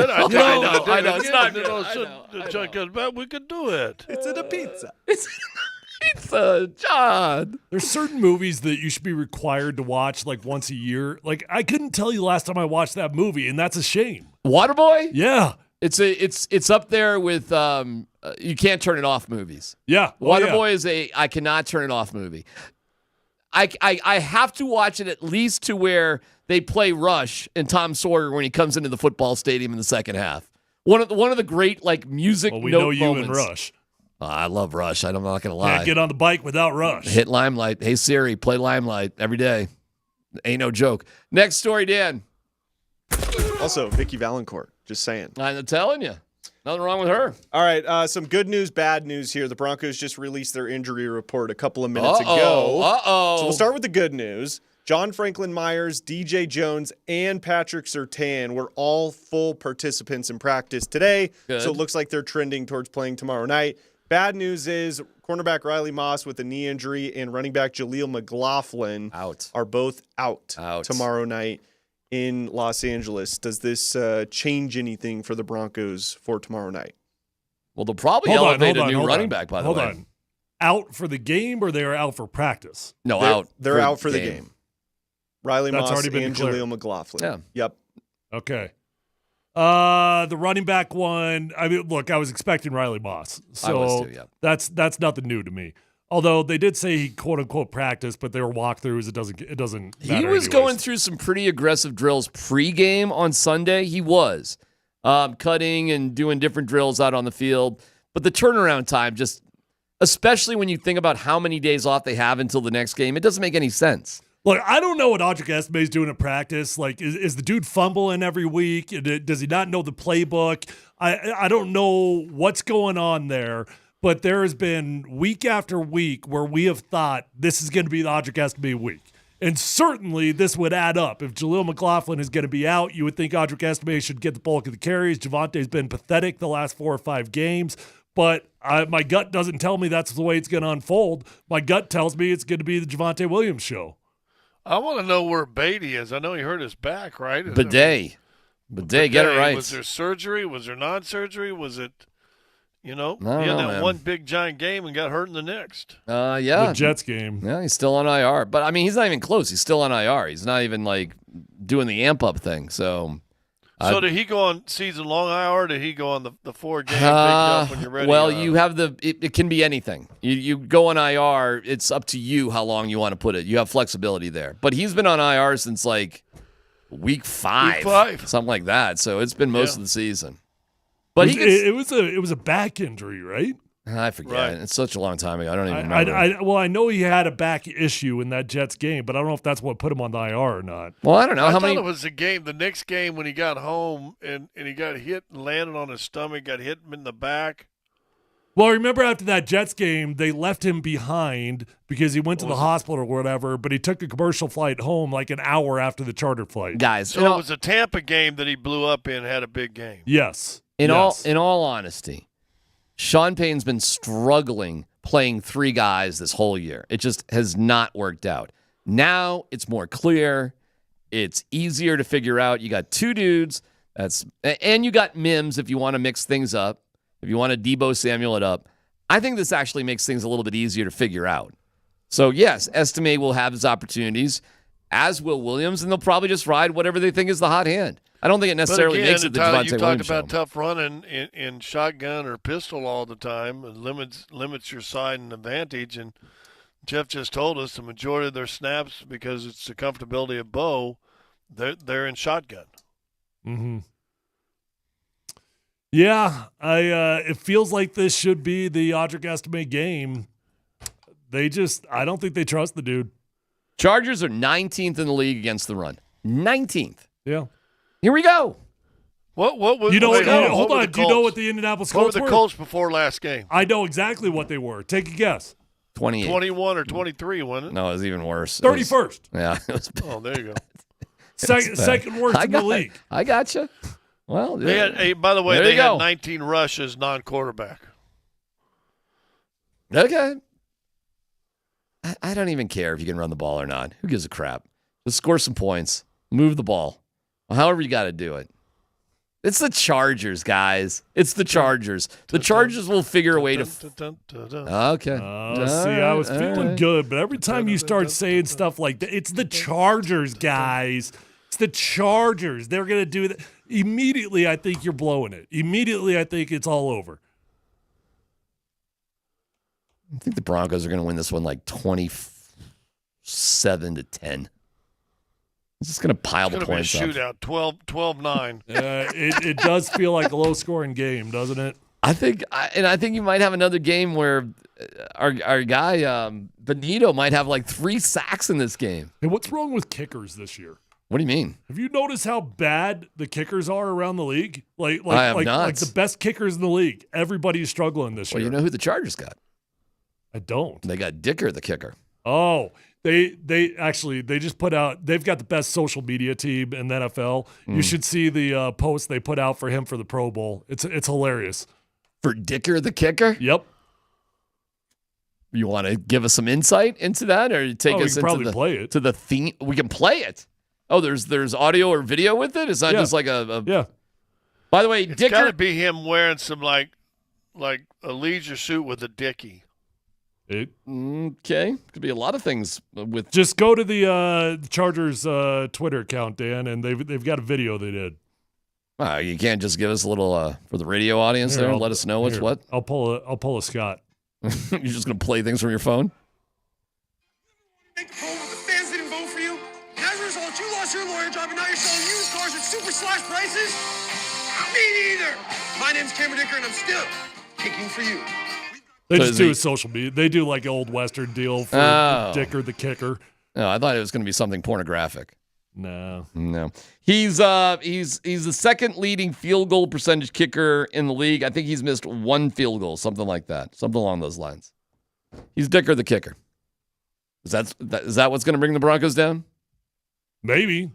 know. It's not good.
We can do it.
It's in a pizza.
Pizza, John.
There's certain movies that you should be required to watch like once a year. Like I couldn't tell you last time I watched that movie, and that's a shame.
Waterboy?
Yeah.
It's up there with you can't turn it off movies.
Yeah.
Waterboy is I cannot turn it off movie. I have to watch it at least to where they play Rush and Tom Sawyer when he comes into the football stadium in the second half. One of the great like music.
Well, we
note
know you
moments.
and Rush.
I love Rush. I'm not gonna lie.
Can't get on the bike without Rush.
Hit Limelight. Hey Siri, play Limelight every day. Ain't no joke. Next story, Dan.
Also, Vicky Valancourt. Just saying.
I'm telling you. Nothing wrong with her.
All right, some good news, bad news here. The Broncos just released their injury report a couple of minutes ago. So we'll start with the good news. John Franklin Myers, DJ Jones, and Patrick Surtain were all full participants in practice today.
Good.
So it looks like they're trending towards playing tomorrow night. Bad news is cornerback Riley Moss with a knee injury and running back Jaleel McLaughlin are both out tomorrow night in Los Angeles. Does this change anything for the Broncos for tomorrow night?
Well, they'll probably elevate a new running back, by the way.
Hold on. Out for the game, or they are out for practice?
No,
they're out for the game. Riley
That's
Moss
already been
and
declared.
Jaleel McLaughlin.
Yeah.
Yep.
Okay. The running back one. I mean, look, I was expecting Riley Moss, so
I was too, yeah.
that's nothing new to me. Although they did say he quote unquote practiced, but they were walkthroughs. It doesn't.
He
matter
was
anyways.
going through some pretty aggressive drills pregame on Sunday. He was cutting and doing different drills out on the field. But the turnaround time, just especially when you think about how many days off they have until the next game, it doesn't make any sense.
Look, I don't know what Audric Estime's doing in practice. Like, is the dude fumbling every week? Does he not know the playbook? I don't know what's going on there. But there has been week after week where we have thought this is going to be the Audric Estime week. And certainly this would add up. If Jaleel McLaughlin is going to be out, you would think Audric Estime should get the bulk of the carries. Javonte's been pathetic the last 4 or 5 games. But my gut doesn't tell me that's the way it's going to unfold. My gut tells me it's going to be the Javonte Williams show.
I want to know where Beatty is. I know he hurt his back, right?
Bidet, get it right.
Was there surgery? Was there non-surgery? Was it, he
know,
had that
man.
one big giant game and got hurt in the next?
Yeah.
The Jets game.
Yeah, he's still on IR. But, I mean, he's not even close. He's still on IR. He's not even, doing the amp-up thing. So
did he go on season-long IR, or did he go on the 4-game big jump when you're ready?
Well, you have it can be anything. You go on IR, it's up to you how long you want to put it. You have flexibility there. But he's been on IR since, week 5. Something like that. So it's been most of the season. But
it was a back injury, right?
I forget.
Right.
It's such a long time ago. I don't even remember.
I know he had a back issue in that Jets game, but I don't know if that's what put him on the IR or not.
Well, I don't know.
I thought it was the next game when he got home and he got hit and landed on his stomach, got hit in the back.
Well, remember after that Jets game, they left him behind because he went to the hospital or whatever, but he took a commercial flight home an hour after the charter flight.
Guys,
so it was a Tampa game that he blew up in, had a big game.
Yes.
In all honesty, Sean Payton's been struggling playing 3 guys this whole year. It just has not worked out. Now it's more clear. It's easier to figure out. You got 2 dudes. And you got Mims if you want to mix things up. If you want to Debo Samuel it up. I think this actually makes things a little bit easier to figure out. So, yes, Estime will have his opportunities, as will Williams, and they'll probably just ride whatever they think is the hot hand. I don't think it necessarily makes it the
Tyler,
Javonte
you
Williams
talked about
show.
tough running in shotgun or pistol all the time. It limits your side and advantage. And Jeff just told us the majority of their snaps, because it's the comfortability of Bo, they're in shotgun.
Mm-hmm. Yeah, it feels like this should be the Audric Estime game. I don't think they trust the dude.
Chargers are 19th in the league against the run. 19th.
Yeah.
Here we go.
What was?
Hold on. Do you know what the Indianapolis Colts were?
What were the Colts before last game?
I know exactly what they were. Take a guess.
28.
21 or 23, wasn't it?
No, it was even worse.
31st.
Yeah. It was bad.
Oh, there you go.
Second worst in the league.
I got you. Well,
they had, by the way, they had 19 rushes non-quarterback.
Okay. I don't even care if you can run the ball or not. Who gives a crap? Just score some points. Move the ball. However you got to do it. It's the Chargers, guys. It's the Chargers. The Chargers will figure a way to. Okay.
I was feeling good, but every time you start saying stuff like that, it's the Chargers, guys. It's the Chargers. They're going to do that. Immediately, I think you're blowing it. Immediately, I think it's all over.
I think the Broncos are going to win this one 27-10. It's just going to pile the points up.
It's going to be a shootout, 12-9.
It does feel like a low-scoring game, doesn't it?
I think you might have another game where our guy Benito might have 3 sacks in this game.
Hey, what's wrong with kickers this year?
What do you mean?
Have you noticed how bad the kickers are around the league?
I have not.
Like the best kickers in the league. Everybody's struggling this year.
Well, you know who the Chargers got?
I don't.
They got Dicker, the kicker.
Oh, they just put out. They've got the best social media team in the NFL. You should see the post they put out for him for the Pro Bowl. It's hilarious.
For Dicker, the kicker?
Yep.
You want to give us some insight into that, or take us into
play it.
To the theme? We can play it. Oh, there's audio or video with it. It's not just like a.
Yeah.
By the way,
It's
Dicker
got to be him wearing some like a leisure suit with a dickie.
Okay, could be a lot of things with.
Just go to the Chargers Twitter account, Dan, and they've got a video they did.
You can't just give us a little for the radio audience there. Let us know what's what.
I'll pull a Scott.
You're just gonna play things from your phone.
Make a poll, but the fans didn't vote for you. And as a result, you lost your lawyer job, and now you're selling used cars at super slash prices. Me neither. My name's Cameron Dicker, and I'm still kicking for you.
They just do a social media. They do like an old Western deal for Dicker the kicker.
No, I thought it was going to be something pornographic.
No.
He's the second leading field goal percentage kicker in the league. I think he's missed one field goal, something like that, something along those lines. He's Dicker the kicker. Is that what's going to bring the Broncos down?
Maybe.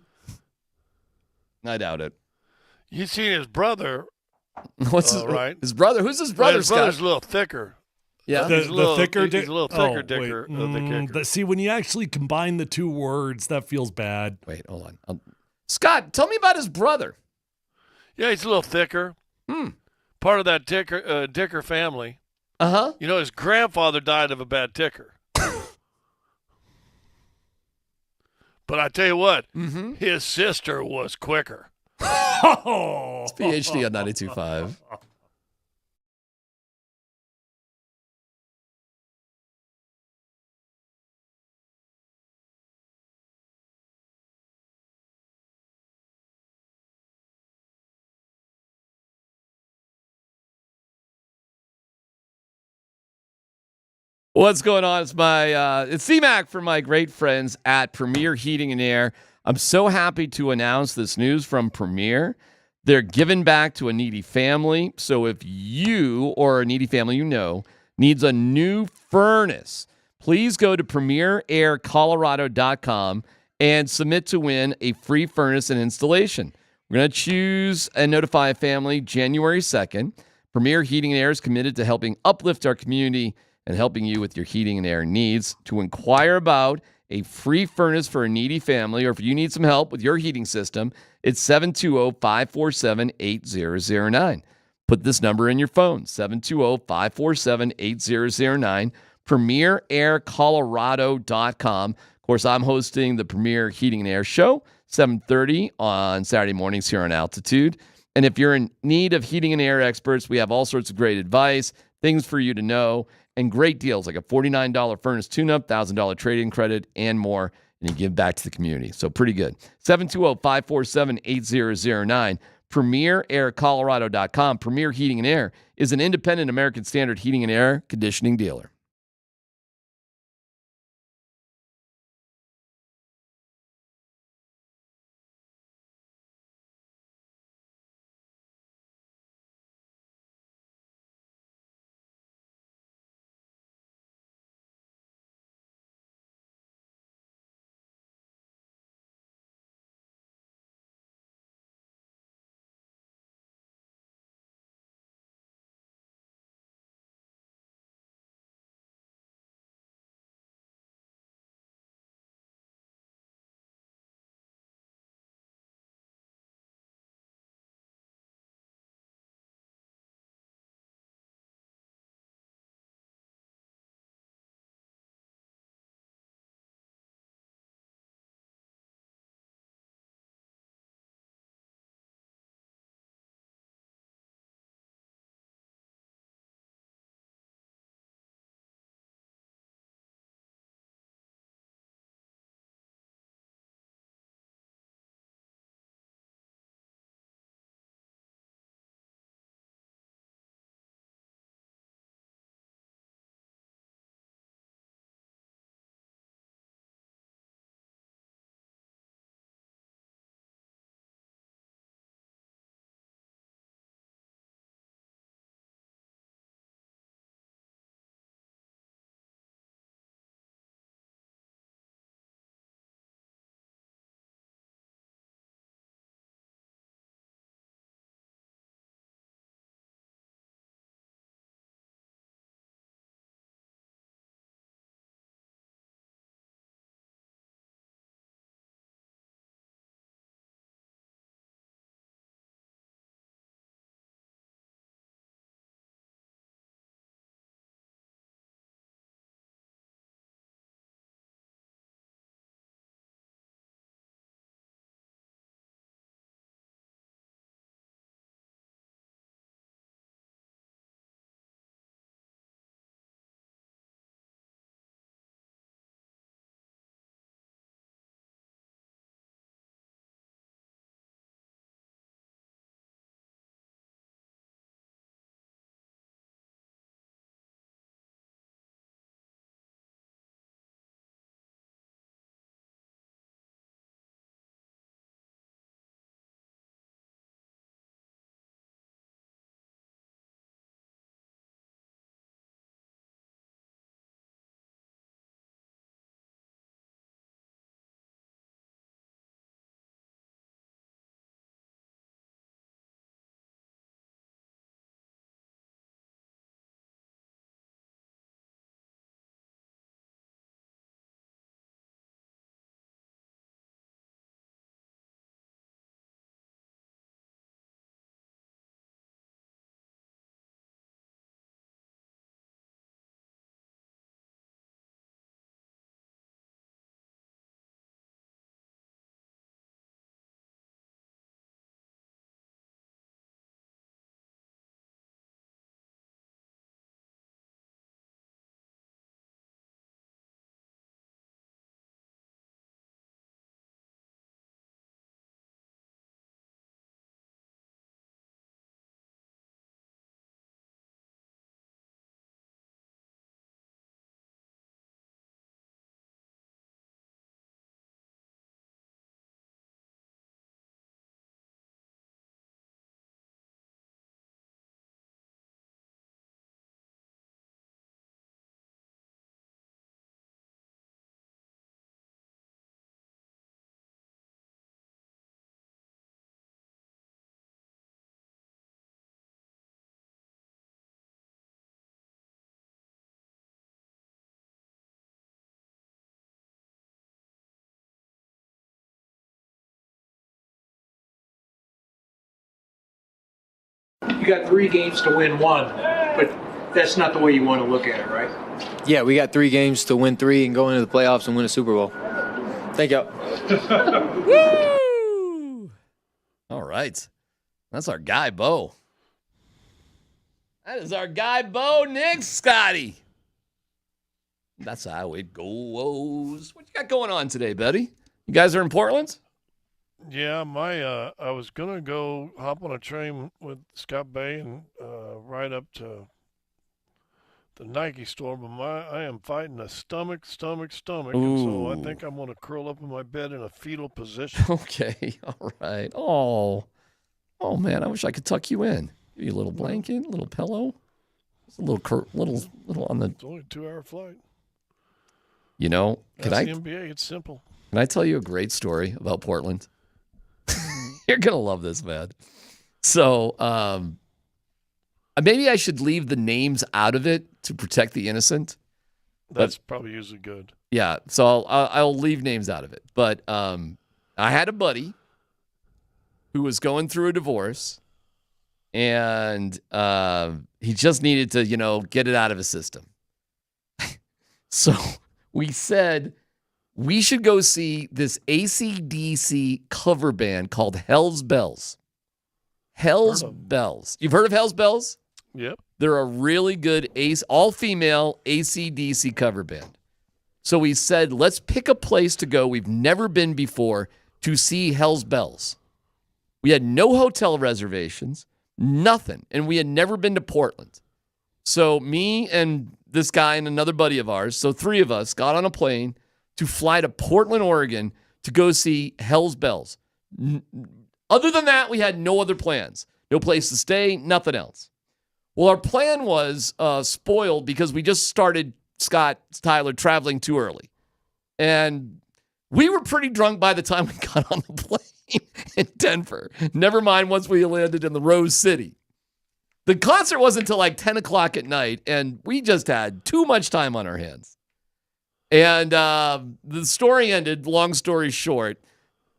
I doubt it.
You seen his brother?
What's
right?
His brother? Who's his brother?
His brother's a little thicker.
Yeah,
the thicker.
He's a little thicker Dicker. The kicker.
See, when you actually combine the two words, that feels bad.
Wait, hold on. Scott, tell me about his brother.
Yeah, he's a little thicker. Part of that Dicker family.
Uh-huh.
You know, his grandfather died of a bad ticker. But I tell you what, his sister was quicker.
It's PhD on 92.5. What's going on? It's C-Mac from my great friends at Premier Heating and Air. I'm so happy to announce this news from Premier. They're giving back to a needy family. So if you or a needy family you know needs a new furnace, please go to premieraircolorado.com and submit to win a free furnace and installation. We're going to choose and notify a family January 2nd. Premier Heating and Air is committed to helping uplift our community and helping you with your heating and air needs. To inquire about a free furnace for a needy family, or if you need some help with your heating system, it's 720-547-8009. Put this number in your phone, 720-547-8009, premieraircolorado.com. Of course, I'm hosting the Premier Heating and Air Show, 7:30 on Saturday mornings here on Altitude. And if you're in need of heating and air experts, we have all sorts of great advice, things for you to know, and great deals like a $49 furnace tune-up, $1,000 trade-in credit, and more, and you give back to the community. So pretty good. 720-547-8009, premieraircolorado.com. Premier Heating and Air is an independent American Standard heating and air conditioning dealer.
got 3 games to win 1, but that's not the way you want to look at it, right?
Yeah, we got 3 games to win 3 and go into the playoffs and win a Super Bowl. Thank you.
Woo! All right. That's our guy, Bo. That is our guy, Bo Nix, Scotty. That's how it goes. What you got going on today, buddy? You guys are in Portland?
Yeah, I was gonna go hop on a train with Scott Bay and ride up to the Nike store, but I am fighting a stomach, and so I think I'm gonna curl up in my bed in a fetal position.
Okay, all right. Oh, man, I wish I could tuck you in. Give you a little blanket, a little pillow, just a little on the.
It's only a 2-hour flight.
You know,
That's the NBA. It's simple.
Can I tell you a great story about Portland? You're gonna love this, man. So, maybe I should leave the names out of it to protect the innocent.
That's probably usually good.
Yeah, so I'll leave names out of it. But I had a buddy who was going through a divorce, and he just needed to, get it out of his system. So we said we should go see this AC/DC cover band called Hell's Bells. Hell's Bells. You've heard of Hell's Bells?
Yep.
They're a really good all-female AC/DC cover band. So we said, let's pick a place to go we've never been before to see Hell's Bells. We had no hotel reservations, nothing, and we had never been to Portland. So me and this guy and another buddy of ours, so 3 of us, got on a plane to fly to Portland, Oregon to go see Hell's Bells. Other than that, we had no other plans. No place to stay, nothing else. Well, our plan was spoiled because we just started, Scott, Tyler, traveling too early. And we were pretty drunk by the time we got on the plane in Denver. Never mind once we landed in the Rose City. The concert wasn't until like 10 o'clock at night, and we just had too much time on our hands. And the story ended, long story short,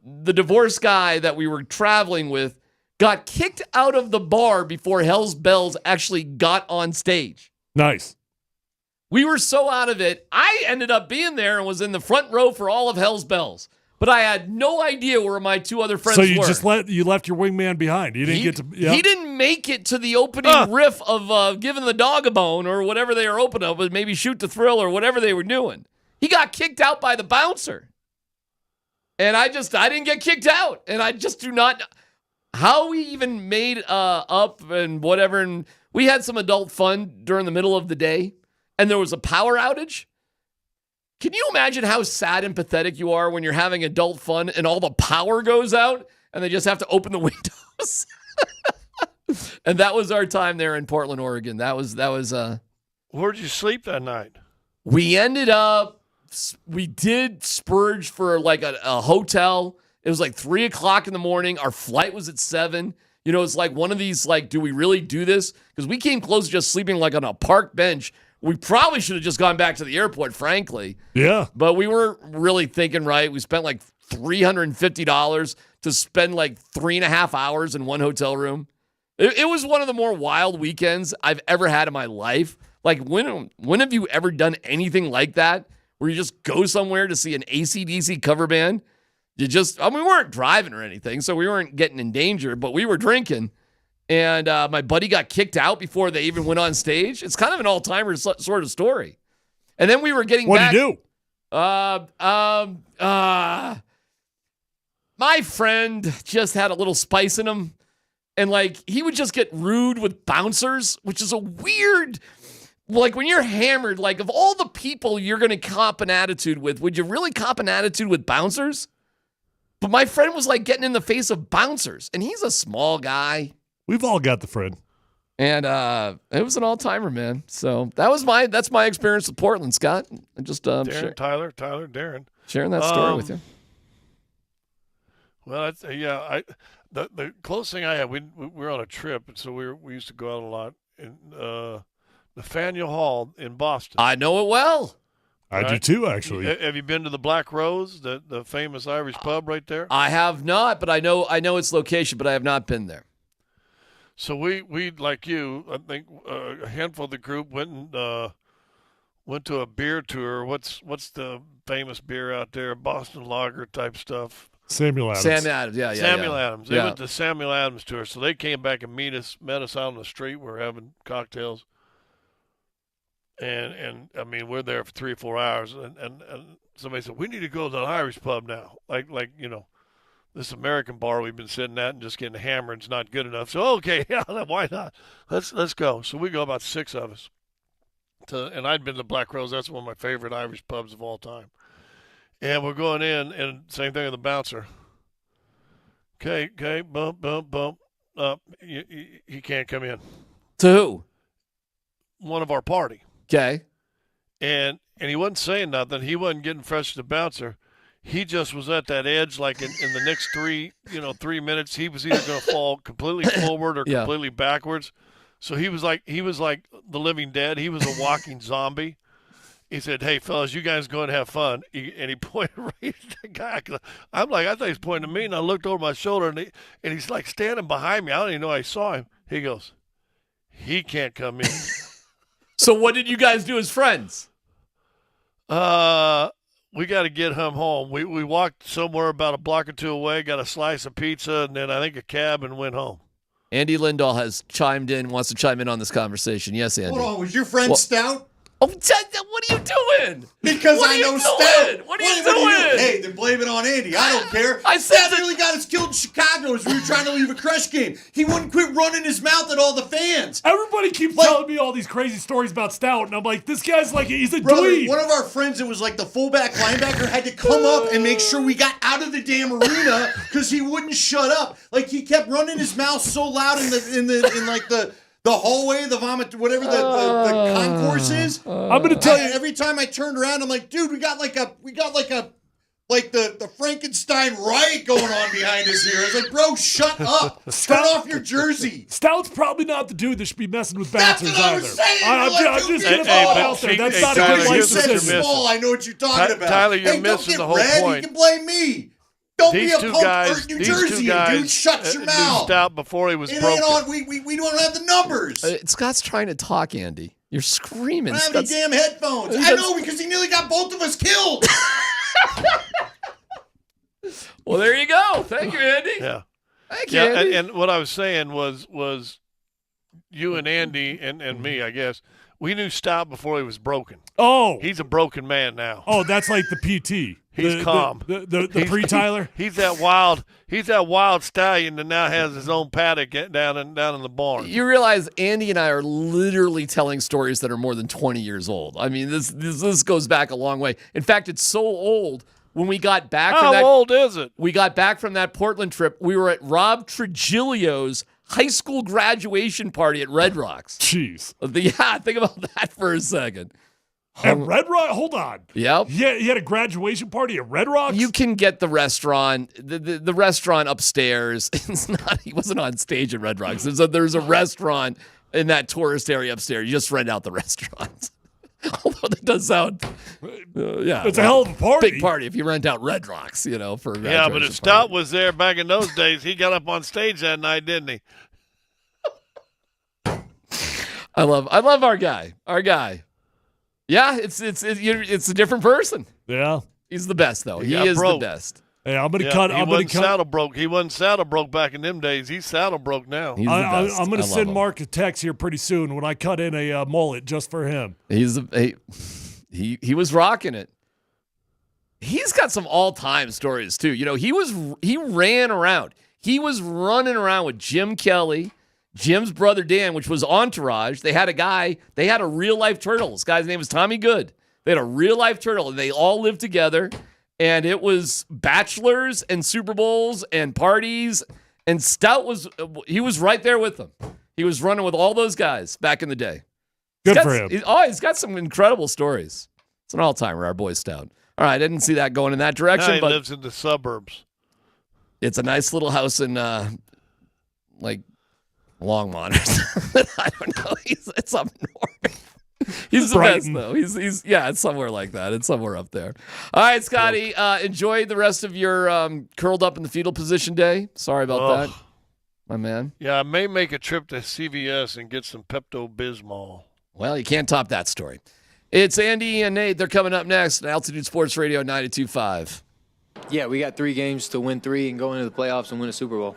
the divorced guy that we were traveling with got kicked out of the bar before Hell's Bells actually got on stage.
Nice.
We were so out of it, I ended up being there and was in the front row for all of Hell's Bells. But I had no idea where my 2 other friends were.
So you left your wingman behind. You didn't get to. Yeah.
He didn't make it to the opening riff of Giving the Dog a Bone or whatever they were opening up, but maybe Shoot to Thrill or whatever they were doing. He got kicked out by the bouncer. And I didn't get kicked out. And I just do not know how we even made up and whatever. And we had some adult fun during the middle of the day. And there was a power outage. Can you imagine how sad and pathetic you are when you're having adult fun and all the power goes out and they just have to open the windows? And that was our time there in Portland, Oregon. That was.
Where'd you sleep that night?
We did spurge for like a hotel. It was like 3 o'clock in the morning. Our flight was at 7. It's like one of these, like, do we really do this? Because we came close to just sleeping like on a park bench. We probably should have just gone back to the airport, frankly.
Yeah.
But we weren't really thinking right. We spent like $350 to spend like 3.5 hours in one hotel room. It was one of the more wild weekends I've ever had in my life. Like, when have you ever done anything like that? Where you just go somewhere to see an AC/DC cover band? We weren't driving or anything, so we weren't getting in danger, but we were drinking. And my buddy got kicked out before they even went on stage. It's kind of an all-timer sort of story. And then we were getting back.
What'd you do?
My friend just had a little spice in him. And, like, he would just get rude with bouncers, which is a weird... Like, when you're hammered, like, of all the people you're going to cop an attitude with, would you really cop an attitude with bouncers? But my friend was, like, getting in the face of bouncers. And he's a small guy.
We've all got the friend.
And it was an all-timer, man. So that's my experience with Portland, Scott. I just
Darren, Tyler, Darren.
Sharing that story with you.
Well, the closest thing I had, we were on a trip, and so we used to go out a lot in Nathaniel Hall in Boston.
I know it well.
I do too, actually.
Have you been to the Black Rose, the famous Irish pub right there?
I have not, but I know its location, but I have not been there.
So we like you, I think a handful of the group went to a beer tour. What's the famous beer out there? Boston Lager type stuff.
Samuel Adams.
Samuel Adams. They
Yeah.
went to Samuel Adams tour. So they came back and met us out on the street. We're having cocktails. And I mean, we're there for 3 or 4 hours. And somebody said, we need to go to the Irish pub now. Like, this American bar we've been sitting at and just getting hammered is not good enough. So, okay, yeah, why not? Let's go. So we go, about 6 of us. And I'd been to Black Rose. That's one of my favorite Irish pubs of all time. And we're going in, and same thing with the bouncer. Okay, bump. He can't come in.
To who?
One of our party.
Okay.
And he wasn't saying nothing. He wasn't getting fresh to the bouncer. He just was at that edge, like in the next 3 minutes, he was either going to fall completely forward or completely backwards. So he was like the living dead. He was a walking zombie. He said, "Hey, fellas, you guys go and have fun." And he pointed right at the guy. I'm like, I thought he was pointing at me, and I looked over my shoulder, and he's like standing behind me. I don't even know I saw him. He goes, "He can't come in."
So what did you guys do as friends?
We got to get him home. We walked somewhere about a block or two away, got a slice of pizza, and then I think a cab, and went home.
Andy Lindahl has chimed in, wants to chime in on this conversation. Yes, Andy.
Hold on, was your friend Stout?
Oh, what are you doing?
Because I know Stout.
What are you doing?
Hey, then blame it on Andy. I don't care. Stout nearly got us killed in Chicago as we were trying to leave a Crush game. He wouldn't quit running his mouth at all the fans.
Everybody keeps telling me all these crazy stories about Stout, and I'm like, this guy's like, he's a
Brother,
dweeb.
one of our friends that was like the fullback linebacker had to come up and make sure we got out of the damn arena because he wouldn't shut up. Like, he kept running his mouth so loud in the hallway, the vomit, whatever the concourse is.
I'm gonna tell you.
Every time I turned around, I'm like, dude, we got like the Frankenstein riot going on behind us here. I was like, bro, shut up. Turn off your jersey.
Stout's probably not the dude that should be messing with
That's
bouncers
what I
either.
was saying.
I'm just gonna throw it out there. That's not a good
You
life
said
decision.
small. I know what you're talking about.
Tyler, you're
hey,
missing
don't
the
get
whole
red.
point.
You can blame me. Don't
These
be a
two
punk
guys,
New
these two
Jersey,
guys
dude. Shut your
knew
mouth.
Stout before he was
It
broken.
ain't on. We don't have the numbers.
Scott's trying to talk, Andy. You're screaming.
I don't have any damn headphones. I know, because he nearly got both of us killed.
Well, there you go. Thank you, Andy.
Yeah.
Thank you, Andy.
And what I was saying was you and Andy and me, I guess, we knew Stout before he was broken.
Oh.
He's a broken man now.
Oh, that's like the PT.
He's calm.
The pre-Tyler?
He's that wild stallion that now has his own paddock down in the barn.
You realize Andy and I are literally telling stories that are more than 20 years old. I mean, this goes back a long way. In fact, it's so old. When we got back from
How old is it?
We got back from that Portland trip. We were at Rob Trujillo's high school graduation party at Red Rocks.
Jeez.
Yeah, think about that for a second.
At Red Rock? Hold on.
Yep.
Yeah, you had a graduation party at Red Rocks?
You can get the restaurant, the restaurant upstairs. He wasn't on stage at Red Rocks. There's a restaurant in that tourist area upstairs. You just rent out the restaurant. Although that does sound, yeah.
It's a hell of a party.
Big party if you rent out Red Rocks, for a graduation
Yeah, but if Stout was there back in those days, he got up on stage that night, didn't he?
I love our guy. Our guy. Yeah, it's a different person.
Yeah.
He's the best though. He
got
is
broke.
the best.
Hey, I'm gonna
Yeah,
cut.
He
I'm gonna
wasn't
cut.
saddle broke. He wasn't saddle broke back in them days. He's saddle broke now.
He's the best.
I'm
I
gonna
love
send
him.
Mark a text here pretty soon when I cut in a mullet just for him.
He was rocking it. He's got some all-time stories too. He ran around. He was running around with Jim Kelly, Jim's brother Dan, which was Entourage. They had a real-life turtle. This guy's name was Tommy Good. They had a real-life turtle, and they all lived together. And it was bachelors and Super Bowls and parties. And Stout was right there with them. He was running with all those guys back in the day.
Good for him.
He's got some incredible stories. It's an all-timer, our boy Stout. All right, I didn't see that going in that direction.
Now he
but
lives in the suburbs.
It's a nice little house in, Longmont or something. I don't know. It's up north. He's the
Brighton.
best, though. It's somewhere like that. It's somewhere up there. All right, Scotty, enjoy the rest of your curled up in the fetal position day. Sorry about that. my man.
Yeah, I may make a trip to CVS and get some Pepto-Bismol.
Well, you can't top that story. It's Andy and Nate. They're coming up next on Altitude Sports Radio 92.5.
Yeah, we got 3 games to win 3 and go into the playoffs and win a Super Bowl.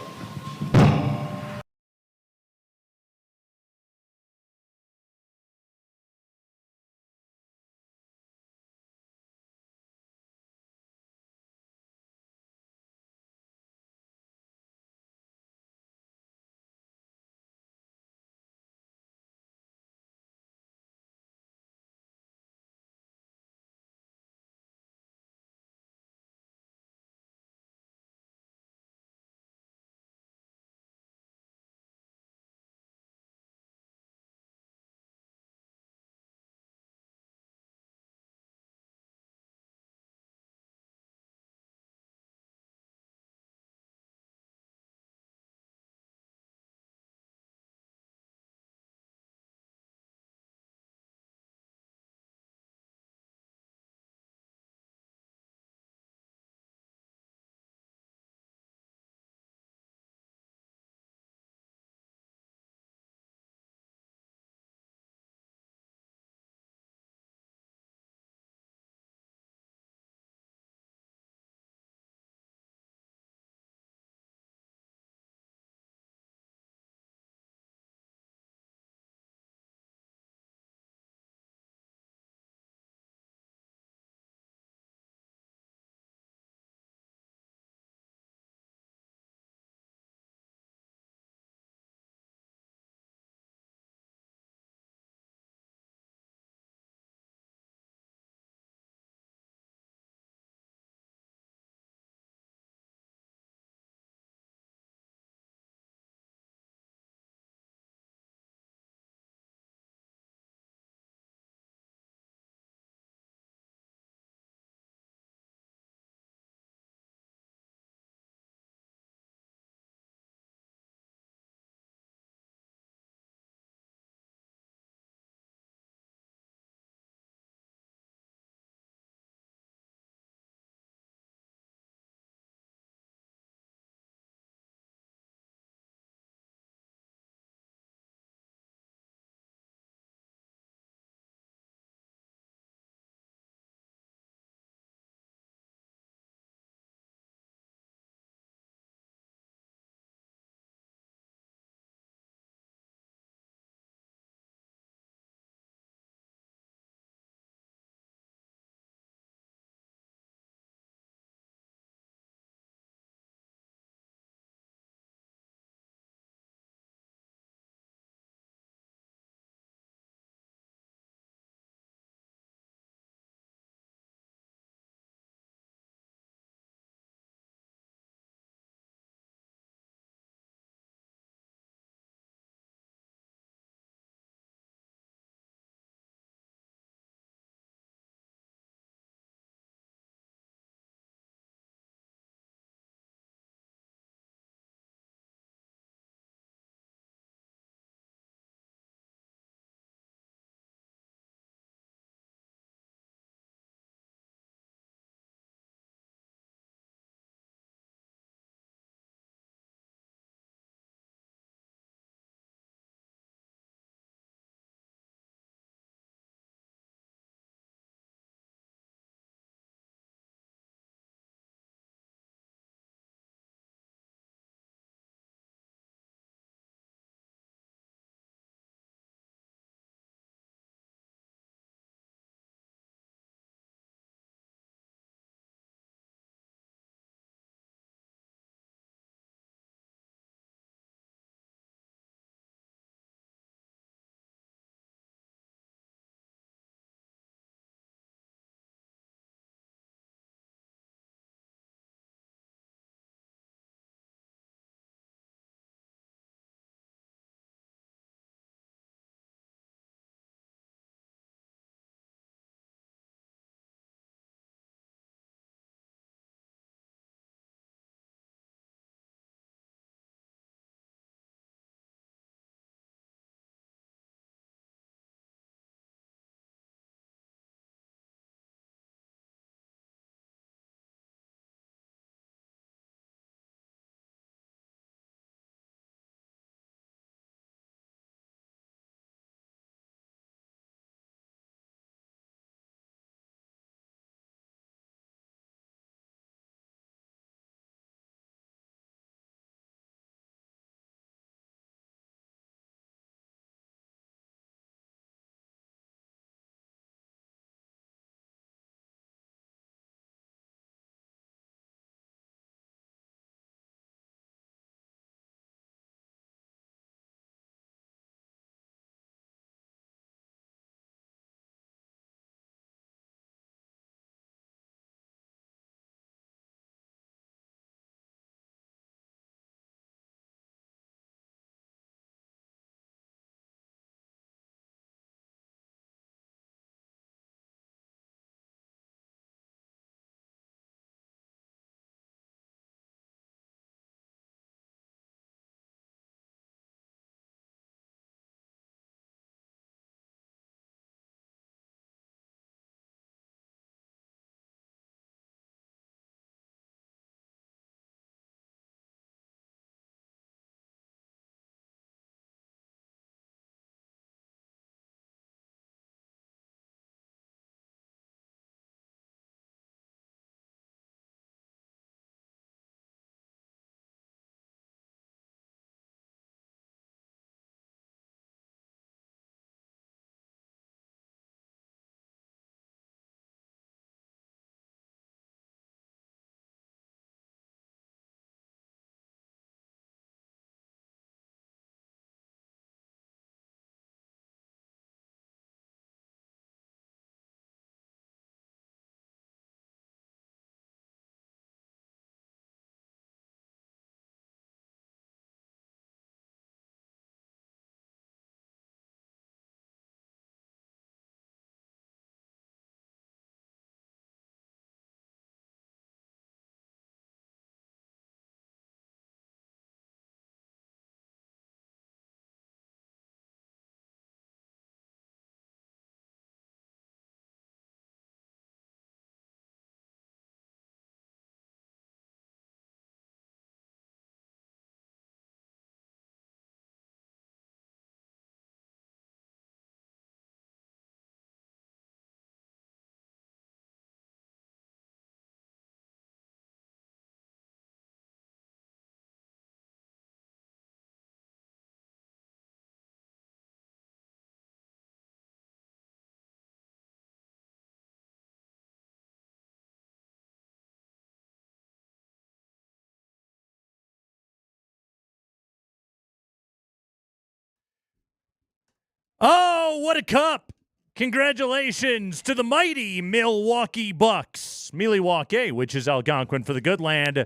Oh, what a cup! Congratulations to the mighty Milwaukee Bucks. Milwaukee, which is Algonquin for the good land.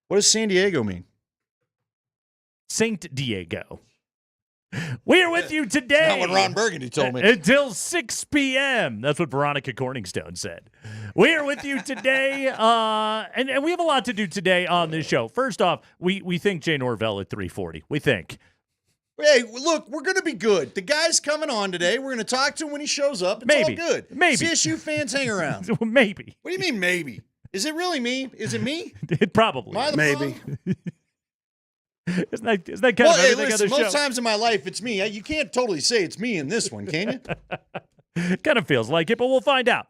What does San Diego mean?
Saint Diego. We are with you today.
That's not what Ron Burgundy told me.
Until 6 p.m. That's what Veronica Corningstone said. We are with you today, and we have a lot to do today on this show. First off, we think Jay Norvell at 340. We think.
Hey, look, we're going to be good. The guy's coming on today. We're going to talk to him when he shows up. It's
Maybe.
all good.
Maybe.
CSU fans hang around.
Maybe.
What do you mean maybe? Is it really me? Is it me?
It probably.
Am I the
Maybe.
problem?
Isn't that kind of
hey,
everything
listen,
on the show?
most times in my life, it's me. You can't totally say it's me in this one, can you?
Kind of feels like it, but we'll find out.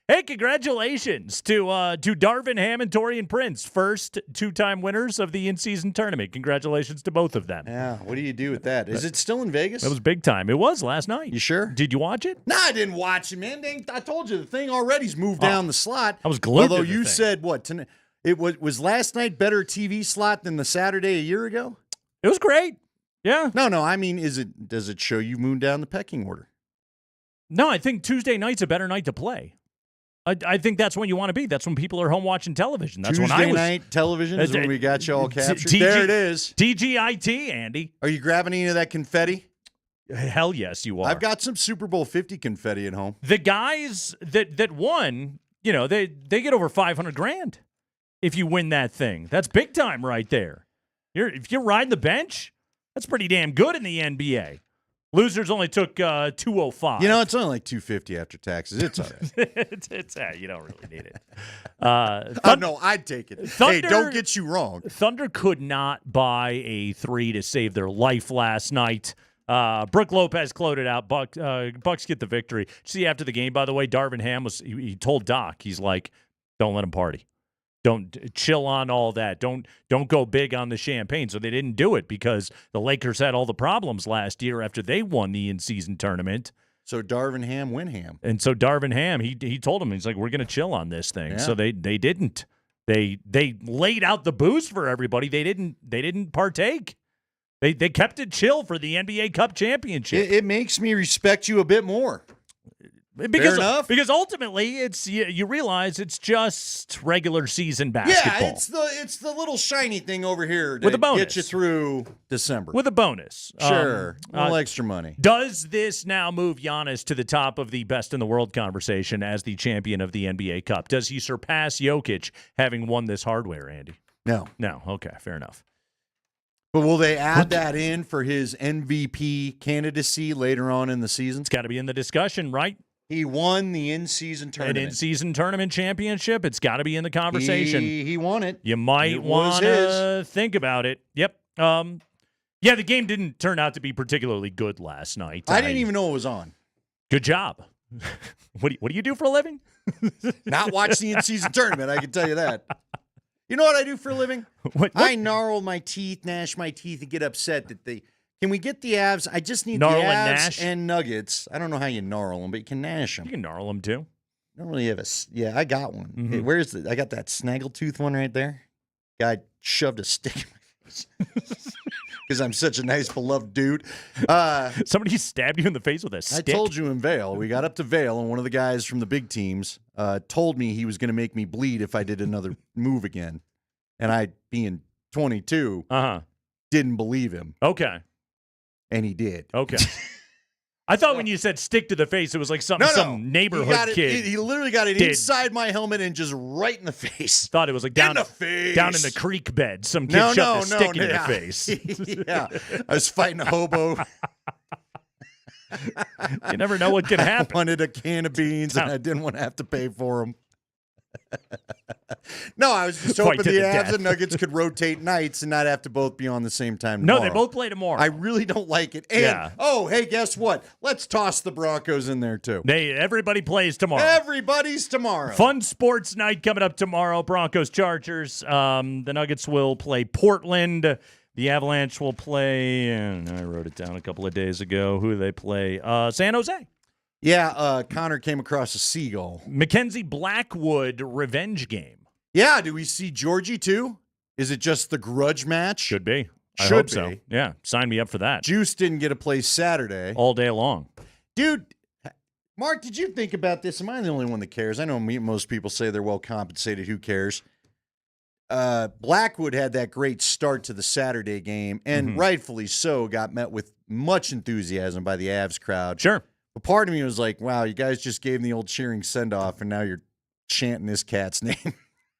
Hey, congratulations to Darvin Ham and Torian Prince, first two-time winners of the in-season tournament. Congratulations to both of them.
Yeah, what do you do with that? Is it still in Vegas?
That was big time. It was last night.
You sure?
Did you watch it?
No, I didn't watch it, man. I told you the thing already's moved down the slot.
I was glued
Although
to the
you
thing.
said what tonight? It was last night better TV slot than the Saturday a year ago?
It was great. Yeah.
No, I mean, does it show you moved down the pecking order?
No, I think Tuesday night's a better night to play. I think that's when you want to be. That's when people are home watching television. That's
Tuesday
when I was.
night television is when we got you all captured.
TG
There it is.
TGIT, Andy.
Are you grabbing any of that confetti?
Hell yes, you are.
I've got some Super Bowl 50 confetti at home.
The guys that won, they get over $500,000 if you win that thing. That's big time right there. If you're riding the bench, that's pretty damn good in the NBA. Losers only took 205.
It's only like $250 after taxes. It's all right.
it's you don't really need it.
No, I'd take it. Hey, don't get you wrong.
Thunder could not buy a 3 to save their life last night. Brooke Lopez closed it out. Bucks get the victory. See, after the game, by the way, Darvin Ham he told Doc, he's like, don't let him party. Don't chill on all that. Don't go big on the champagne. So they didn't do it because the Lakers had all the problems last year after they won the in-season tournament.
So Darvin Ham win Ham.
And so Darvin Ham, he told him, he's like, we're going to chill on this thing.
Yeah.
So they didn't. They laid out the booze for everybody. They didn't partake. They kept it chill for the NBA Cup championship.
It makes me respect you a bit more. Fair enough.
Because ultimately, it's you realize it's just regular season basketball.
Yeah, it's the little shiny thing over here
With
to
a bonus.
get you through December.
With a bonus.
Sure. A little extra money.
Does this now move Giannis to the top of the best in the world conversation as the champion of the NBA Cup? Does he surpass Jokic having won this hardware, Andy?
No.
No. Okay, fair enough.
But will they add that in for his MVP candidacy later on in the season?
It's got to be in the discussion, right?
He won the in-season tournament.
An in-season tournament championship. It's got to be in the conversation.
He won it.
You might want to think about it. Yep. Yeah, the game didn't turn out to be particularly good last night.
I didn't even know it was on.
Good job. What do you do for a living?
Not watch the in-season tournament, I can tell you that. You know what I do for a living?
What?
I gnarl my teeth, gnash my teeth, and get upset that can we get the Avs? I just need
Gnarl
the
and
Avs
Nash?
and Nuggets. I don't know how you gnarl them, but you can nash them.
You can gnarl them too.
I don't really have yeah, I got one.
Mm-hmm.
Hey, where's I got that snaggletooth one right there. Guy shoved a stick in my face because I'm such a nice, beloved dude.
Somebody stabbed you in the face with a stick.
I told you in Vail. We got up to Vail, and one of the guys from the big teams told me he was going to make me bleed if I did another move again. And I, being 22, didn't believe him.
Okay.
And he did.
Okay. I thought when you said stick to the face, it was like some neighborhood kid.
He literally got it inside my helmet and just right in the face.
Thought it was like
down in the face.
Down in the creek bed. Some kid shoved a stick in your face.
Yeah. I was fighting a hobo.
You never know what can happen.
I wanted a can of beans, and I didn't want to have to pay for them. No, I was just hoping the Avs and Nuggets could rotate nights and not have to both be on the same time tomorrow.
No, they both play tomorrow.
I really don't like it. And, hey, guess what? Let's toss the Broncos in there, too.
Everybody plays tomorrow.
Everybody's tomorrow.
Fun sports night coming up tomorrow. Broncos, Chargers. The Nuggets will play Portland. The Avalanche will play, and I wrote it down a couple of days ago. Who do they play? San Jose.
Yeah, Connor came across a seagull.
Mackenzie Blackwood revenge game.
Yeah, do we see Georgie too? Is it just the grudge match?
Should be. I
Should
hope
be.
so. Yeah, sign me up for that.
Juice didn't get a play Saturday.
All day long.
Dude, Mark, did you think about this? Am I the only one that cares? I know most people say they're well compensated. Who cares? Blackwood had that great start to the Saturday game, and rightfully so, got met with much enthusiasm by the Avs crowd.
Sure.
But part of me was like, wow, you guys just gave him the old cheering send-off, and now you're chanting this cat's name.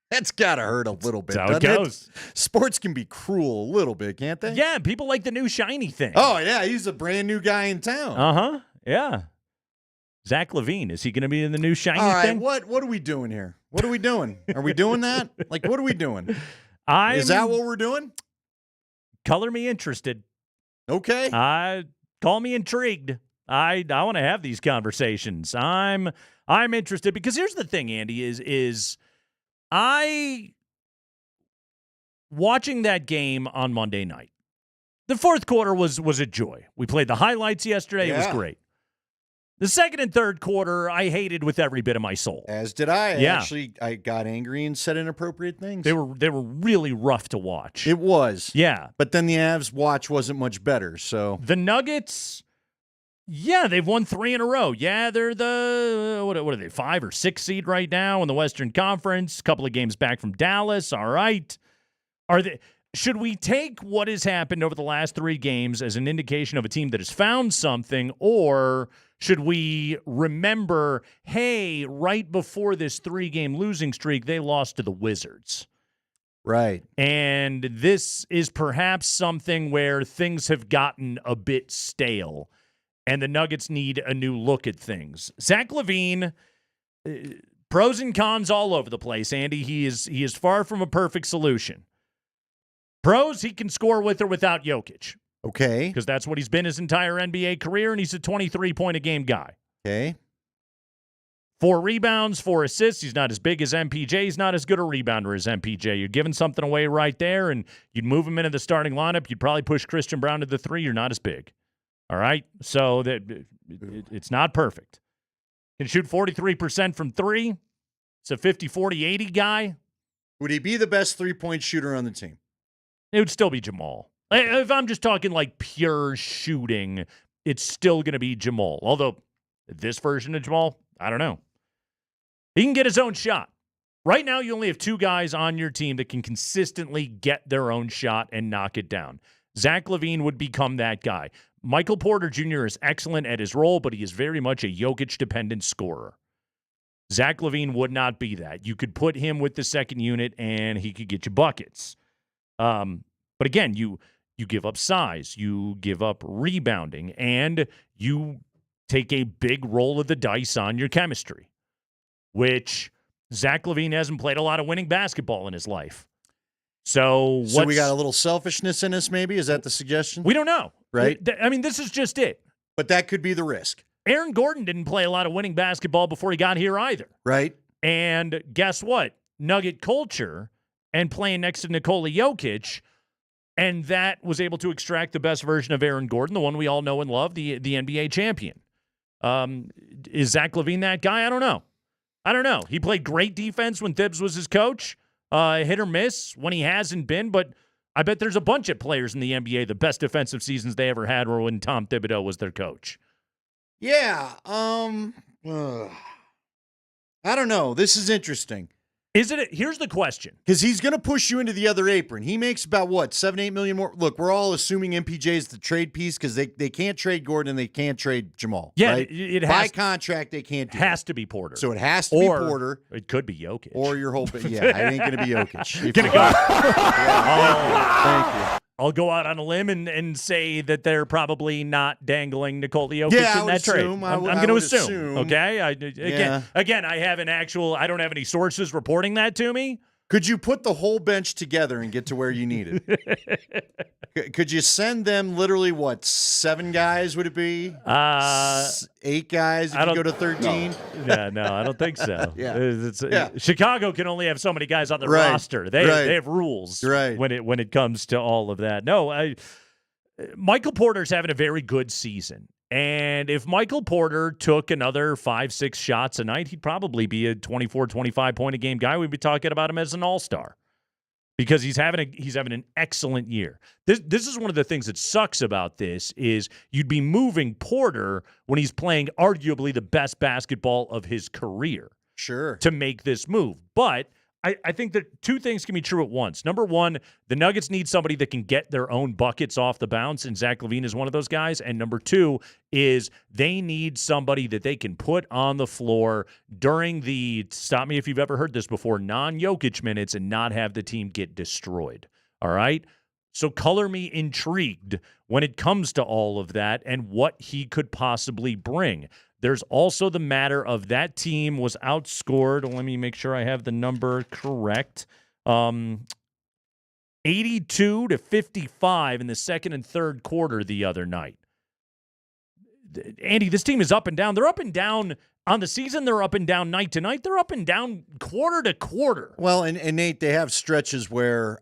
That's got to hurt a little bit.
That's how it goes.
Sports can be cruel a little bit, can't they?
Yeah, people like the new shiny thing.
Oh, yeah, he's a brand new guy in town.
Uh-huh, yeah. Zach LaVine, is he going to be in the new shiny
All right,
thing?
what are we doing here? What are we doing? Are we doing that? Like, what are we doing? Is that what we're doing?
Color me interested.
Okay.
Call me intrigued. I want to have these conversations. I'm interested because here's the thing, Andy, is I watching that game on Monday night. The fourth quarter was a joy. We played the highlights yesterday.
Yeah.
It was great. The second and third quarter, I hated with every bit of my soul.
As did I.
Yeah.
I got angry and said inappropriate things.
They were really rough to watch.
It was.
Yeah.
But then the Avs watch wasn't much better, so.
The Nuggets, yeah, they've won 3 in a row. Yeah, they're the, what are they, 5 or 6 seed right now in the Western Conference. A couple of games back from Dallas. All right. Should we take what has happened over the last 3 games as an indication of a team that has found something, or should we remember, hey, right before this 3-game losing streak, they lost to the Wizards?
Right.
And this is perhaps something where things have gotten a bit stale, and the Nuggets need a new look at things. Zach LaVine, pros and cons all over the place, Andy. He is far from a perfect solution. Pros, he can score with or without Jokic.
Okay.
Because that's what he's been his entire NBA career, and he's a 23-point-a-game guy.
Okay.
4 rebounds, 4 assists. He's not as big as MPJ. He's not as good a rebounder as MPJ. You're giving something away right there, and you'd move him into the starting lineup. You'd probably push Christian Brown to the 3. You're not as big. All right? So it's not perfect. Can shoot 43% from 3. It's a 50, 40, 80 guy.
Would he be the best 3-point shooter on the team?
It would still be Jamal. If I'm just talking like pure shooting, it's still going to be Jamal. Although this version of Jamal, I don't know. He can get his own shot. Right now, you only have 2 guys on your team that can consistently get their own shot and knock it down. Zach LaVine would become that guy. Michael Porter Jr. is excellent at his role, but he is very much a Jokic-dependent scorer. Zach LaVine would not be that. You could put him with the second unit, and he could get you buckets. But again, you give up size, you give up rebounding, and you take a big roll of the dice on your chemistry, which Zach LaVine hasn't played a lot of winning basketball in his life. So
we got a little selfishness in us, maybe? Is that the suggestion?
We don't know.
Right?
I mean, this is just it.
But that could be the risk.
Aaron Gordon didn't play a lot of winning basketball before he got here either.
Right.
And guess what? Nugget culture and playing next to Nikola Jokic, and that was able to extract the best version of Aaron Gordon, the one we all know and love, the NBA champion. Is Zach LaVine that guy? I don't know. He played great defense when Thibs was his coach, hit or miss when he hasn't been, but I bet there's a bunch of players in the NBA, the best defensive seasons they ever had were when Tom Thibodeau was their coach.
Yeah. I don't know. This is interesting.
Here's the question.
Because he's going to push you into the other apron. He makes about, what, $7-8 million more? Look, we're all assuming MPJ is the trade piece because they can't trade Gordon and they can't trade Jamal.
Yeah,
right?
it
By
has,
contract, they can't do
has
it.
to be Porter.
So it has to be Porter.
It could be Jokic.
Or your whole – yeah, it ain't going to be Jokic.
Gonna go.
Thank you.
I'll go out on a limb and say that they're probably not dangling Nikola Jokic
Yeah,
in that trade.
I'm
going to assume.
assume.
Okay?
Yeah.
Again, I don't have any sources reporting that to me.
Could you put the whole bench together and get to where you need it? Could you send them literally, 7 guys would it be? 8 guys if you go to 13?
No, I don't think so.
Yeah.
Chicago can only have so many guys on the
Right.
roster. They have rules when it comes to all of that. No, Michael Porter's having a very good season. And if Michael Porter took another 5-6 shots a night, he'd probably be a 24, 25-point-a-game guy. We'd be talking about him as an all-star. because he's having an excellent year. This is one of the things that sucks about this is you'd be moving Porter when he's playing arguably the best basketball of his career.
Sure.
To make this move. But I think that two things can be true at once. Number one, the Nuggets need somebody that can get their own buckets off the bounce, and Zach LaVine is one of those guys. And number two is they need somebody that they can put on the floor during the, stop me if you've ever heard this before, non-Jokic minutes and not have the team get destroyed. All right? So color me intrigued when it comes to all of that and what he could possibly bring. There's also the matter of that team was outscored. Let me make sure I have the number correct. 82-55 in the second and third quarter the other night. Andy, this team is up and down. They're up and down on the season. They're up and down night to night. They're up and down quarter to quarter.
Well, and Nate, they have stretches where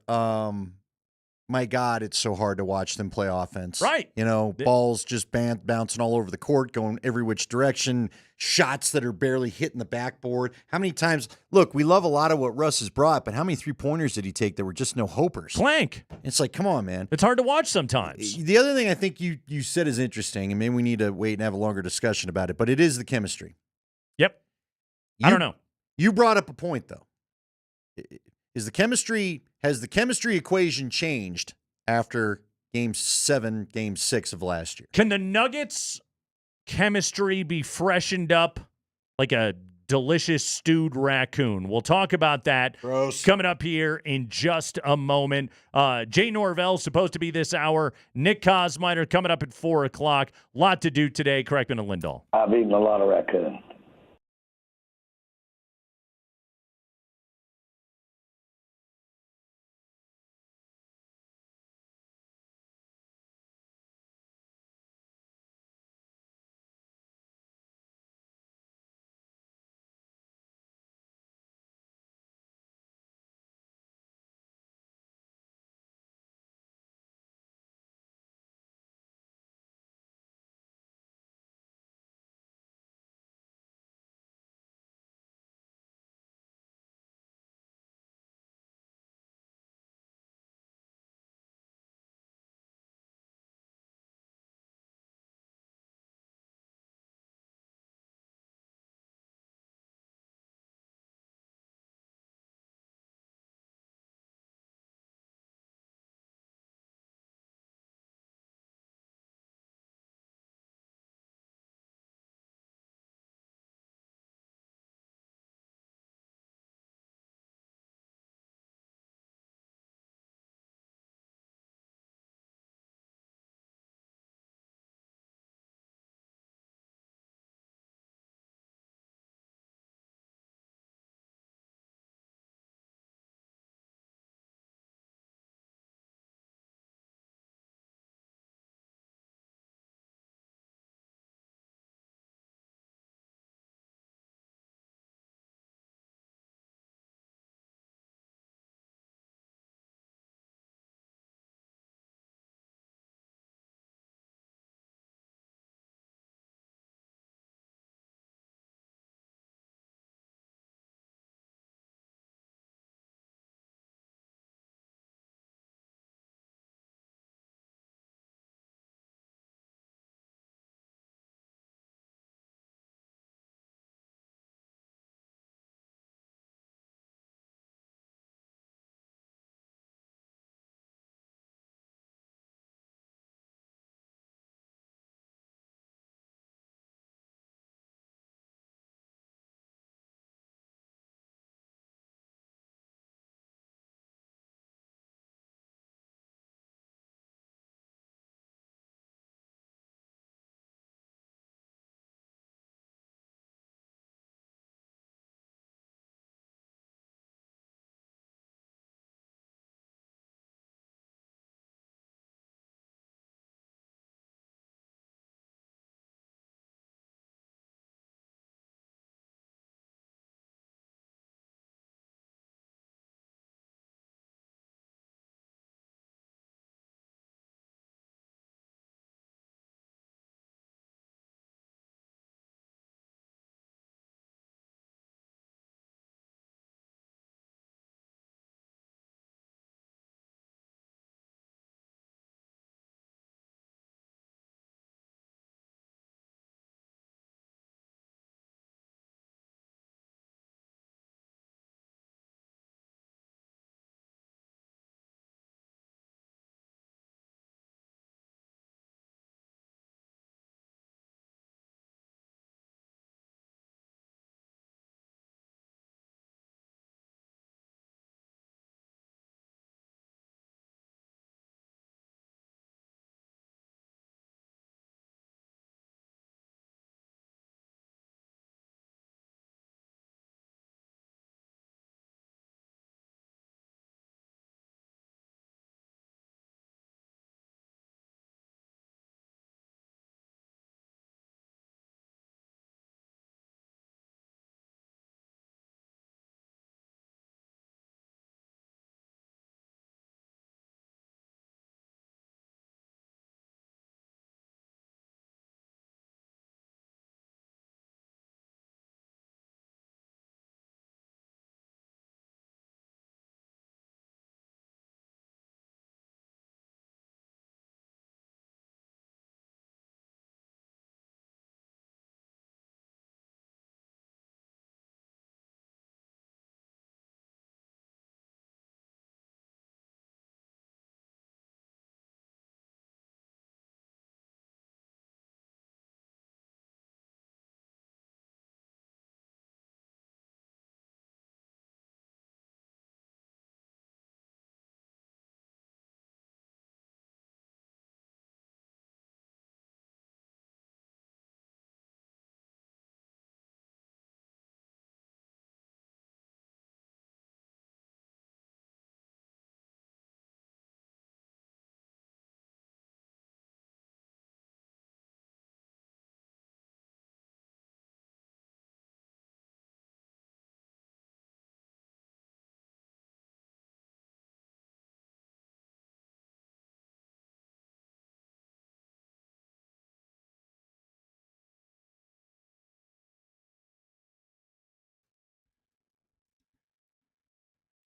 my God, it's so hard to watch them play offense.
Right.
You know, balls just bouncing all over the court, going every which direction, shots that are barely hitting the backboard. How many times, look, we love a lot of what Russ has brought, but how many three-pointers did he take that were just no hopers?
Blank.
It's like, come on, man.
It's hard to watch sometimes.
The other thing I think you said is interesting, and maybe we need to wait and have a longer discussion about it, but it is the chemistry.
Yep. I don't know.
You brought up a point, though. Has the chemistry equation changed after Game 7, Game 6 of last year?
Can the Nuggets chemistry be freshened up like a delicious stewed raccoon? We'll talk about that coming up here in just a moment. Jay Norvell's supposed to be this hour. Nick Kosmider coming up at 4 o'clock. Lot to do today. Kreckman and Lindahl.
I've eaten a lot of raccoon.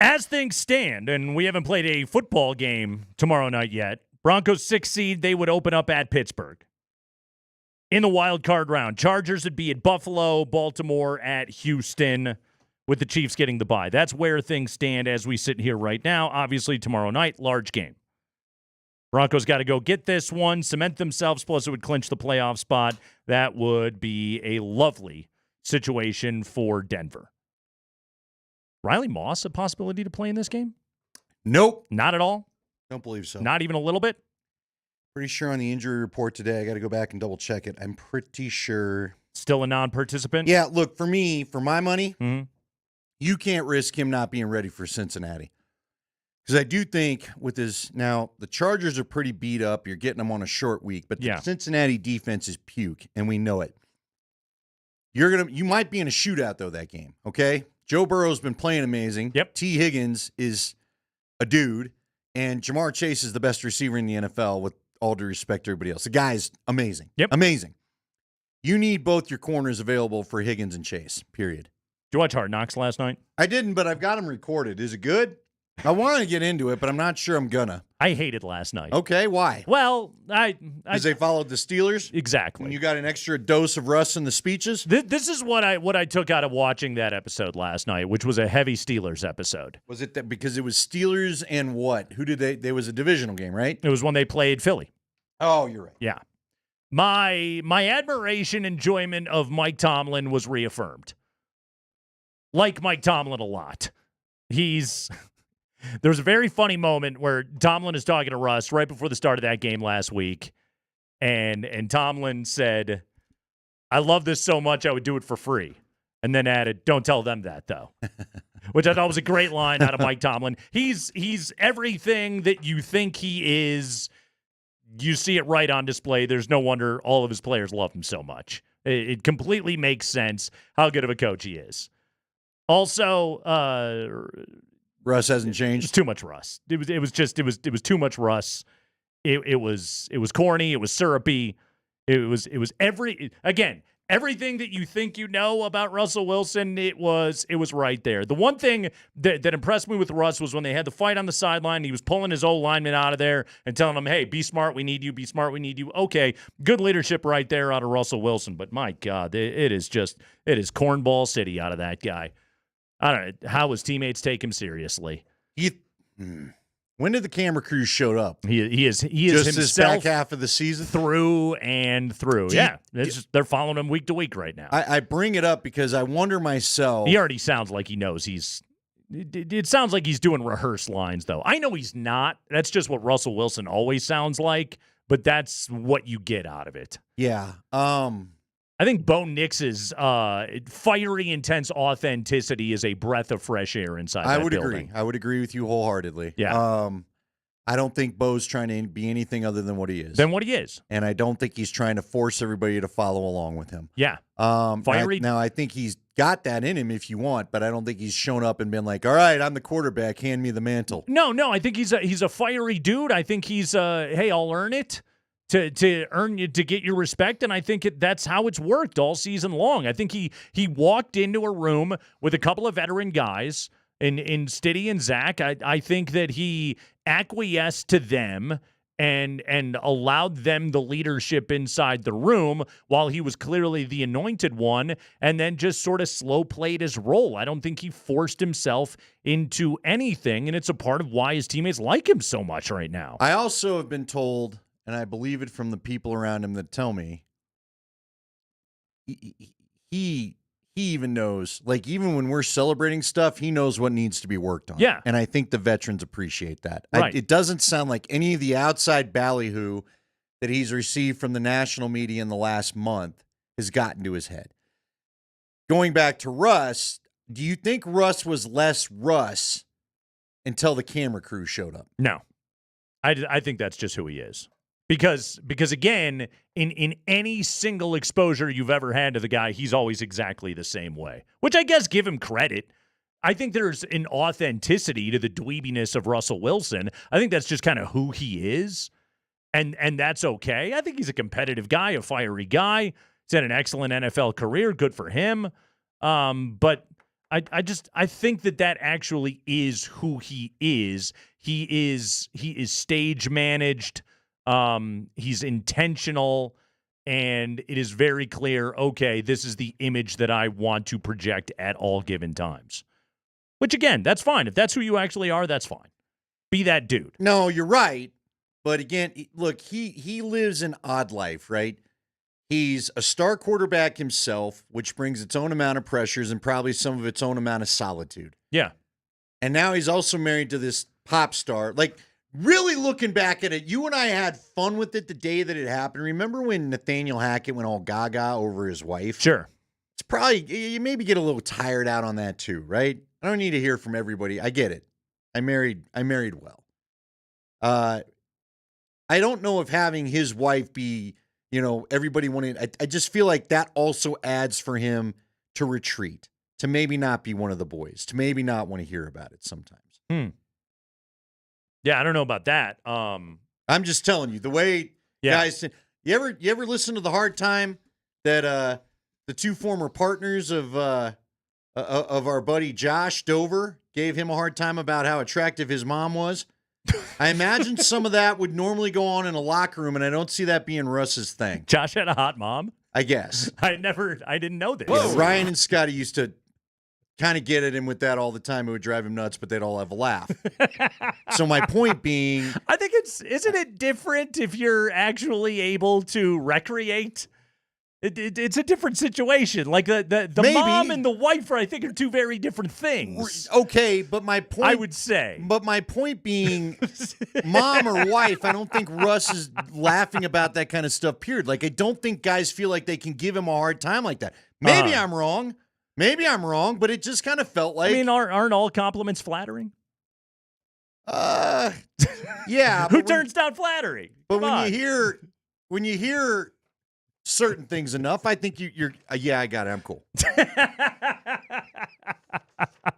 As things stand, and we haven't played a football game tomorrow night yet, Broncos 6 seed, they would open up at Pittsburgh. In the wild card round, Chargers would be at Buffalo, Baltimore at Houston, with the Chiefs getting the bye. That's where things stand as we sit here right now. Obviously, tomorrow night, large game. Broncos got to go get this one, cement themselves, plus it would clinch the playoff spot. That would be a lovely situation for Denver. Riley Moss, a possibility to play in this game?
Nope.
Not at all?
Don't believe so.
Not even a little bit?
Pretty sure on the injury report today, I got to go back and double check it. I'm pretty sure.
Still a non-participant?
Yeah, look, for me, for my money, you can't risk him not being ready for Cincinnati. Because I do think with his, now the Chargers are pretty beat up. You're getting them on a short week, but the Cincinnati defense is puke, and we know it. You might be in a shootout though that game. Okay, Joe Burrow's been playing amazing.
Yep.
T. Higgins is a dude, and Jamar Chase is the best receiver in the NFL. With all due respect to everybody else, the guy's amazing.
Yep,
amazing. You need both your corners available for Higgins and Chase. Period.
Did you watch Hard Knocks last night?
I didn't, but I've got them recorded. Is it good? I want to get into it, but I'm not sure I'm gonna.
I hated last night.
Okay, why?
Well,
because they followed the Steelers.
Exactly.
And you got an extra dose of Russ in the speeches.
This is what I took out of watching that episode last night, which was a heavy Steelers episode.
Was it that because it was Steelers and what? Who did they? There was a divisional game, right?
It was when they played Philly.
Oh, you're right.
Yeah. My admiration, enjoyment of Mike Tomlin was reaffirmed. Like Mike Tomlin a lot. There's a very funny moment where Tomlin is talking to Russ right before the start of that game last week, and Tomlin said, "I love this so much I would do it for free," and then added, "Don't tell them that though," which I thought was a great line out of Mike Tomlin. He's everything that you think he is. You see it right on display. There's no wonder all of his players love him so much. It completely makes sense how good of a coach he is. Also,
Russ hasn't changed.
It's too much Russ. It was too much Russ. It was corny. It was syrupy. It was everything that you think you know about Russell Wilson. It was right there. The one thing that impressed me with Russ was when they had the fight on the sideline. He was pulling his old lineman out of there and telling them, "Hey, be smart. We need you. Be smart. We need you." Okay, good leadership right there out of Russell Wilson. But my God, it is cornball city out of that guy. I don't know how his teammates take him seriously.
When did the camera crew show up?
He is
just
himself
this back half of the season
through and through. They're following him week to week right now.
I bring it up because I wonder myself.
He already sounds like he knows it sounds like he's doing rehearsed lines, though. I know he's not. That's just what Russell Wilson always sounds like, but that's what you get out of it.
Yeah.
I think Bo Nix's fiery, intense authenticity is a breath of fresh air inside that building.
Agree. I would agree with you wholeheartedly.
Yeah.
I don't think Bo's trying to be anything other than what he is.
And
I don't think he's trying to force everybody to follow along with him.
Yeah.
Fiery. Now, I think he's got that in him if you want, but I don't think he's shown up and been like, "All right, I'm the quarterback. Hand me the mantle."
No. I think he's a fiery dude. I think he's hey, I'll earn it. To earn you to get your respect, and I think that's how it's worked all season long. I think he walked into a room with a couple of veteran guys in Stiddy and Zach. I think that he acquiesced to them and allowed them the leadership inside the room while he was clearly the anointed one, and then just sort of slow played his role. I don't think he forced himself into anything, and it's a part of why his teammates like him so much right now.
I also have been told, and I believe it from the people around him that tell me, he even knows, like, even when we're celebrating stuff, he knows what needs to be worked on.
Yeah.
And I think the veterans appreciate that.
Right.
It doesn't sound like any of the outside ballyhoo that he's received from the national media in the last month has gotten to his head. Going back to Russ, do you think Russ was less Russ until the camera crew showed up?
No. I think that's just who he is. Because again, in any single exposure you've ever had to the guy, he's always exactly the same way, which I guess give him credit. I think there's an authenticity to the dweebiness of Russell Wilson. I think that's just kind of who he is, and that's okay. I think he's a competitive guy, a fiery guy. He's had an excellent NFL career. Good for him. But I think that actually is who he is. He is stage managed. He's intentional, and it is very clear, okay, this is the image that I want to project at all given times. Which, again, that's fine. If that's who you actually are, that's fine. Be that dude.
No, you're right. But again, look, he lives an odd life, right? He's a star quarterback himself, which brings its own amount of pressures and probably some of its own amount of solitude.
Yeah.
And now he's also married to this pop star. Like, really looking back at it, you and I had fun with it the day that it happened. Remember when Nathaniel Hackett went all gaga over his wife?
Sure.
It's probably, you maybe get a little tired out on that too, right? I don't need to hear from everybody. I get it. I married well. I don't know if having his wife be, everybody wanting, I just feel like that also adds for him to retreat, to maybe not be one of the boys, to maybe not want to hear about it sometimes.
Yeah, I don't know about that.
I'm just telling you, the way guys, you ever listen to the hard time that the two former partners of our buddy Josh Dover gave him a hard time about how attractive his mom was? I imagine some of that would normally go on in a locker room, and I don't see that being Russ's thing.
Josh had a hot mom?
I guess.
I didn't know this.
Yeah, Ryan and Scotty used to kind of get at him with that all the time. It would drive him nuts, but they'd all have a laugh. So my point being,
I think isn't it different if you're actually able to recreate? It's a different situation. Like the mom and the wife I think are two very different things.
Okay, but my point,
I would say.
But my point being, mom or wife, I don't think Russ is laughing about that kind of stuff, period. Like, I don't think guys feel like they can give him a hard time like that. Maybe I'm wrong. Maybe I'm wrong, but it just kind of felt like.
I mean, aren't all compliments flattering?
Yeah.
Who turns down flattery?
But when you hear certain things enough, I think you're yeah, I got it. I'm cool.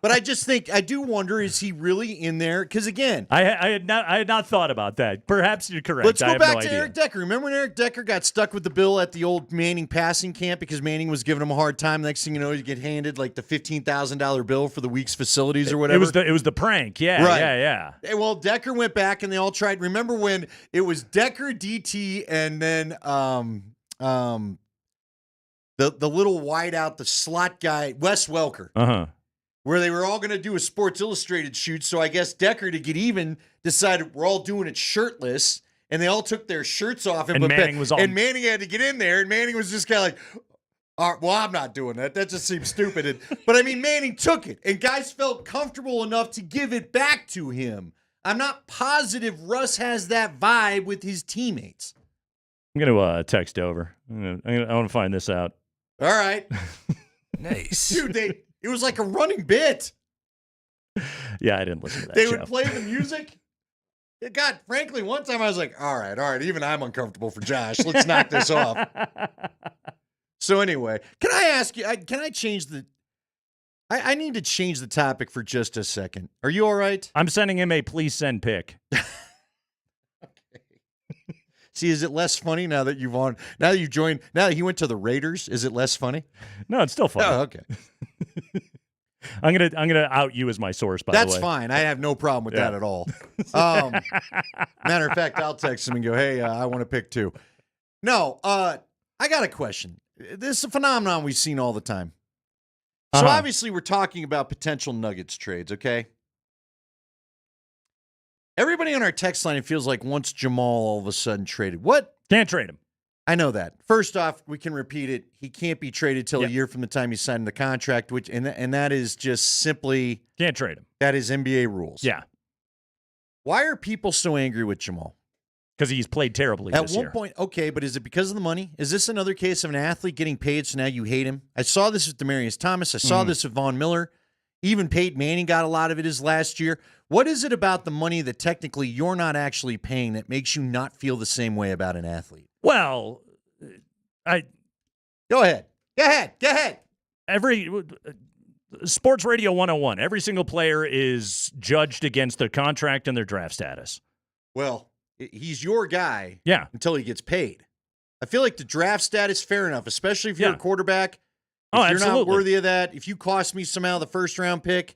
But I just think, I do wonder, is he really in there? Because again,
I had not thought about that. Perhaps you're correct.
Let's go back to Eric Decker. Remember when Eric Decker got stuck with the bill at the old Manning passing camp because Manning was giving him a hard time? Next thing you know, you get handed like the $15,000 bill for the week's facilities or whatever.
It was the prank. Yeah,
right.
Yeah.
Well, Decker went back and they all tried. Remember when it was Decker, DT, and then the little wideout, the slot guy, Wes Welker, where they were all going to do a Sports Illustrated shoot. So I guess Decker, to get even, decided we're all doing it shirtless, and they all took their shirts off.
And Manning was on.
And Manning had to get in there, and Manning was just kind of like, all right, well, I'm not doing that. That just seems stupid. But I mean, Manning took it, and guys felt comfortable enough to give it back to him. I'm not positive Russ has that vibe with his teammates.
I'm going to text over. I want to find this out.
All right.
Nice.
Dude, it was like a running bit.
Yeah, I didn't listen to that
They
show.
would play the music. God, frankly, one time I was like, all right, even I'm uncomfortable for Josh. Let's knock this off. So anyway, can I ask you, can I change I need to change the topic for just a second. Are you all right?
I'm sending him a please send pic.
See, is it less funny now that now that he went to the Raiders? Is it less funny?
No, it's still funny.
Oh, okay.
I'm gonna out you as my source. By the way,
that's fine. I have no problem with that at all. Matter of fact, I'll text him and go, "Hey, I want to pick two." No, I got a question. This is a phenomenon we've seen all the time. So obviously, we're talking about potential Nuggets trades. Okay. Everybody on our text line, it feels like wants Jamal all of a sudden traded. What?
Can't trade him.
I know that. First off, we can repeat it. He can't be traded till a year from the time he signed the contract, and that is just simply
can't trade him.
That is NBA rules.
Yeah.
Why are people so angry with Jamal?
Because he's played terribly
at
this
one
year.
point. Okay, but is it because of the money? Is this another case of an athlete getting paid, so now you hate him? I saw this with Demaryius Thomas. I saw this with Von Miller. Even Peyton Manning got a lot of it his last year. What is it about the money that technically you're not actually paying that makes you not feel the same way about an athlete?
Well,
Go ahead.
Every Sports Radio 101, every single player is judged against their contract and their draft status.
Well, he's your guy
until
he gets paid. I feel like the draft status, fair enough, especially if you're a quarterback. If you're
absolutely.
not worthy of that, if you cost me somehow the first-round pick.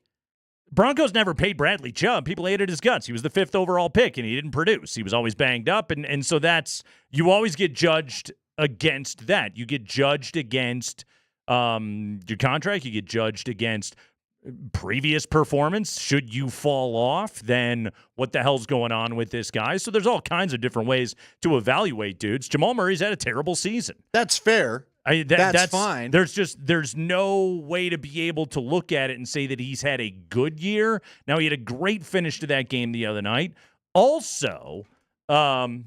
Broncos never paid Bradley Chubb. People hated his guts. He was the 5th overall pick, and he didn't produce. He was always banged up, and so you always get judged against that. You get judged against your contract. You get judged against previous performance. Should you fall off, then what the hell's going on with this guy? So there's all kinds of different ways to evaluate dudes. Jamal Murray's had a terrible season.
That's fair. That's fine.
There's no way to be able to look at it and say that he's had a good year. Now, he had a great finish to that game the other night. Also,
did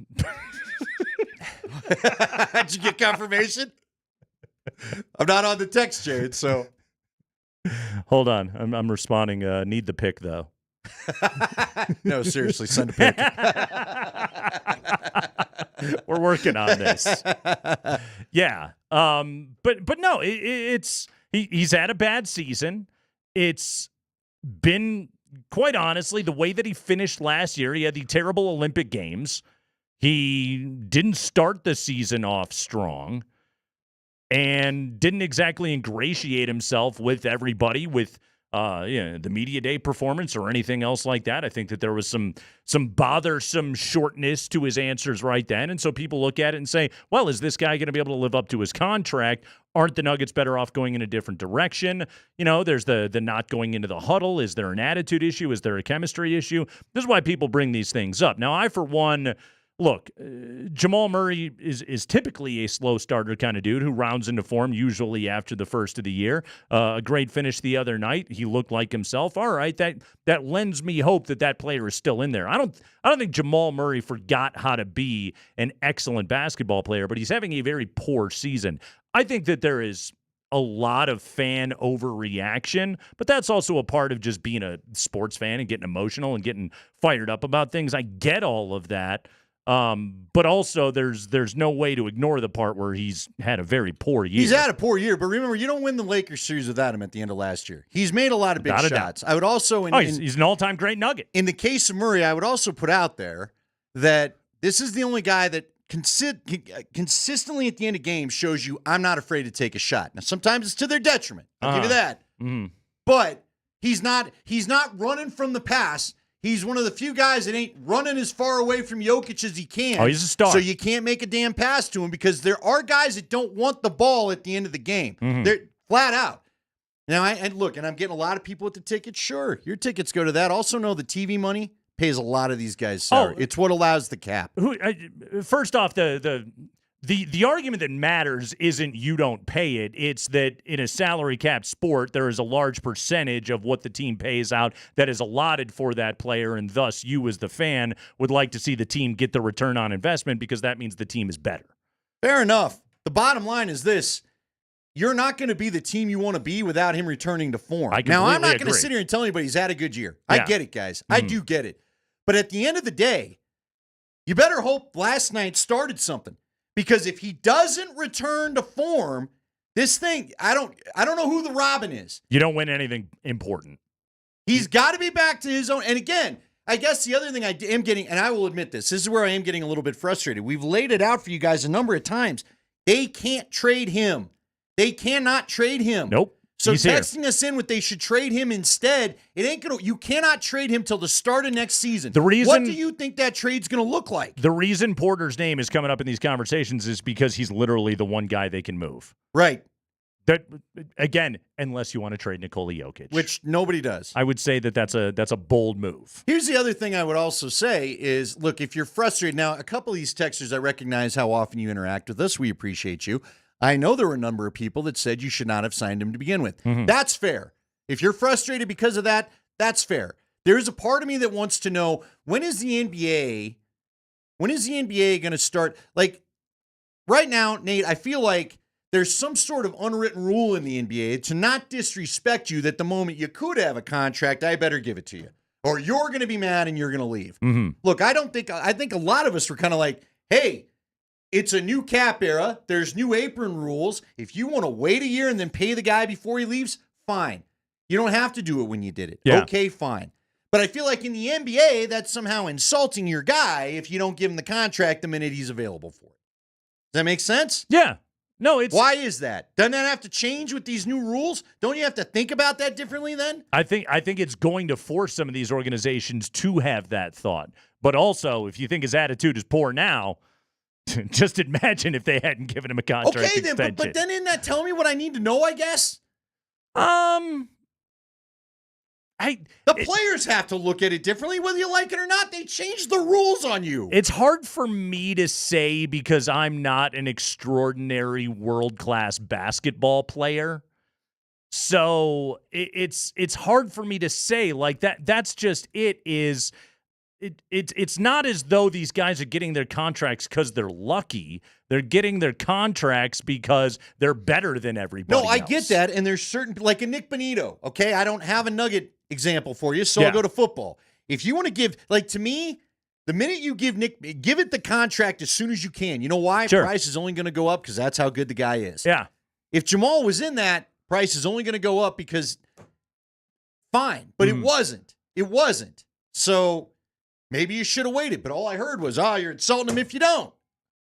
you get confirmation? I'm not on the text chain, so
hold on. I'm responding. Need the pick though.
No, seriously, send a pic.
We're working on this. Yeah. But no, he's had a bad season. It's been, quite honestly, the way that he finished last year. He had the terrible Olympic Games. He didn't start the season off strong and didn't exactly ingratiate himself with everybody with the media day performance or anything else like that. I think that there was some bothersome shortness to his answers right then. And so people look at it and say, well, is this guy going to be able to live up to his contract? Aren't the Nuggets better off going in a different direction? There's the not going into the huddle. Is there an attitude issue? Is there a chemistry issue? This is why people bring these things up. Now, I, for one, look, Jamal Murray is typically a slow starter kind of dude who rounds into form usually after the first of the year. A great finish the other night. He looked like himself. All right, that lends me hope that player is still in there. I don't think Jamal Murray forgot how to be an excellent basketball player, but he's having a very poor season. I think that there is a lot of fan overreaction, but that's also a part of just being a sports fan and getting emotional and getting fired up about things. I get all of that. But also there's no way to ignore the part where he's had a very poor year.
He's had a poor year, but remember, you don't win the Lakers series without him at the end of last year. He's made a lot of big shots. I would also,
he's an all-time great Nugget.
In the case of Murray, I would also put out there that this is the only guy that consistently at the end of games shows you I'm not afraid to take a shot. Now, sometimes it's to their detriment. I'll give you that.
Mm-hmm.
But he's not running from the pass. He's one of the few guys that ain't running as far away from Jokic as he can.
Oh, he's a star.
So you can't make a damn pass to him because there are guys that don't want the ball at the end of the game.
Mm-hmm.
They're flat out. Now, and I'm getting a lot of people at the tickets. Sure, your tickets go to that. Also know the TV money pays a lot of these guys' salary. It's what allows the cap.
First off, the argument that matters isn't you don't pay it. It's that in a salary cap sport, there is a large percentage of what the team pays out that is allotted for that player, and thus you as the fan would like to see the team get the return on investment because that means the team is better.
Fair enough. The bottom line is this. You're not going to be the team you want to be without him returning to form. Now, I'm not going to sit here and tell anybody he's had a good year. Yeah. I get it, guys. Mm-hmm. I do get it. But at the end of the day, you better hope last night started something. Because if he doesn't return to form, this thing, I don't know who the Robin is.
You don't win anything important.
He's got to be back to his own. And again, I guess the other thing I am getting, and I will admit this is where I am getting a little bit frustrated. We've laid it out for you guys a number of times. They can't trade him. They cannot trade him.
Nope.
So texting us in what they should trade him instead, it ain't gonna. You cannot trade him till the start of next season. What do you think that trade's gonna look like?
The reason Porter's name is coming up in these conversations is because he's literally the one guy they can move.
Right.
That again, unless you want to trade Nikola Jokic,
which nobody does.
I would say that's a bold move.
Here's the other thing I would also say is, look, if you're frustrated now, a couple of these texters, I recognize how often you interact with us. We appreciate you. I know there were a number of people that said you should not have signed him to begin with. Mm-hmm. That's fair. If you're frustrated because of that, that's fair. There's a part of me that wants to know, when is the NBA going to start? Like right now, Nate, I feel like there's some sort of unwritten rule in the NBA to not disrespect you that the moment you could have a contract, I better give it to you. Or you're going to be mad and you're going to leave.
Mm-hmm.
Look, I think a lot of us were kind of like, hey, it's a new cap era. There's new apron rules. If you want to wait a year and then pay the guy before he leaves, fine. You don't have to do it when you did it.
Yeah.
Okay, fine. But I feel like in the NBA, that's somehow insulting your guy if you don't give him the contract the minute he's available for it. Does that make sense?
Yeah. No, it's
why is that? Doesn't that have to change with these new rules? Don't you have to think about that differently then?
I think it's going to force some of these organizations to have that thought. But also, if you think his attitude is poor now, just imagine if they hadn't given him a contract extension.
Then, but then isn't that telling me what I need to know, I guess? The players have to look at it differently, whether you like it or not. They changed the rules on you.
It's hard for me to say because I'm not an extraordinary world-class basketball player. So it's hard for me to say like that. That's just it. It's not as though these guys are getting their contracts because they're lucky. They're getting their contracts because they're better than everybody.
No, I get that. And there's certain, like a Nick Bonito, okay? I don't have a Nugget example for you, so I'll go to football. If you want to give, like to me, the minute you give it the contract as soon as you can. You know why?
Sure.
Price is only going to go up because that's how good the guy is.
Yeah.
If Jamal was in that, price is only going to go up because fine. But it wasn't. It wasn't. So maybe you should have waited. But all I heard was, you're insulting him if you don't.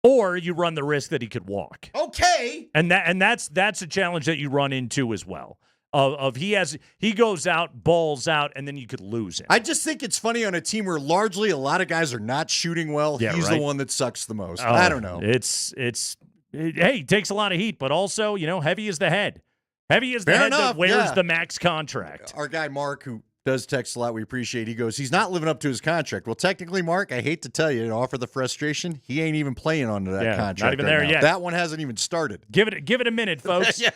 Or you run the risk that he could walk.
Okay.
And that's a challenge that you run into as well. He goes out, balls out, and then you could lose him.
I just think it's funny on a team where largely a lot of guys are not shooting well.
Yeah,
he's
right.
the one that sucks the most. I don't know.
Hey, he takes a lot of heat, but also, heavy is the head. Heavy is the
Fair
head
enough,
that wears
yeah.
the max contract.
Our guy Mark, who does text a lot, we appreciate. He goes, he's not living up to his contract. Well, technically, Mark, I hate to tell you, to offer the frustration, he ain't even playing under that contract.
Not even
right
there
now.
yet.
That one hasn't even started.
Give it a minute, folks.
You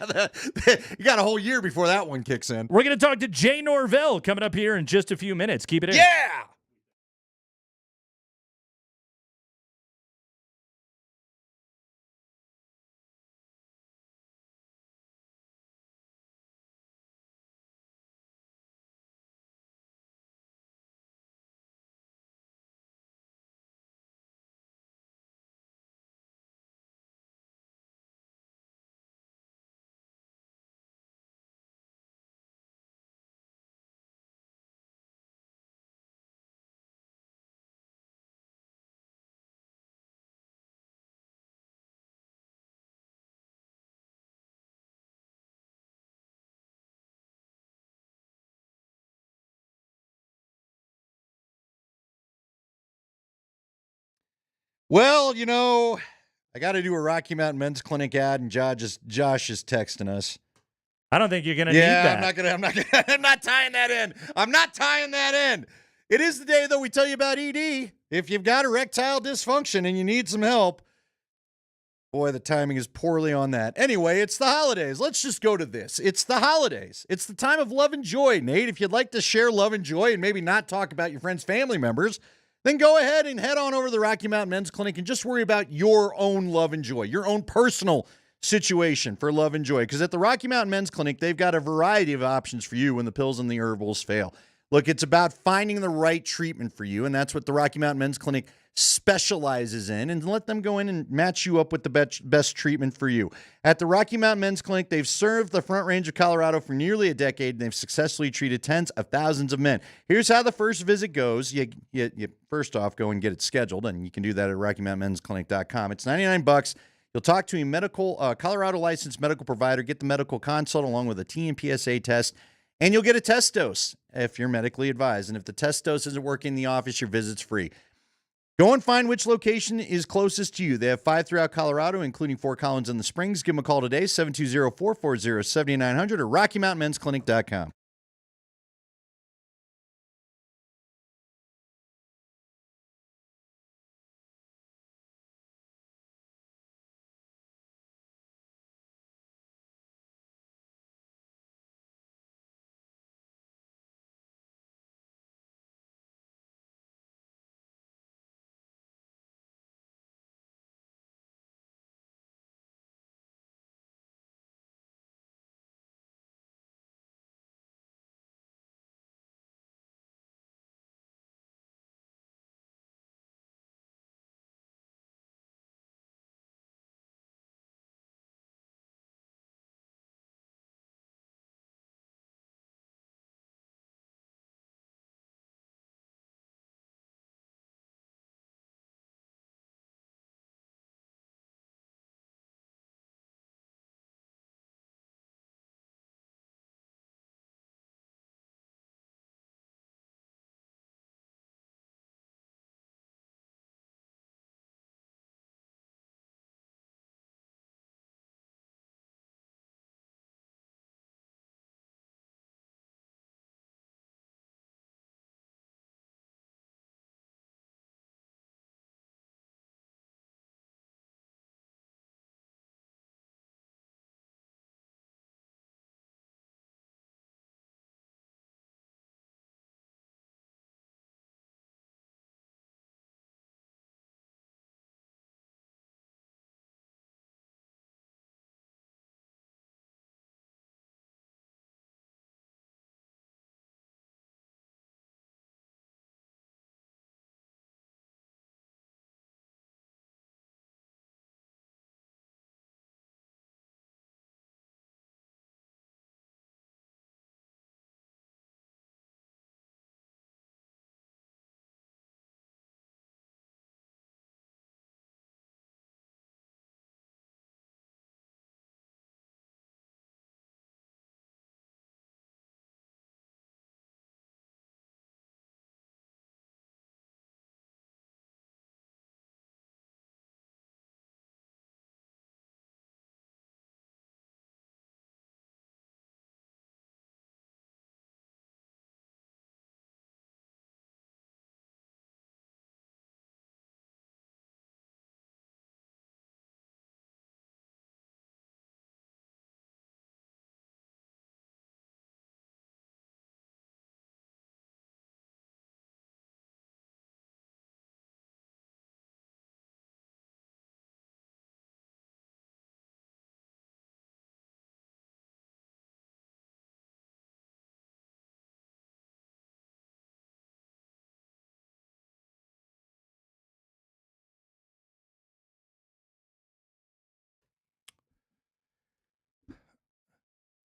got a whole year before that one kicks in.
We're going to talk to Jay Norvell coming up here in just a few minutes. Keep it in.
Yeah. Well, I got to do a Rocky Mountain Men's Clinic ad, and Josh is texting us.
I don't think you're going to need that.
I'm not tying that in. I'm not tying that in. It is the day, though, we tell you about ED. If you've got erectile dysfunction and you need some help, boy, the timing is poorly on that. Anyway, it's the holidays. Let's just go to this. It's the holidays. It's the time of love and joy. Nate, if you'd like to share love and joy and maybe not talk about your friends' family members, then go ahead and head on over to the Rocky Mountain Men's Clinic and just worry about your own love and joy, your own personal situation for love and joy. Because at the Rocky Mountain Men's Clinic, they've got a variety of options for you when the pills and the herbals fail. Look, it's about finding the right treatment for you, and that's what the Rocky Mountain Men's Clinic specializes in, and let them go in and match you up with the best treatment for you. At the Rocky Mountain Men's Clinic, they've served the Front Range of Colorado for nearly a decade, and they've successfully treated tens of thousands of men. Here's how the first visit goes. You first off, go and get it scheduled, and you can do that at RockyMountainMen'sClinic.com. It's $99. You'll talk to a Colorado licensed medical provider, get the medical consult along with a TMPSA test, and you'll get a test dose if you're medically advised. And if the test dose isn't working in the office, your visit's free. Go and find which location is closest to you. They have 5 throughout Colorado, including Fort Collins and the Springs. Give them a call today, 720-440-7900 or RockyMountainMen'sClinic.com.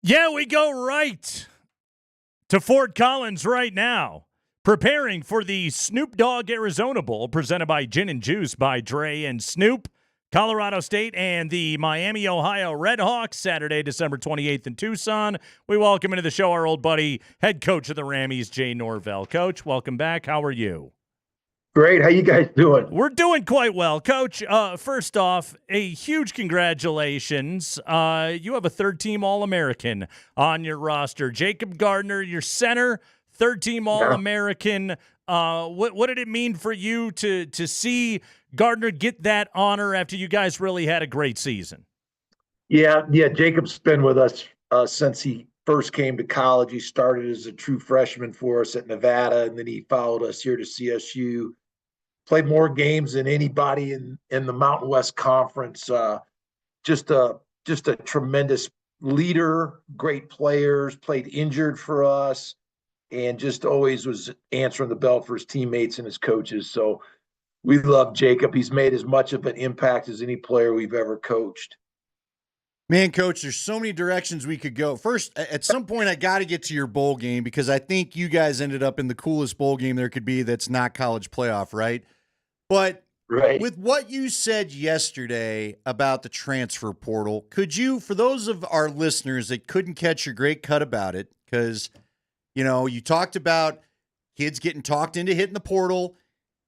Yeah, we go right to Fort Collins right now, preparing for the Snoop Dogg Arizona Bowl presented by Gin and Juice by Dre and Snoop. Colorado State and the Miami, Ohio Redhawks, Saturday, December 28th in Tucson. We welcome into the show our old buddy, head coach of the Rammies, Jay Norvell. Coach, welcome back. How are you?
Great. How you guys doing?
We're doing quite well. Coach, first off, a huge congratulations. You have a third-team All-American on your roster. Jacob Gardner, your center, third-team All-American. What did it mean for you to see Gardner get that honor after you guys really had a great season?
Yeah. Jacob's been with us since he first came to college. He started as a true freshman for us at Nevada, and then he followed us here to CSU. Played more games than anybody in the Mountain West Conference. Just a tremendous leader, great players, played injured for us, and just always was answering the bell for his teammates and his coaches. So we love Jacob. He's made as much of an impact as any player we've ever coached.
Man, Coach, there's so many directions we could go. First, at some point, I got to get to your bowl game because I think you guys ended up in the coolest bowl game there could be that's not college playoff, right? But with what you said yesterday about the transfer portal, could you, for those of our listeners that couldn't catch your great cut about it, because, you talked about kids getting talked into hitting the portal,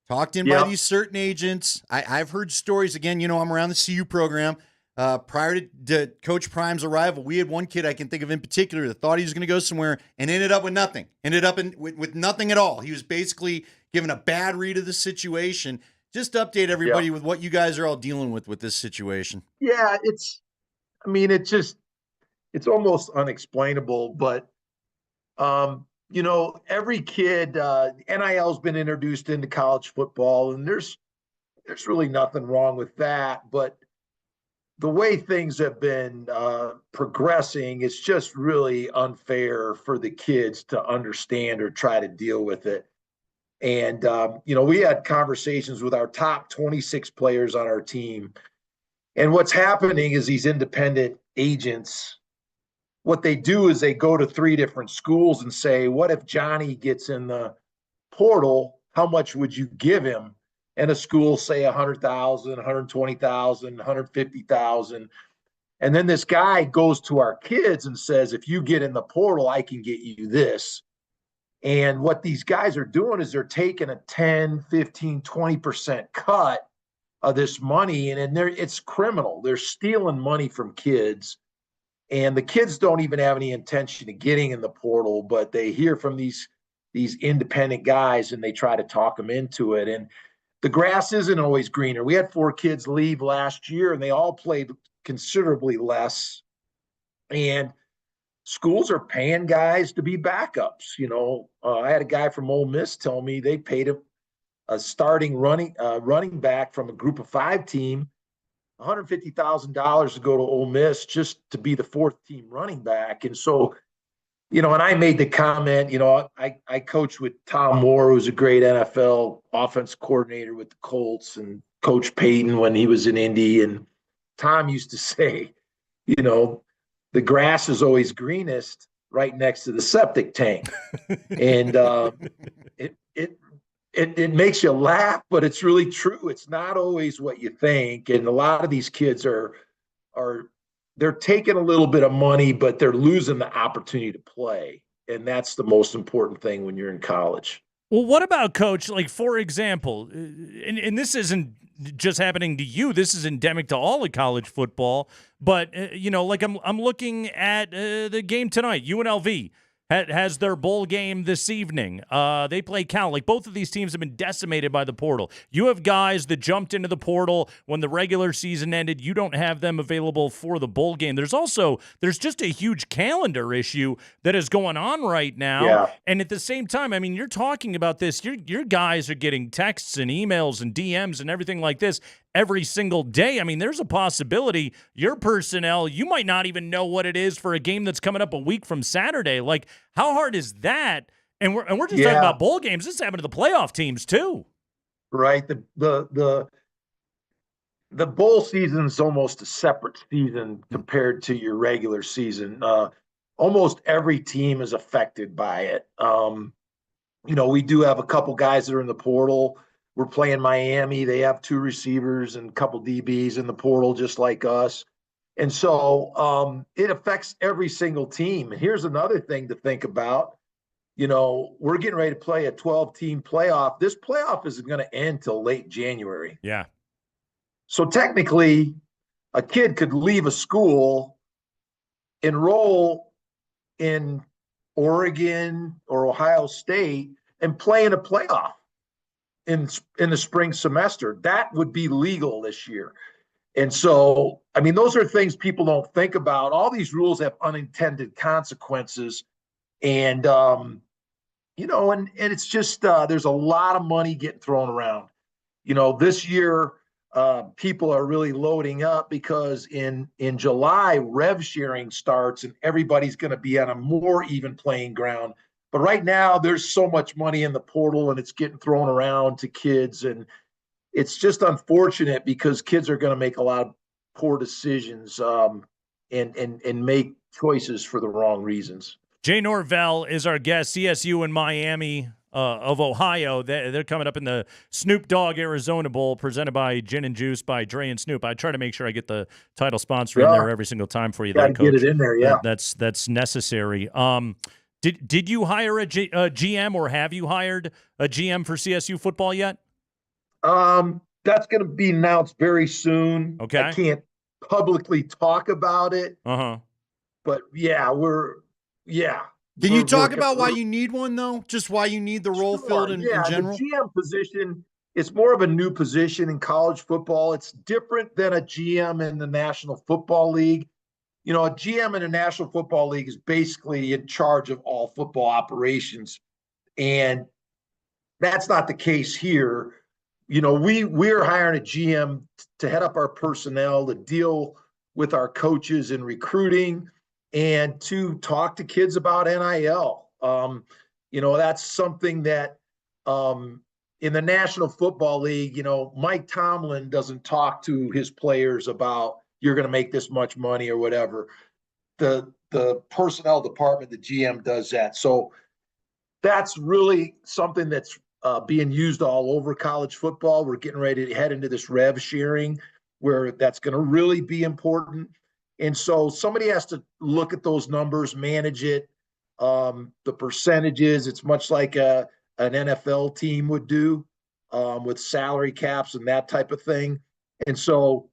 talked in by these certain agents. I've heard stories, again, I'm around the CU program. Prior to Coach Prime's arrival, we had one kid I can think of in particular that thought he was going to go somewhere and ended up with nothing. Ended up with nothing at all. He was basically given a bad read of the situation. Just update everybody with what you guys are all dealing with this situation.
Yeah, it's almost unexplainable, but every kid, NIL's been introduced into college football, and there's really nothing wrong with that. But the way things have been progressing, it's just really unfair for the kids to understand or try to deal with it. And, we had conversations with our top 26 players on our team. And what's happening is these independent agents, what they do is they go to 3 different schools and say, what if Johnny gets in the portal? How much would you give him? And a school say 100,000, 120,000, 150,000. And then this guy goes to our kids and says, if you get in the portal, I can get you this. And what these guys are doing is they're taking a 10, 15, 20% cut of this money. And it's criminal. They're stealing money from kids. And the kids don't even have any intention of getting in the portal, but they hear from these independent guys and they try to talk them into it. And the grass isn't always greener. We had 4 kids leave last year and they all played considerably less. And schools are paying guys to be backups. I had a guy from Ole Miss tell me they paid him a starting running back from a group of 5 team $150,000 to go to Ole Miss just to be the 4th team running back. And so, and I made the comment, I coached with Tom Moore, who's a great NFL offense coordinator with the Colts, and Coach Payton when he was in Indy. And Tom used to say, the grass is always greenest right next to the septic tank. And it makes you laugh, but it's really true. It's not always what you think. And a lot of these kids they're taking a little bit of money, but they're losing the opportunity to play. And that's the most important thing when you're in college.
Well, what about, Coach, like, for example, and this isn't just happening to you, this is endemic to all of college football, but, like I'm looking at the game tonight, UNLV has their bowl game this evening. They play Cal. Like, both of these teams have been decimated by the portal. You have guys that jumped into the portal when the regular season ended. You don't have them available for the bowl game. There's just a huge calendar issue that is going on right now.
Yeah.
And at the same time, I mean, you're talking about this. Your guys are getting texts and emails and DMs and everything like this every single day. I mean, there's a possibility your personnel, you might not even know what it is for a game that's coming up a week from Saturday. Like, how hard is that? And we're just talking about bowl games. This happened to the playoff teams too.
Right. The bowl season is almost a separate season compared to your regular season. almost every team is affected by it. We do have a couple guys that are in the portal. We're playing Miami. They have 2 receivers and a couple DBs in the portal, just like us. And so it affects every single team. And here's another thing to think about. We're getting ready to play a 12-team playoff. This playoff isn't going to end till late January.
Yeah.
So technically, a kid could leave a school, enroll in Oregon or Ohio State, and play in a playoff in the spring semester. That would be legal this year. And so, those are things people don't think about. All these rules have unintended consequences. And, and it's just, there's a lot of money getting thrown around. This year, people are really loading up because in July, rev sharing starts and everybody's going to be on a more even playing ground. But right now, there's so much money in the portal and it's getting thrown around to kids. And it's just unfortunate because kids are going to make a lot of poor decisions and make choices for the wrong reasons.
Jay Norvell is our guest. CSU and Miami of Ohio. They're coming up in the Snoop Dogg Arizona Bowl presented by Gin and Juice by Dre and Snoop. I try to make sure I get the title sponsor in there every single time for you.
Got to get it in there, yeah.
That's necessary. Did you hire a GM or have you hired a GM for CSU football yet?
That's going to be announced very soon.
Okay.
I can't publicly talk about it. But yeah,
Can you talk about why you need one, though? Just why you need the role filled in general?
The GM position is more of a new position in college football. It's different than a GM in the National Football League. A GM in the National Football League is basically in charge of all football operations. And that's not the case here. We're hiring a GM to head up our personnel, to deal with our coaches in recruiting, and to talk to kids about NIL. That's something that in the National Football League, Mike Tomlin doesn't talk to his players about you're going to make this much money or whatever. The personnel department, the GM does that. So that's really something that's being used all over college football. We're getting ready to head into this rev sharing where that's going to really be important. And so somebody has to look at those numbers, manage it, the percentages. It's much like an NFL team would do with salary caps and that type of thing. And so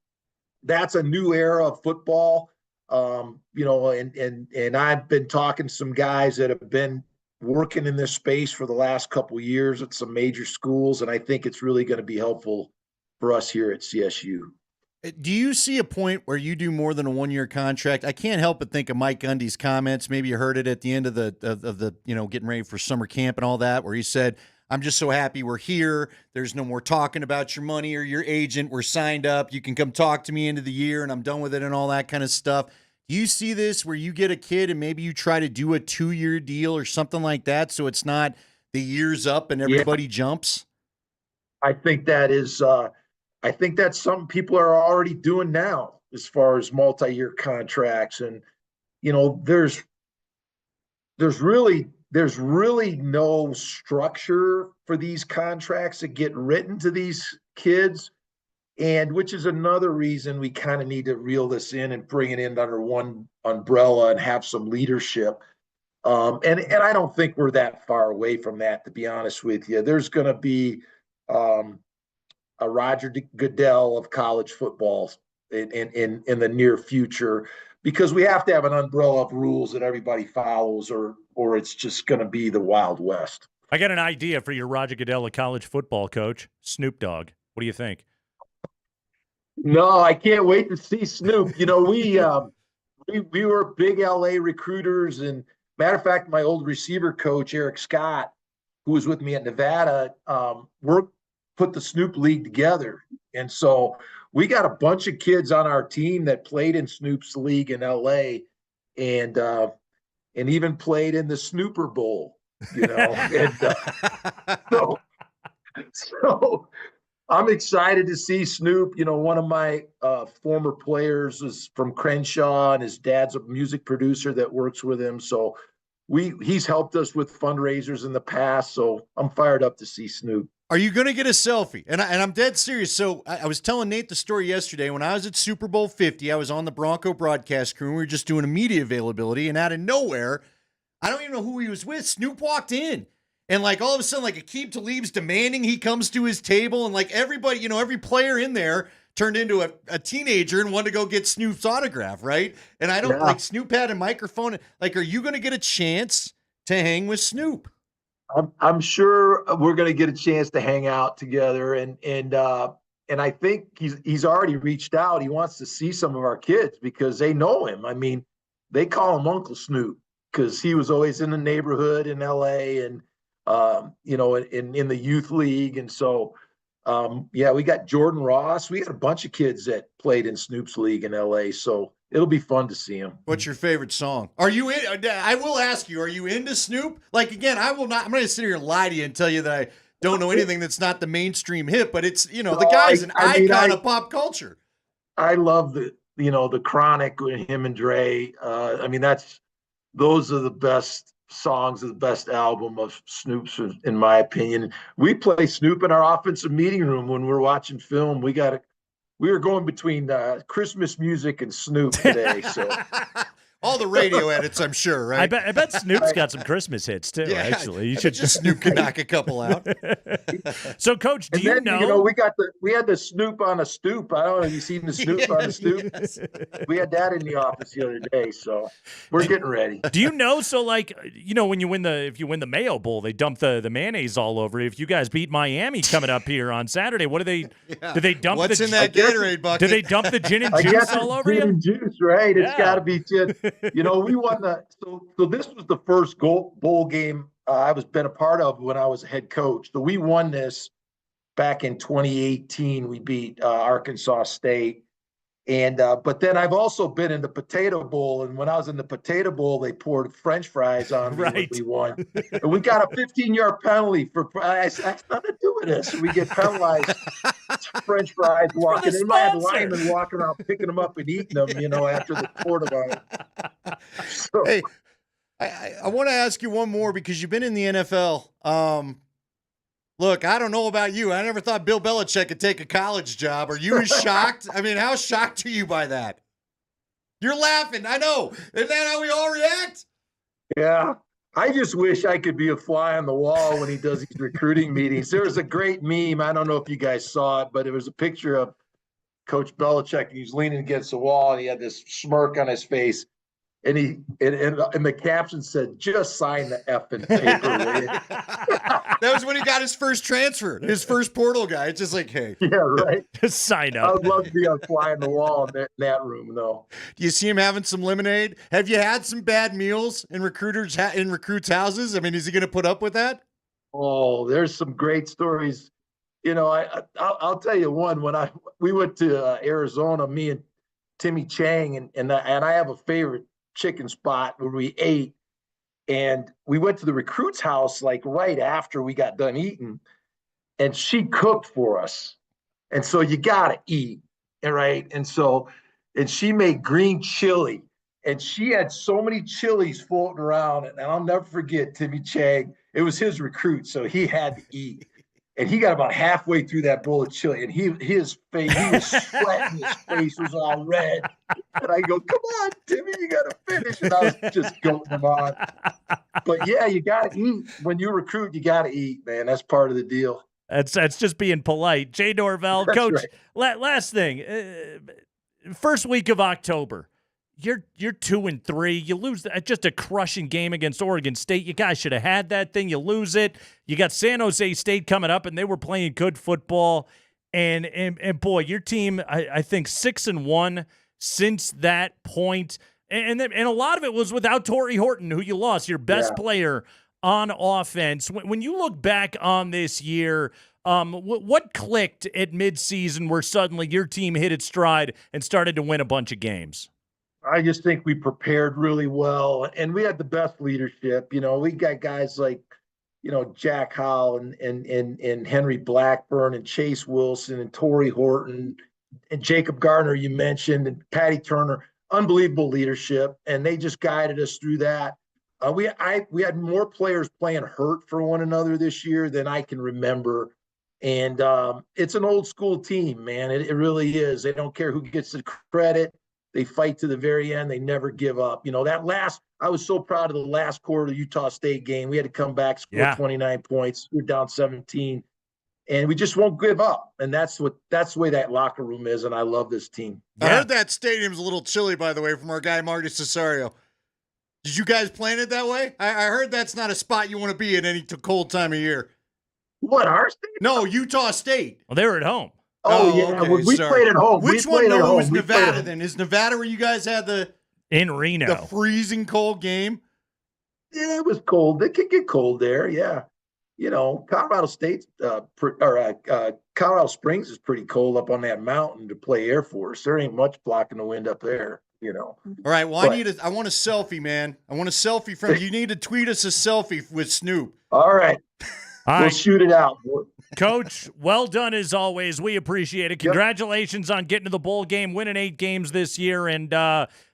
that's a new era of football. And I've been talking to some guys that have been working in this space for the last couple of years at some major schools, and I think it's really going to be helpful for us here at CSU.
Do you see a point where you do more than a 1-year contract? I can't help but think of Mike Gundy's comments. Maybe you heard it at the end of the getting ready for summer camp and all that, where he said, "I'm just so happy we're here. There's no more talking about your money or your agent. We're signed up. You can come talk to me into the year, and I'm done with it," and all that kind of stuff. Do you see this where you get a kid and maybe you try to do a 2-year deal or something like that, so it's not the year's up and everybody jumps?
I think that is. I think that's something people are already doing now, as far as multi-year contracts, and there's really no structure for these contracts that get written to these kids, and which is another reason we kind of need to reel this in and bring it in under one umbrella and have some leadership. And I don't think we're that far away from that, to be honest with you. There's going to be a Roger Goodell of college football in the near future, because we have to have an umbrella of rules that everybody follows, or it's just going to be the Wild West.
I got an idea for your Roger Goodell of college football coach, Snoop Dogg. What do you think?
No, I can't wait to see Snoop. We were big LA recruiters, and matter of fact, my old receiver coach, Eric Scott, who was with me at Nevada, put the Snoop League together. And so we got a bunch of kids on our team that played in Snoop's league in LA and even played in the Snooper Bowl, and so I'm excited to see Snoop. You know, one of my former players is from Crenshaw, and his dad's a music producer that works with him. So he's helped us with fundraisers in the past. So I'm fired up to see Snoop.
Are you going to get a selfie? And I'm dead serious. So I was telling Nate the story yesterday. When I was at Super Bowl 50, I was on the Bronco broadcast crew, and we were just doing a media availability, and out of nowhere, I don't even know who he was with, Snoop walked in. And like all of a sudden, like Aqib Talib's demanding he comes to his table, and like everybody, you know, every player in there turned into a teenager and wanted to go get Snoop's autograph, right? And I don't like Snoop had a microphone. Like, are you going to get a chance to hang with Snoop?
I'm sure we're going to get a chance to hang out together, and I think he's already reached out. He wants to see some of our kids because they know him. I mean, they call him Uncle Snoop because he was always in the neighborhood in LA and you know, in the youth league. And so, we got Jordan Ross. We had a bunch of kids that played in Snoop's league in LA. So it'll be fun to see him.
What's your favorite song? Are you in? I will ask you, are you into Snoop? Like, again, I'm going to sit here and lie to you and tell you that I don't know anything that's not the mainstream hit, but it's, you know, the guy's an icon of pop culture.
I love the Chronic with him and Dre. I mean, those are the best songs of the best album of Snoop's, in my opinion. We play Snoop in our offensive meeting room when we're watching film. We were going between Christmas music and Snoop today. So
all the radio edits, I'm sure, right?
I bet Snoop's got some Christmas hits too.
Yeah,
actually, you should
just Snoop could knock a couple out.
So, Coach, do you know?
You know, we had the Snoop on a stoop. I don't know. Have you seen the Snoop on a stoop? Yes. We had that in the office the other day. So we're getting ready.
Do you know? So, like, you know, when if you win the Mayo Bowl, they dump the mayonnaise all over. If you guys beat Miami coming up here on Saturday, what do they? Yeah. Do they dump?
What's in that Gatorade bucket?
Do they dump the gin and juice all over you?
Gin and juice, right? It's got to be gin. You know, we won so this was the first bowl game I was been a part of when I was a head coach. So we won this back in 2018. We beat Arkansas State. And but then I've also been in the Potato Bowl, and when I was in the Potato Bowl, they poured French fries on me when we won. And we got a 15-yard penalty for that's nothing to do with this. We get penalized French fries walking in. I had linemen walking around picking them up and eating them, you know, after the quarter on it. So,
hey, I want to ask you one more because you've been in the NFL. Look, I don't know about you. I never thought Bill Belichick could take a college job. Are you as shocked? I mean, how shocked are you by that? You're laughing. I know. Isn't that how we all react?
Yeah. I just wish I could be a fly on the wall when he does these recruiting meetings. There was a great meme. I don't know if you guys saw it, but it was a picture of Coach Belichick. He's leaning against the wall, and he had this smirk on his face. And the caption said, "Just sign the effing paper."
That was when he got his first transfer, his first portal guy. It's just like, hey,
yeah, right.
Just sign up.
I would love to be a fly on the wall in that room, though.
Do you see him having some lemonade? Have you had some bad meals in recruits' houses? I mean, is he going to put up with that?
Oh, there's some great stories. You know, I'll tell you one. When we went to Arizona, me and Timmy Chang, and I have a favorite chicken spot where we ate, and we went to the recruit's house like right after we got done eating, and she cooked for us, and so you gotta eat, right? And she made green chili, and she had so many chilies floating around, and I'll never forget Timmy Chang. It was his recruit, so he had to eat. And he got about halfway through that bowl of chili, and his face, he was sweating, his face was all red. And I go, "Come on, Timmy, you got to finish." And I was just goating him on. But yeah, you got to eat. When you recruit, you got to eat, man. That's part of the deal.
That's just being polite. Jay Norvell,
That's
Coach,
right.
Last thing. First week of October. You're 2-3. You lose just a crushing game against Oregon State. You guys should have had that thing. You lose it. You got San Jose State coming up, and they were playing good football. And boy, your team, I think 6-1 since that point. And a lot of it was without Torrey Horton, who you lost, your best player on offense. When you look back on this year, what clicked at midseason where suddenly your team hit its stride and started to win a bunch of games?
I just think we prepared really well, and we had the best leadership. You know, we got guys like, Jack Howell and Henry Blackburn and Chase Wilson and Torrey Horton and Jacob Gardner, you mentioned, and Patty Turner. Unbelievable leadership, and they just guided us through that. We had more players playing hurt for one another this year than I can remember, and it's an old school team, man. It really is. They don't care who gets the credit. They fight to the very end. They never give up. I was so proud of the last quarter of the Utah State game. We had to come back, score 29 points. We're down 17, and we just won't give up. And that's the way that locker room is. And I love this team.
I heard that stadium's a little chilly, by the way, from our guy Marty Cesario. Did you guys plan it that way? I heard that's not a spot you want to be in any cold time of year.
What, our state?
No, Utah State.
Well, they were at home.
Oh yeah,
okay,
we played at home.
Which one was Nevada then? Is Nevada where you guys had
in Reno
the freezing cold game?
Yeah, it was cold. It could get cold there. Yeah, Colorado State Colorado Springs is pretty cold up on that mountain to play Air Force. There ain't much blocking the wind up there.
All right. Well, I want a selfie, man. I want a selfie from you. Need to tweet us a selfie with Snoop.
All right. We'll shoot it out.
Coach, well done as always. We appreciate it. Congratulations on getting to the bowl game, winning 8 games this year. And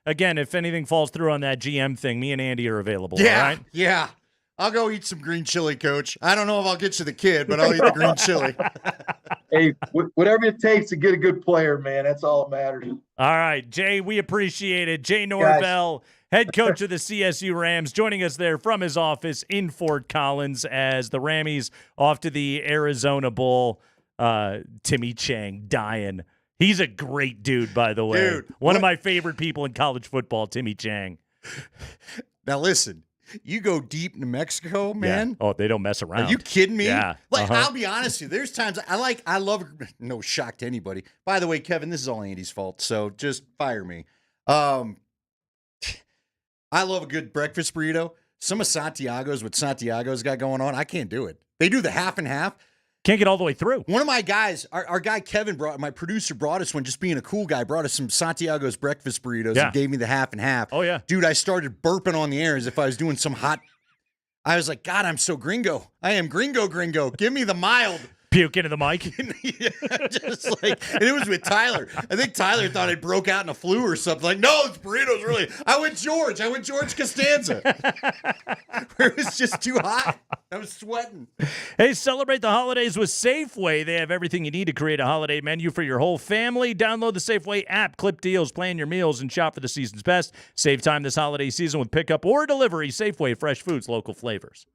again, if anything falls through on that GM thing, me and Andy are available.
Yeah.
All right?
Yeah. I'll go eat some green chili, Coach. I don't know if I'll get you the kid, but I'll eat the green chili.
Hey, whatever it takes to get a good player, man. That's all that matters.
All right, Jay, we appreciate it. Jay Norvell, head coach of the CSU Rams, joining us there from his office in Fort Collins as the Rammies off to the Arizona Bowl. Timmy Chang dying. He's a great dude, by the way.
Dude,
One of my favorite people in college football, Timmy Chang.
Now listen. You go deep into Mexico, man.
Yeah. Oh, they don't mess around.
Are you kidding me?
Yeah.
I'll be honest with you. There's times I love, no shock to anybody. By the way, Kevin, this is all Andy's fault, so just fire me. I love a good breakfast burrito. Some of Santiago's, what Santiago's got going on, I can't do it. They do the half and half.
Can't get all the way through.
One of my guys, our guy Kevin my producer brought us one, just being a cool guy, brought us some Santiago's breakfast burritos and gave me the half and half.
Oh, yeah.
Dude, I started burping on the air as if I was doing some hot. I was like, God, I'm so gringo. I am gringo. Give me the mild.
Puke into the mic.
Yeah, just like, and it was with Tyler. I think Tyler thought I broke out in a flu or something. Like, no, it's burritos, really. I went George Costanza. It was just too hot. I was sweating.
Hey, celebrate the holidays with Safeway. They have everything you need to create a holiday menu for your whole family. Download the Safeway app, clip deals, plan your meals, and shop for the season's best. Save time this holiday season with pickup or delivery. Safeway, fresh foods, local flavors.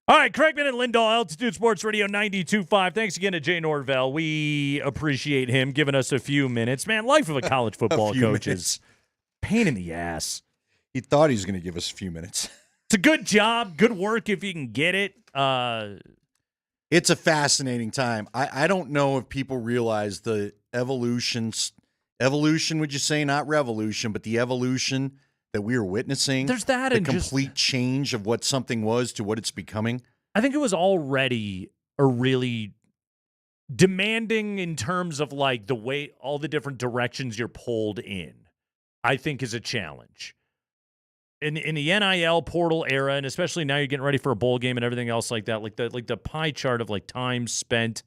All right, Craigman and Lindahl, Altitude Sports Radio 92.5. Thanks again to Jay Norvell. We appreciate him giving us a few minutes. Man, life of a college football coach is pain in the ass.
He thought he was going to give us a few minutes.
It's a good job, good work if you can get it.
It's a fascinating time. I don't know if people realize the evolution, would you say, not revolution, but the evolution that we are witnessing.
There's that
the
and
complete change of what something was to what it's becoming.
I think it was already a really demanding in terms of like the way all the different directions you're pulled in, I think is a challenge. In the NIL portal era, and especially now you're getting ready for a bowl game and everything else like that, like the pie chart of like time spent,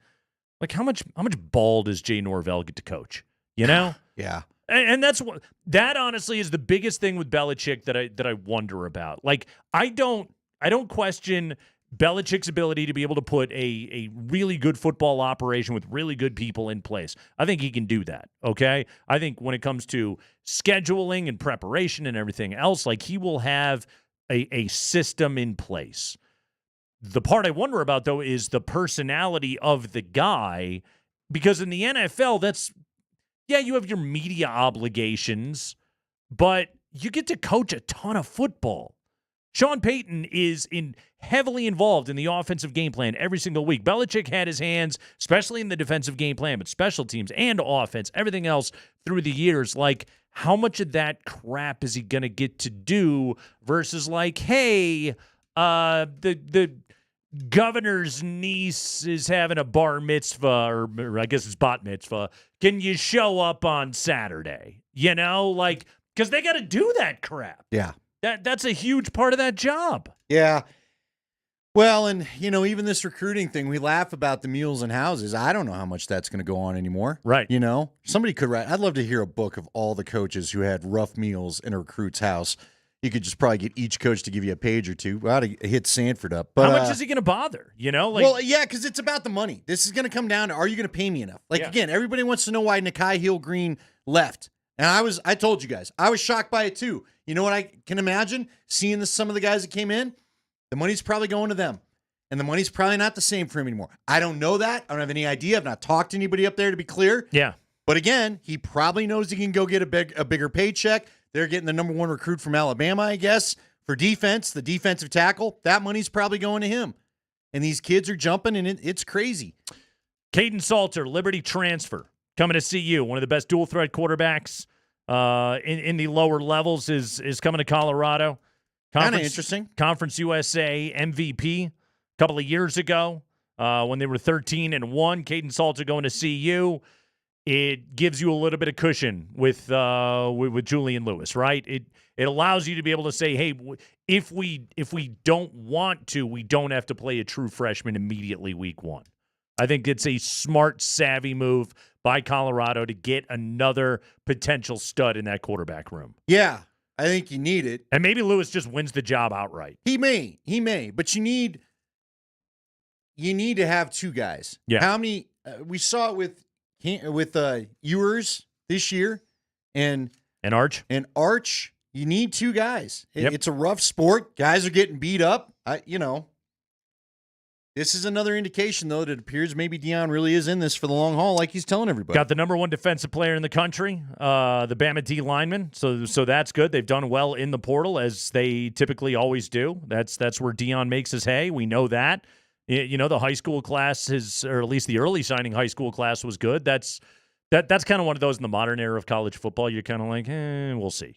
like how much ball does Jay Norvell get to coach? You know?
Yeah.
And that honestly is the biggest thing with Belichick that I wonder about. Like I don't question Belichick's ability to be able to put a really good football operation with really good people in place. I think he can do that, okay? I think when it comes to scheduling and preparation and everything else, like he will have a system in place. The part I wonder about, though, is the personality of the guy, because in the NFL, you have your media obligations, but you get to coach a ton of football. Sean Payton is heavily involved in the offensive game plan every single week. Belichick had his hands, especially in the defensive game plan, but special teams and offense, everything else through the years. Like, how much of that crap is he going to get to do versus like, hey, the governor's niece is having a bar mitzvah, or I guess it's bat mitzvah. Can you show up on Saturday? You know, like, because they got to do that crap.
Yeah.
That's a huge part of that job.
Yeah. Well, and, even this recruiting thing, we laugh about the mules and houses. I don't know how much that's going to go on anymore.
Right.
Somebody could write. I'd love to hear a book of all the coaches who had rough meals in a recruit's house. You could just probably get each coach to give you a page or two. Well, to hit Sanford up. But
how much is he going to bother?
Well, yeah, because it's about the money. This is going to come down to, are you going to pay me enough? Again, everybody wants to know why Nakai Hill-Green left. And I told you guys, I was shocked by it too. You know what I can imagine? Seeing some of the guys that came in, the money's probably going to them. And the money's probably not the same for him anymore. I don't know that. I don't have any idea. I've not talked to anybody up there, to be clear.
Yeah.
But again, he probably knows he can go get a bigger paycheck. They're getting the number one recruit from Alabama, I guess, for defense, the defensive tackle. That money's probably going to him. And these kids are jumping, and it's crazy.
Caden Salter, Liberty transfer, coming to CU. One of the best dual threat quarterbacks in the lower levels is coming to Colorado.
Kind of interesting.
Conference USA MVP a couple of years ago when they were 13-1. Caden Salter going to CU. It gives you a little bit of cushion with Julian Lewis, right? It allows you to be able to say, hey, if we don't want to, we don't have to play a true freshman immediately week one. I think it's a smart, savvy move by Colorado to get another potential stud in that quarterback room.
Yeah, I think you need it.
And maybe Lewis just wins the job outright.
He may, but you need to have two guys.
Yeah.
How many? We saw it with Ewers this year, and
Arch.
And Arch, you need two guys.
Yep.
It's a rough sport. Guys are getting beat up. This is another indication, though, that it appears maybe Deion really is in this for the long haul, like he's telling everybody.
Got the number one defensive player in the country, the Bama D lineman. So that's good. They've done well in the portal, as they typically always do. That's where Deion makes his hay. We know that. The high school class or at least the early signing high school class was good. That's kind of one of those in the modern era of college football. You're kind of like, we'll see.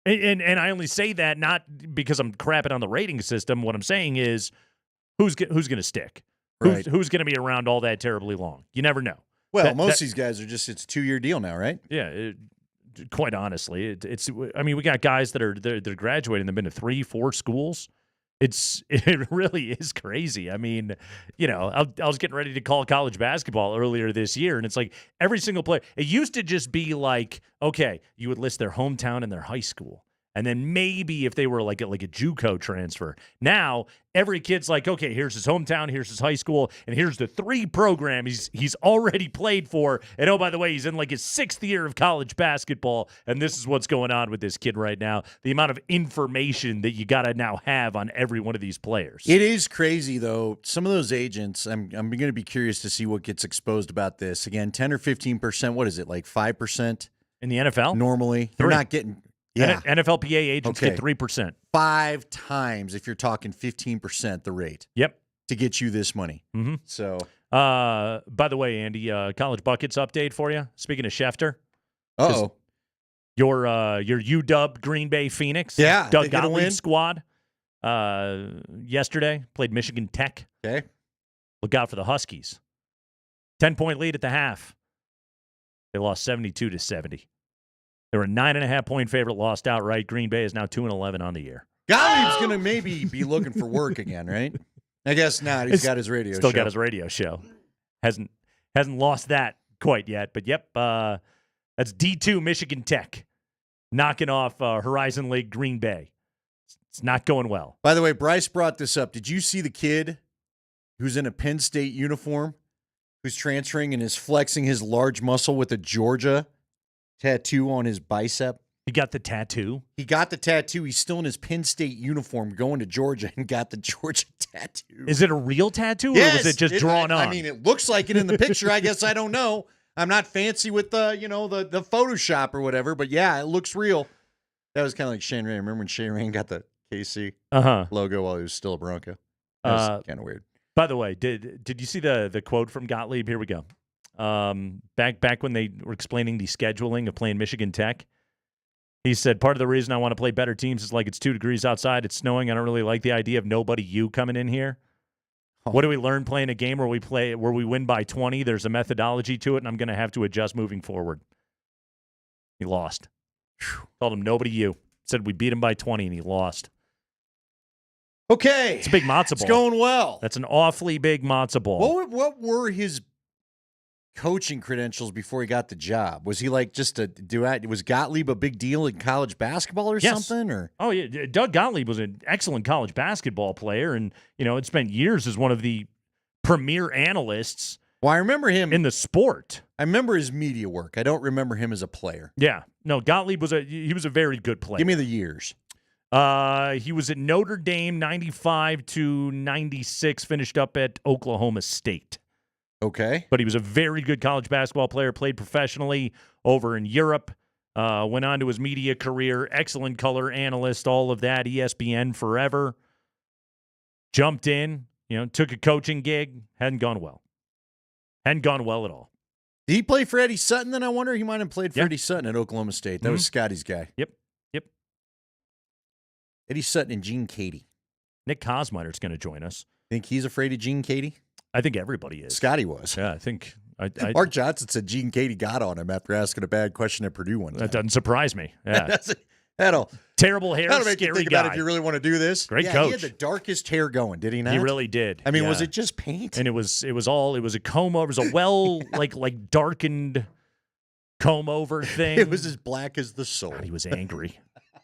And I only say that not because I'm crapping on the rating system. What I'm saying is, who's going to stick?
Right.
Who's going to be around all that terribly long? You never know.
Well, most of these guys are it's a 2-year deal now, right?
Yeah. Quite honestly, we got guys that are graduating. They've been to 3-4 schools. It really is crazy. I mean, I was getting ready to call college basketball earlier this year, and it's like every single player. It used to just be like, okay, you would list their hometown and their high school, And then maybe if they were like a JUCO transfer. Now, every kid's like, okay, here's his hometown, here's his high school, and here's the 3 programs he's already played for. And oh, by the way, he's in like his 6th year of college basketball, and this is what's going on with this kid right now. The amount of information that you got to now have on every one of these players.
It is crazy, though. Some of those agents, I'm going to be curious to see what gets exposed about this. Again, 10 or 15%, what is it, like 5%?
In the NFL?
Normally. They're not getting... Yeah.
NFLPA agents get 3%.
5 times, if you're talking 15%, the rate.
Yep.
To get you this money.
Mm-hmm.
So,
by the way, Andy, college buckets update for you. Speaking of Schefter.
Uh-oh.
Your UW Green Bay Phoenix.
Yeah.
Doug Gottlieb squad. Yesterday played Michigan Tech.
Okay.
Look out for the Huskies. 10-point lead at the half. They lost 72-70. They were a 9.5-point favorite, lost outright. Green Bay is now 2-11 on the year.
Gottlieb's going to maybe be looking for work again, right? I guess not. He's got his radio show.
Still got his radio show. Hasn't lost that quite yet. But, yep, that's D2 Michigan Tech knocking off Horizon League Green Bay. It's not going well.
By the way, Bryce brought this up. Did you see the kid who's in a Penn State uniform who's transferring and is flexing his large muscle with a Georgia tattoo on his bicep?
He got the tattoo?
He got the tattoo. He's still in his Penn State uniform going to Georgia and got the Georgia tattoo.
Is it a real tattoo
yes,
or was it just drawn on?
I mean, it looks like it in the picture. I guess I don't know. I'm not fancy with the Photoshop or whatever, but yeah, it looks real. That was kind of like Shane Ray. Remember when Shane Ray got the KC logo while he was still a Bronco? That was kind of weird.
By the way, did you see the quote from Gottlieb? Here we go. Back when they were explaining the scheduling of playing Michigan Tech, he said, part of the reason I want to play better teams is like it's 2 degrees outside, it's snowing. I don't really like the idea of nobody you coming in here. Oh. What do we learn playing a game where we win by 20? There's a methodology to it, and I'm going to have to adjust moving forward. He lost. Told him nobody you. Said we beat him by 20, and he lost.
Okay.
It's a big matzo ball.
It's going well.
That's an awfully big matzo ball.
What were his coaching credentials before he got the job? Was he like just a duet? Was Gottlieb a big deal in college basketball or something? Or
oh yeah, Doug Gottlieb was an excellent college basketball player, and had spent years as one of the premier analysts.
Well, I remember him
in the sport.
I remember his media work. I don't remember him as a player.
Yeah, no, Gottlieb was a very good player.
Give me the years.
He was at Notre Dame 95 to 96. Finished up at Oklahoma State.
Okay.
But he was a very good college basketball player, played professionally over in Europe, went on to his media career, excellent color analyst, all of that, ESPN forever. Jumped in, took a coaching gig, hadn't gone well. Hadn't gone well at all.
Did he play for Eddie Sutton then? I wonder. He might have played for Eddie Sutton at Oklahoma State. That was Scotty's guy.
Yep.
Eddie Sutton and Gene Katie.
Nick Kosmider's going to join us.
Think he's afraid of Gene Katie?
I think everybody is.
Scotty was.
Yeah, I think.
Mark Johnson said Gene Katie got on him after asking a bad question at Purdue one time.
That doesn't surprise me. Yeah.
Terrible
hair,
that'll make
scary
you think
guy.
About if you really want to do this.
Great coach.
He had the darkest hair going, did he not?
He really did.
I mean, was it just paint?
And it was a comb over. It was a like darkened comb over thing.
It was as black as the soul.
God, he was angry.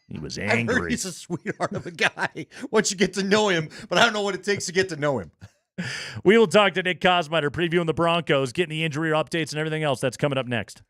He was
I
angry.
heard he's a sweetheart of a guy once you get to know him, but I don't know what it takes to get to know him.
We will talk to Nick Kosmider, previewing the Broncos, getting the injury updates and everything else. That's coming up next.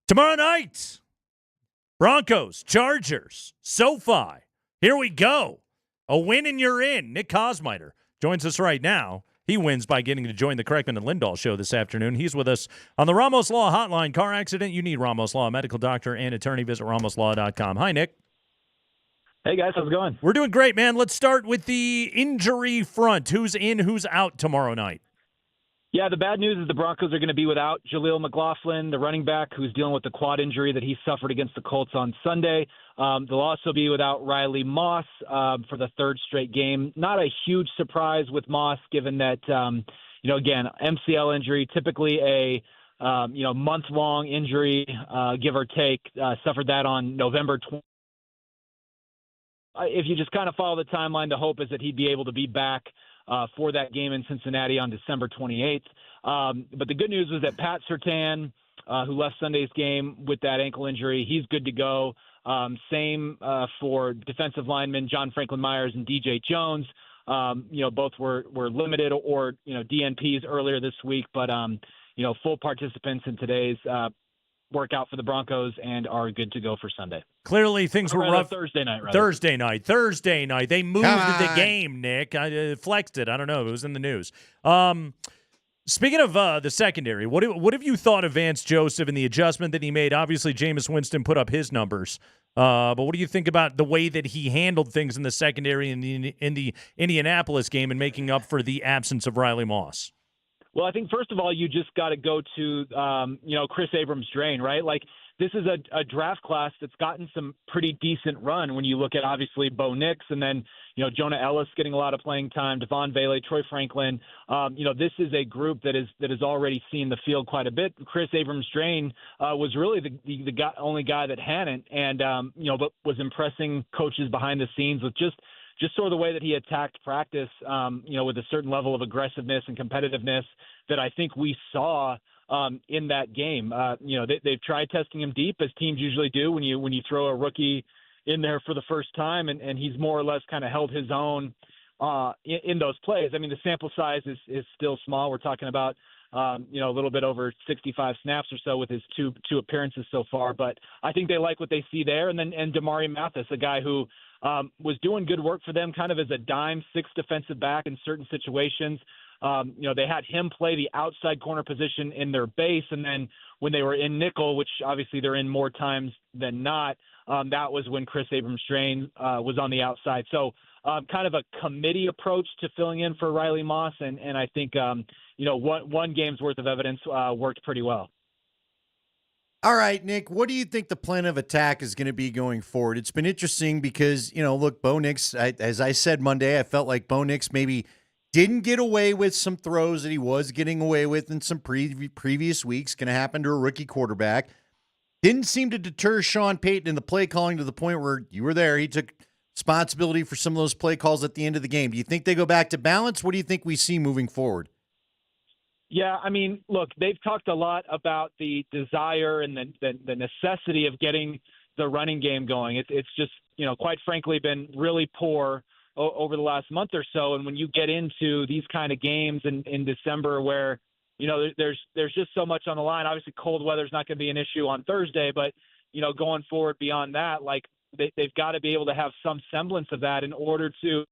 Tomorrow night, Broncos, Chargers, SoFi. Here we go. A win and you're in. Nick Kosmider joins us right now. He wins by getting to join the Kreckman and Lindahl show this afternoon. He's with us on the Ramos Law Hotline. Car accident, you need Ramos Law, a medical doctor and attorney. Visit ramoslaw.com. Hi, Nick.
Hey, guys. How's it going?
We're doing great, man. Let's start with the injury front. Who's in, who's out tomorrow night?
Yeah, the bad news is the Broncos are going to be without Jaleel McLaughlin, the running back who's dealing with the quad injury that he suffered against the Colts on Sunday. They'll also be without Riley Moss for the third straight game. Not a huge surprise with Moss, given that, again, MCL injury, typically a month-long injury, give or take. Suffered that on November 20th. If you just kind of follow the timeline, the hope is that he'd be able to be back for that game in Cincinnati on December 28th. But the good news was that Pat Surtain, who left Sunday's game with that ankle injury, he's good to go. Same for defensive linemen John Franklin Myers and DJ Jones. Both were limited or DNPs earlier this week, but full participants in today's workout for the Broncos and are good to go for Sunday.
Clearly, things were rough.
Thursday night.
Thursday night. They moved the game, Nick. I flexed it. I don't know. It was in the news. Speaking of the secondary, what have you thought of Vance Joseph and the adjustment that he made? Obviously, Jameis Winston put up his numbers. But what do you think about the way that he handled things in the secondary in the Indianapolis game and making up for the absence of Riley Moss?
Well, I think first of all, you just got to go to, Chris Abrams-Drain, right? Like this is a draft class that's gotten some pretty decent run when you look at obviously Bo Nix and then, Jonah Ellis getting a lot of playing time, Devon Vele, Troy Franklin. This is a group that has already seen the field quite a bit. Chris Abrams-Drain was really the only guy that hadn't, and but was impressing coaches behind the scenes with just sort of the way that he attacked practice, with a certain level of aggressiveness and competitiveness that I think we saw in that game. They've tried testing him deep, as teams usually do when you throw a rookie in there for the first time, and he's more or less kind of held his own in those plays. I mean, the sample size is still small. We're talking about a little bit over 65 snaps or so with his two appearances so far, but I think they like what they see there. And Damari Mathis, a guy who was doing good work for them kind of as a dime six defensive back in certain situations. They had him play the outside corner position in their base, and then when they were in nickel, which obviously they're in more times than not, that was when Chris Abrams-Drain was on the outside. So kind of a committee approach to filling in for Riley Moss, and I think one game's worth of evidence worked pretty well.
All right, Nick, what do you think the plan of attack is going to be going forward? It's been interesting because, look, Bo Nix, as I said Monday, I felt like Bo Nix maybe didn't get away with some throws that he was getting away with in some previous weeks. Going to happen to a rookie quarterback. Didn't seem to deter Sean Payton in the play calling to the point where you were there. He took responsibility for some of those play calls at the end of the game. Do you think they go back to balance? What do you think we see moving forward?
Yeah, I mean, look, they've talked a lot about the desire and the necessity of getting the running game going. It's just, quite frankly, been really poor over the last month or so. And when you get into these kind of games in December where, there's just so much on the line. Obviously, cold weather's not going to be an issue on Thursday, but, going forward beyond that, like they've got to be able to have some semblance of that in order to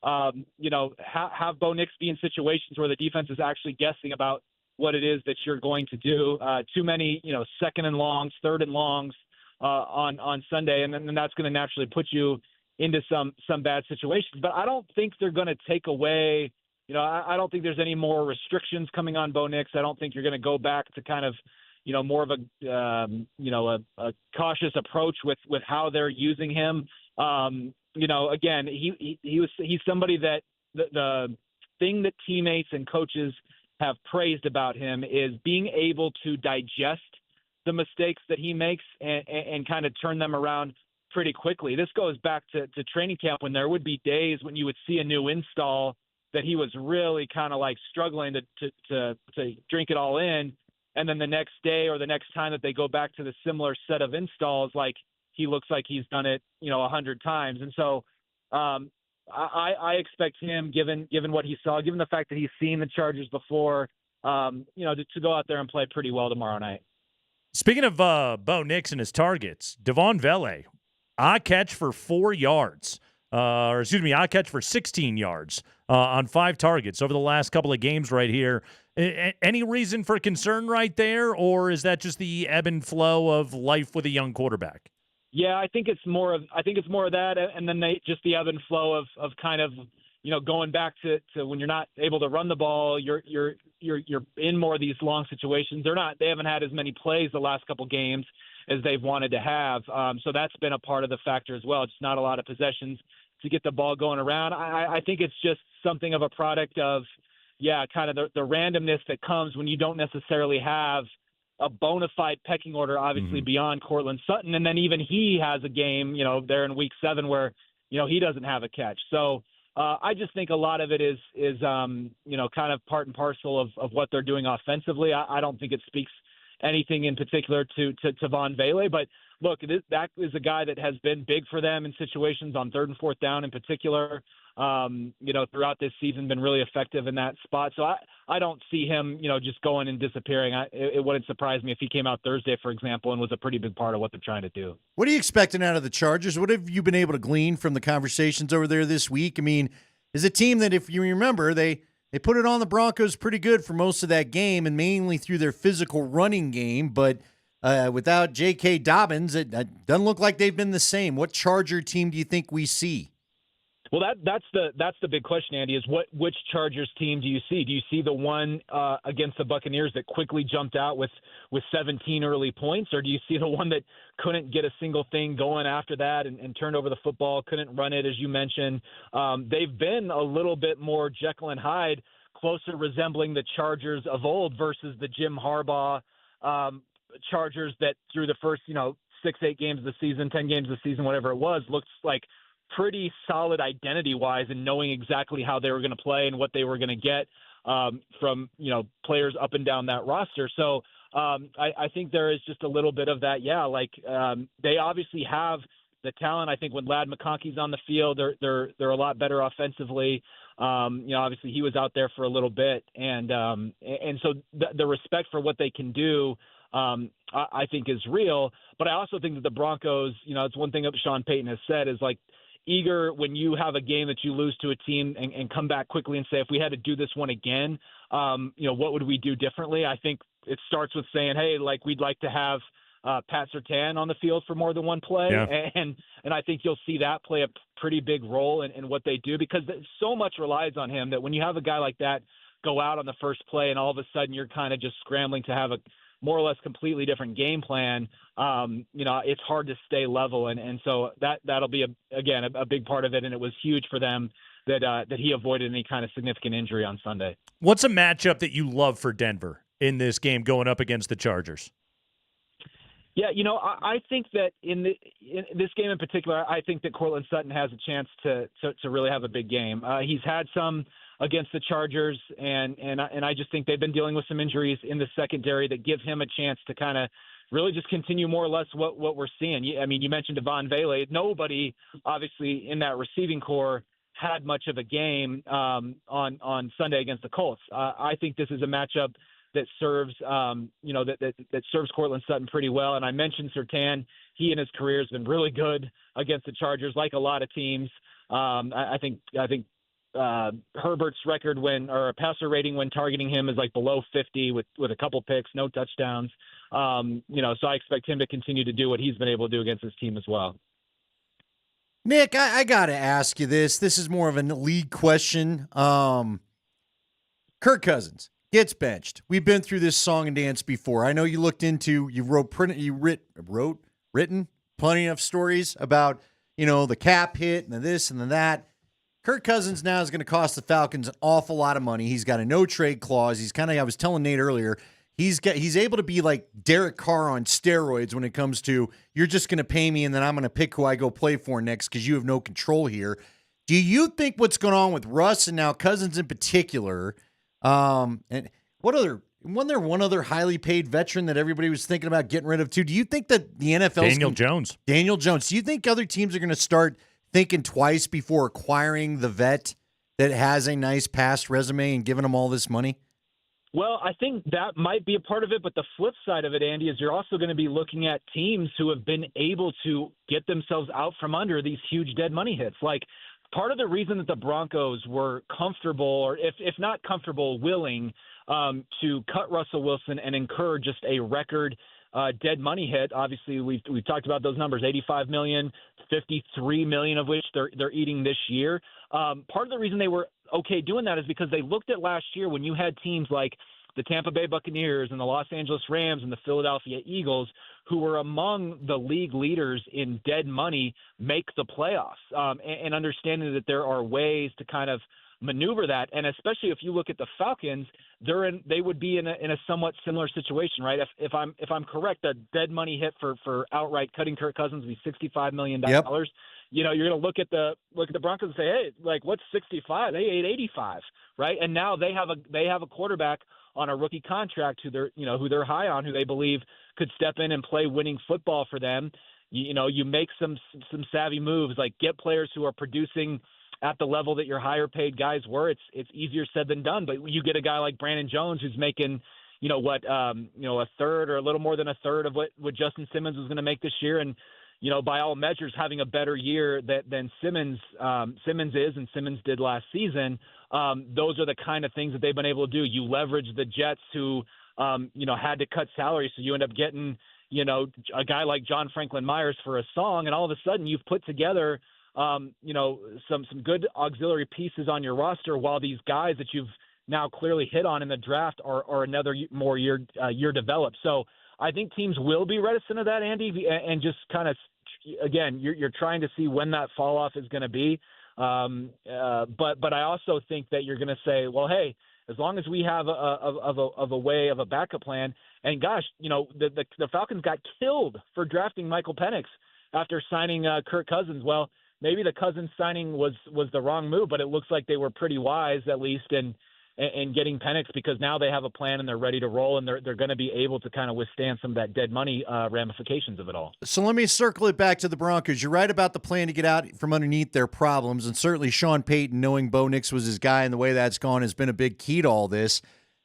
have Bo Nix be in situations where the defense is actually guessing about what it is that you're going to do. Too many, second and longs, third and longs on Sunday, and then that's going to naturally put you into some bad situations. But I don't think they're going to take away, I don't think there's any more restrictions coming on Bo Nix. I don't think you're going to go back to kind of, more of a cautious approach with how they're using him. Again, he's somebody that the thing that teammates and coaches have praised about him is being able to digest the mistakes that he makes and kind of turn them around pretty quickly. This goes back to training camp when there would be days when you would see a new install that he was really kind of like struggling to drink it all in. And then the next day or the next time that they go back to the similar set of installs, like he looks like he's done it, 100 times. And so I expect him, given what he saw, given the fact that he's seen the Chargers before, to go out there and play pretty well tomorrow night.
Speaking of Bo Nix and his targets, Devon Vele, I catch for 4 yards. I catch for 16 yards on 5 targets over the last couple of games right here. Any reason for concern right there, or is that just the ebb and flow of life with a young quarterback?
Yeah, I think it's more of that, and then just the ebb and flow of kind of, going back to when you're not able to run the ball, you're in more of these long situations. They haven't had as many plays the last couple games as they've wanted to have. So that's been a part of the factor as well. Just not a lot of possessions to get the ball going around. I think it's just something of a product of, kind of the randomness that comes when you don't necessarily have a bona fide pecking order, obviously beyond Cortland Sutton. And then even he has a game, there in week 7 where, he doesn't have a catch. So I just think a lot of it is kind of part and parcel of what they're doing offensively. I don't think it speaks anything in particular to Von Vele, but look, that is a guy that has been big for them in situations on 3rd and 4th down in particular. Throughout this season, been really effective in that spot. So I don't see him, just going and disappearing. It wouldn't surprise me if he came out Thursday, for example, and was a pretty big part of what they're trying to do.
What are you expecting out of the Chargers? What have you been able to glean from the conversations over there this week? I mean, is a team that, if you remember, they put it on the Broncos pretty good for most of that game, and mainly through their physical running game, but without J.K. Dobbins, it doesn't look like they've been the same. What Charger team do you think we see?
Well, that's the big question, Andy, is which Chargers team do you see? Do you see the one against the Buccaneers that quickly jumped out with 17 early points, or do you see the one that couldn't get a single thing going after that and turned over the football, couldn't run it, as you mentioned? They've been a little bit more Jekyll and Hyde, closer resembling the Chargers of old versus the Jim Harbaugh Chargers that through the first, 6-8 games of the season, 10 games of the season, whatever it was, looks like pretty solid identity-wise and knowing exactly how they were going to play and what they were going to get from, players up and down that roster. So I think there is just a little bit of that. They obviously have the talent. I think when Ladd McConkey's on the field, they're a lot better offensively. Obviously he was out there for a little bit. And so the respect for what they can do, I think is real. But I also think that the Broncos, it's one thing that Sean Payton has said is eager when you have a game that you lose to a team and come back quickly and say, if we had to do this one again, what would we do differently? I think it starts with saying, hey, we'd like to have Pat Surtain on the field for more than one play.
Yeah.
And I think you'll see that play a pretty big role in what they do, because so much relies on him that when you have a guy like that go out on the first play and all of a sudden you're kind of just scrambling to have a more or less completely different game plan, it's hard to stay level. And so that'll be, a big part of it. And it was huge for them that he avoided any kind of significant injury on Sunday.
What's a matchup that you love for Denver in this game going up against the Chargers?
Yeah, I think that in this game in particular, I think that Cortland Sutton has a chance to really have a big game. He's had some against the Chargers, and I just think they've been dealing with some injuries in the secondary that give him a chance to kind of really just continue more or less what we're seeing. I mean, you mentioned Devon Vele. Nobody, obviously, in that receiving core had much of a game on Sunday against the Colts. I think this is a matchup that serves, that serves Cortland Sutton pretty well. And I mentioned Surtain. He in his career has been really good against the Chargers, like a lot of teams. I think Herbert's record passer rating when targeting him is below 50 with a couple picks, no touchdowns. So I expect him to continue to do what he's been able to do against his team as well.
Nick, I got to ask you this. This is more of a league question. Kirk Cousins gets benched. We've been through this song and dance before. I know you looked into, written plenty of stories about, the cap hit and the this and the that. Kirk Cousins now is going to cost the Falcons an awful lot of money. He's got a no-trade clause. He's I was telling Nate earlier, he's able to be like Derek Carr on steroids when it comes to, you're just going to pay me and then I'm going to pick who I go play for next because you have no control here. Do you think what's going on with Russ and now Cousins in particular, and wasn't there one other highly paid veteran that everybody was thinking about getting rid of too? Do you think that the NFL
Daniel Jones.
Do you think other teams are going to start thinking twice before acquiring the vet that has a nice past resume and giving them all this money?
Well, I think that might be a part of it, but the flip side of it, Andy, is you're also going to be looking at teams who have been able to get themselves out from under these huge dead money hits. Like, part of the reason that the Broncos were comfortable, or if not comfortable, willing to cut Russell Wilson and incur just a record dead money hit. Obviously, we've talked about those numbers: $85 million, $53 million of which they're eating this year. Part of the reason they were okay doing that is because they looked at last year when you had teams like the Tampa Bay Buccaneers and the Los Angeles Rams and the Philadelphia Eagles, who were among the league leaders in dead money, make the playoffs, and understanding that there are ways to kind of maneuver that. And especially if you look at the Falcons, they would be in a somewhat similar situation, right? If I'm correct, the dead money hit for outright cutting Kirk Cousins would be $65 million.
Yep.
You know, you're going to look at the Broncos and say, hey, like, what's 65? They ate 85, right? And now they have a quarterback on a rookie contract who they're high on, who they believe could step in and play winning football for them. You make some savvy moves, like get players who are producing at the level that your higher paid guys were. It's easier said than done, but you get a guy like Brandon Jones who's making, a third or a little more than a third of what Justin Simmons was going to make this year. And, by all measures, having a better year than Simmons is and Simmons did last season. Those are the kind of things that they've been able to do. You leverage the Jets who, had to cut salaries. So you end up getting, a guy like John Franklin Myers for a song. And all of a sudden you've put together, some good auxiliary pieces on your roster, while these guys that you've now clearly hit on in the draft are another more year developed. So I think teams will be reticent of that, Andy, and just kind of, again, you're trying to see when that fall off is going to be. But I also think that you're going to say, well, hey, as long as we have a way of a backup plan, and gosh, the Falcons got killed for drafting Michael Penix after signing Kirk Cousins. Well, maybe the Cousins signing was the wrong move, but it looks like they were pretty wise, at least in getting Penix, because now they have a plan and they're ready to roll, and they're going to be able to kind of withstand some of that dead money ramifications of it all.
So let me circle it back to the Broncos. You're right about the plan to get out from underneath their problems, and certainly Sean Payton, knowing Bo Nix was his guy and the way that's gone, has been a big key to all this.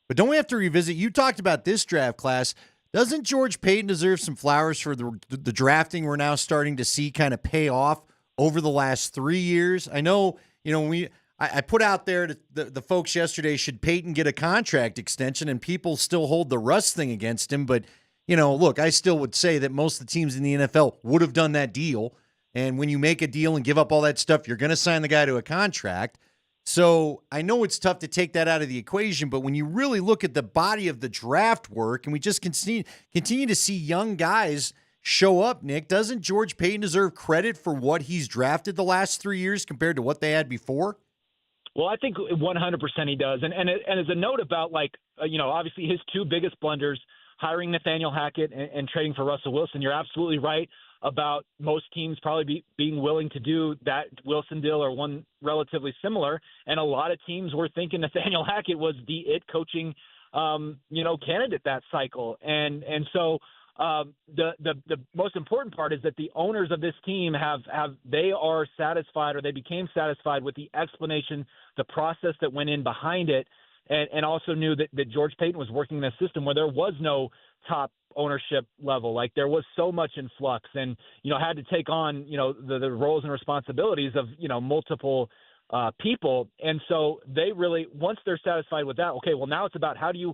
But don't we have to revisit, you talked about this draft class. Doesn't George Payton deserve some flowers for the drafting we're now starting to see kind of pay off over the last 3 years? I know, I put out there to the folks yesterday, should Payton get a contract extension, and people still hold the Russ thing against him. But, look, I still would say that most of the teams in the NFL would have done that deal. And when you make a deal and give up all that stuff, you're going to sign the guy to a contract. So I know it's tough to take that out of the equation, but when you really look at the body of the draft work, and we just continue to see young guys show up, Nick, doesn't George Payton deserve credit for what he's drafted the last 3 years compared to what they had before?
Well, I think 100% he does. And as a note about, obviously his two biggest blunders, hiring Nathaniel Hackett and trading for Russell Wilson, you're absolutely right about most teams probably being willing to do that Wilson deal or one relatively similar. And a lot of teams were thinking Nathaniel Hackett was the coaching, candidate that cycle. And so the most important part is that the owners of this team they are satisfied, or they became satisfied with the explanation, the process that went in behind it, and also knew that George Payton was working in a system where there was no top ownership level. Like, there was so much in flux, and had to take on the roles and responsibilities of multiple people. And so they really, once they're satisfied with that, okay, well, now it's about how do you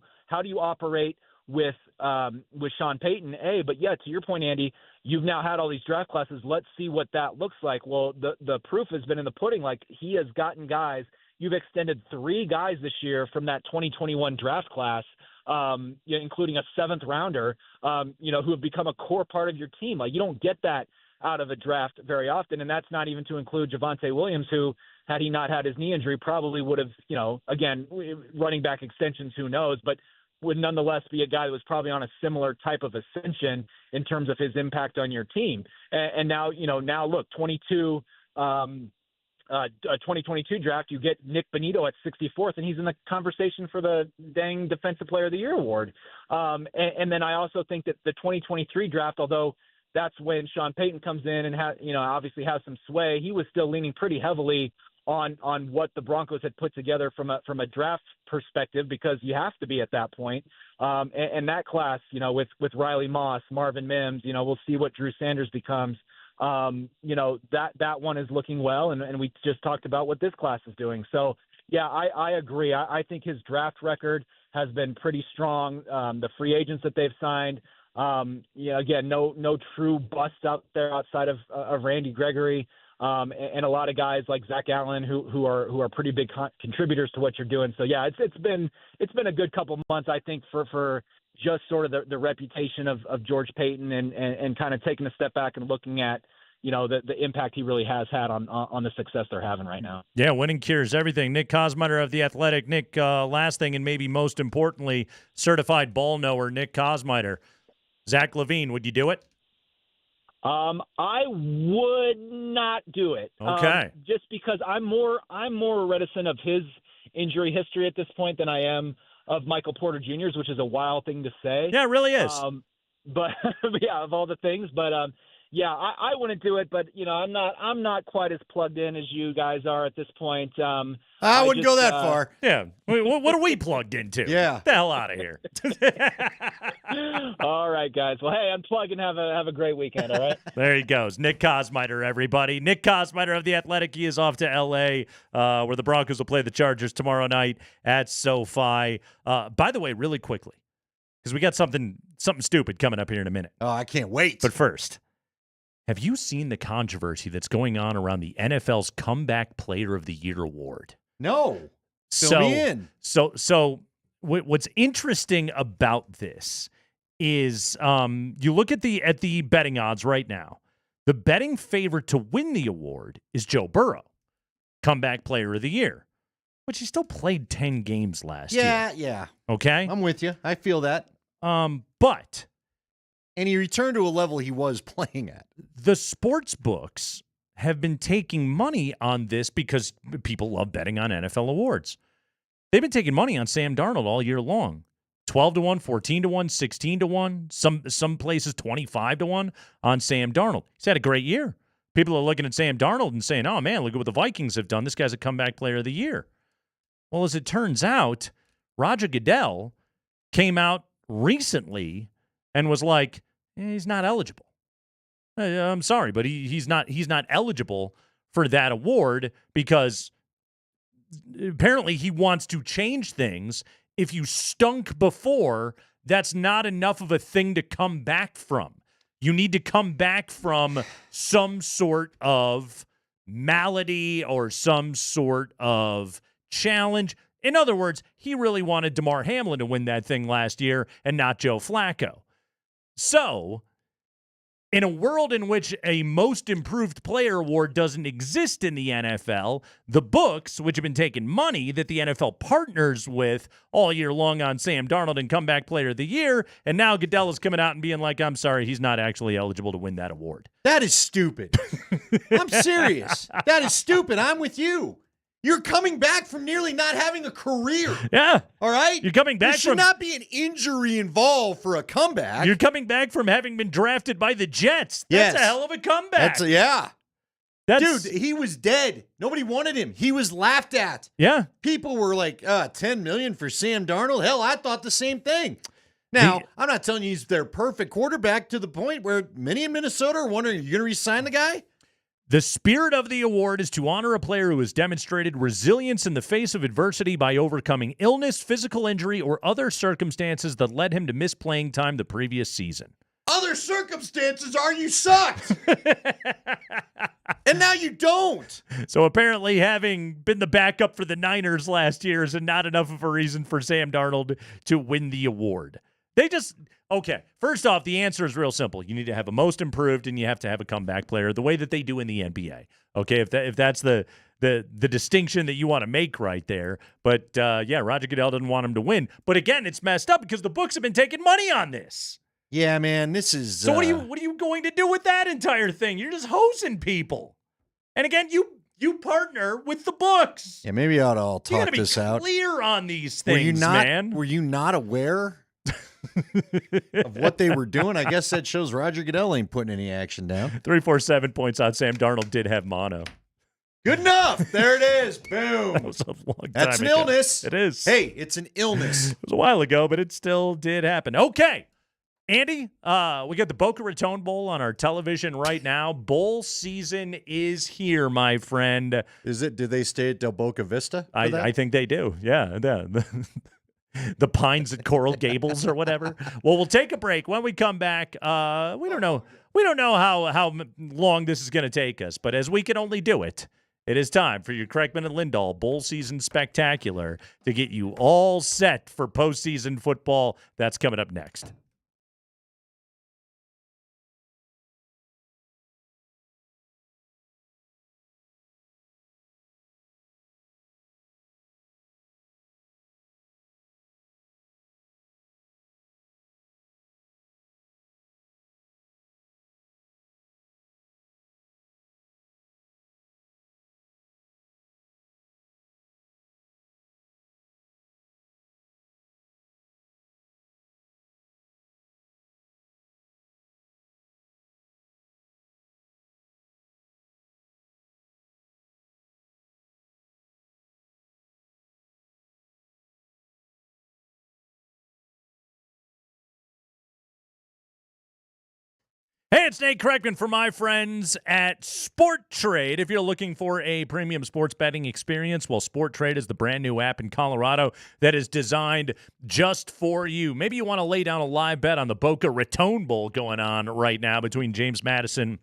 operate with Sean Payton, but yeah, to your point, Andy, you've now had all these draft classes. Let's see what that looks like. Well, the proof has been in the pudding. Like, he has gotten guys. You've extended 3 guys this year from that 2021 draft class, including a 7th rounder, who have become a core part of your team. Like, you don't get that out of a draft very often, and that's not even to include Javonte Williams, who, had he not had his knee injury, probably would have, again, running back extensions, who knows, but would nonetheless be a guy that was probably on a similar type of ascension in terms of his impact on your team. And now, look, 2022 draft, you get Nick Bonito at 64th, and he's in the conversation for the dang Defensive Player of the Year award. And then I also think that the 2023 draft, although that's when Sean Payton comes in and obviously has some sway, he was still leaning pretty heavily on what the Broncos had put together from a draft perspective, because you have to be at that point. And that class, with Riley Moss, Marvin Mims, we'll see what Drew Sanders becomes. That one is looking well, and we just talked about what this class is doing. So, yeah, I agree. I think his draft record has been pretty strong. The free agents that they've signed, again, no true busts out there outside of Randy Gregory, and a lot of guys like Zach Allen who are pretty big contributors to what you're doing. So yeah, it's been a good couple months, I think, for just sort of the reputation of George Payton and kind of taking a step back and looking at the impact he really has had on the success they're having right now.
Yeah, winning cures everything. Nick Kosmider of The Athletic. Nick, last thing, and maybe most importantly, certified ball knower Nick Kosmider. Zach LaVine, would you do it?
I would not do it.
Okay.
Just because I'm more reticent of his injury history at this point than I am of Michael Porter Jr.'s, which is a wild thing to say.
Yeah, it really is.
But yeah, of all the things, but yeah, I wouldn't do it. But I'm not quite as plugged in as you guys are at this point.
I wouldn't go that far.
Yeah. What are we plugged into?
Yeah.
Get the hell out of here.
All right, guys. Well, hey, unplug and have a great weekend, all right?
There he goes. Nick Kosmider, everybody. Nick Kosmider of The Athletic. He is off to L.A., where the Broncos will play the Chargers tomorrow night at SoFi. By the way, really quickly, because we got something stupid coming up here in a minute.
Oh, I can't wait.
But first, have you seen the controversy that's going on around the NFL's Comeback Player of the Year award?
No. Fill me in.
So what's interesting about this is you look at the betting odds right now. The betting favorite to win the award is Joe Burrow, Comeback Player of the Year, which he still played 10 games last year.
Yeah.
Okay?
I'm with you. I feel that.
But
and he returned to a level he was playing at.
The sports books have been taking money on this because people love betting on NFL awards. They've been taking money on Sam Darnold all year long. 12-1, 14-1, 16-1, some places 25-1 on Sam Darnold. He's had a great year. People are looking at Sam Darnold and saying, oh, man, look at what the Vikings have done. This guy's a Comeback Player of the Year. Well, as it turns out, Roger Goodell came out recently and was like, he's not eligible. I'm sorry, but he's not eligible for that award because apparently he wants to change things. If you stunk before, that's not enough of a thing to come back from. You need to come back from some sort of malady or some sort of challenge. In other words, he really wanted Damar Hamlin to win that thing last year and not Joe Flacco. So, in a world in which a Most Improved Player award doesn't exist in the NFL, the books, which have been taking money that the NFL partners with all year long on Sam Darnold and Comeback Player of the Year, and now Goodell is coming out and being like, I'm sorry, he's not actually eligible to win that award.
That is stupid. I'm serious. That is stupid. I'm with you. You're coming back from nearly not having a career.
Yeah.
All right?
You're coming back
There should not be an injury involved for a comeback.
You're coming back from having been drafted by the Jets. That's a hell of a comeback.
Dude, he was dead. Nobody wanted him. He was laughed at.
Yeah.
People were like, $10 million for Sam Darnold? Hell, I thought the same thing. Now, I'm not telling you he's their perfect quarterback to the point where many in Minnesota are wondering, are you going to re-sign the guy?
The spirit of the award is to honor a player who has demonstrated resilience in the face of adversity by overcoming illness, physical injury, or other circumstances that led him to miss playing time the previous season.
Other circumstances are you sucked. And now you don't.
So apparently having been the backup for the Niners last year is not enough of a reason for Sam Darnold to win the award. Okay, first off, the answer is real simple. You need to have a Most Improved and you have to have a Comeback Player the way that they do in the NBA. Okay, if that's the distinction that you want to make right there. But, yeah, Roger Goodell doesn't want him to win. But, again, it's messed up because the books have been taking money on this.
Yeah, man, this is...
So what are you going to do with that entire thing? You're just hosing people. And, again, you partner with the books.
Yeah, maybe I ought to all talk this out.
Clear on these things, man.
Were you not aware of what they were doing? I guess that shows Roger Goodell ain't putting any action down.
347 points on Sam Darnold did have mono.
Good enough. There it is. Boom.
That was a long time
That's an
ago.
illness.
It is.
Hey, it's an illness.
It was a while ago, but it still did happen. Okay. Andy, we got the Boca Raton Bowl on our television right now. Bowl season is here, my friend.
Is it? Do they stay at Del Boca Vista?
I think they do. Yeah. The Pines at Coral Gables or whatever. Well, we'll take a break. When we come back, we don't know. We don't know how long this is going to take us, but as we can only do it, it is time for your Kreckman and Lindahl Bowl Season Spectacular to get you all set for postseason football. That's coming up next. Hey, it's Nate Kreckman for my friends at Sport Trade. If you're looking for a premium sports betting experience, well, Sport Trade is the brand new app in Colorado that is designed just for you. Maybe you want to lay down a live bet on the Boca Raton Bowl going on right now between James Madison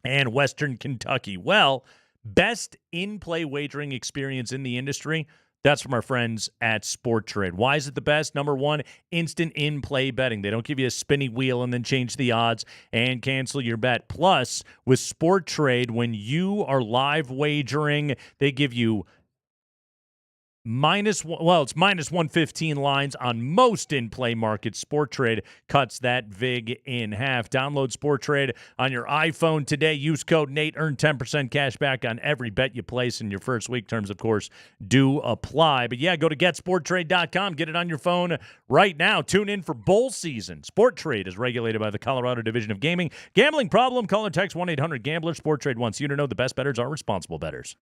and Western Kentucky. Well, best in-play wagering experience in the industry. That's from our friends at Sport Trade. Why is it the best? Number one, instant in-play betting. They don't give you a spinny wheel and then change the odds and cancel your bet. Plus, with Sport Trade, when you are live wagering, they give you it's minus 115 lines on most in-play markets. Sport Trade cuts that vig in half. Download Sport Trade on your iPhone today. Use code Nate. Earn 10% cash back on every bet you place in your first week. Terms, of course, do apply. But yeah, go to getsporttrade.com. Get it on your phone right now. Tune in for bowl season. Sport Trade is regulated by the Colorado Division of Gaming. Gambling problem? Call or text 1-800-GAMBLER. Sport Trade wants you to know the best bettors are responsible bettors.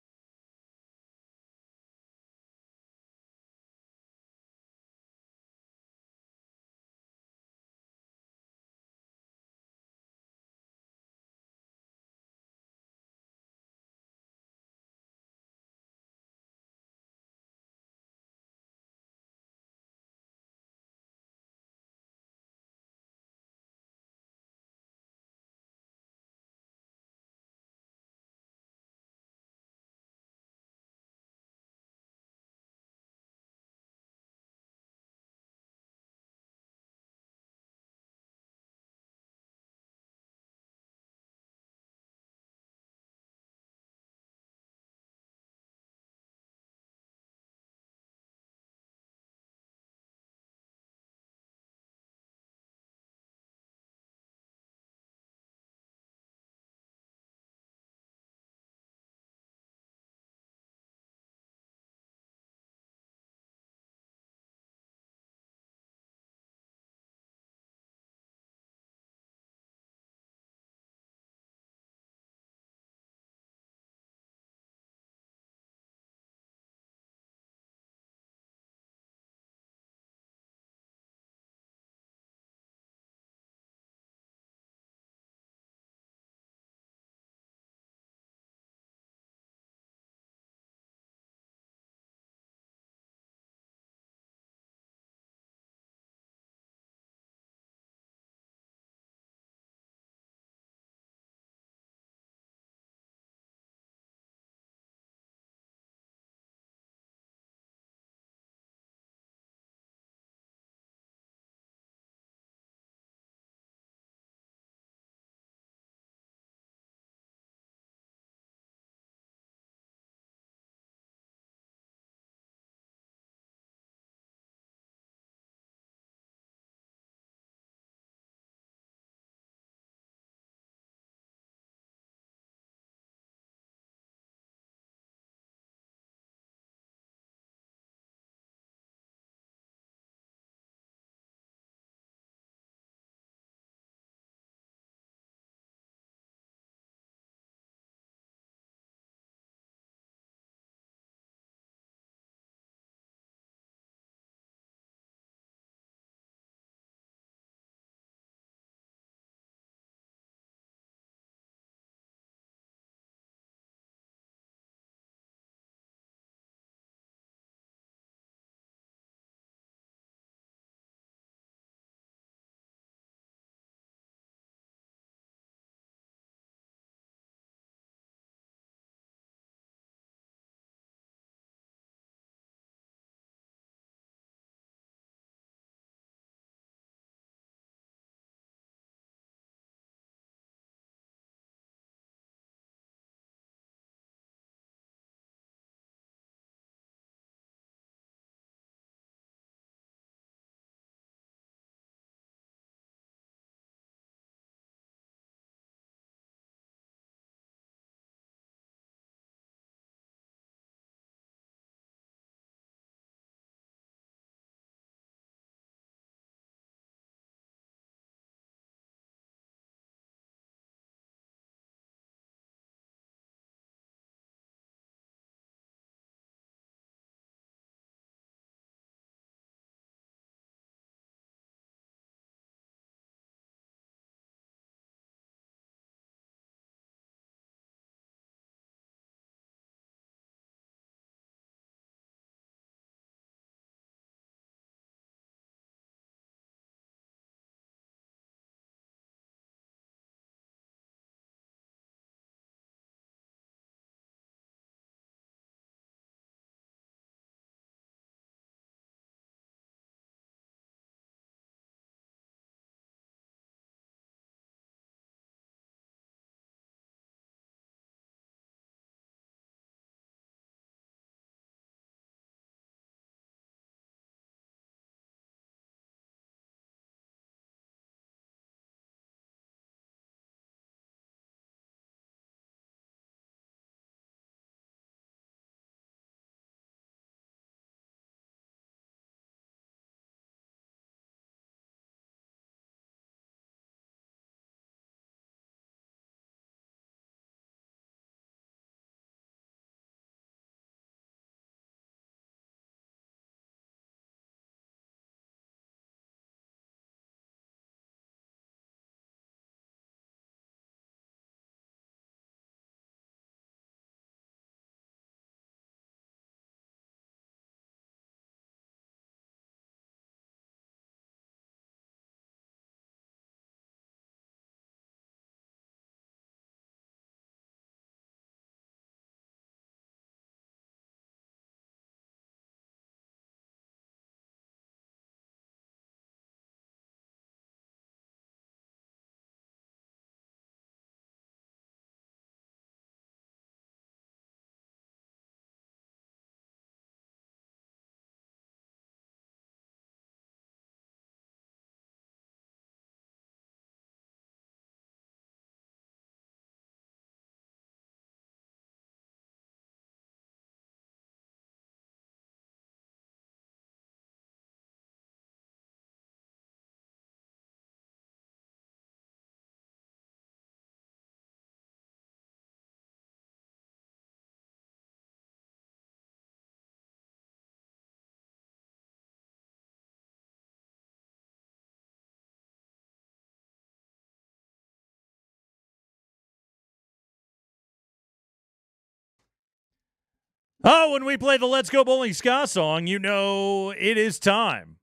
Oh, when we play the Let's Go Bowling Ska song, you know it is time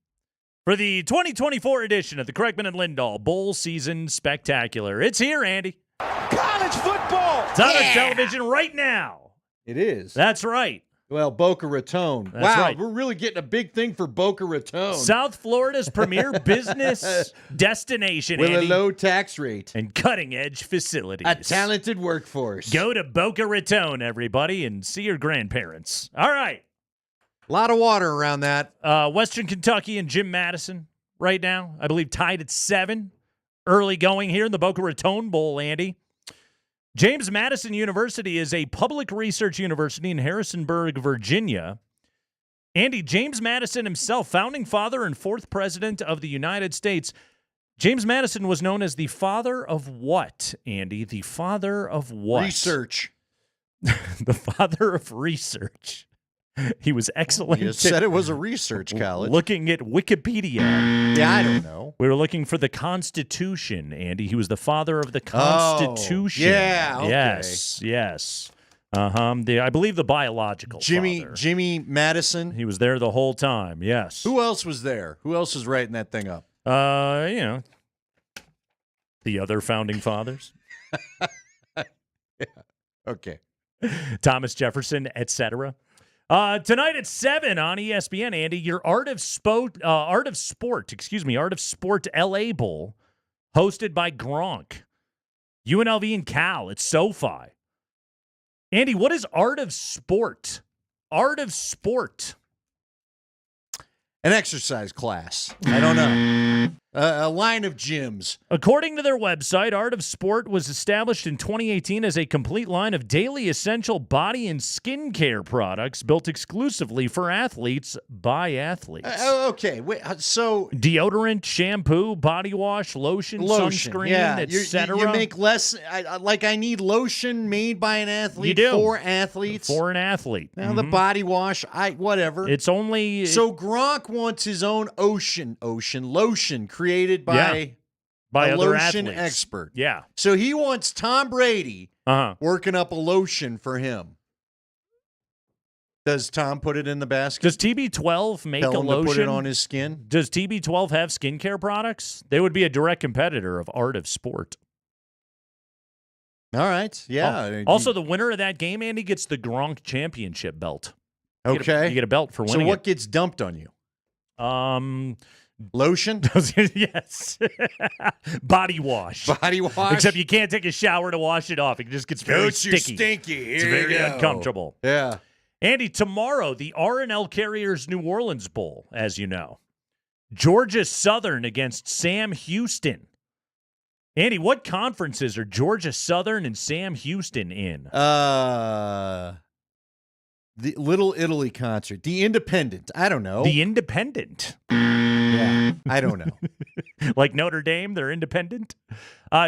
for the 2024 edition of the Kreckman and Lindahl Bowl Season Spectacular. It's here, Andy.
College football.
It's on our television right now.
It is.
That's right.
Well, Boca Raton.
That's
wow,
right.
We're really getting a big thing for Boca Raton.
South Florida's premier business destination,
With
Andy,
a low tax rate.
and cutting-edge facilities.
A talented workforce.
Go to Boca Raton, everybody, and see your grandparents. All right.
A lot of water around that.
Western Kentucky and Jim Madison right now, I believe, tied at 7. Early going here in the Boca Raton Bowl, Andy. James Madison University is a public research university in Harrisonburg, Virginia. Andy, James Madison himself, founding father and 4th president of the United States. James Madison was known as the father of what, Andy? The father of what?
Research.
The father of research. He was excellent.
You said it was a research college.
Looking at Wikipedia.
Yeah, I don't know.
We were looking for the Constitution, Andy. He was the father of the Constitution.
yeah, okay.
Yes. I believe the biological father.
Jimmy Madison.
He was there the whole time, yes.
Who else was there? Who else was writing that thing up?
The other founding fathers.
Yeah. Okay.
Thomas Jefferson, etc. Tonight at 7 on ESPN, Andy, your Art of Sport LA Bowl, hosted by Gronk. UNLV and Cal at SoFi. Andy, what is Art of Sport? Art of Sport.
An exercise class. I don't know. A line of gyms.
According to their website, Art of Sport was established in 2018 as a complete line of daily essential body and skincare products built exclusively for athletes by athletes.
Okay, wait. So
deodorant, shampoo, body wash, lotion, sunscreen, etc.
You make less. I need lotion made by an athlete.
You do.
For athletes.
For an athlete.
Now the body wash. Whatever.
It's only
so Gronk wants his own ocean lotion created by a
other
lotion
athletes.
expert.
Yeah.
So he wants Tom Brady working up a lotion for him. Does Tom put it in the basket?
Does TB12 make
Tell
a
him
lotion?
To put it on his skin?
Does TB12 have skincare products? They would be a direct competitor of Art of Sport.
All right. Yeah.
Also, the winner of that game, Andy, gets the Gronk Championship belt. You get a belt for winning.
So what gets dumped on you? Lotion?
Yes. Body wash.
Body wash?
Except you can't take a shower to wash it off. It just gets very sticky.
Stinky.
It's very uncomfortable.
Yeah.
Andy, tomorrow, the R&L Carriers New Orleans Bowl, as you know. Georgia Southern against Sam Houston. Andy, what conferences are Georgia Southern and Sam Houston in?
The Little Italy concert. The Independent. I don't know.
The Independent.
Yeah, I don't know.
Like Notre Dame, they're independent.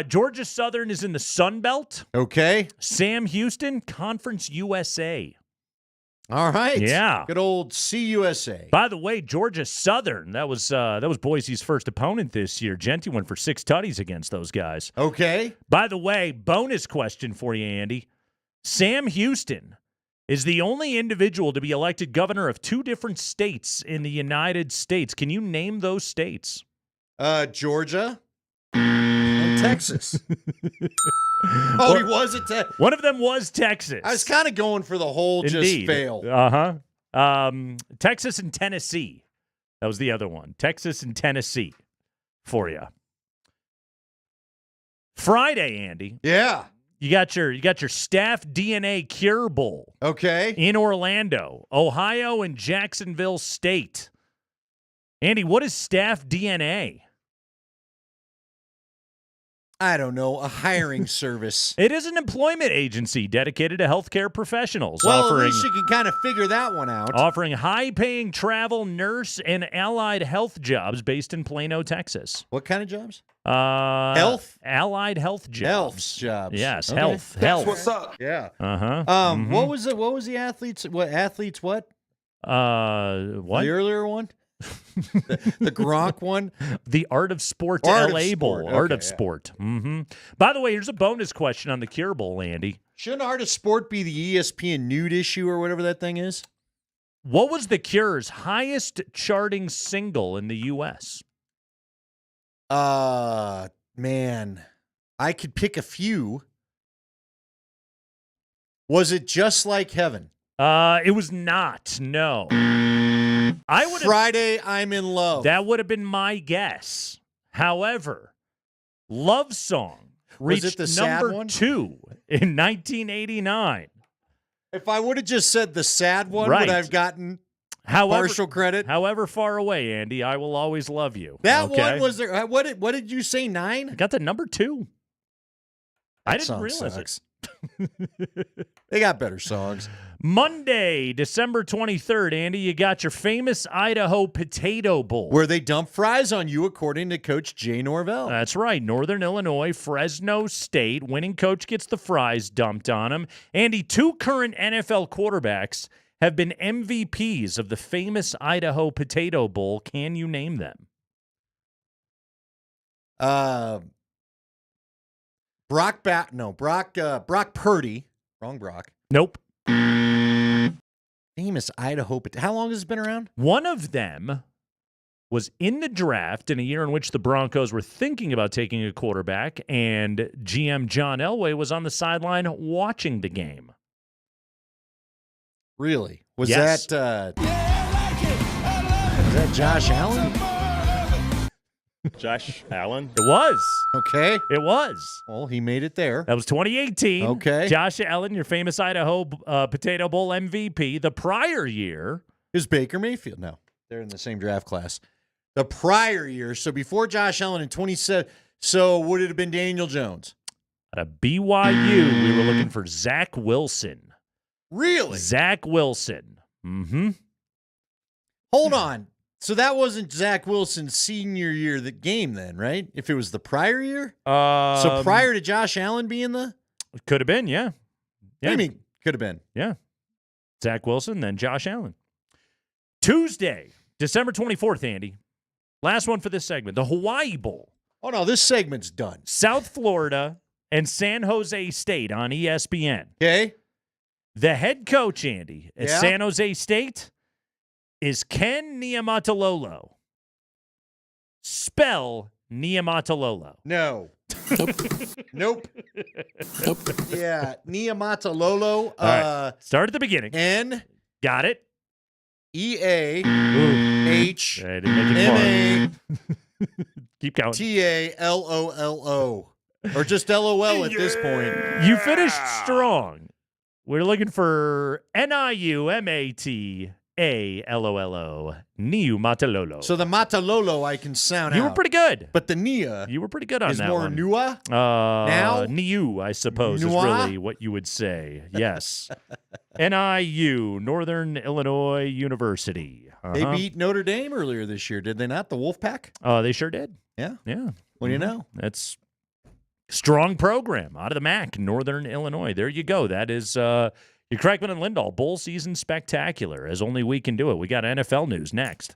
Georgia Southern is in the Sun Belt.
Okay.
Sam Houston, Conference USA.
All right.
Yeah.
Good old CUSA.
By the way, Georgia Southern, that was Boise's first opponent this year. Genty went for 6 tutties against those guys.
Okay.
By the way, bonus question for you, Andy. Sam Houston is the only individual to be elected governor of 2 different states in the United States. Can you name those states?
Georgia and Texas. Oh, he was at Texas.
One of them was Texas.
I was kind of going for the whole
Indeed.
just fail.
Texas and Tennessee. That was the other one. Texas and Tennessee for you. Friday, Andy.
Yeah.
You got your Staff DNA Cure Bowl.
Okay.
In Orlando, Ohio and Jacksonville State. Andy, what is Staff DNA?
I don't know, a hiring service.
It is an employment agency dedicated to healthcare professionals.
Well, at least you can kind of figure that one out.
Offering high-paying travel, nurse, and allied health jobs based in Plano, Texas.
What kind of jobs?
Health? Allied health jobs.
Health jobs.
Yes,
Okay.
health.
That's what's up. Yeah. What was it? What was the athletes? What?
What?
The earlier one? the Gronk one?
The Art of Sport
Art of
LA
Sport.
Bowl. Art
Okay,
of Sport. Mm-hmm. By the way, here's a bonus question on the Cure Bowl, Andy.
Shouldn't Art of Sport be the ESPN nude issue or whatever that thing is?
What was The Cure's highest charting single in the U.S.?
Man, I could pick a few. Was it Just Like Heaven?
It was not. No. I would
Friday, I'm in Love.
That would have been my guess. However, Love Song
Was
reached
it the sad
number
one?
2 in 1989.
If I would have just said the sad one,
Right.
would I have gotten
However,
partial credit?
However far away, Andy, I will always love you.
That
okay?
one was there. What did you say? 9?
I got the number 2. I didn't
song
realize
sucks.
it.
They got better songs.
Monday, December 23rd, Andy, you got your famous Idaho Potato Bowl.
Where they dump fries on you, according to Coach Jay Norvell.
That's right. Northern Illinois, Fresno State. Winning coach gets the fries dumped on him. Andy, 2 current NFL quarterbacks have been MVPs of the famous Idaho Potato Bowl. Can you name them?
Brock Purdy. Wrong Brock.
Nope.
Famous Idaho. How long has it been around?
One of them was in the draft in a year in which the Broncos were thinking about taking a quarterback, and GM John Elway was on the sideline watching the game.
Really? Was
Yes.
that Josh Allen?
Josh Allen? It was.
Okay.
It was.
Well, he made it there.
That was 2018.
Okay.
Josh Allen, your famous Idaho Potato Bowl MVP. The prior year
is Baker Mayfield. No, they're in the same draft class. The prior year, so before Josh Allen in 27, so would it have been Daniel Jones?
At a BYU, we were looking for Zach Wilson.
Really?
Zach Wilson. Mm-hmm.
Hold on. So that wasn't Zach Wilson's senior year game then, right? If it was the prior year? So prior to Josh Allen being the?
Could have been, yeah.
What do you mean could have been?
Yeah. Zach Wilson, then Josh Allen. Tuesday, December 24th, Andy. Last one for this segment. The Hawaii Bowl.
Oh, no, this segment's done.
South Florida and San Jose State on ESPN.
Okay.
The head coach, Andy, at
Yeah.
San Jose State is Ken Niumatalolo. Spell Niumatalolo.
No. Nope. Yeah, Niumatalolo.
All right. Start at the beginning.
N.
Got it.
E-A-H.
I didn't make it far. Keep counting.
T-A-L-O-L-O. Or just LOL at this point.
You finished strong. We're looking for Niumatalolo. Niumatalolo.
So the Matalolo I can sound out.
You were pretty good.
But the Nia
You were pretty good on
is
that
more
one.
Nua?
Now? Niu, I suppose,
Nua?
is really what you would say. Yes. NIU, Northern Illinois University.
They beat Notre Dame earlier this year, did they not? The Wolfpack?
They sure did.
Yeah.
Yeah.
What do you know?
That's strong program out of the MAC, Northern Illinois. There you go. That is your Kreckman and Lindahl bowl season spectacular, as only we can do it. We got NFL news next.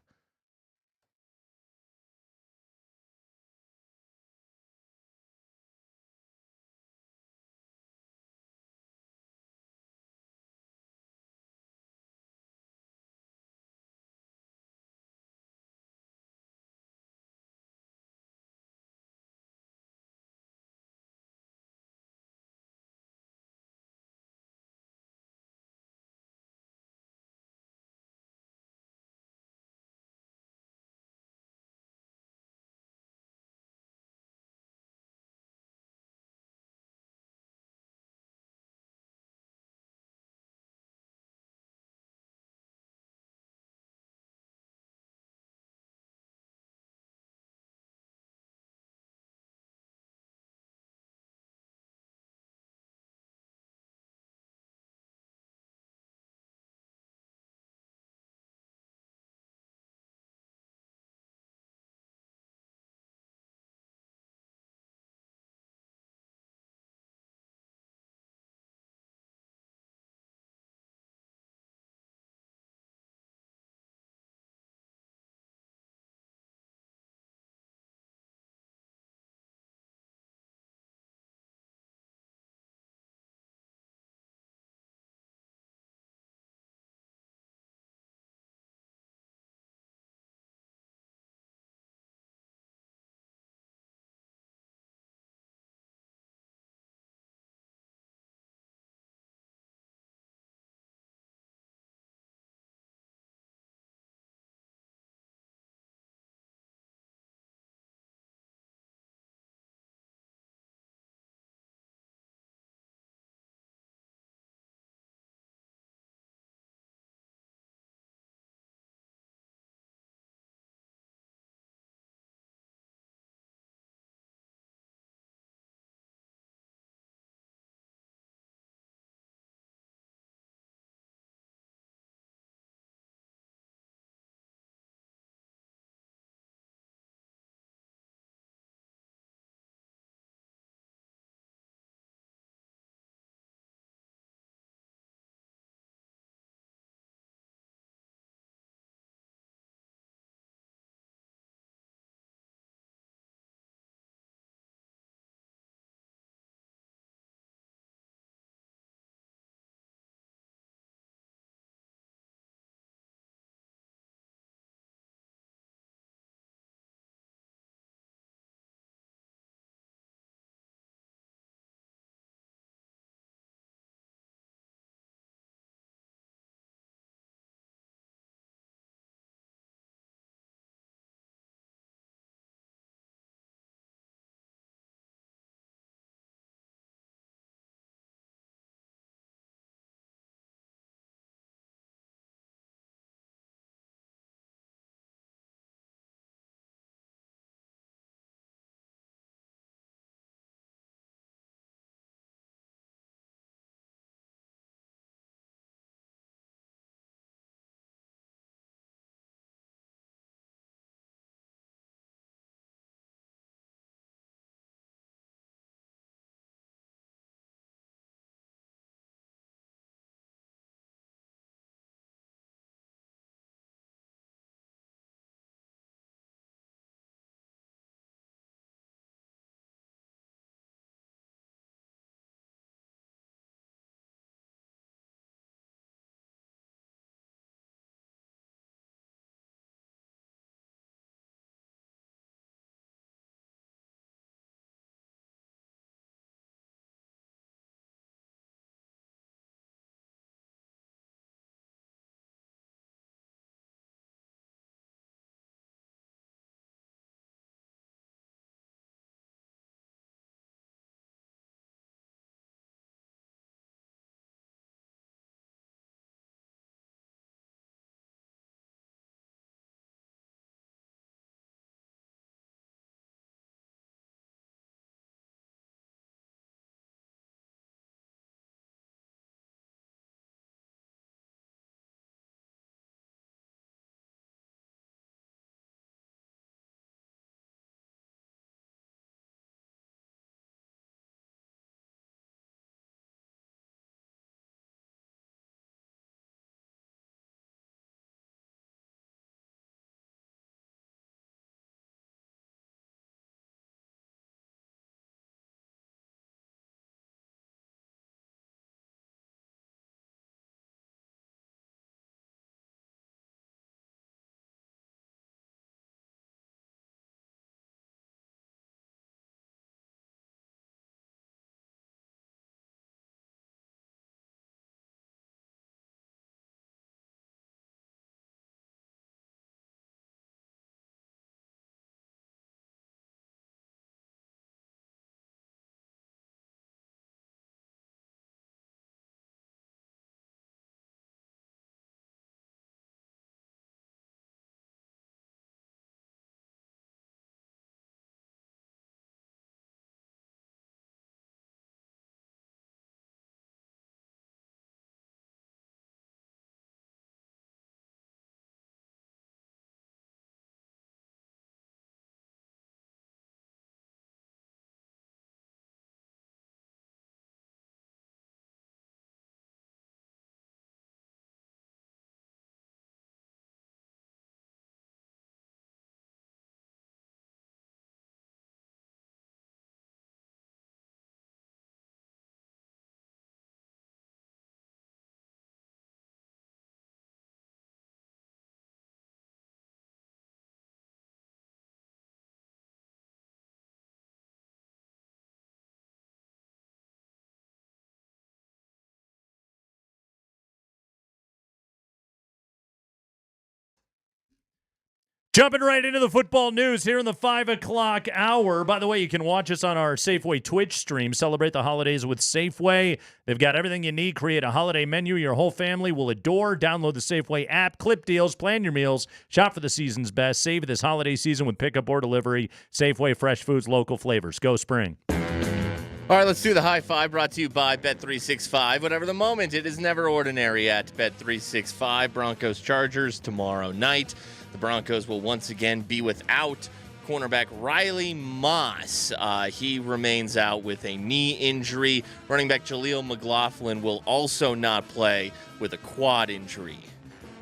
Jumping right into the football news here in the 5 o'clock hour. By the way, you can watch us on our Safeway Twitch stream. Celebrate the holidays with Safeway. They've got everything you need. Create a holiday menu your whole family will adore. Download the Safeway app, clip deals, plan your meals, shop for the season's best. Save this holiday season with pickup or delivery. Safeway, fresh foods, local flavors. Go Spring.
All right, let's do the high five brought to you by Bet365. Whatever the moment, it is never ordinary at Bet365. Broncos Chargers tomorrow night. The Broncos will once again be without cornerback Riley Moss. He remains out with a knee injury. Running back Jaleel McLaughlin will also not play with a quad injury.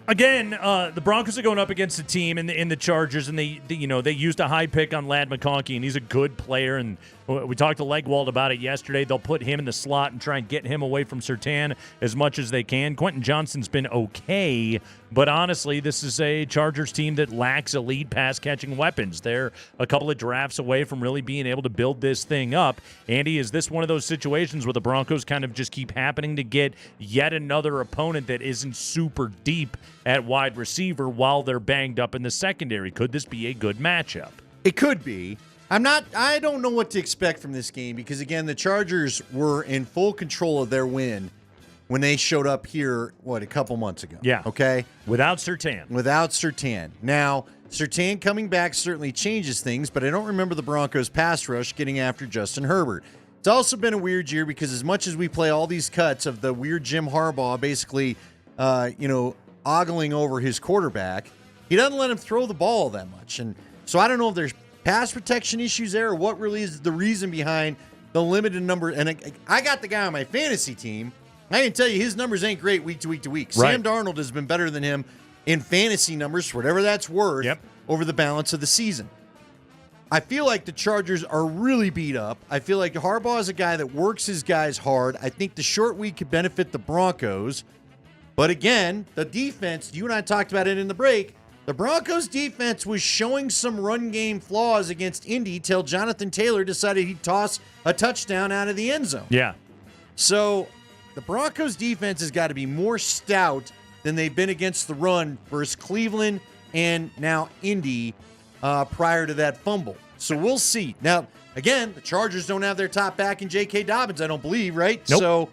Again, the Broncos are going up against a team in the Chargers, and they used a high pick on Ladd McConkey, and he's a good player. And we talked to Legwald about it yesterday. They'll put him in the slot and try and get him away from Surtain as much as they can. Quentin Johnston's been okay, but honestly, this is a Chargers team that lacks elite pass-catching weapons. They're a couple of drafts away from really being able to build this thing up. Andy, is this one of those situations where the Broncos kind of just keep happening to get yet another opponent that isn't super deep at wide receiver while they're banged up in the secondary? Could this be a good matchup?
It could be. I don't know what to expect from this game because, again, the Chargers were in full control of their win when they showed up here, a couple months ago?
Yeah.
Okay?
Without Surtain.
Now, Surtain coming back certainly changes things, but I don't remember the Broncos' pass rush getting after Justin Herbert. It's also been a weird year because as much as we play all these cuts of the weird Jim Harbaugh basically, ogling over his quarterback, he doesn't let him throw the ball that much. And so I don't know if there's pass protection issues there or what really is the reason behind the limited number. And I got the guy on my fantasy team. I can tell you his numbers ain't great week to week to week.
Right.
Sam Darnold has been better than him in fantasy numbers, for whatever that's worth, over the balance of the season. I feel like the Chargers are really beat up. I feel like Harbaugh is a guy that works his guys hard. I think the short week could benefit the Broncos. But again, the defense, you and I talked about it in the break, the Broncos defense was showing some run game flaws against Indy till Jonathan Taylor decided he'd toss a touchdown out of the end zone.
Yeah.
So the Broncos defense has got to be more stout than they've been against the run versus Cleveland and now Indy prior to that fumble. So we'll see. Now, again, the Chargers don't have their top back in J.K. Dobbins, I don't believe, right?
Nope.
So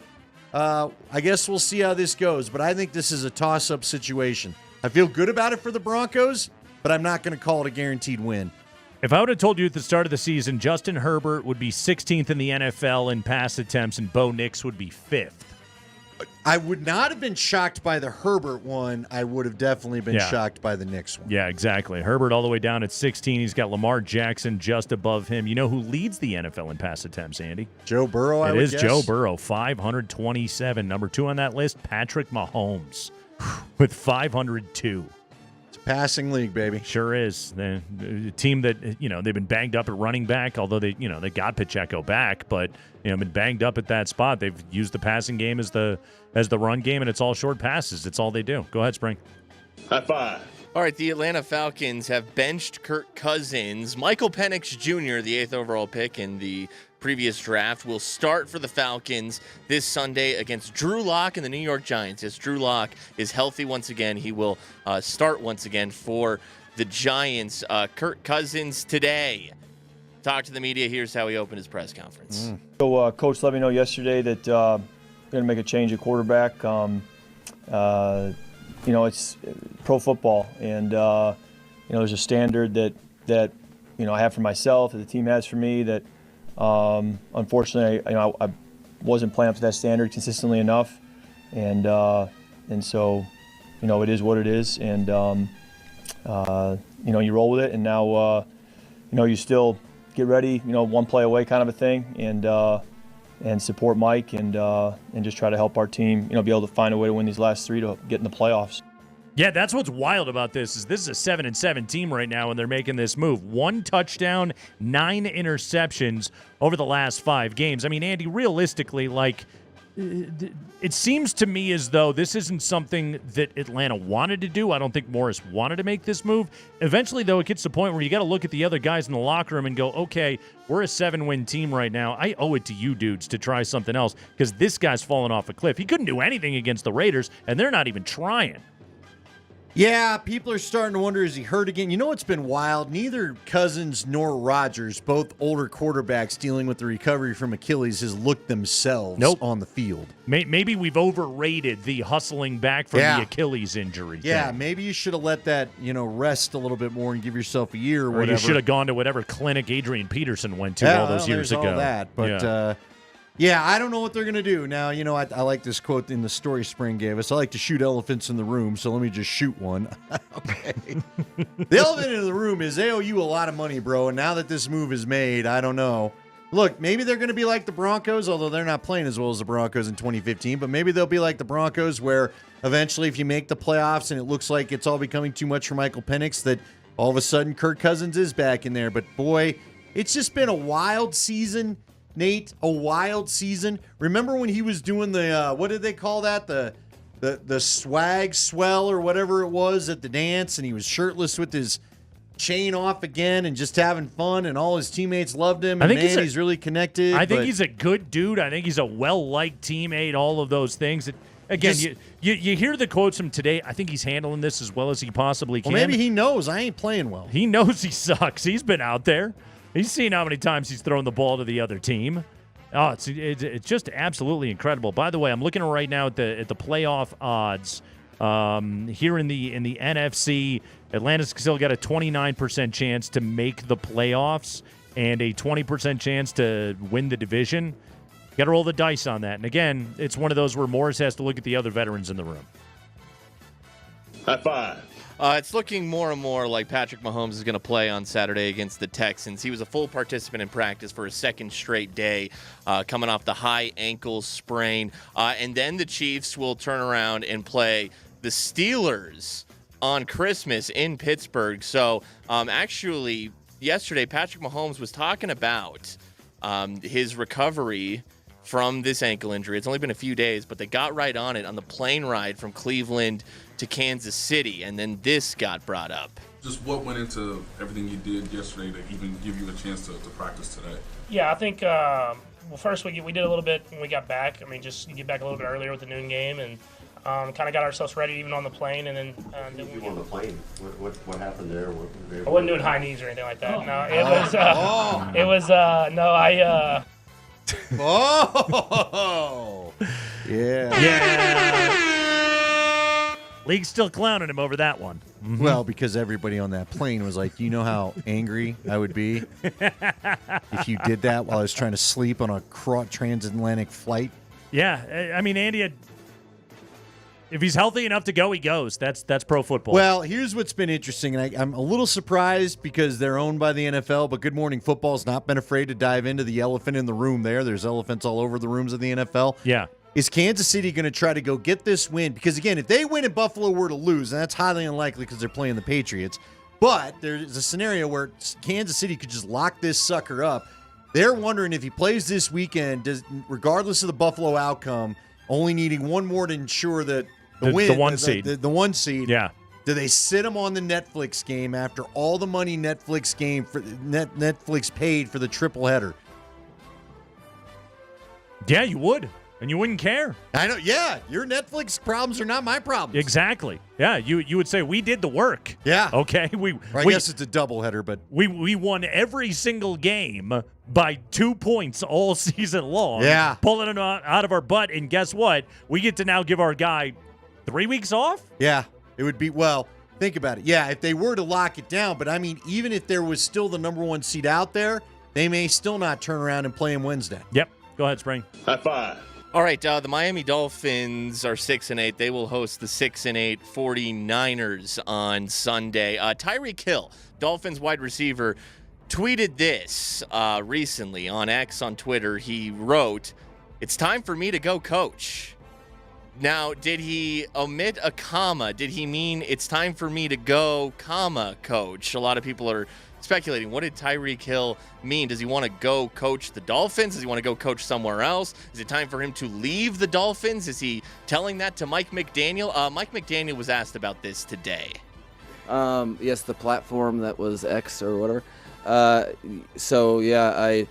I guess we'll see how this goes. But I think this is a toss-up situation. I feel good about it for the Broncos, but I'm not going to call it a guaranteed win.
If I would have told you at the start of the season, Justin Herbert would be 16th in the NFL in pass attempts and Bo Nix would be 5th.
I would not have been shocked by the Herbert one. I would have definitely been shocked by the Nix one.
Yeah, exactly. Herbert all the way down at 16. He's got Lamar Jackson just above him. You know who leads the NFL in pass attempts, Andy?
Joe Burrow, I would guess.
It is Joe Burrow, 527. Number 2 on that list, Patrick Mahomes with 502.
It's a passing league, baby.
Sure is. The team that, they've been banged up at running back, although they got Pacheco back, but been banged up at that spot. They've used the passing game as the run game, and it's all short passes. It's all they do. Go ahead, Spring.
High five. All right, the Atlanta Falcons have benched Kirk Cousins. Michael Penix Jr., the 8th overall pick in the previous draft, will start for the Falcons this Sunday against Drew Lock and the New York Giants. As Drew Lock is healthy once again, he will start once again for the Giants. Kirk Cousins today talked to the media. Here's how he opened his press conference.
So, Coach let me know yesterday that we're going to make a change at quarterback. It's pro football, and there's a standard that I have for myself, that the team has for me. That unfortunately, I wasn't playing up to that standard consistently enough, and so it is what it is, and you roll with it, and now you still get ready, one play away kind of a thing, and support Mike and just try to help our team, be able to find a way to win these last 3 to get in the playoffs.
Yeah, that's what's wild about this is a 7-7 team right now, and they're making this move. 1 touchdown, 9 interceptions over the last 5 games. I mean, Andy, realistically, it seems to me as though this isn't something that Atlanta wanted to do. I don't think Morris wanted to make this move. Eventually, though, it gets to the point where you got to look at the other guys in the locker room and go, okay, we're a 7-win team right now. I owe it to you dudes to try something else because this guy's fallen off a cliff. He couldn't do anything against the Raiders, and they're not even trying.
Yeah, people are starting to wonder, is he hurt again? You know what's been wild? Neither Cousins nor Rodgers, both older quarterbacks dealing with the recovery from Achilles, has looked themselves on the field.
Maybe we've overrated the hustling back from
Yeah.
the Achilles injury.
Yeah,
thing.
maybe you should have let that, rest a little bit more and give yourself a year or
Or
whatever.
you should have gone to whatever clinic Adrian Peterson went to all those years
there's
ago.
all that, but I don't know what they're going to do. Now, I like this quote in the story Spring gave us. I like to shoot elephants in the room, so let me just shoot one. Okay. The elephant in the room is they owe you a lot of money, bro, and now that this move is made, I don't know. Look, maybe they're going to be like the Broncos, although they're not playing as well as the Broncos in 2015, but maybe they'll be like the Broncos where eventually if you make the playoffs and it looks like it's all becoming too much for Michael Penix, that all of a sudden Kirk Cousins is back in there. But boy, it's just been a wild season. Nate, a wild season. Remember when he was doing the what did they call that? The swag swell or whatever it was at the dance, and he was shirtless with his chain off again and just having fun, and all his teammates loved him. And he's really connected.
I think he's a good dude. I think he's a well-liked teammate, all of those things. Again, you hear the quotes from today. I think he's handling this as well as he possibly can.
Well, maybe he knows I ain't playing well.
He knows he sucks. He's been out there. He's seen how many times he's thrown the ball to the other team. Oh, it's just absolutely incredible. By the way, I'm looking right now at the playoff odds here in the NFC. Atlanta's still got a 29% chance to make the playoffs and a 20% chance to win the division. Got to roll the dice on that. And again, it's one of those where Morris has to look at the other veterans in the room.
High five. It's looking more and more like Patrick Mahomes is going to play on Saturday against the Texans. He was a full participant in practice for a second straight day, coming off the high ankle sprain. And then the Chiefs will turn around and play the Steelers on Christmas in Pittsburgh. So actually, yesterday, Patrick Mahomes was talking about his recovery from this ankle injury. It's only been a few days, but they got right on it on the plane ride from Cleveland to Kansas City, and then this got brought up.
Just what went into everything you did yesterday to even give you a chance to practice today?
Yeah, I think, well, first we did a little bit when we got back. I mean, just get back a little bit earlier with the noon game and kind of got ourselves ready even on the plane. And then
you on the plane? What happened there?
I wasn't doing high knees or anything like that. No, it was, no, I...
Oh, yeah.
League's still clowning him over that one. Mm-hmm.
Well, because everybody on that plane was like, you know how angry I would be if you did that while I was trying to sleep on a transatlantic flight?
Yeah, I mean, Andy, if he's healthy enough to go, he goes. That's pro football.
Well, here's what's been interesting, and I'm a little surprised because they're owned by the NFL, but Good Morning Football's not been afraid to dive into the elephant in the room there. There's elephants all over the rooms of the NFL.
Yeah.
Is Kansas City going to try to go get this win? Because, again, if they win and Buffalo were to lose, and that's highly unlikely because they're playing the Patriots, but there's a scenario where Kansas City could just lock this sucker up. They're wondering if he plays this weekend, regardless of the Buffalo outcome, only needing one more to ensure that the one seed. The one seed.
Yeah.
Do they sit him on the Netflix game after all the money Netflix paid for the triple header?
Yeah, you would. And you wouldn't care.
I know. Yeah, your Netflix problems are not my problems.
Exactly. Yeah, you would say we did the work.
Yeah.
Okay.
I guess it's a doubleheader, but
we won every single game by 2 points all season long.
Yeah.
Pulling it out of our butt, and guess what? We get to now give our guy 3 weeks off?
Yeah. It would be, well, think about it. Yeah, if they were to lock it down, but I mean, even if there was still the number one seed out there, they may still not turn around and play him Wednesday.
Yep. Go ahead, Spring.
High five. All right, the Miami Dolphins are 6-8. They will host the 6-8 49ers on Sunday. Tyreek Hill, Dolphins wide receiver, tweeted this recently on X on Twitter. He wrote, "It's time for me to go coach." Now, did he omit a comma? Did he mean it's time for me to go, comma, coach? A lot of people are speculating. What did Tyreek Hill mean? Does he want to go coach the Dolphins? Does he want to go coach somewhere else? Is it time for him to leave the Dolphins? Is he telling that to Mike McDaniel? Mike McDaniel was asked about this today.
Yes, the platform that was X or whatever. So yeah,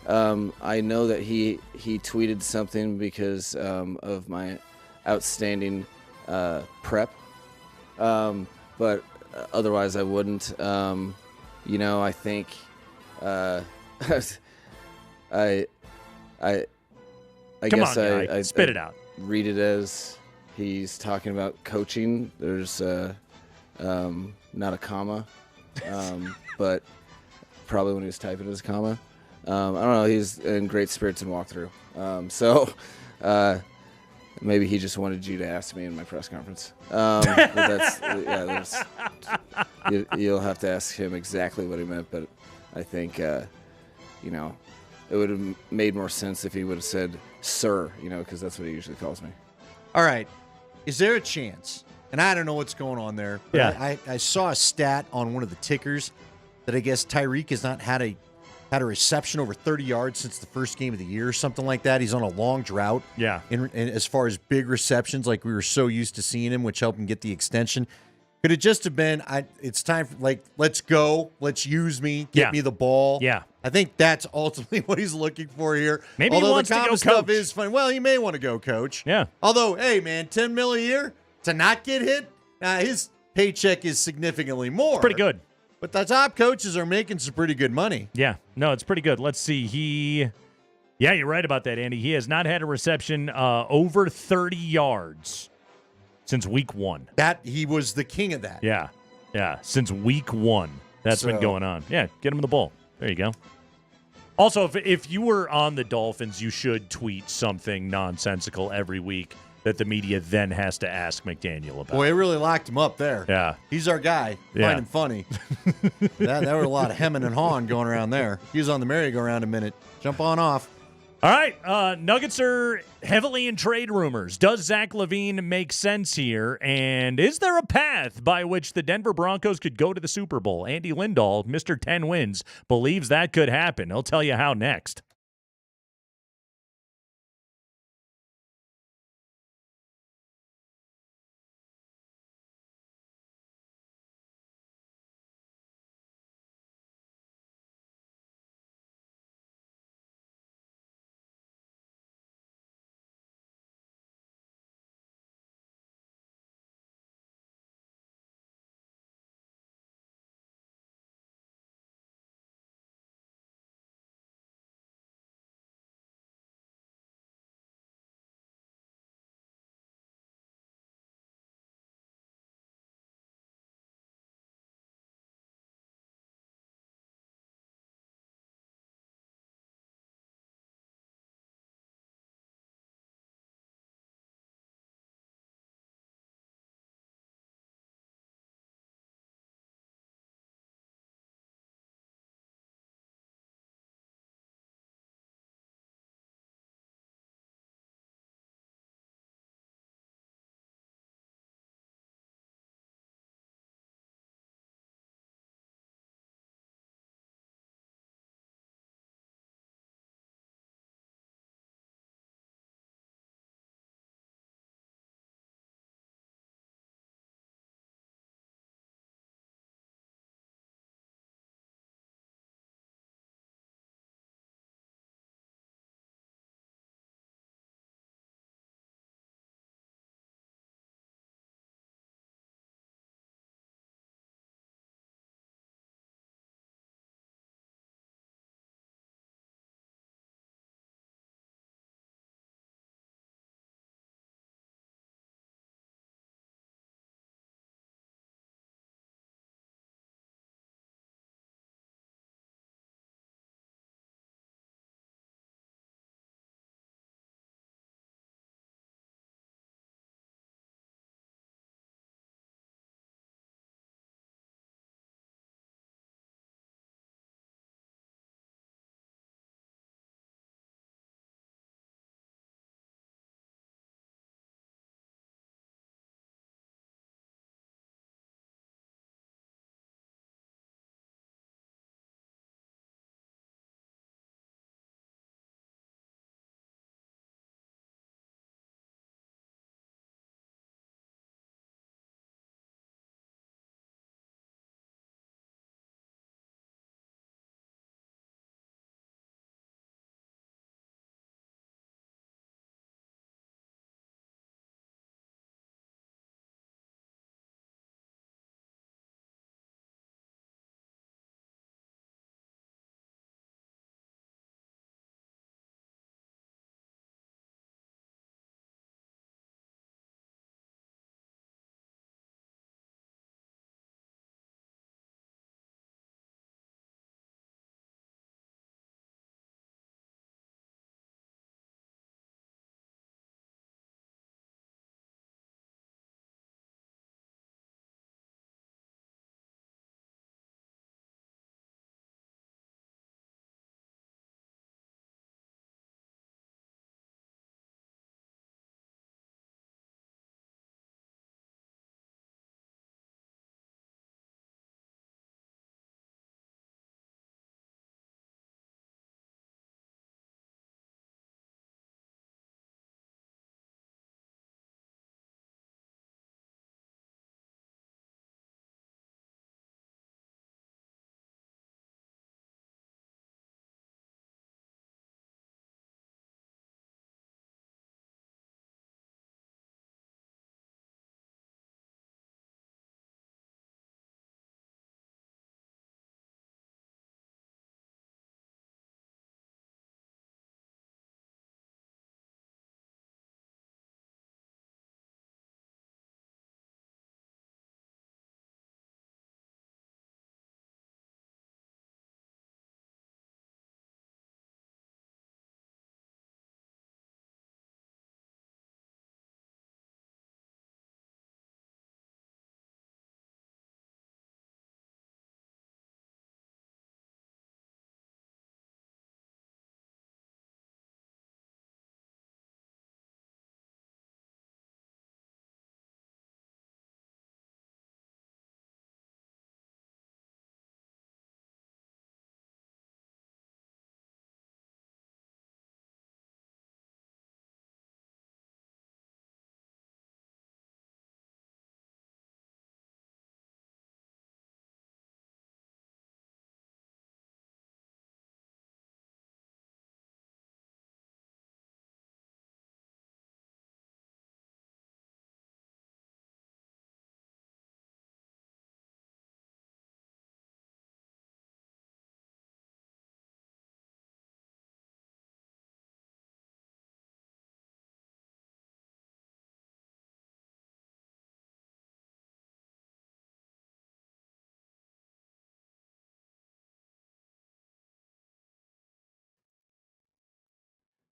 I know that he tweeted something because of my outstanding prep But otherwise I wouldn't. I think I
Come
guess
on, guy.
I
Spit it out.
Read it as he's talking about coaching. There's not a comma, but probably when he was typing his comma. I don't know. He's in great spirits and walkthrough. So maybe he just wanted you to ask me in my press conference. But you'll have to ask him exactly what he meant. But I think it would have made more sense if he would have said "sir," because that's what he usually calls me.
All right. Is there a chance? And I don't know what's going on there. But
Yeah.
I saw a stat on one of the tickers that I guess Tyreek has not had a reception over 30 yards since the first game of the year or something like that. He's on a long drought.
Yeah.
In as far as big receptions, like we were so used to seeing him, which helped him get the extension. Could it just have been, it's time for, let's go. Let's use me. Get me the ball.
Yeah.
I think that's ultimately what he's looking for here.
Maybe
Although
he wants
the
to go
common stuff
coach.
is fun. Well, he may want to go coach.
Yeah.
Although, hey, man, $10 million a year to not get hit, his paycheck is significantly more.
Pretty good.
But the top coaches are making some pretty good money.
Yeah. No, it's pretty good. Let's see. Yeah, you're right about that, Andy. He has not had a reception over 30 yards since week 1.
That he was the king of that.
Yeah. Yeah. Since week 1. That's been
So-
going on. Yeah. Get him the ball. There you go. Also, if you were on the Dolphins, you should tweet something nonsensical every week that the media then has to ask McDaniel about.
Boy, it really locked him up there.
Yeah.
He's our guy.
Yeah.
Find him funny. that were a lot of hemming and hawing going around there. He was on the merry-go-round a minute. Jump on off.
All right, Nuggets are heavily in trade rumors. Does Zach LaVine make sense here? And is there a path by which the Denver Broncos could go to the Super Bowl? Andy Lindahl, Mr. 10 Wins, believes that could happen. He'll tell you how next.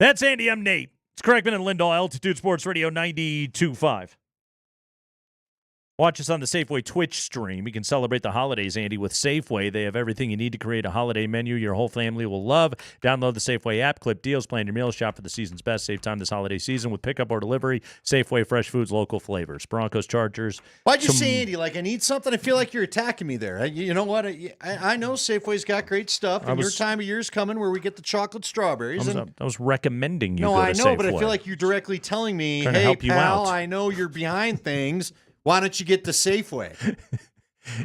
That's Andy. I'm Nate. It's Craigman and Lindahl, Altitude Sports Radio 92.5. Watch us on the Safeway Twitch stream. You can celebrate the holidays, Andy, with Safeway. They have everything you need to create a holiday menu your whole family will love. Download the Safeway app, clip deals, plan your meals, shop for the season's best. Save time this holiday season with pickup or delivery. Safeway, fresh foods, local flavors. Broncos, Chargers.
Why'd you say, Andy, like I need something? I feel like you're attacking me there. You know what? I know Safeway's got great stuff, and your time of year is coming where we get the chocolate strawberries.
I was recommending you
No,
go to
I know,
Safeway.
but I feel like you're directly telling me,
Trying to
hey,
help you
pal,
out.
I know you're behind things. Why don't you get to Safeway?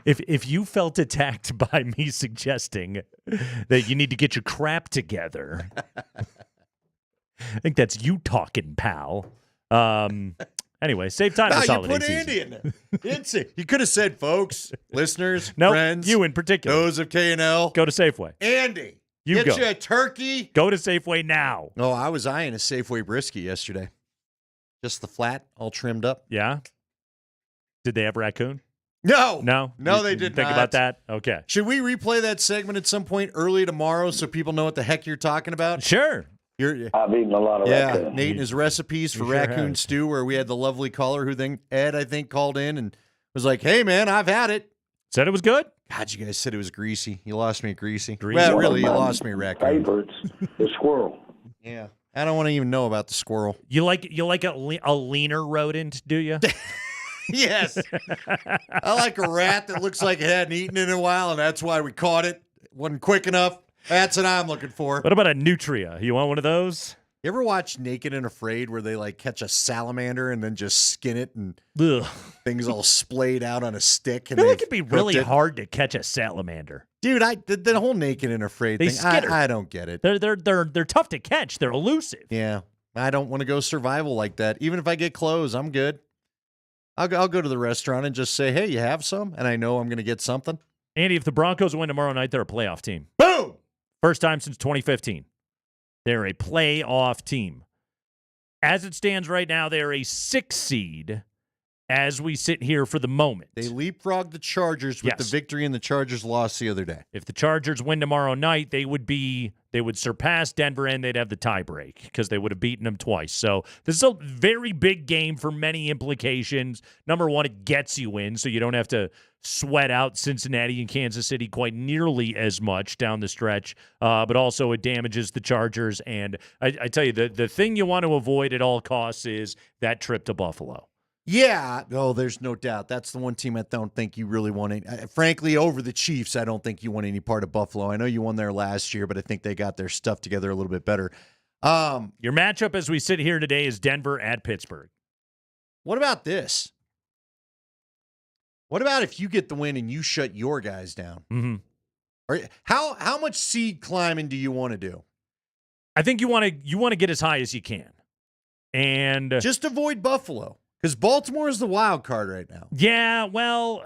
If you felt attacked by me suggesting that you need to get your crap together, I think that's you talking, pal. Anyway, save time this
you
holiday
put
season.
Andy in there. Didn't say. You could have said, folks, listeners,
Nope,
friends,
you in particular.
those of K&L.
Go to Safeway.
Andy,
You
get
go.
you a turkey.
Go to Safeway now.
Oh, I was eyeing a Safeway brisket yesterday. Just the flat, all trimmed up.
Yeah? Did they have raccoon?
No.
No?
No,
You
they
didn't
did
think
not.
about that? Okay.
Should we replay that segment at some point early tomorrow so people know what the heck you're talking about?
Sure.
I've
eaten a lot of raccoon.
Nate and his recipes for
You sure
raccoon
have.
stew, where we had the lovely caller who then Ed, I think, called in and was like, "Hey, man, I've had it."
Said it was good?
God, you guys said it was greasy. You lost me at greasy.
Greasy.
Well,
One
really,
of
you
my
lost me at raccoon.
Favorites, the squirrel.
Yeah, I don't want to even know about the squirrel.
You like a leaner rodent, do you?
Yes, I like a rat that looks like it hadn't eaten in a while, and that's why we caught it. Wasn't quick enough. That's what I'm looking for.
What about a nutria? You want one of those?
You ever watch Naked and Afraid where they like catch a salamander and then just skin it and
Ugh.
things all splayed out on a stick?
I
And
feel like
they've
it'd be
cooked
really
it?
hard to catch a salamander.
Dude, the whole Naked and Afraid
They
thing,
skitter.
I don't get it.
They're tough to catch. They're elusive.
Yeah, I don't want to go survival like that. Even if I get clothes, I'm good. I'll go to the restaurant and just say, hey, you have some? And I know I'm going to get something.
Andy, if the Broncos win tomorrow night, they're a playoff team.
Boom!
First time since 2015. They're a playoff team. As it stands right now, they're a 6 seed as we sit here for the moment.
They leapfrogged the Chargers with the
Yes.
victory and the Chargers lost the other day.
If the Chargers win tomorrow night, they would surpass Denver and they'd have the tiebreak because they would have beaten them twice. So this is a very big game for many implications. Number one, it gets you in, so you don't have to sweat out Cincinnati and Kansas City quite nearly as much down the stretch. But also it damages the Chargers. And I tell you, the thing you want to avoid at all costs is that trip to Buffalo.
Yeah. Oh, there's no doubt. That's the one team I don't think you really want any. Frankly, over the Chiefs, I don't think you want any part of Buffalo. I know you won there last year, but I think they got their stuff together a little bit better.
Your matchup as we sit here today is Denver at Pittsburgh.
What about this? What about if you get the win and you shut your guys down?
Mm-hmm.
How much seed climbing do you want to do?
I think you want to get as high as you can. And
just avoid Buffalo. Because Baltimore is the wild card right now.
Yeah, well.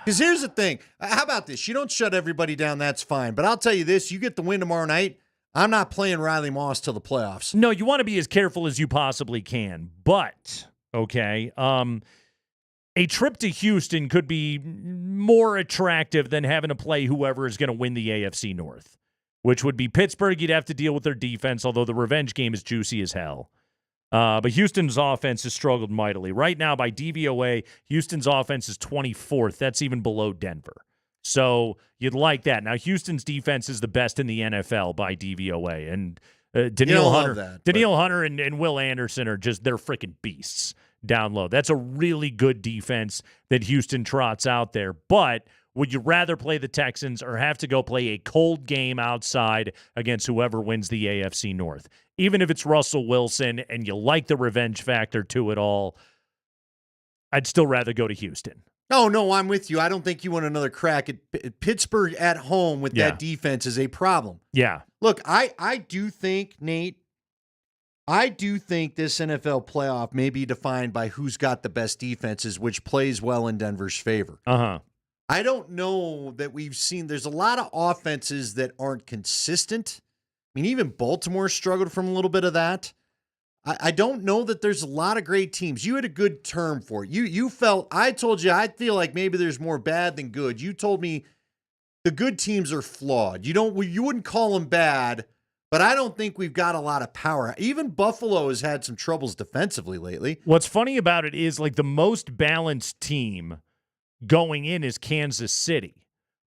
Because here's the thing. How about this? You don't shut everybody down, that's fine. But I'll tell you this, you get the win tomorrow night, I'm not playing Riley Moss till the playoffs.
No, you want to be as careful as you possibly can. But, okay, a trip to Houston could be more attractive than having to play whoever is going to win the AFC North, which would be Pittsburgh. You'd have to deal with their defense, although the revenge game is juicy as hell. But Houston's offense has struggled mightily. Right now, by DVOA, Houston's offense is 24th. That's even below Denver. So you'd like that. Now, Houston's defense is the best in the NFL by DVOA. And Danielle Hunter and Will Anderson are just, they're freaking beasts down low. That's a really good defense that Houston trots out there. But would you rather play the Texans or have to go play a cold game outside against whoever wins the AFC North? Even if it's Russell Wilson and you like the revenge factor to it all, I'd still rather go to Houston.
No, I'm with you. I don't think you want another crack at Pittsburgh at home with that defense is a problem.
Yeah.
Look, I do think, Nate, this NFL playoff may be defined by who's got the best defenses, which plays well in Denver's favor.
Uh-huh.
I don't know that we've seen – there's a lot of offenses that aren't consistent. I mean, even Baltimore struggled from a little bit of that. I don't know that there's a lot of great teams. You had a good term for it. You felt – I told you I feel like maybe there's more bad than good. You told me the good teams are flawed. You wouldn't call them bad, But I don't think we've got a lot of power. Even Buffalo has had some troubles defensively lately.
What's funny about it is like the most balanced team going in is Kansas City.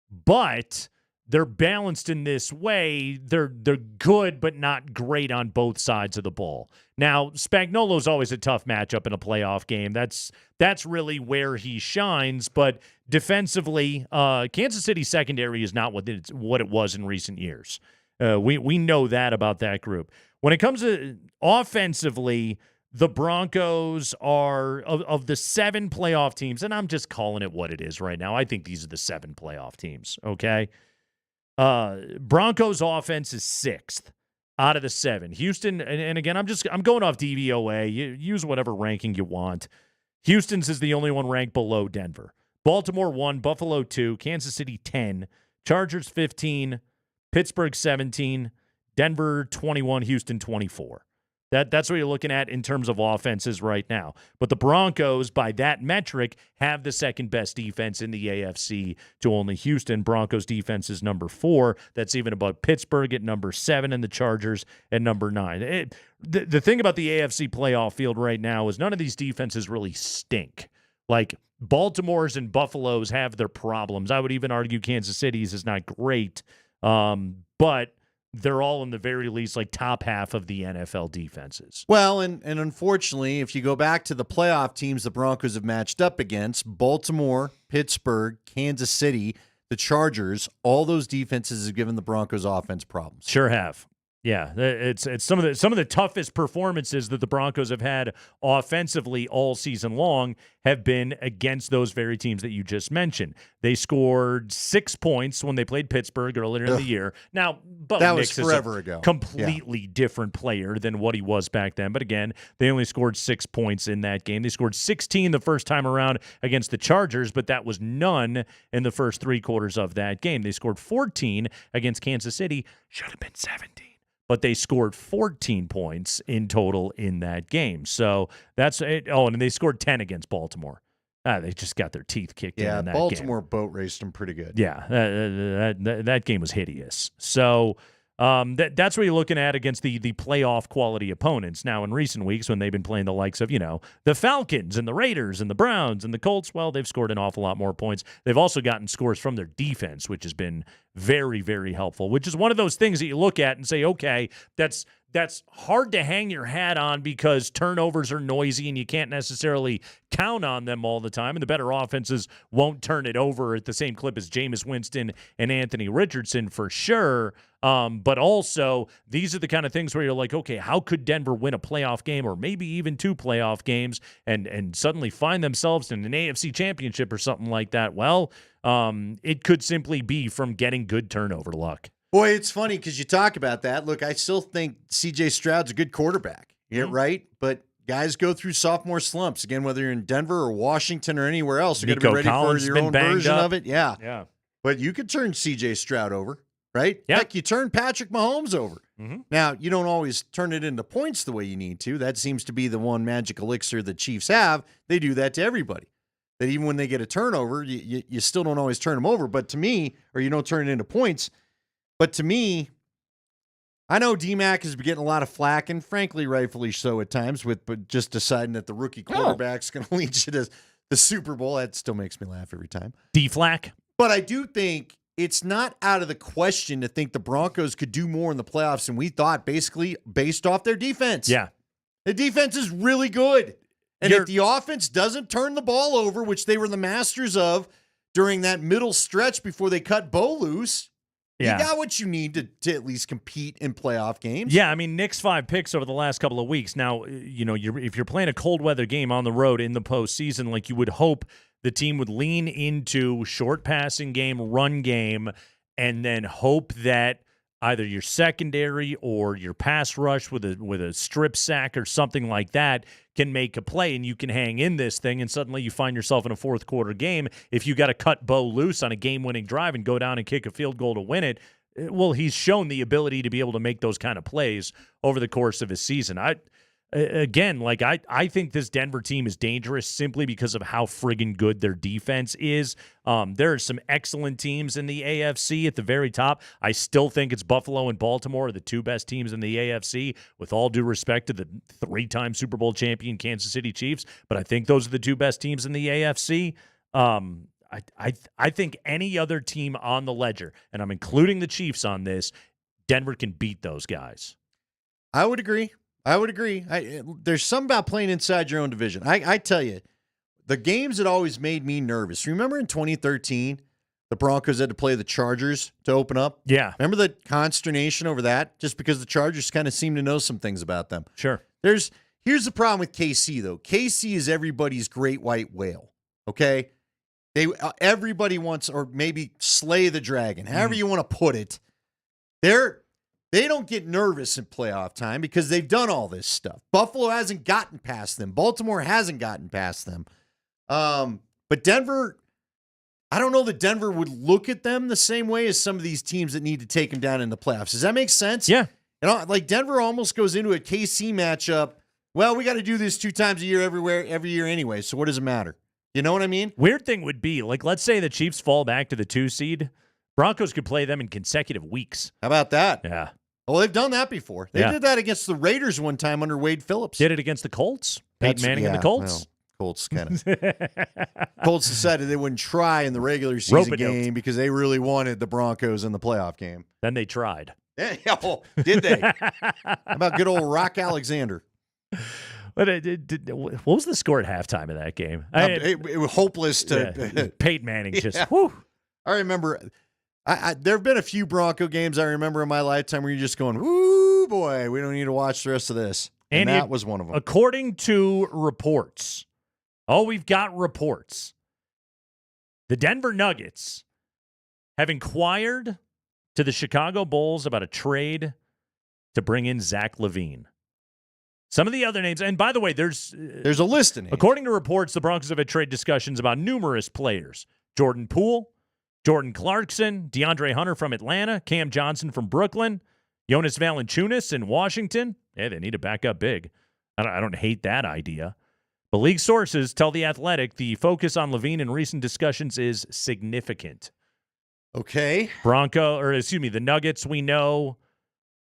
But they're balanced in this way. They're good, but not great on both sides of the ball. Now, Spagnuolo's always a tough matchup in a playoff game. That's really where he shines. But defensively, Kansas City secondary is not what it was in recent years. We know that about that group. When it comes to offensively, the Broncos are, of the 7 playoff teams, and I'm just calling it what it is right now. I think these are the 7 playoff teams, okay? Broncos offense is 6th out of the 7. Houston, and again, I'm going off DVOA. You use whatever ranking you want. Houston's is the only one ranked below Denver. Baltimore 1, Buffalo 2, Kansas City 10, Chargers 15, Pittsburgh 17, Denver 21, Houston 24. That's what you're looking at in terms of offenses right now. But the Broncos, by that metric, have the second best defense in the AFC to only Houston. Broncos defense is number 4. That's even above Pittsburgh at number 7 and the Chargers at number 9. The thing about the AFC playoff field right now is none of these defenses really stink. Like Baltimore's and Buffalo's have their problems. I would even argue Kansas City's is not great, but they're all in the very least like top half of the NFL defenses.
Well, and unfortunately, if you go back to the playoff teams the Broncos have matched up against, Baltimore, Pittsburgh, Kansas City, the Chargers, all those defenses have given the Broncos offense problems.
Sure have. Yeah, it's some of the toughest performances that the Broncos have had offensively all season long have been against those very teams that you just mentioned. They scored 6 points when they played Pittsburgh earlier in the year. Now, Bo
that
Nix
was forever ago.
Completely different player than what he was back then. But again, they only scored 6 points in that game. They scored 16 the first time around against the Chargers, but that was none in the first 3 quarters of that game. They scored 14 against Kansas City. Should have been 17. But they scored 14 points in total in that game. So that's it. Oh, and they scored 10 against Baltimore. They just got their teeth kicked in that game.
Yeah, Baltimore boat raced them pretty good.
Yeah, that game was hideous. So that's what you're looking at against the playoff quality opponents. Now, in recent weeks, when they've been playing the likes of, the Falcons and the Raiders and the Browns and the Colts, well, they've scored an awful lot more points. They've also gotten scores from their defense, which has been very, very helpful, which is one of those things that you look at and say, okay, that's hard to hang your hat on because turnovers are noisy and you can't necessarily count on them all the time. And the better offenses won't turn it over at the same clip as Jameis Winston and Anthony Richardson for sure. But also, these are the kind of things where you're like, okay, how could Denver win a playoff game or maybe even 2 playoff games and suddenly find themselves in an AFC championship or something like that? Well, it could simply be from getting good turnover luck.
Boy, it's funny because you talk about that. Look, I still think C.J. Stroud's a good quarterback, right? But guys go through sophomore slumps. Again, whether you're in Denver or Washington or anywhere else, you're going to be ready for your own version of it. Yeah. But you could turn C.J. Stroud over, right?
Yeah.
Heck, you turn Patrick Mahomes over. Now, you don't always turn it into points the way you need to. That seems to be the one magic elixir the Chiefs have. They do that to everybody. That even when they get a turnover, you still don't always turn them over. But to me, or you don't turn it into points. But to me, I know D-Mac has been getting a lot of flack, and frankly, rightfully so at times, but just deciding that the rookie quarterback's going to lead you to the Super Bowl. That still makes me laugh every time.
D-Flack.
But I do think it's not out of the question to think the Broncos could do more in the playoffs than we thought, basically based off their defense.
Yeah.
The defense is really good. And if the offense doesn't turn the ball over, which they were the masters of during that middle stretch before they cut Bo loose, you got what you need to at least compete in playoff games.
Yeah, I mean, Nick's 5 picks over the last couple of weeks. Now, if you're playing a cold weather game on the road in the postseason, like you would hope the team would lean into short passing game, run game, and then hope that either your secondary or your pass rush with a strip sack or something like that can make a play and you can hang in this thing, and suddenly you find yourself in a fourth quarter game. If you got to cut Bo loose on a game-winning drive and go down and kick a field goal to win it, well, he's shown the ability to be able to make those kind of plays over the course of his season. again, like I think this Denver team is dangerous simply because of how friggin' good their defense is. There are some excellent teams in the AFC at the very top. I still think it's Buffalo and Baltimore are the two best teams in the AFC, with all due respect to the 3-time Super Bowl champion Kansas City Chiefs. But I think those are the two best teams in the AFC. I think any other team on the ledger, and I'm including the Chiefs on this, Denver can beat those guys.
I would agree. There's something about playing inside your own division. I tell you, the games that always made me nervous. Remember in 2013, the Broncos had to play the Chargers to open up?
Yeah.
Remember the consternation over that? Just because the Chargers kind of seem to know some things about them.
Sure.
Here's the problem with KC, though. KC is everybody's great white whale, okay? Everybody wants, or maybe slay the dragon, however you want to put it. They don't get nervous in playoff time because they've done all this stuff. Buffalo hasn't gotten past them. Baltimore hasn't gotten past them. But Denver, I don't know that Denver would look at them the same way as some of these teams that need to take them down in the playoffs. Does that make sense?
Yeah.
Like Denver almost goes into a KC matchup. Well, we got to do this 2 times a year every year anyway, so what does it matter? You know what I mean?
Weird thing would be, like, let's say the Chiefs fall back to the 2 seed. Broncos could play them in consecutive weeks.
How about that?
Yeah.
Well, they've done that before. They did that against the Raiders one time under Wade Phillips.
Did it against the Colts? Peyton Manning and the Colts?
Well, Colts kind of. Colts decided they wouldn't try in the regular season game because they really wanted the Broncos in the playoff game.
Then they tried.
Yeah, oh, did they? How about good old Rock Alexander?
But what was the score at halftime of that game?
It was hopeless to.
Yeah, Peyton Manning just. Whew.
I remember. There have been a few Bronco games I remember in my lifetime where you're just going, "Woo, boy, we don't need to watch the rest of this." And that was one of them.
According to reports, we've got reports. The Denver Nuggets have inquired to the Chicago Bulls about a trade to bring in Zach LaVine. Some of the other names, and by the way, there's
a list of names.
According to reports, the Broncos have had trade discussions about numerous players: Jordan Poole, Jordan Clarkson, DeAndre Hunter from Atlanta, Cam Johnson from Brooklyn, Jonas Valanciunas in Washington. Yeah, they need to back up big. I don't hate that idea. But league sources tell The Athletic the focus on LaVine in recent discussions is significant.
Okay.
The Nuggets, we know,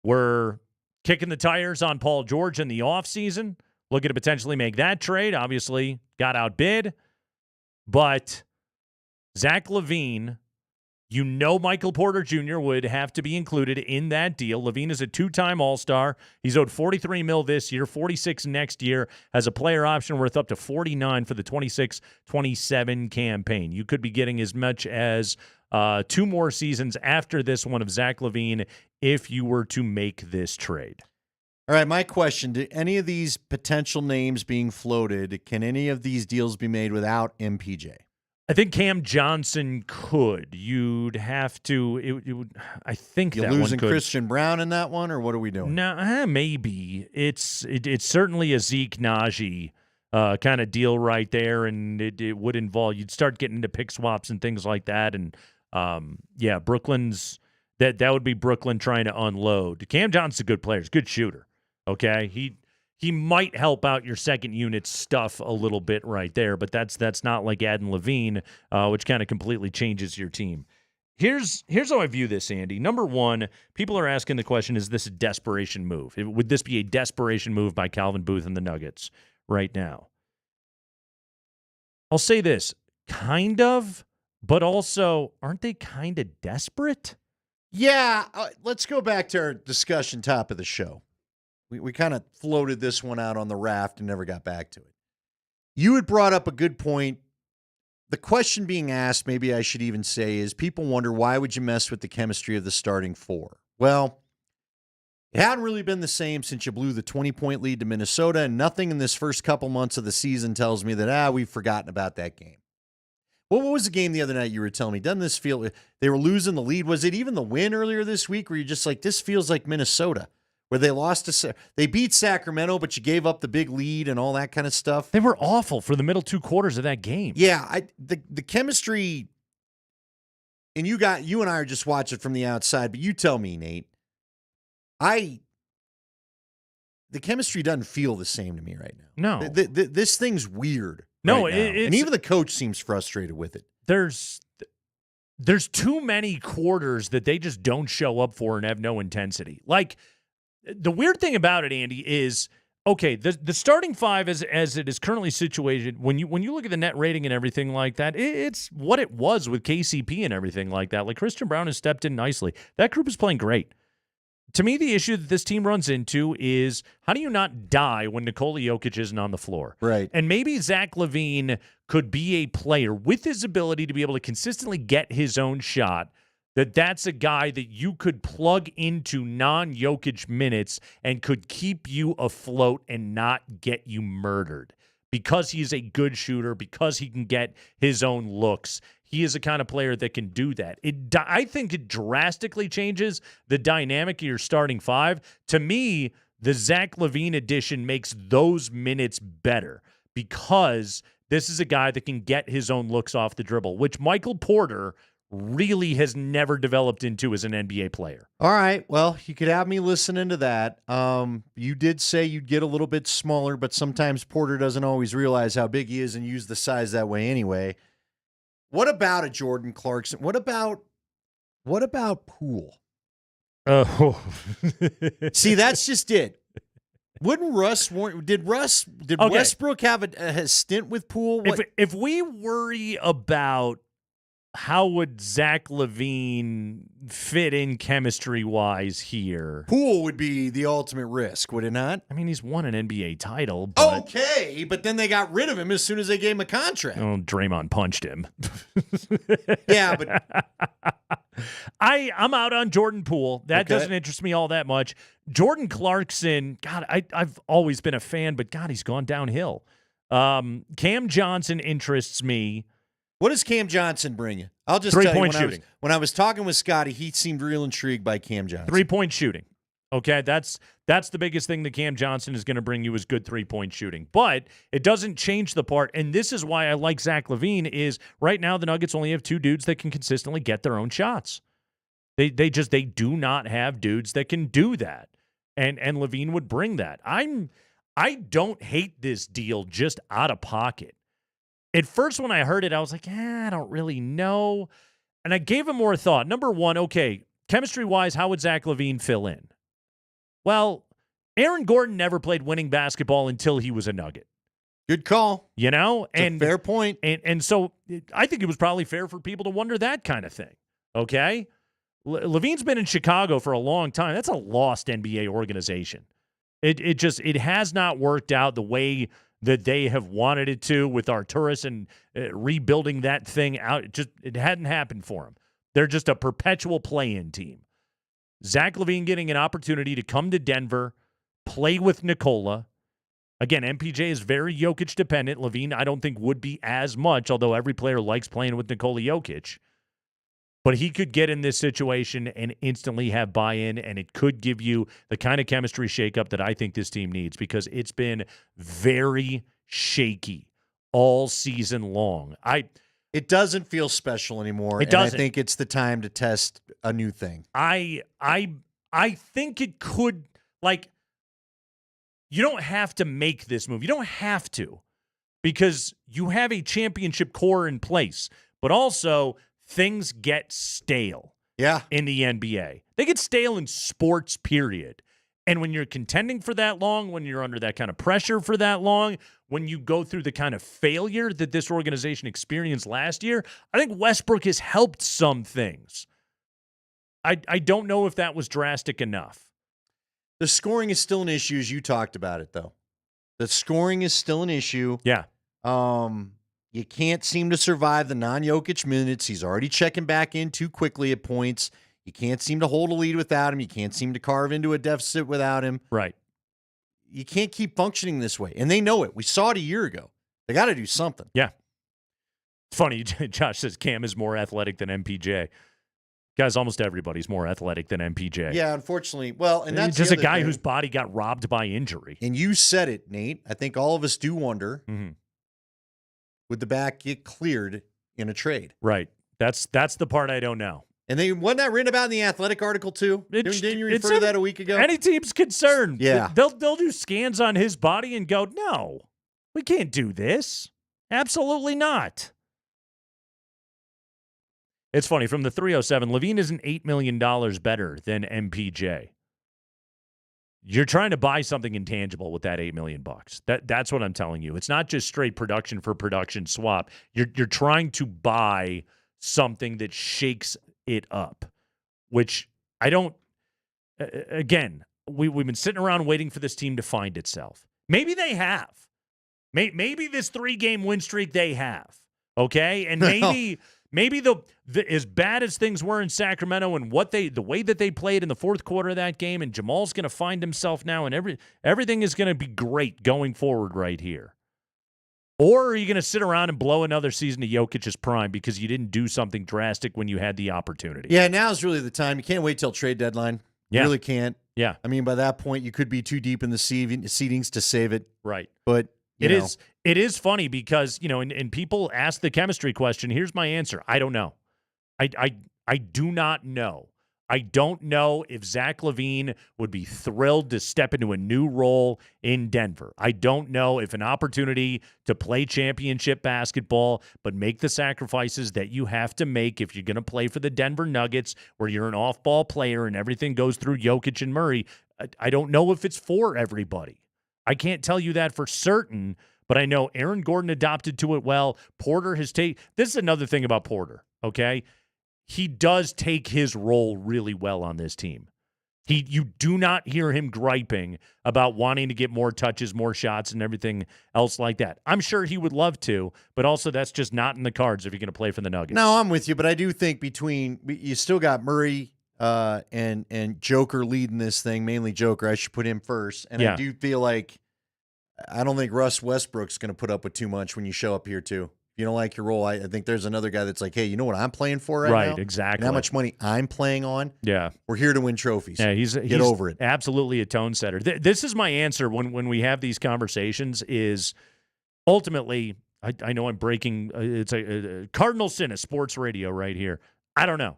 were kicking the tires on Paul George in the offseason, looking to potentially make that trade. Obviously, got outbid. But Zach LaVine, Michael Porter Jr. would have to be included in that deal. LaVine is a 2-time All-Star. He's owed $43 million this year, $46 next year, has a player option worth up to $49 for the 26-27 campaign. You could be getting as much as 2 more seasons after this one of Zach LaVine if you were to make this trade.
All right, my question, do any of these potential names being floated, can any of these deals be made without MPJ?
I think Cam Johnson could. You'd have to. It would. I think
you
that
losing
one could.
Christian Brown in that one, or what are we doing?
No, maybe it's certainly a Zeke Najee kind of deal right there, and it would involve. You'd start getting into pick swaps and things like that, and Brooklyn's that would be Brooklyn trying to unload. Cam Johnson's a good player, he's a good shooter. Okay, He might help out your second unit stuff a little bit right there, but that's not like adding LaVine, which kind of completely changes your team. Here's how I view this, Andy. Number one, people are asking the question, is this a desperation move? Would this be a desperation move by Calvin Booth and the Nuggets right now? I'll say this, kind of, but also, aren't they kind of desperate?
Yeah, let's go back to our discussion top of the show. We kind of floated this one out on the raft and never got back to it. You had brought up a good point. The question being asked, maybe I should even say, is people wonder, why would you mess with the chemistry of the starting 4? Well, it hadn't really been the same since you blew the 20-point lead to Minnesota, and nothing in this first couple months of the season tells me that, we've forgotten about that game. Well, what was the game the other night you were telling me? Doesn't this feel, they were losing the lead? Was it even the win earlier this week where you're just like, this feels like Minnesota? Where they they beat Sacramento, but you gave up the big lead and all that kind of stuff.
They were awful for the middle 2 quarters of that game.
Yeah, the chemistry, and you and I are just watching it from the outside, but you tell me, Nate. the chemistry doesn't feel the same to me right now.
No.
This thing's weird.
No,
right now. And even the coach seems frustrated with it.
There's too many quarters that they just don't show up for and have no intensity. Like, the weird thing about it, Andy, is okay, the starting five as it is currently situated, when you look at the net rating and everything like that, it's what it was with KCP and everything like that. Like, Christian Brown has stepped in nicely. That group is playing great. To me, the issue that this team runs into is how do you not die when Nikola Jokic isn't on the floor?
Right.
And maybe Zach LaVine could be a player with his ability to be able to consistently get his own shot, that's a guy that you could plug into non-Jokic minutes and could keep you afloat and not get you murdered because he's a good shooter, because he can get his own looks. He is the kind of player that can do that. I think it drastically changes the dynamic of your starting five. To me, the Zach LaVine addition makes those minutes better because this is a guy that can get his own looks off the dribble, which Michael Porter really has never developed into as an NBA player.
All right. Well, you could have me listening to that. You did say you'd get a little bit smaller, but sometimes Porter doesn't always realize how big he is and use the size that way anyway. What about a Jordan Clarkson? What about Poole?
Oh.
See, that's just it. Wouldn't Russ want? Did Westbrook have a stint with Poole?
If we worry about how would Zach LaVine fit in chemistry-wise here?
Poole would be the ultimate risk, would it not?
I mean, he's won an NBA title. But
okay, but then they got rid of him as soon as they gave him a contract.
Oh, Draymond punched him.
Yeah, but
I'm out on Jordan Poole. That doesn't interest me all that much. Jordan Clarkson, God, I've always been a fan, but God, he's gone downhill. Cam Johnson interests me.
What does Cam Johnson bring you? I'll just tell you, when I was talking with Scotty, he seemed real intrigued by Cam Johnson.
3-point shooting. Okay, that's the biggest thing that Cam Johnson is going to bring you is good 3-point shooting. But it doesn't change the part, and this is why I like Zach LaVine, is right now the Nuggets only have two dudes that can consistently get their own shots. They do not have dudes that can do that. And LaVine would bring that. I don't hate this deal just out of pocket. At first, when I heard it, I was like, I don't really know. And I gave it more thought. Number one, okay, chemistry-wise, how would Zach LaVine fill in? Well, Aaron Gordon never played winning basketball until he was a Nugget.
Good call.
You know?
It's a fair point.
And so I think it was probably fair for people to wonder that kind of thing. Okay? LaVine's been in Chicago for a long time. That's a lost NBA organization. It has not worked out the way that they have wanted it to with Arturas and rebuilding that thing out. It hadn't happened for them. They're just a perpetual play-in team. Zach LaVine getting an opportunity to come to Denver, play with Nikola. Again, MPJ is very Jokic dependent. LaVine, I don't think, would be as much, although every player likes playing with Nikola Jokic. But he could get in this situation and instantly have buy-in, and it could give you the kind of chemistry shakeup that I think this team needs because it's been very shaky all season long.
It doesn't feel special anymore.
It doesn't.
I think it's the time to test a new thing.
I think it could, like, you don't have to make this move. You don't have to because you have a championship core in place, but also things get stale in the NBA. They get stale in sports, period. And when you're contending for that long, when you're under that kind of pressure for that long, when you go through the kind of failure that this organization experienced last year, I think Westbrook has helped some things. I don't know if that was drastic enough.
The scoring is still an issue, as you talked about it, though. The scoring is still an issue.
Yeah.
You can't seem to survive the non-Jokic minutes. He's already checking back in too quickly at points. You can't seem to hold a lead without him. You can't seem to carve into a deficit without him.
Right.
You can't keep functioning this way. And they know it. We saw it a year ago. They got to do something.
Yeah. It's funny, Josh says Cam is more athletic than MPJ. Guys, almost everybody's more athletic than MPJ.
Yeah, unfortunately. Well, and that's
just a guy whose body got robbed by injury.
And you said it, Nate. I think all of us do wonder, would the back get cleared in a trade?
Right. That's the part I don't know.
And they wasn't that written about in the Athletic article too? Didn't you refer to that a week ago?
Any team's concerned.
Yeah.
They'll do scans on his body and go, no, we can't do this. Absolutely not. It's funny, from the 307, Levine isn't $8 million better than MPJ. You're trying to buy something intangible with that $8 million. That's what I'm telling you. It's not just straight production for production swap. You're trying to buy something that shakes it up, which I don't. Again, we've been sitting around waiting for this team to find itself. Maybe they have. Maybe this 3-game win streak they have. Okay, and maybe the as bad as things were in Sacramento and the way that they played in the fourth quarter of that game, and Jamal's going to find himself now, and everything is going to be great going forward right here. Or are you going to sit around and blow another season of Jokic's prime because you didn't do something drastic when you had the opportunity?
Yeah, now's really the time. You can't wait till trade deadline.
Yeah.
You really can't.
Yeah.
I mean, by that point, you could be too deep in the seedings to save it.
Right.
But
It is funny because, and people ask the chemistry question. Here's my answer. I don't know. I do not know. I don't know if Zach LaVine would be thrilled to step into a new role in Denver. I don't know if an opportunity to play championship basketball, but make the sacrifices that you have to make if you're going to play for the Denver Nuggets, where you're an off-ball player and everything goes through Jokic and Murray. I don't know if it's for everybody. I can't tell you that for certain, but I know Aaron Gordon adopted to it well. Porter has taken – this is another thing about Porter, okay? He does take his role really well on this team. You do not hear him griping about wanting to get more touches, more shots, and everything else like that. I'm sure he would love to, but also that's just not in the cards if you're going to play for the Nuggets.
No, I'm with you, but I do think you still got Murray and Joker leading this thing, mainly Joker. I should put him first. And I do feel like I don't think Russ Westbrook's going to put up with too much when you show up here too. If you don't like your role, I think there's another guy that's like, hey, you know what I'm playing for right now?
Right, exactly.
And how much money I'm playing on?
Yeah.
We're here to win trophies.
Yeah, he's
over it.
Absolutely a tone setter. This is my answer when we have these conversations is ultimately, I know I'm breaking, it's a cardinal sin of sports radio right here. I don't know.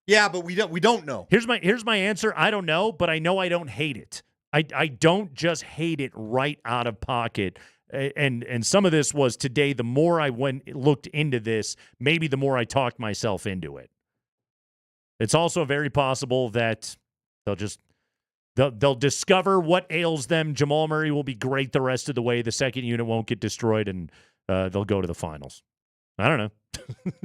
Yeah, but we don't know.
Here's my answer. I don't know, but I know I don't hate it. I don't just hate it right out of pocket. And some of this was today, the more I looked into this, maybe the more I talked myself into it. It's also very possible that they'll discover what ails them. Jamal Murray will be great the rest of the way. The second unit won't get destroyed, and they'll go to the finals. I don't know.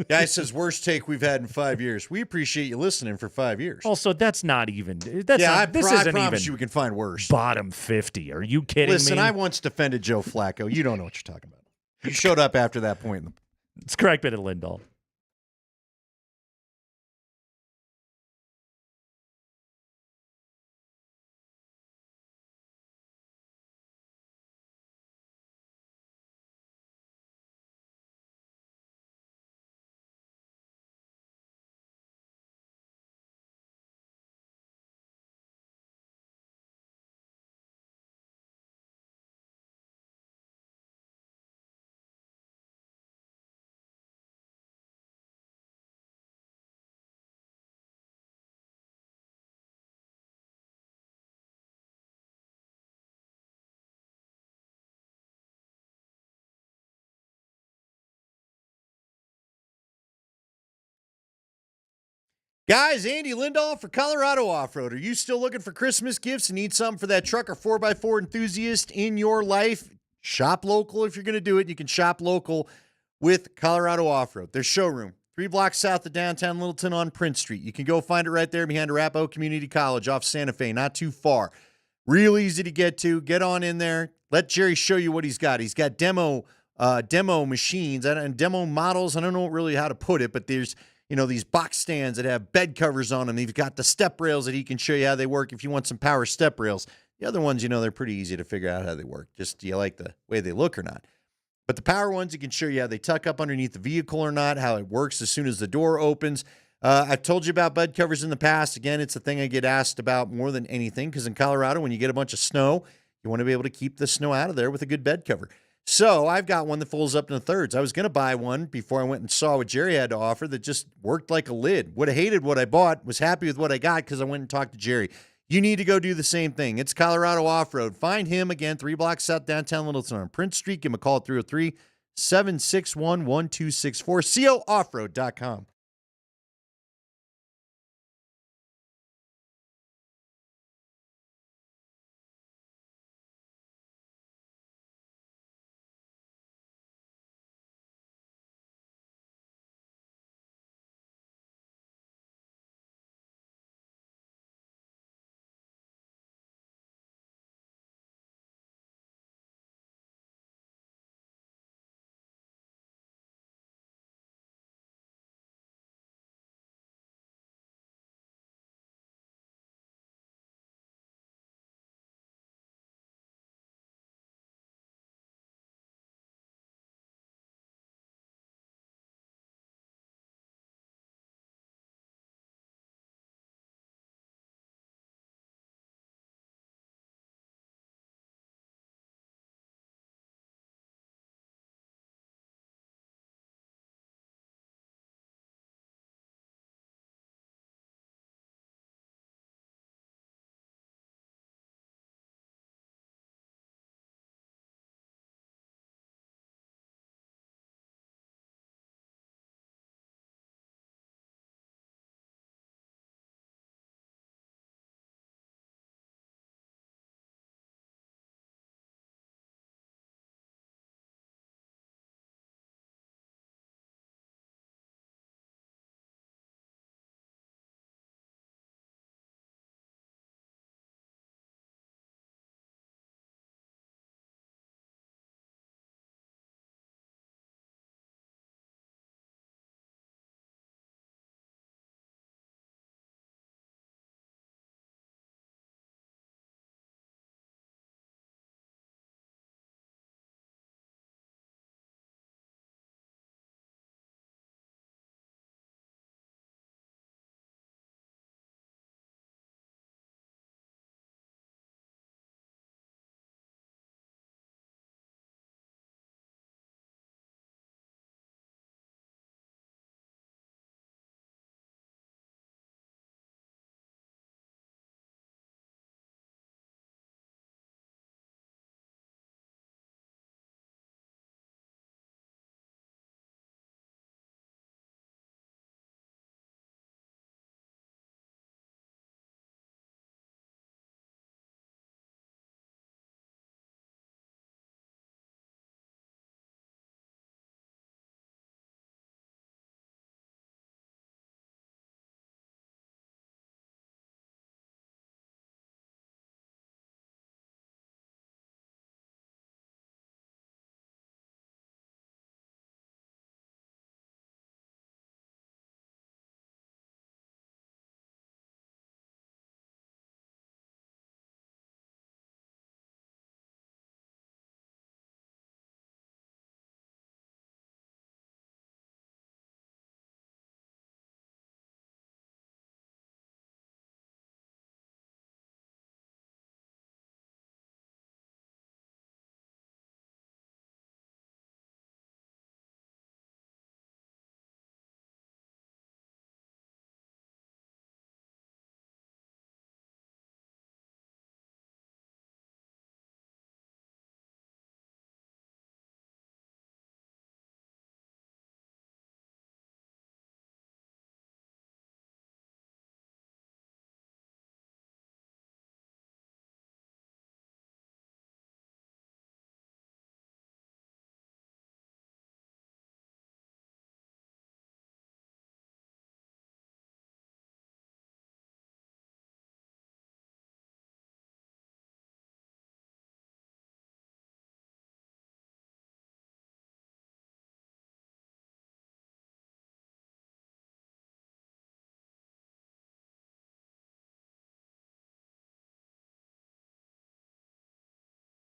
Guy says, worst take we've had in 5 years. We appreciate you listening for 5 years.
Also, that's not even.
I
isn't
promise
even
you we can find worse.
Bottom 50. Are you kidding me?
Listen, I once defended Joe Flacco. You don't know what you're talking about. You showed up after that point.
It's correct, bit of Lindahl.
Guys, Andy Lindahl for Colorado Off-Road. Are you still looking for Christmas gifts and need something for that truck or 4x4 enthusiast in your life? Shop local if you're going to do it. You can shop local with Colorado Off-Road. Their showroom, 3 blocks south of downtown Littleton on Prince Street. You can go find it right there behind Arapahoe Community College off Santa Fe, not too far. Real easy to get to. Get on in there. Let Jerry show you what he's got. He's got demo machines and demo models. I don't know really how to put it, but there's these box stands that have bed covers on them. He's got the step rails that he can show you how they work if you want some power step rails. The other ones, they're pretty easy to figure out how they work. Just do you like the way they look or not? But the power ones, he can show you how they tuck up underneath the vehicle or not, how it works as soon as the door opens. I've told you about bed covers in the past. Again, it's a thing I get asked about more than anything because in Colorado, when you get a bunch of snow, you want to be able to keep the snow out of there with a good bed cover. So I've got one that folds up in the thirds. I was going to buy one before I went and saw what Jerry had to offer that just worked like a lid. Would have hated what I bought, was happy with what I got because I went and talked to Jerry. You need to go do the same thing. It's Colorado Off-Road. Find him again, 3 blocks south downtown Littleton on Prince Street. Give him a call at 303-761-1264. COoffroad.com.